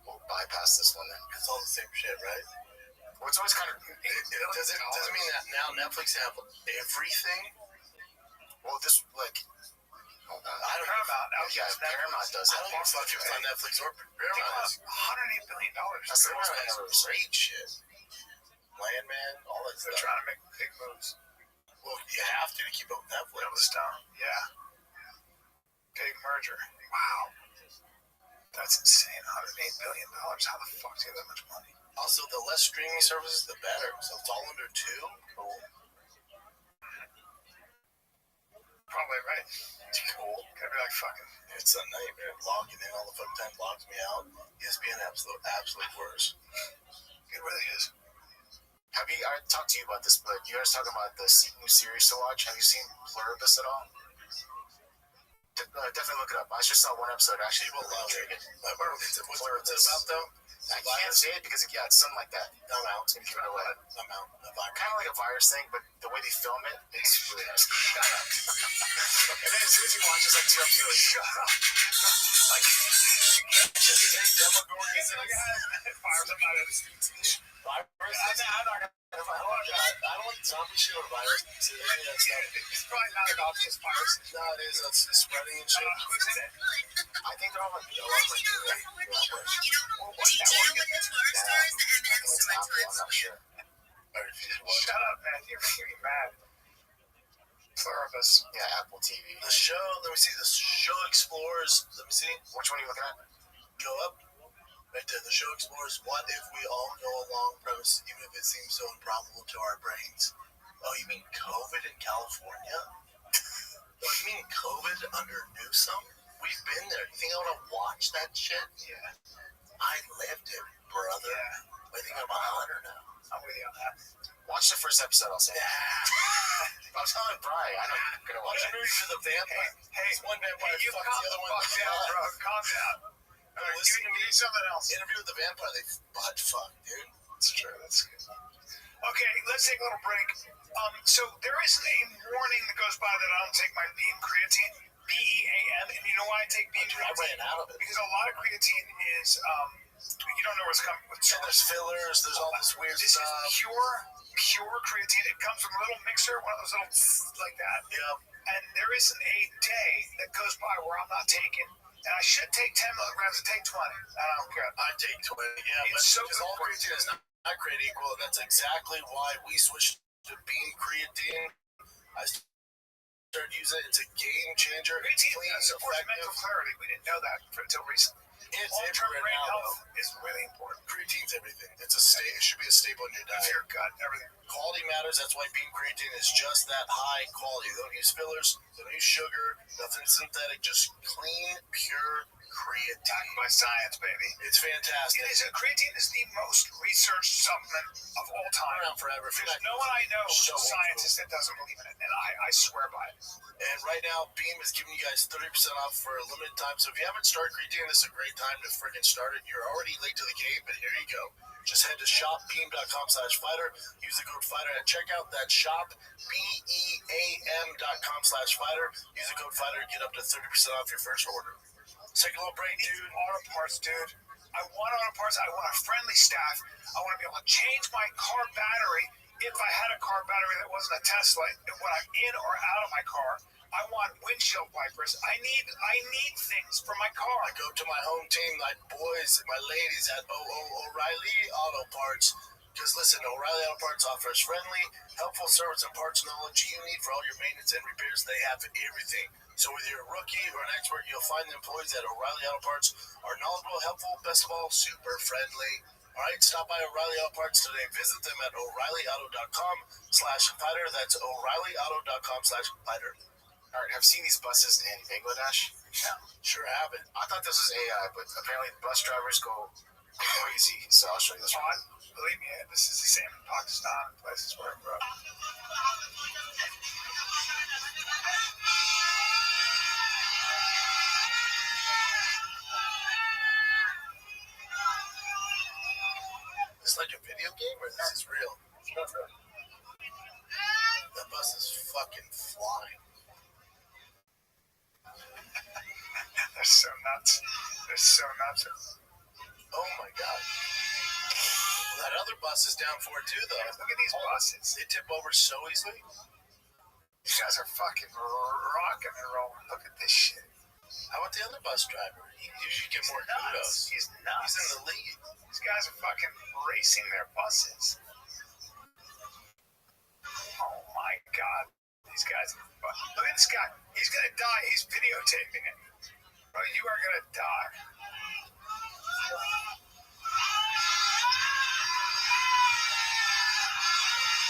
We'll bypass this one then. It's all the same shit, right? Well, it's always kind of. Does it mean that now Netflix have everything? Well, this like. I don't know about Paramount does. I don't give a fuck if it's on Netflix or Paramount. $108 billion. That's the most great shit. Landman, all that stuff. They're trying to make big moves. Well, you have to keep up with Netflix. Yeah. Big merger. Wow. That's insane. $108 billion. How the fuck do you have that much money? Also, the less streaming services, the better. So it's all under 2. Cool. Probably right. It's cool. Gotta be like fucking. It's a nightmare. Logging in all the fucking time logs me out. ESPN absolute worst. It really is. I talked to you about this, but you guys talking about the new series to watch. Have you seen Pluribus at all? Definitely look it up. I just saw one episode. Actually, people love it. What's it about though? I can't say it because it's something like that. I'm out. It's gonna give it away. I'm out. Kind of like a virus thing, but the way they film it, it's really nice. Shut up. And then as soon as you watch, it's like 2 episodes. Shut up. Like, Fires, I'm not into I don't like zombie shit or virus. It's probably not about just virus. No, it is. It's spreading and shit. Who's in it? I think they're all like, You guys, you know, before me, do you know what the tourist store is? The M&M's to my twins. I'm not sure. Shut up, man. You're making me mad. Pluribus. Yeah, Apple TV. The show, let me see. The show explores. Let me see. Which one are you looking at? Go up. Right there. The show explores what if we all go along premise, even if it seems so improbable to our brains. Oh, you mean COVID in California? Oh, you mean COVID under Newsom? We've been there. You think I want to watch that shit? Yeah. I lived it, brother. Yeah. I think I'm 100 now. I'm with you on that. Watch the first episode, I'll say. Yeah. I'm telling Brian, I'm going to watch it. Movie for the vampire. Hey, one vampire fucks the other one. Calm down, bro. Calm down. Listen to me. Something else. Interview with the vampire. They butt fuck, dude. That's true. That's good. Okay, let's take a little break. So there isn't a morning that goes by that I don't take my Beam creatine, BEAM, and you know why I take Beam creatine? I ran out of it. Because a lot of creatine is, you don't know what's coming with. So there's fillers, there's all this weird stuff. This is pure creatine. It comes from a little mixer, one of those little like that. Yeah. And there isn't a day that goes by where I'm not taking. And I should take 10 milligrams and take 20. I don't care. I take 20. Yeah, it's so good. All creatine is not created equal, and that's exactly why we switched to Beam creatine. I started using it. It's a game changer. Creatine supports mental clarity. We didn't know that until recently. Long-term brain health is really important. Creatine's everything. It's a it should be a staple in your diet. It's your gut, everything. Quality matters. That's why Beam creatine is just that high quality. They don't use fillers. They don't use sugar. Nothing synthetic. Just clean, pure creatine. Backed by science, baby. It's fantastic. Creatine is the most researched supplement of all time. Around forever. There's no one I know who's a scientist that doesn't believe in it, and I swear by it. And right now, Beam is giving you guys 30% off for a limited time. So if you haven't started creatine, this is a great time to freaking start it. You're already late to the game, but here you go. Just head to shopbeam.com/fighter. Use the code fighter at checkout. That's shop BEAM.com/fighter. Use the code fighter to get up to 30% off your first order. Let's take a little break, dude. Auto parts, dude. I want auto parts. I want a friendly staff. I want to be able to change my car battery if I had a car battery that wasn't a Tesla. When I'm in or out of my car, I want windshield wipers. I need things for my car. I go to my home team, my boys, my ladies at O'Reilly Auto Parts. Because listen, O'Reilly Auto Parts offers friendly, helpful service and parts knowledge you need for all your maintenance and repairs. They have everything. So whether you're a rookie or an expert, you'll find the employees at O'Reilly Auto Parts are knowledgeable, helpful, best of all, super friendly. All right, stop by O'Reilly Auto Parts today. Visit them at O'ReillyAuto.com/fighter. That's O'ReillyAuto.com/fighter. All right, I've seen these buses in Bangladesh. Yeah, sure have it. I thought this was AI, but apparently bus drivers go crazy. So I'll show you this one. Believe me, this is the same in Pakistan, places where I grew up. Is this like a video game or this is real? That bus is fucking flying. They're so nuts. They're so nuts. Oh my god. Well, that other bus is down for it too, though. Look at these buses. They tip over so easily. These guys are fucking rocking and rolling. Look at this shit. How about the other bus driver? He should get more kudos. He's nuts. He's in the lead. These guys are fucking racing their buses. Oh my god. These guys are fucking... Look at this guy. He's gonna die. He's videotaping it. Bro, you are gonna die.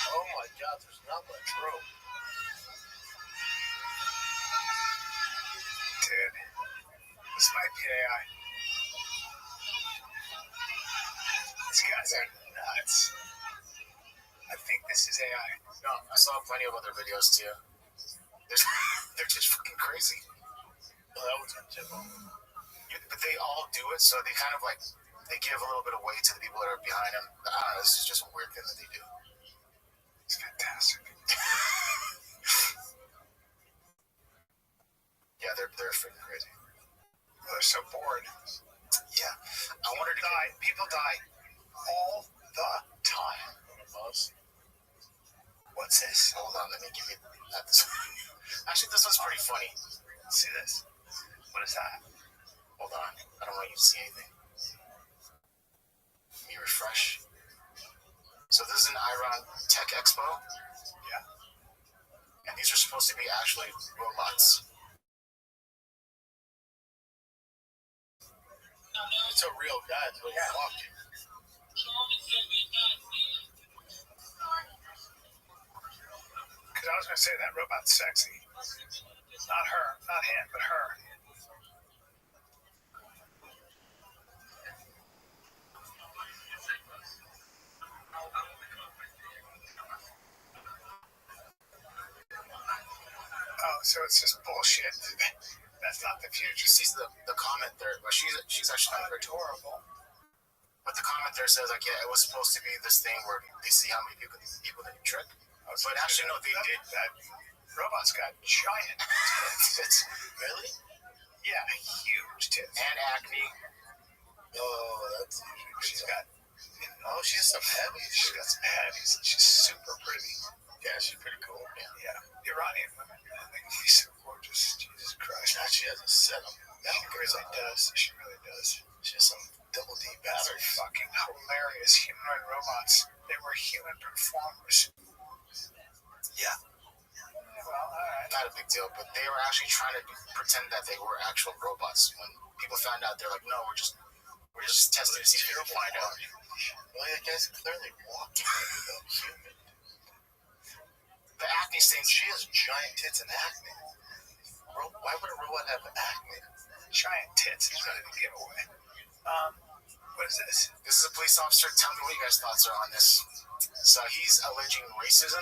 Oh my god, there's not much room. Dude, this might be AI. These guys are nuts. I think this is AI. No, I saw plenty of other videos too. They're just fucking crazy. Well, that one's gonna tip over. But they all do it, so they kind of like, they give a little bit of weight to the people that are behind them. I don't know, this is just a weird thing that they do. It's fantastic. Yeah, they're freaking crazy. Well, they're so bored. Yeah. I wonder to die. People die all the time. What's this? Hold on, let me give you that. Actually, this one's pretty funny. See this? What is that? Hold on. I don't want you to see anything. Let me refresh. So this is an Iron Tech Expo. Yeah. And these are supposed to be actually robots. It's a real guy. It's what he's walking. Because I was going to say that robot's sexy. Not her. Not him, but her. Oh, so it's just bullshit. That's not the future. She sees the comment there. Well, she's actually adorable. But the comment there says, like, yeah, it was supposed to be this thing where they see how many people they can trick. Oh, but actually, no, they did. That robot's got giant tits. Really? Yeah, huge tits. And acne. Oh, that's usually. She's got. Oh, she has some heavies. She's got some heavies. She's super pretty. Yeah, she's pretty cool. Yeah. Iranian women. She's so gorgeous. Jesus Christ. God, she has a set of. She really does. She really does. She has some double D batteries. Fucking hilarious humanoid robots. They were human performers. Yeah. Well, alright. Not a big deal, but they were actually trying to pretend that they were actual robots. When people found out, they're like, no, we're just testing to see if you can find out. Well, that guy's clearly walking like a human. The acne stains. She has giant tits and acne. Why would a robot have acne? Giant tits is really the giveaway. What is this? This is a police officer. Tell me what you guys' thoughts are on this. So he's alleging racism,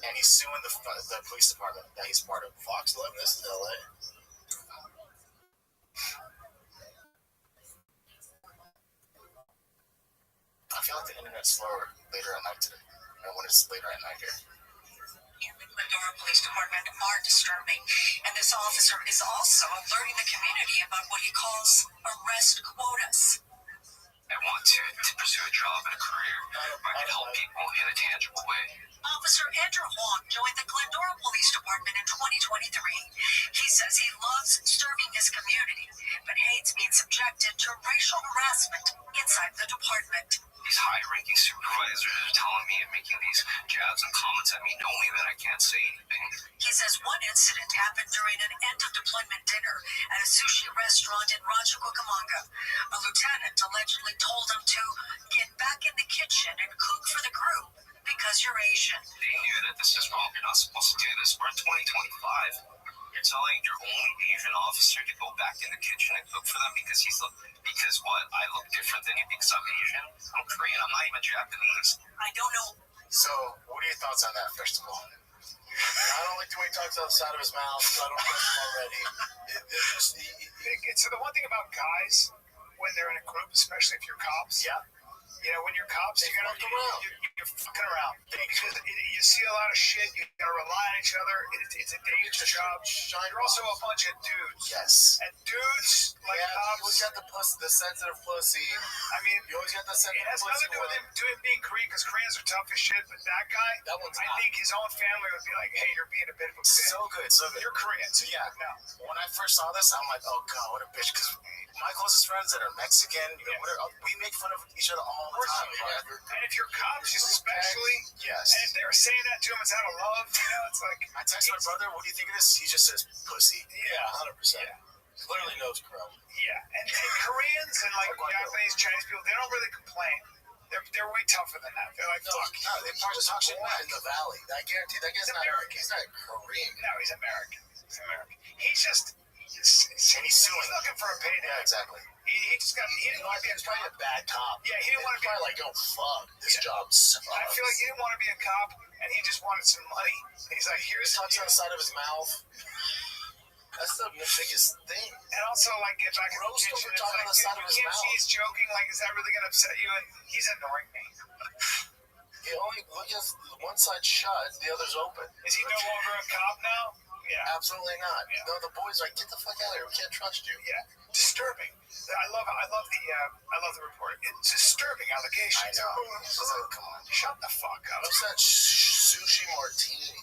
and he's suing the police department that he's part of. Fox 11, this is LA. I feel like the internet's slower later at night today. When it's later at night here. In the Glendora Police Department are disturbing, and this officer is also alerting the community about what he calls arrest quotas. I want to pursue a job and a career where I can help people in a tangible way. Officer Andrew Huang joined the Glendora Police Department in 2023. He says he loves serving his community, but hates being subjected to racial harassment inside the department. These high-ranking supervisors are telling me and making these jabs and comments at me, knowing that I can't say anything. He says one incident happened during an end-of-deployment dinner at a sushi restaurant in Rancho Cucamonga. A lieutenant allegedly told him to get back in the kitchen and cook for the group because you're Asian. They knew that this is wrong. You're not supposed to do this. We're in 2025. You're telling your only Asian officer to go back in the kitchen and cook for them because what? I look different than you because I'm Asian? I'm Korean. I'm not even Japanese. I don't know. So, what are your thoughts on that, first of all? I don't like the way he talks outside of his mouth, so I don't trust him already. So the one thing about guys, when they're in a group, especially if you're cops, you know, when you're cops, you're fucking around. Because you see a lot of shit, you gotta rely on each other, it's a dangerous job. You're also a bunch of dudes. Yes. And dudes, like cops. You always got the sensitive pussy. I mean, you always got the sensitive pussy. It has nothing to do with him being Korean, because Koreans are tough as shit, but that guy, I think his own family would be like, hey, you're being a bit of a bitch. So good, so good. You're Korean, so yeah. No. When I first saw this, I'm like, oh god, what a bitch, because my closest friends that are Mexican, you know, we make fun of each other all the time. And if you're cops, especially, yes. And if they were saying that to him, it's out of love. You know, it's like I text my brother, what do you think of this? He just says pussy. Yeah, 100%. Yeah. Clearly knows Crow. Yeah, and Koreans and like Japanese, Chinese people, they don't really complain. They're way tougher than that. They're like, fuck. No, they probably talk shit in the valley. I guarantee that guy's American. He's not Korean. No, he's American. He's American. He's just. And he's suing. He's looking for a payday. Yeah, exactly. He didn't want to be probably a bad cop. Yeah, he didn't want to be like, oh fuck, this job sucks. I feel like he didn't want to be a cop, and he just wanted some money. And he's like, here's talks on the side of his mouth. That's the biggest thing. And also, like, get back in the kitchen. Talking on the side of his mouth. He's joking. Like, is that really gonna upset you? And he's annoying me. He only has one side shut, the other's open. Is he no longer a cop now? Yeah. Absolutely not. Yeah. No, the boys are like, get the fuck out of here. We can't trust you. Yeah. Disturbing. I love the report. It's disturbing allegations. I know. Come on. Shut the fuck up. What's that sushi martini?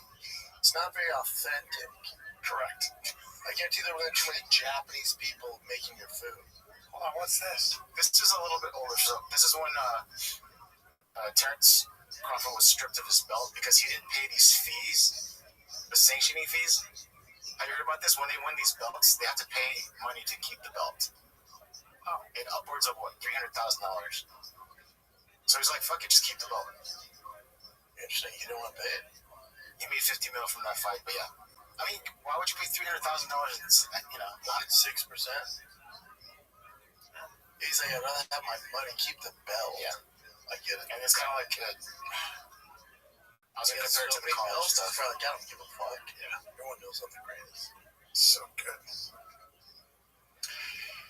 It's not very authentic. Correct. I guarantee there were too many Japanese people making your food. Hold on, what's this? This is a little bit older. So this is when Terrence Crawford was stripped of his belt because he didn't pay these fees, the sanctioning fees. Have you heard about this? When they win these belts, they have to pay money to keep the belt. In upwards of what, $300,000. So he's like, fuck it, just keep the belt. Interesting. You don't want to pay it. He made $50 million from that fight, but yeah. I mean, why would you pay $300,000? You know, 6%. He's like, I'd rather have my money, keep the belt. Yeah. I get it. And it's kind of like, I was going to compare it to the college stuff. Like, I don't give a fuck. Yeah. Everyone knows I'm the greatest. So good.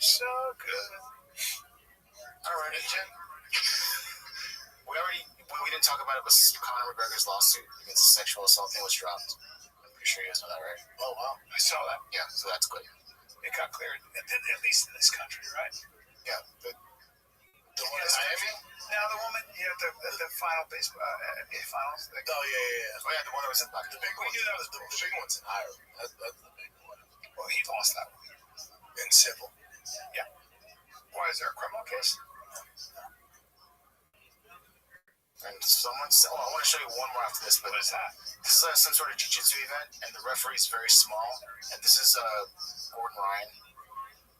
So good. Alrighty, Jim. We didn't talk about it, but Conor McGregor's lawsuit against the sexual assault thing was dropped. I'm pretty sure you guys know that, right? Oh, wow. I saw that. Yeah, so that's good. It got cleared, at least in this country, right? Yeah. The one in Miami? No, the woman, the final baseball, NBA finals. Oh, yeah. Oh, yeah, the one that was in the back. The big one. The big one's in Ireland. That's the big one. Well, he lost that one. In civil. Yeah. Why, is there a criminal case? And someone said, I want to show you one more after this, but what is that? This is some sort of jiu-jitsu event, and the referee is very small, and this is Gordon Ryan,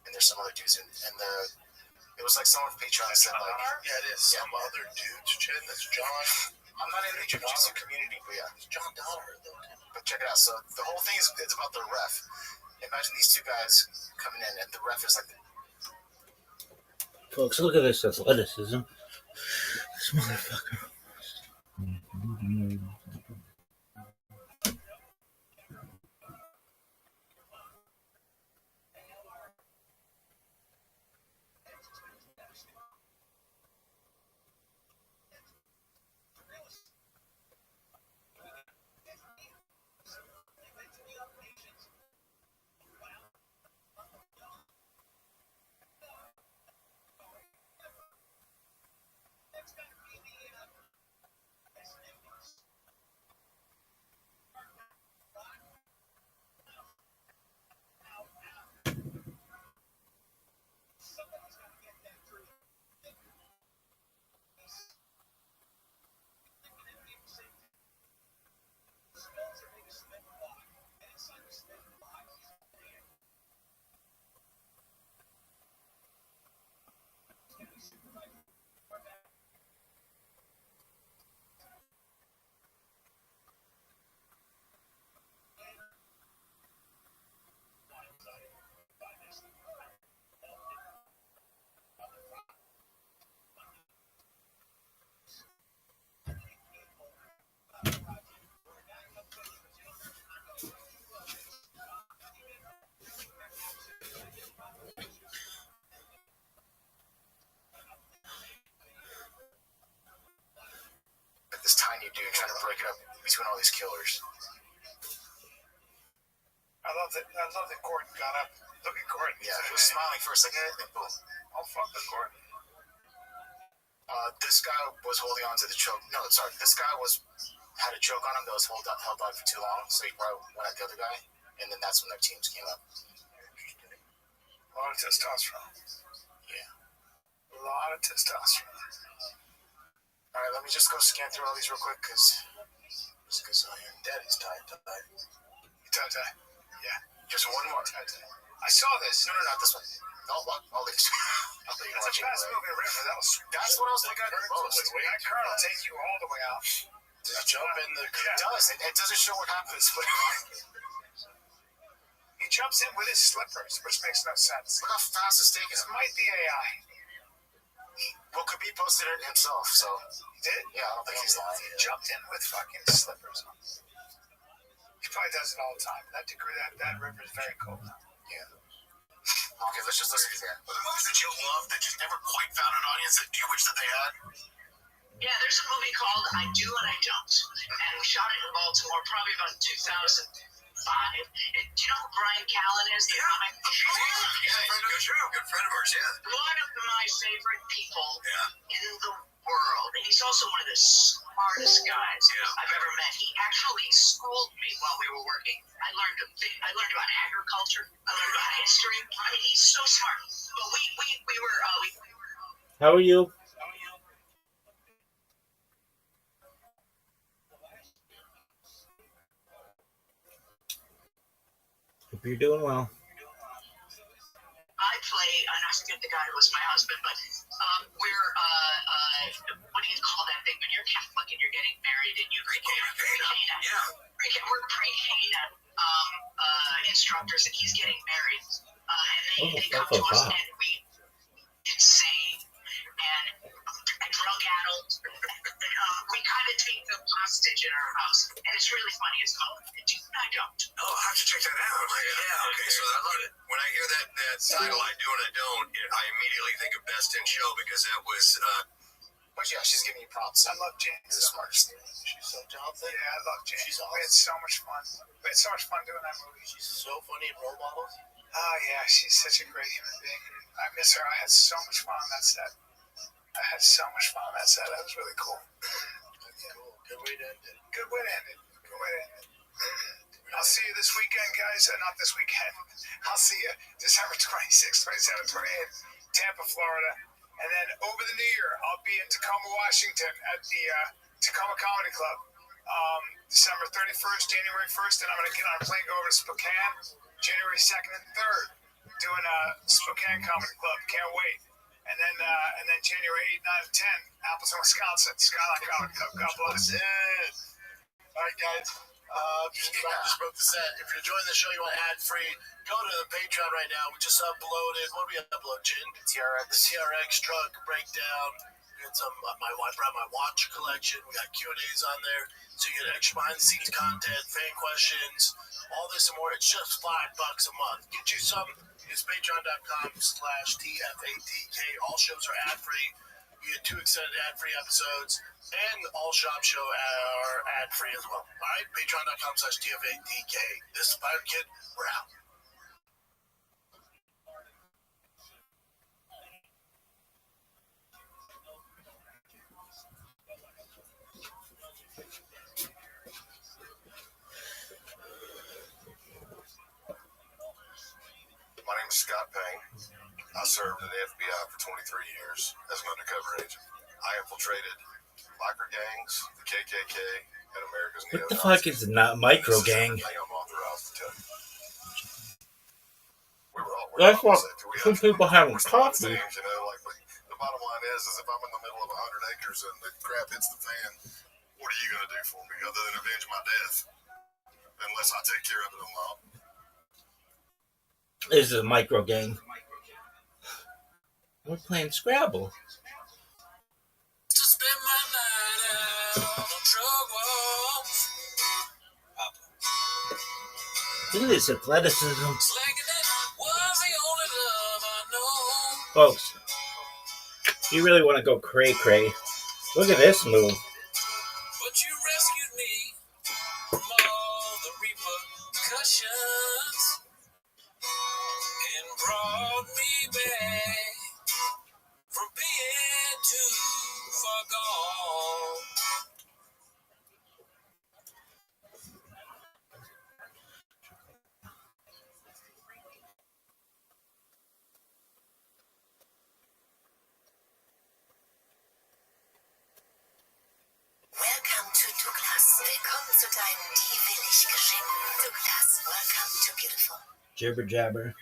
and there's some other dudes, and it was like someone with Patreon said, like, yeah, it is. Some other dudes, Chen, that's John. I'm not in the jiu-jitsu community, but yeah. It's John Dollar, though. But check it out, so the whole thing is, it's about the ref. Imagine these two guys coming in, and the ref is like, folks, look at this athleticism. This motherfucker. this tiny dude trying to break it up between all these killers. I love that Gordon got up. Look at Gordon. Yeah, he was smiling for a second, and boom. Oh, fuck the Gordon. This guy was holding on to the choke. No, sorry. This guy had a choke on him that was held on for too long, so he probably went at the other guy, and then that's when their teams came up. A lot of testosterone. Yeah. A lot of testosterone. All right, let me just go scan through all these real quick, because Daddy's tie-tie. Tie-tie? Yeah. Just one more tie-tie. I saw this. No, not this one. All these. That's a fast-moving river. That's what I was looking at the most. That curl takes you all the way out. Just jump in the... It does. It doesn't show what happens, but... He jumps in with his slippers, which makes no sense. Look how fast it's taking him. This might be AI. Well, Khabib posted it himself, so... He did? Yeah, I don't think he's lying. He jumped in with fucking slippers on. He probably does it all the time. That river is very cold. Yeah. Okay, let's just listen to that. Well, the movies that you love that just never quite found an audience that you wish that they had? Yeah, there's a movie called I Do and I Don't. And we shot it in Baltimore probably about 2005. And do you know who Brian Callen is? Yeah, good friend of ours, yeah. One of my favorite people in the world. And he's also one of the smartest smartest guys I've ever met. He actually schooled me while we were working. I learned about agriculture. I learned about history. I mean, he's so smart. But we were How are you? Hope you're doing well. I forget the guy who was my husband, but we're what do you call that thing when you're Catholic and you're getting married and you pre-Cana? Yeah. We're pre-Cana instructors, and he's getting married, and they come to us, and we insane and drug-addled. We kind of take them hostage in our house, and it's really funny as well. I don't. Oh, I'll have to check that out. Yeah, okay, so I love it. When I hear that title, I do and I don't, I immediately think of Best in Show, because that was, but yeah, she's giving you props. I love Jane. The smartest thing. She's so talented. Yeah, I love Jane. She's awesome. We had so much fun. Doing that movie. She's so funny in role models. Oh, yeah, she's such a great human being. I miss her. I had so much fun on that set. That was really cool. That's cool. Good way to end it. I'll see you this weekend, guys. Not this weekend. I'll see you December 26th, 27th, 28th, Tampa, Florida. And then over the New Year, I'll be in Tacoma, Washington at the Tacoma Comedy Club. December 31st, January 1st, and I'm going to get on a plane, go over to Spokane, January 2nd and 3rd, doing Spokane Comedy Club. Can't wait. And then January 8, 9, and 10, Appleton, Wisconsin, Skyline Comedy Club. God bless. All right, guys. Just broke the set. If you're enjoying the show, you want ad-free, go to the Patreon right now. We just uploaded. What did we upload, Jin? The TRX truck breakdown. We had some. I brought my watch collection. We got Q&As on there, so you get extra behind-the-scenes content, fan questions, all this and more. It's just $5 a month. Get you some. It's patreon.com/TFATK. All shows are ad-free. You get 2 extended ad-free episodes, and all shop show are ad-free as well. All right, patreon.com/TFATK. This is Pirate Kid. We're out. My name is Scott Payne. I served in the FBI for 23 years as an undercover agent. I infiltrated biker gangs, the KKK, and America's What the fuck is not micro gang? That's what some people having coffee. The bottom line is if I'm in the middle of 100 acres and the crap hits the fan, what are you going to do for me other than avenge my death? Unless I take care of it on my own. This is a micro gang. We're playing Scrabble. To spend my night out on drug walks. Look at this athleticism. Slanging it was the only love I know. Folks, you really want to go cray-cray. Look at this move. But you rescued me from all the repercussions and brought me back from being too far gone. Welcome to Douglas. Willkommen zu deinen Die-Willig-Geschenken. Douglas, welcome to beautiful. Jibber jabber.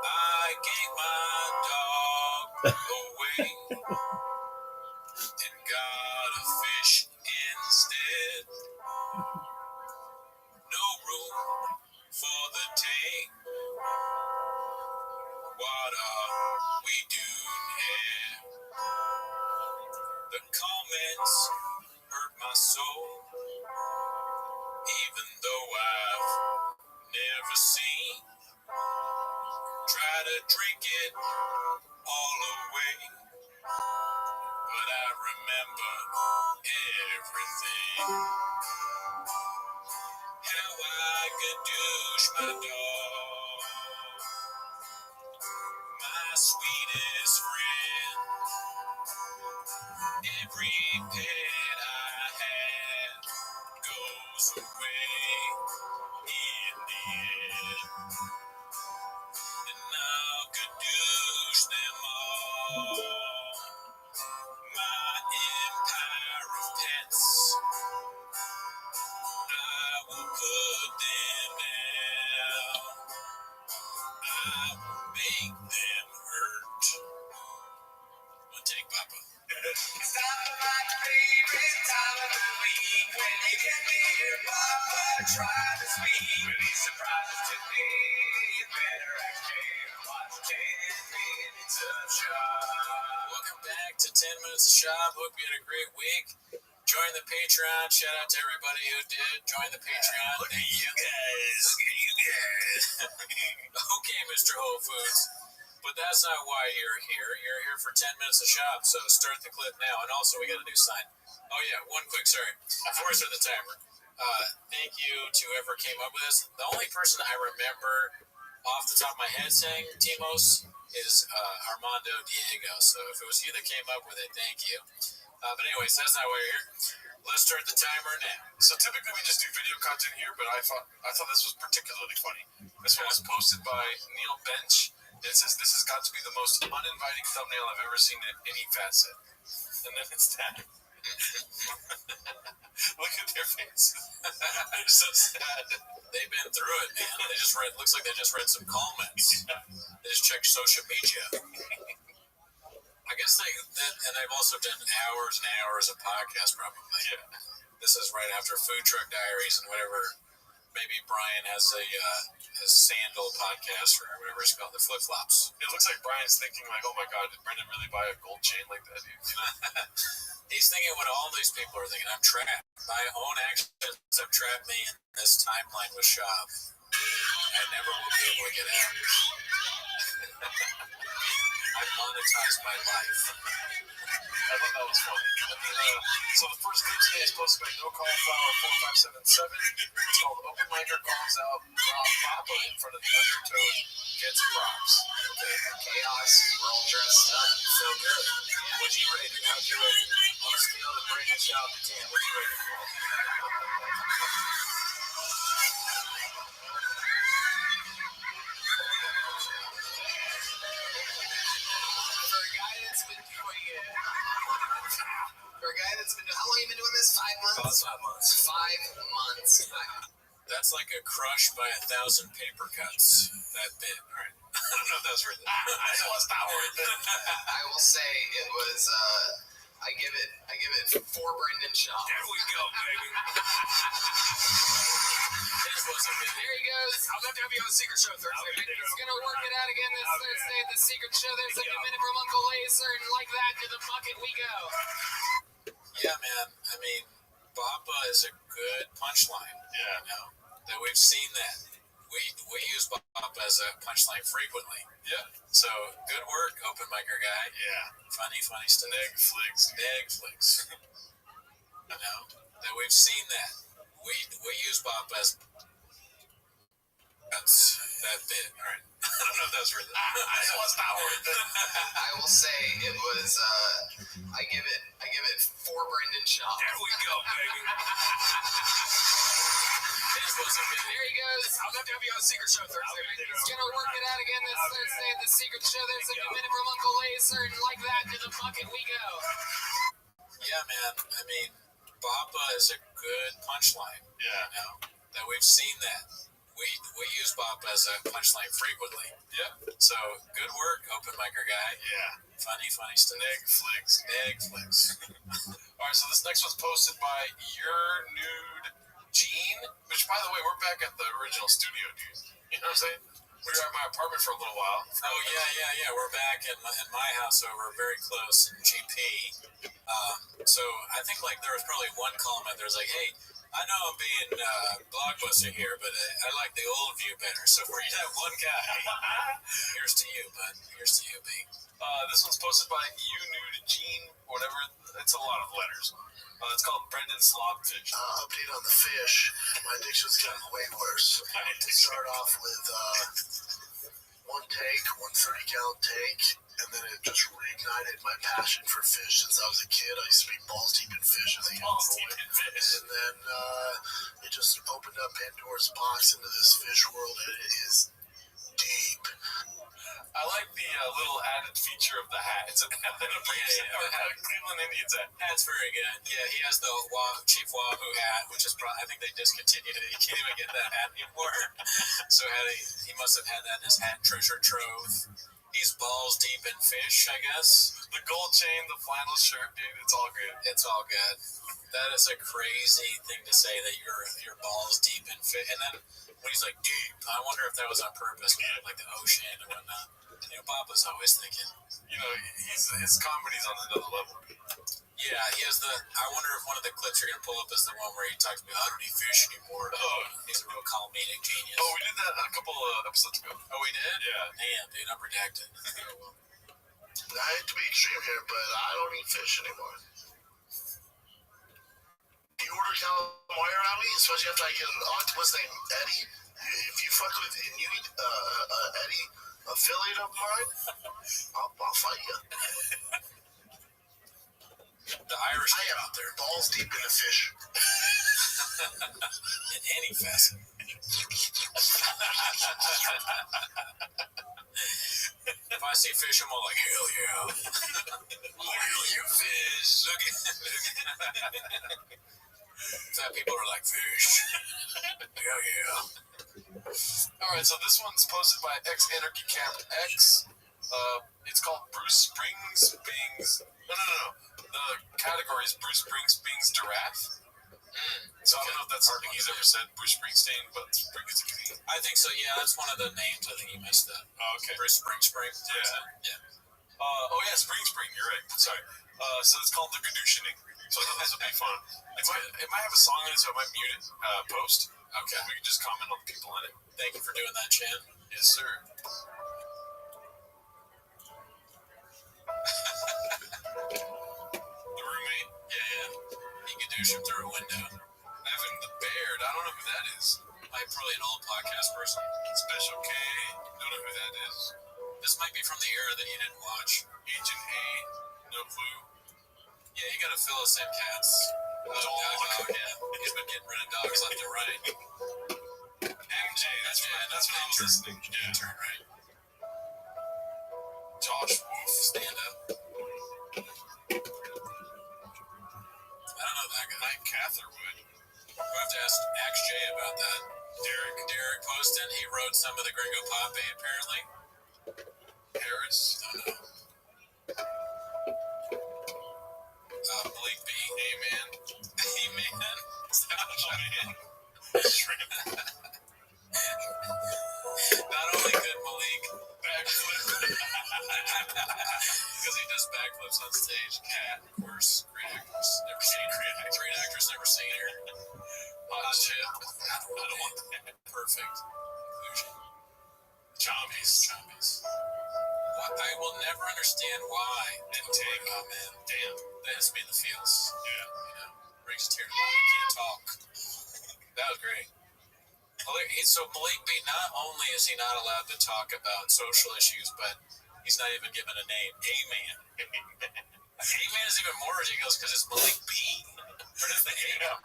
I gave my dog away and got a fish instead. No room for the tank. What are we doing here? The comments hurt my soul, even though I've never seen. Try to drink it all away, but I remember everything. How I could douche my dog, my sweetest friend. Every pet I had goes away in the end. And now kadoosh them all. My empire of pets, I will put them down. I will make them hurt. One take, Papa. It's time for my favorite time of the week when you get to hear Papa try to speak. When he surprises today, you better act fair. Watch 10 minutes of shop. Welcome back to 10 Minutes of Shop. Hope you had a great week. Join the Patreon. Shout out to everybody who did join the Patreon. Look at you guys. Look at you guys. Okay, Mr. Whole Foods. But that's not why you're here. You're here for 10 minutes of shop, so start the clip now. And also, we got a new sign. Oh, yeah, one quick, sorry. Before I start the timer, thank you to whoever came up with this. The only person I remember off the top of my head saying Timos is Armando Diego. So if it was you that came up with it, thank you. But anyways, that's not why you're here. Let's start the timer now. So typically we just do video content here, but I thought this was particularly funny. This one was posted by Neil Bench. It says, "This has got to be the most uninviting thumbnail I've ever seen in any fat set." And then it's that. Look at their faces. They're so sad. They've been through it, man. They just read. Looks like they just read some comments. They just checked social media. I guess and they've also done hours and hours of podcasts, probably. Yeah. This is right after Food Truck Diaries and whatever. Maybe Brian has his sandal podcast or whatever it's called, the flip flops. It looks like Brian's thinking like, "Oh my God, did Brendan really buy a gold chain like that?" Dude? He's thinking what all these people are thinking. I'm trapped. My own actions have trapped me in this timeline with shop. I never will be able to get out. I've monetized my life. I thought that was funny. So the first clip today is posted by No Cauliflower 4577. It's called "Open Micer Calls Out Papa in Front of the Undertoad Gets Props." Okay, chaos. We're all dressed up. So good. What'd you rate it? How'd you rate it? On a scale of Brandon Shaw to 10, what'd you rate it? For a guy that's been doing it, how long have you been doing this? 5 months? About 5 months. 5 months. That's like a crush by 1,000 paper cuts. That bit. All right. I don't know if that's worth it. It was not worth it. I will say it was. I give it 4 Brendan Shaw. There we go, baby. There he goes. I'll have to have you on the Secret Show Thursday. He's going to work it out again this Thursday at the Secret Show. There's a new minute from Uncle Laser, and like that, to the bucket we go. Yeah, man. I mean, Papa is a good punchline. Yeah. You know? That we've seen that. We use Papa as a punchline frequently. Yeah. So, good work, open micer guy. Yeah. Funny stuff. Egg flicks. You know? That we've seen that. We use Papa as that bit. All right. I don't know if that's worth it. It was not worth it. I will say it was. I give it 4 Brendan Shaw. There we go, baby. There he goes. I'll have to have you on the Secret Show Thursday. He's going to work it out again this Thursday at the Secret Show. There's a new minute from Uncle Laser, and like that, to the bucket we go. Yeah, man. I mean, Papa is a good punchline. Yeah. You know? That we've seen that. We use Papa as a punchline frequently. Yeah. So, good work, open micer guy. Yeah. Funny stuff. Egg flicks. All right, so this next one's posted by Your Nude Gene, which, by the way, we're back at the original studio, dude. You know what I'm saying? We were at my apartment for a little while. Oh, yeah. We're back in my house over very close in GP. So I think like there was probably one comment there was like, "Hey, I know I'm being Blockbuster here, but I like the old view better." So for that one guy, here's to you, bud. Here's to you, B. This one's posted by You Nude Gene, whatever. It's a lot of letters. It's called Brendan Slobfish. Update on the fish. My addiction's gotten way worse. Start off with 1 take, 1 30-gallon take, and then it just reignited my passion for fish. Since I was a kid, I used to be balls deep in fish as a young boy. And then it just opened up Pandora's box into this fish world, and it is deep. I like the little added feature of the hat. It's an Cleveland Indians hat. That's very good. Yeah, he has the Chief Wahoo hat, which is probably, I think they discontinued it. You can't even get that hat anymore. So he must have had that in his hat treasure trove. He's balls deep in fish, I guess. The gold chain, the flannel shirt, dude, it's all good. It's all good. That is a crazy thing to say, that you're balls deep in fish. And then when he's like deep, I wonder if that was on purpose, like the ocean and whatnot. Bob was always thinking. His comedy's on another level. Yeah, he has I wonder if one of the clips you're going to pull up is the one where he talks about, I don't eat fish anymore. Oh. He's a real comedic genius. Oh, we did that a couple episodes ago. Oh, we did? Yeah. Damn, dude, I'm redacted. I hate to be extreme here, but I don't eat fish anymore. You order calamari around me, especially after I get an octopus named Eddie. If you fuck with and you eat Eddie affiliate of mine, I'll fight you. The Irish are out there. Balls deep in the fish. In any facet. If I see fish, I'm all like, hell yeah. Look at you, fish. Look at fat people are like, fish. Hell yeah. Alright, so this one's posted by X-Anarchy Camp X. It's called Bruce Springsteen's... No. The category is Bruce Springsteen's Giraffe. So I don't know if that's something he's ever said, Bruce Springsteen, but I think so, yeah. That's one of the names. I think he missed that. Oh, okay. Bruce Spring. Yeah. Spring. You're right. Sorry. So it's called The Gadushining. So I thought this would be fun. It might have a song in it, so I might mute it post. Okay. We can just comment on the people in it. Thank you for doing that, Chan. Yes, sir. The roommate? Yeah. He could douche him through a window. Evan the Baird. I don't know who that is. Probably an old podcast person. Special K. Don't know who that is. This might be from the era that you didn't watch. Agent A. No clue. Yeah, you gotta fill us in, cats. Dog. Yeah. He's been getting rid of dogs left and right. MJ. That's right. That's what I was listening. Yeah. Turn right. Josh Wolf. Stand up. I don't know that guy. Mike Catherwood. We'll have to ask J about that. Derek Poston, he wrote some of the Gringo Pape, apparently. Harris. Don't know. Blake B. Amen. Amen. Shrimp. Not only could Malik backflip, because he does backflips on stage. Cat, of course, great actress. Never seen her. Great actress, never seen her. Hot chip. I don't want that. Perfect. Chombies. I will never understand why. Oh man, damn. That has to be in the feels. Yeah. Brings a tear to my eye. I can't talk. That was great. So Malik B, not only is he not allowed to talk about social issues, but he's not even given a name. A-Man. A-Man is even more ridiculous because it's Malik B. Where does the A?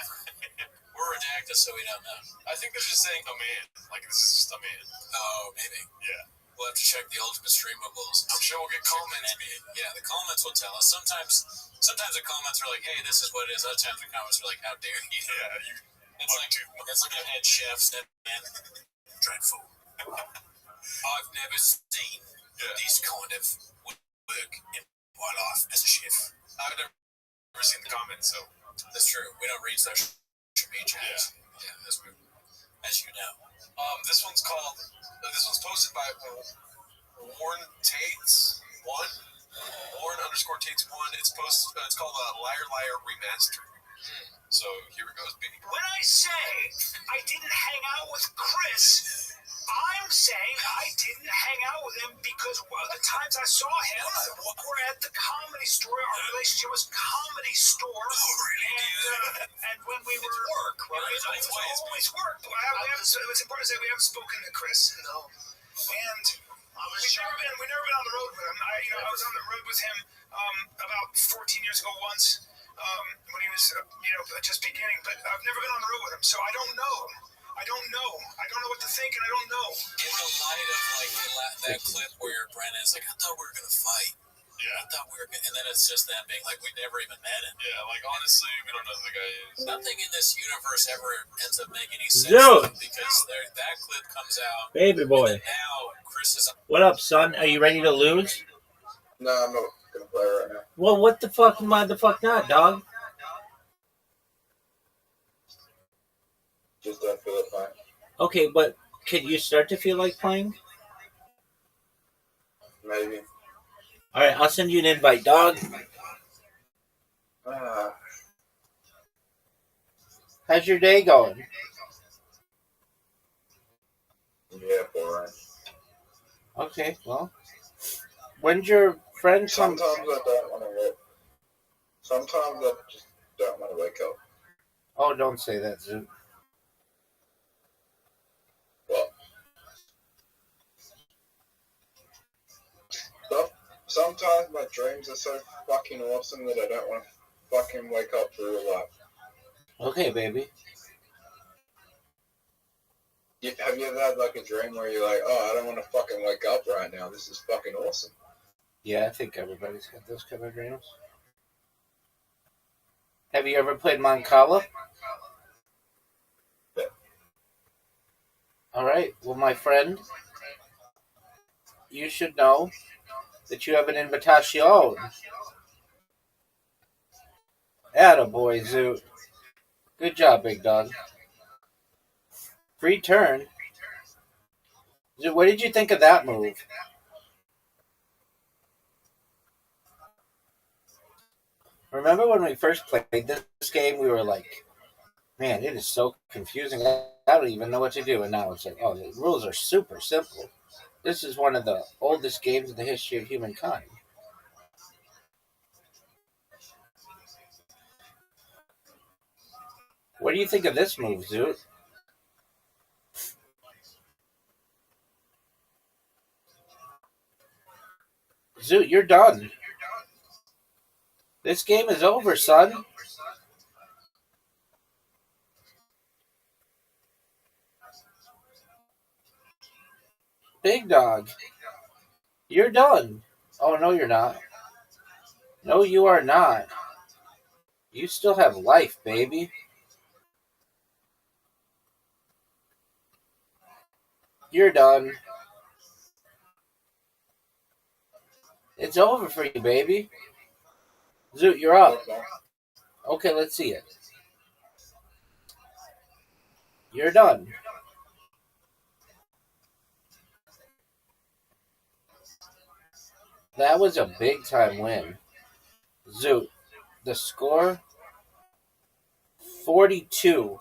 We're redacted, so we don't know. I think they're just saying a man. Like, this is just a man. Oh, maybe. Yeah. We'll have to check the ultimate streamables. I'm sure we'll get comments. Yeah, the comments will tell us. Sometimes the comments are like, hey, this is what it is. Other times the comments are like, how dare you? Yeah, it's like a head chef said, man, dreadful. I've never seen this kind of work in my life as a chef. I've never seen the comments, so that's true. We don't read social media. Yeah, as you know. This one's posted by Warren Tates 1. Warren _ Tates 1. It's called Liar Liar Remastered. So here it goes, baby. When I say I didn't hang out with Chris, I'm saying I didn't hang out with him because the times I saw him were at the Comedy Store. Our relationship was Comedy Store. Oh, really? And when we were work, right? It was always work. It was important to say we haven't spoken to Chris. No. And We've never been on the road with him. I was on the road with him about 14 years ago once when he was just beginning. But I've never been on the road with him, so I don't know. I don't know what to think, and I don't know. In the light of that clip where Brennan's like, I thought we were gonna fight. Yeah. I thought we were gonna, and then it's just them being like, we never even met him. Yeah, like honestly, we don't know who the guy is. Nothing in this universe ever ends up making any sense because that clip comes out. Baby boy. Now Chris is. What up, son? Are you ready to lose? No, I'm not gonna play right now. Well, what the fuck? Why the fuck not, dog? Just don't feel it playing. Okay, but can you start to feel like playing? Maybe. All right, I'll send you an invite, dog. How's your day going? Yeah, boring. Okay, well, when's your friend come? Sometimes I don't want to wake. Sometimes I just don't want to wake up. Oh, don't say that, Zoot. Sometimes my dreams are so fucking awesome that I don't want to fucking wake up to real life. Okay, baby. Have you ever had like a dream where you're like, oh, I don't want to fucking wake up right now. This is fucking awesome. Yeah, I think everybody's got those kind of dreams. Have you ever played Mancala? Yeah. All right. Well, my friend, you should know that you have an invitation. Attaboy, Zoot. Good job, big dog. Free turn. Zoot, what did you think of that move? Remember when we first played this game, we were like, man, it is so confusing. I don't even know what to do. And now it's like, oh, the rules are super simple. This is one of the oldest games in the history of humankind. What do you think of this move, Zoot? Zoot, you're done. This game is over, son. Big dog. You're done. Oh, no, you're not. No, you are not. You still have life, baby. You're done. It's over for you, baby. Zoot, you're up. Okay, let's see it. You're done. That was a big time win. Zoot, the score 42-6.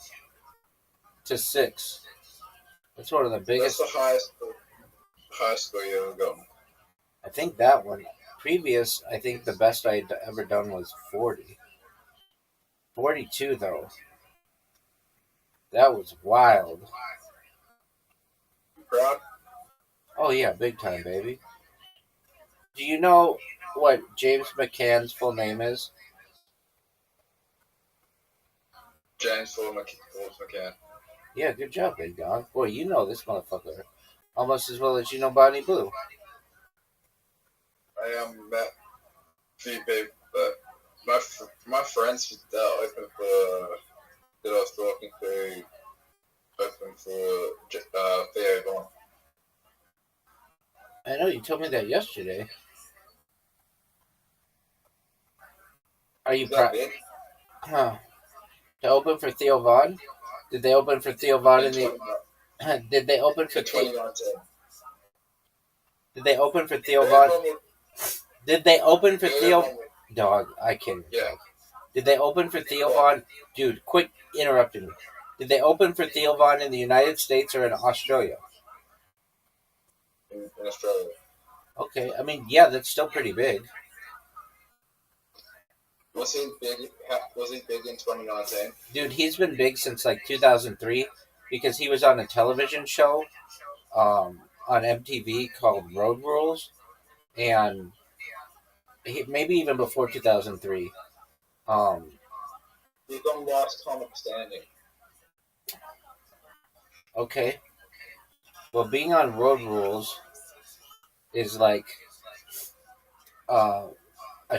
That's one of the biggest. That's the highest score you ever got. I think that one. Previous, I think the best I'd ever done was 40. 42, though. That was wild. You proud? Oh, yeah, big time, baby. Do you know what James McCann's full name is? James McCann. Yeah, good job, big dog. Boy, you know this motherfucker almost as well as you know Bonnie Blue. I met a few people, but my friends that I was talking to open for Theo Vaughn. I know, you told me that yesterday. Are you proud? Huh. To open for Theo Vaughn? Did they open for Theo Vaughn in the... Did they open for... 2019. Did they open for Theo Vaughn? Did they open for Theo... Dog, I can't. Yeah. Did they open for Theo Vaughn? Dude, quit interrupting me. Did they open for Theo Vaughn in the United States or in Australia? In Australia. Okay, I mean, yeah, that's still pretty big. Was he big in 2019? Dude, he's been big since like 2003 because he was on a television show on on MTV called Road Rules, and maybe even before 2003. They don't lost comic standing. Okay. Well, being on Road Rules is like a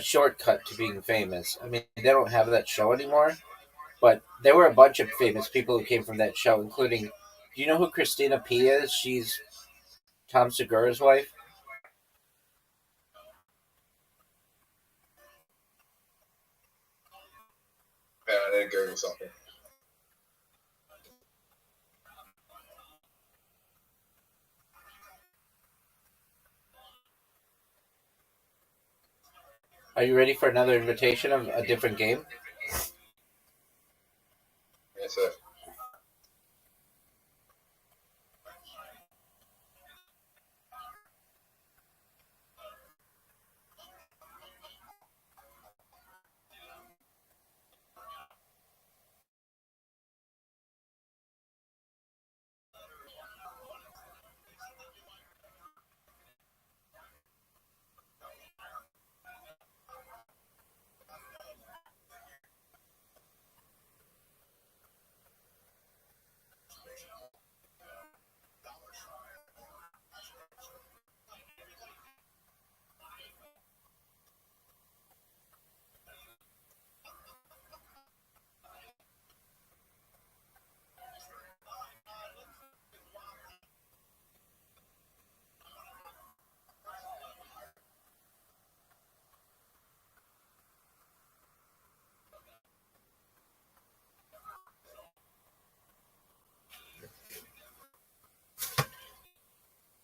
shortcut to being famous. I mean, they don't have that show anymore, but there were a bunch of famous people who came from that show, including. Do you know who Christina P is? She's Tom Segura's wife. Yeah, I didn't Google something. Are you ready for another invitation of a different game? Yes, sir.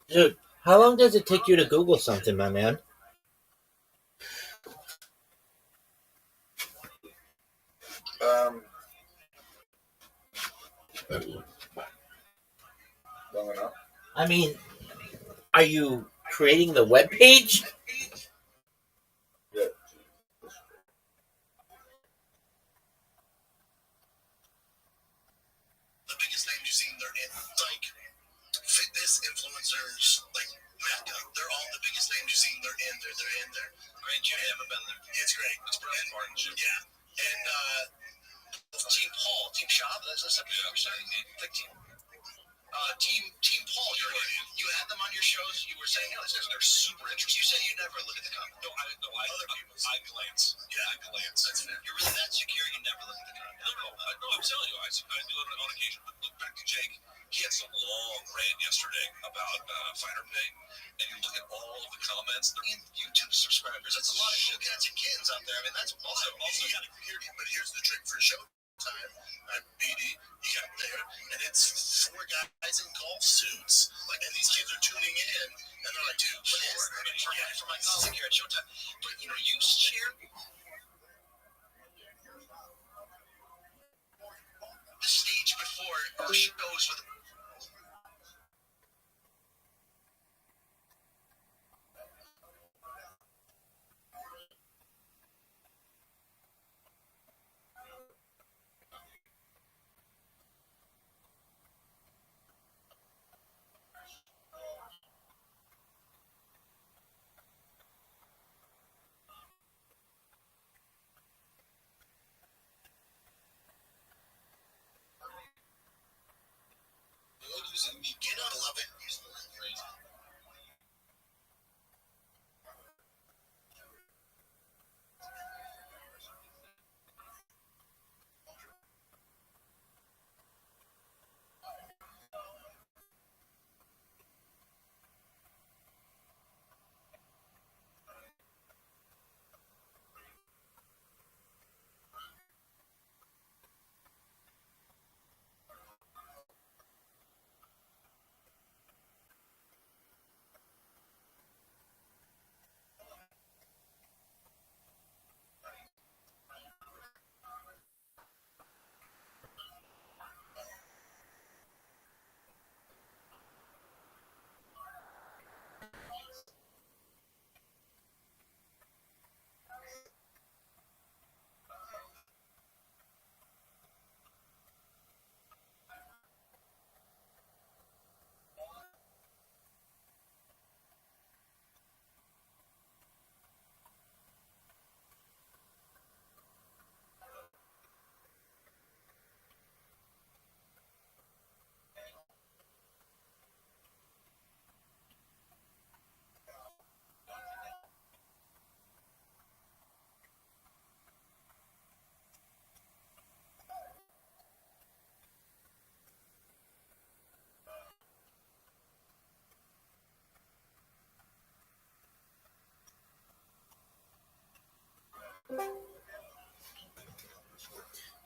Dude, how long does it take you to Google something, my man? Long enough. I mean, are you creating the web page? Yeah. The biggest names you've seen, they're in. Like, fitness influencers, like Mecca. They're all the biggest names you've seen, they're in there. They're in there. Great gym. I haven't been there. Yeah, it's great. It's Brett Martin gym. Yeah. And, Team Paul, Team Shop, that's a separate like Team Paul, you had them on your shows. You were saying, they're super interesting. You say you never look at the comments. No, other people's. I glance. Yeah, I glance. That's fair. You're really that secure. You never look at the comments. No, I'm telling you, I do it on occasion. But look back to Jake. He had some long rant yesterday about fighter pay, and you look at all of the comments. They're in YouTube subscribers. That's a lot of shit. Cats and kittens out there. I mean, that's also you gotta hear me. But here's the trick for show time. I'm BD. You got there, and it's 4 guys in golf suits. Like, and these kids are tuning in, and they're like, dude, what is that? For my cousin here at Showtime. But you share the stage before our shows with.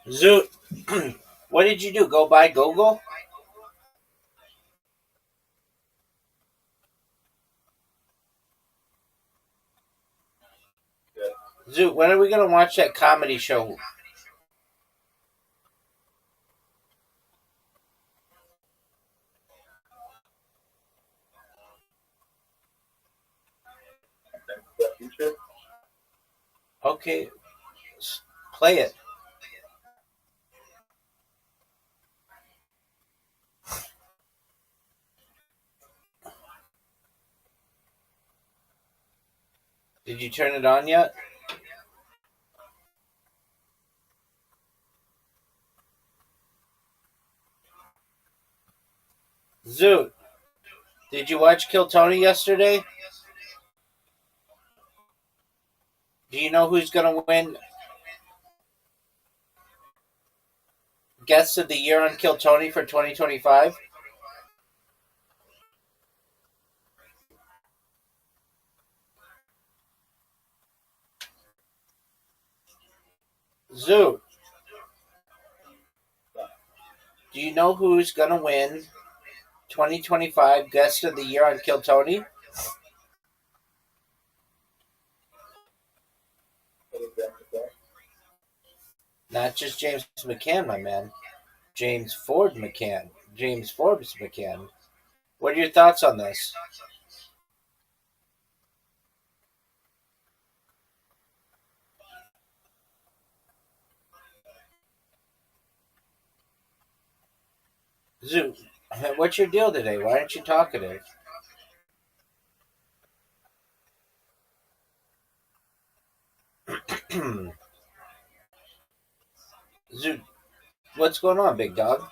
Zoot, what did you do? Go buy Google? Zoot, when are we going to watch that comedy show? Okay, play it. Did you turn it on yet? Zoot, did you watch Kill Tony yesterday? Do you know who's going to win Guest of the Year on Kill Tony for 2025? Zoot, do you know who's going to win 2025 Guest of the Year on Kill Tony? Not just James McCann, my man. James Forbes McCann. What are your thoughts on this? Zoot, what's your deal today? Why aren't you talkative? Zoot, what's going on, big dog?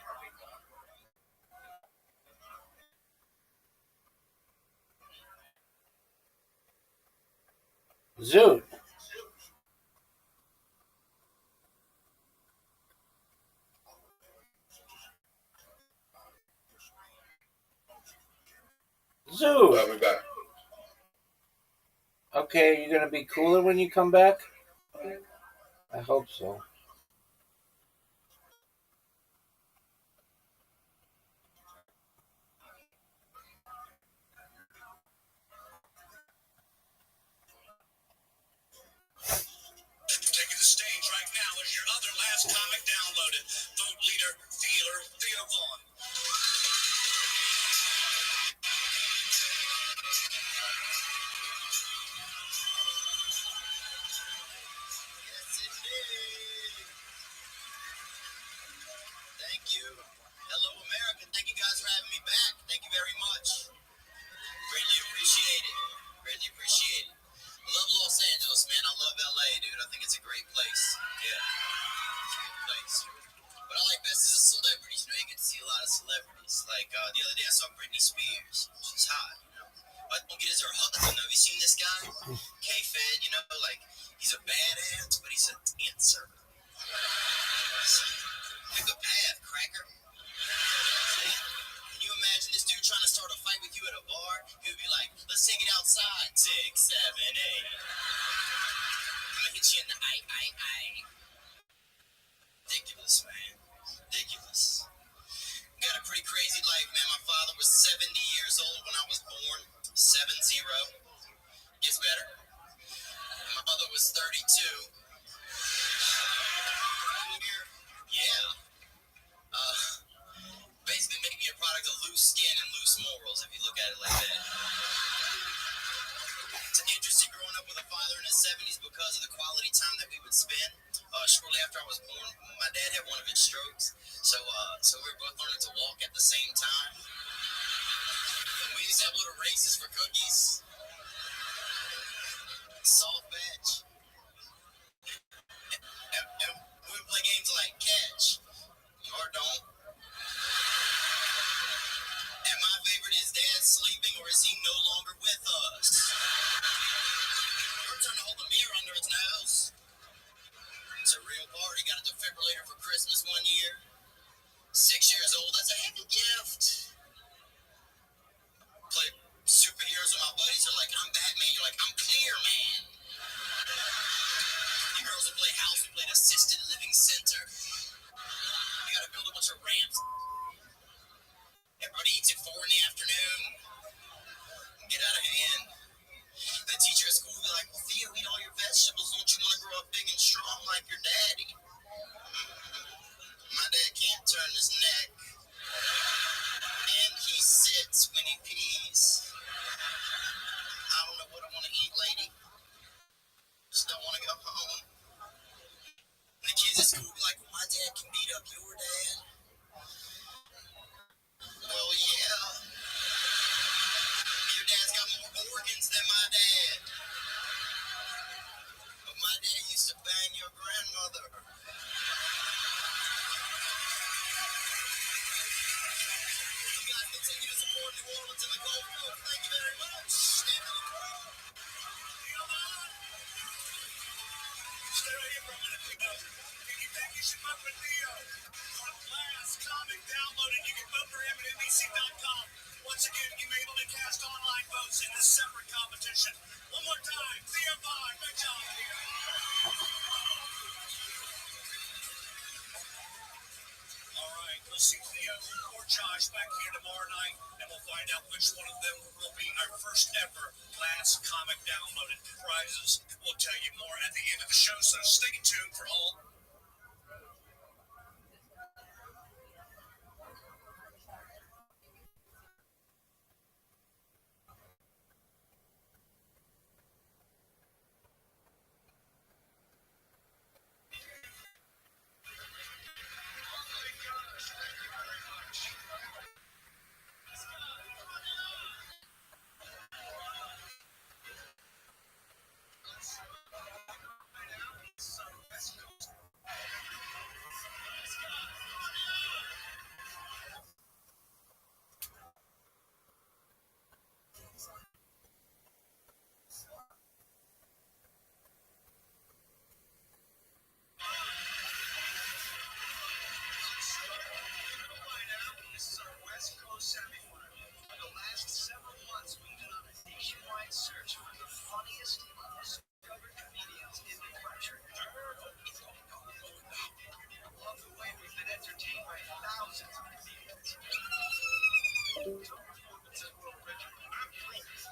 Zoot. Zoot. Well, we're back. Okay, you're gonna be cooler when you come back? I hope so. Taking the stage right now is your other last comic downloaded. Vote leader, feeler, Theo Vaughn. Yes, indeed. Thank you. Hello, America. Thank you guys for having me back. Thank you very much. Greatly appreciate it. Greatly appreciate it. I love Los Angeles, man. I love LA, dude. I think it's a great place. Yeah. It's a good place. What I like best is the celebrities. You know, you get to see a lot of celebrities. Like the other day I saw Britney Spears. She's hot, you know. But don't get her husband. Have you seen this guy? K-Fed, you know, like he's a badass, but he's a dancer. Pick a path, cracker. Can you imagine this dude trying to start a fight with you at a bar? He would be like, let's take it outside. 6, 7, 8. I'm gonna hit you in the eye. Ridiculous, man. Ridiculous. Got a pretty crazy life, man. My father was 70 years old when I was born. 7-0. Gets better. And my mother was 32. Yeah. Basically make me a product of loose skin and loose morals, if you look at it like that. It's interesting growing up with a father in his 70s because of the quality time that we would spend. Shortly after I was born, my dad had one of his strokes, so we were both learning to walk at the same time. And we used to have little races for cookies. Soft batch. And we would play games like catch, or don't. And my favorite is Dad sleeping, or is he no longer with us? Your turn to hold a mirror under its nose. It's a real party. Got a defibrillator for Christmas one year. 6 years old. That's a heavy gift. Play superheroes with my buddies Like my dad can beat up your dad. Well, yeah. Your dad's got more organs than my dad. But my dad used to bang your grandmother. You guys continue to support New Orleans and the Gulf Coast. Thank you very much. Stand to the crowd. Stay right here for a minute, Pico. You should vote for Theo. Last comic downloaded. You can vote for him at NBC.com. Once again, you may only cast online votes in this separate competition. One more time, Theo Vaughn. Good job, Theo. All right, we'll see Theo or Josh back here tomorrow night, and we'll find out which one of them will be our first ever last comic downloaded prizes. We'll tell you more at the end of the show, so stay tuned for all. This is our West Coast semifinal. For the last several months, we've been on a nationwide search for the funniest undiscovered comedians in the country. Along the way, we've been entertained by thousands of comedians.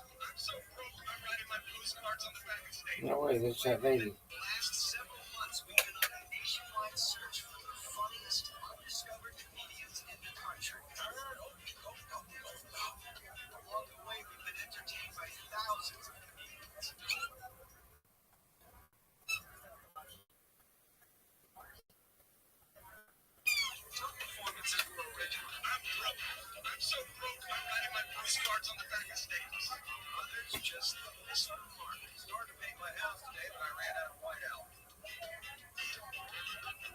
I'm so broke, I'm writing my postcards on the back of stage. No way, that's that lady. The last several months, we've been on a nationwide search for the funniest undiscovered comedians in the country. Along the way, we've been entertained by thousands of comedians. Some performances were original. I'm so broke, I'm writing my postcards on the back of stage. Others just missed the mark. Started to paint my house today, but I ran out of white out.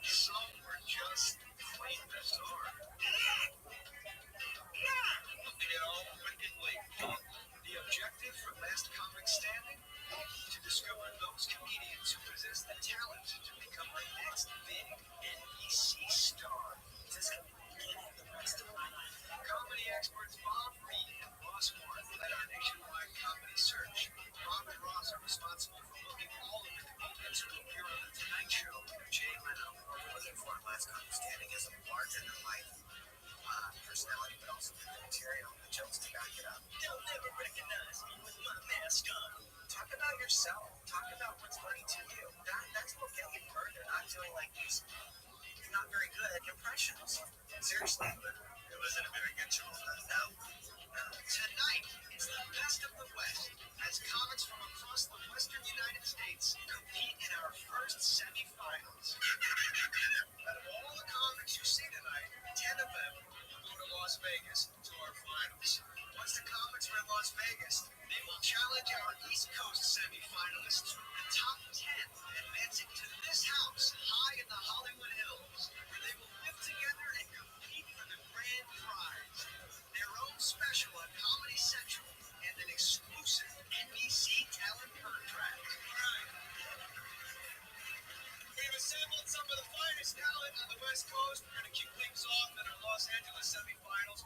Some were just plain bizarre. Looking at all wickedly. The objective for Last Comic Standing? To discover those comedians who possess the talent to become the next big NBC star. Comedy experts Bob Reed and Ross Moore led our nationwide comedy search. Bob and Ross are responsible for booking all of the comedians who appear on The Tonight Show with Jay Leno. We're looking for Last Comic Standing as a larger-than-life personality, but also the material, the jokes to back it up. They'll never recognize me with my mask on. Talk about yourself. Talk about what's funny to you. That's what getting it further, not doing like these not very good impressions. Seriously, but it wasn't a very good show. No. Tonight is the best of the West as comics from across the western United States compete in our first semifinals. Out of all the comics you see tonight, 10 of them will go to Las Vegas to our finals. Once the comics are in Las Vegas, they will challenge our East Coast semifinalists from the top 10, advancing to this house high in the Hollywood Hills, where they will live together and compete for the grand prize, their own special on Comedy Central, and an exclusive NBC talent contract. We've assembled some of the finest talent on the West Coast. We're going to kick things off in our Los Angeles semifinals.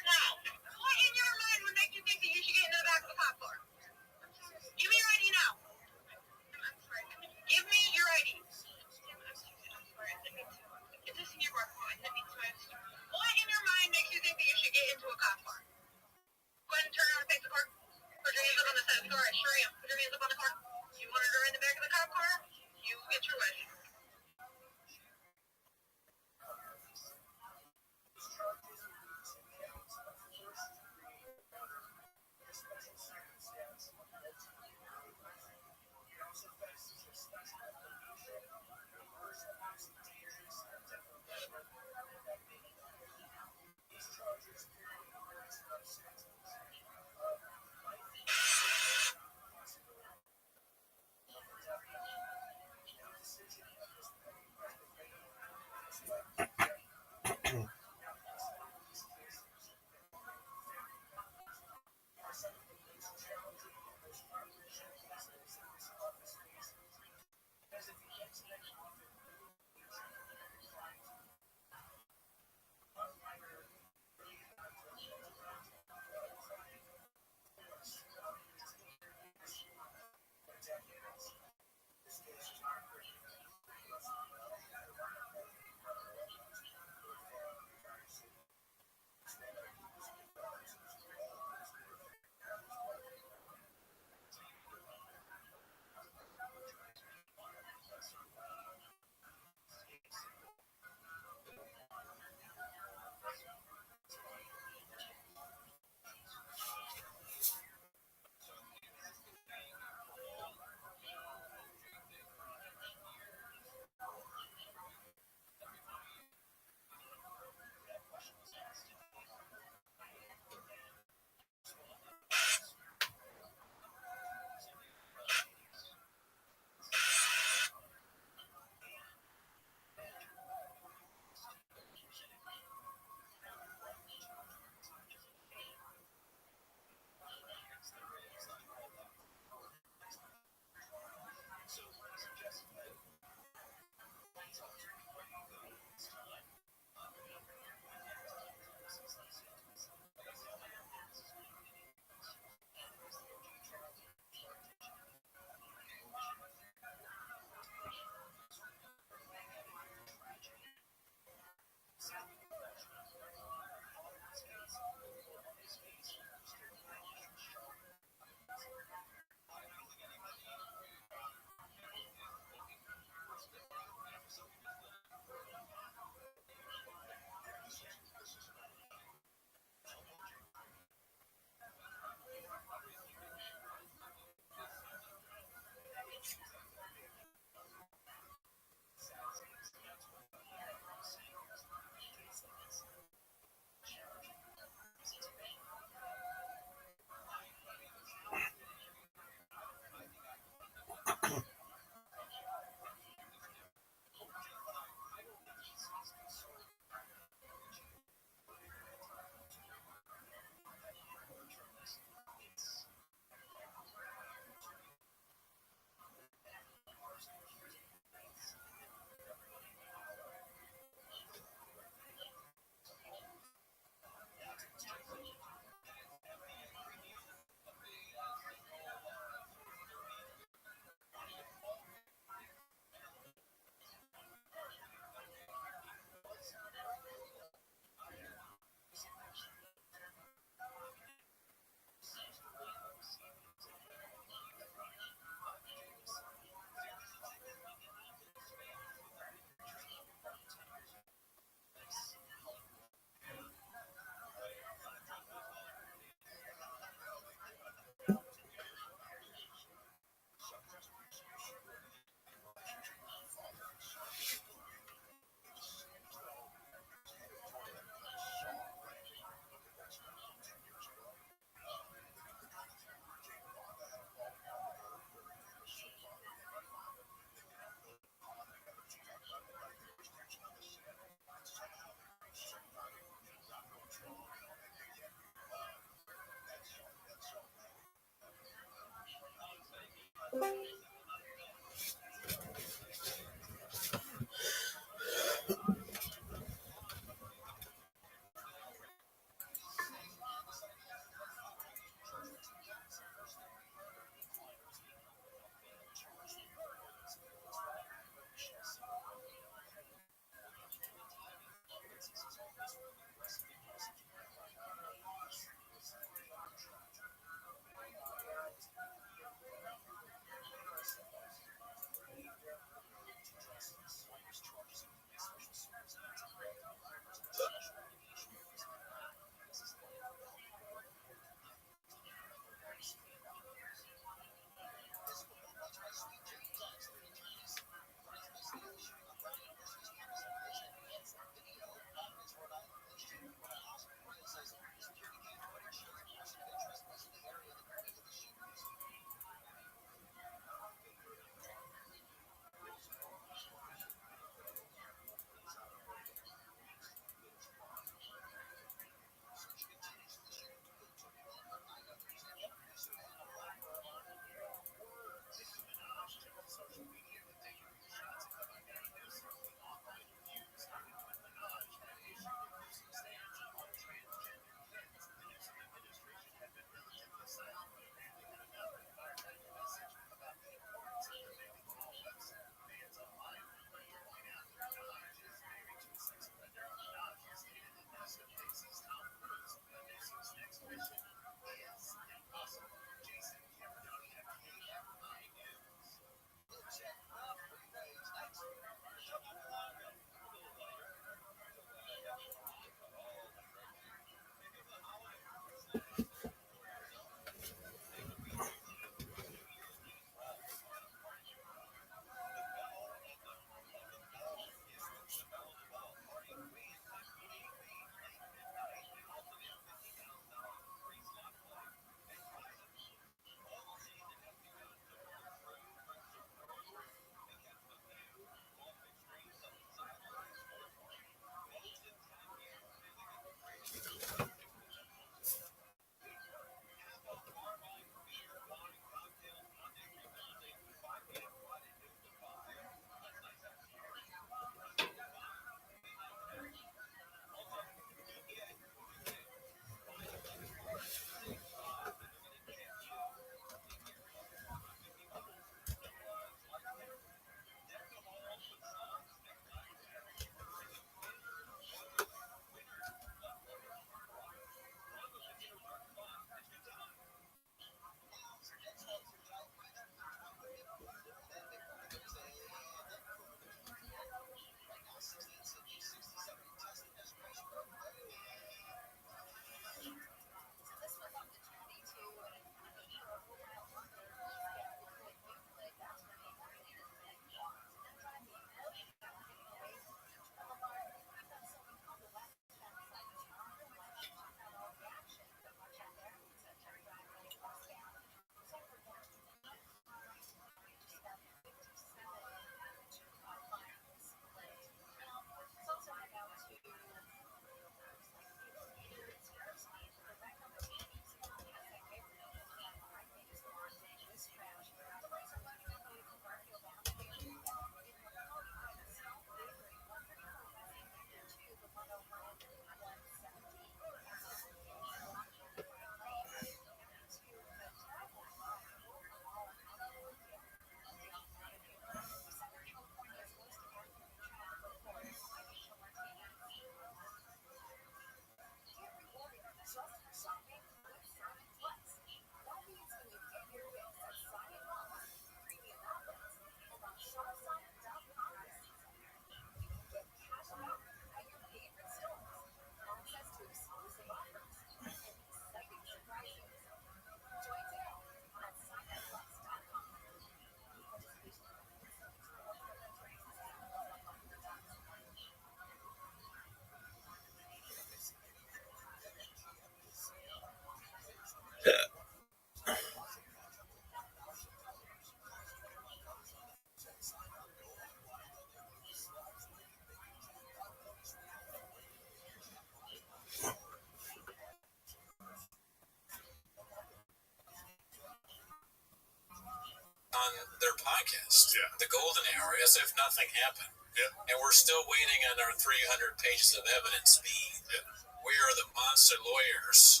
podcast. Yeah. The golden hour, as if nothing happened. Yeah. And we're still waiting on our 300 pages of evidence. Yeah. Where are the monster lawyers?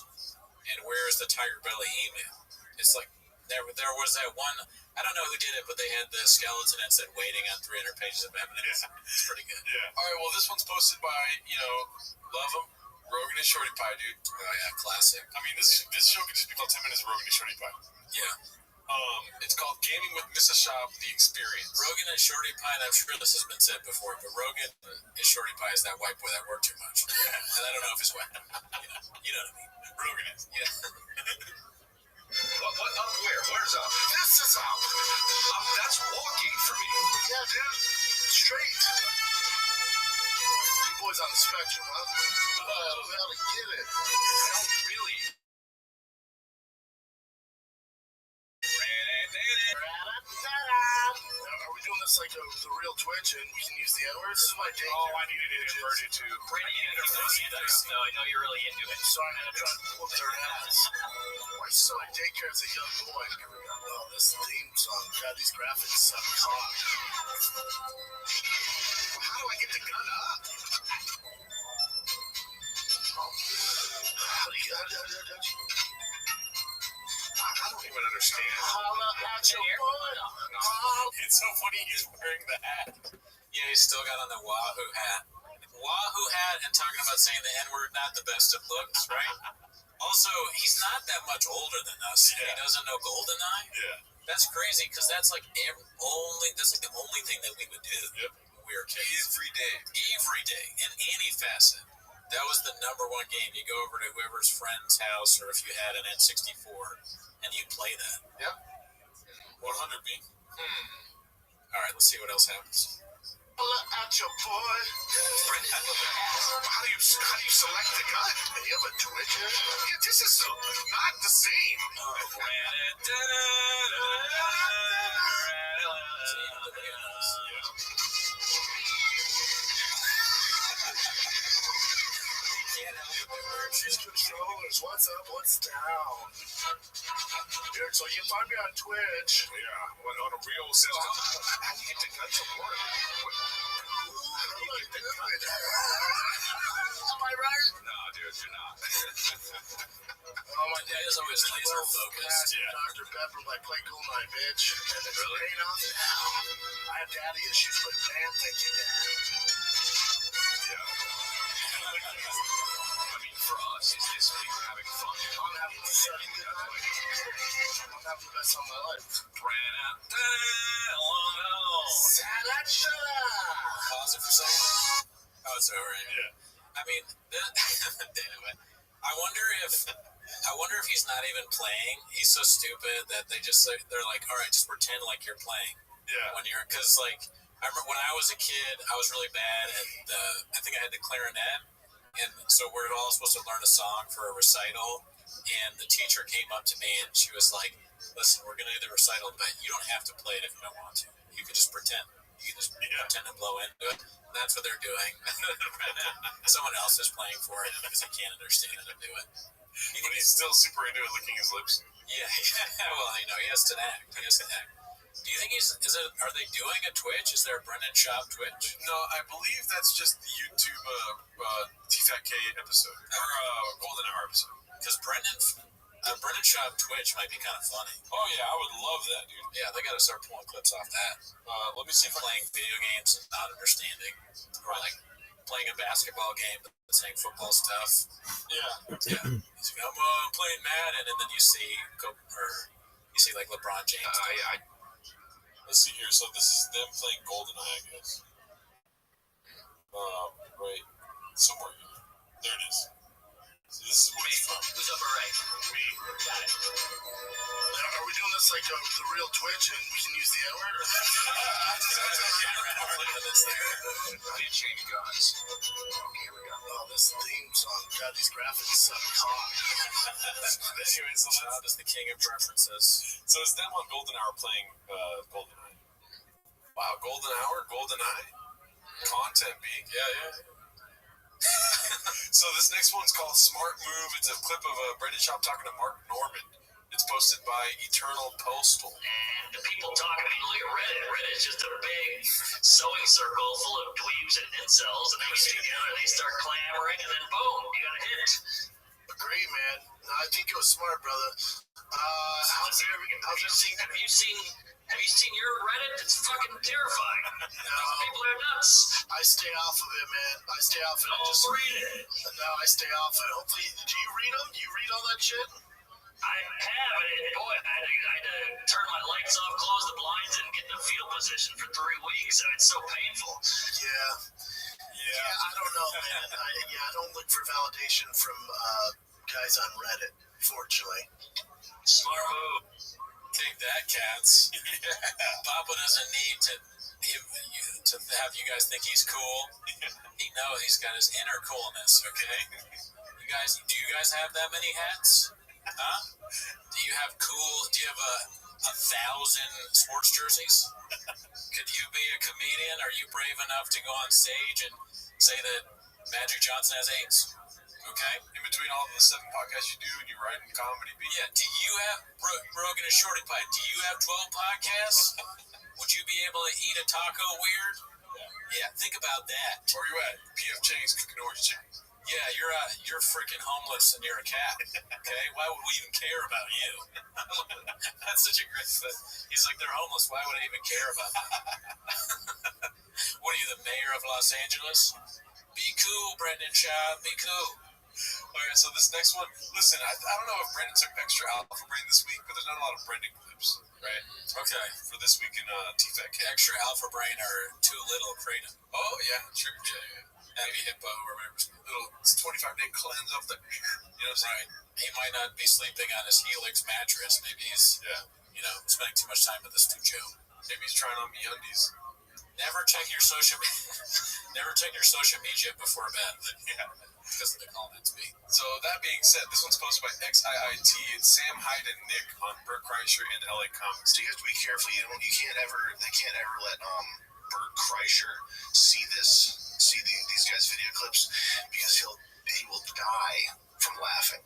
And where is the Tiger Belly email? It's like, there was that one, I don't know who did it, but they had the skeleton that said waiting on 300 pages of evidence. Yeah. It's pretty good. Yeah. All right, well, this one's posted by, love him, Rogan and Shorty Pie, dude. Oh, yeah, classic. I mean, this show could just be called 10 Minutes of Rogan and Shorty Pie. Yeah. It's called Gaming with Mrs. Shop, The Experience. Rogan and Shorty Pie, I'm sure this has been said before, but Rogan and Shorty Pie is that white boy that worked too much. And I don't know if he's white. You know what I mean. Rogan is. Yeah. What up where? Where's up? This is up. That's walking for me. Yeah, dude. Straight. You boys on the spectrum, huh? I don't know how to get it. I don't really. Are we doing this like the real Twitch and we can use the N-words? This is my day. Oh, I needed it inverted too. No, I know you're really into it. Sorry, I'm trying to whoop their ass. My son at daycare as a young boy. Oh, this theme song. God, these graphics suck cock. How do I get the gun up? I don't even understand. It's so funny he's wearing the hat. Yeah, he's still got on the Wahoo hat. Wahoo hat and talking about saying the N-word, not the best of looks, right? Also, he's not that much older than us. Yeah. He doesn't know GoldenEye. Yeah. That's crazy because that's like the only thing that we would do when we were kids. Every day. Every day, in any facet. That was the number one game. You go over to whoever's friend's house, or if you had an N64, and you play that. Yep. 100 B. All right, let's see what else happens. At your boy. How do you select the gun? You have a Twitch? Yeah, this is not the same. She's controllers. What's up? What's down? Here, so you can find me on Twitch. Yeah, on a real system. How do you get the gun to work? How do I do it? Am I right? No, dude, you're not. Oh, my dad is always laser focused. Yeah. Dr. Pepper, like, play GoldenEye, bitch. And it's paying off now. I have daddy issues, but man, thank you, Dad. Yeah. I mean, for us, it's just like we're having fun. I'm having the best time of my life. Pause it for a second. Oh, it's over. Yeah. I mean, I wonder if he's not even playing. He's so stupid that they're like, all right, just pretend like you're playing. Yeah. Because like I remember when I was a kid, I was really bad at I think I had the clarinet, and so we're all supposed to learn a song for a recital. And the teacher came up to me and she was like, "Listen, we're gonna do the recital, but you don't have to play it if you don't want to. You can just pretend. You can just pretend and blow into it." And that's what they're doing. Someone else is playing for it because they can't understand how to do it. But he's still super into it, licking his lips. Yeah. Well, he has to act. Do you think are they doing a Twitch? Is there a Brendan Schaub Twitch? No, I believe that's just the YouTube T-Fat K episode, or Golden Hour episode. Because Brendan Schaub Twitch might be kind of funny. Oh yeah, I would love that, dude. Yeah, they got to start pulling clips off that. Let me see if playing video games and not understanding, or like playing a basketball game but saying football stuff. Yeah. He's like, I'm playing Madden, and then you see like LeBron James. Let's see here. So this is them playing GoldenEye, I guess. Right. Somewhere here. There it is. So this is what it's from. Who's up right? Me. Got it. Are we doing this like the real Twitch and we can use the N-word? Need change guns. Okay, we got this theme song. God, these graphics suck cock. Anyway, so Schaub is the king of preferences. So it's them on Golden Hour playing GoldenEye. Wow, Golden Hour, GoldenEye. Content being. Yeah. So this next one's called Smart Move. It's a clip of Brendan Schaub talking to Mark Norman. It's posted by Eternal Postal. And the people talking, I mean, look at Reddit. Reddit's just a big sewing circle full of dweebs and incels, and they get together and they start clamoring, and then boom, you got a hit. Agree, man. No, I think it was smart, brother. Have you seen your Reddit? It's fucking terrifying. These people are nuts. I stay off of it, man. I stay off of it. Oh, read it. No, I stay off of it. Hopefully, do you read them? Do you read all that shit? I have it. Boy, I had to turn my lights off, close the blinds, and get in the fetal position for 3 weeks. It's so painful. Yeah, I don't know, man. I don't look for validation from guys on Reddit, fortunately. Smart move. Take that, cats. Papa doesn't need to have you guys think he's cool. He knows he's got his inner coolness, okay? Do you guys have that many hats? Huh? Do you have a 1,000 sports jerseys? Could you be a comedian? Are you brave enough to go on stage and say that Magic Johnson has AIDS? Okay. In between all the 7 podcasts you do and you write in comedy beat. Yeah, do you have Rogan and Shorty Pie? Do you have 12 podcasts? Would you be able to eat a taco weird? Yeah, think about that. Where you at? PF Chang's cooking orange chicken. Yeah, you're freaking homeless and you're a cat. Okay, why would we even care about you? That's such a great thing. He's like, they're homeless. Why would I even care about them? What are you, the mayor of Los Angeles? Be cool, Brendan Shaw. Be cool. Alright, so this next one, listen, I don't know if Brendan took extra alpha brain this week, but there's not a lot of Brendan clips, right? Okay. For this week in TFAC. Extra alpha brain or too little kratom. Oh, yeah, true. Yeah. Maybe hippo or whatever. It's a 25-day cleanse off the, you know what I'm saying? Right. He might not be sleeping on his Helix mattress. Maybe he's, spending too much time with this new Joe. Maybe he's trying on MeUndies. Never check your social media before bed. Yeah. Because of the comments me. So that being said, this one's posted by XIIT. It's Sam Hyde and Nick on Bert Kreischer and LA Comics. So you have to be careful. They can't ever let Bert Kreischer see these guys' video clips because he will die from laughing.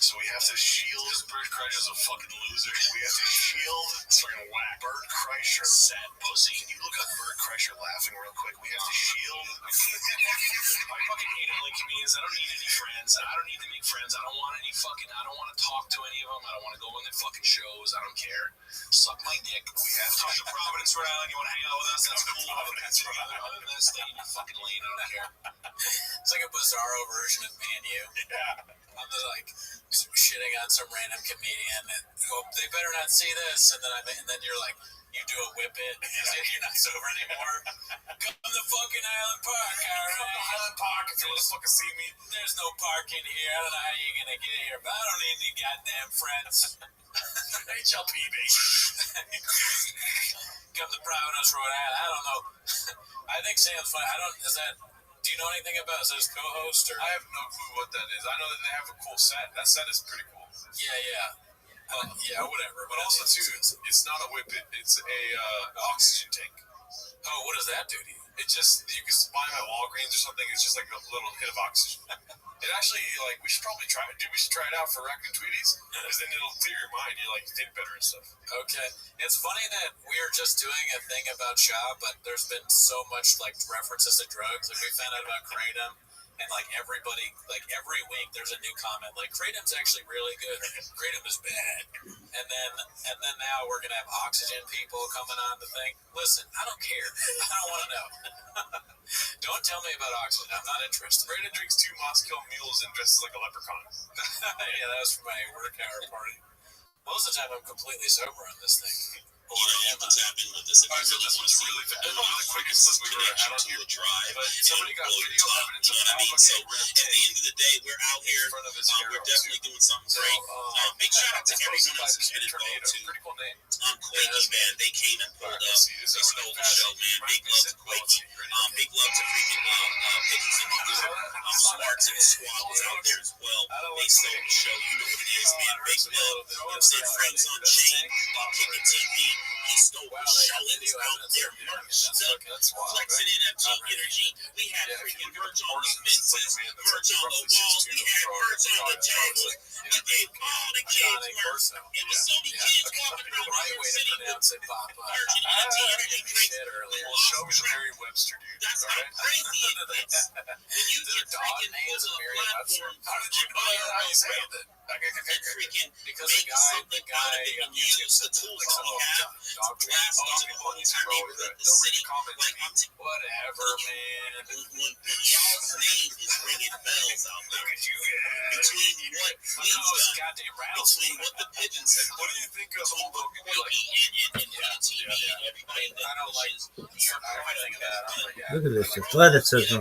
So we have to shield. Bert Kreischer's a fucking loser. We have to shield. Fucking whack. Bert Kreischer. Sad pussy. Can you look up Bert Kreischer laughing real quick? We have to shield. I fucking hate LA comedians. I don't need any friends. I don't need to make friends. I don't want to talk to any of them. I don't want to go on their fucking shows. I don't care. Suck my dick. We have to come to Providence, Rhode Island. You want to hang out with us? That's cool. Other than that, stay in your fucking lane. I don't care. It's like a bizarro version of me and you. Yeah. I'm just like shitting on some random comedian and they better not see this, and then you're like, you do a whip it because you're not sober anymore. Come to fucking Highland Park, alright? Come to Highland Park if you want to fucking see me. There's no parking here. I don't know how you're gonna get here, but I don't need any goddamn friends. HLP, baby. Come to Providence, Rhode Island. I don't know. I think Sam's fine. Do you know anything about his co-host? Or? I have no clue what that is. I know that they have a cool set. That set is pretty cool. Yeah, whatever. But also, too, it's not a whippet. It's a oxygen tank. Oh, what does that do to you? It just, you can buy them at Walgreens or something. It's just like a little hit of oxygen. It actually, we should probably try it. Dude, we should try it out for Raccoon Tweeties. Because then it'll clear your mind. You think better and stuff. Okay. It's funny that we're just doing a thing about Shaw, but there's been so much, references to drugs. We found out about Kratom. And, everybody, every week there's a new comment. Kratom's actually really good. Kratom is bad. And then now we're going to have oxygen people coming on the thing. Listen, I don't care. I don't want to know. Don't tell me about oxygen. I'm not interested. Brandon drinks 2 Moscow mules and dresses like a leprechaun. Yeah, that was for my work hour party. Most of the time I'm completely sober on this thing. You can tap in with this if you really want to see the quickest we were out to here. a drive. But somebody got video evidence you know what I mean? So at the end of the day, we're out here. We're definitely doing something great. Big shout out to everyone else who's been involved too. Quakey, man, they came and pulled up. They stole the show, man. Big love to Quakey. Big love to freaking Pigeons in New York. Smarts and the Squad was out there as well. They stole the show. You know what it is, man. Big love. You know what I'm saying? Friends on Chain, Kicking TV. He stole the show. gallons out there, merched up, flexing NFT energy. We had freaking merch on the fences, merch on the walls, we had merch on the tables. We gave all the kids merch. It was so many kids walking around New York City with merch and NFT energy drinks. Well, show me the Merriam-Webster, dude. That's how crazy it gets. When you can freaking pull a platform, how did you know how you say that? And freaking make something out of it and use the tools that we have to blast onto the whole entire neighborhood, the city. Like, Whatever, man. When y'all's name is ringing bells out there. Between what we've done, between what the pigeons have done, what do you think of Hoboken? And TV and everybody that I don't like everything that. Look at this athleticism.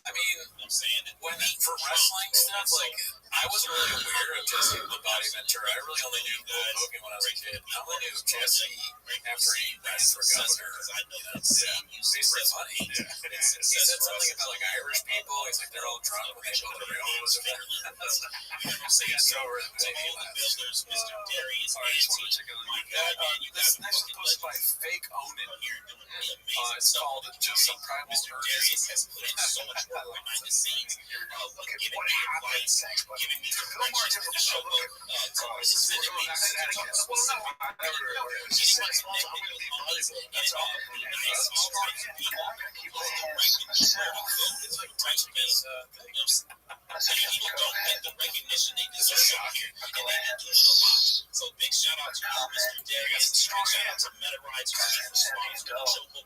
I mean, when for wrestling stuff, like, I wasn't really aware of Jesse the Body Ventura. I really only knew Hogan when I was a kid. I only knew Jesse after he ran for governor. Basically funny. He said something about, like, Irish people. He's like, they're all drunk when they build the railroads. So he's so really builders, Mr. Darius, this next post by Fake Onin here. It's called Just Some Primal Mr. Darius has put in so much work behind the scenes. Look at what happens. Giving me direction to the show. Sending me messages. Well, no, that's all. People don't get the recognition they deserve, and they've been doing a lot. So big shout out to you, Mr. Darius. Big shout out to Meta Rides for being responsible.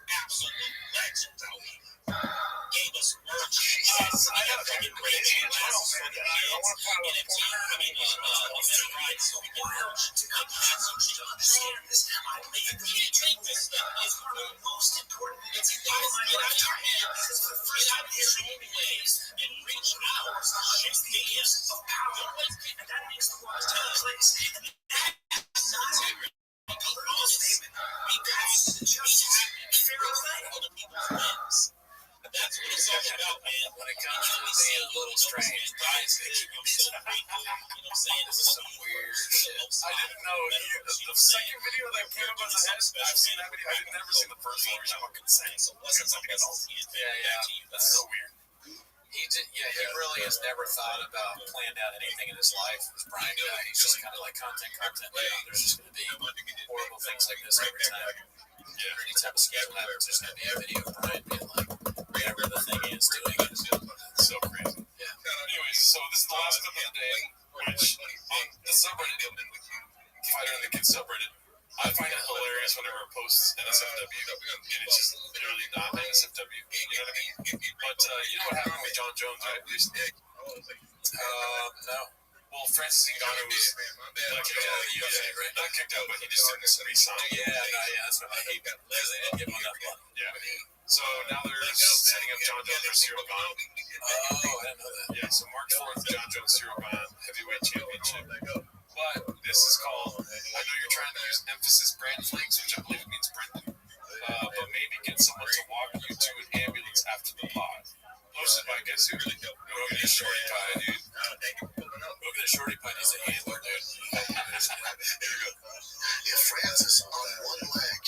Absolute legend out here. Gave us merch. Yes, I have fucking great glasses for the kids. NFT, Meta Rides so we can merch. Like hats and shit. Understand this? You can't drink this stuff. It's one of the most important. It's you guys get out your hands. Get out of your own ways and reach out. Shift the gifts of power. And that makes the world take place. And that's not integrity. Because we have fair play on the people's wins. That's what it's all about, man. When it comes to being a little strange, I'm so grateful. You know what I'm saying? This is some weird shit. I didn't know the second video that came up as a head. I've seen that video. I've never seen the first one. Which I'm fucking saying. So listen, something else. Yeah. That's so weird. He really has never thought about planned out anything in his life. This Brian guy, he's just kind of like content. There's just going to be horrible things like this every time. Any type of schedule happens, there's going to be a video of Brian being like, whatever the thing is doing it. It's so crazy. Yeah. Anyways, so this is the last clip of the day, which on the subreddit, Fighter and the Kid subreddit, I find it hilarious whenever it posts NSFW, and it's just literally not NSFW, you know what I mean? But you know what happened with John Jones, right? No. Well, Francis Ngannou was kicked out of the UFC, right? Not kicked out, but he just didn't resign. That's what I hate. Because they didn't give him enough money. Yeah. So now they're setting up John Jones for Cyril Gane. Oh, I didn't know that. Yeah, so March 4th, John Jones Cyril Gane Heavyweight Championship. But this is called, I know you're trying to use emphasis brand flakes, which I believe it means Brent. But maybe get someone to walk you to an ambulance after the pod. Posted by guess who? Rogan and Shorty Pie, dude. Rogan and Shorty Pie needs a handler, dude. Here we go. If Francis on one leg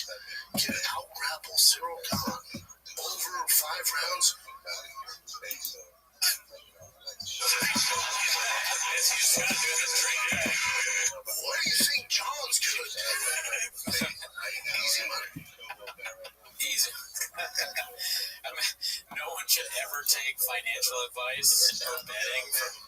can out-grapple Cyril Gane over 5 rounds, what do you think John's gonna do? Easy money. Easy. I mean, no one should ever take financial advice or betting from